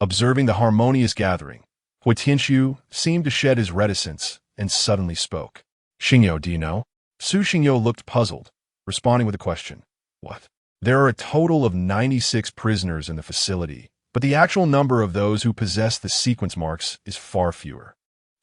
Observing the harmonious gathering, Hui Tianxiu seemed to shed his reticence and suddenly spoke. Xingyo, do you know? Su Xingyo looked puzzled, responding with a question. What? There are a total of 96 prisoners in the facility, but the actual number of those who possess the sequence marks is far fewer.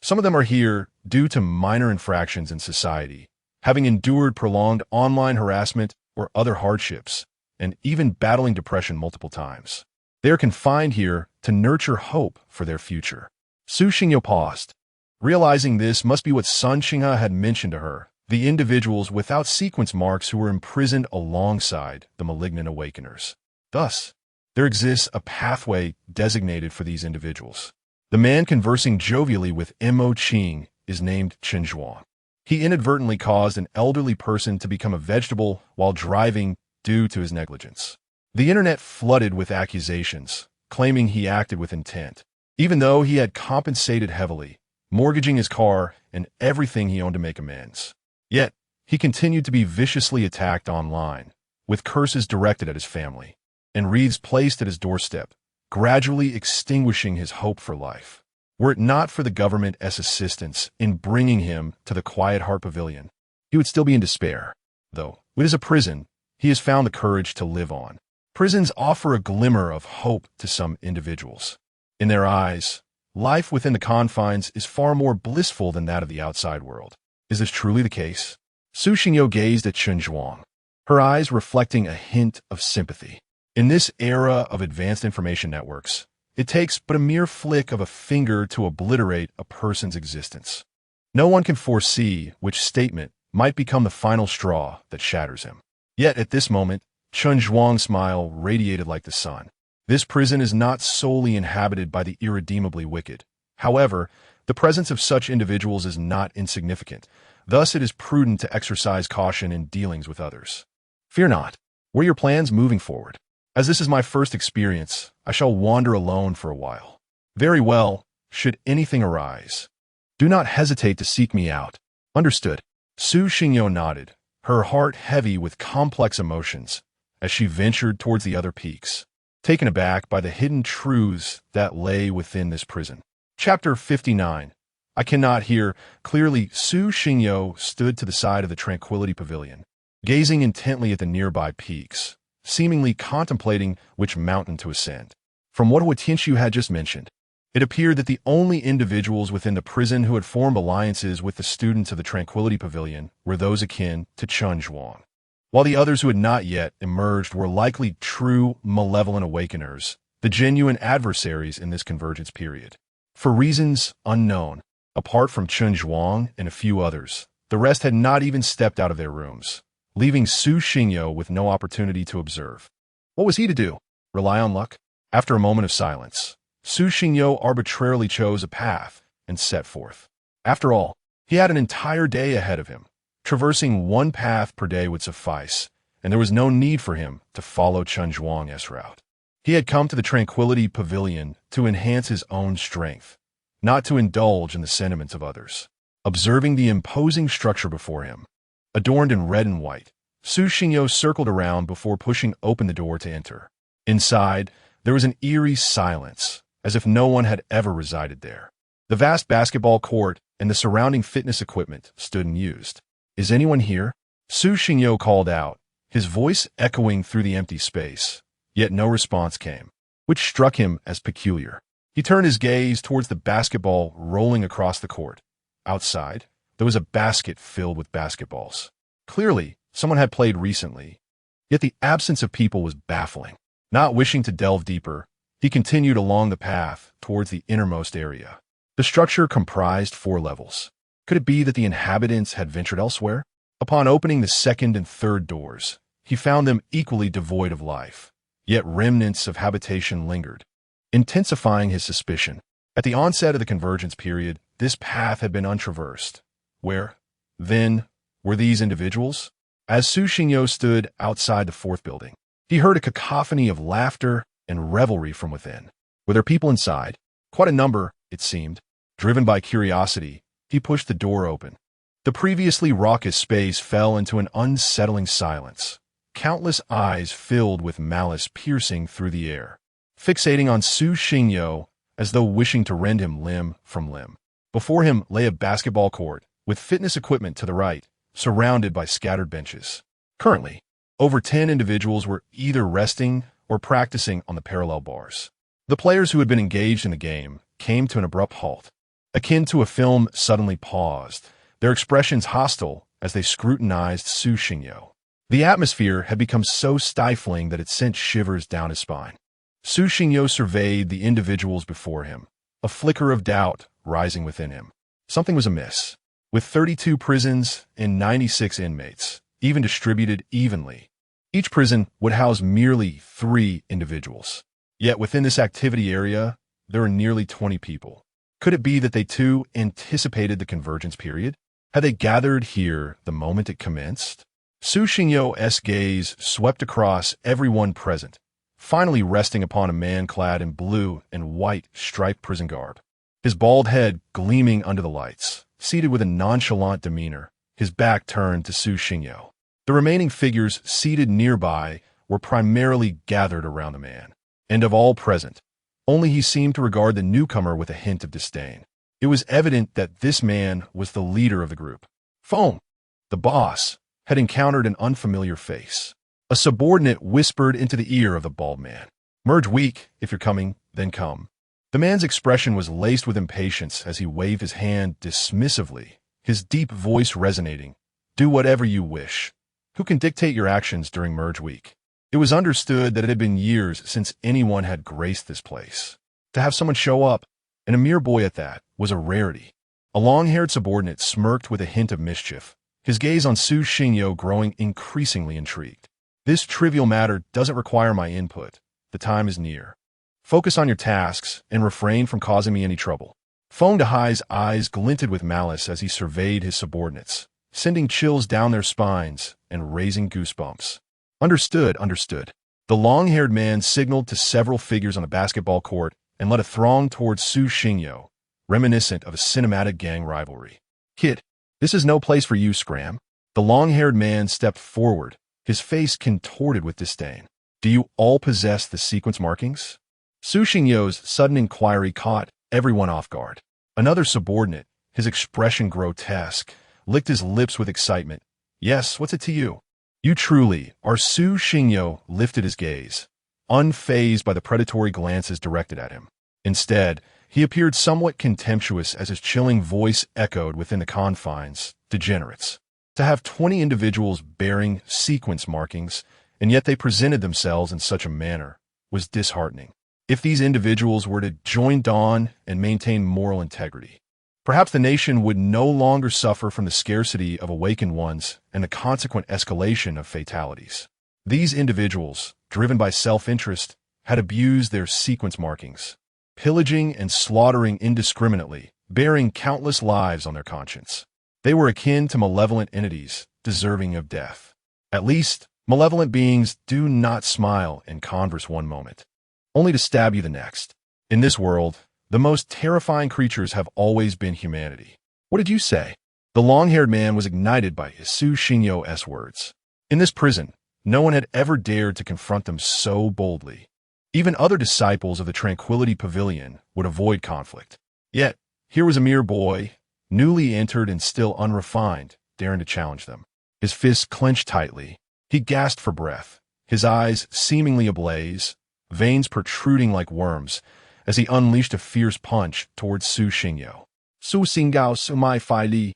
Some of them are here due to minor infractions in society, having endured prolonged online harassment or other hardships, and even battling depression multiple times. They are confined here to nurture hope for their future. Su Xingyo paused. Realizing this must be what Sun Xinghe had mentioned to her, the individuals without sequence marks who were imprisoned alongside the malignant awakeners. Thus, there exists a pathway designated for these individuals. The man conversing jovially with Mo Qing is named Chen Zhuang. He inadvertently caused an elderly person to become a vegetable while driving due to his negligence. The internet flooded with accusations, claiming he acted with intent, even though he had compensated heavily, mortgaging his car and everything he owned to make amends. Yet, he continued to be viciously attacked online, with curses directed at his family, and wreaths placed at his doorstep, gradually extinguishing his hope for life. Were it not for the government's assistance in bringing him to the Quiet Heart Pavilion, he would still be in despair. Though, it is a prison, he has found the courage to live on. Prisons offer a glimmer of hope to some individuals. In their eyes, life within the confines is far more blissful than that of the outside world. Is this truly the case? Su Xingyo gazed at Chun Zhuang, her eyes reflecting a hint of sympathy. In this era of advanced information networks, it takes but a mere flick of a finger to obliterate a person's existence. No one can foresee which statement might become the final straw that shatters him. Yet at this moment, Chun Zhuang's smile radiated like the sun. This prison is not solely inhabited by the irredeemably wicked. However, the presence of such individuals is not insignificant. Thus, it is prudent to exercise caution in dealings with others. Fear not. What are your plans moving forward? As this is my first experience, I shall wander alone for a while. Very well, should anything arise. Do not hesitate to seek me out. Understood. Su Xingyo nodded, her heart heavy with complex emotions, as she ventured towards the other peaks, taken aback by the hidden truths that lay within this prison. Chapter 59. I cannot hear clearly. Su Xingyo stood to the side of the Tranquility Pavilion, gazing intently at the nearby peaks, seemingly contemplating which mountain to ascend. From what Hui Tianxiu had just mentioned, it appeared that the only individuals within the prison who had formed alliances with the students of the Tranquility Pavilion were those akin to Chun Zhuang, while the others who had not yet emerged were likely true malevolent awakeners, the genuine adversaries in this convergence period. For reasons unknown, apart from Chun Zhuang and a few others, the rest had not even stepped out of their rooms, leaving Su Xingyo with no opportunity to observe. What was he to do? Rely on luck? After a moment of silence, Su Xingyo arbitrarily chose a path and set forth. After all, he had an entire day ahead of him. Traversing one path per day would suffice, and there was no need for him to follow Chun Zhuang's route. He had come to the Tranquility Pavilion to enhance his own strength, not to indulge in the sentiments of others. Observing the imposing structure before him, adorned in red and white, Su Xingyo circled around before pushing open the door to enter. Inside, there was an eerie silence, as if no one had ever resided there. The vast basketball court and the surrounding fitness equipment stood unused. Is anyone here? Su Xingyo called out, his voice echoing through the empty space, yet no response came, which struck him as peculiar. He turned his gaze towards the basketball rolling across the court. Outside, there was a basket filled with basketballs. Clearly, someone had played recently. Yet the absence of people was baffling. Not wishing to delve deeper, he continued along the path towards the innermost area. The structure comprised 4 levels. Could it be that the inhabitants had ventured elsewhere? Upon opening the second and third doors, he found them equally devoid of life, yet remnants of habitation lingered, intensifying his suspicion. At the onset of the convergence period, this path had been untraversed. Where, then, were these individuals? As Su Xingyo stood outside the 4th building, he heard a cacophony of laughter and revelry from within. Were there people inside? Quite a number, it seemed. Driven by curiosity, he pushed the door open. The previously raucous space fell into an unsettling silence. Countless eyes filled with malice piercing through the air, fixating on Su Xingyo as though wishing to rend him limb from limb. Before him lay a basketball court, with fitness equipment to the right, surrounded by scattered benches. Currently, over 10 individuals were either resting or practicing on the parallel bars. The players who had been engaged in the game came to an abrupt halt. Akin to a film suddenly paused, their expressions hostile as they scrutinized Su Xingyo. The atmosphere had become so stifling that it sent shivers down his spine. Su Xingyo surveyed the individuals before him, a flicker of doubt rising within him. Something was amiss. With 32 prisons and 96 inmates, even distributed evenly, each prison would house merely 3 individuals. Yet within this activity area, there were nearly 20 people. Could it be that they too anticipated the convergence period? Had they gathered here the moment it commenced? Su Xingyo's gaze swept across everyone present, finally resting upon a man clad in blue and white striped prison garb, his bald head gleaming under the lights, seated with a nonchalant demeanor, his back turned to Su Xingyo. The remaining figures seated nearby were primarily gathered around the man, and of all present, only he seemed to regard the newcomer with a hint of disdain. It was evident that this man was the leader of the group. Foam, the boss, had encountered an unfamiliar face. A subordinate whispered into the ear of the bald man, "Merge weak, if you're coming, then come." The man's expression was laced with impatience as he waved his hand dismissively, his deep voice resonating. "Do whatever you wish. Who can dictate your actions during Merge Week?" It was understood that it had been years since anyone had graced this place. To have someone show up, and a mere boy at that, was a rarity. A long-haired subordinate smirked with a hint of mischief, his gaze on Su Xingyo growing increasingly intrigued. "This trivial matter doesn't require my input. The time is near. Focus on your tasks and refrain from causing me any trouble." Feng Dehai's eyes glinted with malice as he surveyed his subordinates, sending chills down their spines and raising goosebumps. Understood. The long-haired man signaled to several figures on the basketball court and led a throng towards Su Xingyo, reminiscent of a cinematic gang rivalry. "Kid, this is no place for you, Scram." The long-haired man stepped forward, his face contorted with disdain. "Do you all possess the sequence markings?" Su Xingyo's sudden inquiry caught everyone off guard. Another subordinate, his expression grotesque, licked his lips with excitement. "Yes, what's it to you?" "You truly are." Su Xingyo lifted his gaze, unfazed by the predatory glances directed at him. Instead, he appeared somewhat contemptuous as his chilling voice echoed within the confines. "Degenerates. To have 20 individuals bearing sequence markings, and yet they presented themselves in such a manner, was disheartening. If these individuals were to join Dawn and maintain moral integrity, perhaps the nation would no longer suffer from the scarcity of awakened ones and the consequent escalation of fatalities. These individuals, driven by self-interest, had abused their sequence markings, pillaging and slaughtering indiscriminately, bearing countless lives on their conscience. They were akin to malevolent entities, deserving of death. At least, malevolent beings do not smile and converse one moment, only to stab you the next. In this world, the most terrifying creatures have always been humanity. What did you say? The long-haired man was ignited by his Su Xingyo's words. In this prison, no one had ever dared to confront them so boldly. Even other disciples of the Tranquility Pavilion would avoid conflict. Yet, here was a mere boy, newly entered and still unrefined, daring to challenge them. His fists clenched tightly. He gasped for breath, his eyes seemingly ablaze, veins protruding like worms, as he unleashed a fierce punch towards Su Xingyo. Su Xingyo Sumai Fai Li,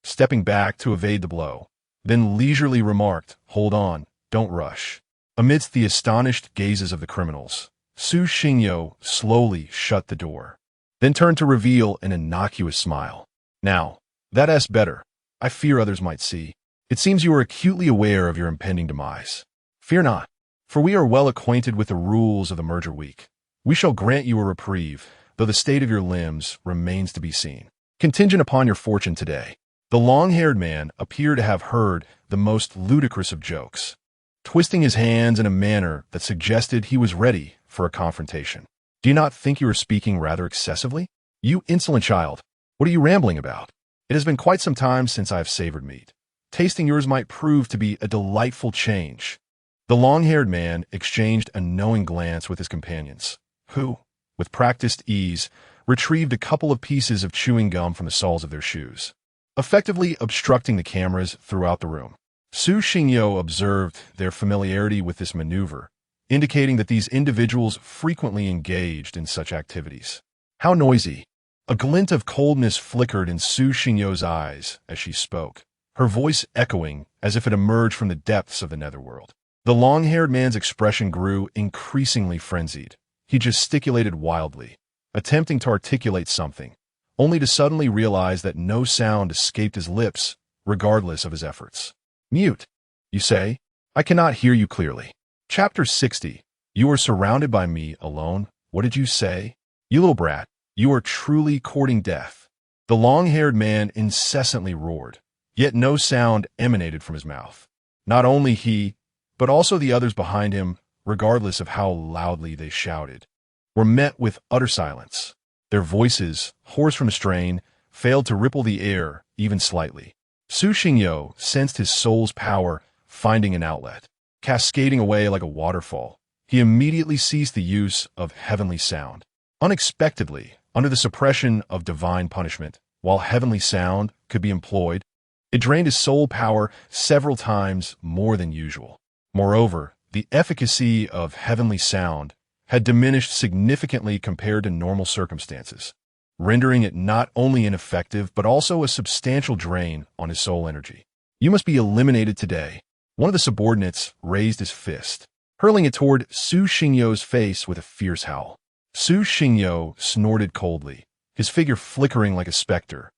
stepping back to evade the blow, then leisurely remarked, "Hold on, don't rush. Amidst the astonished gazes of the criminals, Su Xingyo slowly shut the door, then turned to reveal an innocuous smile. Now, that's better. I fear others might see. It seems you are acutely aware of your impending demise. Fear not, for we are well acquainted with the rules of the merger week. We shall grant you a reprieve, though the state of your limbs remains to be seen. Contingent upon your fortune today. The long-haired man appeared to have heard the most ludicrous of jokes, twisting his hands in a manner that suggested he was ready for a confrontation. Do you not think you are speaking rather excessively? You insolent child, what are you rambling about? It has been quite some time since I have savored meat. Tasting yours might prove to be a delightful change. The long-haired man exchanged a knowing glance with his companions, who, with practiced ease, retrieved a couple of pieces of chewing gum from the soles of their shoes, effectively obstructing the cameras throughout the room. Su Xingyo observed their familiarity with this maneuver, indicating that these individuals frequently engaged in such activities. How noisy! A glint of coldness flickered in Su Xingyo's eyes as she spoke, her voice echoing as if it emerged from the depths of the netherworld. The long-haired man's expression grew increasingly frenzied. He gesticulated wildly, attempting to articulate something, only to suddenly realize that no sound escaped his lips, regardless of his efforts. Mute, you say? I cannot hear you clearly. Chapter 60. You are surrounded by me alone. What did you say? You little brat, you are truly courting death. The long-haired man incessantly roared, yet no sound emanated from his mouth. Not only he, but also the others behind him, regardless of how loudly they shouted, were met with utter silence. Their voices, hoarse from strain, failed to ripple the air even slightly. Su Xingyo sensed his soul's power finding an outlet. Cascading away like a waterfall, he immediately ceased the use of heavenly sound. Unexpectedly, under the suppression of divine punishment, while heavenly sound could be employed, it drained his soul power several times more than usual. Moreover, the efficacy of heavenly sound had diminished significantly compared to normal circumstances, rendering it not only ineffective but also a substantial drain on his soul energy. You must be eliminated today. One of the subordinates raised his fist, hurling it toward Su Xingyo's face with a fierce howl. Su Xingyo snorted coldly, his figure flickering like a specter,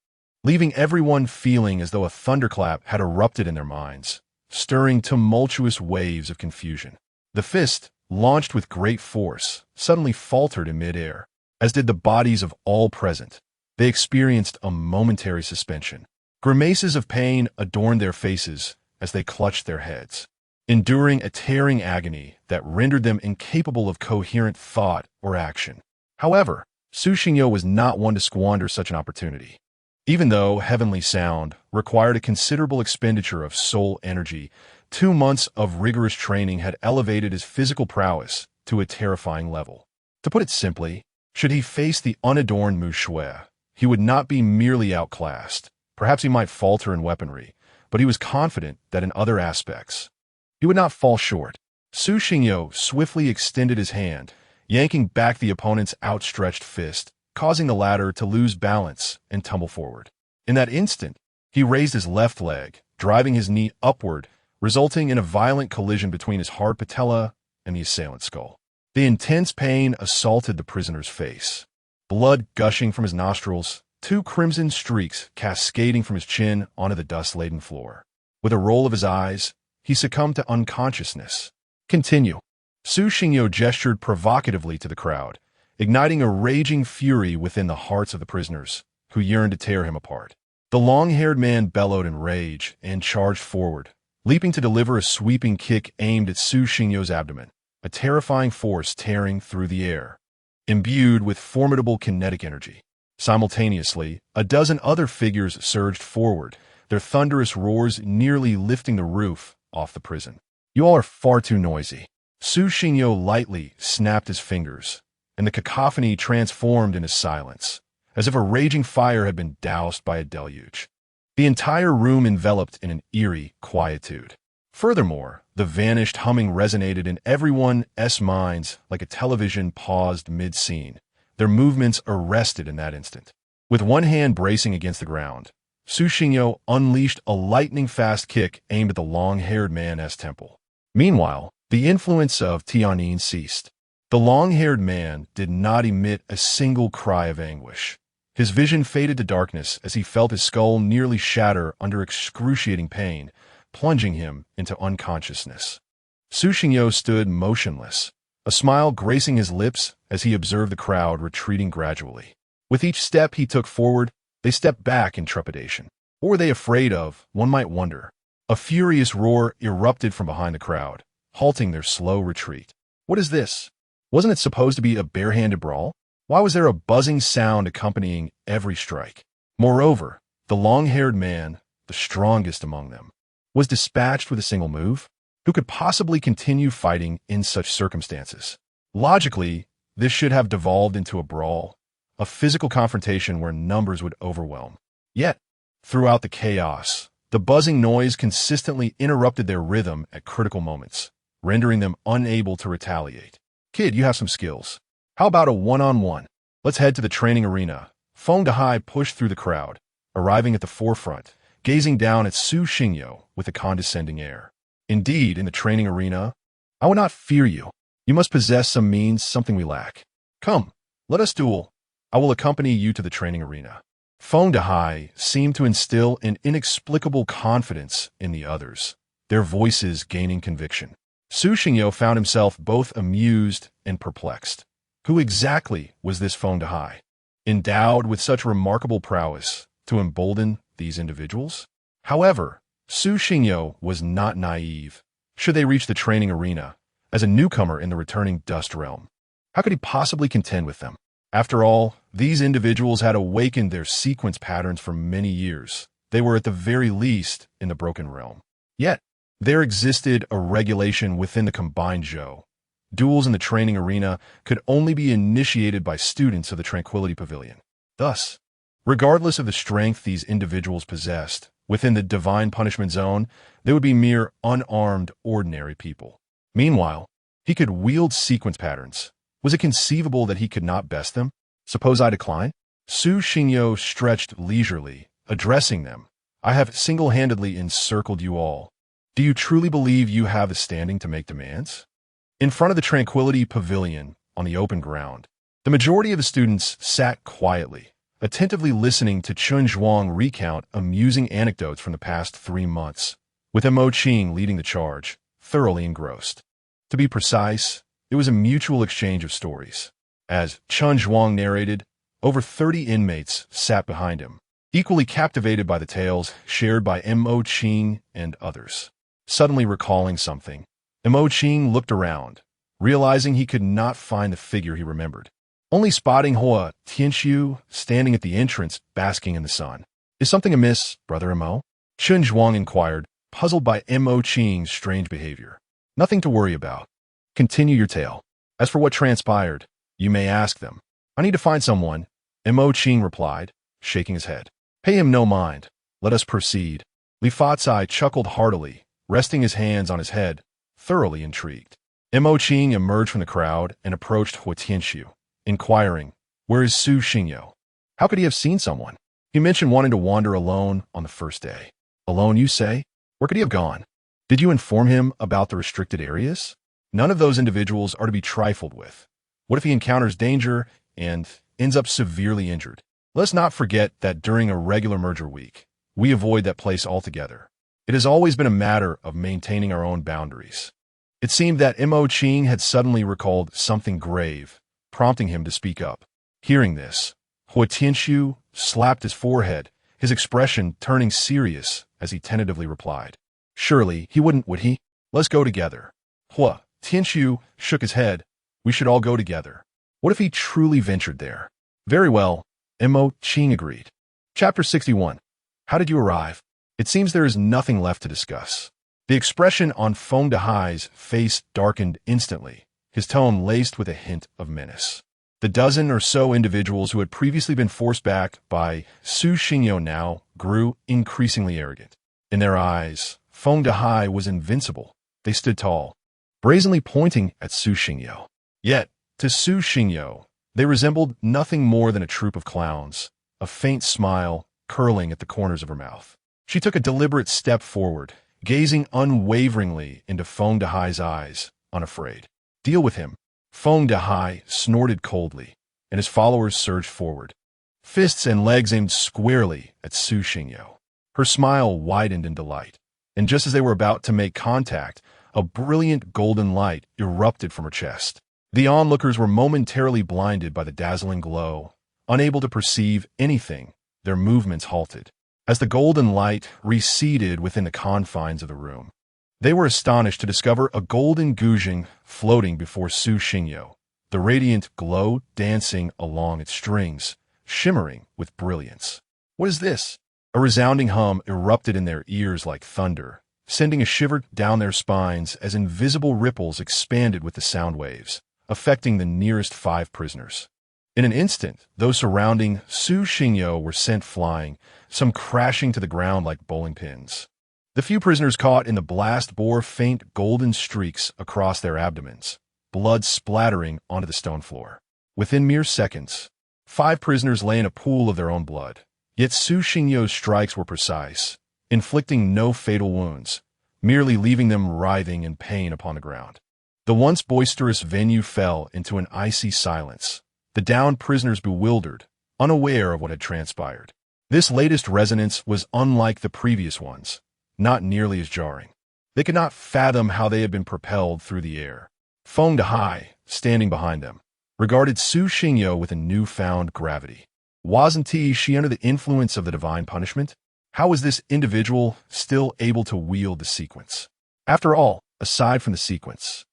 leaving everyone feeling as though a thunderclap had erupted in their minds, stirring tumultuous waves of confusion. The fist, launched with great force, suddenly faltered in midair, as did the bodies of all present. They experienced a momentary suspension. Grimaces of pain adorned their faces as they clutched their heads, enduring a tearing agony that rendered them incapable of coherent thought or action. However, Su Xingyo was not one to squander such an opportunity. Even though heavenly sound required a considerable expenditure of soul energy, 2 months of rigorous training had elevated his physical prowess to a terrifying level. To put it simply, should he face the unadorned Mu Shui, he would not be merely outclassed. Perhaps he might falter in weaponry, but he was confident that in other aspects, he would not fall short. Su Xingyo swiftly extended his hand, yanking back the opponent's outstretched fist, causing the latter to lose balance and tumble forward. In that instant, he raised his left leg, driving his knee upward, resulting in a violent collision between his hard patella and the assailant's skull. The intense pain assaulted the prisoner's face, blood gushing from his nostrils, 2 crimson streaks cascading from his chin onto the dust-laden floor. With a roll of his eyes, he succumbed to unconsciousness. Continue. Su Xingyo gestured provocatively to the crowd, igniting a raging fury within the hearts of the prisoners, who yearned to tear him apart. The long-haired man bellowed in rage and charged forward, leaping to deliver a sweeping kick aimed at Su Xingyo's abdomen, a terrifying force tearing through the air, imbued with formidable kinetic energy. Simultaneously, a dozen other figures surged forward, their thunderous roars nearly lifting the roof off the prison. You all are far too noisy. Su Xingyo lightly snapped his fingers, and the cacophony transformed into silence, as if a raging fire had been doused by a deluge. The entire room enveloped in an eerie quietude. Furthermore, the vanished humming resonated in everyone's minds like a television paused mid-scene, their movements arrested in that instant. With one hand bracing against the ground, Su Xingyo unleashed a lightning-fast kick aimed at the long-haired man's temple. Meanwhile, the influence of Tianyin ceased. The long-haired man did not emit a single cry of anguish. His vision faded to darkness as he felt his skull nearly shatter under excruciating pain, plunging him into unconsciousness. Su Xingyo stood motionless, a smile gracing his lips as he observed the crowd retreating gradually. With each step he took forward, they stepped back in trepidation. What were they afraid of, one might wonder? A furious roar erupted from behind the crowd, halting their slow retreat. What is this? Wasn't it supposed to be a bare-handed brawl? Why was there a buzzing sound accompanying every strike? Moreover, the long-haired man, the strongest among them, was dispatched with a single move? Who could possibly continue fighting in such circumstances? Logically, this should have devolved into a brawl, a physical confrontation where numbers would overwhelm. Yet, throughout the chaos, the buzzing noise consistently interrupted their rhythm at critical moments, rendering them unable to retaliate. Kid, you have some skills. How about a one-on-one? Let's head to the training arena. Feng Dehai pushed through the crowd, arriving at the forefront, gazing down at Su Xingyo with a condescending air. Indeed, in the training arena, I would not fear you. You must possess some means, something we lack. Come, let us duel. I will accompany you to the training arena. Feng Dehai seemed to instill an inexplicable confidence in the others, their voices gaining conviction. Su Xingyo found himself both amused and perplexed. Who exactly was this Feng Dehai, endowed with such remarkable prowess to embolden these individuals? However, Su Xingyo was not naive. Should they reach the training arena, as a newcomer in the returning dust realm, how could he possibly contend with them? After all, these individuals had awakened their sequence patterns for many years. They were at the very least in the broken realm. Yet, there existed a regulation within the combined Zhou. Duels in the training arena could only be initiated by students of the Tranquility Pavilion. Thus, regardless of the strength these individuals possessed, within the divine punishment zone, they would be mere unarmed, ordinary people. Meanwhile, he could wield sequence patterns. Was it conceivable that he could not best them? Suppose I decline? Su Xingyo stretched leisurely, addressing them. I have single-handedly encircled you all. Do you truly believe you have the standing to make demands? In front of the Tranquility Pavilion, on the open ground, the majority of the students sat quietly, attentively listening to Chun Zhuang recount amusing anecdotes from the past 3 months, with Mo Qing leading the charge, thoroughly engrossed. To be precise, it was a mutual exchange of stories. As Chun Zhuang narrated, over 30 inmates sat behind him, equally captivated by the tales shared by Mo Qing and others. Suddenly recalling something, Mo Qing looked around, realizing he could not find the figure he remembered. Only spotting Hua Tianxiu standing at the entrance, basking in the sun. Is something amiss, Brother Mo? Chun Zhuang inquired, puzzled by Mo Qing's strange behavior. Nothing to worry about. Continue your tale. As for what transpired, you may ask them. I need to find someone, Mo Qing replied, shaking his head. Pay him no mind. Let us proceed. Li Fatsai chuckled heartily, resting his hands on his head, thoroughly intrigued. Mo Qing emerged from the crowd and approached Hua Tianxiu, inquiring, where is Su Xingyo? How could he have seen someone? He mentioned wanting to wander alone on the first day. Alone, you say? Where could he have gone? Did you inform him about the restricted areas? None of those individuals are to be trifled with. What if he encounters danger and ends up severely injured? Let's not forget that during a regular merger week, we avoid that place altogether. It has always been a matter of maintaining our own boundaries. It seemed that Mo Qing had suddenly recalled something grave, prompting him to speak up. Hearing this, Hua Tianxiu slapped his forehead, his expression turning serious as he tentatively replied. Surely he wouldn't, would he? Let's go together. Hua Tianxiu shook his head. We should all go together. What if he truly ventured there? Very well, Mo Qing agreed. Chapter 61. How did you arrive? It seems there is nothing left to discuss. The expression on Feng Dehai's face darkened instantly, his tone laced with a hint of menace. The dozen or so individuals who had previously been forced back by Su Xingyo now grew increasingly arrogant. In their eyes, Feng Dehai was invincible. They stood tall, brazenly pointing at Su Xingyo. Yet, to Su Xingyo, they resembled nothing more than a troop of clowns, a faint smile curling at the corners of her mouth. She took a deliberate step forward, gazing unwaveringly into Feng Dehai's eyes, unafraid. Deal with him. Feng Dehai snorted coldly, and his followers surged forward, fists and legs aimed squarely at Su Xingyo. Her smile widened in delight, and just as they were about to make contact, a brilliant golden light erupted from her chest. The onlookers were momentarily blinded by the dazzling glow. Unable to perceive anything, their movements halted. As the golden light receded within the confines of the room, they were astonished to discover a golden guzheng floating before Su Xingyo, the radiant glow dancing along its strings, shimmering with brilliance. What is this? A resounding hum erupted in their ears like thunder, sending a shiver down their spines as invisible ripples expanded with the sound waves, affecting the nearest 5 prisoners. In an instant, those surrounding Su Xingyo were sent flying, some crashing to the ground like bowling pins. The few prisoners caught in the blast bore faint golden streaks across their abdomens, blood splattering onto the stone floor. Within mere seconds, 5 prisoners lay in a pool of their own blood. Yet Su Xingyo's strikes were precise, inflicting no fatal wounds, merely leaving them writhing in pain upon the ground. The once boisterous venue fell into an icy silence, the downed prisoners bewildered, unaware of what had transpired. This latest resonance was unlike the previous ones, not nearly as jarring. They could not fathom how they had been propelled through the air. Feng Dehai, standing behind them, regarded Su Xingyo with a newfound gravity. Wasn't she under the influence of the divine punishment? How was this individual still able to wield the sequence? After all, aside from the sequence,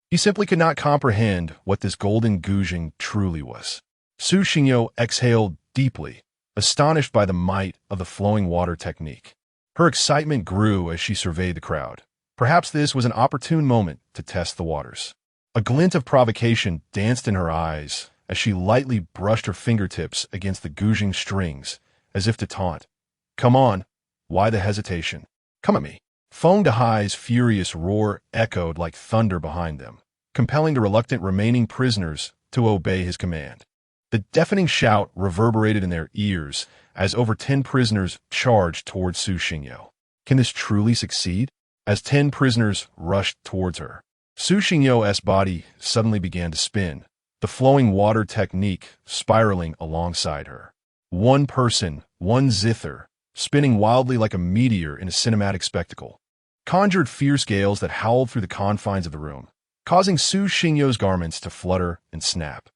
he simply could not comprehend what this golden guzheng truly was. Su Xingyo exhaled deeply, astonished by the might of the flowing water technique. Her excitement grew as she surveyed the crowd. Perhaps this was an opportune moment to test the waters. A glint of provocation danced in her eyes as she lightly brushed her fingertips against the guzheng strings, as if to taunt. Come on, why the hesitation? Come at me. Feng Dehai's furious roar echoed like thunder behind them, compelling the reluctant remaining prisoners to obey his command. The deafening shout reverberated in their ears as over 10 prisoners charged towards Su Xingyo. Can this truly succeed? As 10 prisoners rushed towards her, Su Xingyo's body suddenly began to spin, the flowing water technique spiraling alongside her. One person, one zither, spinning wildly like a meteor in a cinematic spectacle, conjured fierce gales that howled through the confines of the room, causing Su Xingyo's garments to flutter and snap.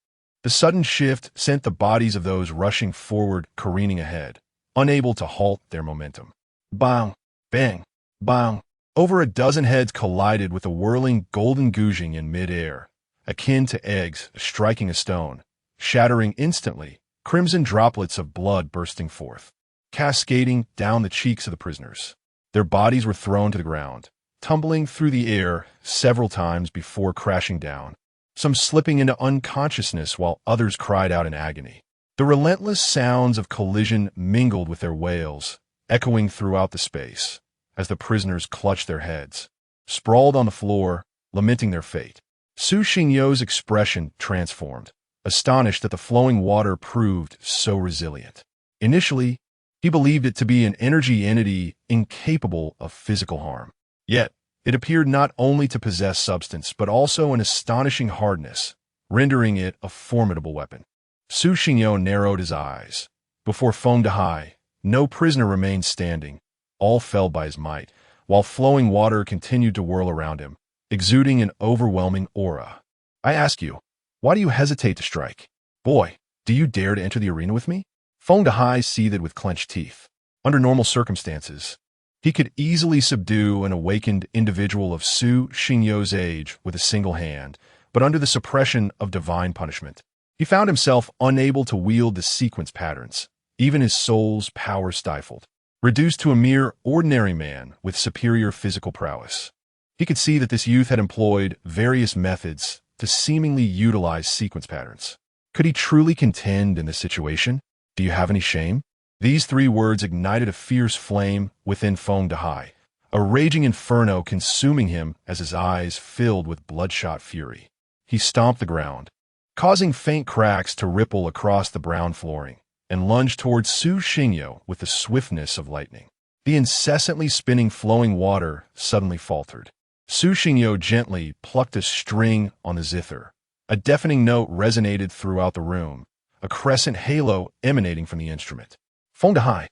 The sudden shift sent the bodies of those rushing forward careening ahead, unable to halt their momentum. Bang! Bang! Bang! Over a dozen heads collided with a whirling golden guzheng in mid-air, akin to eggs striking a stone, shattering instantly, crimson droplets of blood bursting forth, cascading down the cheeks of the prisoners. Their bodies were thrown to the ground, tumbling through the air several times before crashing down, some slipping into unconsciousness while others cried out in agony. The relentless sounds of collision mingled with their wails, echoing throughout the space, as the prisoners clutched their heads, sprawled on the floor, lamenting their fate. Su Xingyo's expression transformed, astonished that the flowing water proved so resilient. Initially, he believed it to be an energy entity incapable of physical harm. Yet, it appeared not only to possess substance but also an astonishing hardness, rendering it a formidable weapon. Su Xingyo narrowed his eyes. Before Feng Dehai, no prisoner remained standing. All fell by his might, while flowing water continued to whirl around him, exuding an overwhelming aura. I ask you, why do you hesitate to strike? Boy, do you dare to enter the arena with me? Feng Dehai seethed with clenched teeth. Under normal circumstances, he could easily subdue an awakened individual of Su Xingyo's age with a single hand, but under the suppression of divine punishment, he found himself unable to wield the sequence patterns, even his soul's power stifled. Reduced to a mere ordinary man with superior physical prowess, he could see that this youth had employed various methods to seemingly utilize sequence patterns. Could he truly contend in this situation? Do you have any shame? These 3 words ignited a fierce flame within Feng Dehai, a raging inferno consuming him as his eyes filled with bloodshot fury. He stomped the ground, causing faint cracks to ripple across the brown flooring, and lunged towards Su Xingyo with the swiftness of lightning. The incessantly spinning flowing water suddenly faltered. Su Xingyo gently plucked a string on the zither. A deafening note resonated throughout the room, a crescent halo emanating from the instrument. Feng Dehai,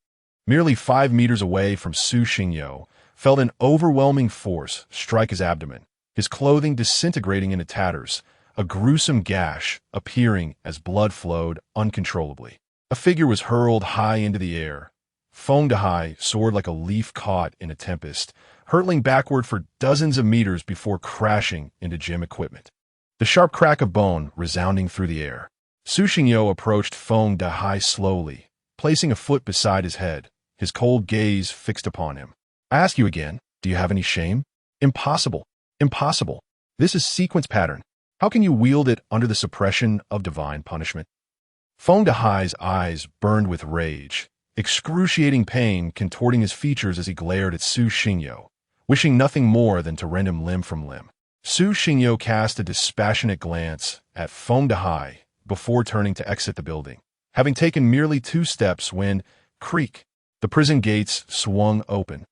merely 5 meters away from Su Xingyo, felt an overwhelming force strike his abdomen, his clothing disintegrating into tatters, a gruesome gash appearing as blood flowed uncontrollably. A figure was hurled high into the air. Feng Dehai soared like a leaf caught in a tempest, hurtling backward for dozens of meters before crashing into gym equipment. The sharp crack of bone resounding through the air. Su Xingyo approached Feng Dehai slowly, placing a foot beside his head, his cold gaze fixed upon him. I ask you again, do you have any shame? Impossible. Impossible. This is sequence pattern. How can you wield it under the suppression of divine punishment? Feng Dehai's eyes burned with rage, excruciating pain contorting his features as he glared at Su Xingyo, wishing nothing more than to rend him limb from limb. Su Xingyo cast a dispassionate glance at Feng Dehai before turning to exit the building, having taken merely 2 steps when, creak, the prison gates swung open,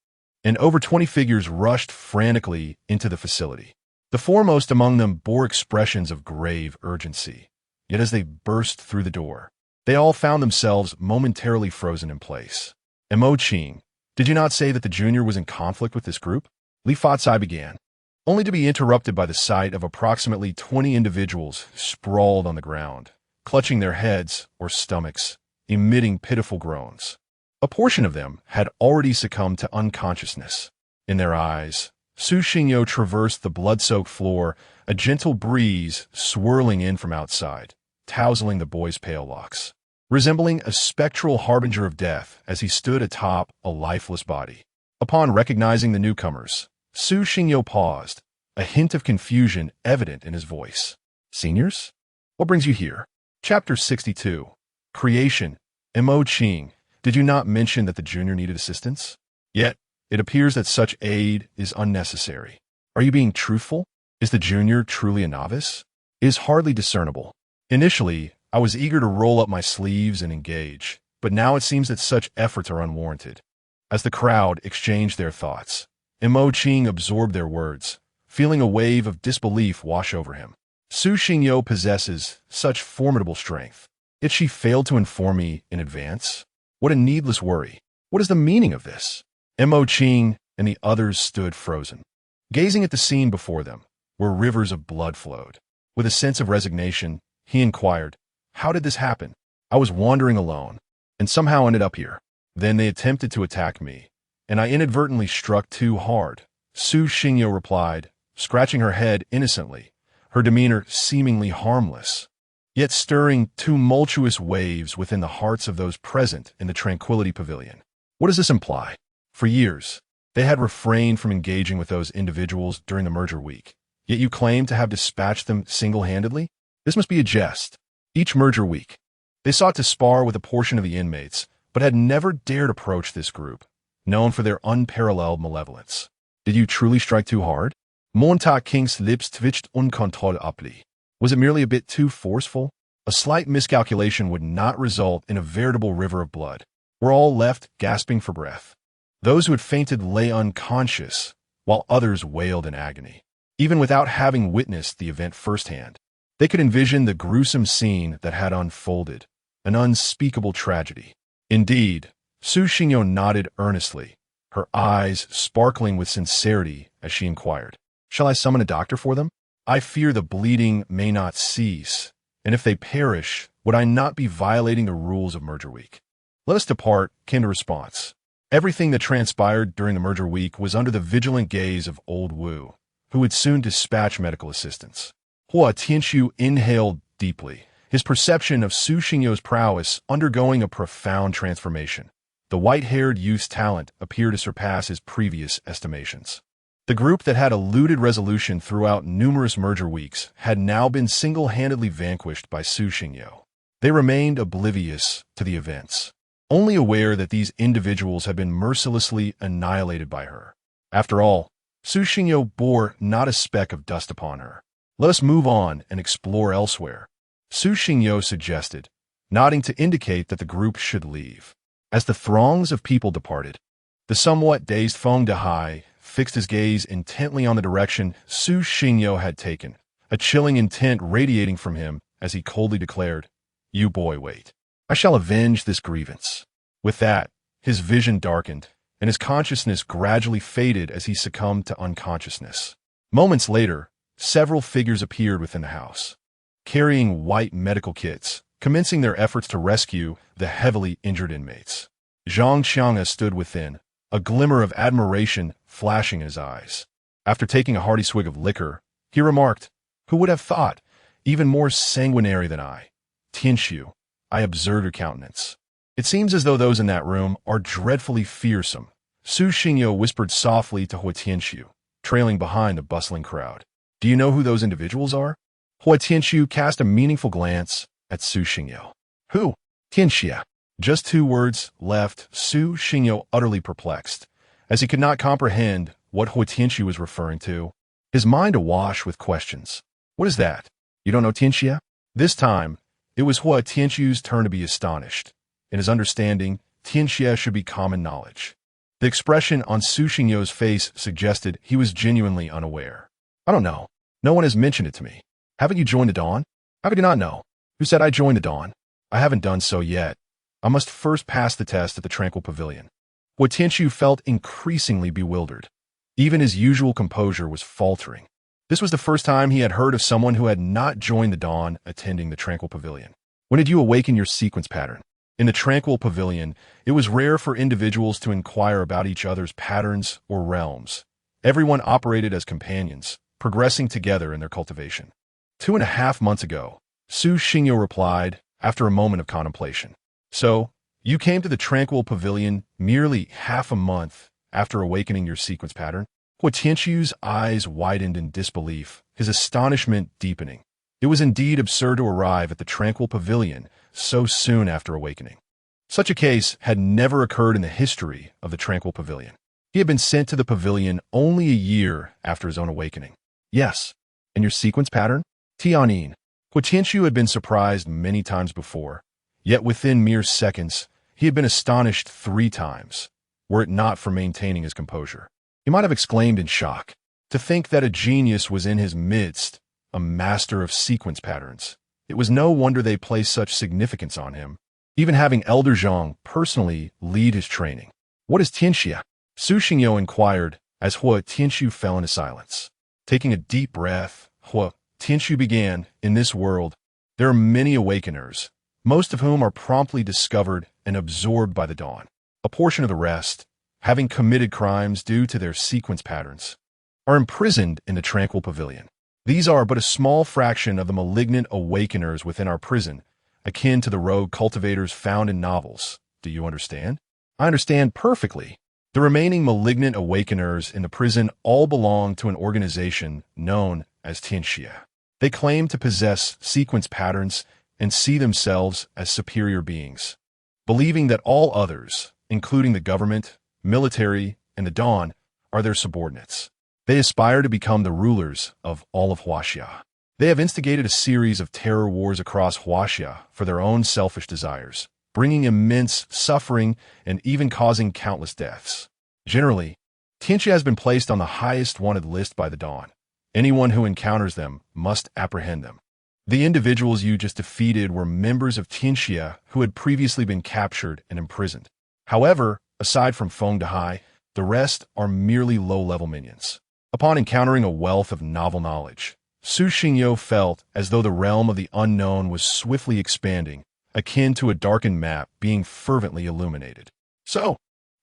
and over 20 figures rushed frantically into the facility. The foremost among them bore expressions of grave urgency, yet as they burst through the door, they all found themselves momentarily frozen in place. Mo Qing, did you not say that the junior was in conflict with this group? Li Fatsai began, only to be interrupted by the sight of approximately 20 individuals sprawled on the ground, clutching their heads or stomachs, emitting pitiful groans. A portion of them had already succumbed to unconsciousness. In their eyes, Su Xingyo traversed the blood-soaked floor, a gentle breeze swirling in from outside, tousling the boy's pale locks, resembling a spectral harbinger of death as he stood atop a lifeless body. Upon recognizing the newcomers, Su Xingyo paused, a hint of confusion evident in his voice. Seniors? What brings you here? Chapter 62. Creation. Mo Qing, did you not mention that the junior needed assistance? Yet, it appears that such aid is unnecessary. Are you being truthful? Is the junior truly a novice? It is hardly discernible. Initially, I was eager to roll up my sleeves and engage, but now it seems that such efforts are unwarranted. As the crowd exchanged their thoughts, Mo Qing absorbed their words, feeling a wave of disbelief wash over him. Su Xingyo possesses such formidable strength. Yet she failed to inform me in advance. What a needless worry. What is the meaning of this? Mo Qing and the others stood frozen, gazing at the scene before them, where rivers of blood flowed. With a sense of resignation, he inquired, how did this happen? I was wandering alone, and somehow ended up here. Then they attempted to attack me, and I inadvertently struck too hard. Su Xingyo replied, scratching her head innocently, her demeanor seemingly harmless, yet stirring tumultuous waves within the hearts of those present in the Tranquility Pavilion. What does this imply? For years, they had refrained from engaging with those individuals during the merger week, yet you claim to have dispatched them single-handedly? This must be a jest. Each merger week, they sought to spar with a portion of the inmates, but had never dared approach this group, known for their unparalleled malevolence. Did you truly strike too hard? Montauk King's lips twitched uncontrollably. Was it merely a bit too forceful? A slight miscalculation would not result in a veritable river of blood. We're all left gasping for breath. Those who had fainted lay unconscious, while others wailed in agony. Even without having witnessed the event firsthand, they could envision the gruesome scene that had unfolded, an unspeakable tragedy. Indeed, Su Xingyo nodded earnestly, her eyes sparkling with sincerity as she inquired, shall I summon a doctor for them? I fear the bleeding may not cease, and if they perish, would I not be violating the rules of Merger Week? Let us depart, came the response. Everything that transpired during the Merger Week was under the vigilant gaze of Old Wu, who would soon dispatch medical assistance. Hua Tianxiu inhaled deeply, his perception of Su Xingyo's prowess undergoing a profound transformation. The white-haired youth's talent appeared to surpass his previous estimations. The group that had eluded resolution throughout numerous merger weeks had now been single-handedly vanquished by Su Xingyo. They remained oblivious to the events, only aware that these individuals had been mercilessly annihilated by her. After all, Su Xingyo bore not a speck of dust upon her. Let us move on and explore elsewhere, Su Xingyo suggested, nodding to indicate that the group should leave. As the throngs of people departed, The somewhat dazed Feng Dehai fixed his gaze intently on the direction Su Xingyo had taken, a chilling intent radiating from him as he coldly declared, "You boy, wait. I shall avenge this grievance." With that, his vision darkened, and his consciousness gradually faded as he succumbed to unconsciousness. Moments later, several figures appeared within the house, carrying white medical kits, commencing their efforts to rescue the heavily injured inmates. Zhang Xianga stood within, a glimmer of admiration flashing in his eyes. After taking a hearty swig of liquor, he remarked, "Who would have thought? Even more sanguinary than I. Tianxiu, I observe your countenance. It seems as though those in that room are dreadfully fearsome." Su Xingyo whispered softly to Hua Tianxiu, trailing behind the bustling crowd. "Do you know who those individuals are?" Hua Tianxiu cast a meaningful glance at Su Xingyo. "Who?" "Tianxia." Just 2 words left Su Xingyo utterly perplexed, as he could not comprehend what Hua Tianxiu was referring to, his mind awash with questions. "What is that? You don't know Tianxia?" This time, it was Hua Tianxiu's turn to be astonished. In his understanding, Tianxia should be common knowledge. The expression on Su Xingyo's face suggested he was genuinely unaware. "I don't know. No one has mentioned it to me. Haven't you joined the Dawn?" "How could you not know? Who said I joined the Dawn?" "I haven't done so yet. I must first pass the test at the Tranquil Pavilion." Hua Tianxiu felt increasingly bewildered. Even his usual composure was faltering. This was the first time he had heard of someone who had not joined the Dawn attending the Tranquil Pavilion. "When did you awaken your sequence pattern?" In the Tranquil Pavilion, it was rare for individuals to inquire about each other's patterns or realms. Everyone operated as companions, progressing together in their cultivation. 2.5 months ago, Su Xingyo replied after a moment of contemplation. "So, you came to the Tranquil Pavilion merely half a month after awakening your sequence pattern?" Hua Tianxiu's eyes widened in disbelief, his astonishment deepening. It was indeed absurd to arrive at the Tranquil Pavilion so soon after awakening. Such a case had never occurred in the history of the Tranquil Pavilion. He had been sent to the pavilion only a year after his own awakening. "Yes. And your sequence pattern?" "Tianin." Hua Tianxiu had been surprised many times before, yet within mere seconds, he had been astonished 3 times, were it not for maintaining his composure. He might have exclaimed in shock. To think that a genius was in his midst, a master of sequence patterns. It was no wonder they placed such significance on him, even having Elder Zhang personally lead his training. "What is Tianxia?" Su Xingyo inquired as Hua Tianxiu fell into silence. Taking a deep breath, Hua Tianxiu began, "In this world, there are many awakeners, most of whom are promptly discovered and absorbed by the Dawn. A portion of the rest, having committed crimes due to their sequence patterns, are imprisoned in the Tranquil Pavilion. These are but a small fraction of the malignant awakeners within our prison, akin to the rogue cultivators found in novels. Do you understand?" "I understand perfectly. The remaining malignant awakeners in the prison all belong to an organization known as Tianxia. They claim to possess sequence patterns and see themselves as superior beings, believing that all others, including the government, military, and the Dawn, are their subordinates. They aspire to become the rulers of all of Huaxia. They have instigated a series of terror wars across Huaxia for their own selfish desires, bringing immense suffering and even causing countless deaths. Generally, Tianxia has been placed on the highest wanted list by the Dawn. Anyone who encounters them must apprehend them. The individuals you just defeated were members of Tianxia who had previously been captured and imprisoned. However, aside from Feng Dehai, the rest are merely low-level minions." Upon encountering a wealth of novel knowledge, Su Xingyo felt as though the realm of the unknown was swiftly expanding, akin to a darkened map being fervently illuminated. "So,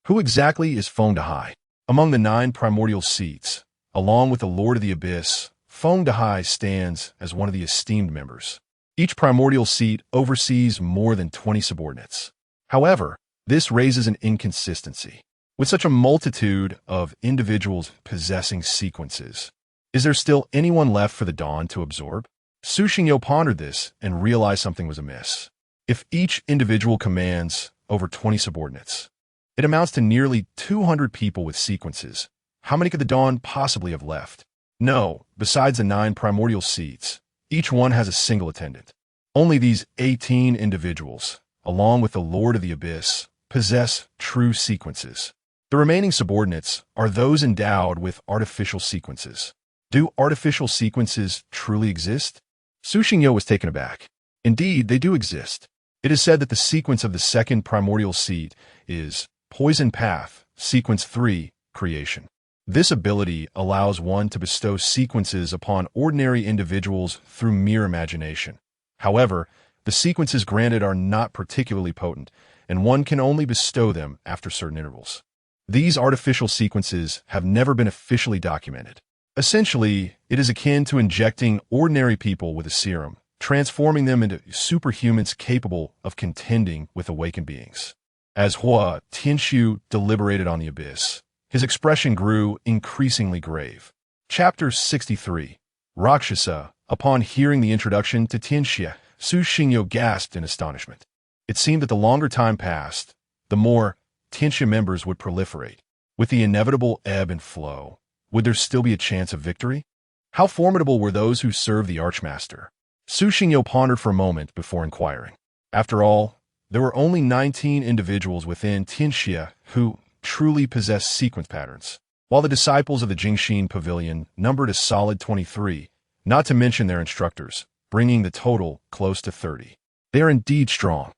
who exactly is Feng Dehai?" Among the 9 primordial seats, along with the Lord of the Abyss, Feng Dehai stands as one of the esteemed members. Each primordial seat oversees more than 20 subordinates. However, this raises an inconsistency. With such a multitude of individuals possessing sequences, is there still anyone left for the Dawn to absorb? Su Xingyo pondered this and realized something was amiss. If each individual commands over 20 subordinates, it amounts to nearly 200 people with sequences. How many could the Dawn possibly have left? No, besides the 9 primordial seats, each one has a single attendant. Only these 18 individuals, along with the Lord of the Abyss, possess true sequences. The remaining subordinates are those endowed with artificial sequences. Do artificial sequences truly exist? Su Xingyo was taken aback. Indeed, they do exist. It is said that the sequence of the second primordial seed is Poison Path, Sequence 3, Creation. This ability allows one to bestow sequences upon ordinary individuals through mere imagination. However, the sequences granted are not particularly potent, and one can only bestow them after certain intervals. These artificial sequences have never been officially documented. Essentially, it is akin to injecting ordinary people with a serum, transforming them into superhumans capable of contending with awakened beings. As Hua Tianxiu deliberated on the abyss, his expression grew increasingly grave. Chapter 63. Rakshasa. Upon hearing the introduction to Tianxia, Su Xingyo gasped in astonishment. It seemed that the longer time passed, the more Tianxia members would proliferate. With the inevitable ebb and flow, would there still be a chance of victory? How formidable were those who served the Archmaster? Su Xingyo pondered for a moment before inquiring. After all, there were only 19 individuals within Tianxia who truly possessed sequence patterns, while the disciples of the Jingxin Pavilion numbered a solid 23, not to mention their instructors, bringing the total close to 30. They are indeed strong.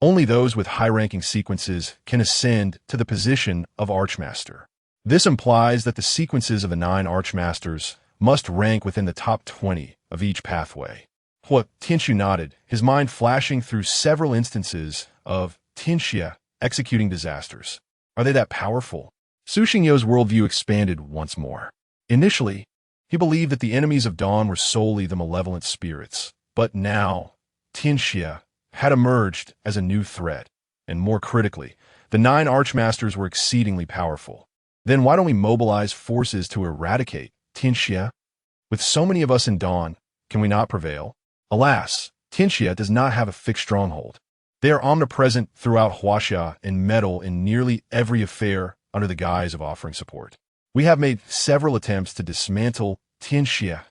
Only those with high-ranking sequences can ascend to the position of Archmaster. This implies that the sequences of the 9 Archmasters must rank within the top 20 of each pathway. Hua Tianxiu nodded, his mind flashing through several instances of Tianxia executing disasters. Are they that powerful? Su Xingyo's worldview expanded once more. Initially, he believed that the enemies of Dawn were solely the malevolent spirits, but now, Tianxia had emerged as a new threat, and more critically, the 9 Archmasters were exceedingly powerful. Then why don't we mobilize forces to eradicate Tianxia? With so many of us in Dawn, can we not prevail? Alas, Tianxia does not have a fixed stronghold. They are omnipresent throughout Huaxia and meddle in nearly every affair under the guise of offering support. We have made several attempts to dismantle Tianxia,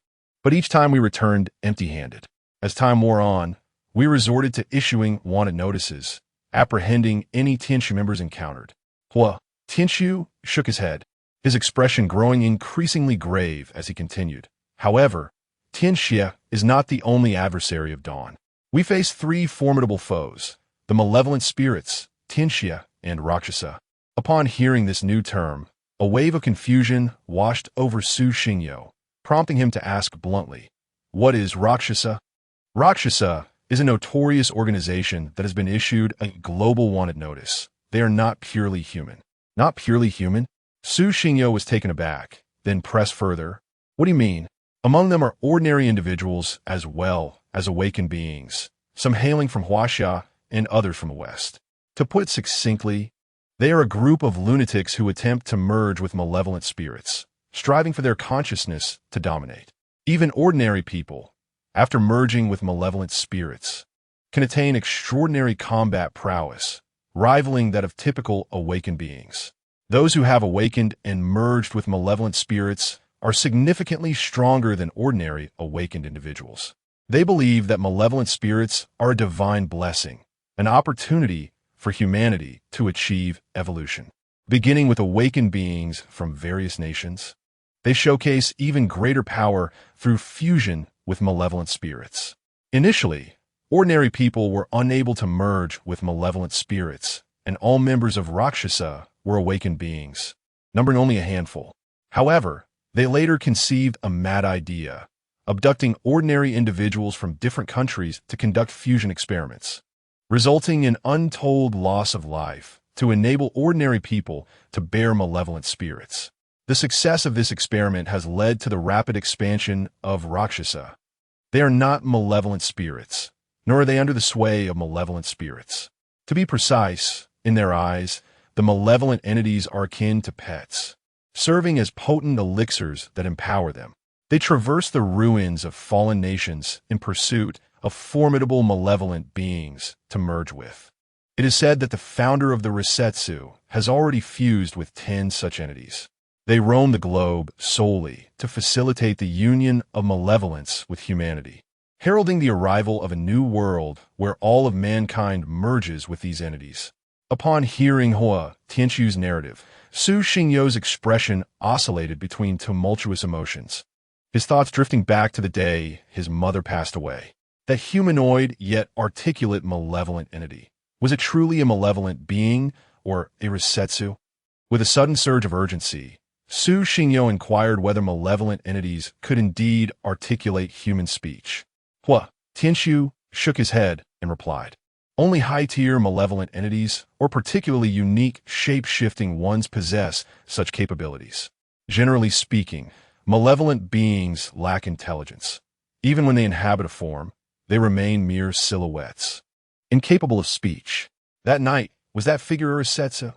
but each time we returned empty-handed. As time wore on, we resorted to issuing wanted notices, apprehending any Tianxia members encountered. Hua Tianxiu shook his head, his expression growing increasingly grave as he continued. However, Tianxia is not the only adversary of Dawn. We face 3 formidable foes, the malevolent spirits, Tianxia, and Rakshasa. Upon hearing this new term, a wave of confusion washed over Su Xingyo, prompting him to ask bluntly, "What is Rakshasa?" Rakshasa is a notorious organization that has been issued a global wanted notice. They are not purely human. Not purely human? Su Xingyo was taken aback, then pressed further. What do you mean? Among them are ordinary individuals as well as awakened beings, some hailing from Huaxia and others from the West. To put it succinctly, they are a group of lunatics who attempt to merge with malevolent spirits, striving for their consciousness to dominate. Even ordinary people, after merging with malevolent spirits, can attain extraordinary combat prowess, rivaling that of typical awakened beings. Those who have awakened and merged with malevolent spirits are significantly stronger than ordinary awakened individuals. They believe that malevolent spirits are a divine blessing, an opportunity for humanity to achieve evolution. Beginning with awakened beings from various nations, they showcase even greater power through fusion with malevolent spirits. Initially, ordinary people were unable to merge with malevolent spirits, and all members of Rakshasa were awakened beings, numbering only a handful. However, they later conceived a mad idea, abducting ordinary individuals from different countries to conduct fusion experiments, resulting in untold loss of life to enable ordinary people to bear malevolent spirits. The success of this experiment has led to the rapid expansion of Rakshasa. They are not malevolent spirits, nor are they under the sway of malevolent spirits. To be precise, in their eyes, the malevolent entities are akin to pets, serving as potent elixirs that empower them. They traverse the ruins of fallen nations in pursuit of formidable malevolent beings to merge with. It is said that the founder of the Resetsu has already fused with 10 such entities. They roam the globe solely to facilitate the union of malevolence with humanity, heralding the arrival of a new world where all of mankind merges with these entities. Upon hearing Hua Tianqiu's narrative, Su Xingyou's expression oscillated between tumultuous emotions, his thoughts drifting back to the day his mother passed away. That humanoid yet articulate malevolent entity. Was it truly a malevolent being or a Resetsu? With a sudden surge of urgency, Su Xingyou inquired whether malevolent entities could indeed articulate human speech. Hua Tianqiu shook his head and replied, only high-tier malevolent entities or particularly unique shape-shifting ones possess such capabilities. Generally speaking, malevolent beings lack intelligence. Even when they inhabit a form, they remain mere silhouettes, incapable of speech. That night, was that figure a Resetsu?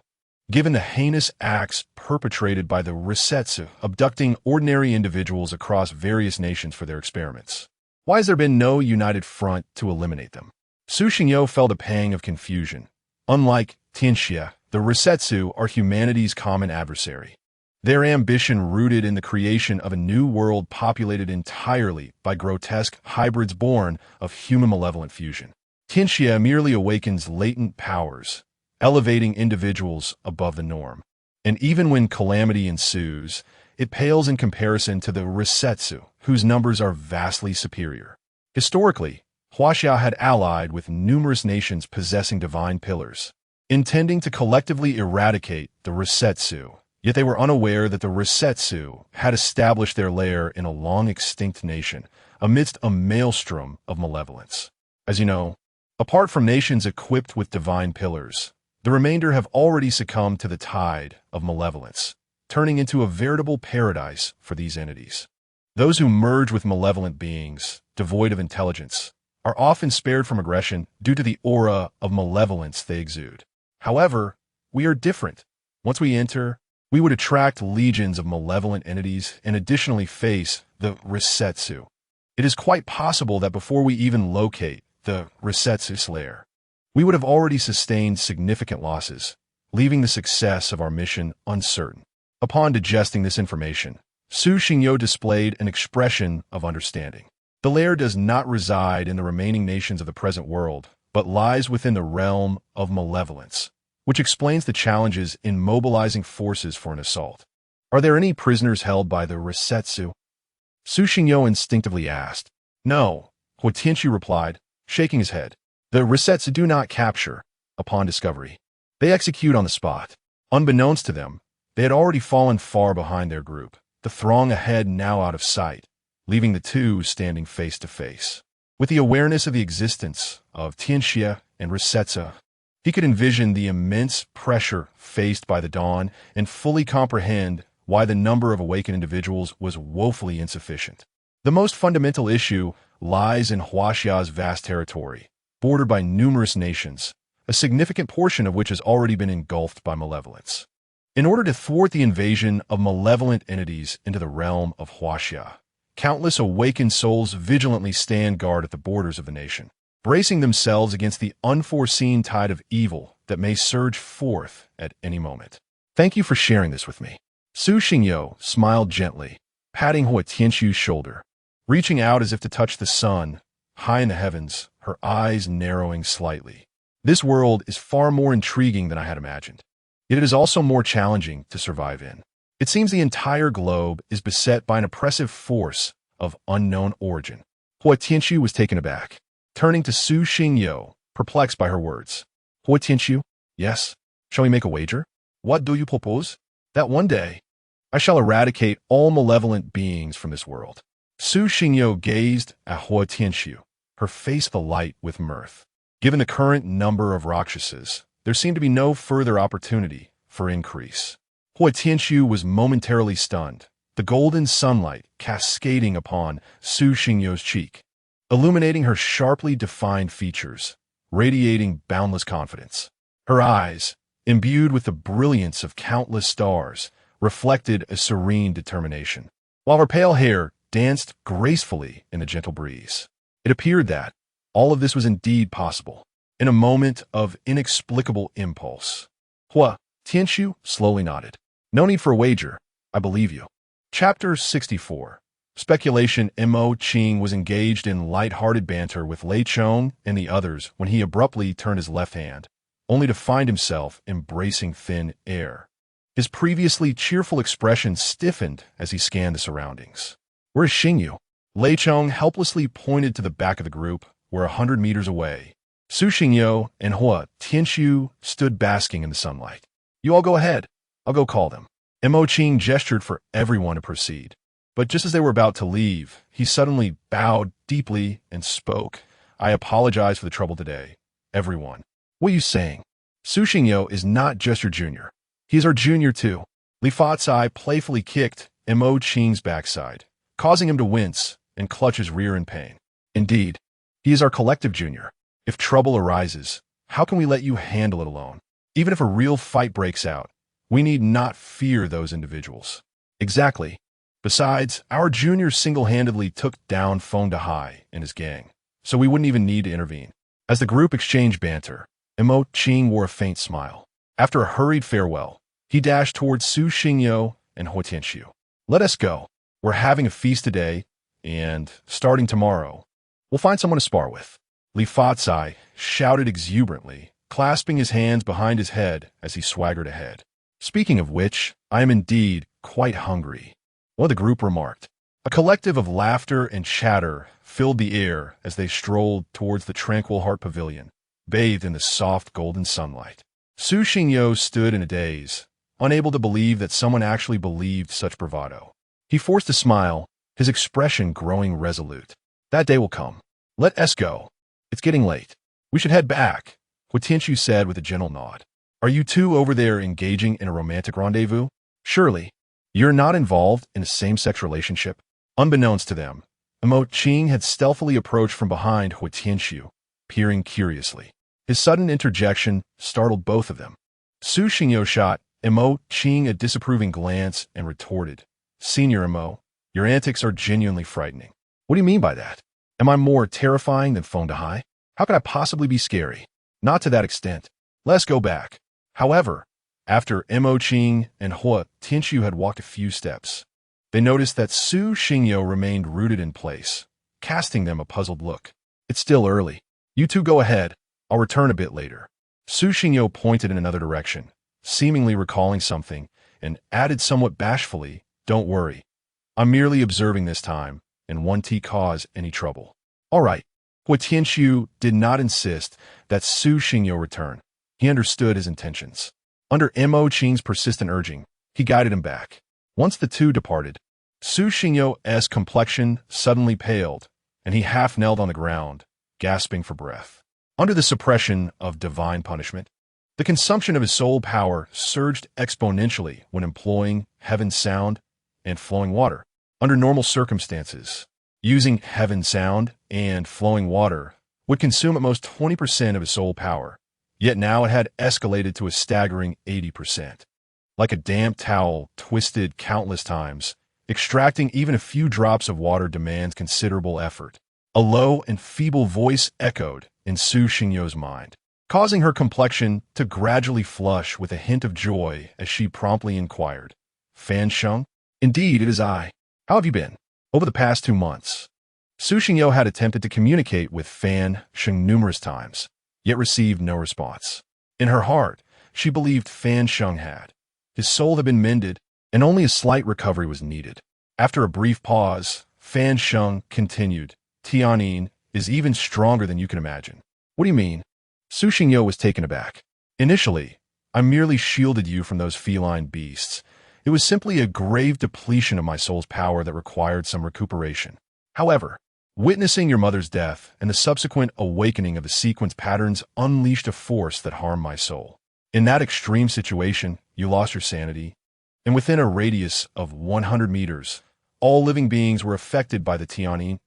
Given the heinous acts perpetrated by the Resetsu, abducting ordinary individuals across various nations for their experiments, why has there been no united front to eliminate them? Su Xingyou felt a pang of confusion. Unlike Tianxia, the Resetsu are humanity's common adversary. Their ambition rooted in the creation of a new world populated entirely by grotesque hybrids born of human malevolent fusion. Tianxia merely awakens latent powers, elevating individuals above the norm. And even when calamity ensues, it pales in comparison to the Resetsu, whose numbers are vastly superior. Historically, Huaxia had allied with numerous nations possessing divine pillars, intending to collectively eradicate the Resetsu, yet they were unaware that the Resetsu had established their lair in a long-extinct nation amidst a maelstrom of malevolence. As you know, apart from nations equipped with divine pillars, the remainder have already succumbed to the tide of malevolence, turning into a veritable paradise for these entities. Those who merge with malevolent beings, devoid of intelligence, are often spared from aggression due to the aura of malevolence they exude. However, we are different. Once we enter, we would attract legions of malevolent entities and additionally face the Resetsu. It is quite possible that before we even locate the Resetsu's lair, we would have already sustained significant losses, leaving the success of our mission uncertain. Upon digesting this information, Su Xingyou displayed an expression of understanding. The lair does not reside in the remaining nations of the present world, but lies within the realm of malevolence, which explains the challenges in mobilizing forces for an assault. Are there any prisoners held by the Resetsu? Su Xingyou instinctively asked. No, Hua Tianqiu replied, shaking his head. The Resetsu do not capture upon discovery. They execute on the spot. Unbeknownst to them, they had already fallen far behind their group, the throng ahead now out of sight, leaving the two standing face to face. With the awareness of the existence of Tianxia and Resetsu, he could envision the immense pressure faced by the Dawn and fully comprehend why the number of awakened individuals was woefully insufficient. The most fundamental issue lies in Huaxia's vast territory, bordered by numerous nations, a significant portion of which has already been engulfed by malevolence. In order to thwart the invasion of malevolent entities into the realm of Huaxia, countless awakened souls vigilantly stand guard at the borders of the nation, bracing themselves against the unforeseen tide of evil that may surge forth at any moment. Thank you for sharing this with me. Su Xingyou smiled gently, patting Hua Tianqiu's shoulder. Reaching out as if to touch the sun, high in the heavens, her eyes narrowing slightly. This world is far more intriguing than I had imagined. Yet it is also more challenging to survive in. It seems the entire globe is beset by an oppressive force of unknown origin. Hua Tianqiu was taken aback, turning to Su Xingyou, perplexed by her words. Hua Tianqiu, yes, shall we make a wager? What do you propose? That one day, I shall eradicate all malevolent beings from this world. Su Xingyou gazed at Hua Tianqiu, her face alight with mirth. Given the current number of Rakshasas, there seemed to be no further opportunity for increase. Hua Tianqiu was momentarily stunned, the golden sunlight cascading upon Su Xingyou's cheek, illuminating her sharply defined features, radiating boundless confidence. Her eyes, imbued with the brilliance of countless stars, reflected a serene determination, while her pale hair danced gracefully in the gentle breeze. It appeared that all of this was indeed possible, in a moment of inexplicable impulse. Hua Tianqiu slowly nodded. No need for a wager. I believe you. Chapter 64. Speculation. Mo Qing was engaged in light-hearted banter with Lei Chong and the others when he abruptly turned his left hand, only to find himself embracing thin air. His previously cheerful expression stiffened as he scanned the surroundings. "Where is Xingyu?" Lei Cheng helplessly pointed to the back of the group, where 100 meters away, Su Xingyu and Hua Tianxiu stood basking in the sunlight. "You all go ahead. I'll go call them." Mo Qing gestured for everyone to proceed. But just as they were about to leave, he suddenly bowed deeply and spoke. "I apologize for the trouble today, everyone." "What are you saying? Su Xingyu is not just your junior. He is our junior too." Li Fatsai playfully kicked Mo Qing's backside, causing him to wince and clutch his rear in pain. "Indeed, he is our collective junior. If trouble arises, how can we let you handle it alone? Even if a real fight breaks out, we need not fear those individuals." "Exactly. Besides, our junior single-handedly took down Feng Dahai and his gang, so we wouldn't even need to intervene." As the group exchanged banter, Mo Qing wore a faint smile. After a hurried farewell, he dashed towards Su Xingyu and Hua Tianxiu. "Let us go. We're having a feast today, and starting tomorrow, we'll find someone to spar with." Li Fatsai shouted exuberantly, clasping his hands behind his head as he swaggered ahead. "Speaking of which, I am indeed quite hungry," one of the group remarked. A collective of laughter and chatter filled the air as they strolled towards the Tranquil Heart Pavilion, bathed in the soft golden sunlight. Su Xingyu stood in a daze, unable to believe that someone actually believed such bravado. He forced a smile, his expression growing resolute. "That day will come. Let us go. It's getting late. We should head back," Hua Tianxiu said with a gentle nod. "Are you two over there engaging in a romantic rendezvous? Surely, you're not involved in a same-sex relationship?" Unbeknownst to them, Mo Qing had stealthily approached from behind Hua Tianxiu, peering curiously. His sudden interjection startled both of them. Su Xingyu shot Mo Qing a disapproving glance and retorted, "Senior Mo, your antics are genuinely frightening." "What do you mean by that? Am I more terrifying than Feng Dahai? How could I possibly be scary?" "Not to that extent. Let's go back." However, after Mo Qing and Hua Tianxiu had walked a few steps, they noticed that Su Xingyu remained rooted in place, casting them a puzzled look. "It's still early. You two go ahead. I'll return a bit later." Su Xingyu pointed in another direction, seemingly recalling something, and added somewhat bashfully, "Don't worry. I'm merely observing this time, and won't cause any trouble." "All right." Hua Tianxiu did not insist that Su Xingyu return. He understood his intentions. Under Mo Qing's persistent urging, he guided him back. Once the two departed, Su Xingyu's complexion suddenly paled, and he half knelt on the ground, gasping for breath. Under the suppression of divine punishment, the consumption of his soul power surged exponentially when employing heaven sound and flowing water. Under normal circumstances, using heaven sound and flowing water would consume at most 20% of his soul power, yet now it had escalated to a staggering 80%. Like a damp towel twisted countless times, extracting even a few drops of water demands considerable effort. A low and feeble voice echoed in Su Xingyu's mind, causing her complexion to gradually flush with a hint of joy as she promptly inquired, "Fan Sheng?" "Indeed, it is I. How have you been?" Over the past 2 months, Su Xingyu had attempted to communicate with Fan Sheng numerous times, yet received no response. In her heart, she believed Fan Sheng had. His soul had been mended, and only a slight recovery was needed. After a brief pause, Fan Sheng continued, "Tianyin is even stronger than you can imagine." "What do you mean?" Su Xingyu was taken aback. "Initially, I merely shielded you from those feline beasts. It was simply a grave depletion of my soul's power that required some recuperation. However, witnessing your mother's death and the subsequent awakening of the sequence patterns unleashed a force that harmed my soul. In that extreme situation, you lost your sanity, and within a radius of 100 meters, all living beings were affected by the Tianyin.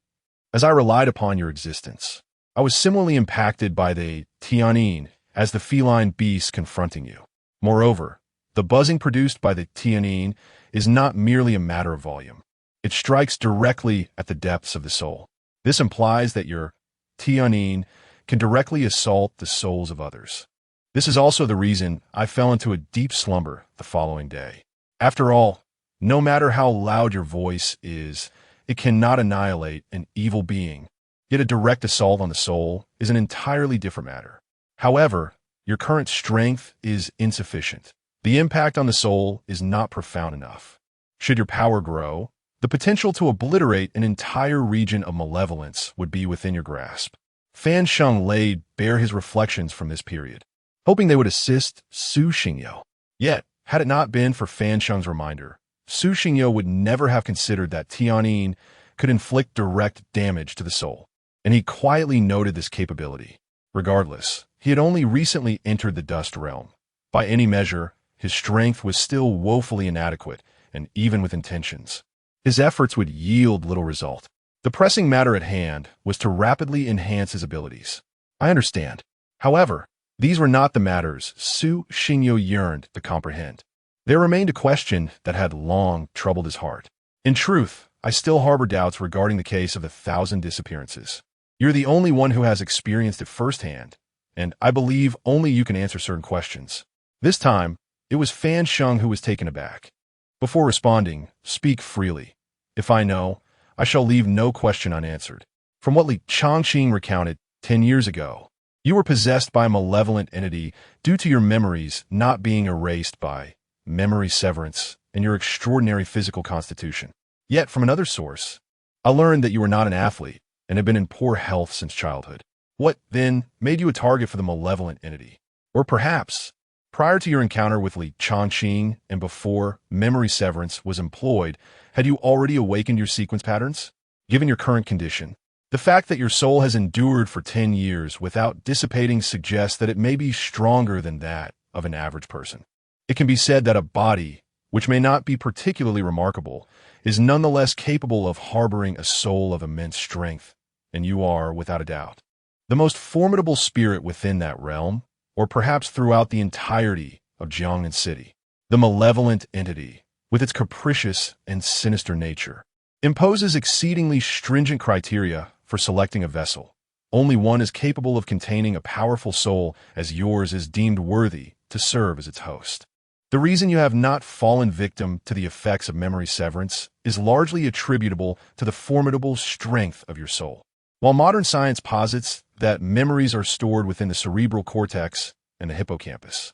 As I relied upon your existence, I was similarly impacted by the Tianyin as the feline beasts confronting you. Moreover, the buzzing produced by the Tianyin is not merely a matter of volume. It strikes directly at the depths of the soul. This implies that your Tianyin can directly assault the souls of others. This is also the reason I fell into a deep slumber the following day. After all, no matter how loud your voice is, it cannot annihilate an evil being, yet a direct assault on the soul is an entirely different matter. However, your current strength is insufficient. The impact on the soul is not profound enough. Should your power grow, the potential to obliterate an entire region of malevolence would be within your grasp. Fan Sheng laid bare his reflections from this period, hoping they would assist Su Xingyo. Yet, had it not been for Fan Sheng's reminder, Su Xingyo would never have considered that Tianyin could inflict direct damage to the soul, and he quietly noted this capability. Regardless, he had only recently entered the dust realm. By any measure, his strength was still woefully inadequate, and even with intentions, his efforts would yield little result. The pressing matter at hand was to rapidly enhance his abilities. I understand. However, these were not the matters Su Xingyo yearned to comprehend. There remained a question that had long troubled his heart. In truth, I still harbor doubts regarding the case of the 1,000 disappearances. You're the only one who has experienced it firsthand, and I believe only you can answer certain questions. This time, it was Fan Sheng who was taken aback. Before responding, speak freely. If I know, I shall leave no question unanswered. From what Li Changqing recounted 10 years ago, you were possessed by a malevolent entity due to your memories not being erased by memory severance and your extraordinary physical constitution. Yet, from another source, I learned that you were not an athlete and had been in poor health since childhood. What, then, made you a target for the malevolent entity? Or perhaps, prior to your encounter with Li Changqing and before memory severance was employed, had you already awakened your sequence patterns? Given your current condition, the fact that your soul has endured for 10 years without dissipating suggests that it may be stronger than that of an average person. It can be said that a body, which may not be particularly remarkable, is nonetheless capable of harboring a soul of immense strength, and you are, without a doubt, the most formidable spirit within that realm, or perhaps throughout the entirety of Jiangnan City. The malevolent entity, with its capricious and sinister nature, imposes exceedingly stringent criteria for selecting a vessel. Only one is capable of containing a powerful soul as yours is deemed worthy to serve as its host. The reason you have not fallen victim to the effects of memory severance is largely attributable to the formidable strength of your soul. While modern science posits that memories are stored within the cerebral cortex and the hippocampus,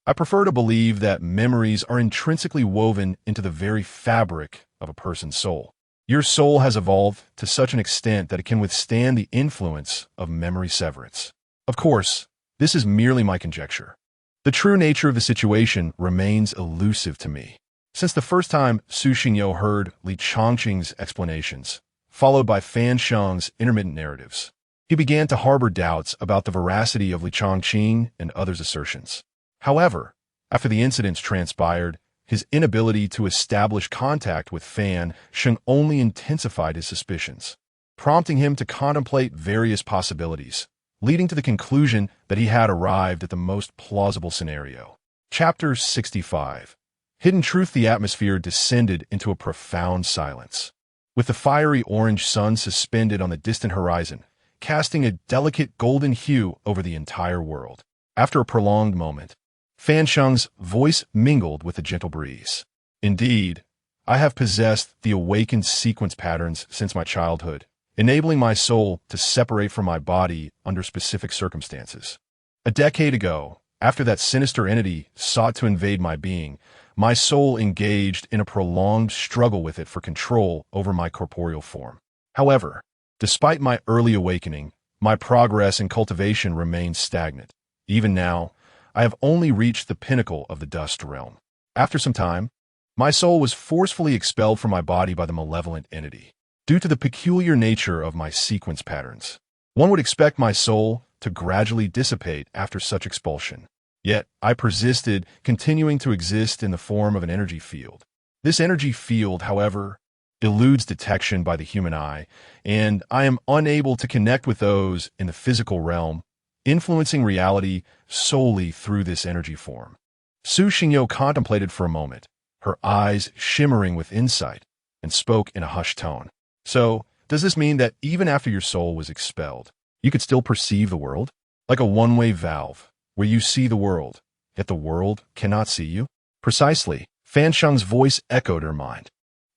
I prefer to believe that memories are intrinsically woven into the very fabric of a person's soul. Your soul has evolved to such an extent that it can withstand the influence of memory severance. Of course, this is merely my conjecture. The true nature of the situation remains elusive to me. Since the first time Su Xingyo heard Li Changqing's explanations, followed by Fan Sheng's intermittent narratives, he began to harbor doubts about the veracity of Li Changqing and others' assertions. However, after the incidents transpired, his inability to establish contact with Fan Sheng only intensified his suspicions, prompting him to contemplate various possibilities, leading to the conclusion that he had arrived at the most plausible scenario. Chapter 65. Hidden Truth. The atmosphere descended into a profound silence, with the fiery orange sun suspended on the distant horizon, casting a delicate golden hue over the entire world. After a prolonged moment, Fan Sheng's voice mingled with the gentle breeze. Indeed, I have possessed the awakened sequence patterns since my childhood, enabling my soul to separate from my body under specific circumstances. A decade ago, after that sinister entity sought to invade my being, my soul engaged in a prolonged struggle with it for control over my corporeal form. However, despite my early awakening, my progress and cultivation remained stagnant. Even now, I have only reached the pinnacle of the dust realm. After some time, my soul was forcefully expelled from my body by the malevolent entity. Due to the peculiar nature of my sequence patterns, one would expect my soul to gradually dissipate after such expulsion. Yet, I persisted, continuing to exist in the form of an energy field. This energy field, however, eludes detection by the human eye, and I am unable to connect with those in the physical realm, influencing reality solely through this energy form. Su Xingyo contemplated for a moment, her eyes shimmering with insight, and spoke in a hushed tone. So, does this mean that even after your soul was expelled, you could still perceive the world? Like a one-way valve, where you see the world, yet the world cannot see you? Precisely. Fan Sheng's voice echoed her mind.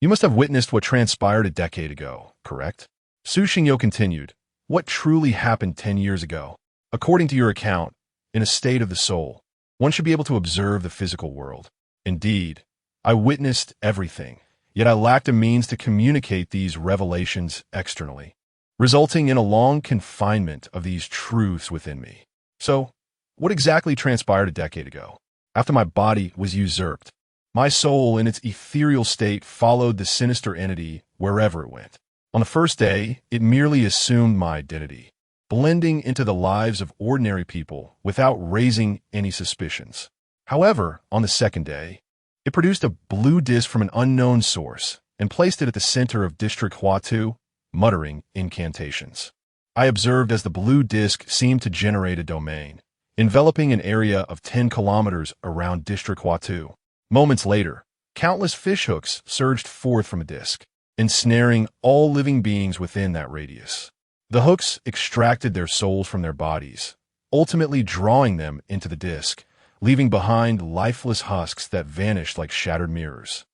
You must have witnessed what transpired a decade ago, correct? Su Xingyo continued. What truly happened 10 years ago? According to your account, in a state of the soul. One should be able to observe the physical world. Indeed, I witnessed everything, yet I lacked a means to communicate these revelations externally, resulting in a long confinement of these truths within me. So, what exactly transpired a decade ago? After my body was usurped, my soul in its ethereal state followed the sinister entity wherever it went. On the first day, it merely assumed my identity, blending into the lives of ordinary people without raising any suspicions. However, on the second day, it produced a blue disk from an unknown source and placed it at the center of District Huatu, muttering incantations. I observed as the blue disk seemed to generate a domain, enveloping an area of 10 kilometers around District Huatu. Moments later, countless fishhooks surged forth from the disk, ensnaring all living beings within that radius. The hooks extracted their souls from their bodies, ultimately drawing them into the disk, leaving behind lifeless husks that vanished like shattered mirrors.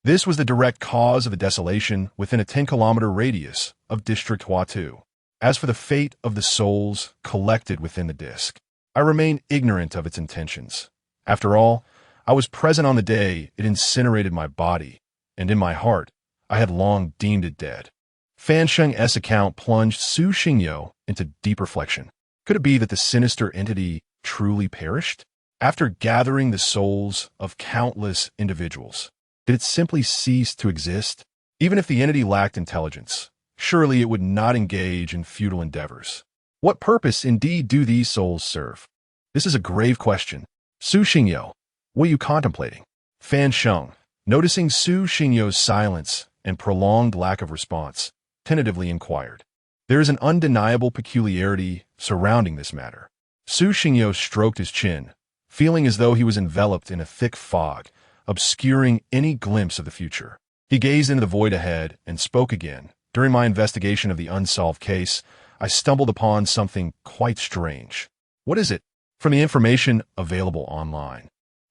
This was the direct cause of the desolation within a 10-kilometer radius of District Huatu. As for the fate of the souls collected within the disk, I remain ignorant of its intentions. After all, I was present on the day it incinerated my body, and in my heart, I had long deemed it dead. Fan Sheng's account plunged Su Xingyo into deep reflection. Could it be that the sinister entity truly perished? After gathering the souls of countless individuals, did it simply cease to exist? Even if the entity lacked intelligence, surely it would not engage in futile endeavors. What purpose indeed do these souls serve? This is a grave question. Su Xingyo, what are you contemplating? Fan Sheng, noticing Su Xingyo's silence and prolonged lack of response, tentatively inquired. There is an undeniable peculiarity surrounding this matter. Su Xingyo stroked his chin, feeling as though he was enveloped in a thick fog, obscuring any glimpse of the future. He gazed into the void ahead and spoke again. During my investigation of the unsolved case, I stumbled upon something quite strange. What is it? From the information available online,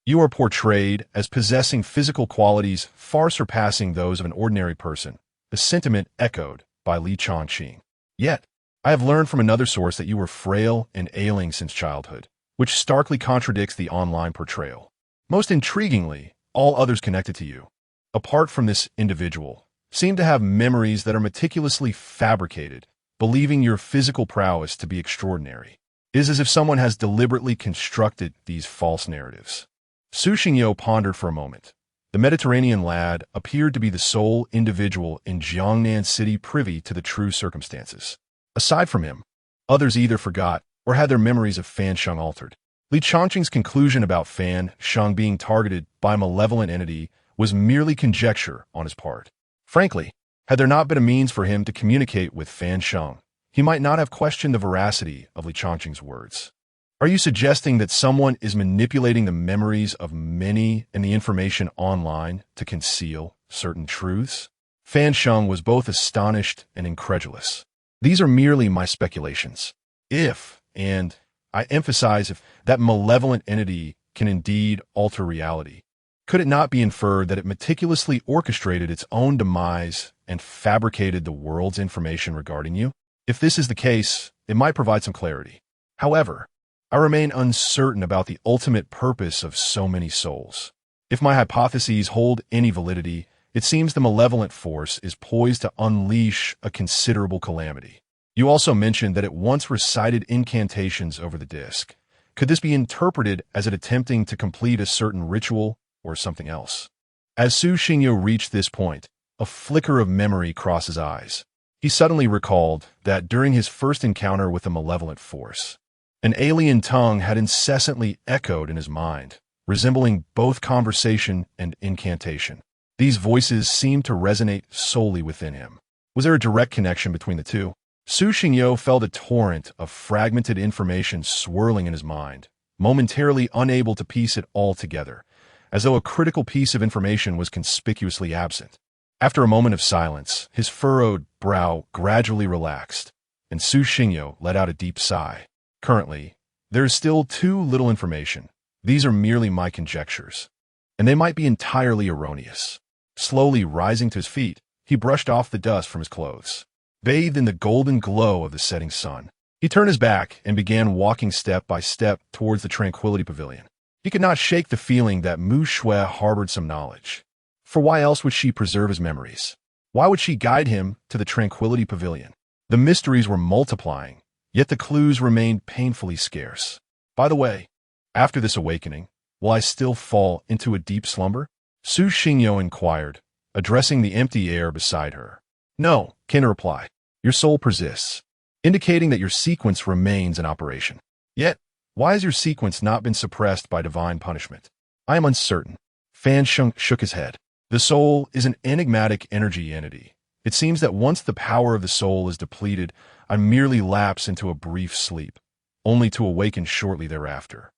you are portrayed as possessing physical qualities far surpassing those of an ordinary person, a sentiment echoed by Li Chongqing. Yet, I have learned from another source that you were frail and ailing since childhood, which starkly contradicts the online portrayal. Most intriguingly, all others connected to you, apart from this individual, seem to have memories that are meticulously fabricated, believing your physical prowess to be extraordinary. It is as if someone has deliberately constructed these false narratives. Su Xingyo pondered for a moment. The Mediterranean lad appeared to be the sole individual in Jiangnan City privy to the true circumstances. Aside from him, others either forgot or had their memories of Fan Sheng altered. Li Chongqing's conclusion about Fan Sheng being targeted by a malevolent entity was merely conjecture on his part. Frankly, had there not been a means for him to communicate with Fan Sheng, he might not have questioned the veracity of Li Chongqing's words. Are you suggesting that someone is manipulating the memories of many and the information online to conceal certain truths? Fan Sheng was both astonished and incredulous. These are merely my speculations. If, and I emphasize if, that malevolent entity can indeed alter reality, could it not be inferred that it meticulously orchestrated its own demise and fabricated the world's information regarding you? If this is the case, it might provide some clarity. However, I remain uncertain about the ultimate purpose of so many souls. If my hypotheses hold any validity, it seems the malevolent force is poised to unleash a considerable calamity. You also mentioned that it once recited incantations over the disk. Could this be interpreted as it attempting to complete a certain ritual or something else? As Su Xingyo reached this point, a flicker of memory crossed his eyes. He suddenly recalled that during his first encounter with the malevolent force, an alien tongue had incessantly echoed in his mind, resembling both conversation and incantation. These voices seemed to resonate solely within him. Was there a direct connection between the two? Su Xingyo felt a torrent of fragmented information swirling in his mind, momentarily unable to piece it all together, as though a critical piece of information was conspicuously absent. After a moment of silence, his furrowed brow gradually relaxed, and Su Xingyo let out a deep sigh. Currently, there is still too little information. These are merely my conjectures, and they might be entirely erroneous. Slowly rising to his feet, he brushed off the dust from his clothes. Bathed in the golden glow of the setting sun, He turned his back and began walking step by step towards the Tranquility Pavilion. He could not shake the feeling that Mu Shui harbored some knowledge. For why else would she preserve his memories? Why would she guide him to the Tranquility Pavilion? The mysteries were multiplying, yet the clues remained painfully scarce. By the way, after this awakening, will I still fall into a deep slumber? Su Xingyo inquired, addressing the empty air beside her. No, Kin replied. Your soul persists, indicating that your sequence remains in operation. Yet, why has your sequence not been suppressed by divine punishment? I am uncertain. Fan Sheng shook his head. The soul is an enigmatic energy entity. It seems that once the power of the soul is depleted, I merely lapse into a brief sleep, only to awaken shortly thereafter.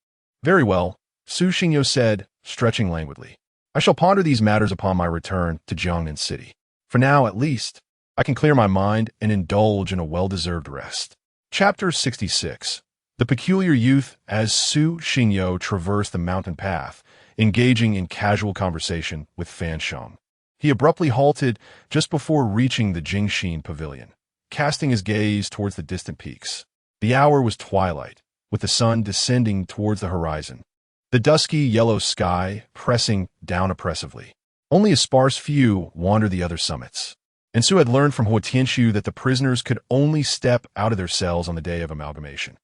Very well, Su Xingyo said, stretching languidly. I shall ponder these matters upon my return to Jiangnan City. For now, at least, I can clear my mind and indulge in a well-deserved rest. Chapter 66. The Peculiar Youth. As Su Xingyo traversed the mountain path, engaging in casual conversation with Fan Sheng, he abruptly halted just before reaching the Jingxin Pavilion, casting his gaze towards the distant peaks. The hour was twilight, with the sun descending towards the horizon, the dusky yellow sky pressing down oppressively. Only a sparse few wandered the other summits. And Su had learned from Huo Tianxiu that the prisoners could only step out of their cells on the day of amalgamation.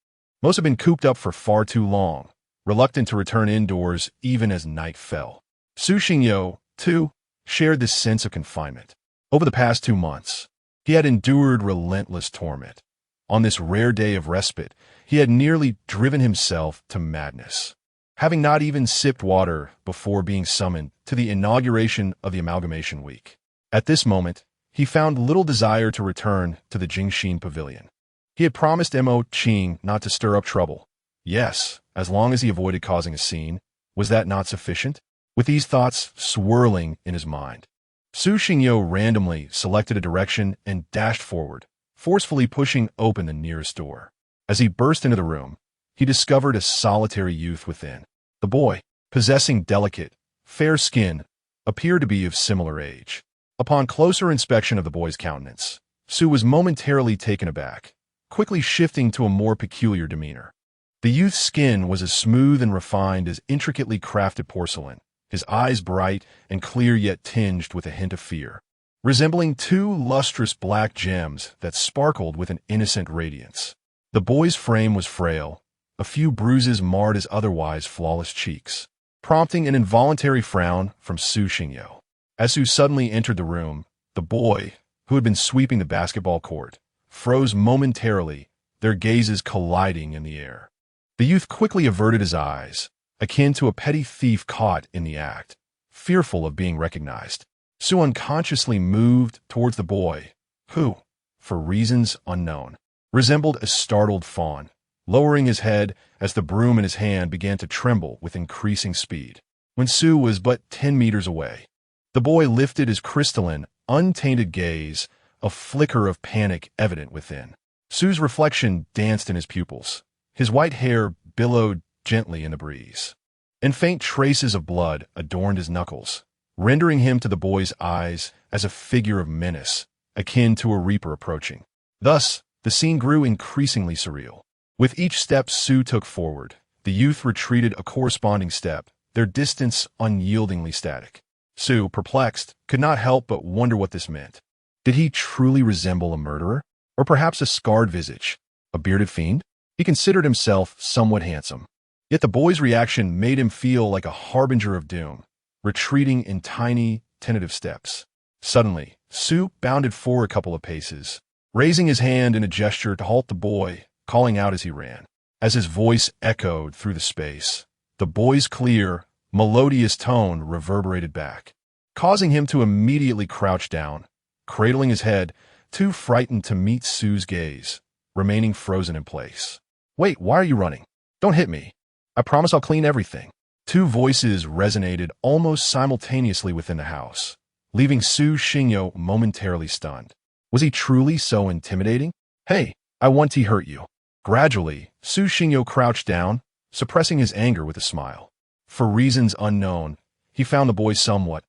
Most had been cooped up for far too long, reluctant to return indoors even as night fell. Su Xingyo, too, shared this sense of confinement. Over the past 2 months, he had endured relentless torment. On this rare day of respite, he had nearly driven himself to madness, having not even sipped water before being summoned to the inauguration of the amalgamation week. At this moment, he found little desire to return to the Jingxin Pavilion. He had promised Mo Qing not to stir up trouble. Yes, as long as he avoided causing a scene. Was that not sufficient? With these thoughts swirling in his mind, Su Xingyo randomly selected a direction and dashed forward, forcefully pushing open the nearest door. As he burst into the room, he discovered a solitary youth within. The boy, possessing delicate, fair skin, appeared to be of similar age. Upon closer inspection of the boy's countenance, Su was momentarily taken aback, quickly shifting to a more peculiar demeanor. The youth's skin was as smooth and refined as intricately crafted porcelain, his eyes bright and clear yet tinged with a hint of fear, resembling 2 lustrous black gems that sparkled with an innocent radiance. The boy's frame was frail, a few bruises marred his otherwise flawless cheeks, prompting an involuntary frown from Su Xingyo. As Su suddenly entered the room, the boy, who had been sweeping the basketball court, froze momentarily, their gazes colliding in the air. The youth quickly averted his eyes, akin to a petty thief caught in the act, fearful of being recognized. Su unconsciously moved towards the boy, who, for reasons unknown, resembled a startled fawn, lowering his head as the broom in his hand began to tremble with increasing speed. When Su was but 10 meters away, the boy lifted his crystalline, untainted gaze, a flicker of panic evident within. Su's reflection danced in his pupils. His white hair billowed gently in the breeze, and faint traces of blood adorned his knuckles, rendering him to the boy's eyes as a figure of menace, akin to a reaper approaching. Thus, the scene grew increasingly surreal. With each step Su took forward, the youth retreated a corresponding step, their distance unyieldingly static. Su, perplexed, could not help but wonder what this meant. Did he truly resemble a murderer? Or perhaps a scarred visage? A bearded fiend? He considered himself somewhat handsome. Yet the boy's reaction made him feel like a harbinger of doom, retreating in tiny, tentative steps. Suddenly, Su bounded forward a couple of paces, raising his hand in a gesture to halt the boy, calling out as he ran. As his voice echoed through the space, the boy's clear, melodious tone reverberated back, causing him to immediately crouch down, cradling his head, too frightened to meet Su's gaze, remaining frozen in place. Wait, why are you running? Don't hit me. I promise I'll clean everything. 2 voices resonated almost simultaneously within the house, leaving Su Xingyo momentarily stunned. Was he truly so intimidating? Hey, I want to hurt you. Gradually, Su Xingyo crouched down, suppressing his anger with a smile. For reasons unknown, he found the boy somewhat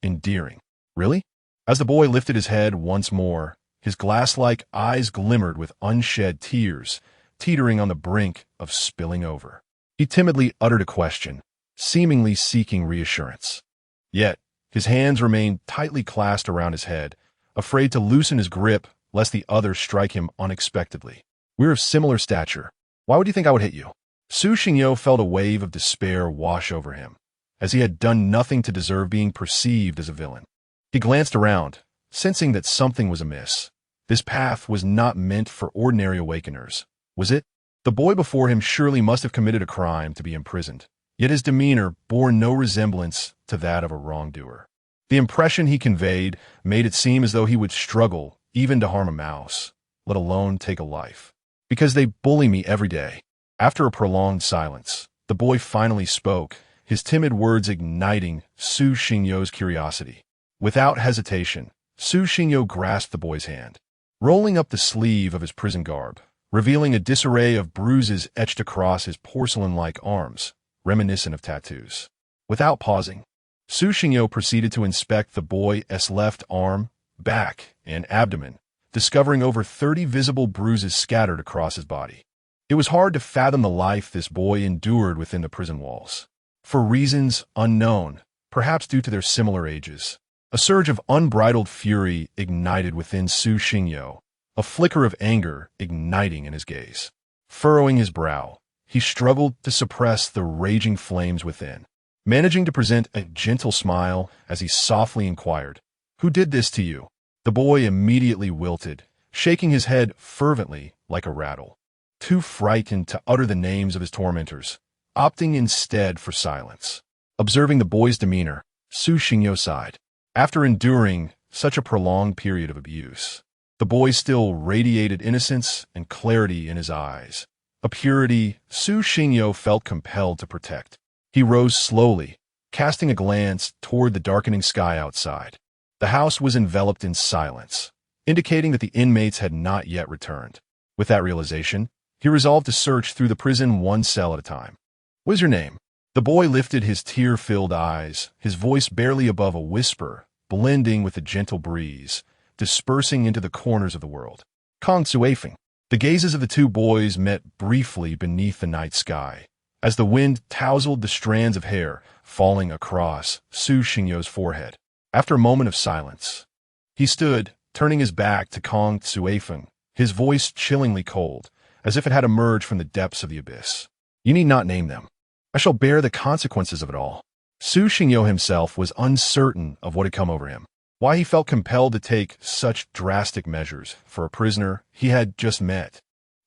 endearing. Really? As the boy lifted his head once more, his glass-like eyes glimmered with unshed tears teetering on the brink of spilling over. He timidly uttered a question, seemingly seeking reassurance. Yet, his hands remained tightly clasped around his head, afraid to loosen his grip lest the other strike him unexpectedly. "We're of similar stature. Why would you think I would hit you?" Su Xingyo felt a wave of despair wash over him, as he had done nothing to deserve being perceived as a villain. He glanced around, sensing that something was amiss. This path was not meant for ordinary awakeners, was it? The boy before him surely must have committed a crime to be imprisoned, yet his demeanor bore no resemblance to that of a wrongdoer. The impression he conveyed made it seem as though he would struggle even to harm a mouse, let alone take a life. "Because they bully me every day." After a prolonged silence, the boy finally spoke, his timid words igniting Su Xingyo's curiosity. Without hesitation, Su Xingyo grasped the boy's hand, rolling up the sleeve of his prison garb, revealing a disarray of bruises etched across his porcelain-like arms, reminiscent of tattoos. Without pausing, Su Xingyo proceeded to inspect the boy's left arm, back, and abdomen, discovering over 30 visible bruises scattered across his body. It was hard to fathom the life this boy endured within the prison walls. For reasons unknown, perhaps due to their similar ages, a surge of unbridled fury ignited within Su Xingyo, a flicker of anger igniting in his gaze. Furrowing his brow, he struggled to suppress the raging flames within, managing to present a gentle smile as he softly inquired, "Who did this to you?" The boy immediately wilted, shaking his head fervently like a rattle, too frightened to utter the names of his tormentors, opting instead for silence. Observing the boy's demeanor, Su Xingyo sighed. After enduring such a prolonged period of abuse, the boy still radiated innocence and clarity in his eyes, a purity Su Xingyo felt compelled to protect. He rose slowly, casting a glance toward the darkening sky outside. The house was enveloped in silence, indicating that the inmates had not yet returned. With that realization, he resolved to search through the prison one cell at a time. "What is your name?" The boy lifted his tear-filled eyes, his voice barely above a whisper, blending with the gentle breeze, dispersing into the corners of the world. "Kong Suifeng." The gazes of the two boys met briefly beneath the night sky, as the wind tousled the strands of hair falling across Su Xingyo's forehead. After a moment of silence, he stood, turning his back to Kong Suifeng, his voice chillingly cold, as if it had emerged from the depths of the abyss. "You need not name them. I shall bear the consequences of it all." Su Xingyo himself was uncertain of what had come over him, why he felt compelled to take such drastic measures for a prisoner he had just met.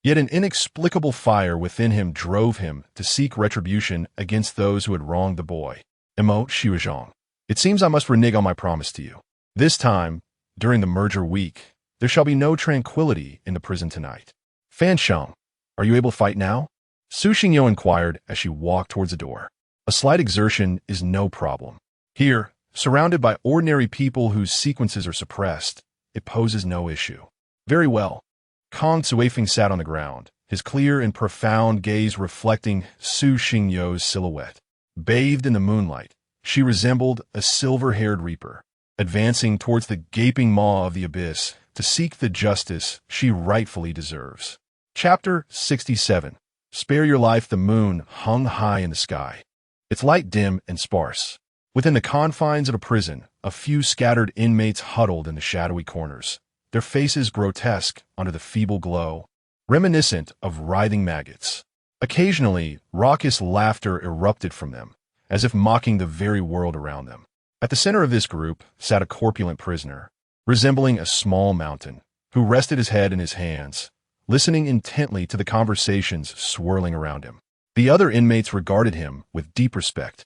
Yet an inexplicable fire within him drove him to seek retribution against those who had wronged the boy. "Emo Shiwazhong. It seems I must renege on my promise to you. This time, during the merger week, there shall be no tranquility in the prison tonight. Fan Sheng, are you able to fight now?" Su Xingyo inquired as she walked towards the door. "A slight exertion is no problem. Here, surrounded by ordinary people whose sequences are suppressed, it poses no issue." "Very well." Kong Suifeng sat on the ground, his clear and profound gaze reflecting Su Xingyo's silhouette. Bathed in the moonlight, she resembled a silver-haired reaper, advancing towards the gaping maw of the abyss to seek the justice she rightfully deserves. Chapter 67. Spare your life. The moon hung high in the sky, its light dim and sparse. Within the confines of a prison, a few scattered inmates huddled in the shadowy corners, their faces grotesque under the feeble glow, reminiscent of writhing maggots. Occasionally, raucous laughter erupted from them, as if mocking the very world around them. At the center of this group sat a corpulent prisoner, resembling a small mountain, who rested his head in his hands, listening intently to the conversations swirling around him. The other inmates regarded him with deep respect,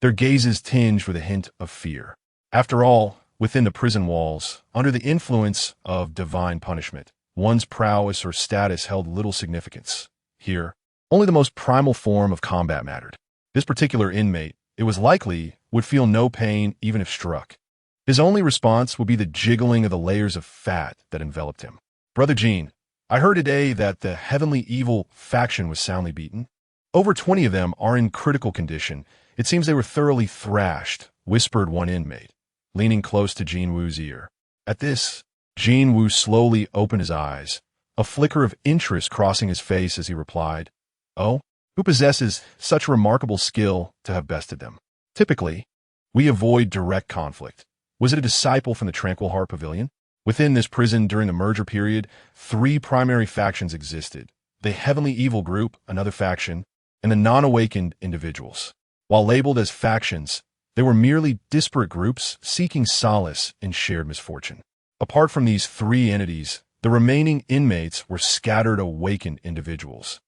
their gazes tinged with a hint of fear. After all, within the prison walls, under the influence of divine punishment, one's prowess or status held little significance. Here, only the most primal form of combat mattered. This particular inmate, it was likely, would feel no pain even if struck. His only response would be the jiggling of the layers of fat that enveloped him. "Brother Jean, I heard today that the heavenly evil faction was soundly beaten. Over 20 of them are in critical condition. It seems they were thoroughly thrashed," whispered one inmate, leaning close to Jean Wu's ear. At this, Jean Wu slowly opened his eyes, a flicker of interest crossing his face as he replied, "Oh, who possesses such remarkable skill to have bested them? Typically, we avoid direct conflict. Was it a disciple from the Tranquil Heart Pavilion?" Within this prison during the merger period, 3 primary factions existed: the Heavenly Evil group, another faction, and the non-awakened individuals. While labeled as factions, they were merely disparate groups seeking solace in shared misfortune. Apart from these 3 entities, the remaining inmates were scattered awakened individuals,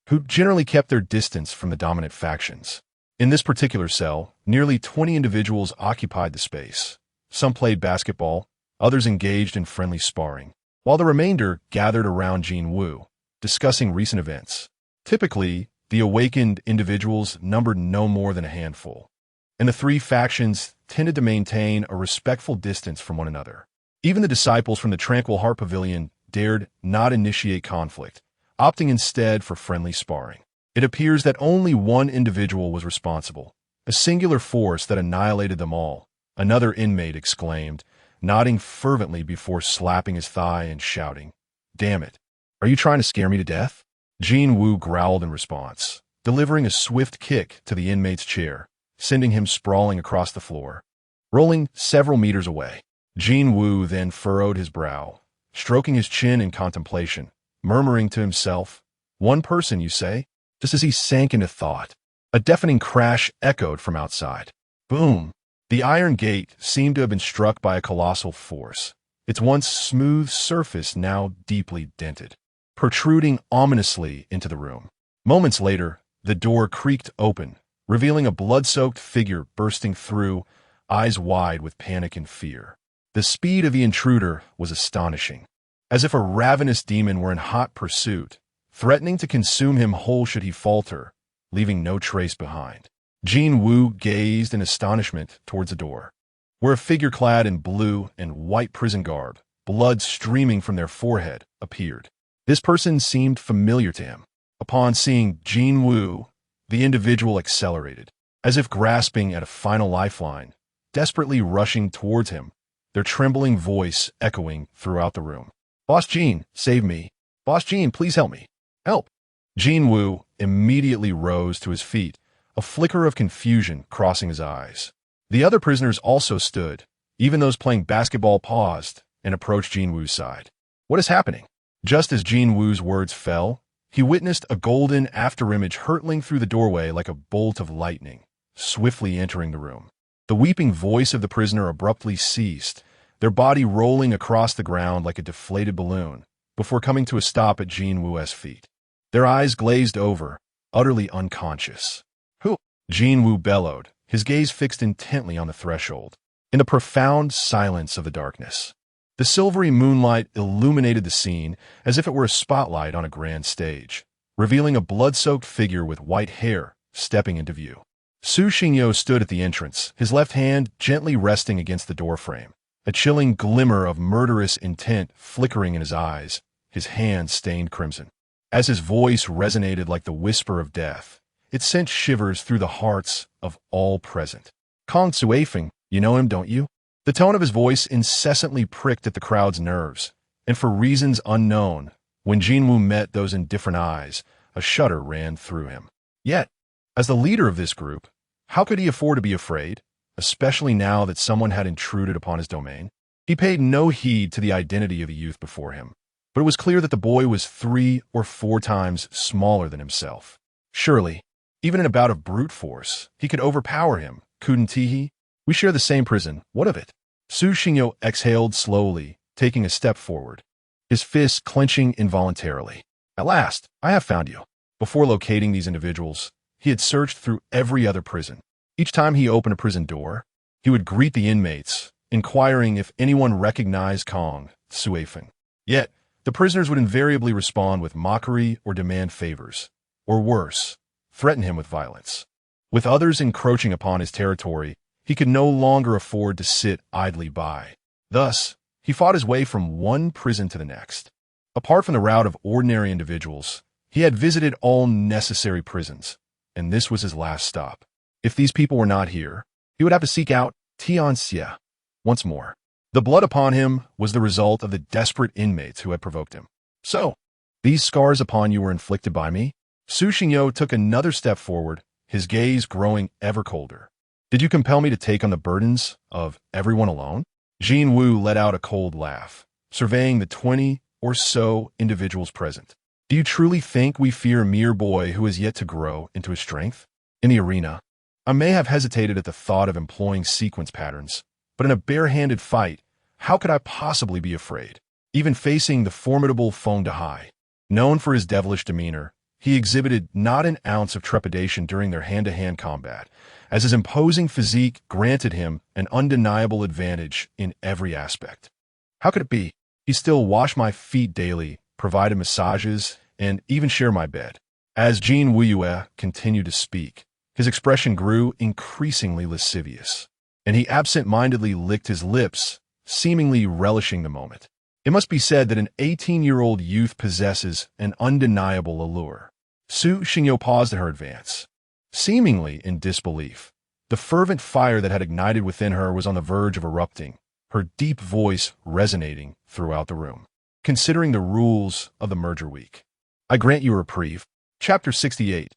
who generally kept their distance from the dominant factions. In this particular cell, nearly 20 individuals occupied the space. Some played basketball, others engaged in friendly sparring, while the remainder gathered around Jin Woo, discussing recent events. Typically, the awakened individuals numbered no more than a handful, and the 3 factions tended to maintain a respectful distance from one another. Even the disciples from the Tranquil Heart Pavilion dared not initiate conflict, opting instead for friendly sparring. It appears that only one individual was responsible, a singular force that annihilated them all, another inmate exclaimed, nodding fervently before slapping his thigh and shouting, "Damn it! Are you trying to scare me to death?" Jin Woo growled in response, delivering a swift kick to the inmate's chair, sending him sprawling across the floor. Rolling several meters away, Jin Woo then furrowed his brow, stroking his chin in contemplation, murmuring to himself, "One person, you say?" Just as he sank into thought, a deafening crash echoed from outside. Boom! The iron gate seemed to have been struck by a colossal force, its once smooth surface now deeply dented, protruding ominously into the room. Moments later, the door creaked open, revealing a blood-soaked figure bursting through, eyes wide with panic and fear. The speed of the intruder was astonishing, as if a ravenous demon were in hot pursuit, threatening to consume him whole should he falter, leaving no trace behind. Jin Woo gazed in astonishment towards the door, where a figure clad in blue and white prison garb, blood streaming from their forehead, appeared. This person seemed familiar to him. Upon seeing Jin Woo, the individual accelerated, as if grasping at a final lifeline, desperately rushing towards him, their trembling voice echoing throughout the room. "Boss Jin, save me. Boss Jin, please help me. Help!" Jin Woo immediately rose to his feet, a flicker of confusion crossing his eyes. The other prisoners also stood. Even those playing basketball paused and approached Jin Woo's side. "What is happening?" Just as Jin Woo's words fell, he witnessed a golden afterimage hurtling through the doorway like a bolt of lightning, swiftly entering the room. The weeping voice of the prisoner abruptly ceased, their body rolling across the ground like a deflated balloon, before coming to a stop at Jin Woo's feet. Their eyes glazed over, utterly unconscious. "Who?" Jin Woo bellowed, his gaze fixed intently on the threshold. In the profound silence of the darkness, the silvery moonlight illuminated the scene as if it were a spotlight on a grand stage, revealing a blood-soaked figure with white hair stepping into view. Su Xingyo stood at the entrance, his left hand gently resting against the doorframe, a chilling glimmer of murderous intent flickering in his eyes, his hands stained crimson. As his voice resonated like the whisper of death, it sent shivers through the hearts of all present. "Kong Suifeng, you know him, don't you?" The tone of his voice incessantly pricked at the crowd's nerves, and for reasons unknown, when Jin Woo met those indifferent eyes, a shudder ran through him. Yet, as the leader of this group, how could he afford to be afraid, especially now that someone had intruded upon his domain? He paid no heed to the identity of the youth before him, but it was clear that the boy was 3 or 4 times smaller than himself. Surely, even in a bout of brute force, he could overpower him, couldn't he? "We share the same prison. What of it?" Su Xingyo exhaled slowly, taking a step forward, his fists clenching involuntarily. "At last, I have found you." Before locating these individuals, he had searched through every other prison. Each time he opened a prison door, he would greet the inmates, inquiring if anyone recognized Kong Suifeng. Yet, the prisoners would invariably respond with mockery or demand favors, or worse, threaten him with violence. With others encroaching upon his territory, he could no longer afford to sit idly by. Thus, he fought his way from one prison to the next. Apart from the rout of ordinary individuals, he had visited all necessary prisons, and this was his last stop. If these people were not here, he would have to seek out Tianxia once more. The blood upon him was the result of the desperate inmates who had provoked him. So, These scars upon you were inflicted by me? Su Xingyo took another step forward, his gaze growing ever colder. Did you compel me to take on the burdens of everyone alone? Jin Wu let out a cold laugh, surveying the 20 or so individuals present. Do you truly think we fear a mere boy who has yet to grow into his strength? In the arena, I may have hesitated at the thought of employing sequence patterns, but in a bare-handed fight, how could I possibly be afraid? Even facing the formidable Feng Dehai, known for his devilish demeanor, he exhibited not an ounce of trepidation during their hand-to-hand combat, as his imposing physique granted him an undeniable advantage in every aspect. How could it be? He still washed my feet daily, provided massages, and even shared my bed. As Jin Wuyue continued to speak, his expression grew increasingly lascivious, and he absent-mindedly licked his lips, seemingly relishing the moment. It must be said that an 18-year-old youth possesses an undeniable allure. Su Xingyo paused in her advance, seemingly in disbelief. The fervent fire that had ignited within her was on the verge of erupting, her deep voice resonating throughout the room. Considering the rules of the merger week, I grant you a reprieve. Chapter 68.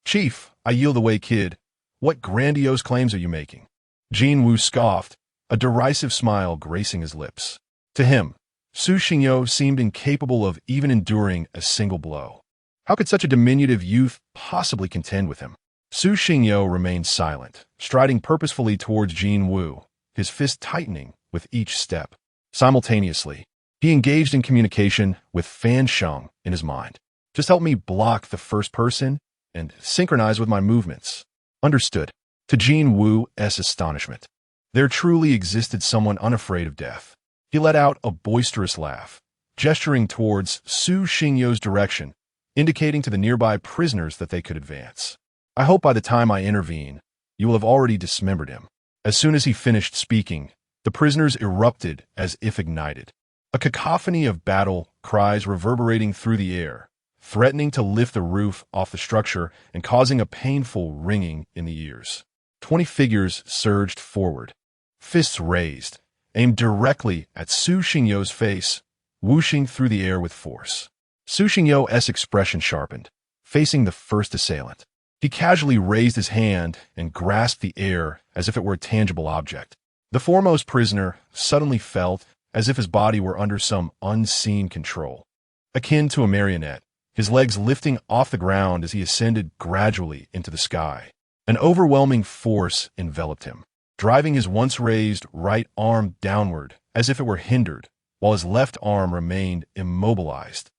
Chief, I yield the way, kid. What grandiose claims are you making? Jin Wu scoffed, a derisive smile gracing his lips. To him, Su Xingyo seemed incapable of even enduring a single blow. How could such a diminutive youth possibly contend with him? Su Xingyo remained silent, striding purposefully towards Jin Wu, his fist tightening with each step. Simultaneously, he engaged in communication with Fan Sheng in his mind. Just help me block the first person and synchronize with my movements. Understood. To Jin Wu's astonishment, there truly existed someone unafraid of death. He let out a boisterous laugh, gesturing towards Su Xingyo's direction, indicating to the nearby prisoners that they could advance. I hope by the time I intervene, you will have already dismembered him. As soon as he finished speaking, the prisoners erupted as if ignited. A cacophony of battle cries reverberating through the air, threatening to lift the roof off the structure and causing a painful ringing in the ears. 20 figures surged forward, fists raised, aimed directly at Su Xingyo's face, whooshing through the air with force. Su Xingyo's expression sharpened, facing the first assailant. He casually raised his hand and grasped the air as if it were a tangible object. The foremost prisoner suddenly felt as if his body were under some unseen control, akin to a marionette, his legs lifting off the ground as he ascended gradually into the sky. An overwhelming force enveloped him, driving his once-raised right arm downward as if it were hindered, while his left arm remained immobilized.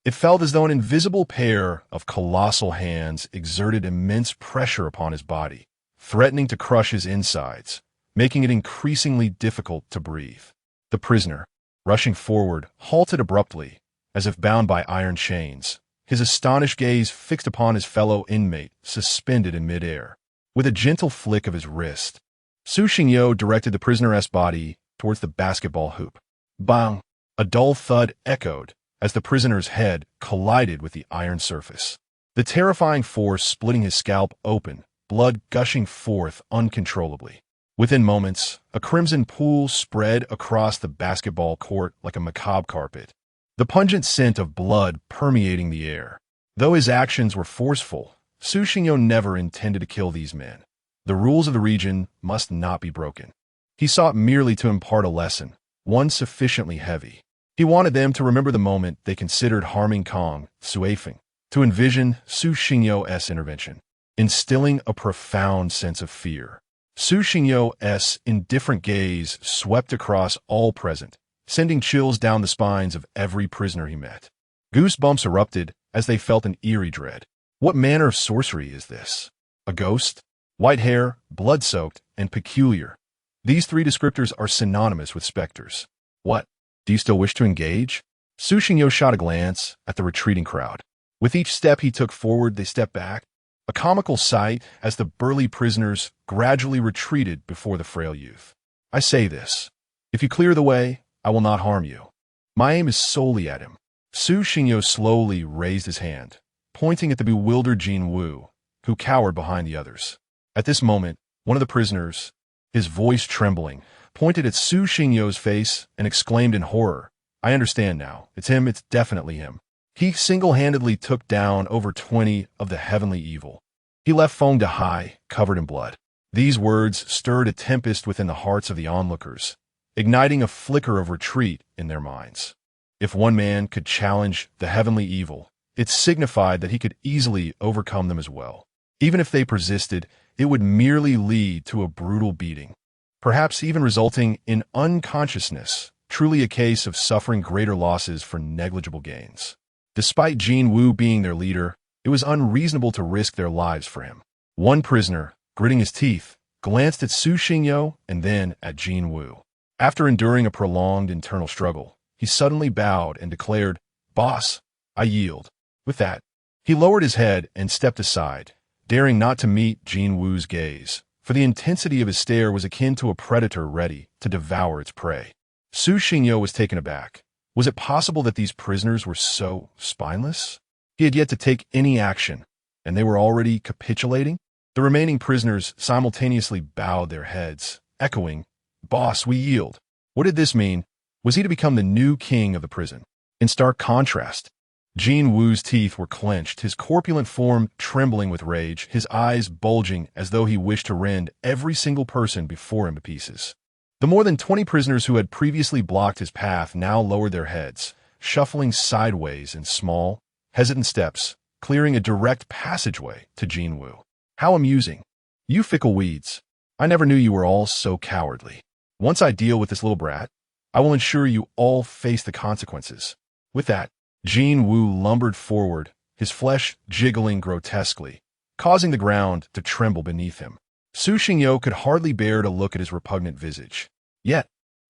It felt as though an invisible pair of colossal hands exerted immense pressure upon his body, threatening to crush his insides, making it increasingly difficult to breathe. The prisoner, rushing forward, halted abruptly, as if bound by iron chains, his astonished gaze fixed upon his fellow inmate suspended in midair. With a gentle flick of his wrist, Su Xingyo directed the prisoner's body towards the basketball hoop. Bang! A dull thud echoed as the prisoner's head collided with the iron surface. The terrifying force splitting his scalp open, blood gushing forth uncontrollably. Within moments, a crimson pool spread across the basketball court like a macabre carpet, the pungent scent of blood permeating the air. Though his actions were forceful, Su Xingyo never intended to kill these men. The rules of the region must not be broken. He sought merely to impart a lesson, one sufficiently heavy. He wanted them to remember the moment they considered harming Kong Suifeng, to envision Su Xingyo's intervention, instilling a profound sense of fear. Su Xingyo's indifferent gaze swept across all present, sending chills down the spines of every prisoner he met. Goosebumps erupted as they felt an eerie dread. What manner of sorcery is this? A ghost? White hair, blood-soaked, and peculiar. These three descriptors are synonymous with specters. What? Do you still wish to engage? Su Xingyo shot a glance at the retreating crowd. With each step he took forward, they stepped back, a comical sight as the burly prisoners gradually retreated before the frail youth. I say this. If you clear the way, I will not harm you. My aim is solely at him. Su Xingyo slowly raised his hand, pointing at the bewildered Jin Wu, who cowered behind the others. At this moment, one of the prisoners, his voice trembling, pointed at Su Xingyo's face and exclaimed in horror, I understand now. It's him, it's definitely him. He single-handedly took down over 20 of the heavenly evil. He left Feng Dahai covered in blood. These words stirred a tempest within the hearts of the onlookers, igniting a flicker of retreat in their minds. If one man could challenge the heavenly evil, it signified that he could easily overcome them as well. Even if they persisted, it would merely lead to a brutal beating, perhaps even resulting in unconsciousness, truly a case of suffering greater losses for negligible gains. Despite Jin Wu being their leader, it was unreasonable to risk their lives for him. One prisoner, gritting his teeth, glanced at Su Xingyo and then at Jin Wu. After enduring a prolonged internal struggle, he suddenly bowed and declared, "Boss, I yield." With that, he lowered his head and stepped aside, daring not to meet Jin Wu's gaze, for the intensity of his stare was akin to a predator ready to devour its prey. Su Xingyo was taken aback. Was it possible that these prisoners were so spineless? He had yet to take any action, and they were already capitulating? The remaining prisoners simultaneously bowed their heads, echoing, "Boss, we yield." What did this mean? Was he to become the new king of the prison? In stark contrast, Jin Wu's teeth were clenched, his corpulent form trembling with rage, his eyes bulging as though he wished to rend every single person before him to pieces. The more than 20 prisoners who had previously blocked his path now lowered their heads, shuffling sideways in small, hesitant steps, clearing a direct passageway to Jin Wu. How amusing. You fickle weeds. I never knew you were all so cowardly. Once I deal with this little brat, I will ensure you all face the consequences. With that, Jin Wu lumbered forward, his flesh jiggling grotesquely, causing the ground to tremble beneath him. Su Xingyo could hardly bear to look at his repugnant visage. Yet,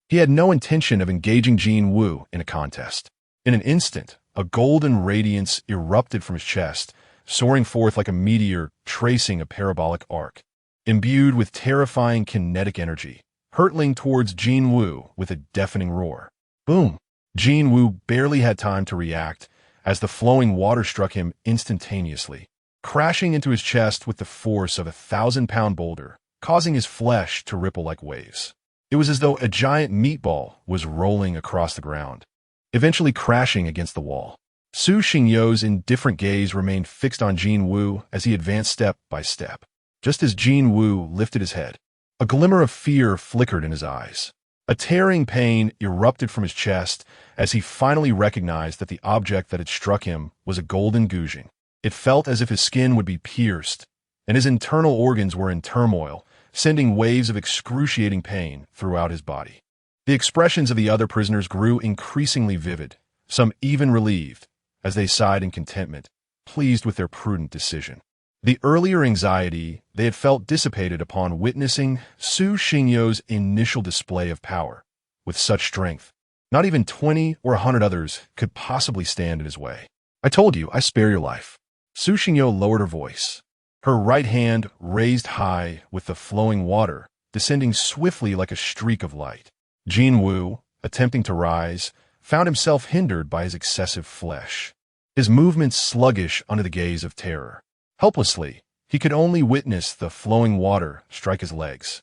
he had no intention of engaging Jin Wu in a contest. In an instant, a golden radiance erupted from his chest, soaring forth like a meteor tracing a parabolic arc. Imbued with terrifying kinetic energy, hurtling towards Jin Wu with a deafening roar. Boom! Jin Wu barely had time to react as the flowing water struck him instantaneously, crashing into his chest with the force of a 1,000-pound boulder, causing his flesh to ripple like waves. It was as though a giant meatball was rolling across the ground, eventually crashing against the wall. Su Xingyo's indifferent gaze remained fixed on Jin Wu as he advanced step by step. Just as Jin Wu lifted his head, a glimmer of fear flickered in his eyes. A tearing pain erupted from his chest as he finally recognized that the object that had struck him was a golden guzheng. It felt as if his skin would be pierced, and his internal organs were in turmoil, sending waves of excruciating pain throughout his body. The expressions of the other prisoners grew increasingly vivid, some even relieved, as they sighed in contentment, pleased with their prudent decision. The earlier anxiety they had felt dissipated upon witnessing Su Xingyo's initial display of power. With such strength, not even 20 or 100 others could possibly stand in his way. "I told you, I spare your life." Su Xingyo lowered her voice, her right hand raised high with the flowing water, descending swiftly like a streak of light. Jin Wu, attempting to rise, found himself hindered by his excessive flesh, his movements sluggish under the gaze of terror. Helplessly, he could only witness the flowing water strike his legs.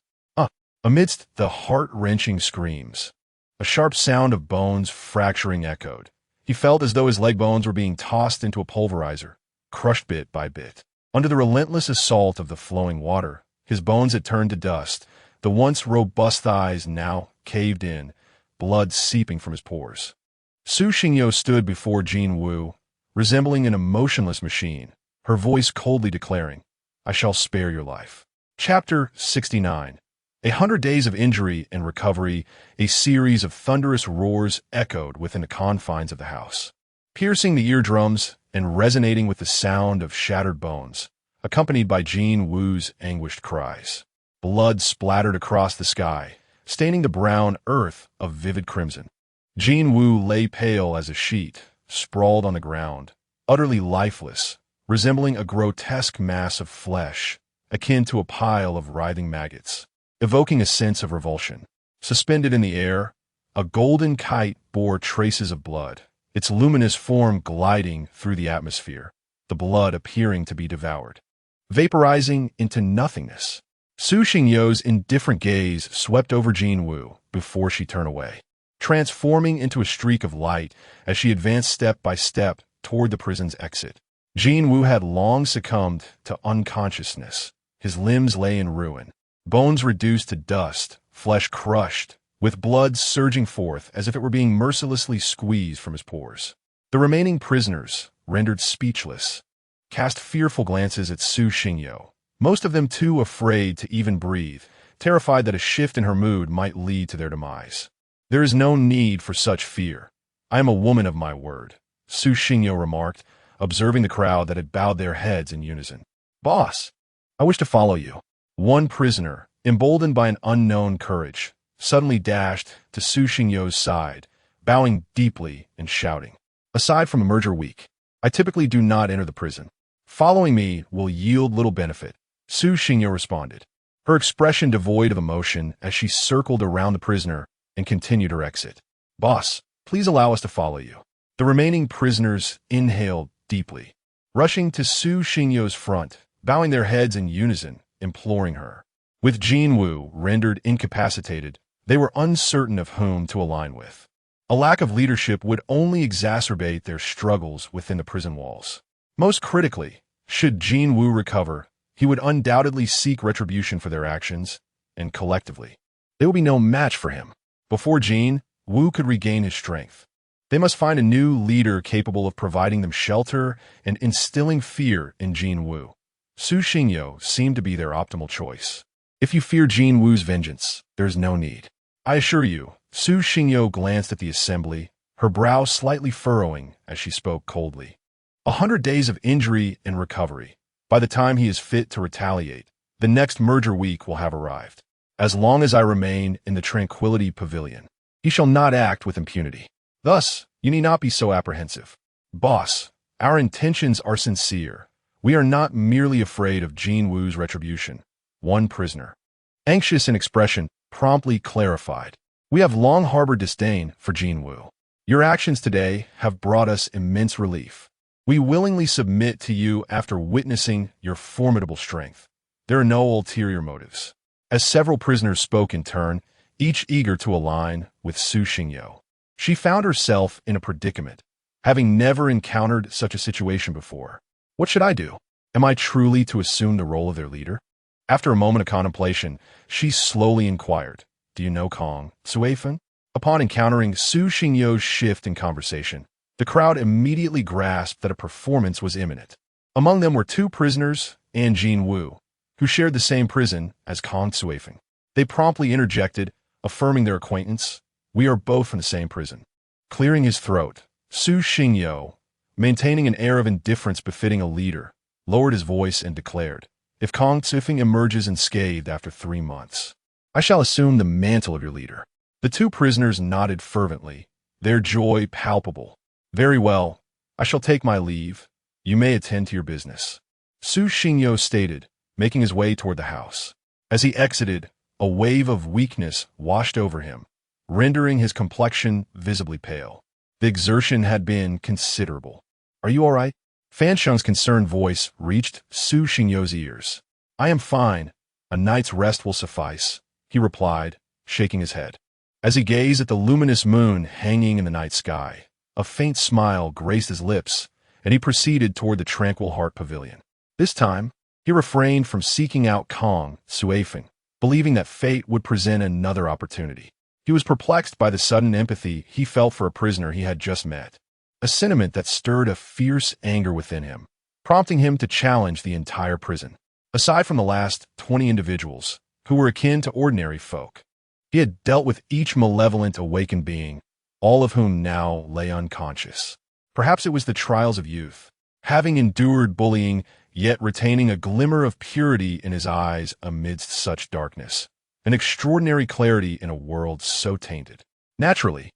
Amidst the heart-wrenching screams, a sharp sound of bones fracturing echoed. He felt as though his leg bones were being tossed into a pulverizer, crushed bit by bit. Under the relentless assault of the flowing water, his bones had turned to dust, the once robust thighs now caved in, blood seeping from his pores. Su Xingyo stood before Jin Wu, resembling an emotionless machine, her voice coldly declaring, "I shall spare your life." Chapter 69. 100 days of injury and recovery, a series of thunderous roars echoed within the confines of the house, piercing the eardrums and resonating with the sound of shattered bones, accompanied by Jin Wu's anguished cries. Blood splattered across the sky, staining the brown earth of vivid crimson. Jin Wu lay pale as a sheet, sprawled on the ground, utterly lifeless, resembling a grotesque mass of flesh, akin to a pile of writhing maggots, evoking a sense of revulsion. Suspended in the air, a golden kite bore traces of blood, its luminous form gliding through the atmosphere, the blood appearing to be devoured. Vaporizing into nothingness, Su Xingyo's indifferent gaze swept over Jin Wu before she turned away, transforming into a streak of light as she advanced step by step toward the prison's exit. Jin Woo had long succumbed to unconsciousness. His limbs lay in ruin, bones reduced to dust, flesh crushed, with blood surging forth as if it were being mercilessly squeezed from his pores. The remaining prisoners, rendered speechless, cast fearful glances at Su Xingyo, most of them too afraid to even breathe, terrified that a shift in her mood might lead to their demise. "There is no need for such fear. I am a woman of my word," Su Xingyo remarked, observing the crowd that had bowed their heads in unison. "Boss, I wish to follow you." One prisoner, emboldened by an unknown courage, suddenly dashed to Su Xingyo's side, bowing deeply and shouting, "Aside from a merger week, I typically do not enter the prison. Following me will yield little benefit," Su Xingyo responded, her expression devoid of emotion as she circled around the prisoner and continued her exit. "Boss, please allow us to follow you." The remaining prisoners inhaled deeply, rushing to Su Xingyo's front, bowing their heads in unison, imploring her. With Jin Woo rendered incapacitated, they were uncertain of whom to align with. A lack of leadership would only exacerbate their struggles within the prison walls. Most critically, should Jin Woo recover, he would undoubtedly seek retribution for their actions, and collectively, they would be no match for him. Before Jin Woo could regain his strength, they must find a new leader capable of providing them shelter and instilling fear in Jin Woo. Su Xingyo seemed to be their optimal choice. "If you fear Jin Woo's vengeance, there is no need. I assure you," Su Xingyo glanced at the assembly, her brow slightly furrowing as she spoke coldly. 100 days of injury and recovery. By the time he is fit to retaliate, the next merger week will have arrived. As long as I remain in the Tranquility Pavilion, he shall not act with impunity. Thus, you need not be so apprehensive. Boss, our intentions are sincere. We are not merely afraid of Jin Woo's retribution. One prisoner, anxious in expression, promptly clarified. "We have long harbored disdain for Jin Woo. Your actions today have brought us immense relief. We willingly submit to you after witnessing your formidable strength. There are no ulterior motives." As several prisoners spoke in turn, each eager to align with Su Xingyo, she found herself in a predicament, having never encountered such a situation before. What should I do? Am I truly to assume the role of their leader? After a moment of contemplation, she slowly inquired, "Do you know Kong Suifan?" Upon encountering Su Xingyo's shift in conversation, the crowd immediately grasped that a performance was imminent. Among them were two prisoners and Jin Woo, who shared the same prison as Kong Suifan. They promptly interjected, affirming their acquaintance. "We are both from the same prison." Clearing his throat, Su Xingyo, maintaining an air of indifference befitting a leader, lowered his voice and declared, "If Kong Suifan emerges unscathed after 3 months, I shall assume the mantle of your leader." The two prisoners nodded fervently, their joy palpable. "Very well, I shall take my leave. You may attend to your business," Su Xingyo stated, making his way toward the house. As he exited, a wave of weakness washed over him, rendering his complexion visibly pale. The exertion had been considerable. "Are you all right?" Fan Sheng's concerned voice reached Su Xingyo's ears. "I am fine. A night's rest will suffice," he replied, shaking his head. As he gazed at the luminous moon hanging in the night sky, a faint smile graced his lips, and he proceeded toward the Tranquil Heart Pavilion. This time, he refrained from seeking out Kong Suifan, believing that fate would present another opportunity. He was perplexed by the sudden empathy he felt for a prisoner he had just met, a sentiment that stirred a fierce anger within him, prompting him to challenge the entire prison. Aside from the last 20 individuals, who were akin to ordinary folk, he had dealt with each malevolent awakened being, all of whom now lay unconscious. Perhaps it was the trials of youth, having endured bullying, yet retaining a glimmer of purity in his eyes amidst such darkness, an extraordinary clarity in a world so tainted. Naturally,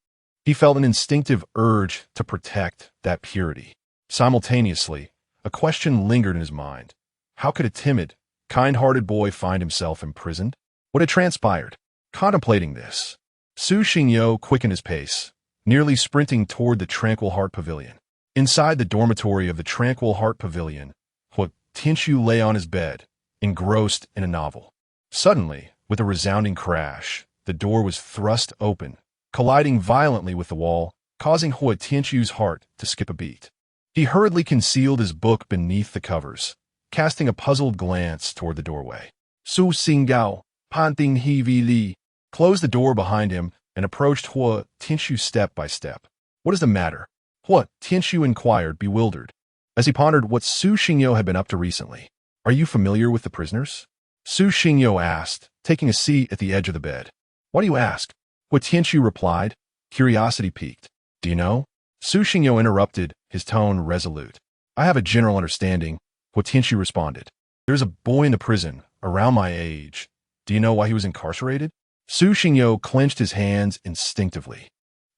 he felt an instinctive urge to protect that purity. Simultaneously, a question lingered in his mind. How could a timid, kind-hearted boy find himself imprisoned? What had transpired? Contemplating this, Su Xingyo quickened his pace, nearly sprinting toward the Tranquil Heart Pavilion. Inside the dormitory of the Tranquil Heart Pavilion, Hua Tianxiu lay on his bed, engrossed in a novel. Suddenly, with a resounding crash, the door was thrust open, colliding violently with the wall, causing Hua Tianxiu's heart to skip a beat. He hurriedly concealed his book beneath the covers, casting a puzzled glance toward the doorway. Su Xinggao, Panting Heavy Li, closed the door behind him and approached Hua Tianxiu step by step. What is the matter? Hua Tianxiu inquired, bewildered, as he pondered what Su Xingyo had been up to recently. Are you familiar with the prisoners? Su Xingyo asked, taking a seat at the edge of the bed. Why do you ask? Hua Tianxiu replied, curiosity piqued. Do you know? Su Xingyo interrupted, his tone resolute. I have a general understanding, Hua Tianxiu responded. There's a boy in the prison, around my age. Do you know why he was incarcerated? Su Xingyo clenched his hands instinctively.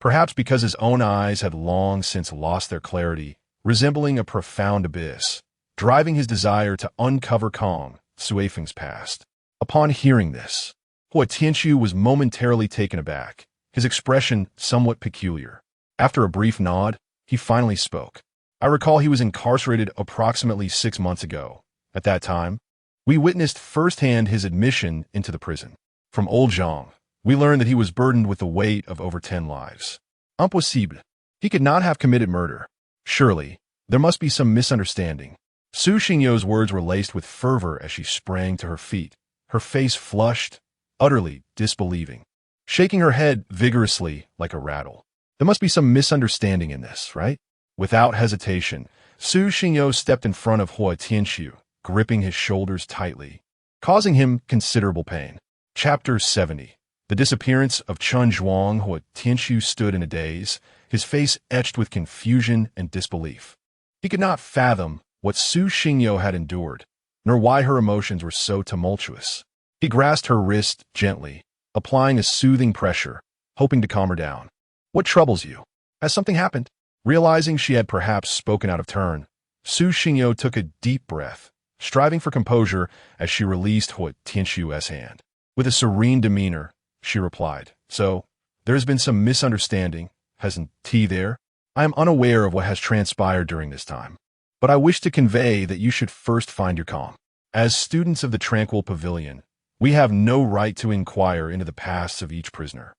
Perhaps because his own eyes had long since lost their clarity, resembling a profound abyss, driving his desire to uncover Kong, Suifeng's past. Upon hearing this, Hua Tianxiu was momentarily taken aback, his expression somewhat peculiar. After a brief nod, he finally spoke. I recall he was incarcerated approximately 6 months ago. At that time, we witnessed firsthand his admission into the prison. From old Zhang, we learned that he was burdened with the weight of over 10 lives. Impossible. He could not have committed murder. Surely, there must be some misunderstanding. Su Xingyo's words were laced with fervor as she sprang to her feet, her face flushed, utterly disbelieving, shaking her head vigorously like a rattle. There must be some misunderstanding in this, right? Without hesitation, Su Xingyo stepped in front of Hua Tianxiu, gripping his shoulders tightly, causing him considerable pain. Chapter 70. The disappearance of Chun Zhuang. Hua Tianxiu stood in a daze, his face etched with confusion and disbelief. He could not fathom what Su Xingyo had endured, nor why her emotions were so tumultuous. He grasped her wrist gently, applying a soothing pressure, hoping to calm her down. What troubles you? Has something happened? Realizing she had perhaps spoken out of turn, Su Xingyo took a deep breath, striving for composure as she released Hua Tianxiu's hand. With a serene demeanor, she replied, So, there has been some misunderstanding, hasn't he there? I am unaware of what has transpired during this time, but I wish to convey that you should first find your calm. As students of the Tranquil Pavilion, we have no right to inquire into the pasts of each prisoner.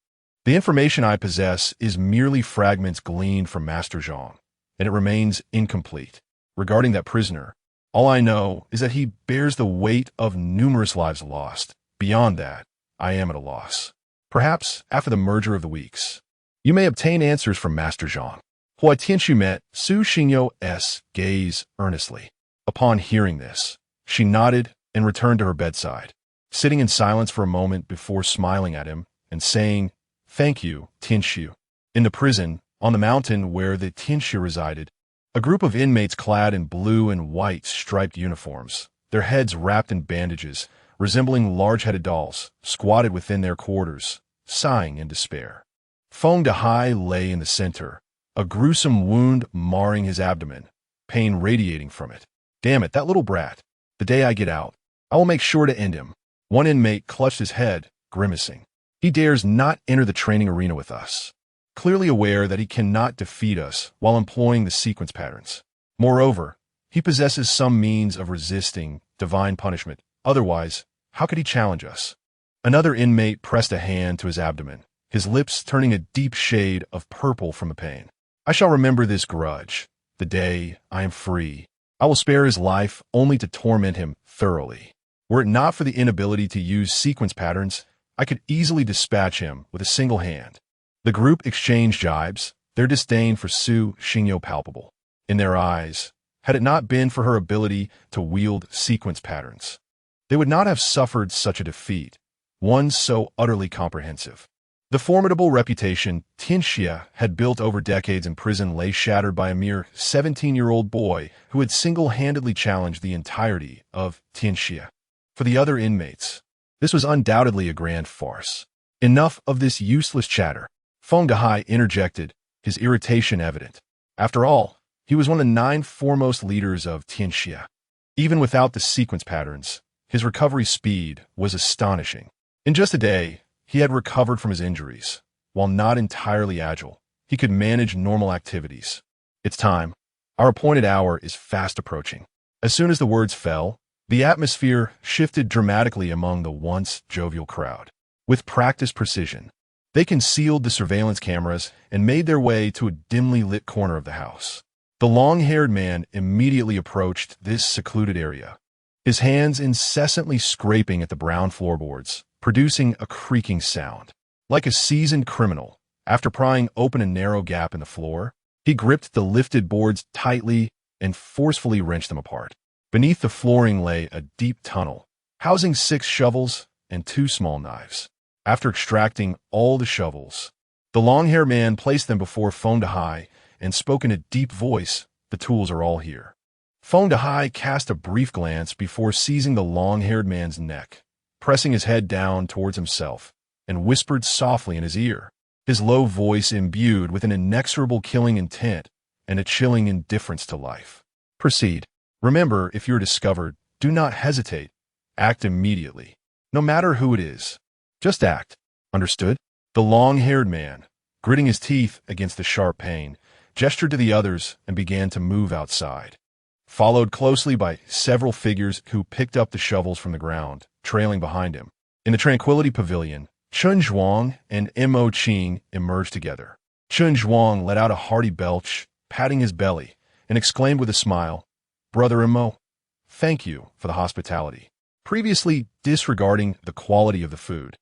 The information I possess is merely fragments gleaned from Master Zhang, and it remains incomplete. Regarding that prisoner, all I know is that he bears the weight of numerous lives lost. Beyond that, I am at a loss. Perhaps, after the merger of the weeks, you may obtain answers from Master Zhang. Hua Tianxiu met Su Xingyo's gaze earnestly. Upon hearing this, she nodded and returned to her bedside, sitting in silence for a moment before smiling at him and saying, Thank you, Tianxiu. In the prison, on the mountain where the Tianxiu resided, a group of inmates clad in blue and white striped uniforms, their heads wrapped in bandages, resembling large-headed dolls, squatted within their quarters, sighing in despair. Feng Dehai lay in the center, a gruesome wound marring his abdomen, pain radiating from it. Damn it, that little brat. The day I get out, I will make sure to end him. One inmate clutched his head, grimacing. He dares not enter the training arena with us, clearly aware that he cannot defeat us while employing the sequence patterns. Moreover, he possesses some means of resisting divine punishment. Otherwise, how could he challenge us? Another inmate pressed a hand to his abdomen, his lips turning a deep shade of purple from the pain. I shall remember this grudge. The day I am free, I will spare his life only to torment him thoroughly. Were it not for the inability to use sequence patterns, I could easily dispatch him with a single hand. The group exchanged jibes, their disdain for Su Xingyo palpable. In their eyes, had it not been for her ability to wield sequence patterns, they would not have suffered such a defeat, one so utterly comprehensive. The formidable reputation Tianxia had built over decades in prison lay shattered by a mere 17-year-old boy who had single-handedly challenged the entirety of Tianxia. For the other inmates, this was undoubtedly a grand farce. Enough of this useless chatter. Feng Dehai interjected, his irritation evident. After all, he was one of the 9 foremost leaders of Tianxia. Even without the sequence patterns, his recovery speed was astonishing. In just a day, he had recovered from his injuries. While not entirely agile, he could manage normal activities. It's time. Our appointed hour is fast approaching. As soon as the words fell, the atmosphere shifted dramatically among the once jovial crowd. With practiced precision, they concealed the surveillance cameras and made their way to a dimly lit corner of the house. The long-haired man immediately approached this secluded area, his hands incessantly scraping at the brown floorboards, producing a creaking sound. Like a seasoned criminal, after prying open a narrow gap in the floor, he gripped the lifted boards tightly and forcefully wrenched them apart. Beneath the flooring lay a deep tunnel, housing 6 shovels and 2 small knives. After extracting all the shovels, the long-haired man placed them before Fong Dahai and spoke in a deep voice, "The tools are all here." Fong Dahai cast a brief glance before seizing the long-haired man's neck, pressing his head down towards himself, and whispered softly in his ear, his low voice imbued with an inexorable killing intent and a chilling indifference to life. "Proceed. Remember, if you are discovered, do not hesitate. Act immediately. No matter who it is. Just act. Understood?" The long-haired man, gritting his teeth against the sharp pain, gestured to the others and began to move outside, followed closely by several figures who picked up the shovels from the ground, trailing behind him. In the Tranquility Pavilion, Chun Zhuang and Mo Qing emerged together. Chun Zhuang let out a hearty belch, patting his belly, and exclaimed with a smile, "Brother Mo, thank you for the hospitality," previously disregarding the quality of the food.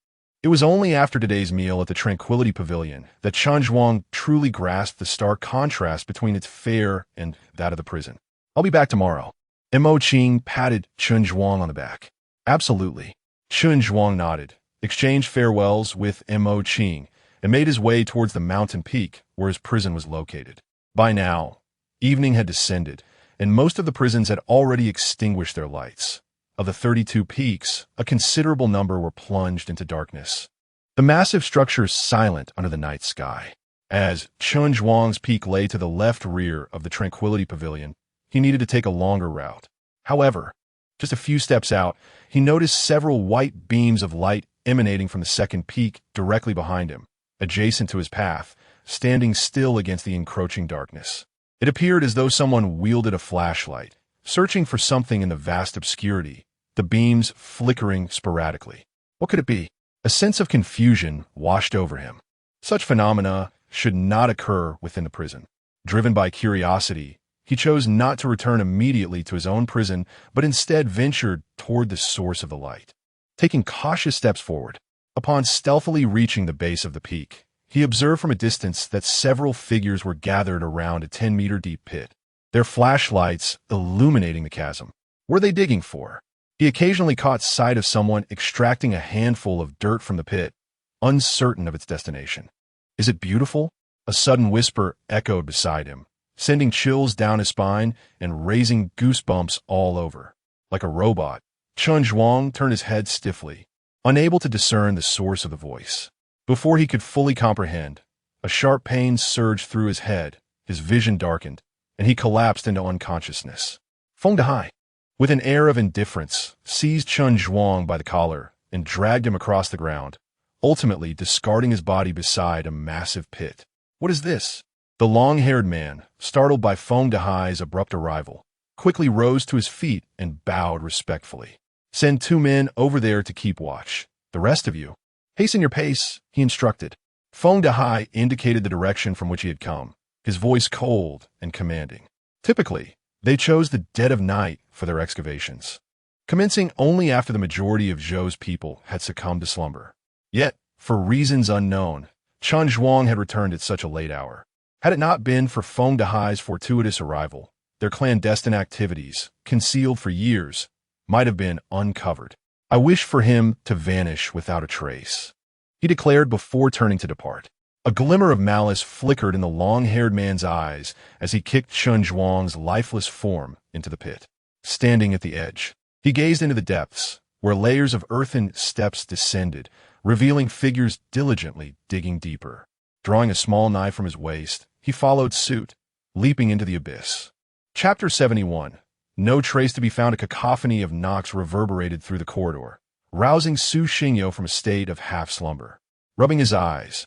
It was only after today's meal at the Tranquility Pavilion that Chun Zhuang truly grasped the stark contrast between its fare and that of the prison. "I'll be back tomorrow." Mo Qing patted Chun Zhuang on the back. "Absolutely." Chun Zhuang nodded, exchanged farewells with Mo Qing, and made his way towards the mountain peak where his prison was located. By now, evening had descended, and most of the prisons had already extinguished their lights. Of the 32 peaks, a considerable number were plunged into darkness. The massive structures silent under the night sky. As Chun Zhuang's peak lay to the left rear of the Tranquility Pavilion, he needed to take a longer route. However, just a few steps out, he noticed several white beams of light emanating from the second peak directly behind him, adjacent to his path, standing still against the encroaching darkness. It appeared as though someone wielded a flashlight, searching for something in the vast obscurity, the beams flickering sporadically. What could it be? A sense of confusion washed over him. Such phenomena should not occur within the prison. Driven by curiosity, he chose not to return immediately to his own prison, but instead ventured toward the source of the light. Taking cautious steps forward, upon stealthily reaching the base of the peak, he observed from a distance that several figures were gathered around a 10-meter-deep pit, their flashlights illuminating the chasm. What were they digging for? He occasionally caught sight of someone extracting a handful of dirt from the pit, uncertain of its destination. "Is it beautiful?" A sudden whisper echoed beside him, sending chills down his spine and raising goosebumps all over. Like a robot, Chun Zhuang turned his head stiffly, unable to discern the source of the voice. Before he could fully comprehend, a sharp pain surged through his head, his vision darkened, and he collapsed into unconsciousness. Fong Dahai, with an air of indifference, seized Chun Zhuang by the collar and dragged him across the ground, ultimately discarding his body beside a massive pit. "What is this?" The long-haired man, startled by Fong Dahai's abrupt arrival, quickly rose to his feet and bowed respectfully. "Send 2 men over there to keep watch. The rest of you, hasten your pace," he instructed. Fong Dahai indicated the direction from which he had come, his voice cold and commanding. Typically, they chose the dead of night for their excavations, commencing only after the majority of Zhou's people had succumbed to slumber. Yet, for reasons unknown, Chun Zhuang had returned at such a late hour. Had it not been for Fong Dahai's fortuitous arrival, their clandestine activities, concealed for years, might have been uncovered. "I wish for him to vanish without a trace," he declared before turning to depart. A glimmer of malice flickered in the long-haired man's eyes as he kicked Chun Zhuang's lifeless form into the pit. Standing at the edge, he gazed into the depths, where layers of earthen steps descended, revealing figures diligently digging deeper. Drawing a small knife from his waist, he followed suit, leaping into the abyss. Chapter 71. No trace to be found. A cacophony of knocks reverberated through the corridor, rousing Su Xingyo from a state of half-slumber. Rubbing his eyes,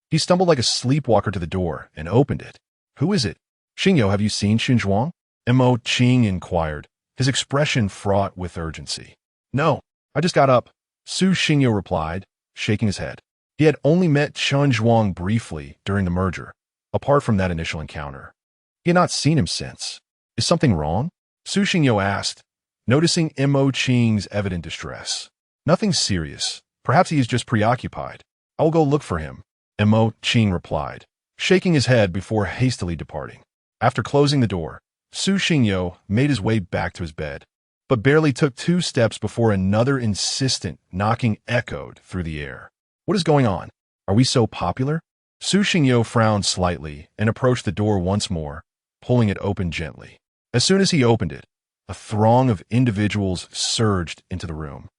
he stumbled like a sleepwalker to the door and opened it. "Who is it?" "Xingyo, have you seen Chun Zhuang?" Mo Qing inquired, his expression fraught with urgency. "No, I just got up," Su Xingyo replied, shaking his head. He had only met Chun Zhuang briefly during the merger, apart from that initial encounter. He He had not seen him since. Is something wrong? Su Xingyo asked, noticing Mo Qing's evident distress. Nothing serious. Perhaps he is just preoccupied. I will go look for him, Mo Qing replied, shaking his head before hastily departing. After closing the door, Su Xingyo made his way back to his bed, but barely took 2 steps before another insistent knocking echoed through the air. What is going on? Are we so popular? Su Xingyo frowned slightly and approached the door once more, pulling it open gently. As soon as he opened it, a throng of individuals surged into the room.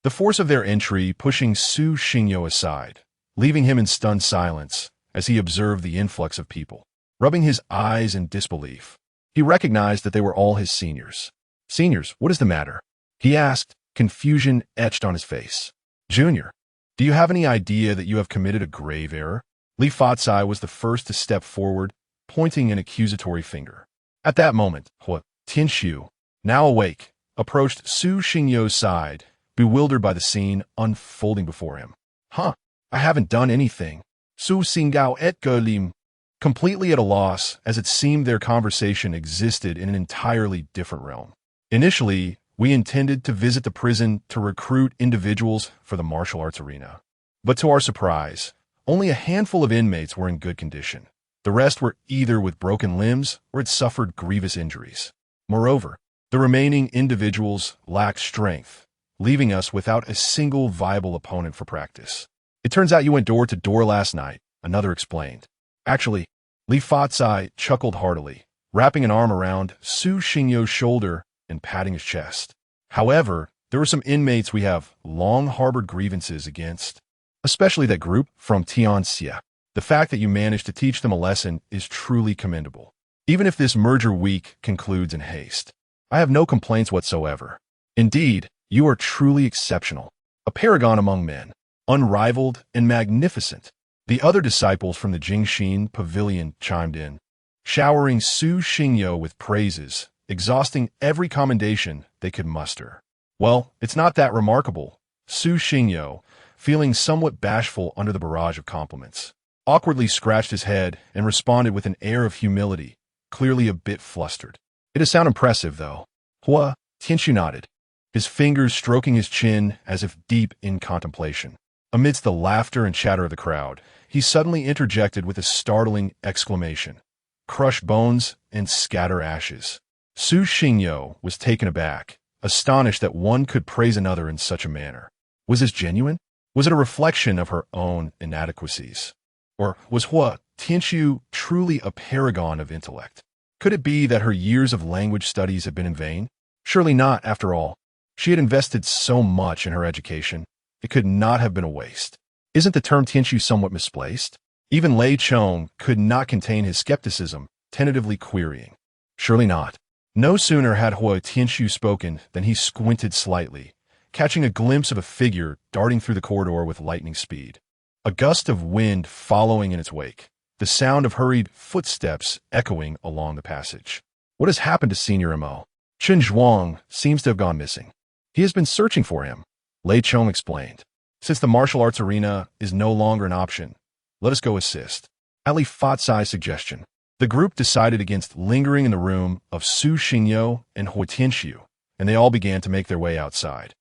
The force of their entry pushing Su Xingyo aside, leaving him in stunned silence as he observed the influx of people. Rubbing his eyes in disbelief, he recognized that they were all his seniors. Seniors, what is the matter? He asked, confusion etched on his face. Junior, do you have any idea that you have committed a grave error? Li Fatsai was the first to step forward, pointing an accusatory finger. At that moment, Hua Tianxiu, now awake, approached Su Xingyo's side, bewildered by the scene unfolding before him. I haven't done anything. Su Xinggao et Gelim, completely at a loss, as it seemed their conversation existed in an entirely different realm. Initially, we intended to visit the prison to recruit individuals for the martial arts arena. But to our surprise, only a handful of inmates were in good condition. The rest were either with broken limbs or had suffered grievous injuries. Moreover, the remaining individuals lacked strength, leaving us without a single viable opponent for practice. It turns out you went door to door last night, another explained. Actually, Li Fatsai chuckled heartily, wrapping an arm around Su Xingyo's shoulder and patting his chest. However, there were some inmates we have long harbored grievances against, especially that group from Tianxia. The fact that you managed to teach them a lesson is truly commendable. Even if this merger week concludes in haste, I have no complaints whatsoever. Indeed, you are truly exceptional, a paragon among men, unrivaled and magnificent. The other disciples from the Jingxin pavilion chimed in, showering Su Xingyo with praises, exhausting every commendation they could muster. Well, it's not that remarkable. Su Xingyo, feeling somewhat bashful under the barrage of compliments, awkwardly scratched his head and responded with an air of humility, clearly a bit flustered. It does sound impressive, though. Hua Tianxiu nodded, his fingers stroking his chin as if deep in contemplation. Amidst the laughter and chatter of the crowd, he suddenly interjected with a startling exclamation. Crush bones and scatter ashes. Su Xingyo was taken aback, astonished that one could praise another in such a manner. Was this genuine? Was it a reflection of her own inadequacies? Or was Hua Tianxiu truly a paragon of intellect? Could it be that her years of language studies had been in vain? Surely not, after all. She had invested so much in her education. It could not have been a waste. Isn't the term Tianxiu somewhat misplaced? Even Lei Chong could not contain his skepticism, tentatively querying. Surely not. No sooner had Hua Tianxiu spoken than he squinted slightly, catching a glimpse of a figure darting through the corridor with lightning speed. A gust of wind following in its wake, the sound of hurried footsteps echoing along the passage. What has happened to Senior Mo? Chen Zhuang seems to have gone missing. He has been searching for him, Lei Chong explained. Since the martial arts arena is no longer an option, let us go assist. At Li Fatsai's suggestion, the group decided against lingering in the room of Su Xingyo and Hua Tianxiu, and they all began to make their way outside.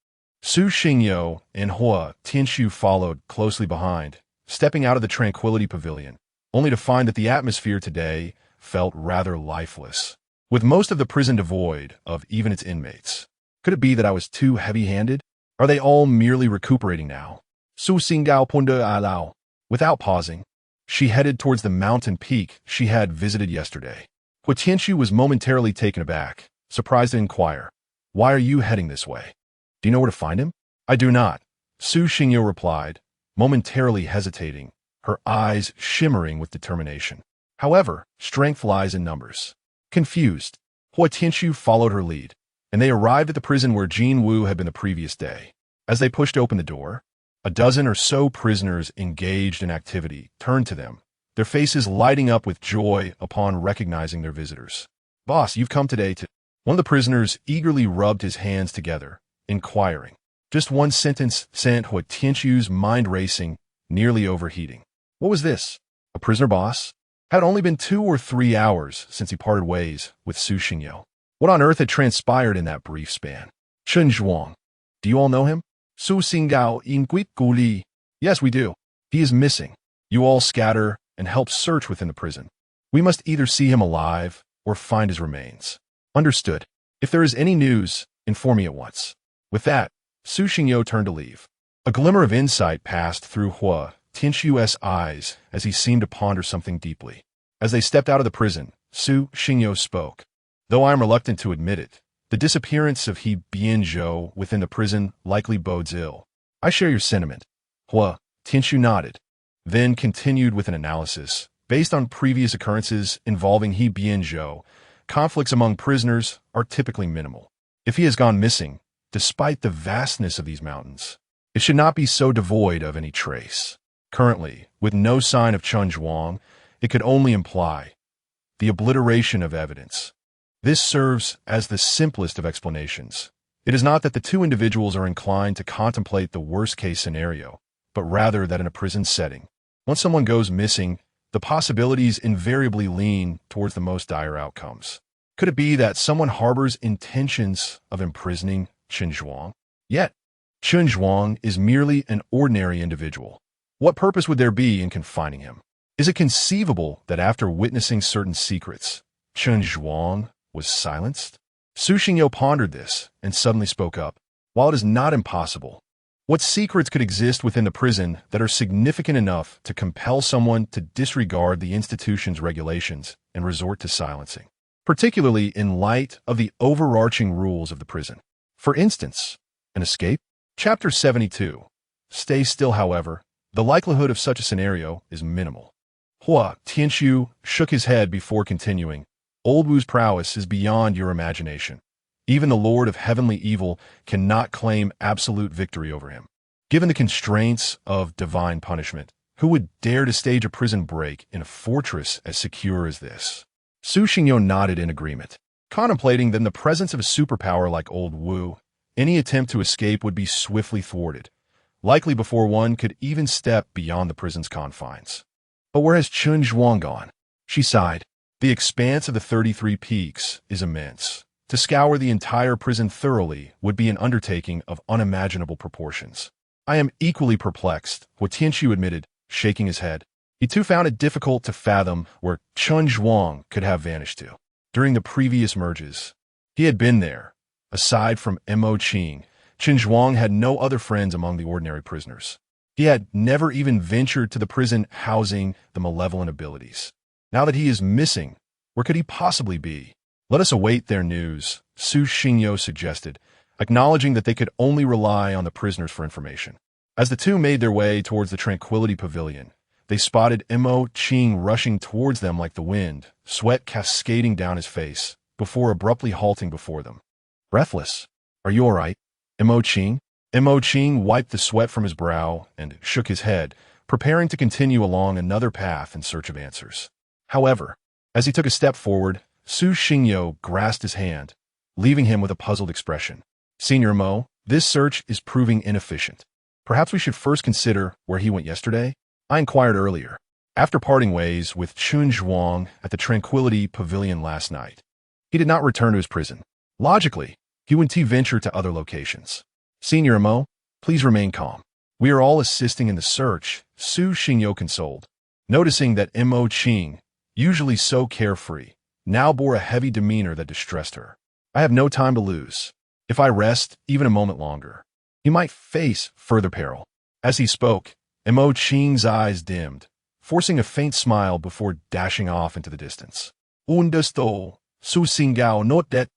Su Xingyo and Hua Tianxiu followed closely behind, stepping out of the Tranquility Pavilion, only to find that the atmosphere today felt rather lifeless, with most of the prison devoid of even its inmates. Could it be that I was too heavy-handed? Are they all merely recuperating now? Su Xinggao Punda Alao. Without pausing, she headed towards the mountain peak she had visited yesterday. Hua Tianxiu was momentarily taken aback, surprised to inquire, "Why are you heading this way? Do you know where to find him?" "I do not," Su Xingyo replied, momentarily hesitating, her eyes shimmering with determination. However, strength lies in numbers. Confused, Hua Tianxiu followed her lead, and they arrived at the prison where Jin Wu had been the previous day. As they pushed open the door, a dozen or so prisoners engaged in activity turned to them, their faces lighting up with joy upon recognizing their visitors. "Boss, you've come today to—" One of the prisoners eagerly rubbed his hands together, inquiring. Just one sentence sent Hua Tianxiu's mind racing, nearly overheating. What was this? A prisoner boss? Had only been 2 or 3 hours since he parted ways with Su Xingyo. What on earth had transpired in that brief span? Chen Zhuang. Do you all know him? Su Xinggao Inguit Guli. Yes, we do. He is missing. You all scatter and help search within the prison. We must either see him alive or find his remains. Understood. If there is any news, inform me at once. With that, Su Xingyo turned to leave. A glimmer of insight passed through Hua Tianxu's eyes as he seemed to ponder something deeply. As they stepped out of the prison, Su Xingyo spoke. Though I am reluctant to admit it, the disappearance of He Bianzhou within the prison likely bodes ill. I share your sentiment. Hua Tianxu nodded, then continued with an analysis. Based on previous occurrences involving He Bianzhou, conflicts among prisoners are typically minimal. If he has gone missing, despite the vastness of these mountains, it should not be so devoid of any trace. Currently, with no sign of Chen Zhuang, it could only imply the obliteration of evidence. This serves as the simplest of explanations. It is not that the two individuals are inclined to contemplate the worst-case scenario, but rather that in a prison setting, once someone goes missing, the possibilities invariably lean towards the most dire outcomes. Could it be that someone harbors intentions of imprisoning Chen Zhuang? Yet, Chen Zhuang is merely an ordinary individual. What purpose would there be in confining him? Is it conceivable that after witnessing certain secrets, Chen Zhuang was silenced? Su Xingyo pondered this and suddenly spoke up. While it is not impossible, what secrets could exist within the prison that are significant enough to compel someone to disregard the institution's regulations and resort to silencing, particularly in light of the overarching rules of the prison? For instance, an escape? Chapter 72. Stay still, however. The likelihood of such a scenario is minimal. Hua Tianxu shook his head before continuing. Old Wu's prowess is beyond your imagination. Even the Lord of Heavenly Evil cannot claim absolute victory over him. Given the constraints of divine punishment, who would dare to stage a prison break in a fortress as secure as this? Su Xingyo nodded in agreement, contemplating that in the presence of a superpower like Old Wu, any attempt to escape would be swiftly thwarted, likely before one could even step beyond the prison's confines. But where has Chen Zhuang gone? She sighed. The expanse of the 33 peaks is immense. To scour the entire prison thoroughly would be an undertaking of unimaginable proportions. I am equally perplexed, Hua Tianxu admitted, shaking his head. He too found it difficult to fathom where Chen Zhuang could have vanished to. During the previous merges, he had been there. Aside from Mo Qing, Chen Zhuang had no other friends among the ordinary prisoners. He had never even ventured to the prison housing the malevolent abilities. Now that he is missing, where could he possibly be? Let us await their news, Su Xingyo suggested, acknowledging that they could only rely on the prisoners for information. As the two made their way towards the Tranquility Pavilion, they spotted Mo Qing rushing towards them like the wind, sweat cascading down his face, before abruptly halting before them. Breathless. Are you all right? Mo Qing? Mo Qing wiped the sweat from his brow and shook his head, preparing to continue along another path in search of answers. However, as he took a step forward, Su Xingyo grasped his hand, leaving him with a puzzled expression. Senior Mo, this search is proving inefficient. Perhaps we should first consider where he went yesterday? I inquired earlier, after parting ways with Chen Zhuang at the Tranquility Pavilion last night. He did not return to his prison. Logically, he wouldn't venture to other locations. Senior Mo, please remain calm. We are all assisting in the search, Su Xingyo consoled, noticing that Mo Qing, usually so carefree, now bore a heavy demeanor that distressed her. I have no time to lose. If I rest even a moment longer, he might face further peril. As he spoke, Mo Qing's eyes dimmed, forcing a faint smile before dashing off into the distance. Understood, Su Xinggao note that.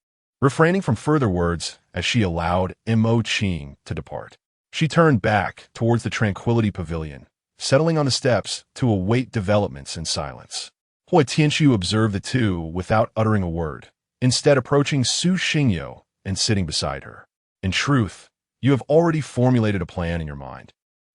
Refraining from further words as she allowed Mo Qing to depart, she turned back towards the Tranquility Pavilion, settling on the steps to await developments in silence. Hua Tianxu observed the two without uttering a word, instead approaching Su Xingyo and sitting beside her. In truth, you have already formulated a plan in your mind,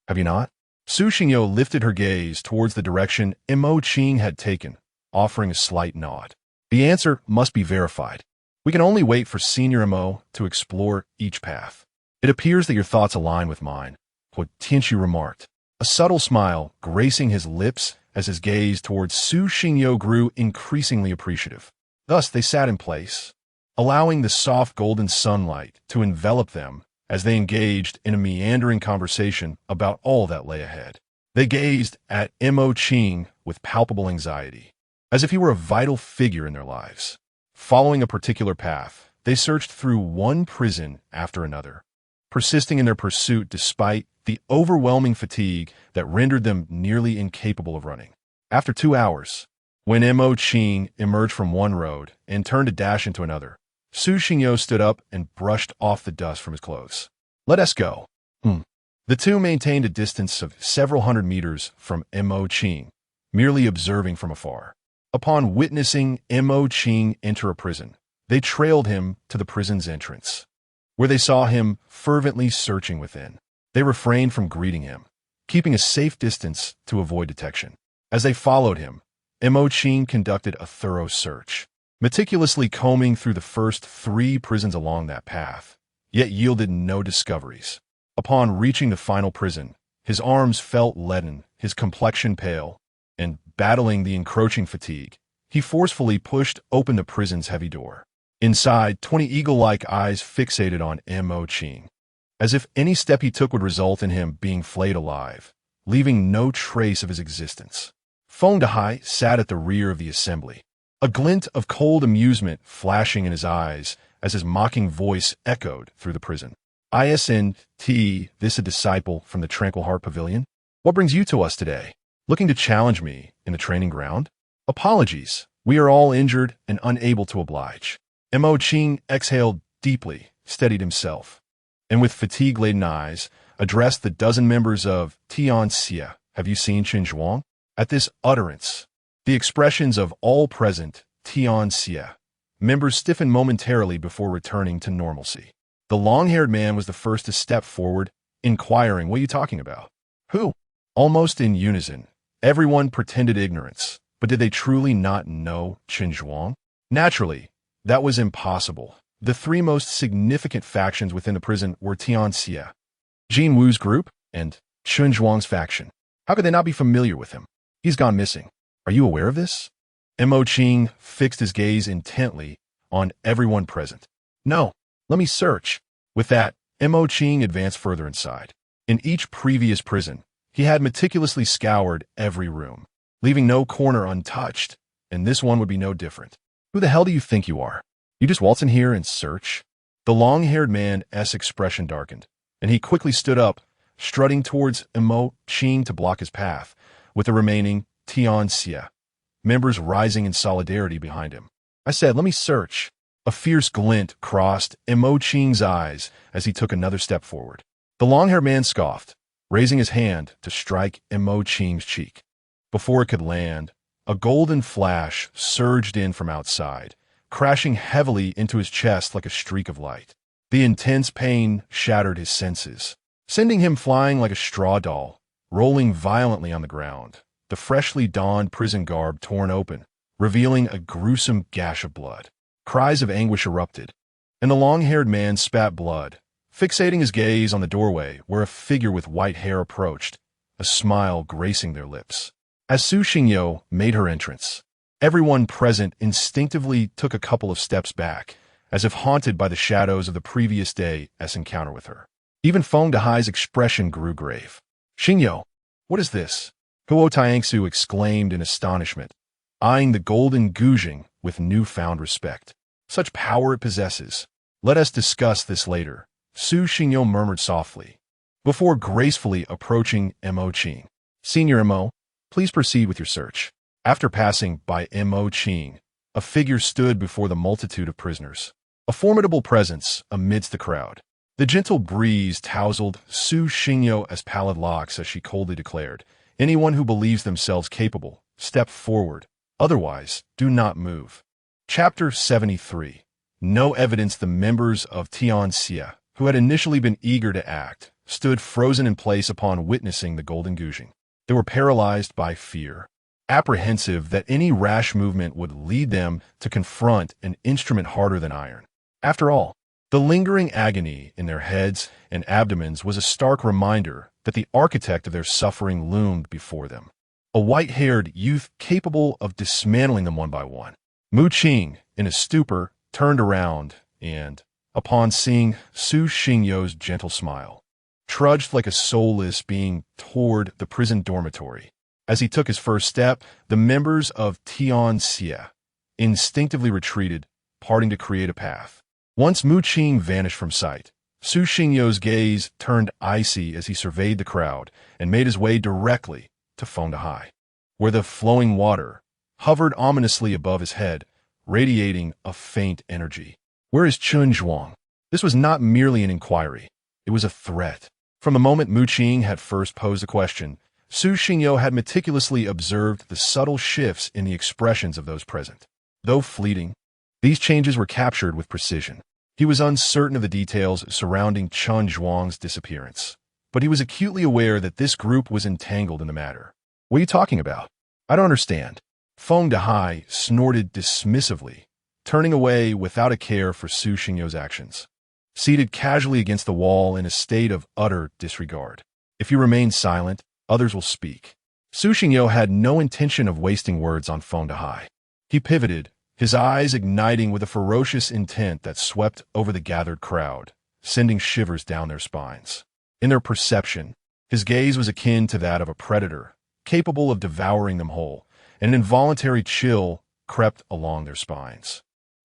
have you not? Su Xingyo lifted her gaze towards the direction Mo Qing had taken, offering a slight nod. The answer must be verified. We can only wait for Senior Mo to explore each path. It appears that your thoughts align with mine, Hua Tianxu remarked, a subtle smile gracing his lips as his gaze towards Su Xingyo grew increasingly appreciative. Thus they sat in place, allowing the soft golden sunlight to envelop them as they engaged in a meandering conversation about all that lay ahead. They gazed at Mo Qing with palpable anxiety, as if he were a vital figure in their lives. Following a particular path, they searched through one prison after another, persisting in their pursuit despite the overwhelming fatigue that rendered them nearly incapable of running. After 2 hours, when Mo Qing emerged from one road and turned to dash into another, Su Xingyo stood up and brushed off the dust from his clothes. "Let us go." The two maintained a distance of several hundred meters from Mo Qing, merely observing from afar. Upon witnessing Mo Qing enter a prison, they trailed him to the prison's entrance, where they saw him fervently searching within. They refrained from greeting him, keeping a safe distance to avoid detection. As they followed him, Mo Qing conducted a thorough search, meticulously combing through the first 3 prisons along that path, yet yielded no discoveries. Upon reaching the final prison, his arms felt leaden, his complexion pale, and battling the encroaching fatigue, he forcefully pushed open the prison's heavy door. Inside, 20 eagle-like eyes fixated on Mo Qing, as if any step he took would result in him being flayed alive, leaving no trace of his existence. Feng Dehai sat at the rear of the assembly, a glint of cold amusement flashing in his eyes as his mocking voice echoed through the prison. "Isn't this a disciple from the Tranquil Heart Pavilion? What brings you to us today? Looking to challenge me in the training ground? Apologies, we are all injured and unable to oblige." Mo Qing exhaled deeply, steadied himself, and with fatigue-laden eyes, addressed the dozen members of Tianxia. "Have you seen Qin Zhuang?" At this utterance, the expressions of all present Tianxia members stiffened momentarily before returning to normalcy. The long-haired man was the first to step forward, inquiring, "What are you talking about?" "Who?" Almost in unison, everyone pretended ignorance, but did they truly not know Qin Zhuang? Naturally, that was impossible. The 3 most significant factions within the prison were Tianxia, Jin Wu's group, and Qin Zhuang's faction. How could they not be familiar with him? He's gone missing. Are you aware of this? Mo Qing fixed his gaze intently on everyone present. "No, let me search." With that, Mo Qing advanced further inside. In each previous prison, he had meticulously scoured every room, leaving no corner untouched, and this one would be no different. "Who the hell do you think you are? You just waltz in here and search?" The long-haired man's expression darkened, and he quickly stood up, strutting towards Mo Qing to block his path, with the remaining Tianxia members rising in solidarity behind him. "I said, let me search." A fierce glint crossed Mo Qing's eyes as he took another step forward. The long-haired man scoffed, raising his hand to strike Mo Qing's cheek. Before it could land, a golden flash surged in from outside, crashing heavily into his chest like a streak of light. The intense pain shattered his senses, sending him flying like a straw doll, rolling violently on the ground, the freshly donned prison garb torn open, revealing a gruesome gash of blood. Cries of anguish erupted, and the long-haired man spat blood, fixating his gaze on the doorway where a figure with white hair approached, a smile gracing their lips. As Su Xingyo made her entrance, everyone present instinctively took a couple of steps back, as if haunted by the shadows of the previous day's encounter with her. Even Feng Dehai's expression grew grave. "Xingyo, what is this?" Huo Tiangsu exclaimed in astonishment, eyeing the golden guzheng with newfound respect. "Such power it possesses. Let us discuss this later," Su Xingyo murmured softly, before gracefully approaching Mo Qing. "Senior Mo, please proceed with your search." After passing by Mo Qing, a figure stood before the multitude of prisoners, a formidable presence amidst the crowd. The gentle breeze tousled Su Xingyo as pallid locks as she coldly declared, "Anyone who believes themselves capable, step forward. Otherwise, do not move." Chapter 73. No evidence. The members of Tianxia, who had initially been eager to act, stood frozen in place upon witnessing the golden guzheng. They were paralyzed by fear, apprehensive that any rash movement would lead them to confront an instrument harder than iron. After all, the lingering agony in their heads and abdomens was a stark reminder that the architect of their suffering loomed before them. a white-haired youth capable of dismantling them one by one. Mu Qing, in a stupor, turned around and, upon seeing Su Xingyo's gentle smile, trudged like a soulless being toward the prison dormitory. As he took his first step, the members of Tian Xie instinctively retreated, parting to create a path. Once Mu Qing vanished from sight, Su Xingyo's gaze turned icy as he surveyed the crowd and made his way directly to Feng Dahai, where the flowing water hovered ominously above his head, radiating a faint energy. "Where is Chun Zhuang?" This was not merely an inquiry. It was a threat. From the moment Mu Qing had first posed the question, Su Xingyo had meticulously observed the subtle shifts in the expressions of those present. Though fleeting, these changes were captured with precision. He was uncertain of the details surrounding Chun Zhuang's disappearance, but he was acutely aware that this group was entangled in the matter. "What are you talking about? I don't understand." Feng Dahai snorted dismissively, turning away without a care for Su Xingyo's actions. Seated casually against the wall in a state of utter disregard. "If you remain silent, others will speak." Su Xingyo had no intention of wasting words on Feng Dahai. He pivoted, his eyes igniting with a ferocious intent that swept over the gathered crowd, sending shivers down their spines. In their perception, his gaze was akin to that of a predator, capable of devouring them whole, and an involuntary chill crept along their spines.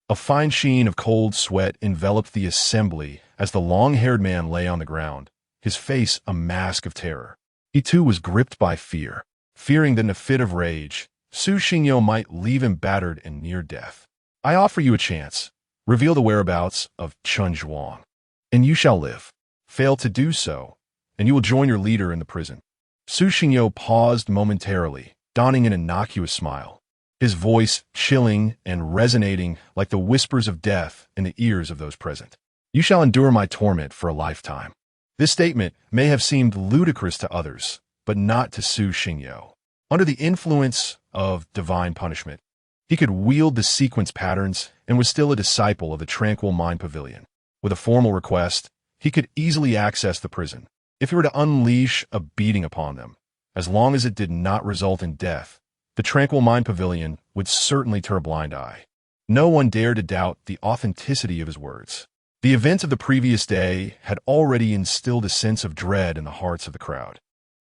A fine sheen of cold sweat enveloped the assembly as the long-haired man lay on the ground, his face a mask of terror. He too was gripped by fear, fearing that in a fit of rage, Su Xingyo might leave him battered and near death. "I offer you a chance. Reveal the whereabouts of Chun Zhuang, and you shall live. Fail to do so, and you will join your leader in the prison." Su Xingyo paused momentarily, donning an innocuous smile, his voice chilling and resonating like the whispers of death in the ears of those present. "You shall endure my torment for a lifetime." This statement may have seemed ludicrous to others, but not to Su Xingyo. Under the influence of divine punishment, he could wield the sequence patterns and was still a disciple of the Tranquil Mind Pavilion. With a formal request, he could easily access the prison. If he were to unleash a beating upon them, as long as it did not result in death, the Tranquil Mind Pavilion would certainly turn a blind eye. No one dared to doubt the authenticity of his words. The events of the previous day had already instilled a sense of dread in the hearts of the crowd,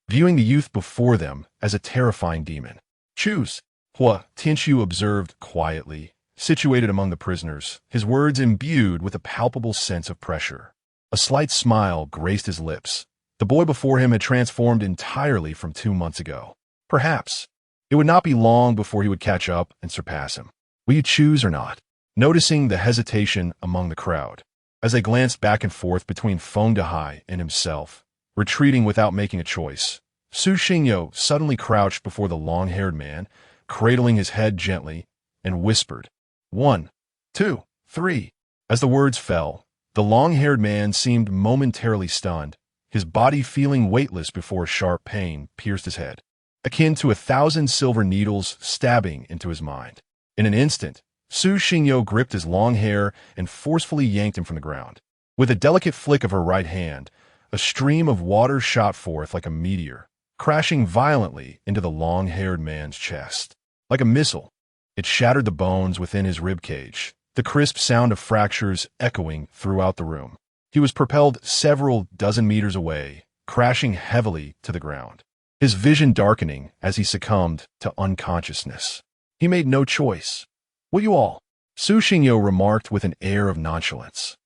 viewing the youth before them as a terrifying demon. "Choose," Hua Tianxiu observed quietly, situated among the prisoners, his words imbued with a palpable sense of pressure. A slight smile graced his lips. The boy before him had transformed entirely from 2 months ago. Perhaps it would not be long before he would catch up and surpass him. "Will you choose or not?" Noticing the hesitation among the crowd, as they glanced back and forth between Feng Dahai and himself, retreating without making a choice, Su Xingyo suddenly crouched before the long-haired man, cradling his head gently, and whispered, "1, 2, 3. As the words fell, the long-haired man seemed momentarily stunned, his body feeling weightless before a sharp pain pierced his head, akin to 1,000 silver needles stabbing into his mind. In an instant, Su Xingyo gripped his long hair and forcefully yanked him from the ground. With a delicate flick of her right hand, a stream of water shot forth like a meteor, crashing violently into the long-haired man's chest. Like a missile, it shattered the bones within his ribcage, the crisp sound of fractures echoing throughout the room. He was propelled several dozen meters away, crashing heavily to the ground, his vision darkening as he succumbed to unconsciousness. He made no choice. "Will you all?" Su Xingyo remarked with an air of nonchalance,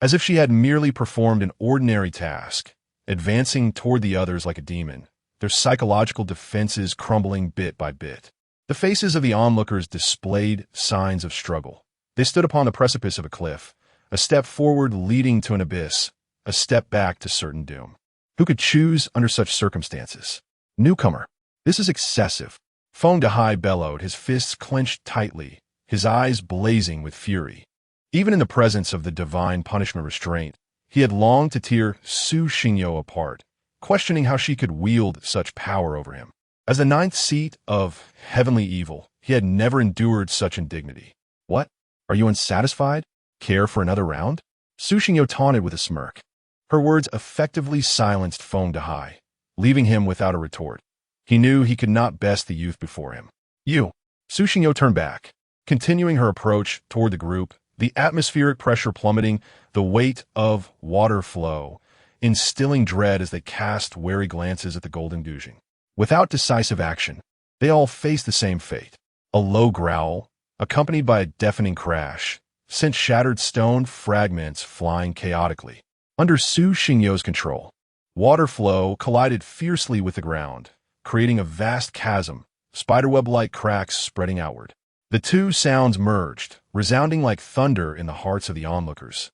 as if she had merely performed an ordinary task, advancing toward the others like a demon, their psychological defenses crumbling bit by bit. The faces of the onlookers displayed signs of struggle. They stood upon the precipice of a cliff, a step forward leading to an abyss, a step back to certain doom. Who could choose under such circumstances? "Newcomer, this is excessive." Feng Dahai bellowed, his fists clenched tightly, his eyes blazing with fury. Even in the presence of the divine punishment restraint, he had longed to tear Su Xingyo apart, questioning how she could wield such power over him. As the ninth seat of heavenly evil, he had never endured such indignity. "What? Are you unsatisfied? Care for another round?" Su Xingyo taunted with a smirk. Her words effectively silenced Feng Dahai, leaving him without a retort. He knew he could not best the youth before him. You. Su Xingyo turned back, continuing her approach toward the group, the atmospheric pressure plummeting, the weight of water flow, instilling dread as they cast wary glances at the golden guzheng. Without decisive action, they all faced the same fate. A low growl, accompanied by a deafening crash, sent shattered stone fragments flying chaotically. Under Su Xingyo's control, water flow collided fiercely with the ground, creating a vast chasm, spiderweb-like cracks spreading outward. The two sounds merged, resounding like thunder in the hearts of the onlookers,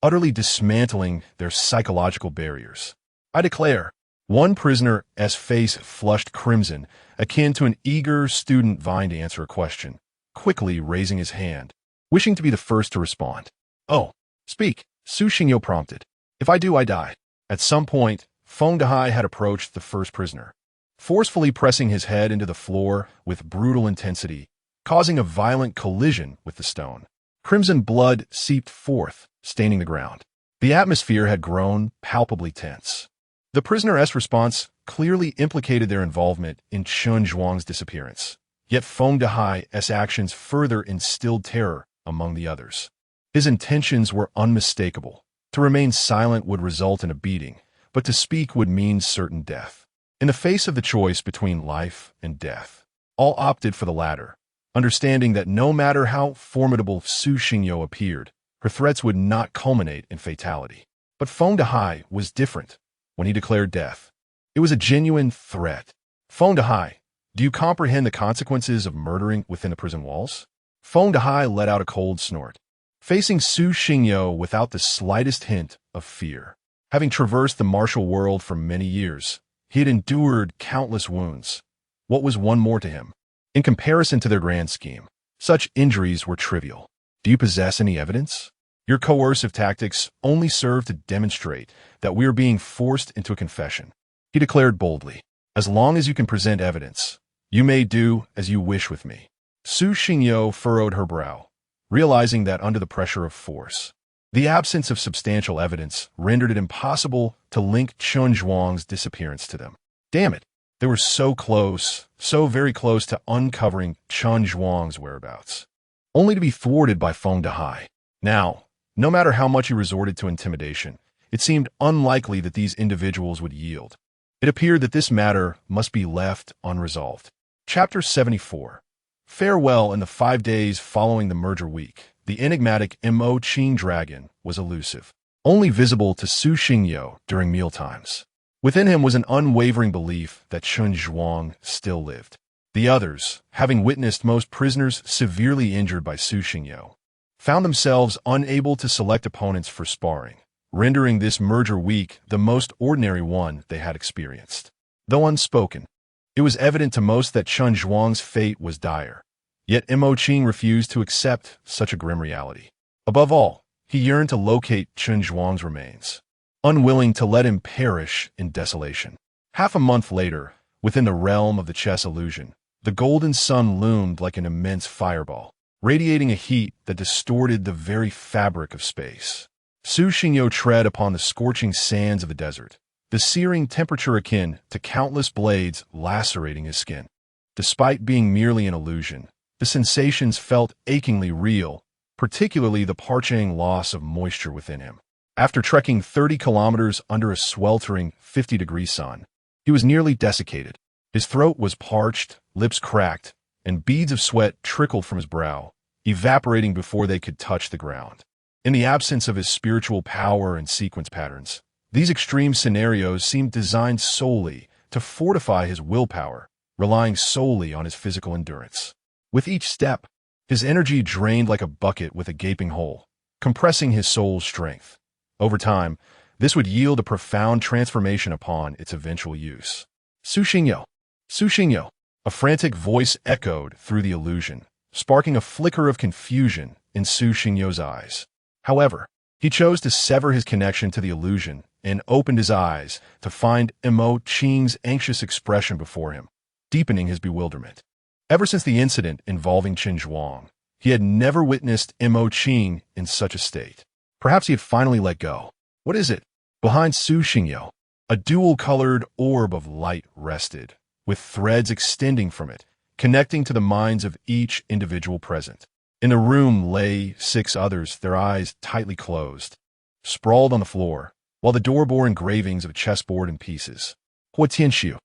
utterly dismantling their psychological barriers. I declare, one prisoner's face flushed crimson, akin to an eager student vying to answer a question, quickly raising his hand, wishing to be the first to respond. Oh, speak, Su Xingyo prompted. If I do, I die. At some point, Feng Dehai had approached the first prisoner, forcefully pressing his head into the floor with brutal intensity, causing a violent collision with the stone. Crimson blood seeped forth, staining the ground. The atmosphere had grown palpably tense. The prisoner's response clearly implicated their involvement in Chen Zhuang's disappearance, yet Feng Dehai's actions further instilled terror among the others. His intentions were unmistakable. To remain silent would result in a beating, but to speak would mean certain death. In the face of the choice between life and death, all opted for the latter, understanding that no matter how formidable Su Xingyo appeared, her threats would not culminate in fatality. But Feng Dehai was different when he declared death. It was a genuine threat. Feng Dehai, do you comprehend the consequences of murdering within the prison walls? Feng Dehai let out a cold snort, facing Su Xingyo without the slightest hint of fear. Having traversed the martial world for many years, he had endured countless wounds. What was one more to him? In comparison to their grand scheme, such injuries were trivial. Do you possess any evidence? Your coercive tactics only serve to demonstrate that we are being forced into a confession. He declared boldly, as long as you can present evidence, you may do as you wish with me. Su Xingyo furrowed her brow, realizing that under the pressure of force, the absence of substantial evidence rendered it impossible to link Chen Zhuang's disappearance to them. Damn it, they were so close, so very close to uncovering Chen Zhuang's whereabouts, only to be thwarted by Feng Dehai. Now, no matter how much he resorted to intimidation, it seemed unlikely that these individuals would yield. It appeared that this matter must be left unresolved. Chapter 74. Farewell. In the 5 days following the merger week, the enigmatic Mo Qing dragon was elusive, only visible to Su Xingyo during mealtimes. Within him was an unwavering belief that Chen Zhuang still lived. The others, having witnessed most prisoners severely injured by Su Xingyo, found themselves unable to select opponents for sparring, rendering this merger week the most ordinary one they had experienced. Though unspoken, it was evident to most that Chen Zhuang's fate was dire. Yet Mo Qing refused to accept such a grim reality. Above all, he yearned to locate Chen Zhuang's remains, unwilling to let him perish in desolation. Half a month later, within the realm of the chess illusion, the golden sun loomed like an immense fireball, radiating a heat that distorted the very fabric of space. Su Xingyo tread upon the scorching sands of the desert, the searing temperature akin to countless blades lacerating his skin. Despite being merely an illusion, the sensations felt achingly real, particularly the parching loss of moisture within him. After trekking 30 kilometers under a sweltering 50-degree sun, he was nearly desiccated. His throat was parched, lips cracked, and beads of sweat trickled from his brow, evaporating before they could touch the ground. In the absence of his spiritual power and sequence patterns, these extreme scenarios seemed designed solely to fortify his willpower, relying solely on his physical endurance. With each step, his energy drained like a bucket with a gaping hole, compressing his soul's strength. Over time, this would yield a profound transformation upon its eventual use. Su Xingyo! Su Xingyo! A frantic voice echoed through the illusion, sparking a flicker of confusion in Su Xingyo's eyes. However, he chose to sever his connection to the illusion and opened his eyes to find Mo Qing's anxious expression before him, deepening his bewilderment. Ever since the incident involving Chen Zhuang, he had never witnessed Mo Qing in such a state. Perhaps he had finally let go. What is it? Behind Su Xingyo, a dual-colored orb of light rested, with threads extending from it, connecting to the minds of each individual present. In the room lay 6 others, their eyes tightly closed, sprawled on the floor, while the door bore engravings of a chessboard in pieces. Hua Tianxiu,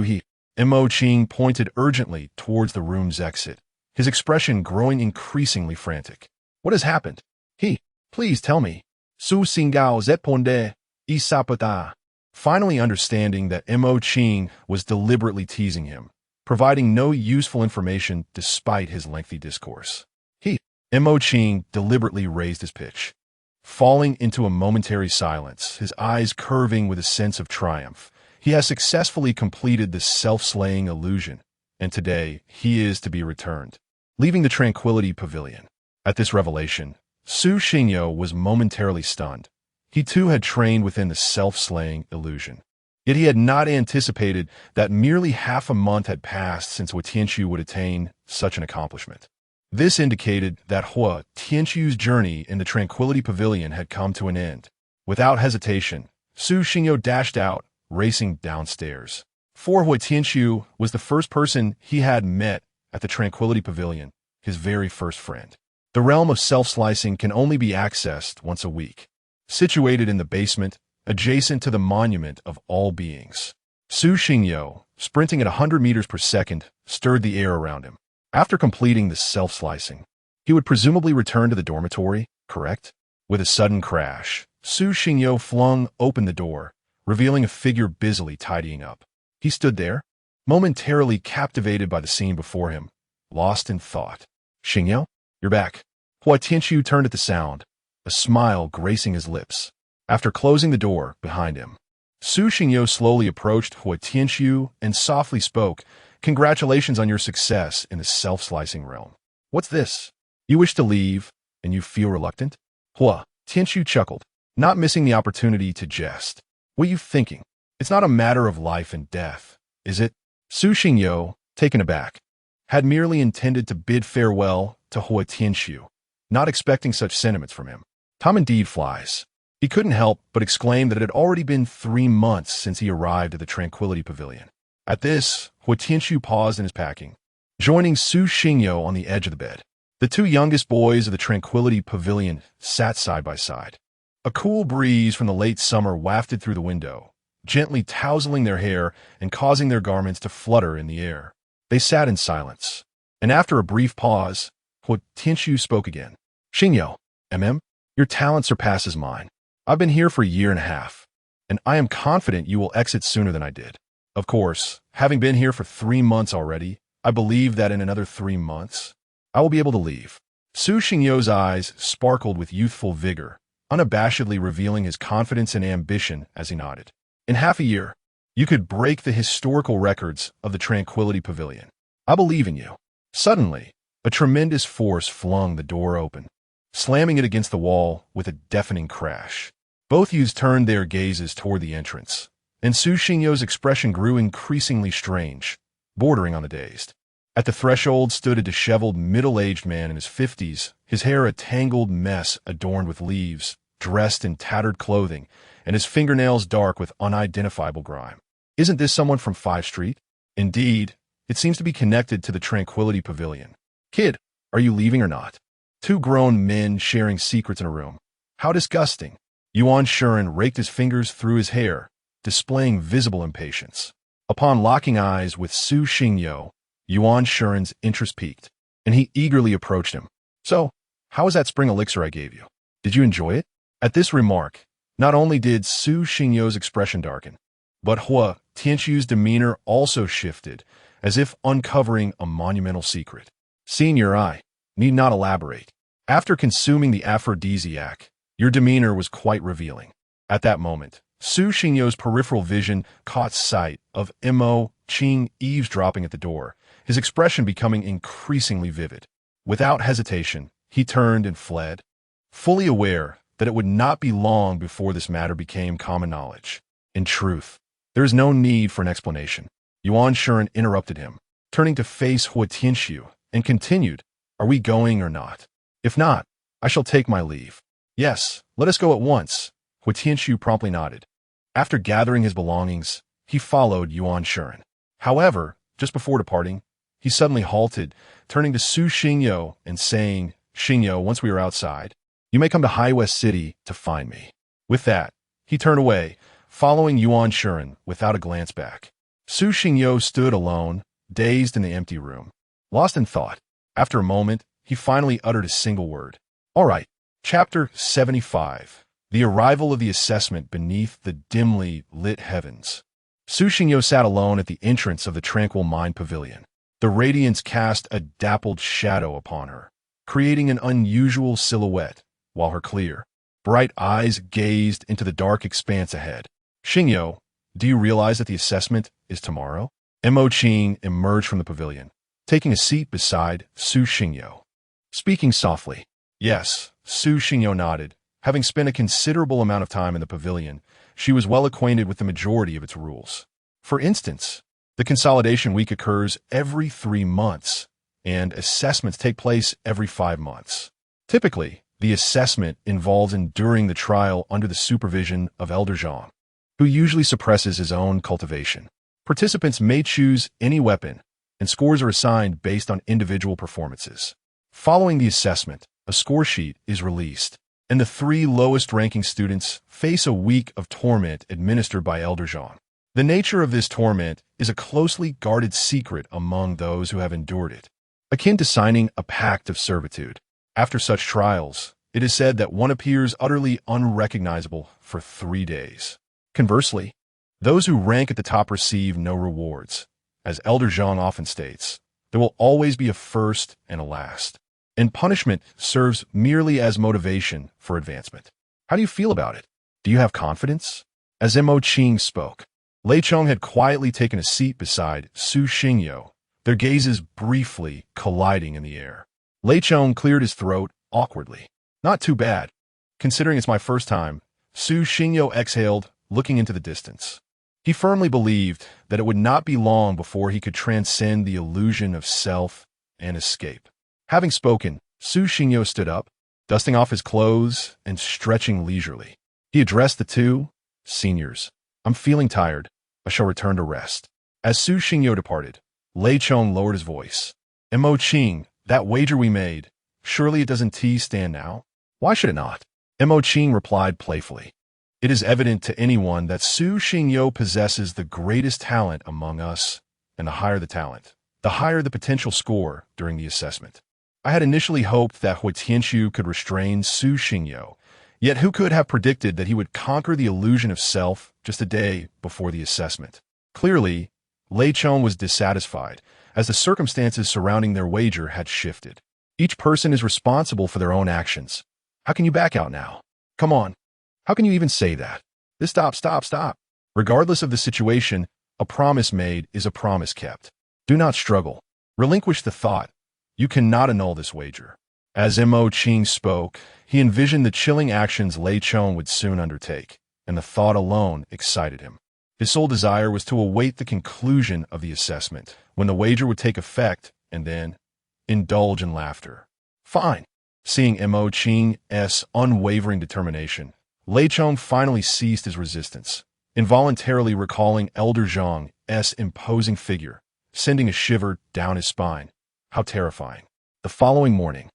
he. Mo Qing pointed urgently towards the room's exit, his expression growing increasingly frantic. What has happened? Please tell me. Su Xingao Zepponde, Isapata. Finally understanding that Mo Qing was deliberately teasing him, providing no useful information despite his lengthy discourse. Mo Qing deliberately raised his pitch, falling into a momentary silence, his eyes curving with a sense of triumph. He has successfully completed the self-slaying illusion, and today he is to be returned, leaving the Tranquility Pavilion. At this revelation, Su Xingyo was momentarily stunned. He too had trained within the self-slaying illusion. Yet he had not anticipated that merely half a month had passed since Hua Tianxiu would attain such an accomplishment. This indicated that Hua Tianxiu's journey in the Tranquility Pavilion had come to an end. Without hesitation, Su Xingyo dashed out, racing downstairs. For Hua Tianxiu was the first person he had met at the Tranquility Pavilion, his very first friend. The realm of self-slicing can only be accessed once a week. Situated in the basement, adjacent to the monument of all beings. Su Xingyo, sprinting at 100 meters per second, stirred the air around him. After completing the self-slicing, he would presumably return to the dormitory, correct? With a sudden crash, Su Xingyo flung open the door, revealing a figure busily tidying up. He stood there, momentarily captivated by the scene before him, lost in thought. Xingyo, you're back. Hua Tianxiu turned at the sound, a smile gracing his lips. After closing the door behind him, Su Xingyo slowly approached Hua Tianxiu and softly spoke, "Congratulations on your success in the self-slicing realm. What's this? You wish to leave, and you feel reluctant?" Hua Tianxiu chuckled, not missing the opportunity to jest. "What are you thinking? It's not a matter of life and death, is it?" Su Xingyo, taken aback, had merely intended to bid farewell to Hua Tianxiu, not expecting such sentiments from him. Time indeed flies. He couldn't help but exclaim that it had already been 3 months since he arrived at the Tranquility Pavilion. At this, Hua Tianxiu paused in his packing, joining Su Xingyo on the edge of the bed. The 2 youngest boys of the Tranquility Pavilion sat side by side. A cool breeze from the late summer wafted through the window, gently tousling their hair and causing their garments to flutter in the air. They sat in silence, and after a brief pause, Hua Tianxiu spoke again. "Xingyo, your talent surpasses mine. I've been here for a year and a half, and I am confident you will exit sooner than I did. Of course, having been here for 3 months already, I believe that in another 3 months, I will be able to leave." Su Xingyo's eyes sparkled with youthful vigor, unabashedly revealing his confidence and ambition as he nodded. "In half a year, you could break the historical records of the Tranquility Pavilion. I believe in you." Suddenly, a tremendous force flung the door open, slamming it against the wall with a deafening crash. Both youths turned their gazes toward the entrance, and Su Xingyo's expression grew increasingly strange, bordering on the dazed. At the threshold stood a disheveled, middle-aged man in his 50s, his hair a tangled mess adorned with leaves, dressed in tattered clothing, and his fingernails dark with unidentifiable grime. "Isn't this someone from 5 Street? Indeed, it seems to be connected to the Tranquility Pavilion. Kid, are you leaving or not?" 2 grown men sharing secrets in a room. How disgusting. Yuan Shuren raked his fingers through his hair, displaying visible impatience. Upon locking eyes with Su Xingyo, Yuan Shuren's interest peaked, and he eagerly approached him. "So, how was that spring elixir I gave you? Did you enjoy it?" At this remark, not only did Su Xingyo's expression darken, but Hua Tianxiu's demeanor also shifted, as if uncovering a monumental secret. "Senior, I need not elaborate. After consuming the aphrodisiac, your demeanor was quite revealing." At that moment, Su Xingyo's peripheral vision caught sight of Mo Qing eavesdropping at the door, his expression becoming increasingly vivid. Without hesitation, he turned and fled, fully aware that it would not be long before this matter became common knowledge. In truth, there is no need for an explanation. Yuan Shuren interrupted him, turning to face Hua Tianxiu, and continued, "Are we going or not? If not, I shall take my leave." "Yes, let us go at once." Hua Tianxiu promptly nodded. After gathering his belongings, he followed Yuan Shuren. However, just before departing, he suddenly halted, turning to Su Xingyo and saying, "Xingyo, once we are outside, you may come to High West City to find me." With that, he turned away, following Yuan Shuren without a glance back. Su Xingyo stood alone, dazed in the empty room, lost in thought. After a moment, he finally uttered a single word. "All right." Chapter 75. The Arrival of the Assessment Beneath the Dimly Lit Heavens. Su Xingyo sat alone at the entrance of the tranquil mine pavilion. The radiance cast a dappled shadow upon her, creating an unusual silhouette, while her clear, bright eyes gazed into the dark expanse ahead. "Xingyo, do you realize that the assessment is tomorrow?" Mo Qing emerged from the pavilion, taking a seat beside Su Xingyo. Speaking softly. Yes, Su Xingyo nodded. Having spent a considerable amount of time in the pavilion, she was well acquainted with the majority of its rules. For instance, the consolidation week occurs every 3 months, and assessments take place every 5 months. Typically, the assessment involves enduring the trial under the supervision of Elder Zhang, who usually suppresses his own cultivation. Participants may choose any weapon, and scores are assigned based on individual performances. Following the assessment, a score sheet is released, and the 3 lowest-ranking students face a week of torment administered by Elder Zhang. The nature of this torment is a closely guarded secret among those who have endured it, akin to signing a pact of servitude. After such trials, it is said that one appears utterly unrecognizable for 3 days. Conversely, those who rank at the top receive no rewards. As Elder Zhang often states, there will always be a first and a last, and punishment serves merely as motivation for advancement. How do you feel about it? Do you have confidence? As Mo Qing spoke, Lei Chong had quietly taken a seat beside Su Xingyo, their gazes briefly colliding in the air. Lei Chong cleared his throat awkwardly. "Not too bad, considering it's my first time." Su Xingyo exhaled, looking into the distance. He firmly believed that it would not be long before he could transcend the illusion of self and escape. Having spoken, Su Xingyo stood up, dusting off his clothes and stretching leisurely. He addressed the 2 seniors. "I'm feeling tired. I shall return to rest." As Su Xingyo departed, Lei Chong lowered his voice. "Mo Qing, that wager we made, surely it doesn't stand now?" "Why should it not?" Mo Qing replied playfully. "It is evident to anyone that Su Xingyo possesses the greatest talent among us, and the higher the talent, the higher the potential score during the assessment. I had initially hoped that Hui Tianxiu could restrain Su Xingyo, yet who could have predicted that he would conquer the illusion of self just a day before the assessment?" Clearly, Lei Chong was dissatisfied, as the circumstances surrounding their wager had shifted. Each person is responsible for their own actions. How can you back out now? Come on. How can you even say that? Stop. Regardless of the situation, a promise made is a promise kept. Do not struggle. Relinquish the thought. You cannot annul this wager. As Mo Qing spoke, he envisioned the chilling actions Lei Chong would soon undertake, and the thought alone excited him. His sole desire was to await the conclusion of the assessment, when the wager would take effect, and then indulge in laughter. Fine. Seeing Mo Qing's unwavering determination, Lei Chong finally ceased his resistance, involuntarily recalling Elder Zhang's imposing figure, sending a shiver down his spine. How terrifying. The following morning,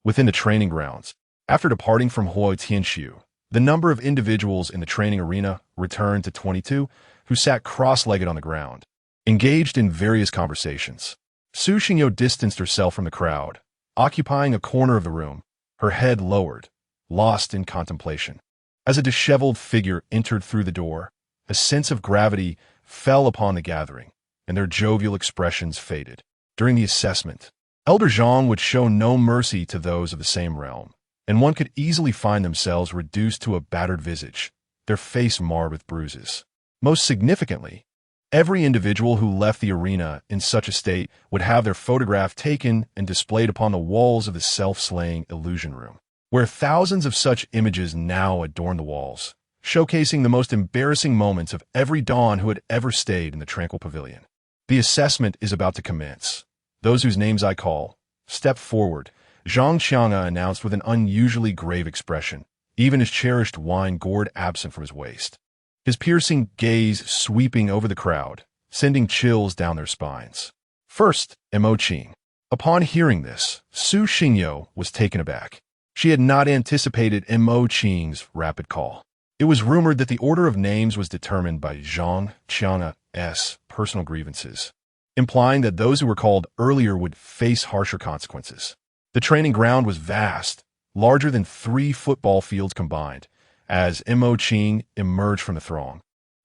within the training grounds, after departing from Hui Tianxiu, the number of individuals in the training arena returned to 22, who sat cross-legged on the ground, engaged in various conversations. Su Xingyo distanced herself from the crowd, occupying a corner of the room, her head lowered, lost in contemplation. As a disheveled figure entered through the door, a sense of gravity fell upon the gathering, and their jovial expressions faded. During the assessment, Elder Zhang would show no mercy to those of the same realm, and one could easily find themselves reduced to a battered visage, their face marred with bruises. Most significantly, every individual who left the arena in such a state would have their photograph taken and displayed upon the walls of the self-slaying illusion room, where thousands of such images now adorn the walls, showcasing the most embarrassing moments of every Dawn who had ever stayed in the tranquil pavilion. The assessment is about to commence. Those whose names I call, step forward, Zhang Qianga announced with an unusually grave expression, even his cherished wine gourd absent from his waist. His piercing gaze sweeping over the crowd, sending chills down their spines. First, Mo Qing. Upon hearing this, Su Xingyo was taken aback. She had not anticipated Mo Qing's rapid call. It was rumored that the order of names was determined by Zhang Qianga's personal grievances, implying that those who were called earlier would face harsher consequences. The training ground was vast, larger than 3 football fields combined, as Mo Qing emerged from the throng.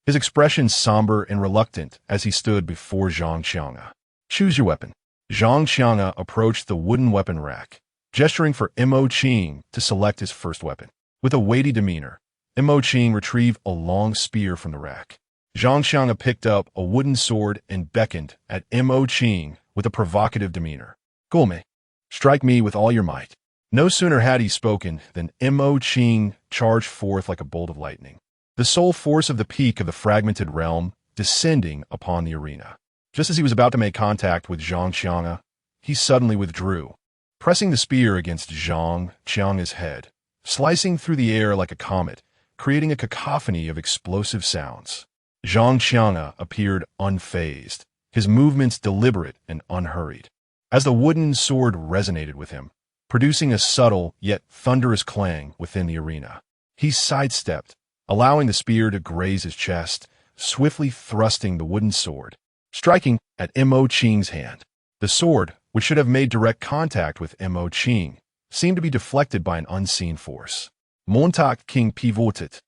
His expression somber and reluctant as he stood before Zhang Qianga. "Choose your weapon." Zhang Qianga approached the wooden weapon rack, gesturing for Mo Qing to select his first weapon. With a weighty demeanor, Mo Qing retrieved a long spear from the rack. Zhang Qianga picked up a wooden sword and beckoned at Mo Qing with a provocative demeanor. "Gulme, strike me with all your might." No sooner had he spoken than Mo Qing charged forth like a bolt of lightning, the sole force of the peak of the fragmented realm descending upon the arena. Just as he was about to make contact with Zhang Qianga, he suddenly withdrew, pressing the spear against Zhang Qianga's head, slicing through the air like a comet, creating a cacophony of explosive sounds. Zhang Qianga appeared unfazed, his movements deliberate and unhurried, as the wooden sword resonated with him, producing a subtle yet thunderous clang within the arena. He sidestepped, allowing the spear to graze his chest, swiftly thrusting the wooden sword, striking at Mo Qing's hand. The sword, which should have made direct contact with Mo Qing, seemed to be deflected by an unseen force. Montauk King pivoted,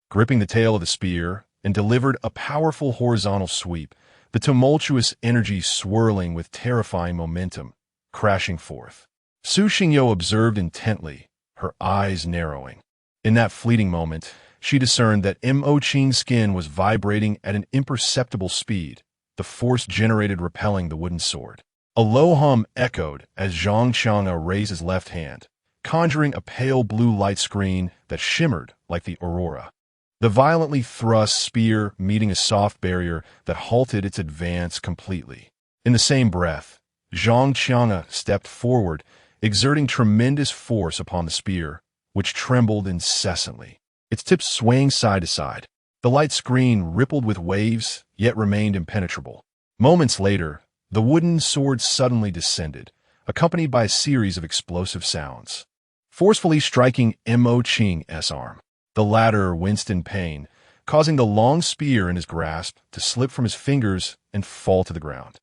gripping the tail of the spear, and delivered a powerful horizontal sweep, the tumultuous energy swirling with terrifying momentum, crashing forth. Su Xingyo observed intently, her eyes narrowing. In that fleeting moment, she discerned that Mo Qing's skin was vibrating at an imperceptible speed, the force generated repelling the wooden sword. A low hum echoed as Zhang Qianga raised his left hand, conjuring a pale blue light screen that shimmered like the aurora. The violently thrust spear meeting a soft barrier that halted its advance completely. In the same breath, Zhang Qianga stepped forward, exerting tremendous force upon the spear, which trembled incessantly, its tips swaying side to side. The light screen rippled with waves, yet remained impenetrable. Moments later, the wooden sword suddenly descended, accompanied by a series of explosive sounds, forcefully striking Mo Qing's arm. The latter winced in pain, causing the long spear in his grasp to slip from his fingers and fall to the ground.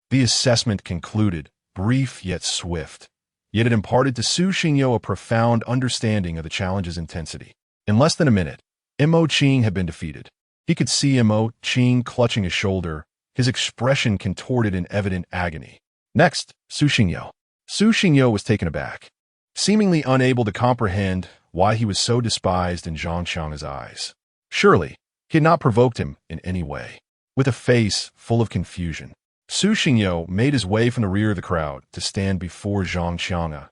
The assessment concluded, brief yet swift, yet it imparted to Su Xingyo a profound understanding of the challenge's intensity. In less than a minute, Mo Qing had been defeated. He could see Mo Qing clutching his shoulder, his expression contorted in evident agony. Next, Su Xingyo. Su Xingyo was taken aback, seemingly unable to comprehend why he was so despised in Zhang Qianga's eyes. Surely, he had not provoked him in any way. With a face full of confusion, Su Xingyo made his way from the rear of the crowd to stand before Zhang Qianga,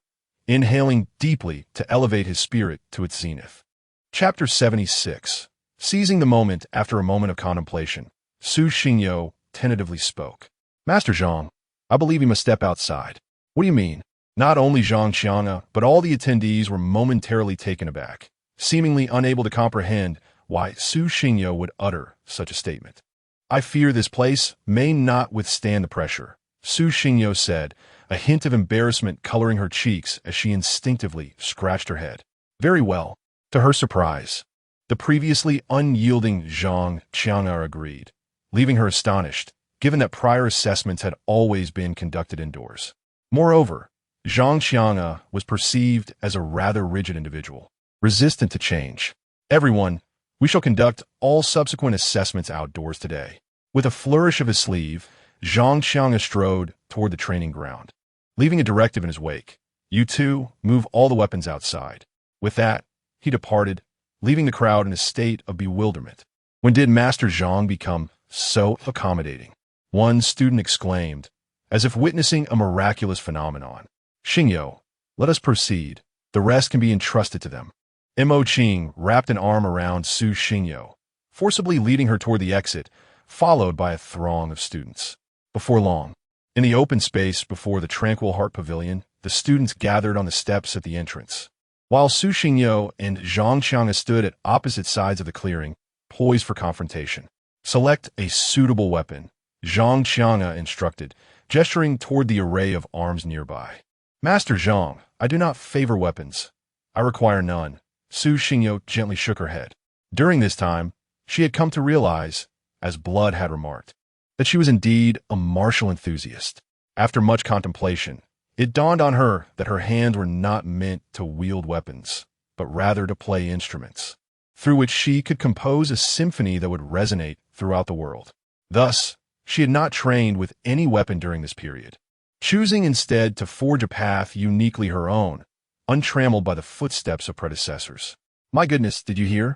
inhaling deeply to elevate his spirit to its zenith. Chapter 76. Seizing the moment after a moment of contemplation, Su Xingyo tentatively spoke. "Master Zhang, I believe you must step outside." "What do you mean?" Not only Zhang Qianga, but all the attendees were momentarily taken aback, seemingly unable to comprehend why Su Xingyo would utter such a statement. "I fear this place may not withstand the pressure," Su Xingyo said, a hint of embarrassment coloring her cheeks as she instinctively scratched her head. "Very well." To her surprise, the previously unyielding Zhang Qianga agreed, leaving her astonished, given that prior assessments had always been conducted indoors. Moreover, Zhang Qianga was perceived as a rather rigid individual, resistant to change. "Everyone, we shall conduct all subsequent assessments outdoors today." With a flourish of his sleeve, Zhang Qianga strode toward the training ground, leaving a directive in his wake. "You two, move all the weapons outside." With that, he departed, leaving the crowd in a state of bewilderment. "When did Master Zhang become so accommodating?" one student exclaimed, as if witnessing a miraculous phenomenon. "Xingyo, let us proceed. The rest can be entrusted to them." Mo Qing wrapped an arm around Su Xingyo, forcibly leading her toward the exit, followed by a throng of students. Before long, in the open space before the Tranquil Heart Pavilion, the students gathered on the steps at the entrance. While Su Xingyo and Zhang Qianga stood at opposite sides of the clearing, poised for confrontation. "Select a suitable weapon," Zhang Qianga instructed, gesturing toward the array of arms nearby. Master Zhang, I do not favor weapons. I require none. Su Xingyo gently shook her head. During this time, she had come to realize, as Blood had remarked, that she was indeed a martial enthusiast. After much contemplation, it dawned on her that her hands were not meant to wield weapons, but rather to play instruments, through which she could compose a symphony that would resonate throughout the world. Thus, she had not trained with any weapon during this period, choosing instead to forge a path uniquely her own, untrammeled by the footsteps of predecessors. My goodness, did you hear?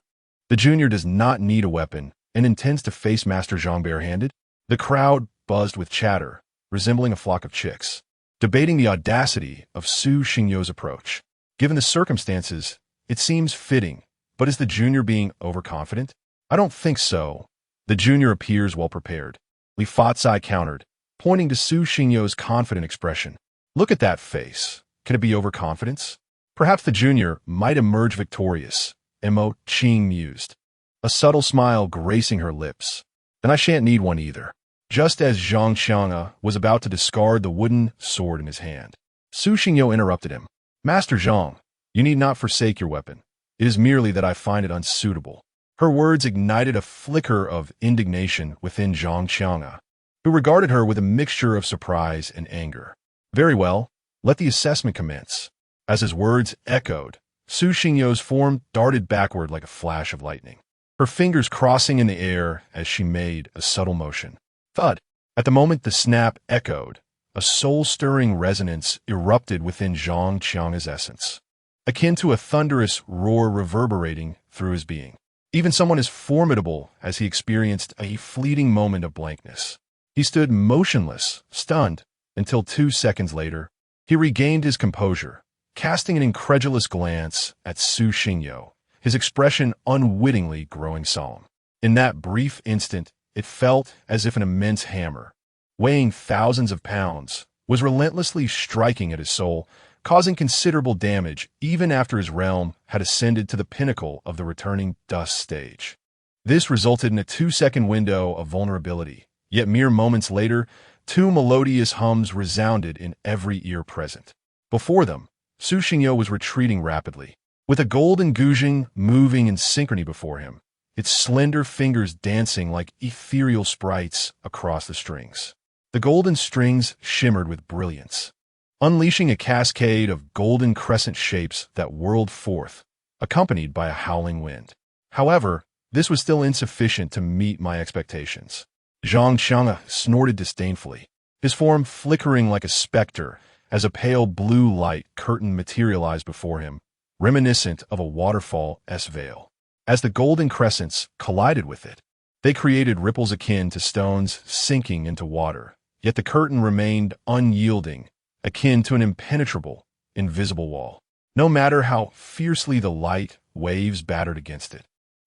The junior does not need a weapon and intends to face Master Zhang barehanded. The crowd buzzed with chatter, resembling a flock of chicks, debating the audacity of Su Xingyo's approach. Given the circumstances, it seems fitting, but is the junior being overconfident? I don't think so. The junior appears well prepared. Li Fatsai countered, pointing to Su Xingyo's confident expression. Look at that face. Can it be overconfidence? Perhaps the junior might emerge victorious, Mo Qing mused, a subtle smile gracing her lips. Then I shan't need one either. Just as Zhang Qianga was about to discard the wooden sword in his hand, Su Xingyo interrupted him. Master Zhang, you need not forsake your weapon. It is merely that I find it unsuitable. Her words ignited a flicker of indignation within Zhang Qianga, who regarded her with a mixture of surprise and anger. Very well, let the assessment commence. As his words echoed, Su Xingyo's form darted backward like a flash of lightning, her fingers crossing in the air as she made a subtle motion. Thud! At the moment the snap echoed, a soul-stirring resonance erupted within Zhang Qianga's essence, akin to a thunderous roar reverberating through his being. Even someone as formidable as he experienced a fleeting moment of blankness. He stood motionless, stunned, until 2 seconds later, he regained his composure, casting an incredulous glance at Su Xingyo, his expression unwittingly growing solemn. In that brief instant, it felt as if an immense hammer, weighing thousands of pounds, was relentlessly striking at his soul, causing considerable damage even after his realm had ascended to the pinnacle of the returning dust stage. This resulted in a 2-second window of vulnerability, yet mere moments later, 2 melodious hums resounded in every ear present. Before them, Su Xingyo was retreating rapidly, with a golden guzheng moving in synchrony before him, its slender fingers dancing like ethereal sprites across the strings. The golden strings shimmered with brilliance, unleashing a cascade of golden crescent shapes that whirled forth, accompanied by a howling wind. However, this was still insufficient to meet my expectations. Zhang Qianga snorted disdainfully, his form flickering like a specter as a pale blue light curtain materialized before him, reminiscent of a waterfall-esque veil. As the golden crescents collided with it, they created ripples akin to stones sinking into water, yet the curtain remained unyielding, akin to an impenetrable, invisible wall. No matter how fiercely the light waves battered against it,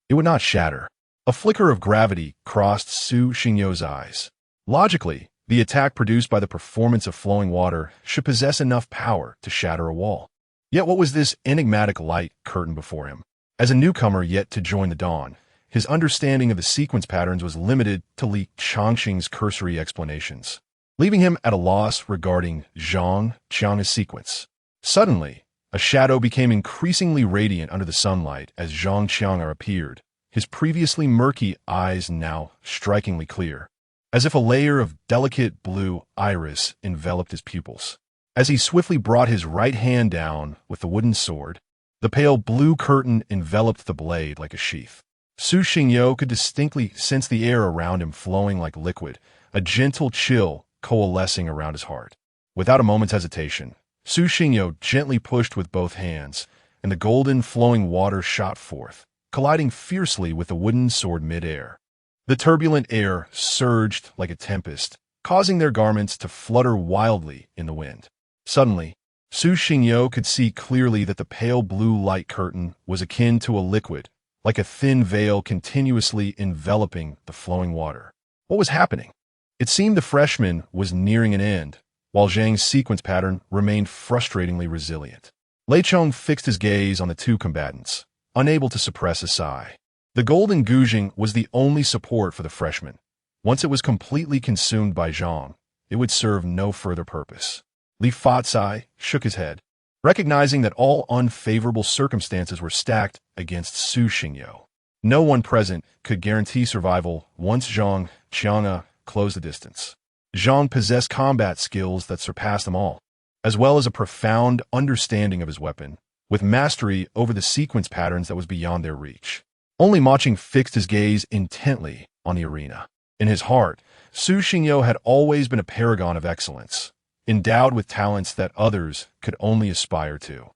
it would not shatter. A flicker of gravity crossed Su Xingyo's eyes. Logically, the attack produced by the performance of flowing water should possess enough power to shatter a wall. Yet what was this enigmatic light curtain before him? As a newcomer yet to join the dawn, his understanding of the sequence patterns was limited to Li Changxing's cursory explanations, leaving him at a loss regarding Zhang Qianga's sequence. Suddenly, a shadow became increasingly radiant under the sunlight as Zhang Qianga appeared, his previously murky eyes now strikingly clear, as if a layer of delicate blue iris enveloped his pupils. As he swiftly brought his right hand down with the wooden sword, the pale blue curtain enveloped the blade like a sheath. Su Xingyo could distinctly sense the air around him flowing like liquid, a gentle chill coalescing around his heart. Without a moment's hesitation, Su Xingyo gently pushed with both hands, and the golden flowing water shot forth, colliding fiercely with the wooden sword mid-air. The turbulent air surged like a tempest, causing their garments to flutter wildly in the wind. Suddenly, Su Xingyo could see clearly that the pale blue light curtain was akin to a liquid, like a thin veil continuously enveloping the flowing water. What was happening? It seemed the freshman was nearing an end, while Zhang's sequence pattern remained frustratingly resilient. Lei Chong fixed his gaze on the 2 combatants, unable to suppress a sigh. The golden guzheng was the only support for the freshman, Once it was completely consumed by Zhang, it would serve no further purpose. Li Fatsai shook his head, recognizing that all unfavorable circumstances were stacked against Su Xingyo. No one present could guarantee survival once Zhang Qianga closed the distance. Zhang possessed combat skills that surpassed them all, as well as a profound understanding of his weapon, with mastery over the sequence patterns that was beyond their reach. Only Ma Qing fixed his gaze intently on the arena. In his heart, Su Xingyo had always been a paragon of excellence, endowed with talents that others could only aspire to.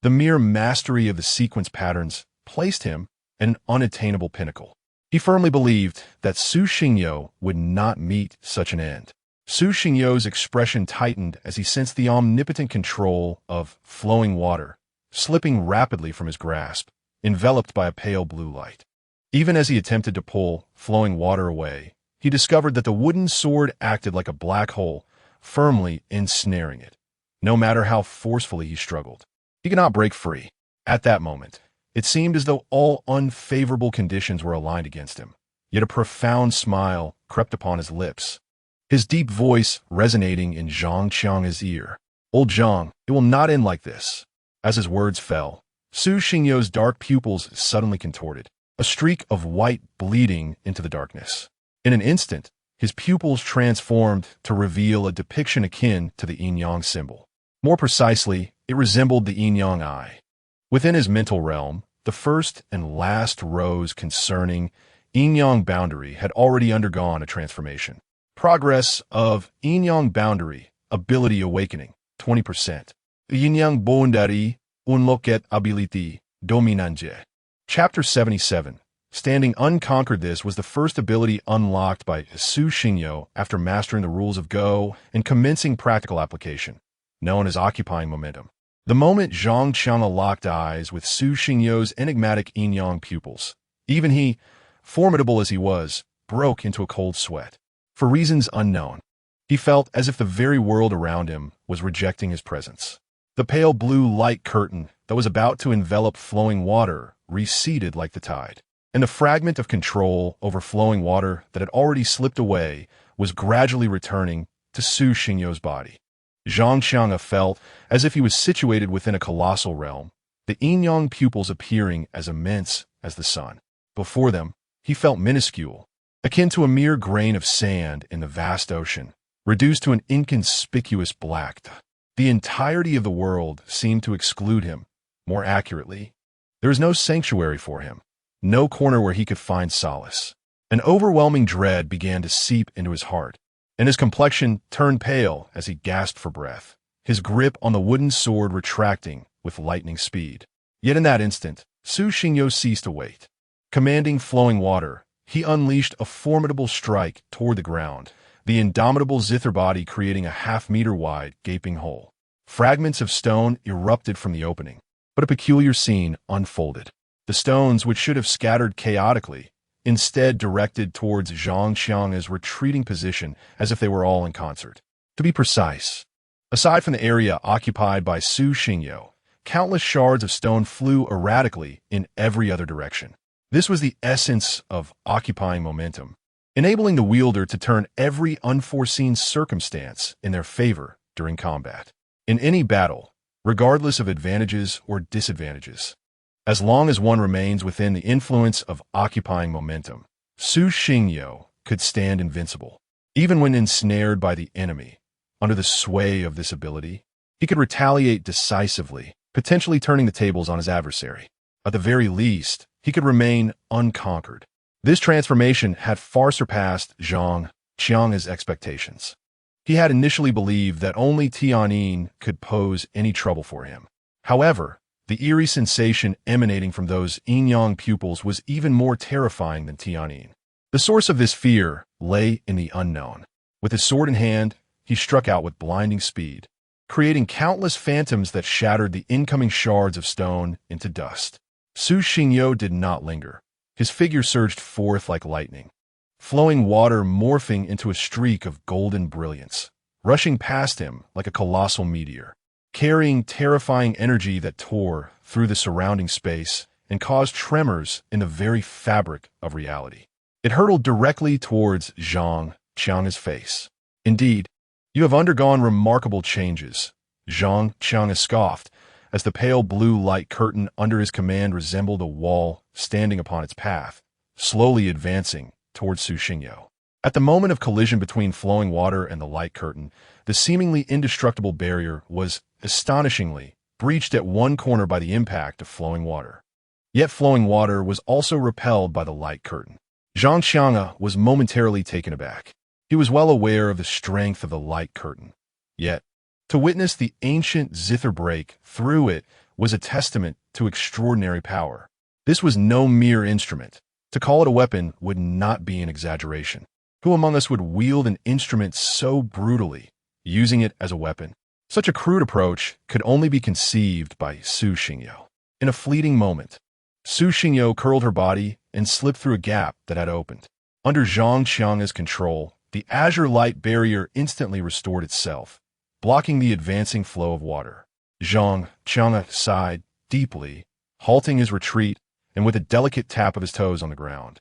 The mere mastery of the sequence patterns placed him at an unattainable pinnacle. He firmly believed that Su Xingyo would not meet such an end. Su Xingyo's expression tightened as he sensed the omnipotent control of flowing water slipping rapidly from his grasp, enveloped by a pale blue light. Even as he attempted to pull flowing water away, he discovered that the wooden sword acted like a black hole, firmly ensnaring it. No matter how forcefully he struggled, he could not break free. At that moment, it seemed as though all unfavorable conditions were aligned against him. Yet a profound smile crept upon his lips, his deep voice resonating in Zhang Qianga's ear. "Old Zhang, it will not end like this." As his words fell, Su Xingyo's dark pupils suddenly contorted, a streak of white bleeding into the darkness. In an instant, his pupils transformed to reveal a depiction akin to the yin-yang symbol. More precisely, it resembled the yin-yang eye. Within his mental realm, the first and last rows concerning yin-yang boundary had already undergone a transformation. Progress of yin-yang boundary, ability awakening, 20%. Yin-yang boundary, unlocked ability, dominante. Chapter 77. Standing unconquered. This was the first ability unlocked by Su Xingyo after mastering the rules of Go and commencing practical application, known as occupying momentum. The moment Zhang Qianga locked eyes with Su Xingyo's enigmatic yin-yang pupils, even he, formidable as he was, broke into a cold sweat. For reasons unknown, he felt as if the very world around him was rejecting his presence. The pale blue light curtain that was about to envelop flowing water receded like the tide, and the fragment of control over flowing water that had already slipped away was gradually returning to Su Xingyo's body. Zhang Qianga felt as if he was situated within a colossal realm, the yin-yang pupils appearing as immense as the sun. Before them, he felt minuscule, akin to a mere grain of sand in the vast ocean, reduced to an inconspicuous black. The entirety of the world seemed to exclude him. More accurately, there was no sanctuary for him, no corner where he could find solace. An overwhelming dread began to seep into his heart, and his complexion turned pale as he gasped for breath, his grip on the wooden sword retracting with lightning speed. Yet in that instant, Su Xingyo ceased to wait. Commanding flowing water, he unleashed a formidable strike toward the ground, the indomitable zither body creating a half-meter-wide gaping hole. Fragments of stone erupted from the opening, but a peculiar scene unfolded. The stones, which should have scattered chaotically, instead directed towards Zhang Qianga's retreating position as if they were all in concert. To be precise, aside from the area occupied by Su Xingyo, countless shards of stone flew erratically in every other direction. This was the essence of occupying momentum, enabling the wielder to turn every unforeseen circumstance in their favor during combat. In any battle, regardless of advantages or disadvantages, as long as one remains within the influence of occupying momentum, Su Xingyo could stand invincible. Even when ensnared by the enemy, under the sway of this ability, he could retaliate decisively, potentially turning the tables on his adversary. At the very least, he could remain unconquered. This transformation had far surpassed Zhang Qianga's expectations. He had initially believed that only Tianyin could pose any trouble for him. However, the eerie sensation emanating from those yin-yang pupils was even more terrifying than Tianyin. The source of this fear lay in the unknown. With his sword in hand, he struck out with blinding speed, creating countless phantoms that shattered the incoming shards of stone into dust. Su Xingyo did not linger. His figure surged forth like lightning, flowing water morphing into a streak of golden brilliance, rushing past him like a colossal meteor, carrying terrifying energy that tore through the surrounding space and caused tremors in the very fabric of reality. It hurtled directly towards Zhang Qianga's face. Indeed, you have undergone remarkable changes, Zhang Qianga scoffed, as the pale blue light curtain under his command resembled a wall standing upon its path, slowly advancing towards Su Xingyo. At the moment of collision between flowing water and the light curtain, the seemingly indestructible barrier was, astonishingly, breached at one corner by the impact of flowing water. Yet flowing water was also repelled by the light curtain. Zhang Qianga was momentarily taken aback. He was well aware of the strength of the light curtain. Yet, to witness the ancient zither break through it was a testament to extraordinary power. This was no mere instrument. To call it a weapon would not be an exaggeration. Who among us would wield an instrument so brutally, using it as a weapon? Such a crude approach could only be conceived by Su Xingyo. In a fleeting moment, Su Xingyo curled her body and slipped through a gap that had opened. Under Zhang Qianga's control, the azure light barrier instantly restored itself, blocking the advancing flow of water. Zhang Qianga sighed deeply, halting his retreat and with a delicate tap of his toes on the ground.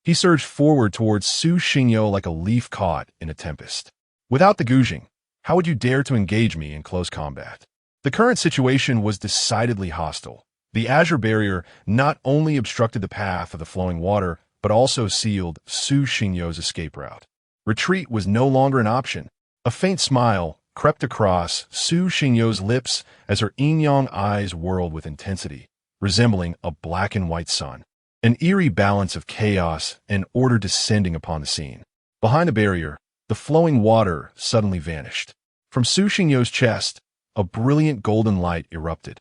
He surged forward towards Su Xingyo like a leaf caught in a tempest. Without the Gujing, how would you dare to engage me in close combat? The current situation was decidedly hostile. The azure barrier not only obstructed the path of the flowing water, but also sealed Su Xingyo's escape route. Retreat was no longer an option. A faint smile crept across Su Xingyo's lips as her yin-yang eyes whirled with intensity, resembling a black and white sun. An eerie balance of chaos and order descending upon the scene. Behind the barrier, the flowing water suddenly vanished. From Su Xingyo's chest, a brilliant golden light erupted,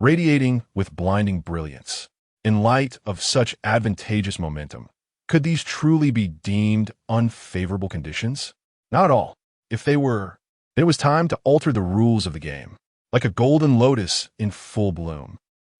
radiating with blinding brilliance. In light of such advantageous momentum, could these truly be deemed unfavorable conditions? Not at all. If they were, then it was time to alter the rules of the game. Like a golden lotus in full bloom,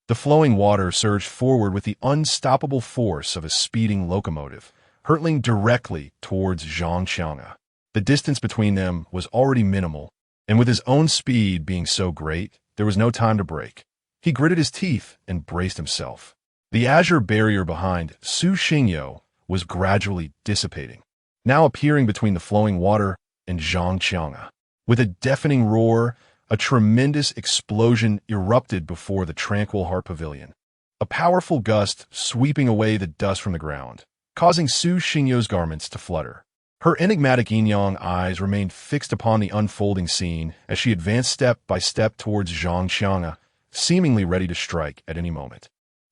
the flowing water surged forward with the unstoppable force of a speeding locomotive, hurtling directly towards Zhang Qianga. The distance between them was already minimal, and with his own speed being so great, there was no time to break. He gritted his teeth and braced himself. The azure barrier behind Su Xingyo was gradually dissipating, now appearing between the flowing water and Zhang Qianga. With a deafening roar, a tremendous explosion erupted before the tranquil heart pavilion, a powerful gust sweeping away the dust from the ground, causing Su Xingyo's garments to flutter. Her enigmatic yin-yang eyes remained fixed upon the unfolding scene as she advanced step by step towards Zhang Qianga, seemingly ready to strike at any moment.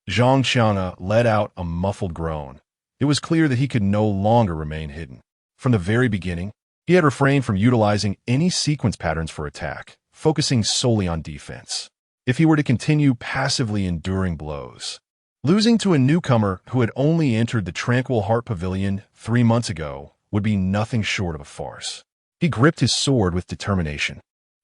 Zhang Qianga let out a muffled groan. It was clear that he could no longer remain hidden. From the very beginning, he had refrained from utilizing any sequence patterns for attack, focusing solely on defense. If he were to continue passively enduring blows, losing to a newcomer who had only entered the Tranquil Heart Pavilion 3 months ago would be nothing short of a farce. He gripped his sword with determination.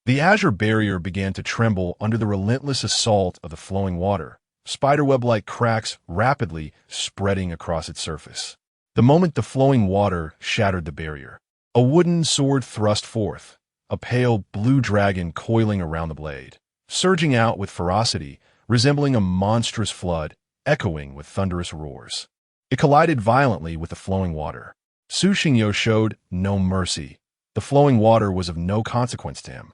The azure barrier began to tremble under the relentless assault of the flowing water, spiderweb-like cracks rapidly spreading across its surface. The moment the flowing water shattered the barrier, a wooden sword thrust forth, a pale blue dragon coiling around the blade, surging out with ferocity, resembling a monstrous flood, echoing with thunderous roars. It collided violently with the flowing water. Su Xingyo showed no mercy. The flowing water was of no consequence to him.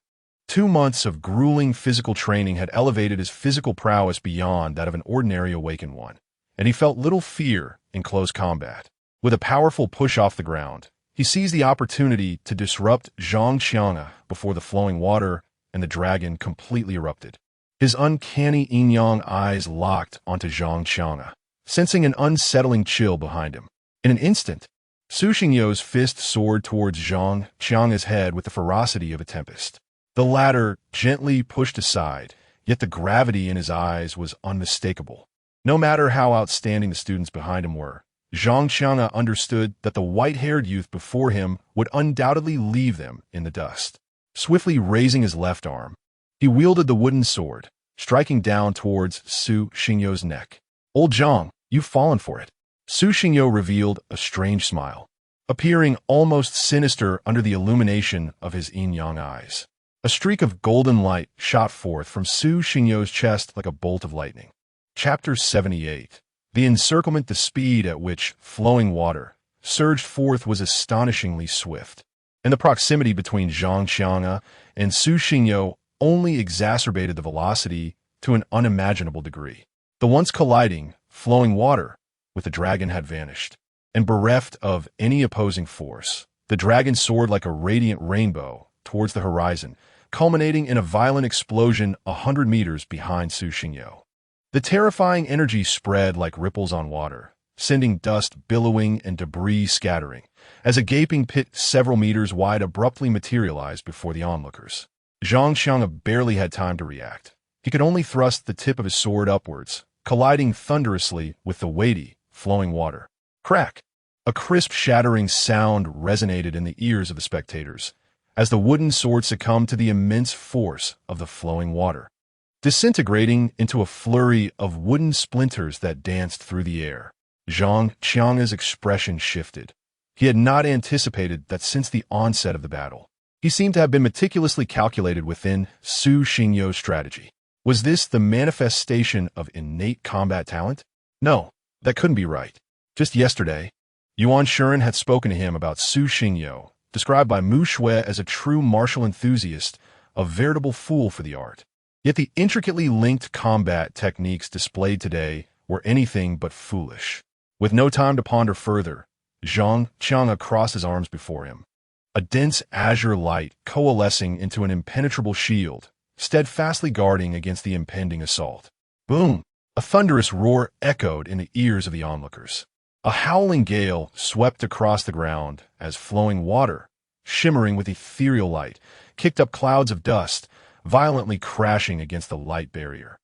2 months of grueling physical training had elevated his physical prowess beyond that of an ordinary awakened one, and he felt little fear in close combat. With a powerful push off the ground, he seized the opportunity to disrupt Zhang Qianga before the flowing water and the dragon completely erupted. His uncanny yin-yang eyes locked onto Zhang Qianga, sensing an unsettling chill behind him. In an instant, Su Xingyo's fist soared towards Zhang Qianga's head with the ferocity of a tempest. The latter gently pushed aside, yet the gravity in his eyes was unmistakable. No matter how outstanding the students behind him were, Zhang Qianga understood that the white-haired youth before him would undoubtedly leave them in the dust. Swiftly raising his left arm, he wielded the wooden sword, striking down towards Su Xingyo's neck. "Old Zhang, you've fallen for it." Su Xingyo revealed a strange smile, appearing almost sinister under the illumination of his yin-yang eyes. A streak of golden light shot forth from Su Xingyo's chest like a bolt of lightning. Chapter 78. The encirclement. The speed at which flowing water, surged forth was astonishingly swift, and the proximity between Zhang Qianga and Su Xingyo only exacerbated the velocity to an unimaginable degree. The once colliding, flowing water with the dragon had vanished, and bereft of any opposing force, the dragon soared like a radiant rainbow towards the horizon, culminating in a violent explosion 100 meters behind Su Xingyo. The terrifying energy spread like ripples on water, sending dust billowing and debris scattering, as a gaping pit several meters wide abruptly materialized before the onlookers. Zhang Qianga barely had time to react. He could only thrust the tip of his sword upwards, colliding thunderously with the weighty, flowing water. Crack! A crisp, shattering sound resonated in the ears of the spectators, as the wooden sword succumbed to the immense force of the flowing water, disintegrating into a flurry of wooden splinters that danced through the air. Zhang Qianga's expression shifted. He had not anticipated that since the onset of the battle. He seemed to have been meticulously calculated within Su Xingyo's strategy. Was this the manifestation of innate combat talent? No, that couldn't be right. Just yesterday, Yuan Shiren had spoken to him about Su Xingyo, described by Mu Shui as a true martial enthusiast, a veritable fool for the art. Yet the intricately linked combat techniques displayed today were anything but foolish. With no time to ponder further, Zhang Qianga crossed his arms before him, a dense azure light coalescing into an impenetrable shield, steadfastly guarding against the impending assault. Boom! A thunderous roar echoed in the ears of the onlookers. A howling gale swept across the ground as flowing water, shimmering with ethereal light, kicked up clouds of dust, violently crashing against the light barrier.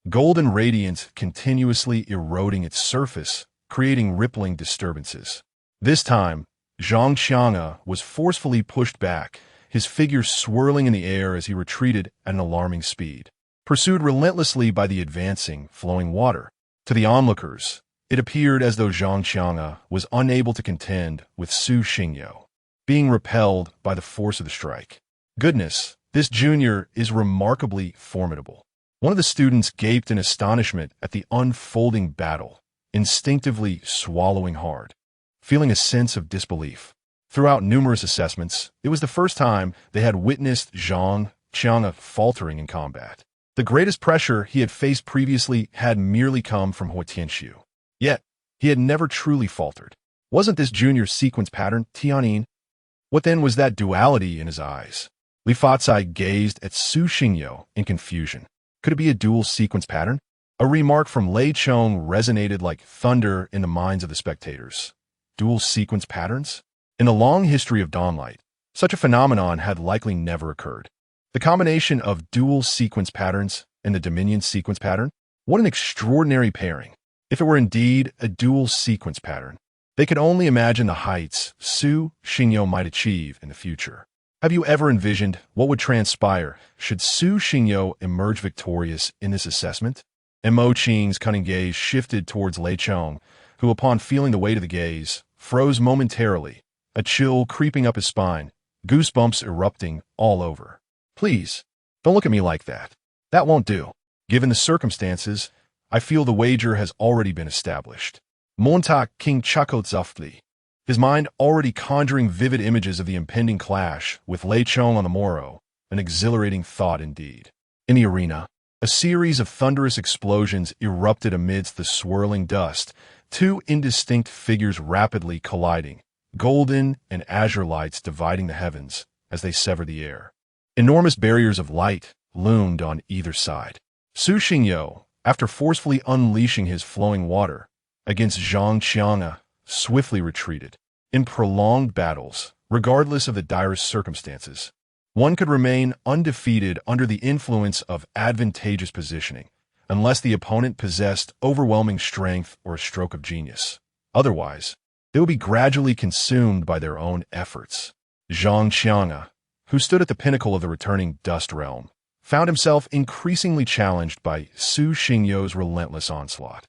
Golden radiance continuously eroding its surface, creating rippling disturbances. This time, Zhang Qianga was forcefully pushed back, his figure swirling in the air as he retreated at an alarming speed, pursued relentlessly by the advancing, flowing water. To the onlookers, it appeared as though Zhang Qianga was unable to contend with Su Xingyo, being repelled by the force of the strike. Goodness, this junior is remarkably formidable. One of the students gaped in astonishment at the unfolding battle, instinctively swallowing hard, feeling a sense of disbelief. Throughout numerous assessments, it was the first time they had witnessed Zhang Qianga faltering in combat. The greatest pressure he had faced previously had merely come from Hou Tianxiu. Yet, he had never truly faltered. Wasn't this junior's sequence pattern, Tianyin? What then was that duality in his eyes? Li Fatsai gazed at Su Xingyo in confusion. Could it be a dual sequence pattern? A remark from Lei Chong resonated like thunder in the minds of the spectators. Dual sequence patterns? In the long history of Dawnlight, such a phenomenon had likely never occurred. The combination of dual sequence patterns and the Dominion sequence pattern? What an extraordinary pairing. If it were indeed a dual sequence pattern, they could only imagine the heights Su Xingyo might achieve in the future. Have you ever envisioned what would transpire should Su Xingyo emerge victorious in this assessment? And Mo Qing's cunning gaze shifted towards Lei Chong, who, upon feeling the weight of the gaze, froze momentarily, a chill creeping up his spine, goosebumps erupting all over. Please, don't look at me like that. That won't do. Given the circumstances, I feel the wager has already been established. Montak King chuckled softly, his mind already conjuring vivid images of the impending clash with Lei Chong on the morrow, an exhilarating thought indeed. In the arena, a series of thunderous explosions erupted amidst the swirling dust, two indistinct figures rapidly colliding, golden and azure lights dividing the heavens as they severed the air. Enormous barriers of light loomed on either side. Su Xingyo, after forcefully unleashing his flowing water against Zhang Qianga, swiftly retreated. In prolonged battles, regardless of the direst circumstances, one could remain undefeated under the influence of advantageous positioning, unless the opponent possessed overwhelming strength or a stroke of genius. Otherwise, they would be gradually consumed by their own efforts. Zhang Qianga, who stood at the pinnacle of the returning dust realm, found himself increasingly challenged by Su Xingyo's relentless onslaught.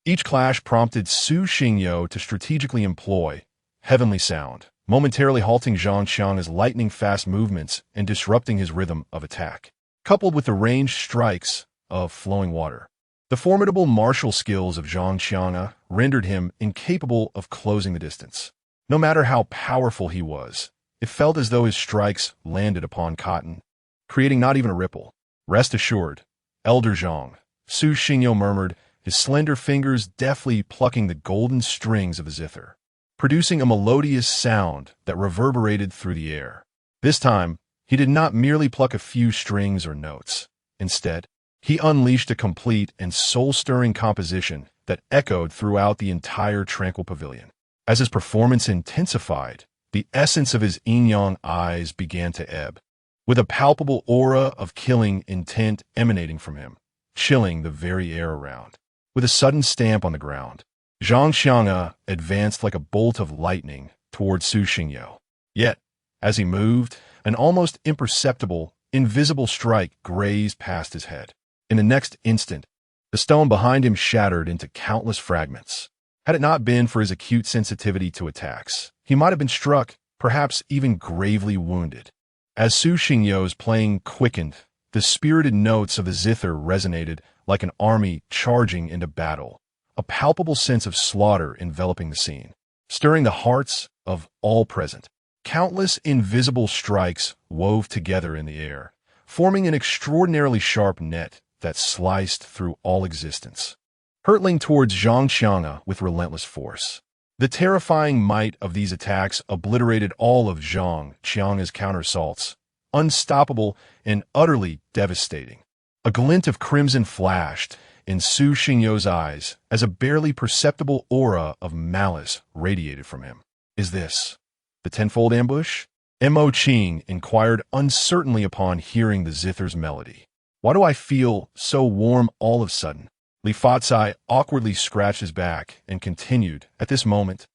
Each clash prompted Su Xingyo to strategically employ Heavenly Sound, momentarily halting Zhang Qianga's lightning-fast movements and disrupting his rhythm of attack, coupled with the ranged strikes of flowing water. The formidable martial skills of Zhang Qianga rendered him incapable of closing the distance. No matter how powerful he was, it felt as though his strikes landed upon cotton, creating not even a ripple. Rest assured, Elder Zhang, Su Xingyo murmured, his slender fingers deftly plucking the golden strings of a zither, producing a melodious sound that reverberated through the air. This time, he did not merely pluck a few strings or notes. Instead, he unleashed a complete and soul-stirring composition that echoed throughout the entire tranquil pavilion. As his performance intensified, the essence of his yin-yang eyes began to ebb, with a palpable aura of killing intent emanating from him, chilling the very air around. With a sudden stamp on the ground, Zhang Xiang'e advanced like a bolt of lightning toward Su Xingyo. Yet, as he moved, an almost imperceptible, invisible strike grazed past his head. In the next instant, the stone behind him shattered into countless fragments. Had it not been for his acute sensitivity to attacks, he might have been struck, perhaps even gravely wounded. As Su Xingyo's playing quickened, the spirited notes of the zither resonated like an army charging into battle, a palpable sense of slaughter enveloping the scene, stirring the hearts of all present. Countless invisible strikes wove together in the air, forming an extraordinarily sharp net that sliced through all existence, hurtling towards Zhang Xiang'e with relentless force. The terrifying might of these attacks obliterated all of Zhang Xiang'e's counterassaults, unstoppable and utterly devastating. A glint of crimson flashed in Su Xingyo's eyes as a barely perceptible aura of malice radiated from him. Is this the tenfold ambush? Mo Qing inquired uncertainly upon hearing the zither's melody. Why do I feel so warm all of a sudden? Li Fatsai awkwardly scratched his back and continued, at this moment,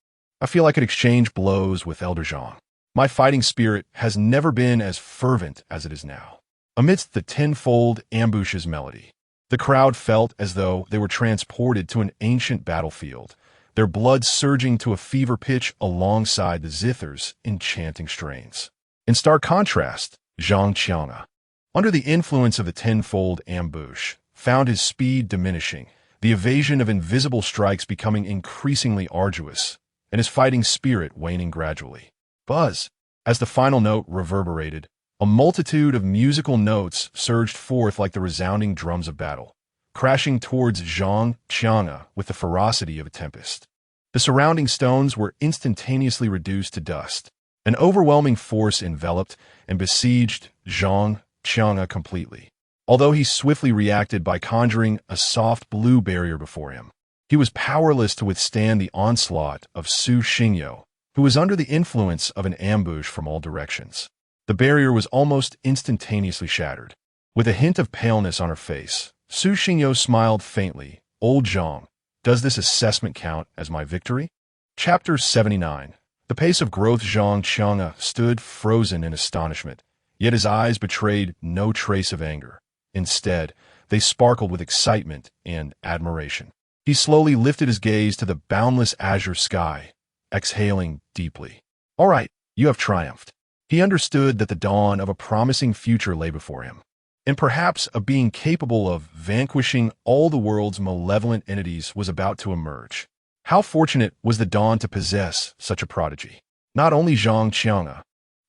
I feel I could exchange blows with Elder Zhang. My fighting spirit has never been as fervent as it is now. Amidst the tenfold ambush's melody, the crowd felt as though they were transported to an ancient battlefield, their blood surging to a fever pitch alongside the zither's enchanting strains. In stark contrast, Zhang Qiang'e, under the influence of the tenfold ambush, found his speed diminishing, the evasion of invisible strikes becoming increasingly arduous, and his fighting spirit waning gradually. Buzz! As the final note reverberated, a multitude of musical notes surged forth like the resounding drums of battle, crashing towards Zhang Qiang'e with the ferocity of a tempest. The surrounding stones were instantaneously reduced to dust. An overwhelming force enveloped and besieged Zhang Qiang'e completely. Although he swiftly reacted by conjuring a soft blue barrier before him, he was powerless to withstand the onslaught of Su Xingyo, who was under the influence of an ambush from all directions. The barrier was almost instantaneously shattered. With a hint of paleness on her face, Su Xingyo smiled faintly. Old Zhang, does this assessment count as my victory? Chapter 79. The pace of growth. Zhang Qiang'e stood frozen in astonishment, yet his eyes betrayed no trace of anger. Instead, they sparkled with excitement and admiration. He slowly lifted his gaze to the boundless azure sky, exhaling deeply. All right, you have triumphed. He understood that the dawn of a promising future lay before him, and perhaps a being capable of vanquishing all the world's malevolent entities was about to emerge. How fortunate was the dawn to possess such a prodigy. Not only Zhang Qiang'e,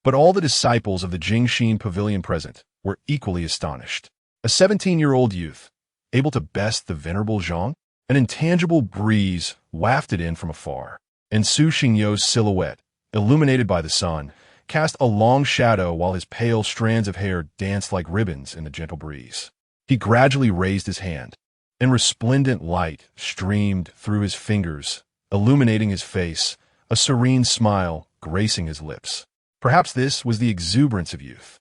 but all the disciples of the Jingxin Pavilion present were equally astonished. A 17-year-old youth, able to best the venerable Zhang? An intangible breeze wafted in from afar, and Su Xingyo's silhouette, illuminated by the sun, cast a long shadow while his pale strands of hair danced like ribbons in the gentle breeze. He gradually raised his hand, and resplendent light streamed through his fingers, illuminating his face, a serene smile gracing his lips. Perhaps this was the exuberance of youth.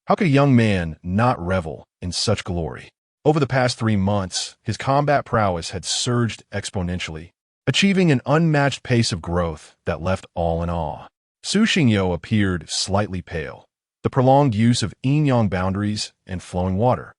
How could a young man not revel in such glory? Over the past 3 months, his combat prowess had surged exponentially, achieving an unmatched pace of growth that left all in awe. Su Xingyo appeared slightly pale. The prolonged use of yin-yang boundaries and flowing water,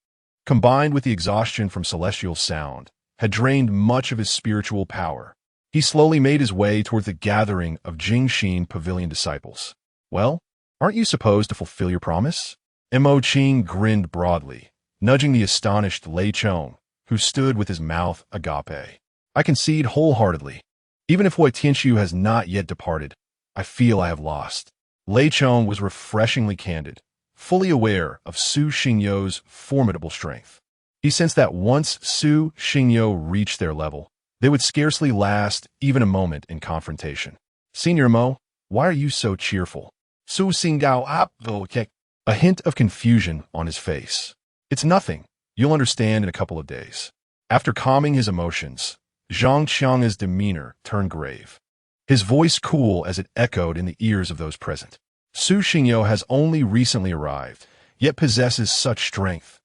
combined with the exhaustion from celestial sound, had drained much of his spiritual power. He slowly made his way towards the gathering of Jingxin Pavilion disciples. Well, aren't you supposed to fulfill your promise? Mo Qing grinned broadly, nudging the astonished Lei Chong, who stood with his mouth agape. I concede wholeheartedly. Even if Hui Tianxiu has not yet departed, I feel I have lost. Lei Chong was refreshingly candid, fully aware of Su Xingyo's formidable strength. He sensed that once Su Xingyo reached their level, they would scarcely last even a moment in confrontation. Senior Mo, why are you so cheerful? Su Xinggao Apvo, a hint of confusion on his face. It's nothing. You'll understand in a couple of days. After calming his emotions, Zhang Qiang's demeanor turned grave, his voice cool as it echoed in the ears of those present. Su Xingyo has only recently arrived, yet possesses such strength.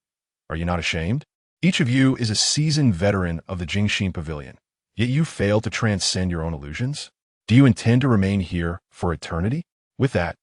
Are you not ashamed? Each of you is a seasoned veteran of the Jingxin Pavilion, yet you fail to transcend your own illusions? Do you intend to remain here for eternity? With that,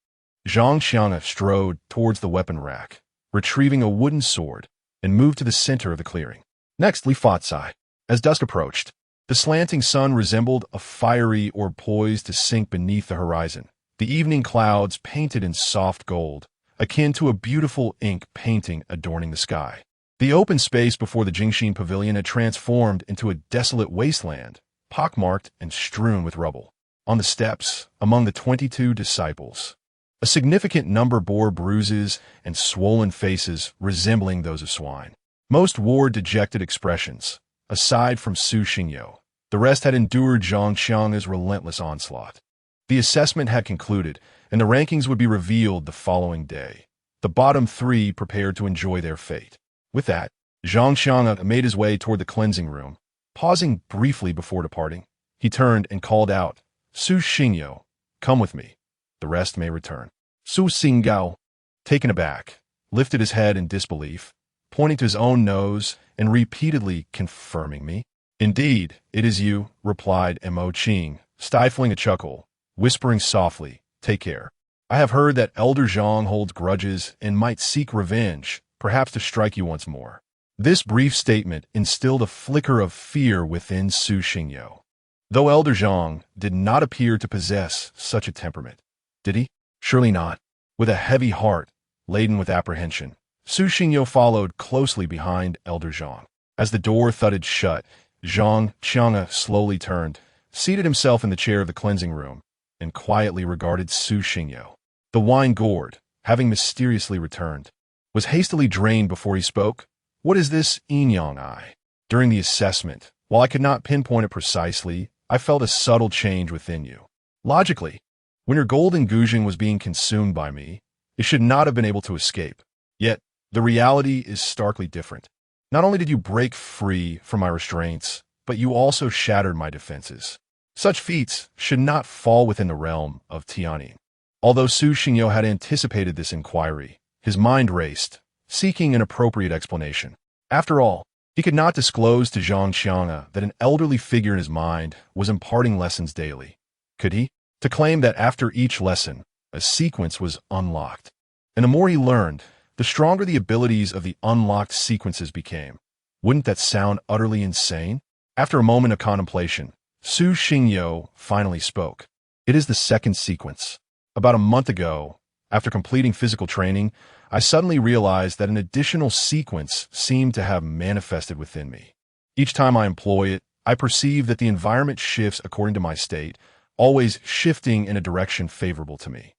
Zhang Qiang strode towards the weapon rack, retrieving a wooden sword, and moved to the center of the clearing. Next, Li Fatsai. As dusk approached, the slanting sun resembled a fiery orb poised to sink beneath the horizon, the evening clouds painted in soft gold, akin to a beautiful ink painting adorning the sky. The open space before the Jingxin Pavilion had transformed into a desolate wasteland, pockmarked and strewn with rubble. On the steps, among the 22 disciples, a significant number bore bruises and swollen faces resembling those of swine. Most wore dejected expressions. Aside from Su Xingyo, the rest had endured Zhang Qiang's relentless onslaught. The assessment had concluded, and the rankings would be revealed the following day. The bottom 3 prepared to enjoy their fate. With that, Zhang Qiang made his way toward the cleansing room. Pausing briefly before departing, he turned and called out, Su Xingyo, come with me. The rest may return. Su Xinggao, taken aback, lifted his head in disbelief, pointing to his own nose and repeatedly confirming me. Indeed, it is you, replied Mo Qing, stifling a chuckle, whispering softly, take care. I have heard that Elder Zhang holds grudges and might seek revenge, perhaps to strike you once more. This brief statement instilled a flicker of fear within Su Xingyo. Though Elder Zhang did not appear to possess such a temperament. Did he? Surely not. With a heavy heart, laden with apprehension, Su Xingyo followed closely behind Elder Zhang. As the door thudded shut, Zhang Qiang slowly turned, seated himself in the chair of the cleansing room, and quietly regarded Su Xingyo. The wine gourd, having mysteriously returned, was hastily drained before he spoke. What is this yin-yang eye? During the assessment, while I could not pinpoint it precisely, I felt a subtle change within you. Logically, when your golden guzheng was being consumed by me, it should not have been able to escape. Yet, the reality is starkly different. Not only did you break free from my restraints, but you also shattered my defenses. Such feats should not fall within the realm of Tianyin. Although Su Xingyo had anticipated this inquiry, his mind raced, seeking an appropriate explanation. After all, he could not disclose to Zhang Qiang that an elderly figure in his mind was imparting lessons daily. Could he? To claim that after each lesson, a sequence was unlocked. And the more he learned, the stronger the abilities of the unlocked sequences became. Wouldn't that sound utterly insane? After a moment of contemplation, Su Xingyo finally spoke. It is the second sequence. About a month ago, after completing physical training, I suddenly realized that an additional sequence seemed to have manifested within me. Each time I employ it, I perceive that the environment shifts according to my state, always shifting in a direction favorable to me.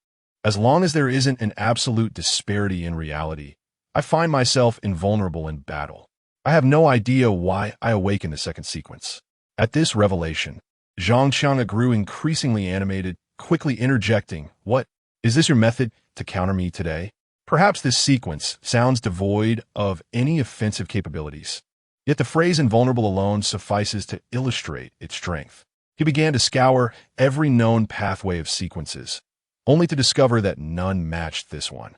As long as there isn't an absolute disparity in reality, I find myself invulnerable in battle. I have no idea why I awaken the second sequence. At this revelation, Zhang Qiang grew increasingly animated, quickly interjecting, What? Is this your method to counter me today? Perhaps this sequence sounds devoid of any offensive capabilities. Yet the phrase invulnerable alone suffices to illustrate its strength. He began to scour every known pathway of sequences, only to discover that none matched this one.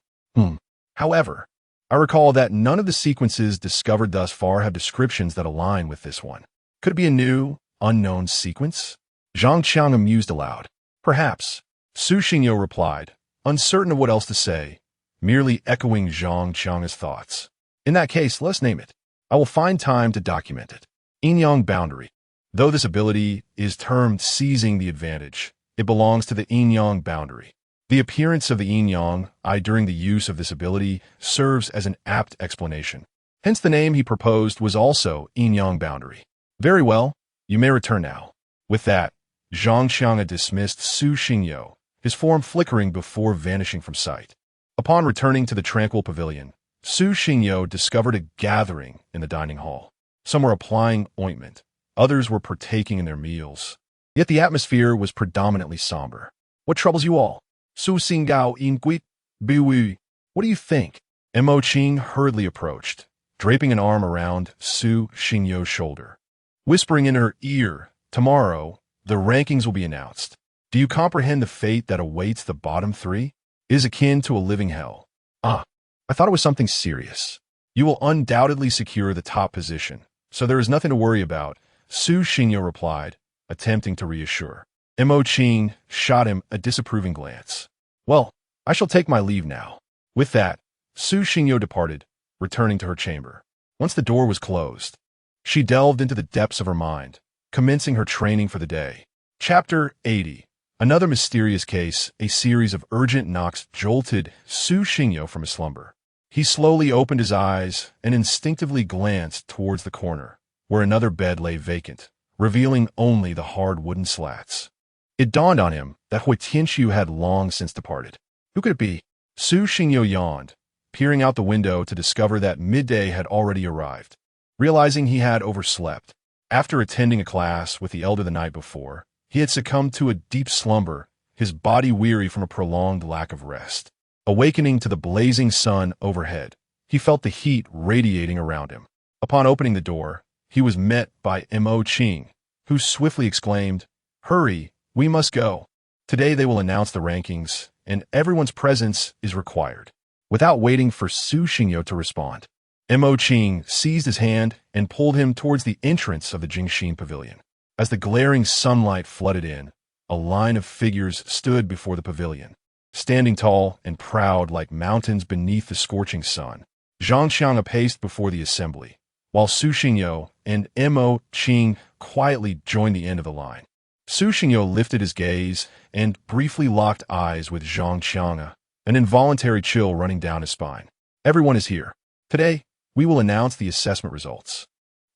However, I recall that none of the sequences discovered thus far have descriptions that align with this one. Could it be a new, unknown sequence? Zhang Qiang mused aloud. Perhaps. Su Xingyo replied, uncertain of what else to say, merely echoing Zhang Qiang's thoughts. In that case, let's name it. I will find time to document it. Yin-yang boundary. Though this ability is termed seizing the advantage, it belongs to the yin-yang boundary. The appearance of the yin-yang eye during the use of this ability serves as an apt explanation. Hence the name he proposed was also yin-yang boundary. Very well, you may return now. With that, Zhang Qiang dismissed Su Xingyo his form flickering before vanishing from sight. Upon returning to the tranquil pavilion, Su Xingyo discovered a gathering in the dining hall. Some were applying ointment, others were partaking in their meals. Yet the atmosphere was predominantly somber. "What troubles you all? Su Xinggao Inguit Biwi. What do you think?" Mo Qing hurriedly approached, draping an arm around Su Xingyo's shoulder. Whispering in her ear, "Tomorrow, the rankings will be announced. Do you comprehend the fate that awaits the bottom three? It is akin to a living hell." "Ah, I thought it was something serious." "You will undoubtedly secure the top position, so there is nothing to worry about," Su Xingyo replied, attempting to reassure. Mo Qing shot him a disapproving glance. "Well, I shall take my leave now." With that, Su Xingyo departed, returning to her chamber. Once the door was closed, she delved into the depths of her mind, commencing her training for the day. Chapter 80. Another mysterious case, a series of urgent knocks jolted Su Xingyo from his slumber. He slowly opened his eyes and instinctively glanced towards the corner, where another bed lay vacant, revealing only the hard wooden slats. It dawned on him that Hui Tianxiu had long since departed. Who could it be? Su Xingyo yawned, peering out the window to discover that midday had already arrived. Realizing he had overslept, after attending a class with the elder the night before, he had succumbed to a deep slumber, his body weary from a prolonged lack of rest. Awakening to the blazing sun overhead, he felt the heat radiating around him. Upon opening the door, he was met by Mo Qing, who swiftly exclaimed, "Hurry, we must go. Today they will announce the rankings, and everyone's presence is required." Without waiting for Su Xingyo to respond, Mo Qing seized his hand and pulled him towards the entrance of the Jingxin pavilion. As the glaring sunlight flooded in, a line of figures stood before the pavilion, standing tall and proud like mountains beneath the scorching sun. Zhang Qiang paced before the assembly, while Su Xingyo and Mo Qing quietly joined the end of the line. Su Xingyo lifted his gaze and briefly locked eyes with Zhang Qiang, an involuntary chill running down his spine. "Everyone is here. Today, we will announce the assessment results.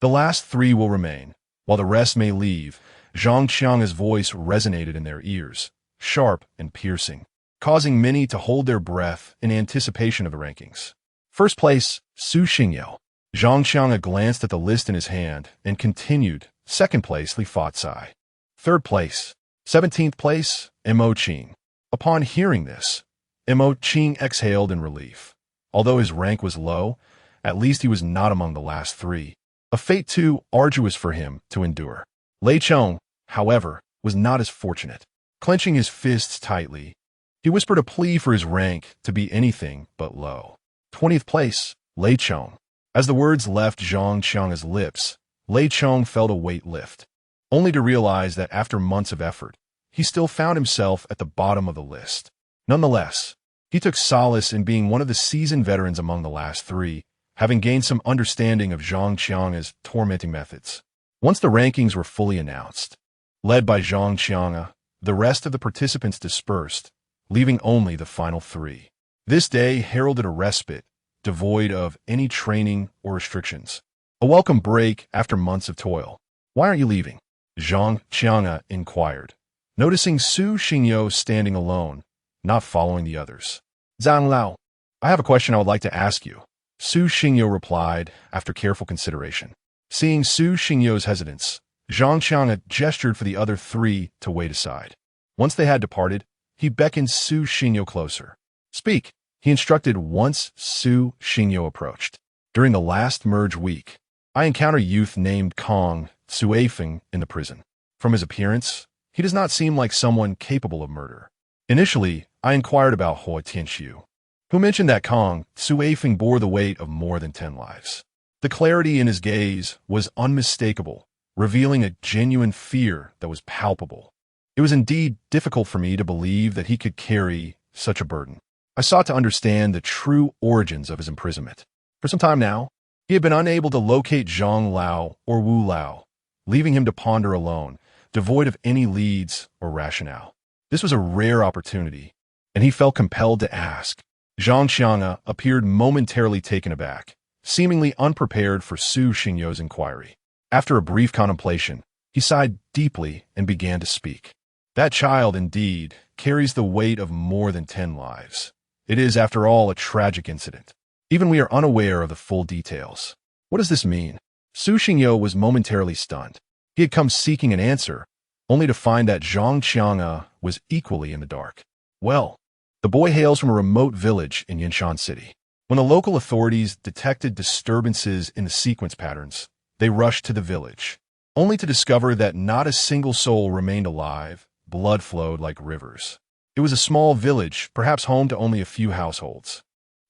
The last three will remain, while the rest may leave." Zhang Qiang's voice resonated in their ears, sharp and piercing, causing many to hold their breath in anticipation of the rankings. First place, Su Xingyo. Zhang Qiang glanced at the list in his hand and continued. Second place, Li Fatsai. Third place, 17th place, Mo Qing. Upon hearing this, Mo Qing exhaled in relief. Although his rank was low, at least he was not among the last three, a fate too arduous for him to endure. Lei Chong, however, was not as fortunate. Clenching his fists tightly, he whispered a plea for his rank to be anything but low. 20th place, Lei Chong. As the words left Zhang Qiang's lips, Lei Chong felt a weight lift, only to realize that after months of effort, he still found himself at the bottom of the list. Nonetheless, he took solace in being one of the seasoned veterans among the last three, having gained some understanding of Zhang Qiang's tormenting methods. Once the rankings were fully announced, led by Zhang Qiang, the rest of the participants dispersed, leaving only the final three. This day heralded a respite, devoid of any training or restrictions. A welcome break after months of toil. "Why aren't you leaving?" Zhang Qiang inquired, noticing Su Xingyo standing alone, not following the others. "Zhang Lao, I have a question I would like to ask you," Su Xingyo replied after careful consideration. Seeing Su Xingyo's hesitance, Zhang Qiang gestured for the other three to wait aside. Once they had departed, he beckoned Su Xingyo closer. "Speak," he instructed once Su Xingyo approached. "During the last merge week, I encountered a youth named Kong Suifeng in the prison. From his appearance, he does not seem like someone capable of murder. Initially, I inquired about Hui Tianxiu, who mentioned that Kong Suifeng bore the weight of more than 10 lives. The clarity in his gaze was unmistakable, revealing a genuine fear that was palpable. It was indeed difficult for me to believe that he could carry such a burden. I sought to understand the true origins of his imprisonment. For some time now, he had been unable to locate Zhang Lao or Wu Lao, leaving him to ponder alone, devoid of any leads or rationale. This was a rare opportunity, and he felt compelled to ask. Zhang Qiang appeared momentarily taken aback, seemingly unprepared for Su Xingyo's inquiry. After a brief contemplation, he sighed deeply and began to speak. That child, indeed, carries the weight of more than 10 lives. It is, after all, a tragic incident. Even we are unaware of the full details. What does this mean? Su Xingyo was momentarily stunned. He had come seeking an answer, only to find that Zhang Qianga was equally in the dark. Well, the boy hails from a remote village in Yinshan City. When the local authorities detected disturbances in the sequence patterns, they rushed to the village, only to discover that not a single soul remained alive. Blood flowed like rivers. It was a small village, perhaps home to only a few households.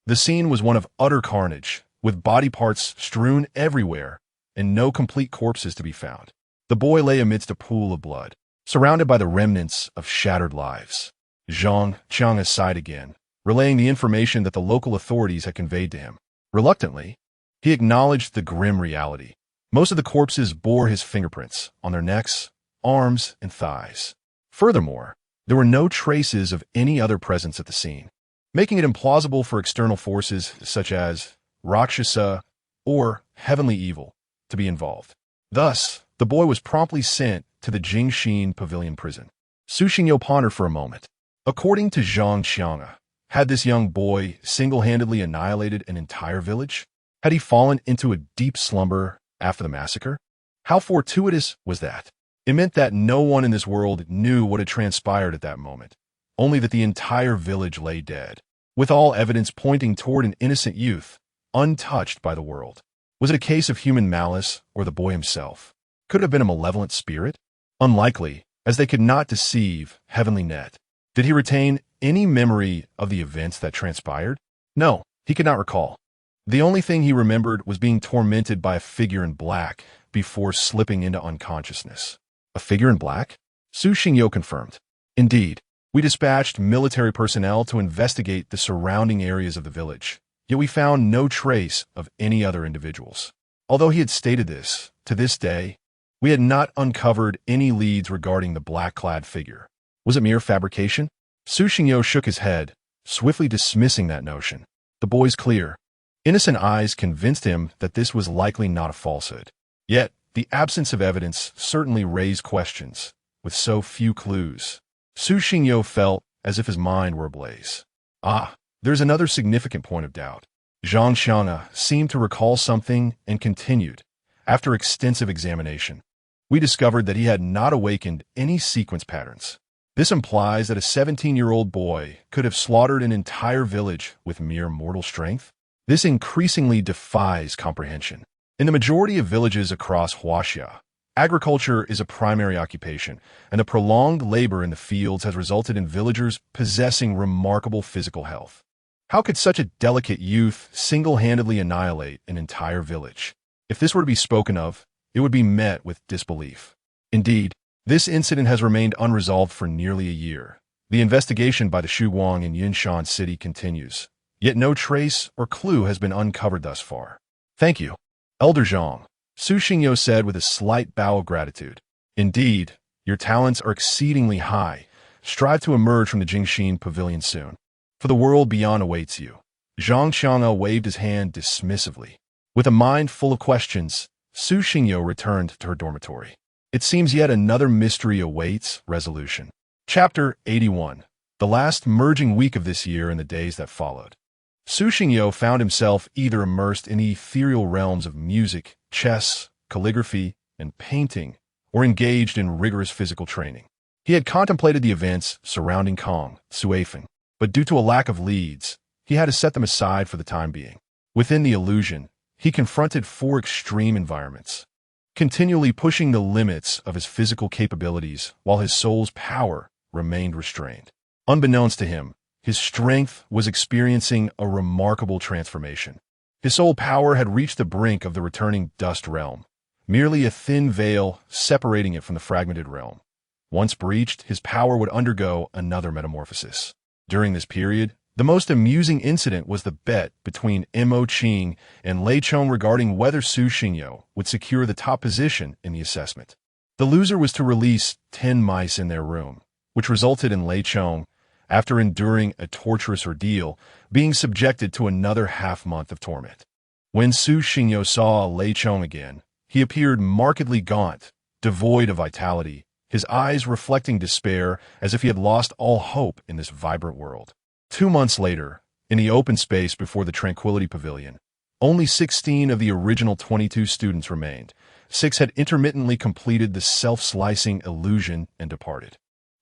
The scene was one of utter carnage, with body parts strewn everywhere and no complete corpses to be found. The boy lay amidst a pool of blood, surrounded by the remnants of shattered lives. Zhang Qianga sighed again, relaying the information that the local authorities had conveyed to him. Reluctantly, he acknowledged the grim reality. Most of the corpses bore his fingerprints on their necks, arms, and thighs. Furthermore, there were no traces of any other presence at the scene, making it implausible for external forces such as Rakshasa or heavenly evil to be involved. Thus, the boy was promptly sent to the Jingxin Pavilion prison. Su Xingyo pondered for a moment. According to Zhang Qianga, had this young boy single-handedly annihilated an entire village? Had he fallen into a deep slumber after the massacre? How fortuitous was that? It meant that no one in this world knew what had transpired at that moment, only that the entire village lay dead, with all evidence pointing toward an innocent youth, untouched by the world. Was it a case of human malice or the boy himself? Could it have been a malevolent spirit? Unlikely, as they could not deceive Heavenly Net. Did he retain any memory of the events that transpired? No, he could not recall. The only thing he remembered was being tormented by a figure in black before slipping into unconsciousness. A figure in black? Su Xingyo confirmed. Indeed, we dispatched military personnel to investigate the surrounding areas of the village, yet we found no trace of any other individuals. Although he had stated this, to this day, we had not uncovered any leads regarding the black-clad figure. Was it mere fabrication? Su Xingyo shook his head, swiftly dismissing that notion. The boy's clear, innocent eyes convinced him that this was likely not a falsehood. Yet, the absence of evidence certainly raised questions, with so few clues. Su Xingyo felt as if his mind were ablaze. There's another significant point of doubt. Zhang Qianga seemed to recall something and continued. After extensive examination, we discovered that he had not awakened any sequence patterns. This implies that a 17-year-old boy could have slaughtered an entire village with mere mortal strength. This increasingly defies comprehension. In the majority of villages across Huaxia, agriculture is a primary occupation, and the prolonged labor in the fields has resulted in villagers possessing remarkable physical health. How could such a delicate youth single-handedly annihilate an entire village? If this were to be spoken of, it would be met with disbelief. Indeed, this incident has remained unresolved for nearly a year. The investigation by the Shuguang in Yinshan City continues, yet no trace or clue has been uncovered thus far. Thank you, Elder Zhang, Su Xingyo said with a slight bow of gratitude. Indeed, your talents are exceedingly high. Strive to emerge from the Jingxin Pavilion soon, for the world beyond awaits you. Zhang Qianga waved his hand dismissively. With a mind full of questions, Su Xingyo returned to her dormitory. It seems yet another mystery awaits resolution. Chapter 81. The last merging week of this year and the days that followed. Su Xingyo found himself either immersed in the ethereal realms of music, chess, calligraphy, and painting, or engaged in rigorous physical training. He had contemplated the events surrounding Kong, Suifeng, but due to a lack of leads, he had to set them aside for the time being. Within the illusion, he confronted 4 extreme environments, continually pushing the limits of his physical capabilities while his soul's power remained restrained. Unbeknownst to him, his strength was experiencing a remarkable transformation. His soul power had reached the brink of the returning dust realm, merely a thin veil separating it from the fragmented realm. Once breached, his power would undergo another metamorphosis. During this period, the most amusing incident was the bet between Mo Qing and Lei Chong regarding whether Su Xingyo would secure the top position in the assessment. The loser was to release 10 mice in their room, which resulted in Lei Chong, after enduring a torturous ordeal, being subjected to another half-month of torment. When Su Xingyo saw Lei Chong again, he appeared markedly gaunt, devoid of vitality, his eyes reflecting despair as if he had lost all hope in this vibrant world. 2 months later, in the open space before the Tranquility Pavilion, only 16 of the original 22 students remained. 6 had intermittently completed the self-slicing illusion and departed.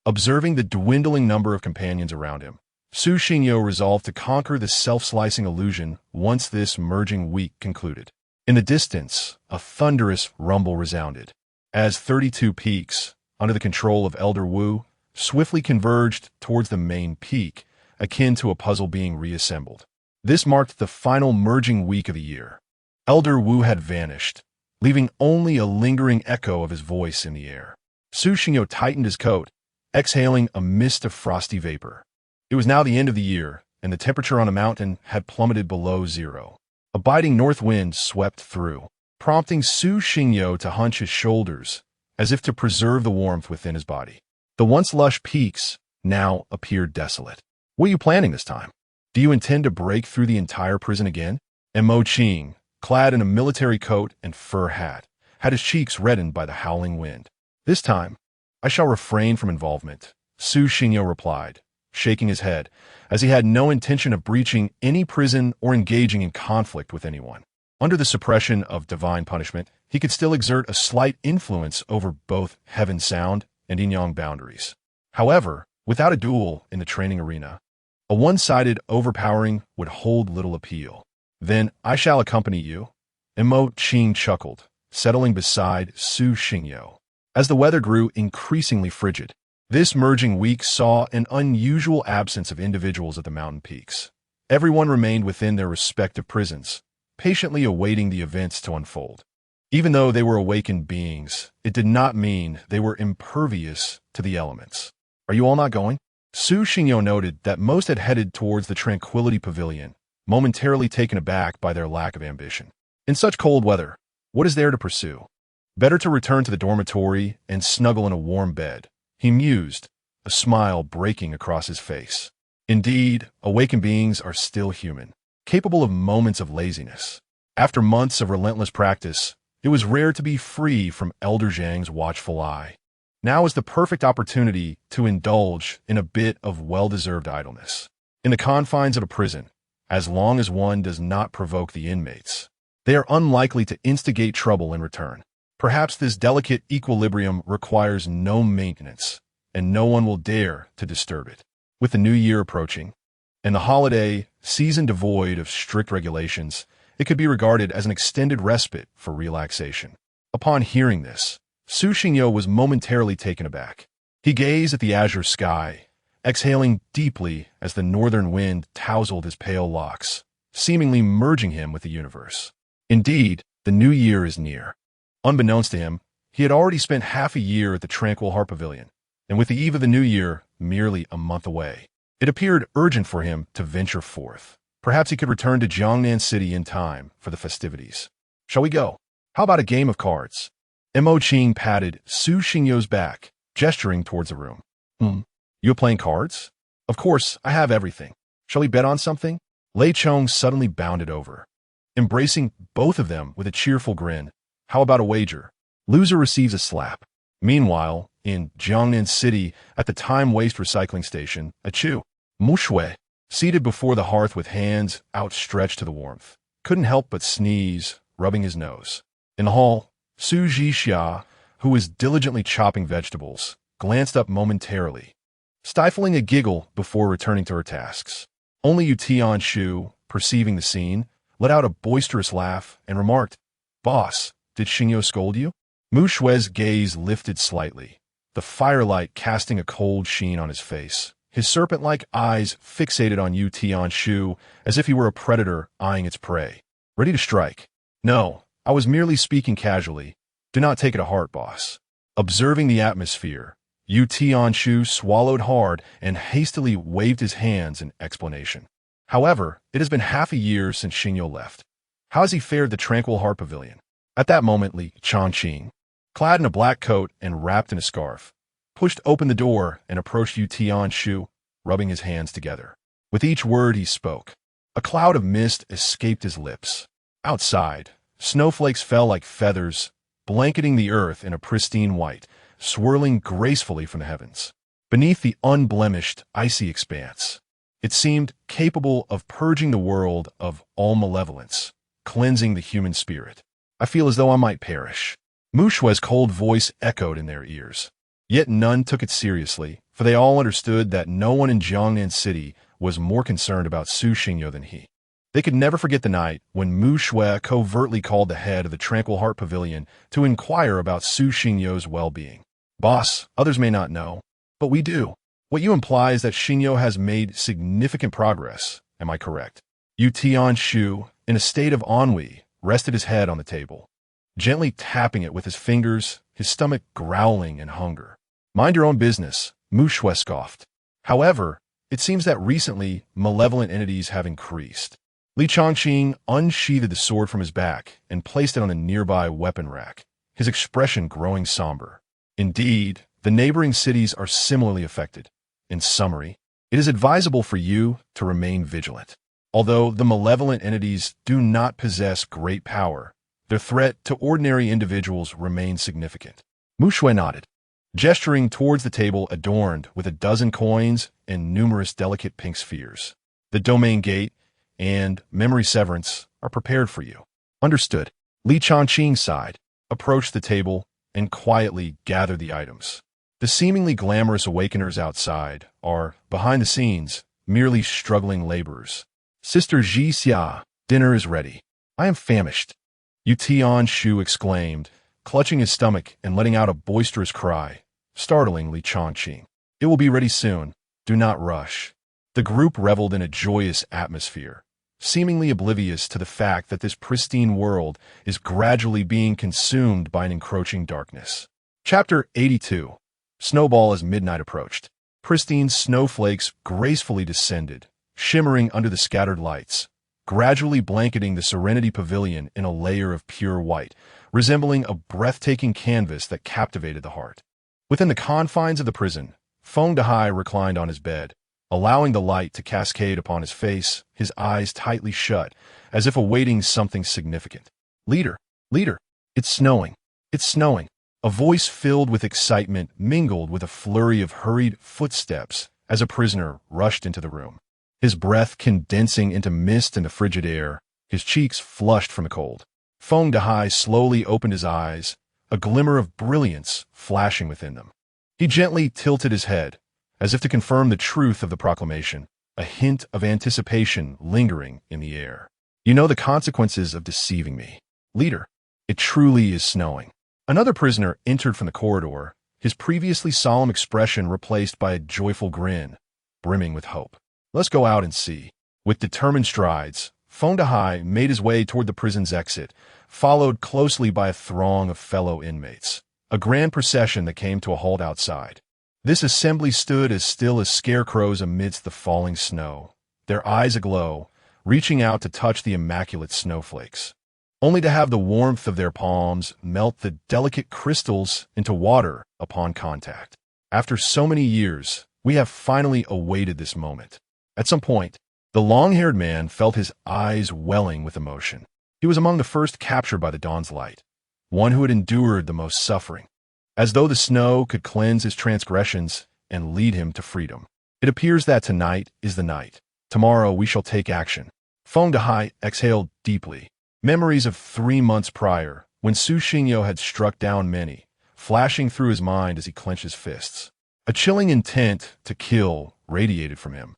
Observing the dwindling number of companions around him, Su Xingyo resolved to conquer the self-slicing illusion once this merging week concluded. In the distance, a thunderous rumble resounded, as 32 peaks, under the control of Elder Wu, swiftly converged towards the main peak, akin to a puzzle being reassembled. This marked the final merging week of the year. Elder Wu had vanished, leaving only a lingering echo of his voice in the air. Su Xingyo tightened his coat, exhaling a mist of frosty vapor. It was now the end of the year, and the temperature on the mountain had plummeted below zero. A biting north wind swept through, prompting Su Xingyo to hunch his shoulders, as if to preserve the warmth within his body. The once lush peaks now appeared desolate. What are you planning this time? Do you intend to break through the entire prison again? And Mo Qing, clad in a military coat and fur hat, had his cheeks reddened by the howling wind. This time, I shall refrain from involvement, Su Xingyo replied, shaking his head, as he had no intention of breaching any prison or engaging in conflict with anyone. Under the suppression of divine punishment, he could still exert a slight influence over both heaven sound and yin-yang boundaries. However, without a duel in the training arena, a one-sided overpowering would hold little appeal. Then I shall accompany you, and Mo Qing chuckled, settling beside Su Xingyo. As the weather grew increasingly frigid, this merging week saw an unusual absence of individuals at the mountain peaks. Everyone remained within their respective prisons, patiently awaiting the events to unfold. Even though they were awakened beings, it did not mean they were impervious to the elements. Are you all not going? Su Xingyo noted that most had headed towards the Tranquility Pavilion, momentarily taken aback by their lack of ambition. In such cold weather, what is there to pursue? Better to return to the dormitory and snuggle in a warm bed, he mused, a smile breaking across his face. Indeed, awakened beings are still human, capable of moments of laziness. After months of relentless practice, it was rare to be free from Elder Zhang's watchful eye. Now is the perfect opportunity to indulge in a bit of well-deserved idleness. In the confines of a prison, as long as one does not provoke the inmates, they are unlikely to instigate trouble in return. Perhaps this delicate equilibrium requires no maintenance, and no one will dare to disturb it. With the new year approaching, and the holiday season devoid of strict regulations, it could be regarded as an extended respite for relaxation. Upon hearing this, Su Xingyo was momentarily taken aback. He gazed at the azure sky, exhaling deeply as the northern wind tousled his pale locks, seemingly merging him with the universe. Indeed, the new year is near. Unbeknownst to him, he had already spent half a year at the Tranquil Heart Pavilion, and with the eve of the new year merely a month away, it appeared urgent for him to venture forth. Perhaps he could return to Jiangnan City in time for the festivities. Shall we go? How about a game of cards? Mo Qing patted Su Xingyo's back, gesturing towards the room. You playing cards? Of course, I have everything. Shall we bet on something? Lei Chong suddenly bounded over, embracing both of them with a cheerful grin. How about a wager? Loser receives a slap. Meanwhile, in Jiangnan City, at the time-waste recycling station, a Chu, Mu Shui, seated before the hearth with hands outstretched to the warmth, couldn't help but sneeze, rubbing his nose. In the hall, Su Zhixia, who was diligently chopping vegetables, glanced up momentarily, stifling a giggle before returning to her tasks. Only Yu Tianshu, perceiving the scene, let out a boisterous laugh and remarked, "Boss, did Xingyo scold you?" Mu Shui's gaze lifted slightly, the firelight casting a cold sheen on his face, his serpent-like eyes fixated on Yu Tianshu as if he were a predator eyeing its prey. Ready to strike. No, I was merely speaking casually. Do not take it to heart, boss. Observing the atmosphere, Yu Tianshu swallowed hard and hastily waved his hands in explanation. However, it has been half a year since Xingyo left. How has he fared the Tranquil Heart Pavilion? At that moment, Li Chongqing, clad in a black coat and wrapped in a scarf, pushed open the door and approached Yu Tianshu, rubbing his hands together. With each word he spoke, a cloud of mist escaped his lips. Outside, snowflakes fell like feathers, blanketing the earth in a pristine white, swirling gracefully from the heavens. Beneath the unblemished, icy expanse, it seemed capable of purging the world of all malevolence, cleansing the human spirit. I feel as though I might perish. Mu Shue's cold voice echoed in their ears. Yet none took it seriously, for they all understood that no one in Jiangnan City was more concerned about Su Xingyo than he. They could never forget the night when Mu Shue covertly called the head of the Tranquil Heart Pavilion to inquire about Su Xingyo's well-being. Boss, others may not know, but we do. What you imply is that Xingyo has made significant progress. Am I correct? Yu Tianshu, in a state of ennui, rested his head on the table, gently tapping it with his fingers, his stomach growling in hunger. Mind your own business, Mu Shue scoffed. However, it seems that recently malevolent entities have increased. Li Chongqing unsheathed the sword from his back and placed it on a nearby weapon rack, his expression growing somber. Indeed, the neighboring cities are similarly affected. In summary, it is advisable for you to remain vigilant. Although the malevolent entities do not possess great power, their threat to ordinary individuals remains significant. Mu Shue nodded, gesturing towards the table adorned with a dozen coins and numerous delicate pink spheres. The domain gate and memory severance are prepared for you. Understood. Li Chongqing sighed, approached the table, and quietly gathered the items. The seemingly glamorous awakeners outside are, behind the scenes, merely struggling laborers. Sister Ji Xia, dinner is ready. I am famished. Yu Tianshu exclaimed, clutching his stomach and letting out a boisterous cry, startling Li Chongqing. It will be ready soon. Do not rush. The group reveled in a joyous atmosphere, seemingly oblivious to the fact that this pristine world is gradually being consumed by an encroaching darkness. Chapter 82. Snowball as midnight approached. Pristine snowflakes gracefully descended, shimmering under the scattered lights, gradually blanketing the Serenity Pavilion in a layer of pure white, resembling a breathtaking canvas that captivated the heart. Within the confines of the prison, Feng Dehai reclined on his bed, allowing the light to cascade upon his face, his eyes tightly shut, as if awaiting something significant. Leader, it's snowing. It's snowing. A voice filled with excitement mingled with a flurry of hurried footsteps as a prisoner rushed into the room. His breath condensing into mist in the frigid air, his cheeks flushed from the cold. Feng Dehai slowly opened his eyes, a glimmer of brilliance flashing within them. He gently tilted his head, as if to confirm the truth of the proclamation, a hint of anticipation lingering in the air. You know the consequences of deceiving me. Leader, it truly is snowing. Another prisoner entered from the corridor, his previously solemn expression replaced by a joyful grin, brimming with hope. Let's go out and see. With determined strides, Feng Dehai made his way toward the prison's exit, followed closely by a throng of fellow inmates, a grand procession that came to a halt outside. This assembly stood as still as scarecrows amidst the falling snow, their eyes aglow, reaching out to touch the immaculate snowflakes, only to have the warmth of their palms melt the delicate crystals into water upon contact. After so many years, we have finally awaited this moment. At some point, the long-haired man felt his eyes welling with emotion. He was among the first captured by the dawn's light, one who had endured the most suffering. As though the snow could cleanse his transgressions and lead him to freedom. It appears that tonight is the night. Tomorrow we shall take action. Feng Dehai exhaled deeply. Memories of 3 months prior, when Su Xingyo had struck down many, flashing through his mind as he clenched his fists. A chilling intent to kill radiated from him,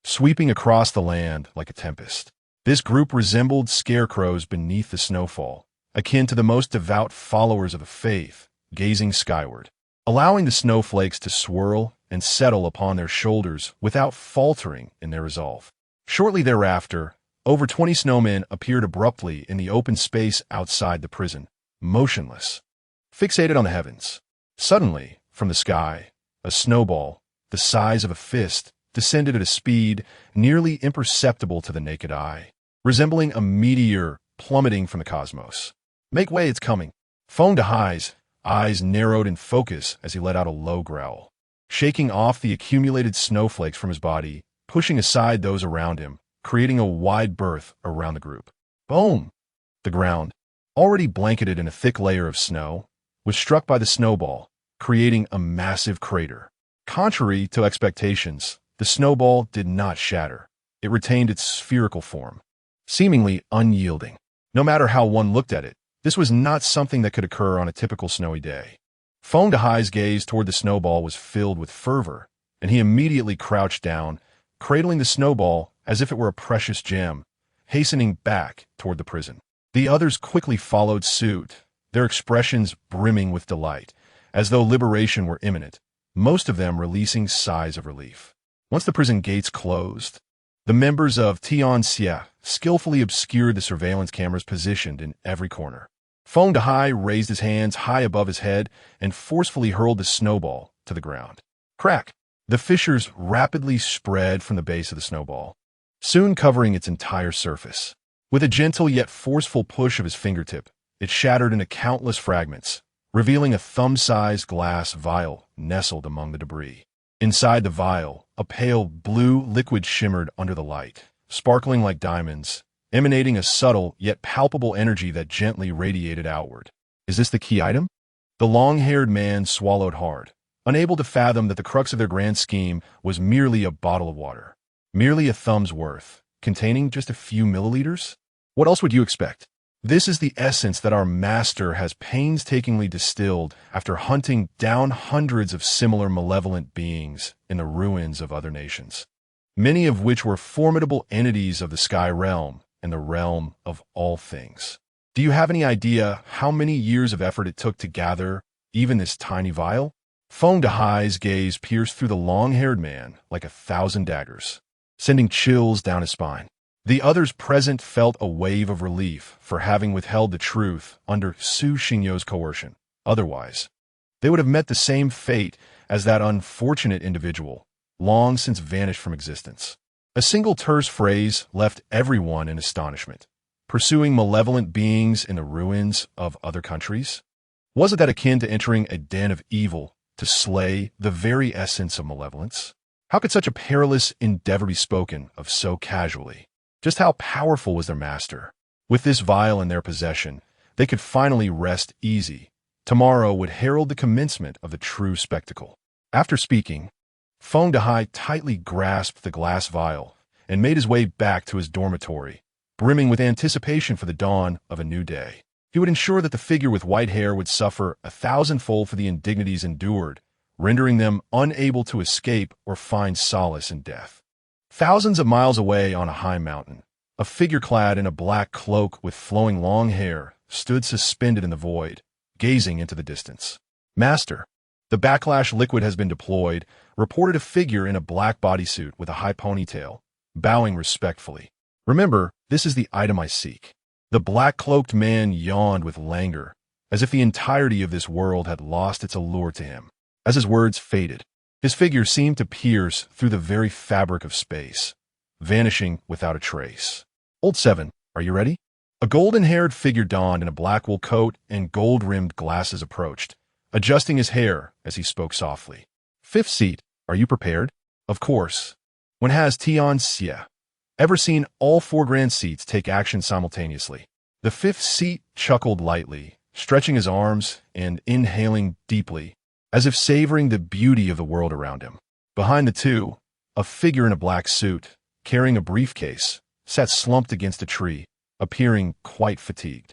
sweeping across the land like a tempest. This group resembled scarecrows beneath the snowfall, akin to the most devout followers of the faith, gazing skyward, allowing the snowflakes to swirl and settle upon their shoulders without faltering in their resolve. Shortly thereafter, over 20 snowmen appeared abruptly in the open space outside the prison, motionless, fixated on the heavens. Suddenly, from the sky, a snowball, the size of a fist, descended at a speed nearly imperceptible to the naked eye, resembling a meteor plummeting from the cosmos. Make way, it's coming. Feng Dehai's eyes narrowed in focus as he let out a low growl, shaking off the accumulated snowflakes from his body, pushing aside those around him, creating a wide berth around the group. Boom! The ground, already blanketed in a thick layer of snow, was struck by the snowball, creating a massive crater. Contrary to expectations, the snowball did not shatter. It retained its spherical form, seemingly unyielding. No matter how one looked at it, this was not something that could occur on a typical snowy day. Feng Dehai's gaze toward the snowball was filled with fervor, and he immediately crouched down, cradling the snowball as if it were a precious gem, hastening back toward the prison. The others quickly followed suit, their expressions brimming with delight, as though liberation were imminent, most of them releasing sighs of relief. Once the prison gates closed, the members of Tianxia skillfully obscured the surveillance cameras positioned in every corner. Feng Dehai raised his hands high above his head and forcefully hurled the snowball to the ground. Crack! The fissures rapidly spread from the base of the snowball, soon covering its entire surface. With a gentle yet forceful push of his fingertip, it shattered into countless fragments, revealing a thumb-sized glass vial nestled among the debris. Inside the vial, a pale blue liquid shimmered under the light, sparkling like diamonds, emanating a subtle yet palpable energy that gently radiated outward. Is this the key item? The long-haired man swallowed hard, unable to fathom that the crux of their grand scheme was merely a bottle of water. Merely a thumb's worth, containing just a few milliliters? What else would you expect? This is the essence that our master has painstakingly distilled after hunting down hundreds of similar malevolent beings in the ruins of other nations, many of which were formidable entities of the sky realm and the realm of all things. Do you have any idea how many years of effort it took to gather even this tiny vial? Feng Dehai's gaze pierced through the long-haired man like 1,000 daggers, sending chills down his spine. The others present felt a wave of relief for having withheld the truth under Su Xingyo's coercion. Otherwise, they would have met the same fate as that unfortunate individual, long since vanished from existence. A single terse phrase left everyone in astonishment. Pursuing malevolent beings in the ruins of other countries? Wasn't that akin to entering a den of evil to slay the very essence of malevolence? How could such a perilous endeavor be spoken of so casually? Just how powerful was their master? With this vial in their possession, they could finally rest easy. Tomorrow would herald the commencement of the true spectacle. After speaking, Feng Dehai tightly grasped the glass vial and made his way back to his dormitory, brimming with anticipation for the dawn of a new day. He would ensure that the figure with white hair would suffer 1,000-fold for the indignities endured, rendering them unable to escape or find solace in death. Thousands of miles away on a high mountain, a figure clad in a black cloak with flowing long hair stood suspended in the void, gazing into the distance. Master, the backlash liquid has been deployed, reported a figure in a black bodysuit with a high ponytail, bowing respectfully. Remember, this is the item I seek. The black-cloaked man yawned with languor, as if the entirety of this world had lost its allure to him. As his words faded, his figure seemed to pierce through the very fabric of space, vanishing without a trace. Old 7, are you ready? A golden-haired figure donned in a black wool coat and gold-rimmed glasses approached, adjusting his hair as he spoke softly. 5th seat, are you prepared? Of course. When has Tianxia ever seen all 4 grand seats take action simultaneously? The 5th seat chuckled lightly, stretching his arms and inhaling deeply, as if savoring the beauty of the world around him. Behind the two, a figure in a black suit, carrying a briefcase, sat slumped against a tree, appearing quite fatigued.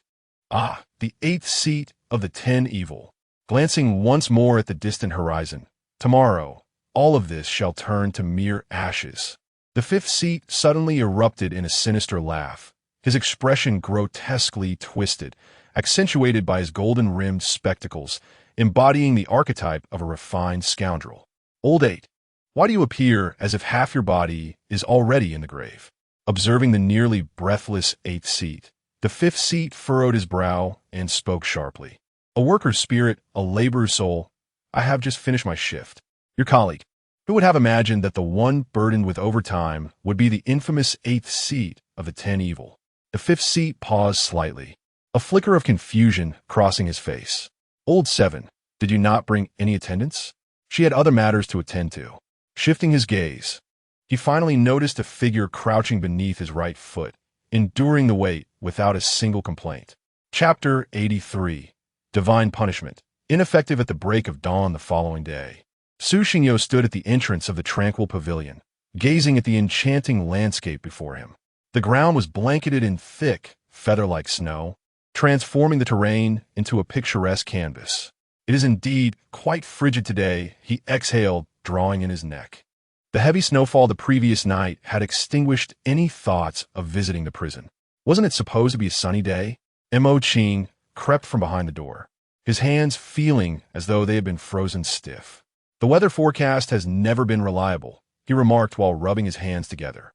Ah, the 8th seat of the 10 evil. Glancing once more at the distant horizon, tomorrow, all of this shall turn to mere ashes. The 5th seat suddenly erupted in a sinister laugh, his expression grotesquely twisted, accentuated by his golden-rimmed spectacles, embodying the archetype of a refined scoundrel. Old 8, why do you appear as if half your body is already in the grave? Observing the nearly breathless 8th seat, the 5th seat furrowed his brow and spoke sharply. A worker's spirit, a laborer's soul, I have just finished my shift. Your colleague, who would have imagined that the one burdened with overtime would be the infamous 8th seat of the 10 evil? The 5th seat paused slightly, a flicker of confusion crossing his face. Old 7, did you not bring any attendants? She had other matters to attend to. Shifting his gaze, he finally noticed a figure crouching beneath his right foot, enduring the weight without a single complaint. Chapter 83, Divine Punishment, ineffective at the break of dawn the following day. Su Xingyo stood at the entrance of the tranquil pavilion, gazing at the enchanting landscape before him. The ground was blanketed in thick, feather-like snow, transforming the terrain into a picturesque canvas. "It is indeed quite frigid today," he exhaled, drawing in his neck. The heavy snowfall the previous night had extinguished any thoughts of visiting the prison. Wasn't it supposed to be a sunny day? Mo Qing crept from behind the door, his hands feeling as though they had been frozen stiff. "The weather forecast has never been reliable," he remarked while rubbing his hands together.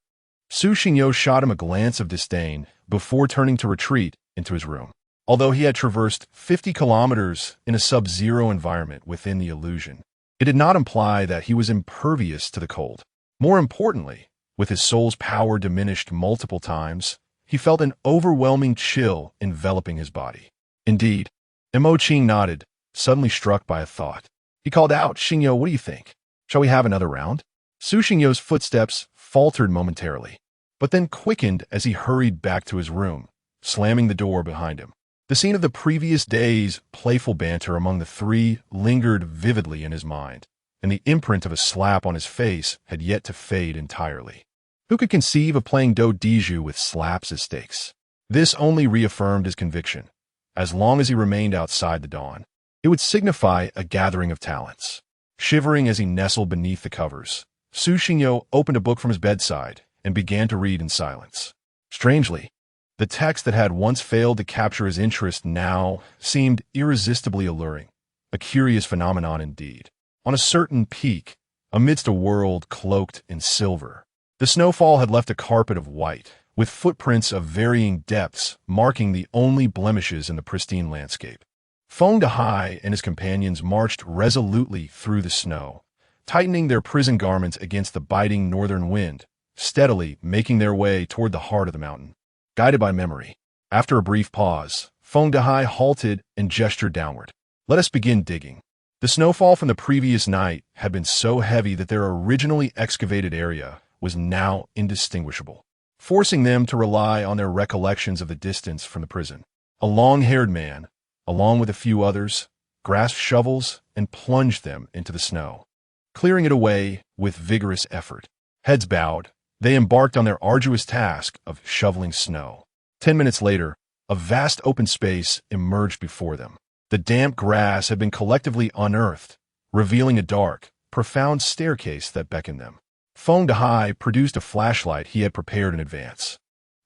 Su Xingyo shot him a glance of disdain before turning to retreat into his room. Although he had traversed 50 kilometers in a sub-zero environment within the illusion, it did not imply that he was impervious to the cold. More importantly, with his soul's power diminished multiple times, he felt an overwhelming chill enveloping his body. Indeed, Mo Qing nodded, suddenly struck by a thought. He called out, "Xingyo, what do you think? Shall we have another round?" Su Xingyo's footsteps faltered momentarily, but then quickened as he hurried back to his room, slamming the door behind him. The scene of the previous day's playful banter among the three lingered vividly in his mind, and the imprint of a slap on his face had yet to fade entirely. Who could conceive of playing do diju with slaps as stakes? This only reaffirmed his conviction. As long as he remained outside the dawn, it would signify a gathering of talents. Shivering as he nestled beneath the covers, Su Xingyo opened a book from his bedside and began to read in silence. Strangely, the text that had once failed to capture his interest now seemed irresistibly alluring, a curious phenomenon indeed. On a certain peak, amidst a world cloaked in silver, the snowfall had left a carpet of white, with footprints of varying depths marking the only blemishes in the pristine landscape. Feng Dehai and his companions marched resolutely through the snow, tightening their prison garments against the biting northern wind, steadily making their way toward the heart of the mountain. Guided by memory, after a brief pause, Feng Dehai halted and gestured downward. "Let us begin digging." The snowfall from the previous night had been so heavy that their originally excavated area was now indistinguishable, forcing them to rely on their recollections of the distance from the prison. A long-haired man, along with a few others, grasped shovels and plunged them into the snow, clearing it away with vigorous effort. Heads bowed, they embarked on their arduous task of shoveling snow. 10 minutes later, a vast open space emerged before them. The damp grass had been collectively unearthed, revealing a dark, profound staircase that beckoned them. Feng Dehai produced a flashlight he had prepared in advance,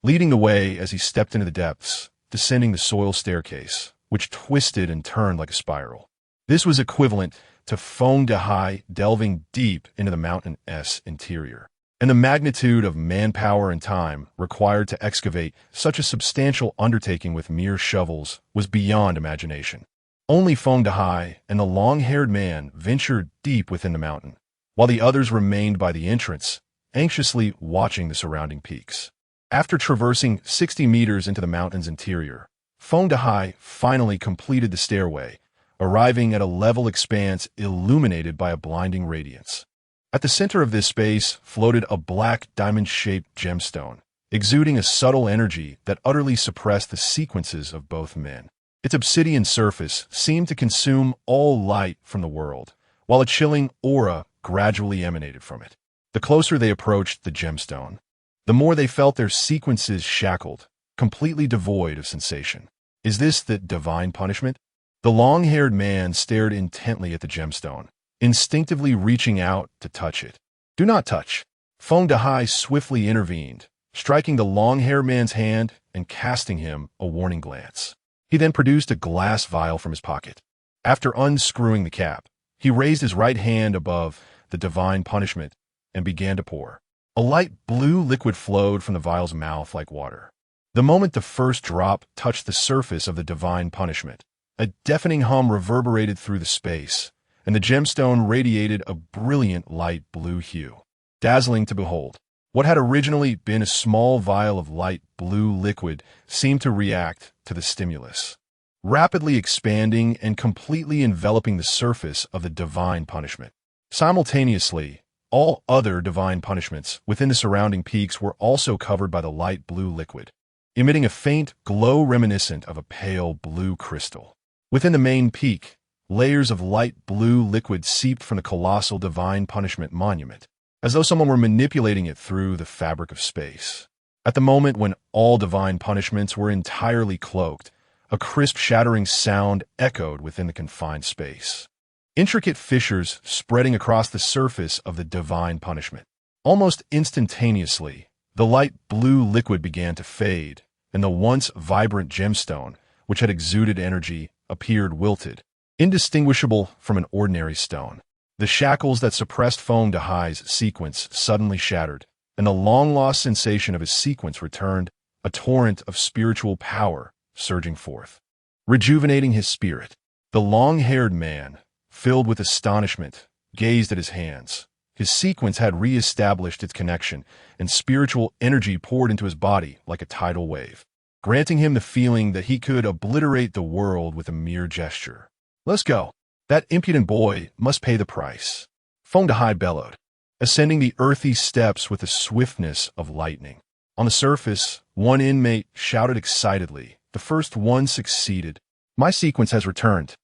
leading the way as he stepped into the depths, descending the soil staircase, which twisted and turned like a spiral. This was equivalent to Feng Dehai delving deep into the mountain's interior, and the magnitude of manpower and time required to excavate such a substantial undertaking with mere shovels was beyond imagination. Only Feng Dehai and the long-haired man ventured deep within the mountain, while the others remained by the entrance, anxiously watching the surrounding peaks. After traversing 60 meters into the mountain's interior, Feng Dehai finally completed the stairway, arriving at a level expanse illuminated by a blinding radiance. At the center of this space floated a black diamond-shaped gemstone, exuding a subtle energy that utterly suppressed the sequences of both men. Its obsidian surface seemed to consume all light from the world, while a chilling aura gradually emanated from it. The closer they approached the gemstone, the more they felt their sequences shackled, completely devoid of sensation. Is this the divine punishment? The long-haired man stared intently at the gemstone, instinctively reaching out to touch it. "Do not touch." Feng Dehai swiftly intervened, striking the long-haired man's hand and casting him a warning glance. He then produced a glass vial from his pocket. After unscrewing the cap, he raised his right hand above the divine punishment and began to pour. A light blue liquid flowed from the vial's mouth like water. The moment the first drop touched the surface of the divine punishment, a deafening hum reverberated through the space, and the gemstone radiated a brilliant light blue hue, dazzling to behold. What had originally been a small vial of light blue liquid seemed to react to the stimulus, rapidly expanding and completely enveloping the surface of the divine punishment. Simultaneously, all other divine punishments within the surrounding peaks were also covered by the light blue liquid, emitting a faint glow reminiscent of a pale blue crystal. Within the main peak, Layers of light blue liquid seeped from the colossal divine punishment monument, as though someone were manipulating it through the fabric of space. At the moment when all divine punishments were entirely cloaked, a crisp shattering sound echoed within the confined space. Intricate fissures spreading across the surface of the divine punishment. Almost instantaneously, the light blue liquid began to fade, and the once vibrant gemstone, which had exuded energy, appeared wilted, indistinguishable from an ordinary stone. The shackles that suppressed Feng Dahai's sequence suddenly shattered, and the long-lost sensation of his sequence returned, a torrent of spiritual power surging forth. Rejuvenating his spirit, the long-haired man, filled with astonishment, gazed at his hands. His sequence had re-established its connection, and spiritual energy poured into his body like a tidal wave, granting him the feeling that he could obliterate the world with a mere gesture. "Let's go. That impudent boy must pay the price," Feng Dahai bellowed, ascending the earthy steps with the swiftness of lightning. On the surface, one inmate shouted excitedly. The first one succeeded. "My sequence has returned."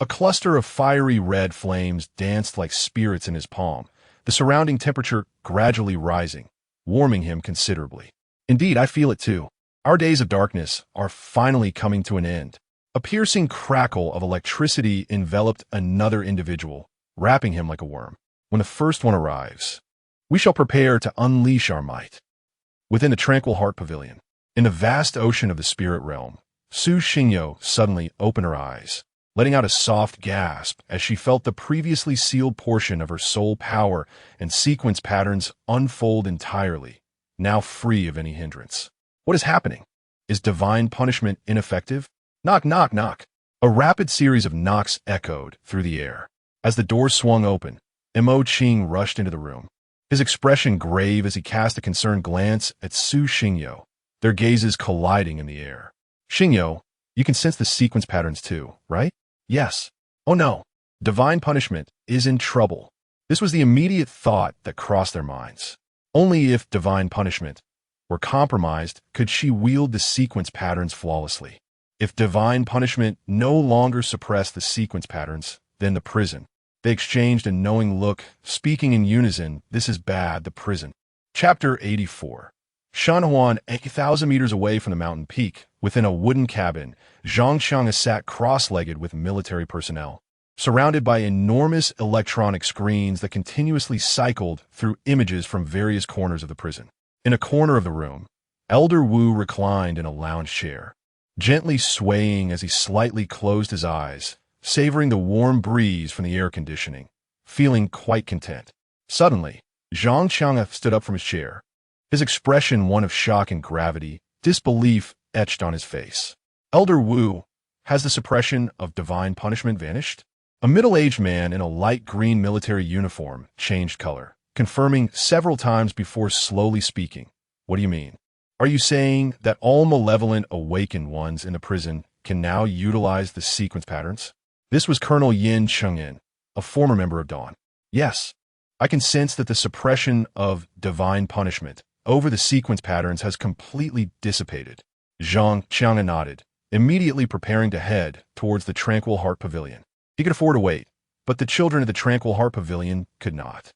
A cluster of fiery red flames danced like spirits in his palm, the surrounding temperature gradually rising, warming him considerably. "Indeed, I feel it too. Our days of darkness are finally coming to an end." A piercing crackle of electricity enveloped another individual, wrapping him like a worm. "When the first one arrives, we shall prepare to unleash our might." Within the tranquil heart pavilion, in the vast ocean of the spirit realm, Su Xingyo suddenly opened her eyes, letting out a soft gasp as she felt the previously sealed portion of her soul power and sequence patterns unfold entirely, now free of any hindrance. What is happening? Is divine punishment ineffective? Knock, knock, knock. A rapid series of knocks echoed through the air. As the door swung open, Mo Qing rushed into the room, his expression grave as he cast a concerned glance at Su Xingyo, their gazes colliding in the air. "Xingyo, you can sense the sequence patterns too, right?" "Yes." "Oh no. Divine punishment is in trouble." This was the immediate thought that crossed their minds. Only if divine punishment were compromised could she wield the sequence patterns flawlessly. If divine punishment no longer suppressed the sequence patterns, then the prison. They exchanged a knowing look, speaking in unison, "This is bad, the prison." Chapter 84. Shanhuan, 8,000 meters away from the mountain peak, within a wooden cabin, Zhang Qiang sat cross-legged with military personnel, surrounded by enormous electronic screens that continuously cycled through images from various corners of the prison. In a corner of the room, Elder Wu reclined in a lounge chair, gently swaying as he slightly closed his eyes, savoring the warm breeze from the air conditioning, feeling quite content. Suddenly, Zhang Qiang stood up from his chair, his expression one of shock and gravity, disbelief etched on his face. "Elder Wu, has the suppression of divine punishment vanished?" A middle-aged man in a light green military uniform changed color, confirming several times before slowly speaking. "What do you mean? Are you saying that all malevolent awakened ones in the prison can now utilize the sequence patterns?" This was Colonel Yin Chengyin, a former member of Dawn. "Yes. I can sense that the suppression of divine punishment over the sequence patterns has completely dissipated." Zhang Qiang nodded, immediately preparing to head towards the Tranquil Heart Pavilion. He could afford to wait, but the children of the Tranquil Heart Pavilion could not.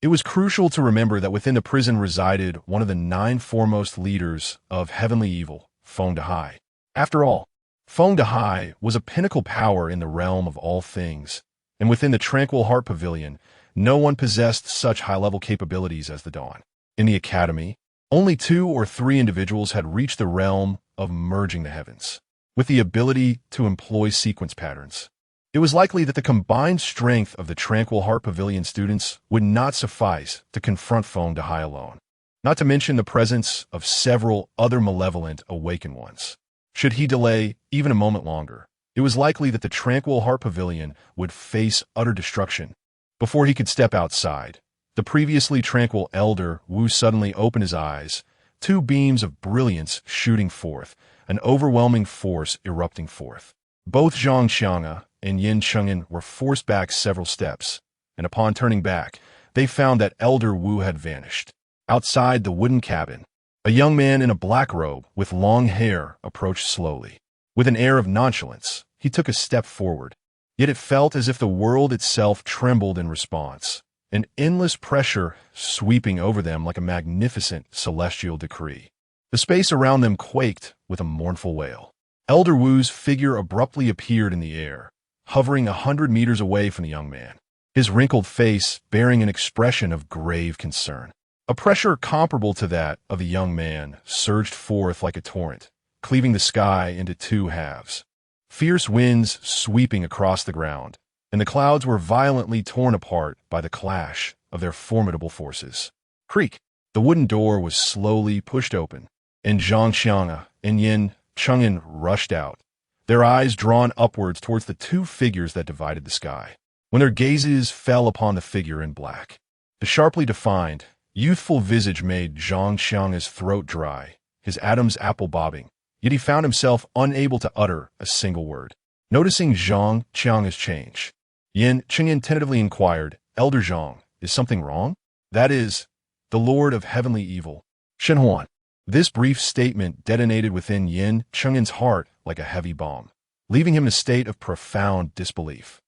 It was crucial to remember that within the prison resided one of the 9 foremost leaders of heavenly evil, Feng Dahai. After all, Feng Dahai was a pinnacle power in the realm of all things, and within the Tranquil Heart Pavilion, no one possessed such high-level capabilities as the Dawn. In the academy, only 2 or 3 individuals had reached the realm of merging the heavens, with the ability to employ sequence patterns. It was likely that the combined strength of the Tranquil Heart Pavilion students would not suffice to confront Feng Dahai alone, not to mention the presence of several other malevolent awakened ones. Should he delay even a moment longer, it was likely that the Tranquil Heart Pavilion would face utter destruction. Before he could step outside, the previously tranquil Elder Wu suddenly opened his eyes, 2 beams of brilliance shooting forth, an overwhelming force erupting forth. Both Zhang Qiang and Yin Chengyin were forced back several steps, and upon turning back, they found that Elder Wu had vanished. Outside the wooden cabin, a young man in a black robe with long hair approached slowly. With an air of nonchalance, he took a step forward, Yet it felt as if the world itself trembled in response, an endless pressure sweeping over them like a magnificent celestial decree. The space around them quaked with a mournful wail. Elder Wu's figure abruptly appeared in the air, hovering 100 meters away from the young man, his wrinkled face bearing an expression of grave concern. A pressure comparable to that of the young man surged forth like a torrent, cleaving the sky into two halves. Fierce winds sweeping across the ground, and the clouds were violently torn apart by the clash of their formidable forces. Creak! The wooden door was slowly pushed open, and Zhang Xiang and Yin Cheng'an rushed out, their eyes drawn upwards towards the two figures that divided the sky. When their gazes fell upon the figure in black, the sharply defined, youthful visage made Zhang Xiang's throat dry, his Adam's apple bobbing, yet he found himself unable to utter a single word. Noticing Zhang Xiang's change, Yin Cheng'an tentatively inquired, "Elder Zhang, is something wrong?" "That is, the Lord of Heavenly Evil, Shenhuan." This brief statement detonated within Yin Cheng'an's heart like a heavy bomb, leaving him in a state of profound disbelief.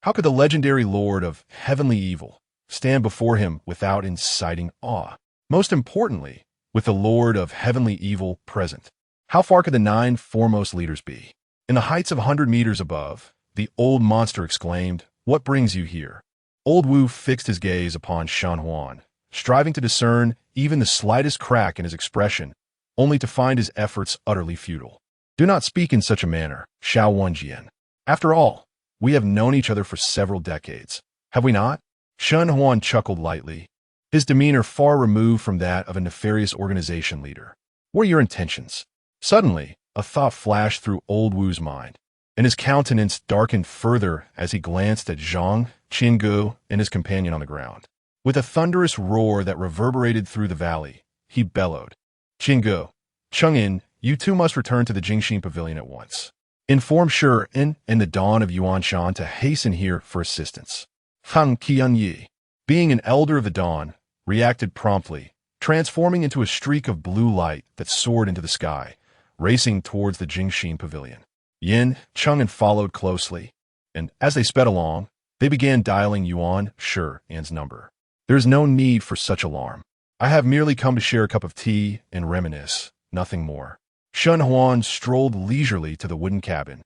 How could the legendary Lord of Heavenly Evil stand before him without inciting awe? Most importantly, with the Lord of Heavenly Evil present, how far could the 9 foremost leaders be? In the heights of 100 meters above, the old monster exclaimed, "What brings you here?" Old Wu fixed his gaze upon Shan Huan, striving to discern even the slightest crack in his expression, only to find his efforts utterly futile. "Do not speak in such a manner, Xiao Wenjian. After all, we have known each other for several decades, have we not?" Shan Huan chuckled lightly, his demeanor far removed from that of a nefarious organization leader. "What are your intentions?" Suddenly, a thought flashed through Old Wu's mind, and his countenance darkened further as he glanced at Zhang Qinggu and his companion on the ground. With a thunderous roar that reverberated through the valley, he bellowed, "Qinggu, Cheng'an, you two must return to the Jingxin Pavilion at once. Inform Shi and the Dawn of Yuanshan to hasten here for assistance." Fang Qianyi, being an elder of the Dawn, reacted promptly, transforming into a streak of blue light that soared into the sky, racing towards the Jingxin Pavilion. Yin Cheng'an followed closely, and as they sped along, they began dialing Yuan Shi's number. "There is no need for such alarm. I have merely come to share a cup of tea and reminisce, nothing more." Shen Huan strolled leisurely to the wooden cabin,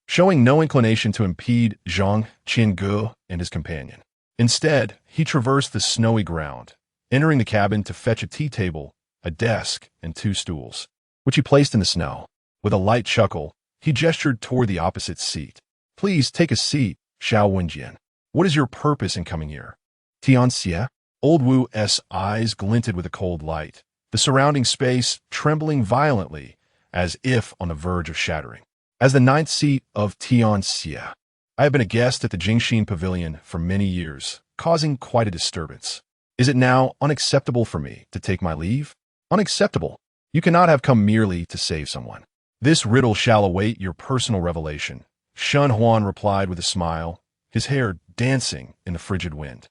showing no inclination to impede Zhang Qinggu and his companion. Instead, he traversed the snowy ground, entering the cabin to fetch a tea table, a desk, and 2 stools, which he placed in the snow. With a light chuckle, he gestured toward the opposite seat. "Please take a seat, Xiao Wenjian. What is your purpose in coming here?" "Tianxia?" Old Wu's eyes glinted with a cold light, the surrounding space trembling violently, as if on the verge of shattering. "As the 9th seat of Tianxia, I have been a guest at the Jingxin Pavilion for many years, causing quite a disturbance. Is it now unacceptable for me to take my leave?" "Unacceptable? You cannot have come merely to save someone. This riddle shall await your personal revelation," Shen Huan replied with a smile, his hair dancing in the frigid wind.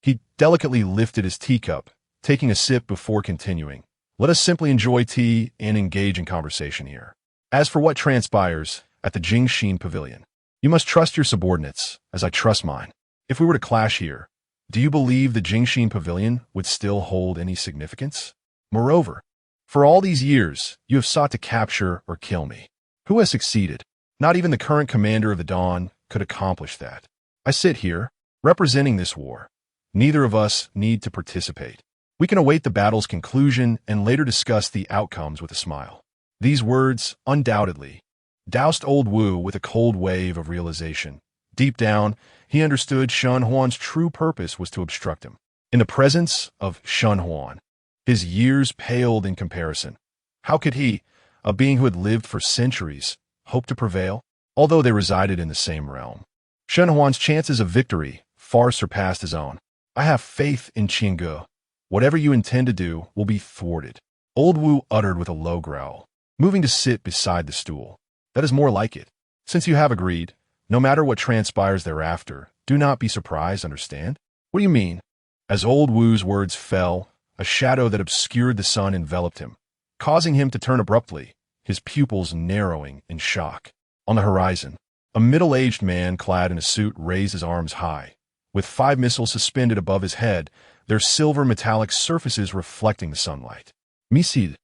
He delicately lifted his teacup, taking a sip before continuing. "Let us simply enjoy tea and engage in conversation here. As for what transpires at the Jingxin Pavilion, you must trust your subordinates, as I trust mine. If we were to clash here, do you believe the Jingxin Pavilion would still hold any significance? Moreover, for all these years, you have sought to capture or kill me. Who has succeeded? Not even the current commander of the Dawn could accomplish that. I sit here, representing this war. Neither of us need to participate. We can await the battle's conclusion and later discuss the outcomes with a smile." These words, undoubtedly, doused Old Wu with a cold wave of realization. Deep down, he understood Shen Huan's true purpose was to obstruct him. In the presence of Shen Huan, his years paled in comparison. How could he, a being who had lived for centuries, hope to prevail? Although they resided in the same realm, Shen Huan's chances of victory far surpassed his own. "I have faith in Qinggu. Whatever you intend to do will be thwarted," Old Wu uttered with a low growl, moving to sit beside the stool. "That is more like it. Since you have agreed, no matter what transpires thereafter, do not be surprised, understand?" "What do you mean?" As Old Wu's words fell, a shadow that obscured the sun enveloped him, causing him to turn abruptly, his pupils narrowing in shock. On the horizon, A middle-aged man clad in a suit raised his arms high, with 5 missiles suspended above his head, their silver metallic surfaces reflecting the sunlight. Missile.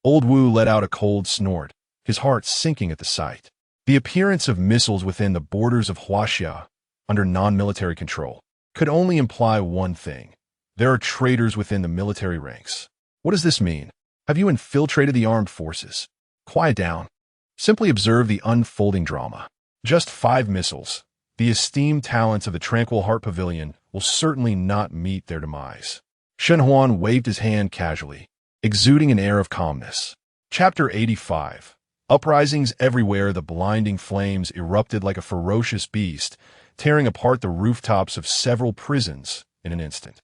Old Wu let out a cold snort, his heart sinking at the sight. The appearance of missiles within the borders of Huaxia, under non-military control, could only imply one thing. There are traitors within the military ranks. What does this mean? Have you infiltrated the armed forces? Quiet down. Simply observe the unfolding drama. Just 5 missiles. The esteemed talents of the Tranquil Heart Pavilion will certainly not meet their demise. Shen Huan waved his hand casually, exuding an air of calmness. Chapter 85. Uprisings everywhere, the blinding flames erupted like a ferocious beast, tearing apart the rooftops of several prisons in an instant.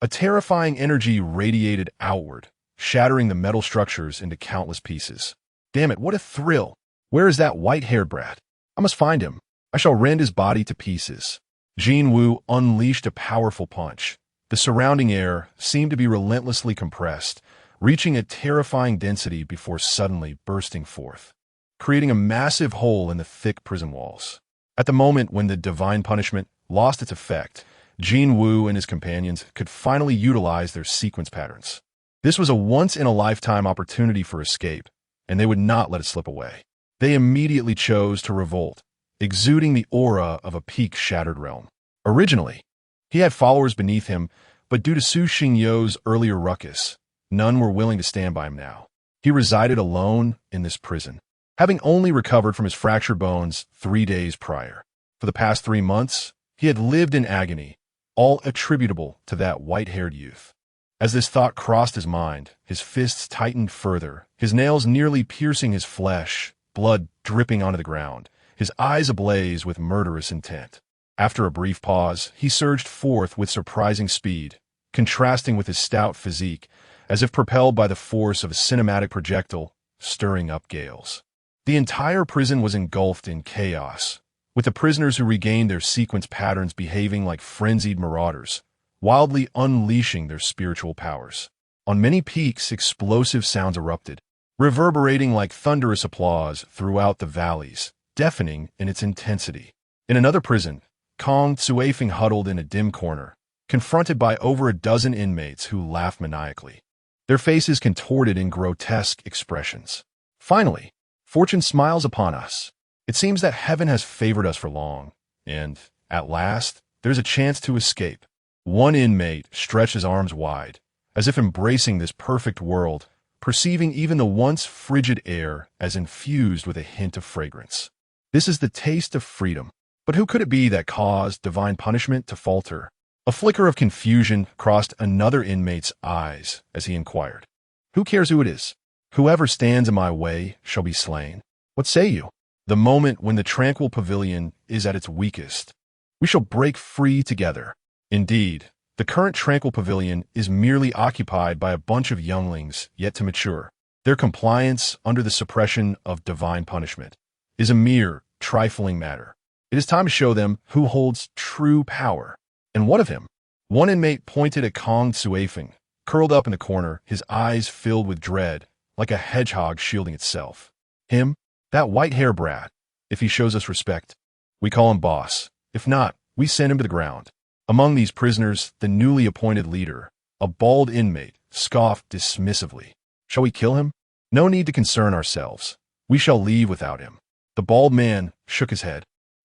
A terrifying energy radiated outward, shattering the metal structures into countless pieces. Damn it, what a thrill! Where is that white-haired brat? I must find him. I shall rend his body to pieces. Jin Wu unleashed a powerful punch. The surrounding air seemed to be relentlessly compressed, reaching a terrifying density before suddenly bursting forth, creating a massive hole in the thick prison walls. At the moment when the divine punishment lost its effect, Jin Wu and his companions could finally utilize their sequence patterns. This was a once-in-a-lifetime opportunity for escape, and they would not let it slip away. They immediately chose to revolt, exuding the aura of a peak-shattered realm. Originally, he had followers beneath him, but due to Su Xingyo's earlier ruckus, none were willing to stand by him now. He resided alone in this prison, having only recovered from his fractured bones 3 days prior. For the past 3 months, he had lived in agony, all attributable to that white-haired youth. As this thought crossed his mind, his fists tightened further, his nails nearly piercing his flesh, blood dripping onto the ground, his eyes ablaze with murderous intent. After a brief pause, he surged forth with surprising speed, contrasting with his stout physique, as if propelled by the force of a cinematic projectile, stirring up gales. The entire prison was engulfed in chaos, with the prisoners who regained their sequence patterns behaving like frenzied marauders, wildly unleashing their spiritual powers. On many peaks, explosive sounds erupted, reverberating like thunderous applause throughout the valleys, deafening in its intensity. In another prison, Kong Tsuefeng huddled in a dim corner, confronted by over a dozen inmates who laughed maniacally, their faces contorted in grotesque expressions. Finally, fortune smiles upon us. It seems that heaven has favored us for long, and, at last, there's a chance to escape. One inmate stretched his arms wide, as if embracing this perfect world, perceiving even the once frigid air as infused with a hint of fragrance. This is the taste of freedom. But who could it be that caused divine punishment to falter? A flicker of confusion crossed another inmate's eyes as he inquired. Who cares who it is? Whoever stands in my way shall be slain. What say you? The moment when the tranquil pavilion is at its weakest, we shall break free together. Indeed, the current tranquil pavilion is merely occupied by a bunch of younglings yet to mature. Their compliance under the suppression of divine punishment is a mere trifling matter. It is time to show them who holds true power. And what of him? One inmate pointed at Kong Tsuefeng, curled up in the corner, his eyes filled with dread, like a hedgehog shielding itself. Him? That white-hair brat. If he shows us respect, we call him boss. If not, we send him to the ground. Among these prisoners, the newly appointed leader, a bald inmate, scoffed dismissively. Shall we kill him? No need to concern ourselves. We shall leave without him. The bald man shook his head,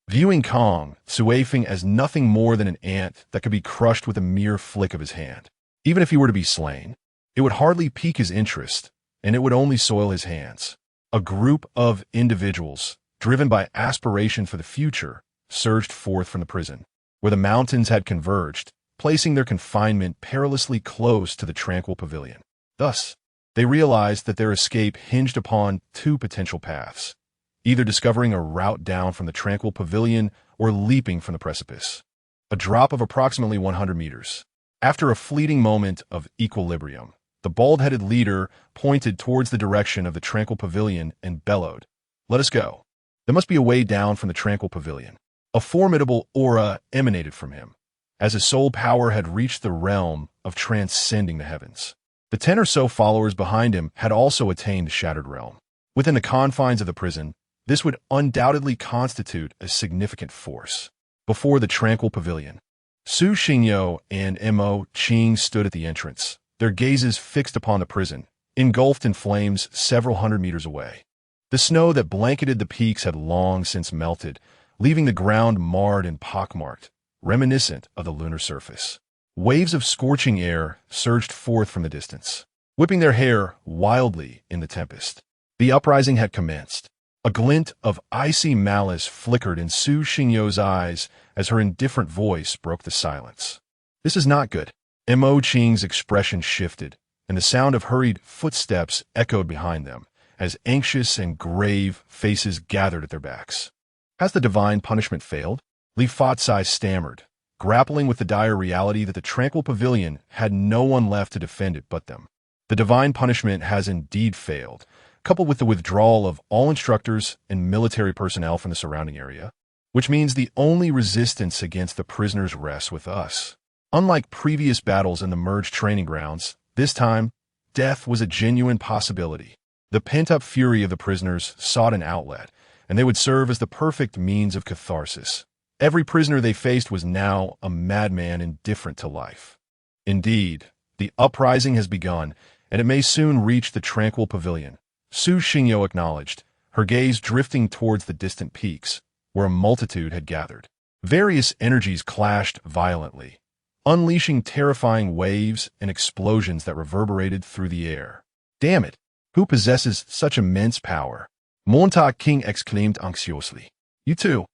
viewing Kong Tsuefeng as nothing more than an ant that could be crushed with a mere flick of his hand. Even if he were to be slain, it would hardly pique his interest, and it would only soil his hands. A group of individuals, driven by aspiration for the future, surged forth from the prison, where the mountains had converged, placing their confinement perilously close to the tranquil pavilion. Thus, they realized that their escape hinged upon 2 potential paths, either discovering a route down from the tranquil pavilion or leaping from the precipice. A drop of approximately 100 meters. After a fleeting moment of equilibrium, the bald-headed leader pointed towards the direction of the tranquil pavilion and bellowed, "Let us go." There must be a way down from the tranquil pavilion. A formidable aura emanated from him, as his soul power had reached the realm of transcending the heavens. The 10 or so followers behind him had also attained the shattered realm. Within the confines of the prison, This would undoubtedly constitute a significant force. Before the tranquil pavilion, Su Xingyo and Mo Qing stood at the entrance, their gazes fixed upon the prison, engulfed in flames several hundred meters away. The snow that blanketed the peaks had long since melted, leaving the ground marred and pockmarked, reminiscent of the lunar surface. Waves of scorching air surged forth from the distance, whipping their hair wildly in the tempest. The uprising had commenced. A glint of icy malice flickered in Su Xingyo's eyes as her indifferent voice broke the silence. "This is not good." Mo Qing's expression shifted, and the sound of hurried footsteps echoed behind them as anxious and grave faces gathered at their backs. "Has the divine punishment failed?" Li Fatsai stammered, grappling with the dire reality that the tranquil pavilion had no one left to defend it but them. "The divine punishment has indeed failed, coupled with the withdrawal of all instructors and military personnel from the surrounding area, which means the only resistance against the prisoners rests with us. Unlike previous battles in the merged training grounds, this time, death was a genuine possibility. The pent-up fury of the prisoners sought an outlet, and they would serve as the perfect means of catharsis. Every prisoner they faced was now a madman indifferent to life. Indeed, the uprising has begun, and it may soon reach the tranquil pavilion," Su Xingyo acknowledged, her gaze drifting towards the distant peaks, where a multitude had gathered. Various energies clashed violently, unleashing terrifying waves and explosions that reverberated through the air. "Damn it! Who possesses such immense power?" Montauk King exclaimed anxiously. "You too.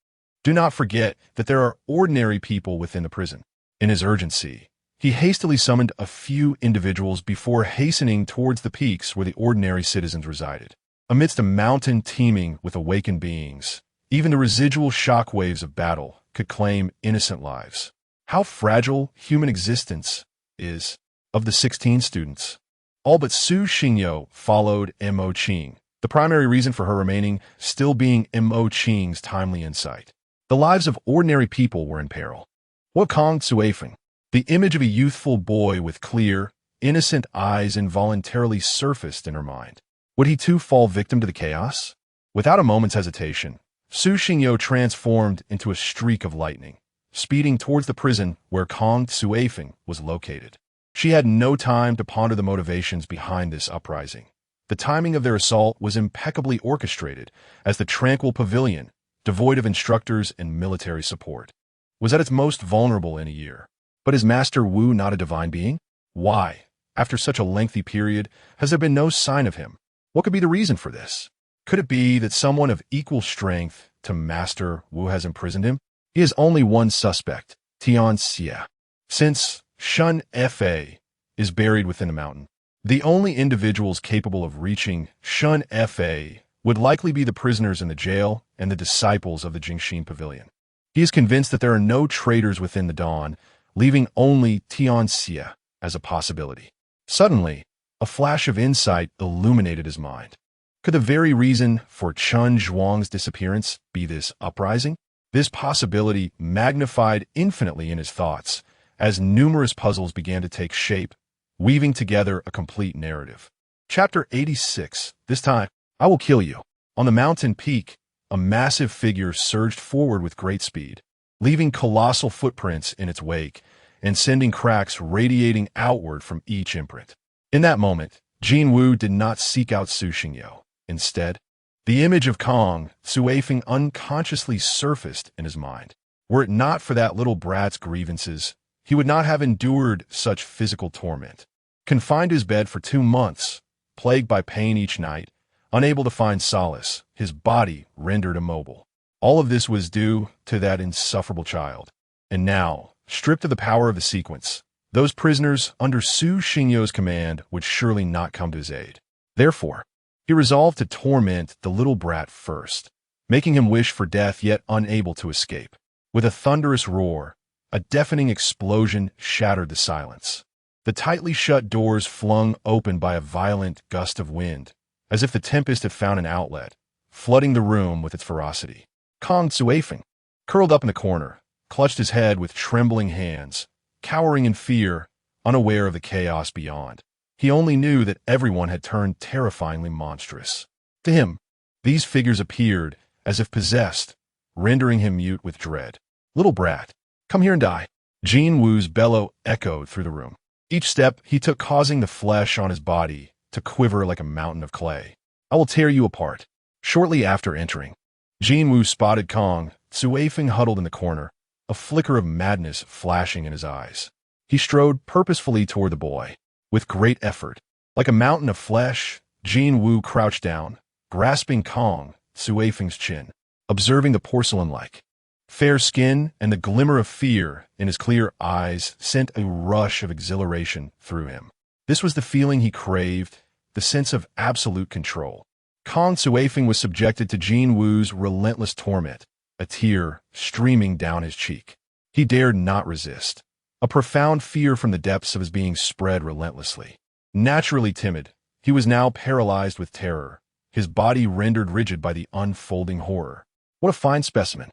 Do not forget that there are ordinary people within the prison." In his urgency, he hastily summoned a few individuals before hastening towards the peaks where the ordinary citizens resided. Amidst a mountain teeming with awakened beings, even the residual shock waves of battle could claim innocent lives. How fragile human existence is. Of the 16 students, all but Su Xingyo followed Mo Qing, the primary reason for her remaining still being Mo Qing's timely insight. The lives of ordinary people were in peril. What Kong Tsuefeng? The image of a youthful boy with clear, innocent eyes involuntarily surfaced in her mind. Would he too fall victim to the chaos? Without a moment's hesitation, Su Xingyo transformed into a streak of lightning, speeding towards the prison where Kong Tsuefeng was located. She had no time to ponder the motivations behind this uprising. The timing of their assault was impeccably orchestrated, as the tranquil pavilion, devoid of instructors and military support, was at its most vulnerable in a year. But is Master Wu not a divine being? Why, after such a lengthy period, has there been no sign of him? What could be the reason for this? Could it be that someone of equal strength to Master Wu has imprisoned him? He is only one suspect, Tian Xie. Since Shun Fa is buried within the mountain, the only individuals capable of reaching Shun Fa would likely be the prisoners in the jail and the disciples of the Jingxin Pavilion. He is convinced that there are no traitors within the Dawn, leaving only Tian Xie as a possibility. Suddenly, a flash of insight illuminated his mind. Could the very reason for Chun Zhuang's disappearance be this uprising? This possibility magnified infinitely in his thoughts as numerous puzzles began to take shape, weaving together a complete narrative. Chapter 86. This time, I will kill you. On the mountain peak, a massive figure surged forward with great speed, leaving colossal footprints in its wake and sending cracks radiating outward from each imprint. In that moment, Jin Wu did not seek out Su Xingyo. Instead, the image of Kong Tsuefeng unconsciously surfaced in his mind. Were it not for that little brat's grievances, he would not have endured such physical torment. Confined to his bed for 2 months, plagued by pain each night, unable to find solace, his body rendered immobile. All of this was due to that insufferable child. And now, stripped of the power of the sequence, those prisoners under Su Xingyo's command would surely not come to his aid. Therefore, he resolved to torment the little brat first, making him wish for death yet unable to escape. With a thunderous roar, a deafening explosion shattered the silence. The tightly shut doors flung open by a violent gust of wind, as if the tempest had found an outlet, flooding the room with its ferocity. Kong Tsuefeng, curled up in the corner, clutched his head with trembling hands, cowering in fear, unaware of the chaos beyond. He only knew that everyone had turned terrifyingly monstrous. To him, These figures appeared as if possessed, rendering him mute with dread. "Little brat, come here and die." Jin Woo's bellow echoed through the room. Each step he took causing the flesh on his body to quiver like a mountain of clay. "I will tear you apart." Shortly after entering, Jin Woo spotted Kong, Suifeng huddled in the corner, a flicker of madness flashing in his eyes. He strode purposefully toward the boy. With great effort, like a mountain of flesh, Jin Woo crouched down, grasping Kong, Suifeng's chin, observing the porcelain-like fair skin and the glimmer of fear in his clear eyes sent a rush of exhilaration through him. This was the feeling he craved, the sense of absolute control. Kong Suifeng was subjected to Jin Woo's relentless torment, a tear streaming down his cheek. He dared not resist. A profound fear from the depths of his being spread relentlessly. Naturally timid, he was now paralyzed with terror, his body rendered rigid by the unfolding horror. "What a fine specimen.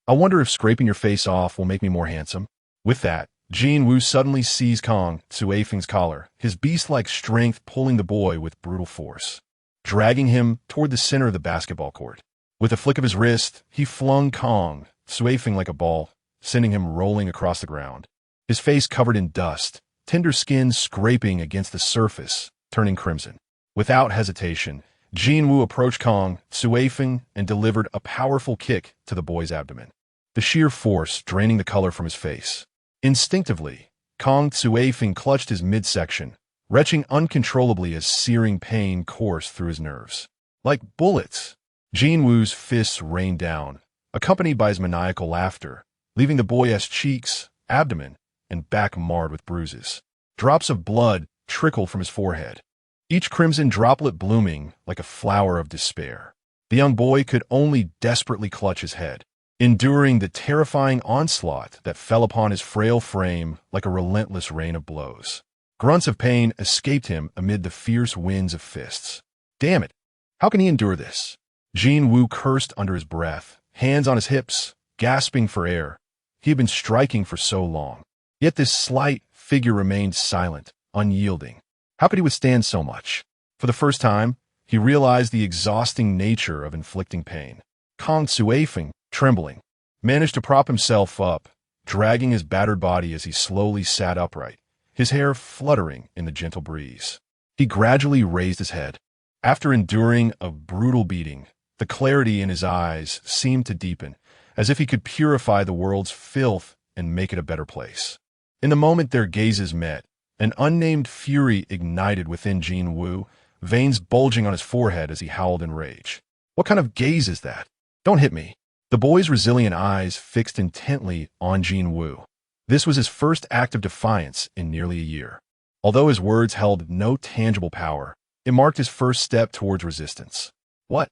I wonder if scraping your face off will make me more handsome." With that, Jin Woo suddenly seized Kong Suifeng's collar, his beast-like strength pulling the boy with brutal force, dragging him toward the center of the basketball court. With a flick of his wrist, he flung Kong Suifeng like a ball, sending him rolling across the ground. His face covered in dust, tender skin scraping against the surface, turning crimson. Without hesitation, Jin Woo approached Kong Suifeng and delivered a powerful kick to the boy's abdomen, the sheer force draining the color from his face. Instinctively, Kong Suifeng clutched his midsection, retching uncontrollably as searing pain coursed through his nerves. Like bullets, Jin Woo's fists rained down, accompanied by his maniacal laughter, leaving the boy's cheeks, abdomen, and back marred with bruises. Drops of blood trickled from his forehead, each crimson droplet blooming like a flower of despair. The young boy could only desperately clutch his head, enduring the terrifying onslaught that fell upon his frail frame like a relentless rain of blows. Grunts of pain escaped him amid the fierce winds of fists. Damn it! How can he endure this? Jin Woo cursed under his breath, hands on his hips, gasping for air. He had been striking for so long. Yet this slight figure remained silent, unyielding. How could he withstand so much? For the first time, he realized the exhausting nature of inflicting pain. Kong Suifeng, trembling, managed to prop himself up, dragging his battered body as he slowly sat upright, his hair fluttering in the gentle breeze. He gradually raised his head. After enduring a brutal beating, the clarity in his eyes seemed to deepen, as if he could purify the world's filth and make it a better place. In the moment their gazes met, an unnamed fury ignited within Jin Woo, veins bulging on his forehead as he howled in rage. What kind of gaze is that? Don't hit me. The boy's resilient eyes fixed intently on Jin Woo. This was his first act of defiance in nearly a year. Although his words held no tangible power, it marked his first step towards resistance. What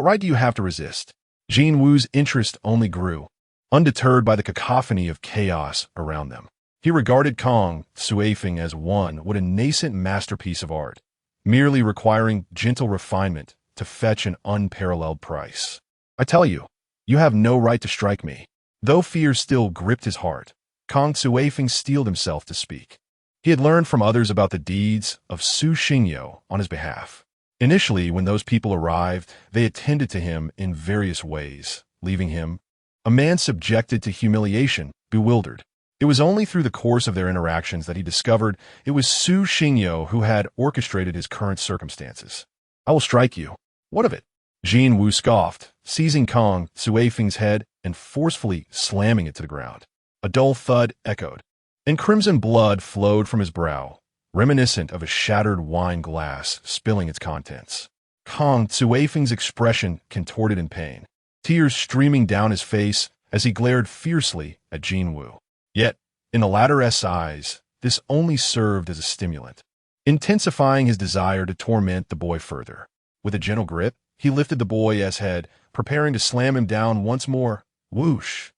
right do you have to resist? Jin Woo's interest only grew, undeterred by the cacophony of chaos around them. He regarded Kong Suifeng as what a nascent masterpiece of art, merely requiring gentle refinement to fetch an unparalleled price. I tell you, you have no right to strike me. Though fear still gripped his heart, Kong Suifeng steeled himself to speak. He had learned from others about the deeds of Su Xingyo on his behalf. Initially, when those people arrived, they attended to him in various ways, leaving him, a man subjected to humiliation, bewildered. It was only through the course of their interactions that he discovered it was Su Xingyo who had orchestrated his current circumstances. I will strike you. What of it? Jin Woo scoffed, seizing Kong Suifeng's head and forcefully slamming it to the ground. A dull thud echoed, and crimson blood flowed from his brow, reminiscent of a shattered wine glass spilling its contents. Kong Suifeng's expression contorted in pain, tears streaming down his face as he glared fiercely at Jin Woo. Yet, in the latter's eyes, this only served as a stimulant, intensifying his desire to torment the boy further. With a gentle grip, he lifted the boy's head, preparing to slam him down once more. Whoosh!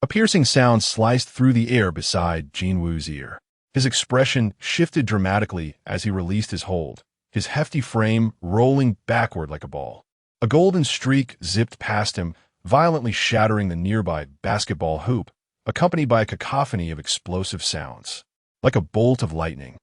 A piercing sound sliced through the air beside Jin Woo's ear. His expression shifted dramatically as he released his hold, his hefty frame rolling backward like a ball. A golden streak zipped past him, violently shattering the nearby basketball hoop, accompanied by a cacophony of explosive sounds. Like a bolt of lightning,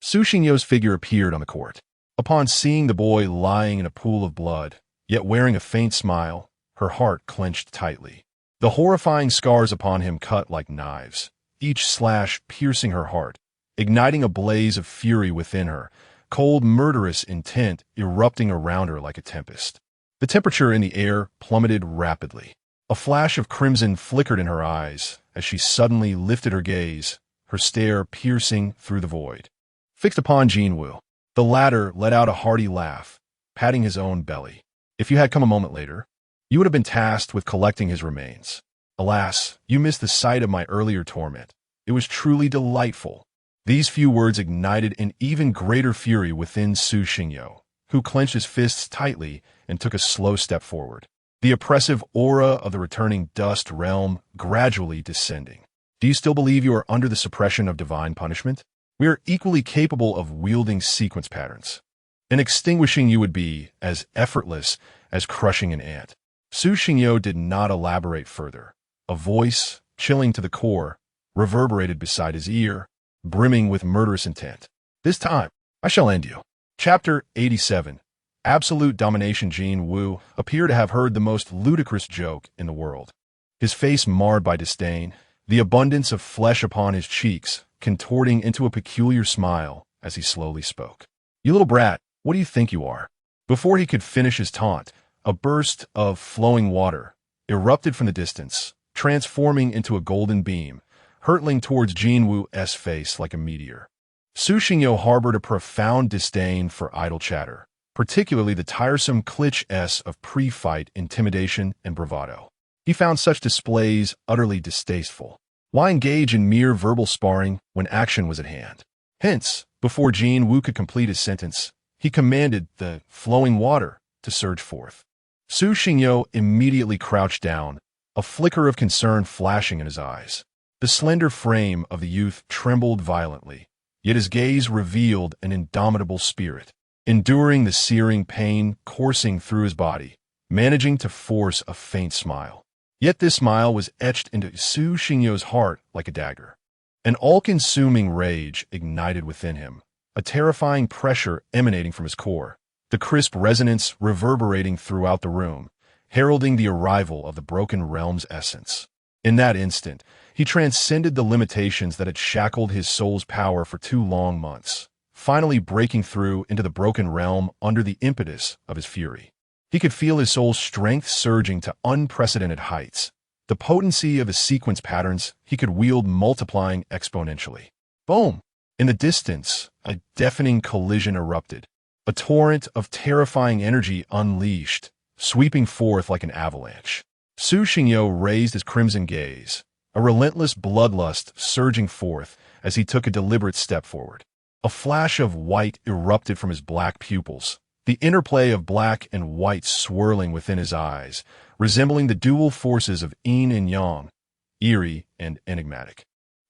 Su Xingyo's figure appeared on the court. Upon seeing the boy lying in a pool of blood, yet wearing a faint smile, her heart clenched tightly. The horrifying scars upon him cut like knives, each slash piercing her heart, igniting a blaze of fury within her, cold, murderous intent erupting around her like a tempest. The temperature in the air plummeted rapidly. A flash of crimson flickered in her eyes as she suddenly lifted her gaze, her stare piercing through the void. Fixed upon Jinwoo, the latter let out a hearty laugh, patting his own belly. If you had come a moment later, you would have been tasked with collecting his remains. Alas, you missed the sight of my earlier torment. It was truly delightful. These few words ignited an even greater fury within Su Xingyo, who clenched his fists tightly and took a slow step forward, the oppressive aura of the returning dust realm gradually descending. Do you still believe you are under the suppression of divine punishment? We are equally capable of wielding sequence patterns, and extinguishing you would be as effortless as crushing an ant. Su Xingyo did not elaborate further. A voice, chilling to the core, reverberated beside his ear, brimming with murderous intent. This time, I shall end you. Chapter 87. Absolute Domination. Jinwoo appeared to have heard the most ludicrous joke in the world. His face marred by disdain, the abundance of flesh upon his cheeks contorting into a peculiar smile as he slowly spoke. You little brat, what do you think you are? Before he could finish his taunt, a burst of flowing water erupted from the distance, transforming into a golden beam, hurtling towards Jinwoo's face like a meteor. Su Xingyo harbored a profound disdain for idle chatter, particularly the tiresome cliché of pre-fight intimidation and bravado. He found such displays utterly distasteful. Why engage in mere verbal sparring when action was at hand? Hence, before Jinwoo could complete his sentence, he commanded the flowing water to surge forth. Su Xingyo immediately crouched down, a flicker of concern flashing in his eyes. The slender frame of the youth trembled violently, yet his gaze revealed an indomitable spirit, enduring the searing pain coursing through his body, managing to force a faint smile. Yet this smile was etched into Su Xingyo's heart like a dagger. An all-consuming rage ignited within him, a terrifying pressure emanating from his core, the crisp resonance reverberating throughout the room, heralding the arrival of the broken realm's essence. In that instant, he transcended the limitations that had shackled his soul's power for 2 long months, finally breaking through into the broken realm under the impetus of his fury. He could feel his soul's strength surging to unprecedented heights, the potency of his sequence patterns he could wield multiplying exponentially. Boom! In the distance, a deafening collision erupted, a torrent of terrifying energy unleashed, sweeping forth like an avalanche. Su Xingyo raised his crimson gaze, a relentless bloodlust surging forth as he took a deliberate step forward. A flash of white erupted from his black pupils, the interplay of black and white swirling within his eyes, resembling the dual forces of yin and yang, eerie and enigmatic.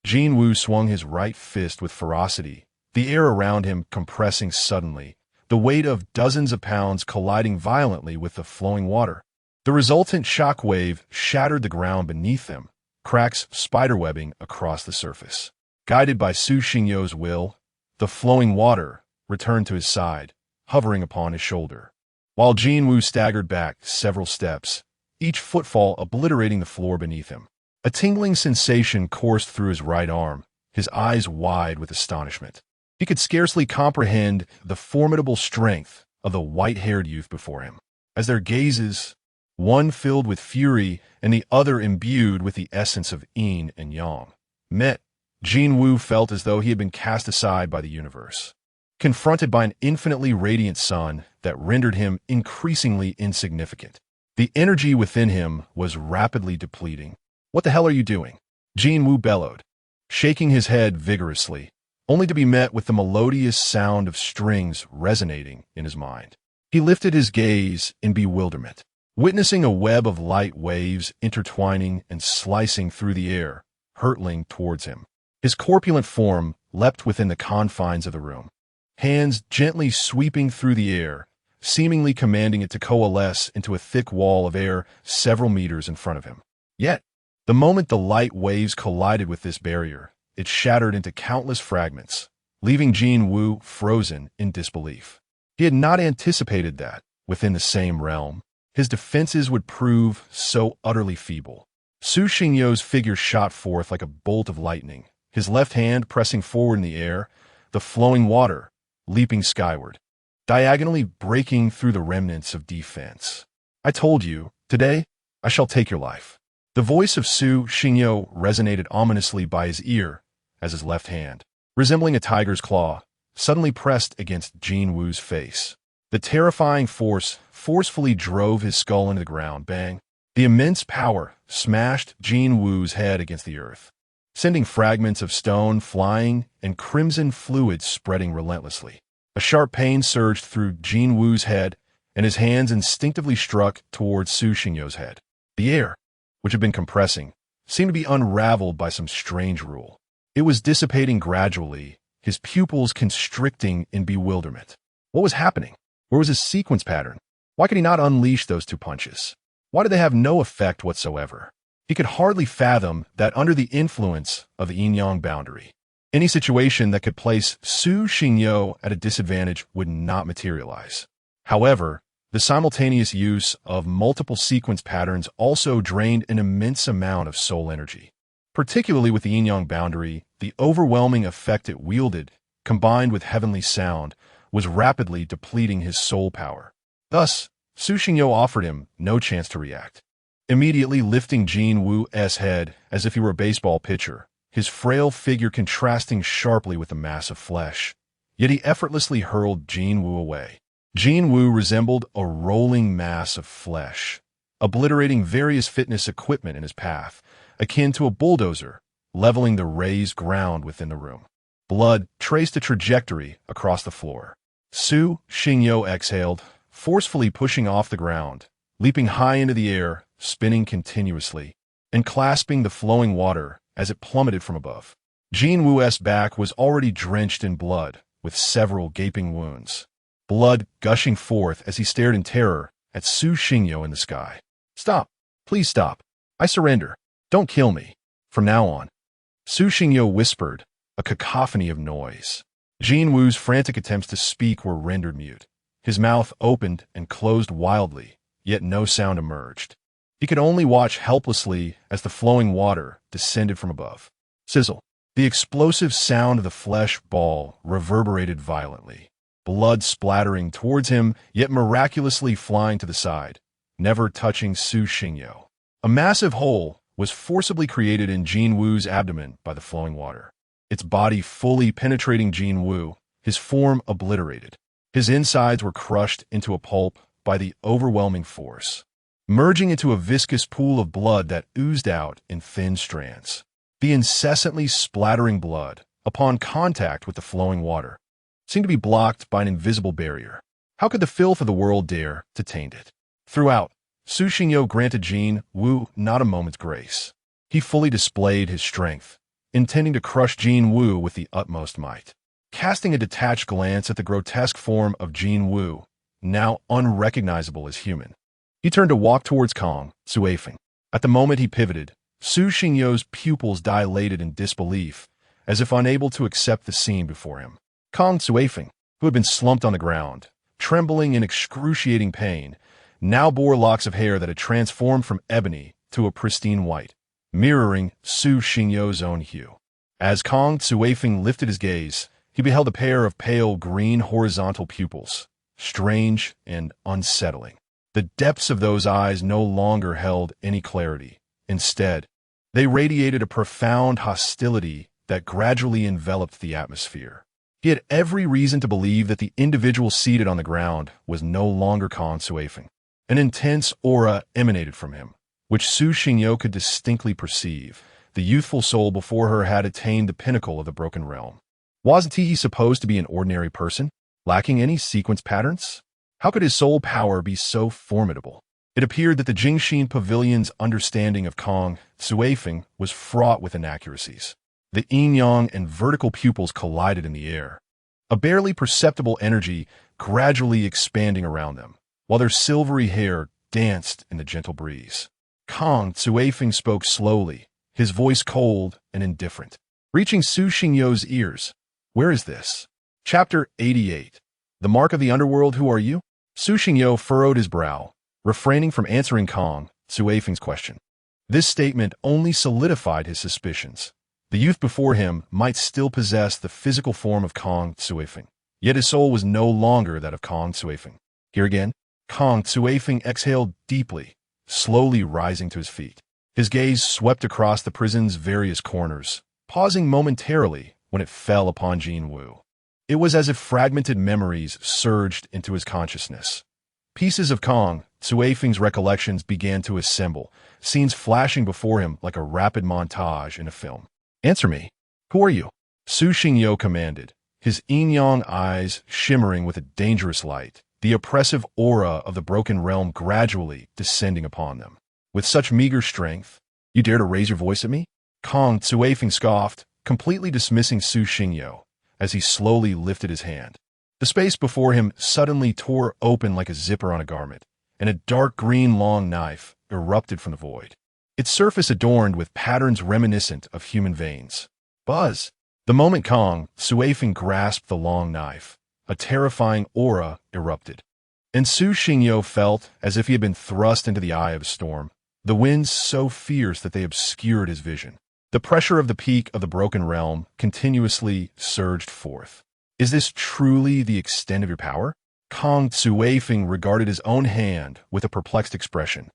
Jinwoo swung his right fist with ferocity, the air around him compressing suddenly, the weight of dozens of pounds colliding violently with the flowing water. The resultant shock wave shattered the ground beneath them, cracks spiderwebbing across the surface. Guided by Su Xingyo's will, the flowing water returned to his side, hovering upon his shoulder, while Jinwoo staggered back several steps, each footfall obliterating the floor beneath him. A tingling sensation coursed through his right arm, his eyes wide with astonishment. He could scarcely comprehend the formidable strength of the white-haired youth before him, as their gazes, one filled with fury and the other imbued with the essence of yin and yang, met. Jinwoo felt as though he had been cast aside by the universe, confronted by an infinitely radiant sun that rendered him increasingly insignificant. The energy within him was rapidly depleting. What the hell are you doing? Jinwoo bellowed, shaking his head vigorously, only to be met with the melodious sound of strings resonating in his mind. He lifted his gaze in bewilderment, witnessing a web of light waves intertwining and slicing through the air, hurtling towards him. His corpulent form leapt within the confines of the room, hands gently sweeping through the air, seemingly commanding it to coalesce into a thick wall of air several meters in front of him. Yet, the moment the light waves collided with this barrier, it shattered into countless fragments, leaving Jinwoo frozen in disbelief. He had not anticipated that, within the same realm, his defenses would prove so utterly feeble. Su Xingyo's figure shot forth like a bolt of lightning, his left hand pressing forward in the air, the flowing water leaping skyward, diagonally breaking through the remnants of defense. I told you, today I shall take your life. The voice of Su Xingyo resonated ominously by his ear as his left hand, resembling a tiger's claw, suddenly pressed against Jin Wu's face. The terrifying force forcefully drove his skull into the ground. Bang! The immense power smashed Jin Wu's head against the earth, sending fragments of stone flying and crimson fluid spreading relentlessly. A sharp pain surged through Jin Wu's head, and his hands instinctively struck towards Su Xingyo's head. The air, which had been compressing, seemed to be unraveled by some strange rule. It was dissipating gradually, his pupils constricting in bewilderment. What was happening? Where was his sequence pattern? Why could he not unleash those two punches? Why did they have no effect whatsoever? He could hardly fathom that under the influence of the yin-yang boundary, any situation that could place Su Xingyo at a disadvantage would not materialize. However, the simultaneous use of multiple sequence patterns also drained an immense amount of soul energy. Particularly with the yin-yang boundary, the overwhelming effect it wielded, combined with heavenly sound, was rapidly depleting his soul power. Thus, Su Xingyo offered him no chance to react. Immediately lifting Jin Wu's head as if he were a baseball pitcher, his frail figure contrasting sharply with the mass of flesh, yet he effortlessly hurled Jin Wu away. Jin Wu resembled a rolling mass of flesh, obliterating various fitness equipment in his path, akin to a bulldozer, leveling the raised ground within the room. Blood traced a trajectory across the floor. Su Xingyo exhaled, forcefully pushing off the ground, leaping high into the air, spinning continuously, and clasping the flowing water as it plummeted from above. Jin Wu's back was already drenched in blood, with several gaping wounds, blood gushing forth as he stared in terror at Su Xingyo in the sky. "Stop! Please stop! I surrender! Don't kill me! From now on," Su Xingyo whispered, a cacophony of noise. Jin Wu's frantic attempts to speak were rendered mute. His mouth opened and closed wildly, yet no sound emerged. He could only watch helplessly as the flowing water descended from above. Sizzle! The explosive sound of the flesh ball reverberated violently, blood splattering towards him, yet miraculously flying to the side, never touching Su Xingyo. A massive hole was forcibly created in Jin Wu's abdomen by the flowing water, its body fully penetrating Jin Wu, his form obliterated. His insides were crushed into a pulp by the overwhelming force, merging into a viscous pool of blood that oozed out in thin strands. The incessantly splattering blood, upon contact with the flowing water, seemed to be blocked by an invisible barrier. How could the filth of the world dare to taint it? Throughout, Su Xingyo granted Jin Wu not a moment's grace. He fully displayed his strength, intending to crush Jin Wu with the utmost might. Casting a detached glance at the grotesque form of Jin Wu, now unrecognizable as human, he turned to walk towards Kong Tsuefeng. At the moment he pivoted, Su Xingyo's pupils dilated in disbelief, as if unable to accept the scene before him. Kong Tsuefeng, who had been slumped on the ground, trembling in excruciating pain, now bore locks of hair that had transformed from ebony to a pristine white, mirroring Su Xingyo's own hue. As Kong Tsuefeng lifted his gaze, he beheld a pair of pale green horizontal pupils, strange and unsettling. The depths of those eyes no longer held any clarity. Instead, they radiated a profound hostility that gradually enveloped the atmosphere. He had every reason to believe that the individual seated on the ground was no longer Kong Tsuefeng. An intense aura emanated from him, which Su Xingyo could distinctly perceive. The youthful soul before her had attained the pinnacle of the broken realm. Wasn't he supposed to be an ordinary person, lacking any sequence patterns? How could his soul power be so formidable? It appeared that the Jingxin Pavilion's understanding of Kong Tsuefeng was fraught with inaccuracies. The yin-yang and vertical pupils collided in the air, a barely perceptible energy gradually expanding around them, while their silvery hair danced in the gentle breeze. Kong Tsuefeng spoke slowly, his voice cold and indifferent, reaching Su Xingyo's ears. "Where is this?" Chapter 88. The Mark of the Underworld. Who are you? Su Xingyo furrowed his brow, refraining from answering Kong Suifeng's question. This statement only solidified his suspicions. The youth before him might still possess the physical form of Kong Suifeng, yet his soul was no longer that of Kong Suifeng. Here again, Kong Suifeng exhaled deeply, slowly rising to his feet. His gaze swept across the prison's various corners, pausing momentarily when it fell upon Jin Wu. It was as if fragmented memories surged into his consciousness. Pieces of Kong Suifeng's recollections began to assemble, scenes flashing before him like a rapid montage in a film. "Answer me. Who are you?" Su Xingyo commanded, his yin-yang eyes shimmering with a dangerous light, the oppressive aura of the broken realm gradually descending upon them. "With such meager strength, you dare to raise your voice at me?" Kong Suifeng scoffed, completely dismissing Su Xingyo, as he slowly lifted his hand. The space before him suddenly tore open like a zipper on a garment, and a dark green long knife erupted from the void, its surface adorned with patterns reminiscent of human veins. Buzz! The moment Kong Suifeng grasped the long knife, a terrifying aura erupted, and Su Xingyo felt as if he had been thrust into the eye of a storm, the winds so fierce that they obscured his vision. The pressure of the peak of the broken realm continuously surged forth. "Is this truly the extent of your power?" Kong Suifeng regarded his own hand with a perplexed expression,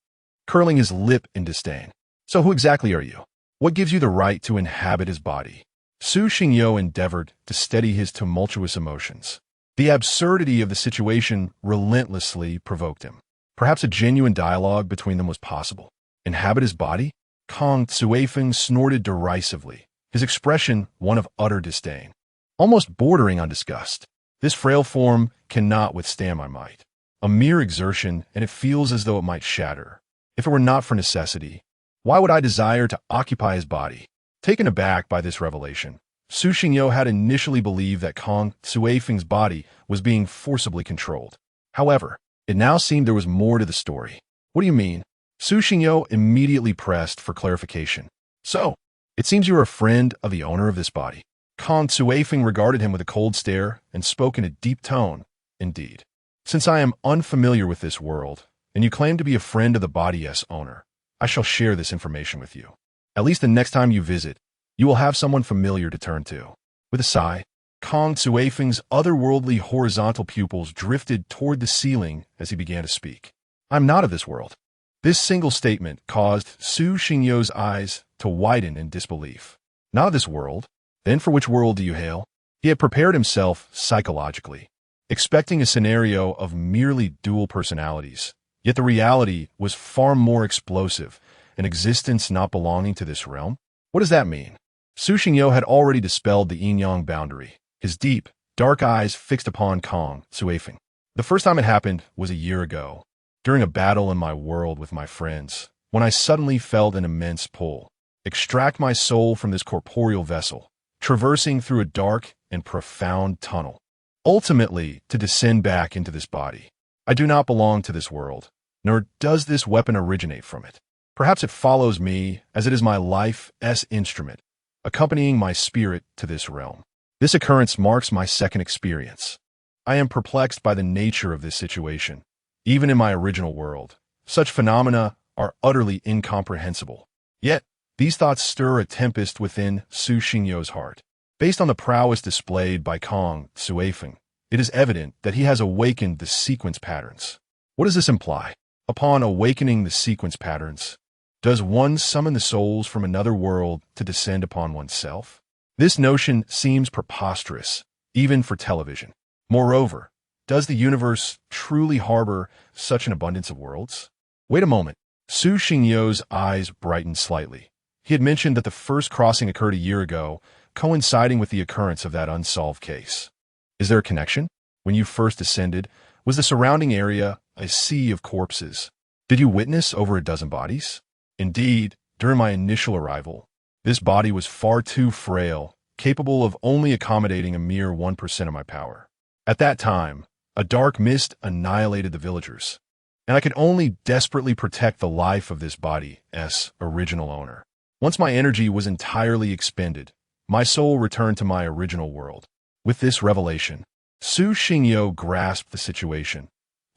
curling his lip in disdain. "So who exactly are you? What gives you the right to inhabit his body?" Su Xingyo endeavored to steady his tumultuous emotions. The absurdity of the situation relentlessly provoked him. Perhaps a genuine dialogue between them was possible. Inhabit his body? Kong Suifeng snorted derisively, his expression one of utter disdain, almost bordering on disgust. "This frail form cannot withstand my might. A mere exertion, and it feels as though it might shatter. If it were not for necessity, why would I desire to occupy his body?" Taken aback by this revelation, Su Xingyo had initially believed that Kong Suifeng's body was being forcibly controlled. However, it now seemed there was more to the story. "What do you mean?" Su Xingyo immediately pressed for clarification. "So, it seems you are a friend of the owner of this body." Kong Suifeng regarded him with a cold stare and spoke in a deep tone. "Indeed. Since I am unfamiliar with this world, and you claim to be a friend of the body's owner, I shall share this information with you. At least the next time you visit, you will have someone familiar to turn to." With a sigh, Kong Suifeng's otherworldly horizontal pupils drifted toward the ceiling as he began to speak. "I'm not of this world." This single statement caused Su Xingyo's eyes to widen in disbelief. "Not of this world? Then for which world do you hail?" He had prepared himself psychologically, expecting a scenario of merely dual personalities, yet the reality was far more explosive, an existence not belonging to this realm. What does that mean? Su Xingyo had already dispelled the yin-yang boundary, his deep, dark eyes fixed upon Kong Suifeng. "The first time it happened was a year ago, during a battle in my world with my friends, when I suddenly felt an immense pull. Extract my soul from this corporeal vessel, traversing through a dark and profound tunnel, ultimately to descend back into this body. I do not belong to this world, nor does this weapon originate from it. Perhaps it follows me, as it is my life's instrument, accompanying my spirit to this realm. This occurrence marks my second experience. I am perplexed by the nature of this situation. Even in my original world, such phenomena are utterly incomprehensible. Yet, these thoughts stir a tempest within Su Xingyo's heart. Based on the prowess displayed by Kong Suifeng, it is evident that he has awakened the sequence patterns. What does this imply? Upon awakening the sequence patterns, does one summon the souls from another world to descend upon oneself? This notion seems preposterous, even for television. Moreover, does the universe truly harbor such an abundance of worlds? Wait a moment. Su Xingyo's eyes brightened slightly. He had mentioned that the first crossing occurred a year ago, coinciding with the occurrence of that unsolved case. Is there a connection? When you first descended, was the surrounding area a sea of corpses? Did you witness over a dozen bodies? Indeed, during my initial arrival, this body was far too frail, capable of only accommodating a mere 1% of my power. At that time, a dark mist annihilated the villagers, and I could only desperately protect the life of this body's original owner. Once my energy was entirely expended, my soul returned to my original world. With this revelation, Su Xingyo grasped the situation,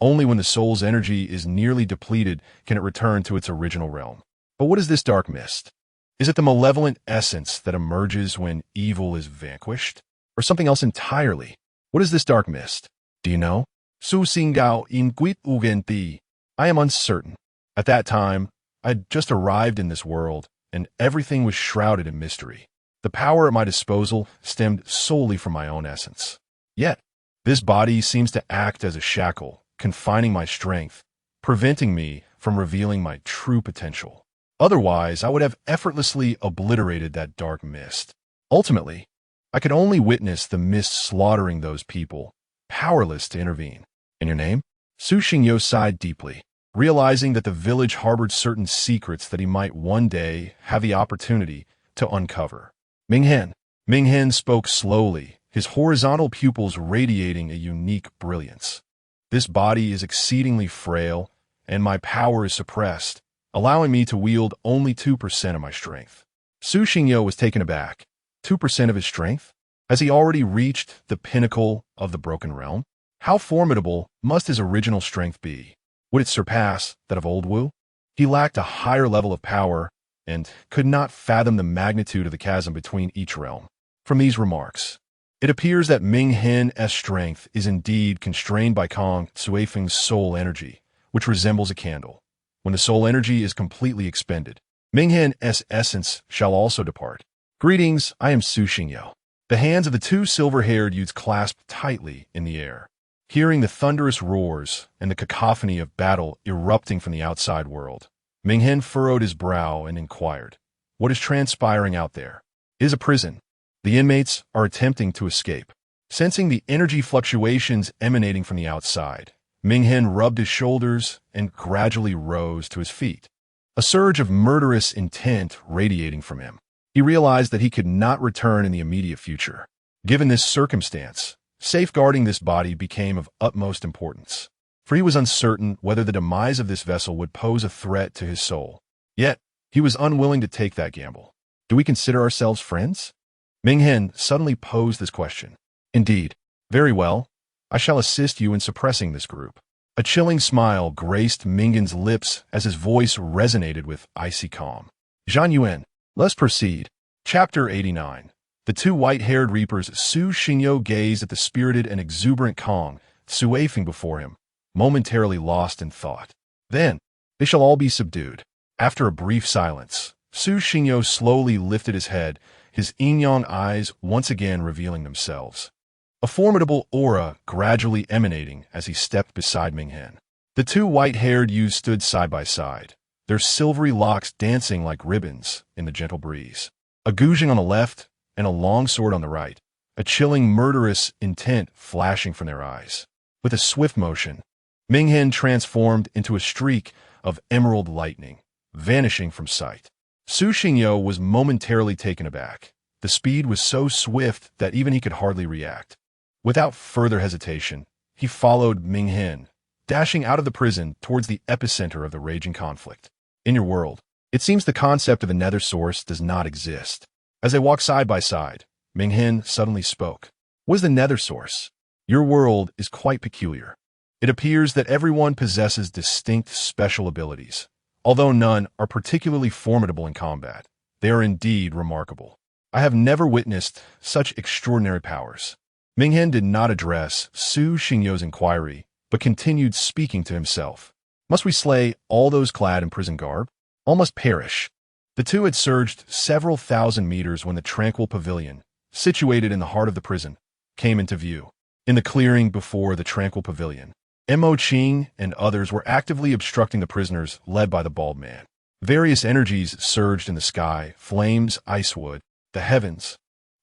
Only when the soul's energy is nearly depleted can it return to its original realm. But what is this dark mist? Is it the malevolent essence that emerges when evil is vanquished? Or something else entirely? What is this dark mist? Do you know? Su Xingao in Guit Ugenti. I am uncertain. At that time, I had just arrived in this world, and everything was shrouded in mystery. The power at my disposal stemmed solely from my own essence. Yet, this body seems to act as a shackle, confining my strength, preventing me from revealing my true potential. Otherwise, I would have effortlessly obliterated that dark mist. Ultimately, I could only witness the mist slaughtering those people, powerless to intervene. In your name? Su Xingyo sighed deeply, realizing that the village harbored certain secrets that he might one day have the opportunity to uncover. Minghen. Minghen spoke slowly, his horizontal pupils radiating a unique brilliance. This body is exceedingly frail, and my power is suppressed, allowing me to wield only 2% of my strength. Su Xingyo was taken aback. 2% of his strength? Has he already reached the pinnacle of the broken realm? How formidable must his original strength be? Would it surpass that of Old Wu? He lacked a higher level of power and could not fathom the magnitude of the chasm between each realm. From these remarks, it appears that Ming Hen's strength is indeed constrained by Kong Suifeng's soul energy, which resembles a candle. When the soul energy is completely expended, Ming Hen's essence shall also depart. Greetings, I am Su Xingyo. The hands of the two silver-haired youths clasped tightly in the air. Hearing the thunderous roars and the cacophony of battle erupting from the outside world, Ming Hen furrowed his brow and inquired, "What is transpiring out there?" "It is a prison. The inmates are attempting to escape." Sensing the energy fluctuations emanating from the outside, Ming Hen rubbed his shoulders and gradually rose to his feet, a surge of murderous intent radiating from him. He realized that he could not return in the immediate future. Given this circumstance, safeguarding this body became of utmost importance, for he was uncertain whether the demise of this vessel would pose a threat to his soul. Yet, he was unwilling to take that gamble. "Do we consider ourselves friends?" Ming Hen suddenly posed this question. "Indeed. Very well. I shall assist you in suppressing this group." A chilling smile graced Minghen's lips as his voice resonated with icy calm. "Zhan Yuan, let's proceed." Chapter 89. The two white-haired reapers Su Xingyo gazed at the spirited and exuberant Kong Suifeng before him, momentarily lost in thought. Then, "They shall all be subdued." After a brief silence, Su Xingyo slowly lifted his head, his yin-yang eyes once again revealing themselves, a formidable aura gradually emanating as he stepped beside Ming Hen. The two white-haired youths stood side by side, their silvery locks dancing like ribbons in the gentle breeze. A guzheng on the left and a long sword on the right, a chilling murderous intent flashing from their eyes. With a swift motion, Ming Hen transformed into a streak of emerald lightning, vanishing from sight. Su Xingyo was momentarily taken aback. The speed was so swift that even he could hardly react. Without further hesitation, he followed Ming Hen, dashing out of the prison towards the epicenter of the raging conflict. In your world, it seems the concept of a nether source does not exist. As they walked side by side, Ming Hen suddenly spoke. "What is the nether source? Your world is quite peculiar. It appears that everyone possesses distinct special abilities. Although none are particularly formidable in combat, they are indeed remarkable. I have never witnessed such extraordinary powers." Ming Hen did not address Su Xingyo's inquiry, but continued speaking to himself. "Must we slay all those clad in prison garb? All must perish." The two had surged several thousand meters when the tranquil pavilion, situated in the heart of the prison, came into view. In the clearing before the tranquil pavilion, Mo Qing and others were actively obstructing the prisoners led by the bald man. Various energies surged in the sky, flames, icewood, the heavens,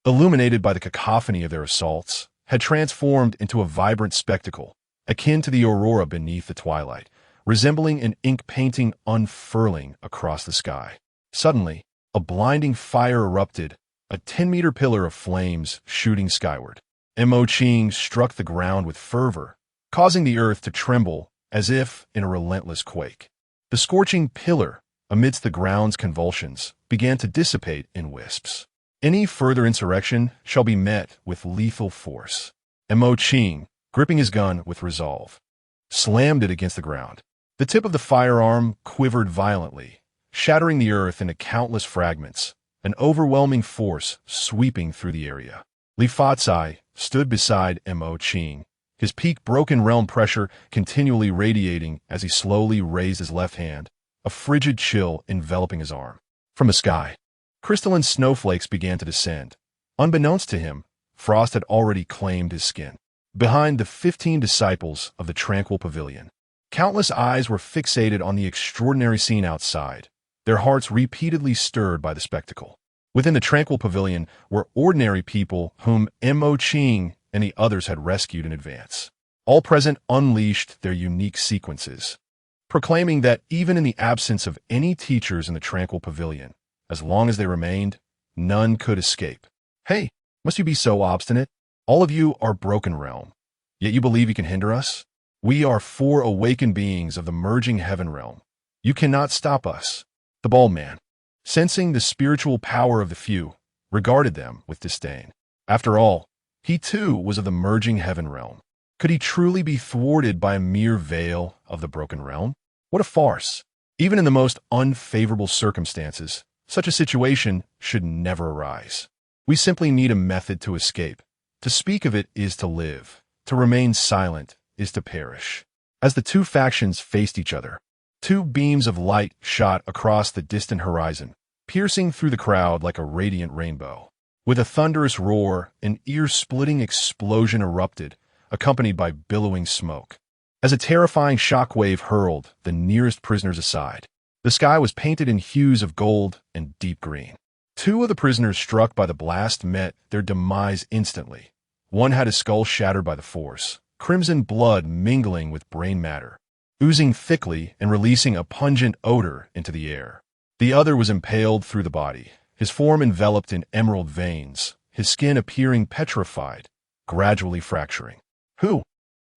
illuminated by the cacophony of their assaults, had transformed into a vibrant spectacle, akin to the aurora beneath the twilight, resembling an ink painting unfurling across the sky. Suddenly, a blinding fire erupted, a 10-meter pillar of flames shooting skyward. Mo Qing struck the ground with fervor, causing the earth to tremble as if in a relentless quake. The scorching pillar, amidst the ground's convulsions, began to dissipate in wisps. "Any further insurrection shall be met with lethal force." Mo Qing, gripping his gun with resolve, slammed it against the ground. The tip of the firearm quivered violently, shattering the earth into countless fragments, an overwhelming force sweeping through the area. Li Fatsai stood beside Mo Qing, his peak broken realm pressure continually radiating as he slowly raised his left hand, a frigid chill enveloping his arm. From the sky, crystalline snowflakes began to descend. Unbeknownst to him, frost had already claimed his skin. Behind the 15 disciples of the tranquil pavilion, countless eyes were fixated on the extraordinary scene outside, their hearts repeatedly stirred by the spectacle. Within the tranquil pavilion were ordinary people whom Mo Qing and the others had rescued in advance. All present unleashed their unique sequences, proclaiming that even in the absence of any teachers in the tranquil pavilion, as long as they remained, none could escape. Hey, must you be so obstinate? All of you are broken realm, yet you believe you can hinder us? We are 4 awakened beings of the merging heaven realm. You cannot stop us. The bald man, sensing the spiritual power of the few, regarded them with disdain. After all, he too was of the merging heaven realm. Could he truly be thwarted by a mere veil of the broken realm? What a farce! Even in the most unfavorable circumstances, such a situation should never arise. We simply need a method to escape. To speak of it is to live. To remain silent is to perish. As the two factions faced each other, 2 beams of light shot across the distant horizon, piercing through the crowd like a radiant rainbow. With a thunderous roar, an ear-splitting explosion erupted, accompanied by billowing smoke. As a terrifying shockwave hurled the nearest prisoners aside, the sky was painted in hues of gold and deep green. 2 of the prisoners struck by the blast met their demise instantly. One had his skull shattered by the force, crimson blood mingling with brain matter, oozing thickly and releasing a pungent odor into the air. The other was impaled through the body, his form enveloped in emerald veins, his skin appearing petrified, gradually fracturing. Who?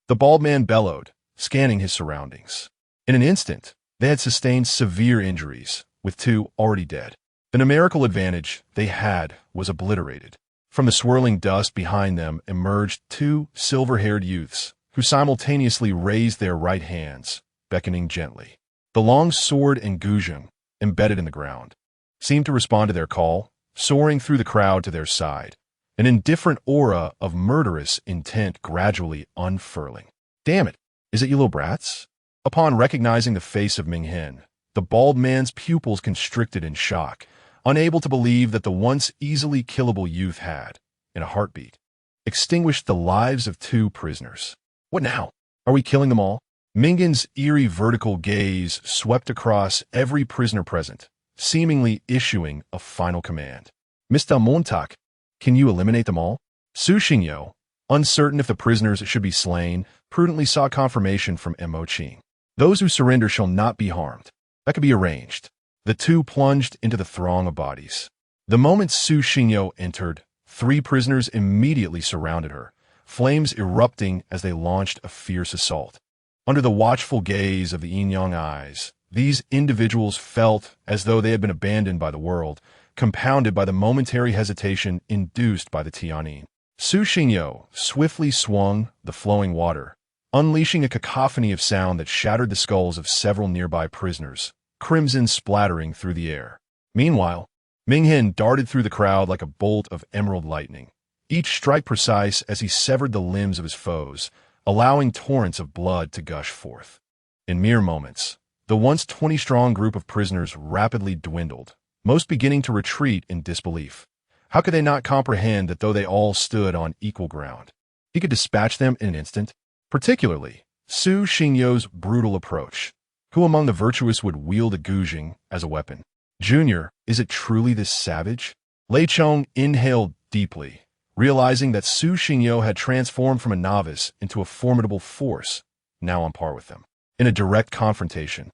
The bald man bellowed, scanning his surroundings. In an instant, they had sustained severe injuries, with 2 already dead. The numerical advantage they had was obliterated. From the swirling dust behind them emerged 2 silver-haired youths, who simultaneously raised their right hands, beckoning gently. The long sword and guzheng, embedded in the ground, seemed to respond to their call, soaring through the crowd to their side, an indifferent aura of murderous intent gradually unfurling. Damn it, is it you little brats? Upon recognizing the face of Ming Hen, the bald man's pupils constricted in shock, unable to believe that the once easily killable youth had, in a heartbeat, extinguished the lives of 2 prisoners. What now? Are we killing them all? Mingen's eerie vertical gaze swept across every prisoner present, seemingly issuing a final command. Mr. Montauk, can you eliminate them all? Su Xingyo, uncertain if the prisoners should be slain, prudently sought confirmation from Mo Qing. Those who surrender shall not be harmed. That could be arranged. The 2 plunged into the throng of bodies. The moment Su Xingyo entered, 3 prisoners immediately surrounded her, flames erupting as they launched a fierce assault. Under the watchful gaze of the yin-yang eyes, these individuals felt as though they had been abandoned by the world, compounded by the momentary hesitation induced by the Tianyin. Su Xingyo swiftly swung the flowing water, unleashing a cacophony of sound that shattered the skulls of several nearby prisoners, crimson splattering through the air. Meanwhile, Ming Hen darted through the crowd like a bolt of emerald lightning, each strike precise as he severed the limbs of his foes, allowing torrents of blood to gush forth. In mere moments, the once 20-strong group of prisoners rapidly dwindled, most beginning to retreat in disbelief. How could they not comprehend that though they all stood on equal ground, he could dispatch them in an instant? Particularly, Su Xingyo's brutal approach. Who among the virtuous would wield a guzheng as a weapon? Junior, is it truly this savage? Lei Chong inhaled deeply, realizing that Su Xingyo had transformed from a novice into a formidable force, now on par with them. In a direct confrontation,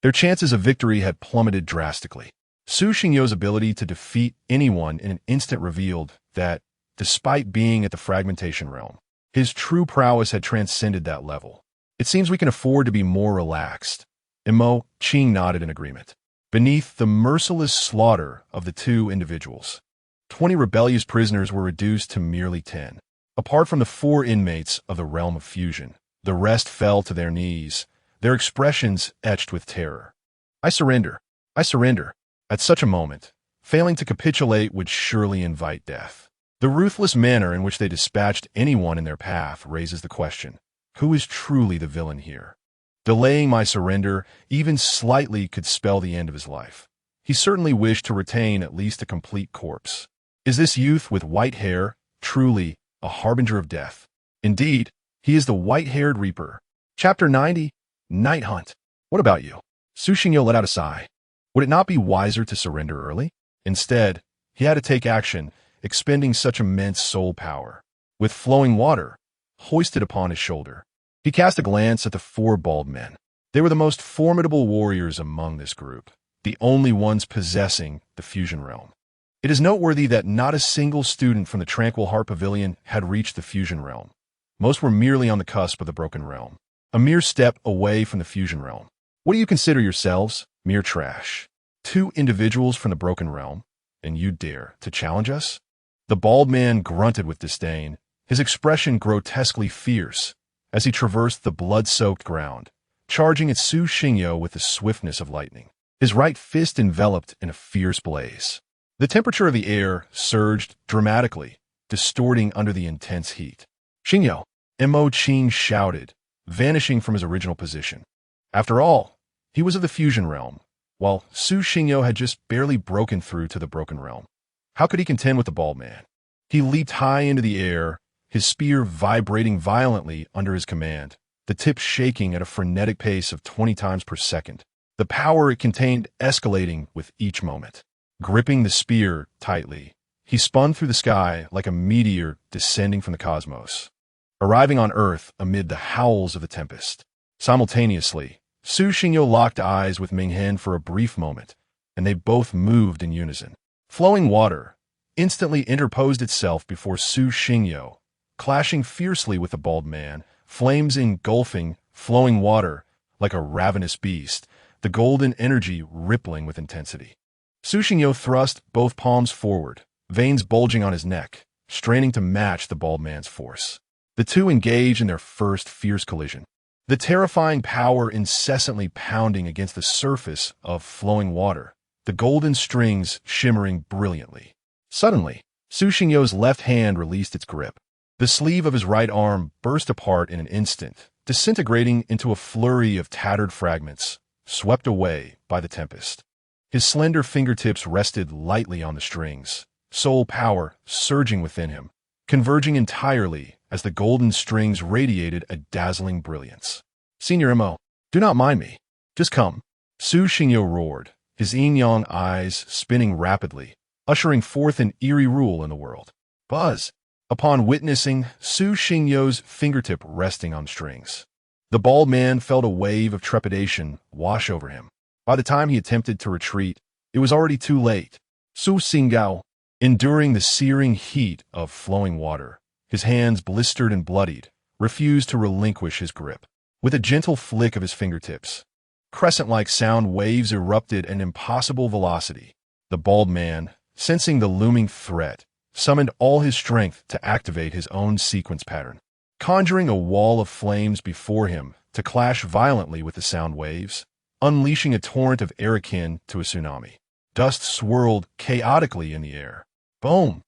their chances of victory had plummeted drastically. Su Xingyo's ability to defeat anyone in an instant revealed that, despite being at the fragmentation realm, his true prowess had transcended that level. It seems we can afford to be more relaxed. Mo Qing nodded in agreement. Beneath the merciless slaughter of the 2 individuals, 20 rebellious prisoners were reduced to merely 10. Apart from the 4 inmates of the realm of fusion, The rest fell to their knees, their expressions etched with terror. I surrender. I surrender. At such a moment, failing to capitulate would surely invite death. The ruthless manner in which they dispatched anyone in their path raises the question, who is truly the villain here? Delaying my surrender, even slightly, could spell the end of his life. He certainly wished to retain at least a complete corpse. Is this youth with white hair truly a harbinger of death? Indeed, he is the white-haired reaper. Chapter 90, Night Hunt. What about you? Su Xingyo let out a sigh. Would it not be wiser to surrender early? Instead, he had to take action, expending such immense soul power. With flowing water hoisted upon his shoulder, he cast a glance at the four bald men. They were the most formidable warriors among this group, the only ones possessing the fusion realm. It is noteworthy that not a single student from the Tranquil Heart Pavilion had reached the fusion realm. Most were merely on the cusp of the broken realm, a mere step away from the fusion realm. What do you consider yourselves? Mere trash. Two individuals from the broken realm, and you dare to challenge us? The bald man grunted with disdain, his expression grotesquely fierce, as he traversed the blood-soaked ground, charging at Su Xingyo with the swiftness of lightning, his right fist enveloped in a fierce blaze. The temperature of the air surged dramatically, distorting under the intense heat. Xingyo, Mo Qing shouted, vanishing from his original position. After all, he was of the fusion realm, while Su Xingyo had just barely broken through to the broken realm. How could he contend with the bald man? He leaped high into the air, his spear vibrating violently under his command, the tip shaking at a frenetic pace of 20 times per second, the power it contained escalating with each moment. Gripping the spear tightly, he spun through the sky like a meteor descending from the cosmos, arriving on Earth amid the howls of the tempest. Simultaneously, Su Xingyo locked eyes with Ming Hen for a brief moment, and they both moved in unison. Flowing water instantly interposed itself before Su Xingyo, clashing fiercely with the bald man, flames engulfing flowing water like a ravenous beast, the golden energy rippling with intensity. Su Xingyo thrust both palms forward, veins bulging on his neck, straining to match the bald man's force. The two engaged in their first fierce collision, the terrifying power incessantly pounding against the surface of flowing water, the golden strings shimmering brilliantly. Suddenly, Su Xingyo's left hand released its grip. The sleeve of his right arm burst apart in an instant, disintegrating into a flurry of tattered fragments, swept away by the tempest. His slender fingertips rested lightly on the strings, soul power surging within him, converging entirely as the golden strings radiated a dazzling brilliance. Senior Mo, do not mind me. Just come. Su Xingyo roared, his yin-yang eyes spinning rapidly, ushering forth an eerie rule in the world. Buzz! Upon witnessing Su Xingyo's fingertip resting on strings, the bald man felt a wave of trepidation wash over him. By the time he attempted to retreat, it was already too late. Su Xingyo, enduring the searing heat of flowing water, his hands blistered and bloodied, refused to relinquish his grip. With a gentle flick of his fingertips, crescent-like sound waves erupted at an impossible velocity. The bald man, sensing the looming threat, summoned all his strength to activate his own sequence pattern, conjuring a wall of flames before him to clash violently with the sound waves, unleashing a torrent of air akin to a tsunami. Dust swirled chaotically in the air. Boom!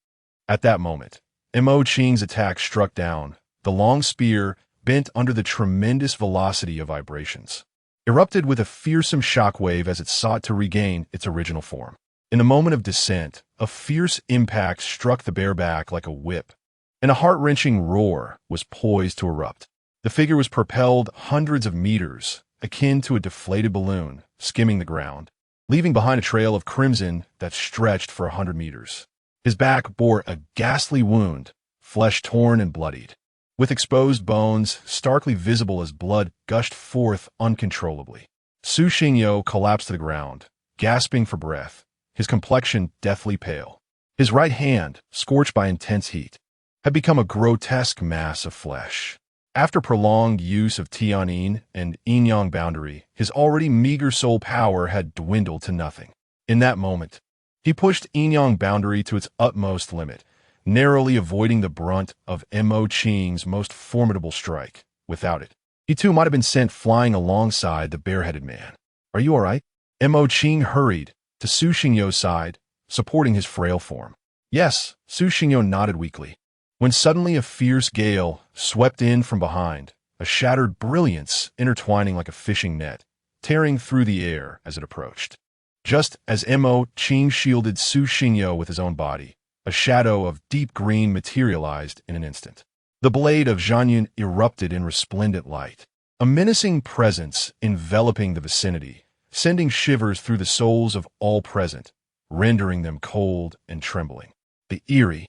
At that moment, Mo Qing's attack struck down, the long spear, bent under the tremendous velocity of vibrations, erupted with a fearsome shockwave as it sought to regain its original form. In the moment of descent, a fierce impact struck the bare back like a whip, and a heart-wrenching roar was poised to erupt. The figure was propelled hundreds of meters, akin to a deflated balloon, skimming the ground, leaving behind a trail of crimson that stretched for 100 meters. His back bore a ghastly wound, flesh torn and bloodied, with exposed bones starkly visible as blood gushed forth uncontrollably. Su Xingyo collapsed to the ground, gasping for breath, his complexion deathly pale. His right hand, scorched by intense heat, had become a grotesque mass of flesh. After prolonged use of Tianyin and yin-yang boundary, his already meager soul power had dwindled to nothing. In that moment, he pushed yin-yang boundary to its utmost limit, narrowly avoiding the brunt of Mo Qing's most formidable strike. Without it, He too might have been sent flying alongside the bareheaded man. "Are you all right?" Mo Qing hurried to Su Xingyo's side, supporting his frail form. "Yes," Su Xingyo nodded weakly, when suddenly a fierce gale swept in from behind, a shattered brilliance intertwining like a fishing net, tearing through the air as it approached. Just as Mo Qing shielded Su Xingyo with his own body, a shadow of deep green materialized in an instant. The blade of Zhanyun erupted in resplendent light, a menacing presence enveloping the vicinity, sending shivers through the souls of all present, rendering them cold and trembling. The eerie,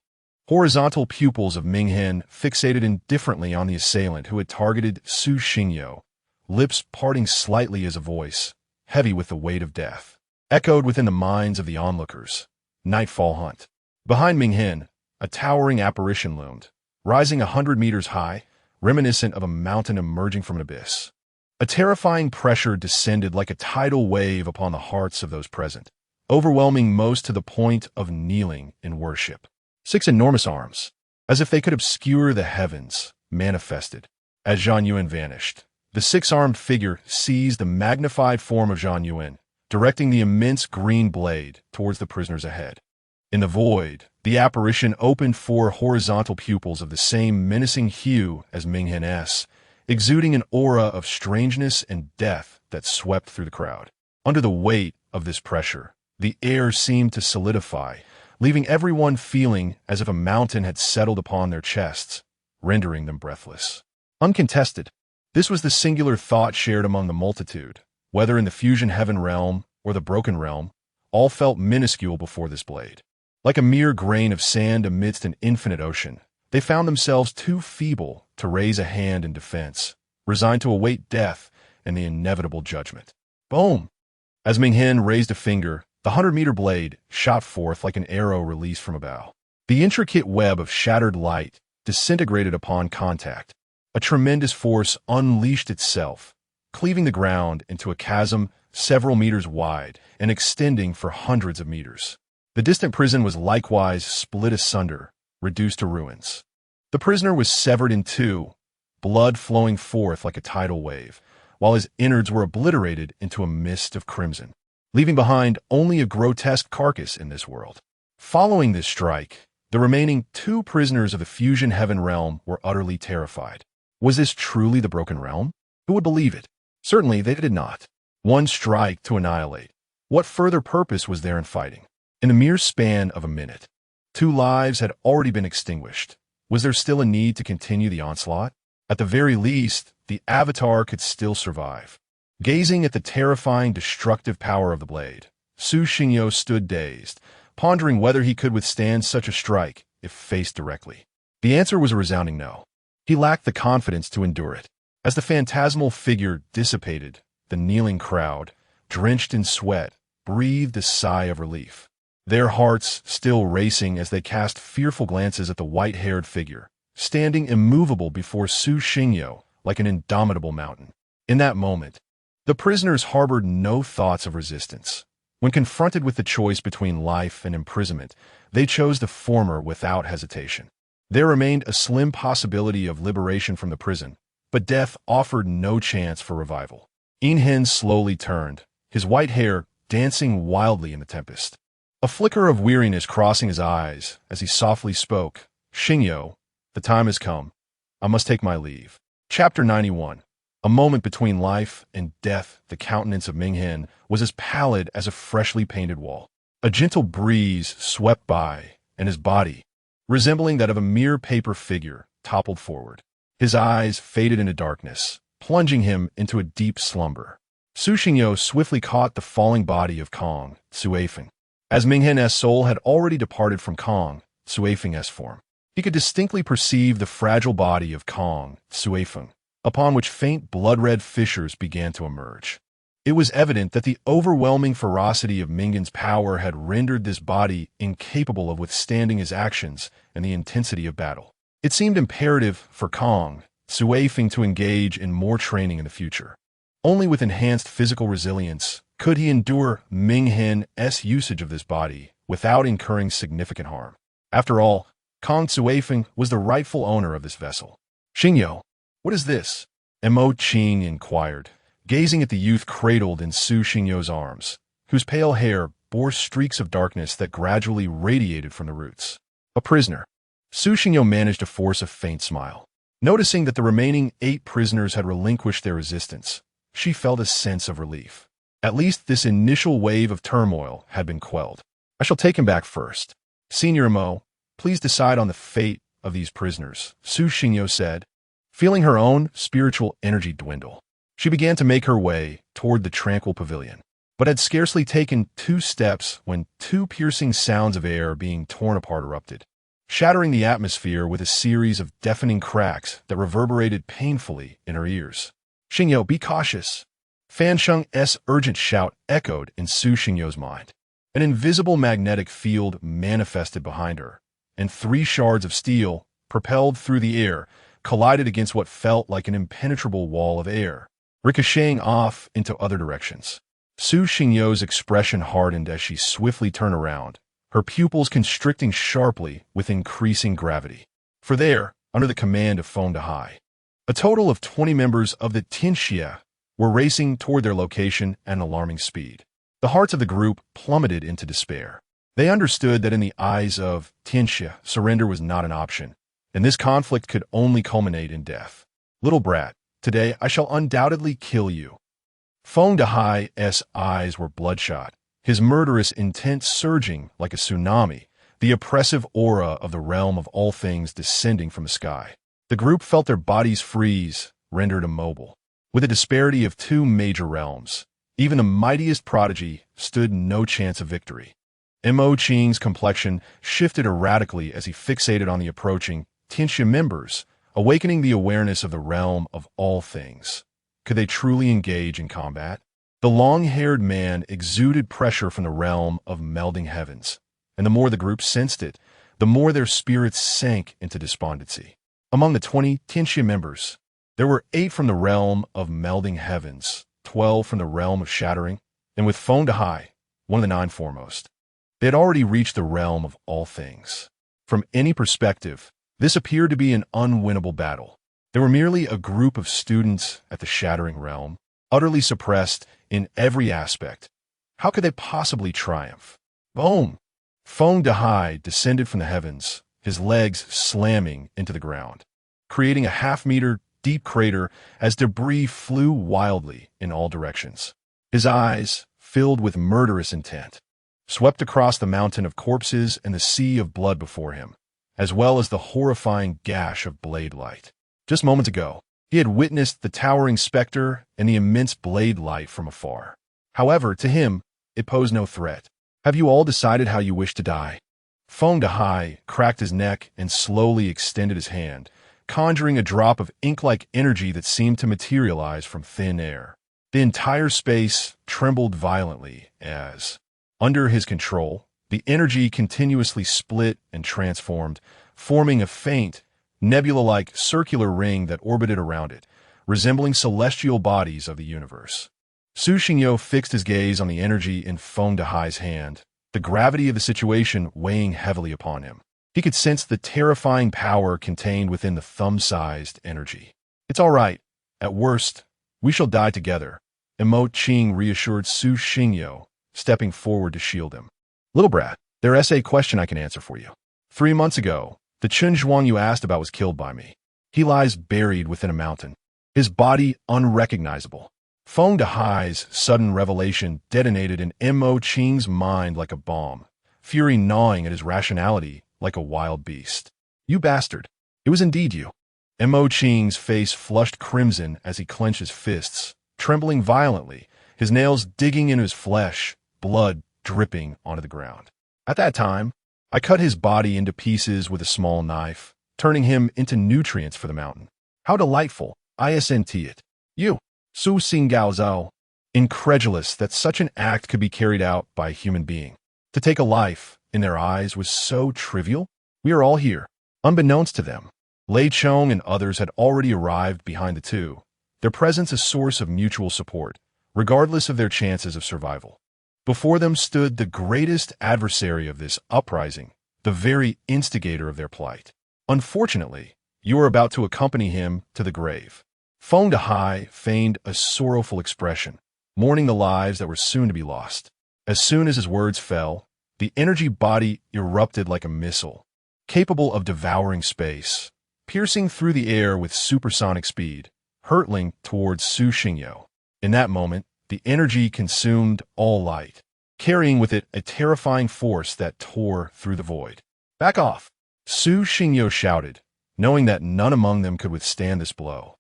horizontal pupils of Minghen fixated indifferently on the assailant who had targeted Su Xingyo, lips parting slightly as a voice, heavy with the weight of death, echoed within the minds of the onlookers. Nightfall hunt. Behind Minghen, a towering apparition loomed, rising 100 meters high, reminiscent of a mountain emerging from an abyss. A terrifying pressure descended like a tidal wave upon the hearts of those present, overwhelming most to the point of kneeling in worship. 6 enormous arms, as if they could obscure the heavens, manifested. As Zhang Yuan vanished, the 6-armed figure seized the magnified form of Zhang Yuan, directing the immense green blade towards the prisoners ahead. In the void, the apparition opened 4 horizontal pupils of the same menacing hue as Minghen's, exuding an aura of strangeness and death that swept through the crowd. Under the weight of this pressure, the air seemed to solidify, leaving everyone feeling as if a mountain had settled upon their chests, rendering them breathless. Uncontested, this was the singular thought shared among the multitude. Whether in the fusion heaven realm or the broken realm, all felt minuscule before this blade. Like a mere grain of sand amidst an infinite ocean, they found themselves too feeble to raise a hand in defense, resigned to await death and the inevitable judgment. Boom! As Minghen raised a finger, the 100-meter blade shot forth like an arrow released from a bow. The intricate web of shattered light disintegrated upon contact. A tremendous force unleashed itself, cleaving the ground into a chasm several meters wide and extending for hundreds of meters. The distant prison was likewise split asunder, reduced to ruins. The prisoner was severed in 2, blood flowing forth like a tidal wave, while his innards were obliterated into a mist of crimson, leaving behind only a grotesque carcass in this world. Following this strike, the remaining 2 prisoners of the fusion heaven realm were utterly terrified. Was this truly the broken realm? Who would believe it? Certainly they did not. One strike to annihilate. What further purpose was there in fighting? In the mere span of a minute, 2 lives had already been extinguished. Was there still a need to continue the onslaught? At the very least, the Avatar could still survive. Gazing at the terrifying, destructive power of the blade, Su Xingyo stood dazed, pondering whether he could withstand such a strike if faced directly. The answer was a resounding no. He lacked the confidence to endure it. As the phantasmal figure dissipated, the kneeling crowd, drenched in sweat, breathed a sigh of relief, their hearts still racing as they cast fearful glances at the white-haired figure, standing immovable before Su Xingyo like an indomitable mountain. In that moment, the prisoners harbored no thoughts of resistance. When confronted with the choice between life and imprisonment, they chose the former without hesitation. There remained a slim possibility of liberation from the prison, but death offered no chance for revival. Inhen slowly turned, his white hair dancing wildly in the tempest. A flicker of weariness crossing his eyes as he softly spoke, "Xingyo, the time has come. I must take my leave." Chapter 91. A moment between life and death, the countenance of Minghen was as pallid as a freshly painted wall. A gentle breeze swept by, and his body, resembling that of a mere paper figure, toppled forward. His eyes faded into darkness, plunging him into a deep slumber. Su Xingyo swiftly caught the falling body of Kong, Suifeng. As Minghen's soul had already departed from Kong, Suifeng's form, he could distinctly perceive the fragile body of Kong, Suifeng, upon which faint blood-red fissures began to emerge. It was evident that the overwhelming ferocity of Minghen's power had rendered this body incapable of withstanding his actions and the intensity of battle. It seemed imperative for Kong, Suifeng, to engage in more training in the future. Only with enhanced physical resilience could he endure Minghen's usage of this body without incurring significant harm. After all, Kong Suifeng was the rightful owner of this vessel. "Xingyo, what is this?" Mo Qing inquired, gazing at the youth cradled in Su Xingyo's arms, whose pale hair bore streaks of darkness that gradually radiated from the roots. A prisoner. Su Xingyo managed to force a faint smile. Noticing that the remaining 8 prisoners had relinquished their resistance, she felt a sense of relief. At least this initial wave of turmoil had been quelled. I shall take him back first. Senior Mo, please decide on the fate of these prisoners, Su Xingyo said, feeling her own spiritual energy dwindle. She began to make her way toward the tranquil pavilion, but had scarcely taken 2 steps when 2 piercing sounds of air being torn apart erupted, shattering the atmosphere with a series of deafening cracks that reverberated painfully in her ears. Xingyo, be cautious. Fan Sheng's urgent shout echoed in Su Xingyo's mind. An invisible magnetic field manifested behind her, and 3 shards of steel, propelled through the air, collided against what felt like an impenetrable wall of air, ricocheting off into other directions. Su Xingyo's expression hardened as she swiftly turned around, her pupils constricting sharply with increasing gravity. For there, under the command of Feng Dehai, a total of 20 members of the Tianxia were racing toward their location at an alarming speed. The hearts of the group plummeted into despair. They understood that in the eyes of Tianxia, surrender was not an option, and this conflict could only culminate in death. Little brat, today I shall undoubtedly kill you. Feng Dehai's eyes were bloodshot, his murderous intent surging like a tsunami, the oppressive aura of the realm of all things descending from the sky. The group felt their bodies freeze, rendered immobile. With a disparity of 2 major realms, even the mightiest prodigy stood no chance of victory. Mo Qing's complexion shifted erratically as he fixated on the approaching Tianxia members, awakening the awareness of the realm of all things. Could they truly engage in combat? The long-haired man exuded pressure from the realm of melding heavens, and the more the group sensed it, the more their spirits sank into despondency. Among the 20 Tianxia members, there were 8 from the realm of melding heavens, 12 from the realm of shattering, and with Feng Dehai, one of the 9 foremost. They had already reached the realm of all things. From any perspective, this appeared to be an unwinnable battle. They were merely a group of students at the shattering realm, utterly suppressed in every aspect. How could they possibly triumph? Boom! Feng Dehai descended from the heavens, his legs slamming into the ground, creating a half-meter deep crater as debris flew wildly in all directions. His eyes, filled with murderous intent, swept across the mountain of corpses and the sea of blood before him, as well as the horrifying gash of blade light. Just moments ago, he had witnessed the towering specter and the immense blade light from afar. However, to him, it posed no threat. Have you all decided how you wish to die? Feng Dehai cracked his neck and slowly extended his hand, conjuring a drop of ink-like energy that seemed to materialize from thin air. The entire space trembled violently as, under his control, the energy continuously split and transformed, forming a faint, nebula-like circular ring that orbited around it, resembling celestial bodies of the universe. Su Xingyo fixed his gaze on the energy in Feng Dehai's hand, the gravity of the situation weighing heavily upon him. He could sense the terrifying power contained within the thumb-sized energy. It's all right. At worst, we shall die together, Mo Qing reassured Su Xingyo, stepping forward to shield him. Little brat, there's a question I can answer for you. 3 months ago, the Chun Zhuang you asked about was killed by me. He lies buried within a mountain, his body unrecognizable. Feng Dehai's sudden revelation detonated in Mo Qing's mind like a bomb, fury gnawing at his rationality like a wild beast. You bastard. It was indeed you. Mo Qing's face flushed crimson as he clenched his fists, trembling violently, his nails digging into his flesh, blood dripping onto the ground. At that time, I cut his body into pieces with a small knife, turning him into nutrients for the mountain. How delightful. I sent it. You, Su Xingao Zhao, incredulous that such an act could be carried out by a human being. To take a life, in their eyes, was so trivial. We are all here. Unbeknownst to them, Lei Chong and others had already arrived behind the 2, their presence a source of mutual support, regardless of their chances of survival. Before them stood the greatest adversary of this uprising, the very instigator of their plight. Unfortunately, you are about to accompany him to the grave. Feng Dehai feigned a sorrowful expression, mourning the lives that were soon to be lost. As soon as his words fell, the energy body erupted like a missile, capable of devouring space, piercing through the air with supersonic speed, hurtling towards Su Xingyo. In that moment, the energy consumed all light, carrying with it a terrifying force that tore through the void. "Back off!" Su Xingyo shouted, knowing that none among them could withstand this blow.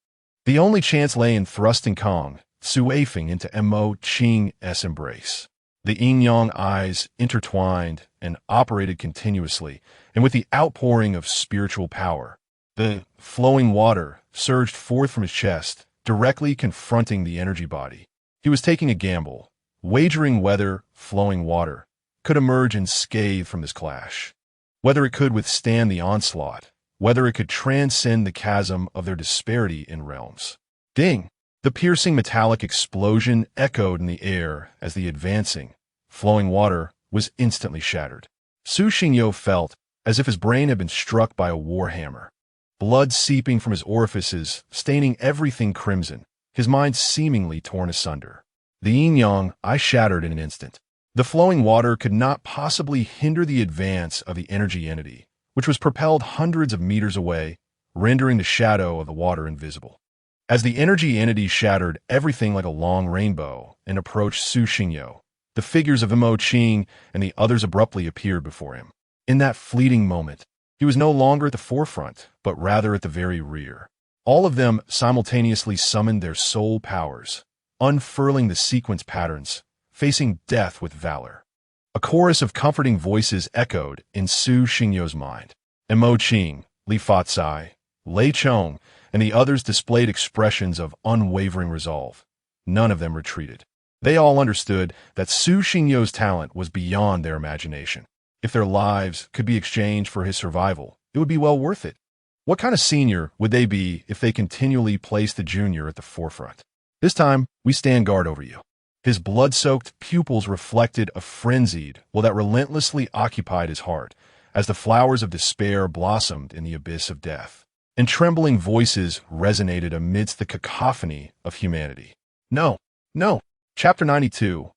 The only chance lay in thrusting Kong, Su Weifeng into Mo Qing's embrace. The yin-yang eyes intertwined and operated continuously, and with the outpouring of spiritual power, the flowing water surged forth from his chest, directly confronting the energy body. He was taking a gamble, wagering whether flowing water could emerge unscathed from this clash, whether it could withstand the onslaught, whether it could transcend the chasm of their disparity in realms. Ding! The piercing metallic explosion echoed in the air as the advancing, flowing water was instantly shattered. Su Xingyo felt as if his brain had been struck by a warhammer, blood seeping from his orifices, staining everything crimson, his mind seemingly torn asunder. The yin-yang eye shattered in an instant. The flowing water could not possibly hinder the advance of the energy entity, which was propelled hundreds of meters away, rendering the shadow of the water invisible. As the energy entity shattered everything like a long rainbow and approached Su Xingyo, the figures of Mo Qing and the others abruptly appeared before him. In that fleeting moment, he was no longer at the forefront, but rather at the very rear. All of them simultaneously summoned their soul powers, unfurling the sequence patterns, facing death with valor. A chorus of comforting voices echoed in Su Xingyo's mind. Mo Qing, Li Fatsai, Lei Chong, and the others displayed expressions of unwavering resolve. None of them retreated. They all understood that Su Xingyo's talent was beyond their imagination. If their lives could be exchanged for his survival, it would be well worth it. What kind of senior would they be if they continually placed the junior at the forefront? This time, we stand guard over you. His blood-soaked pupils reflected a frenzied will that relentlessly occupied his heart as the flowers of despair blossomed in the abyss of death, and trembling voices resonated amidst the cacophony of humanity. No, no. Chapter 92,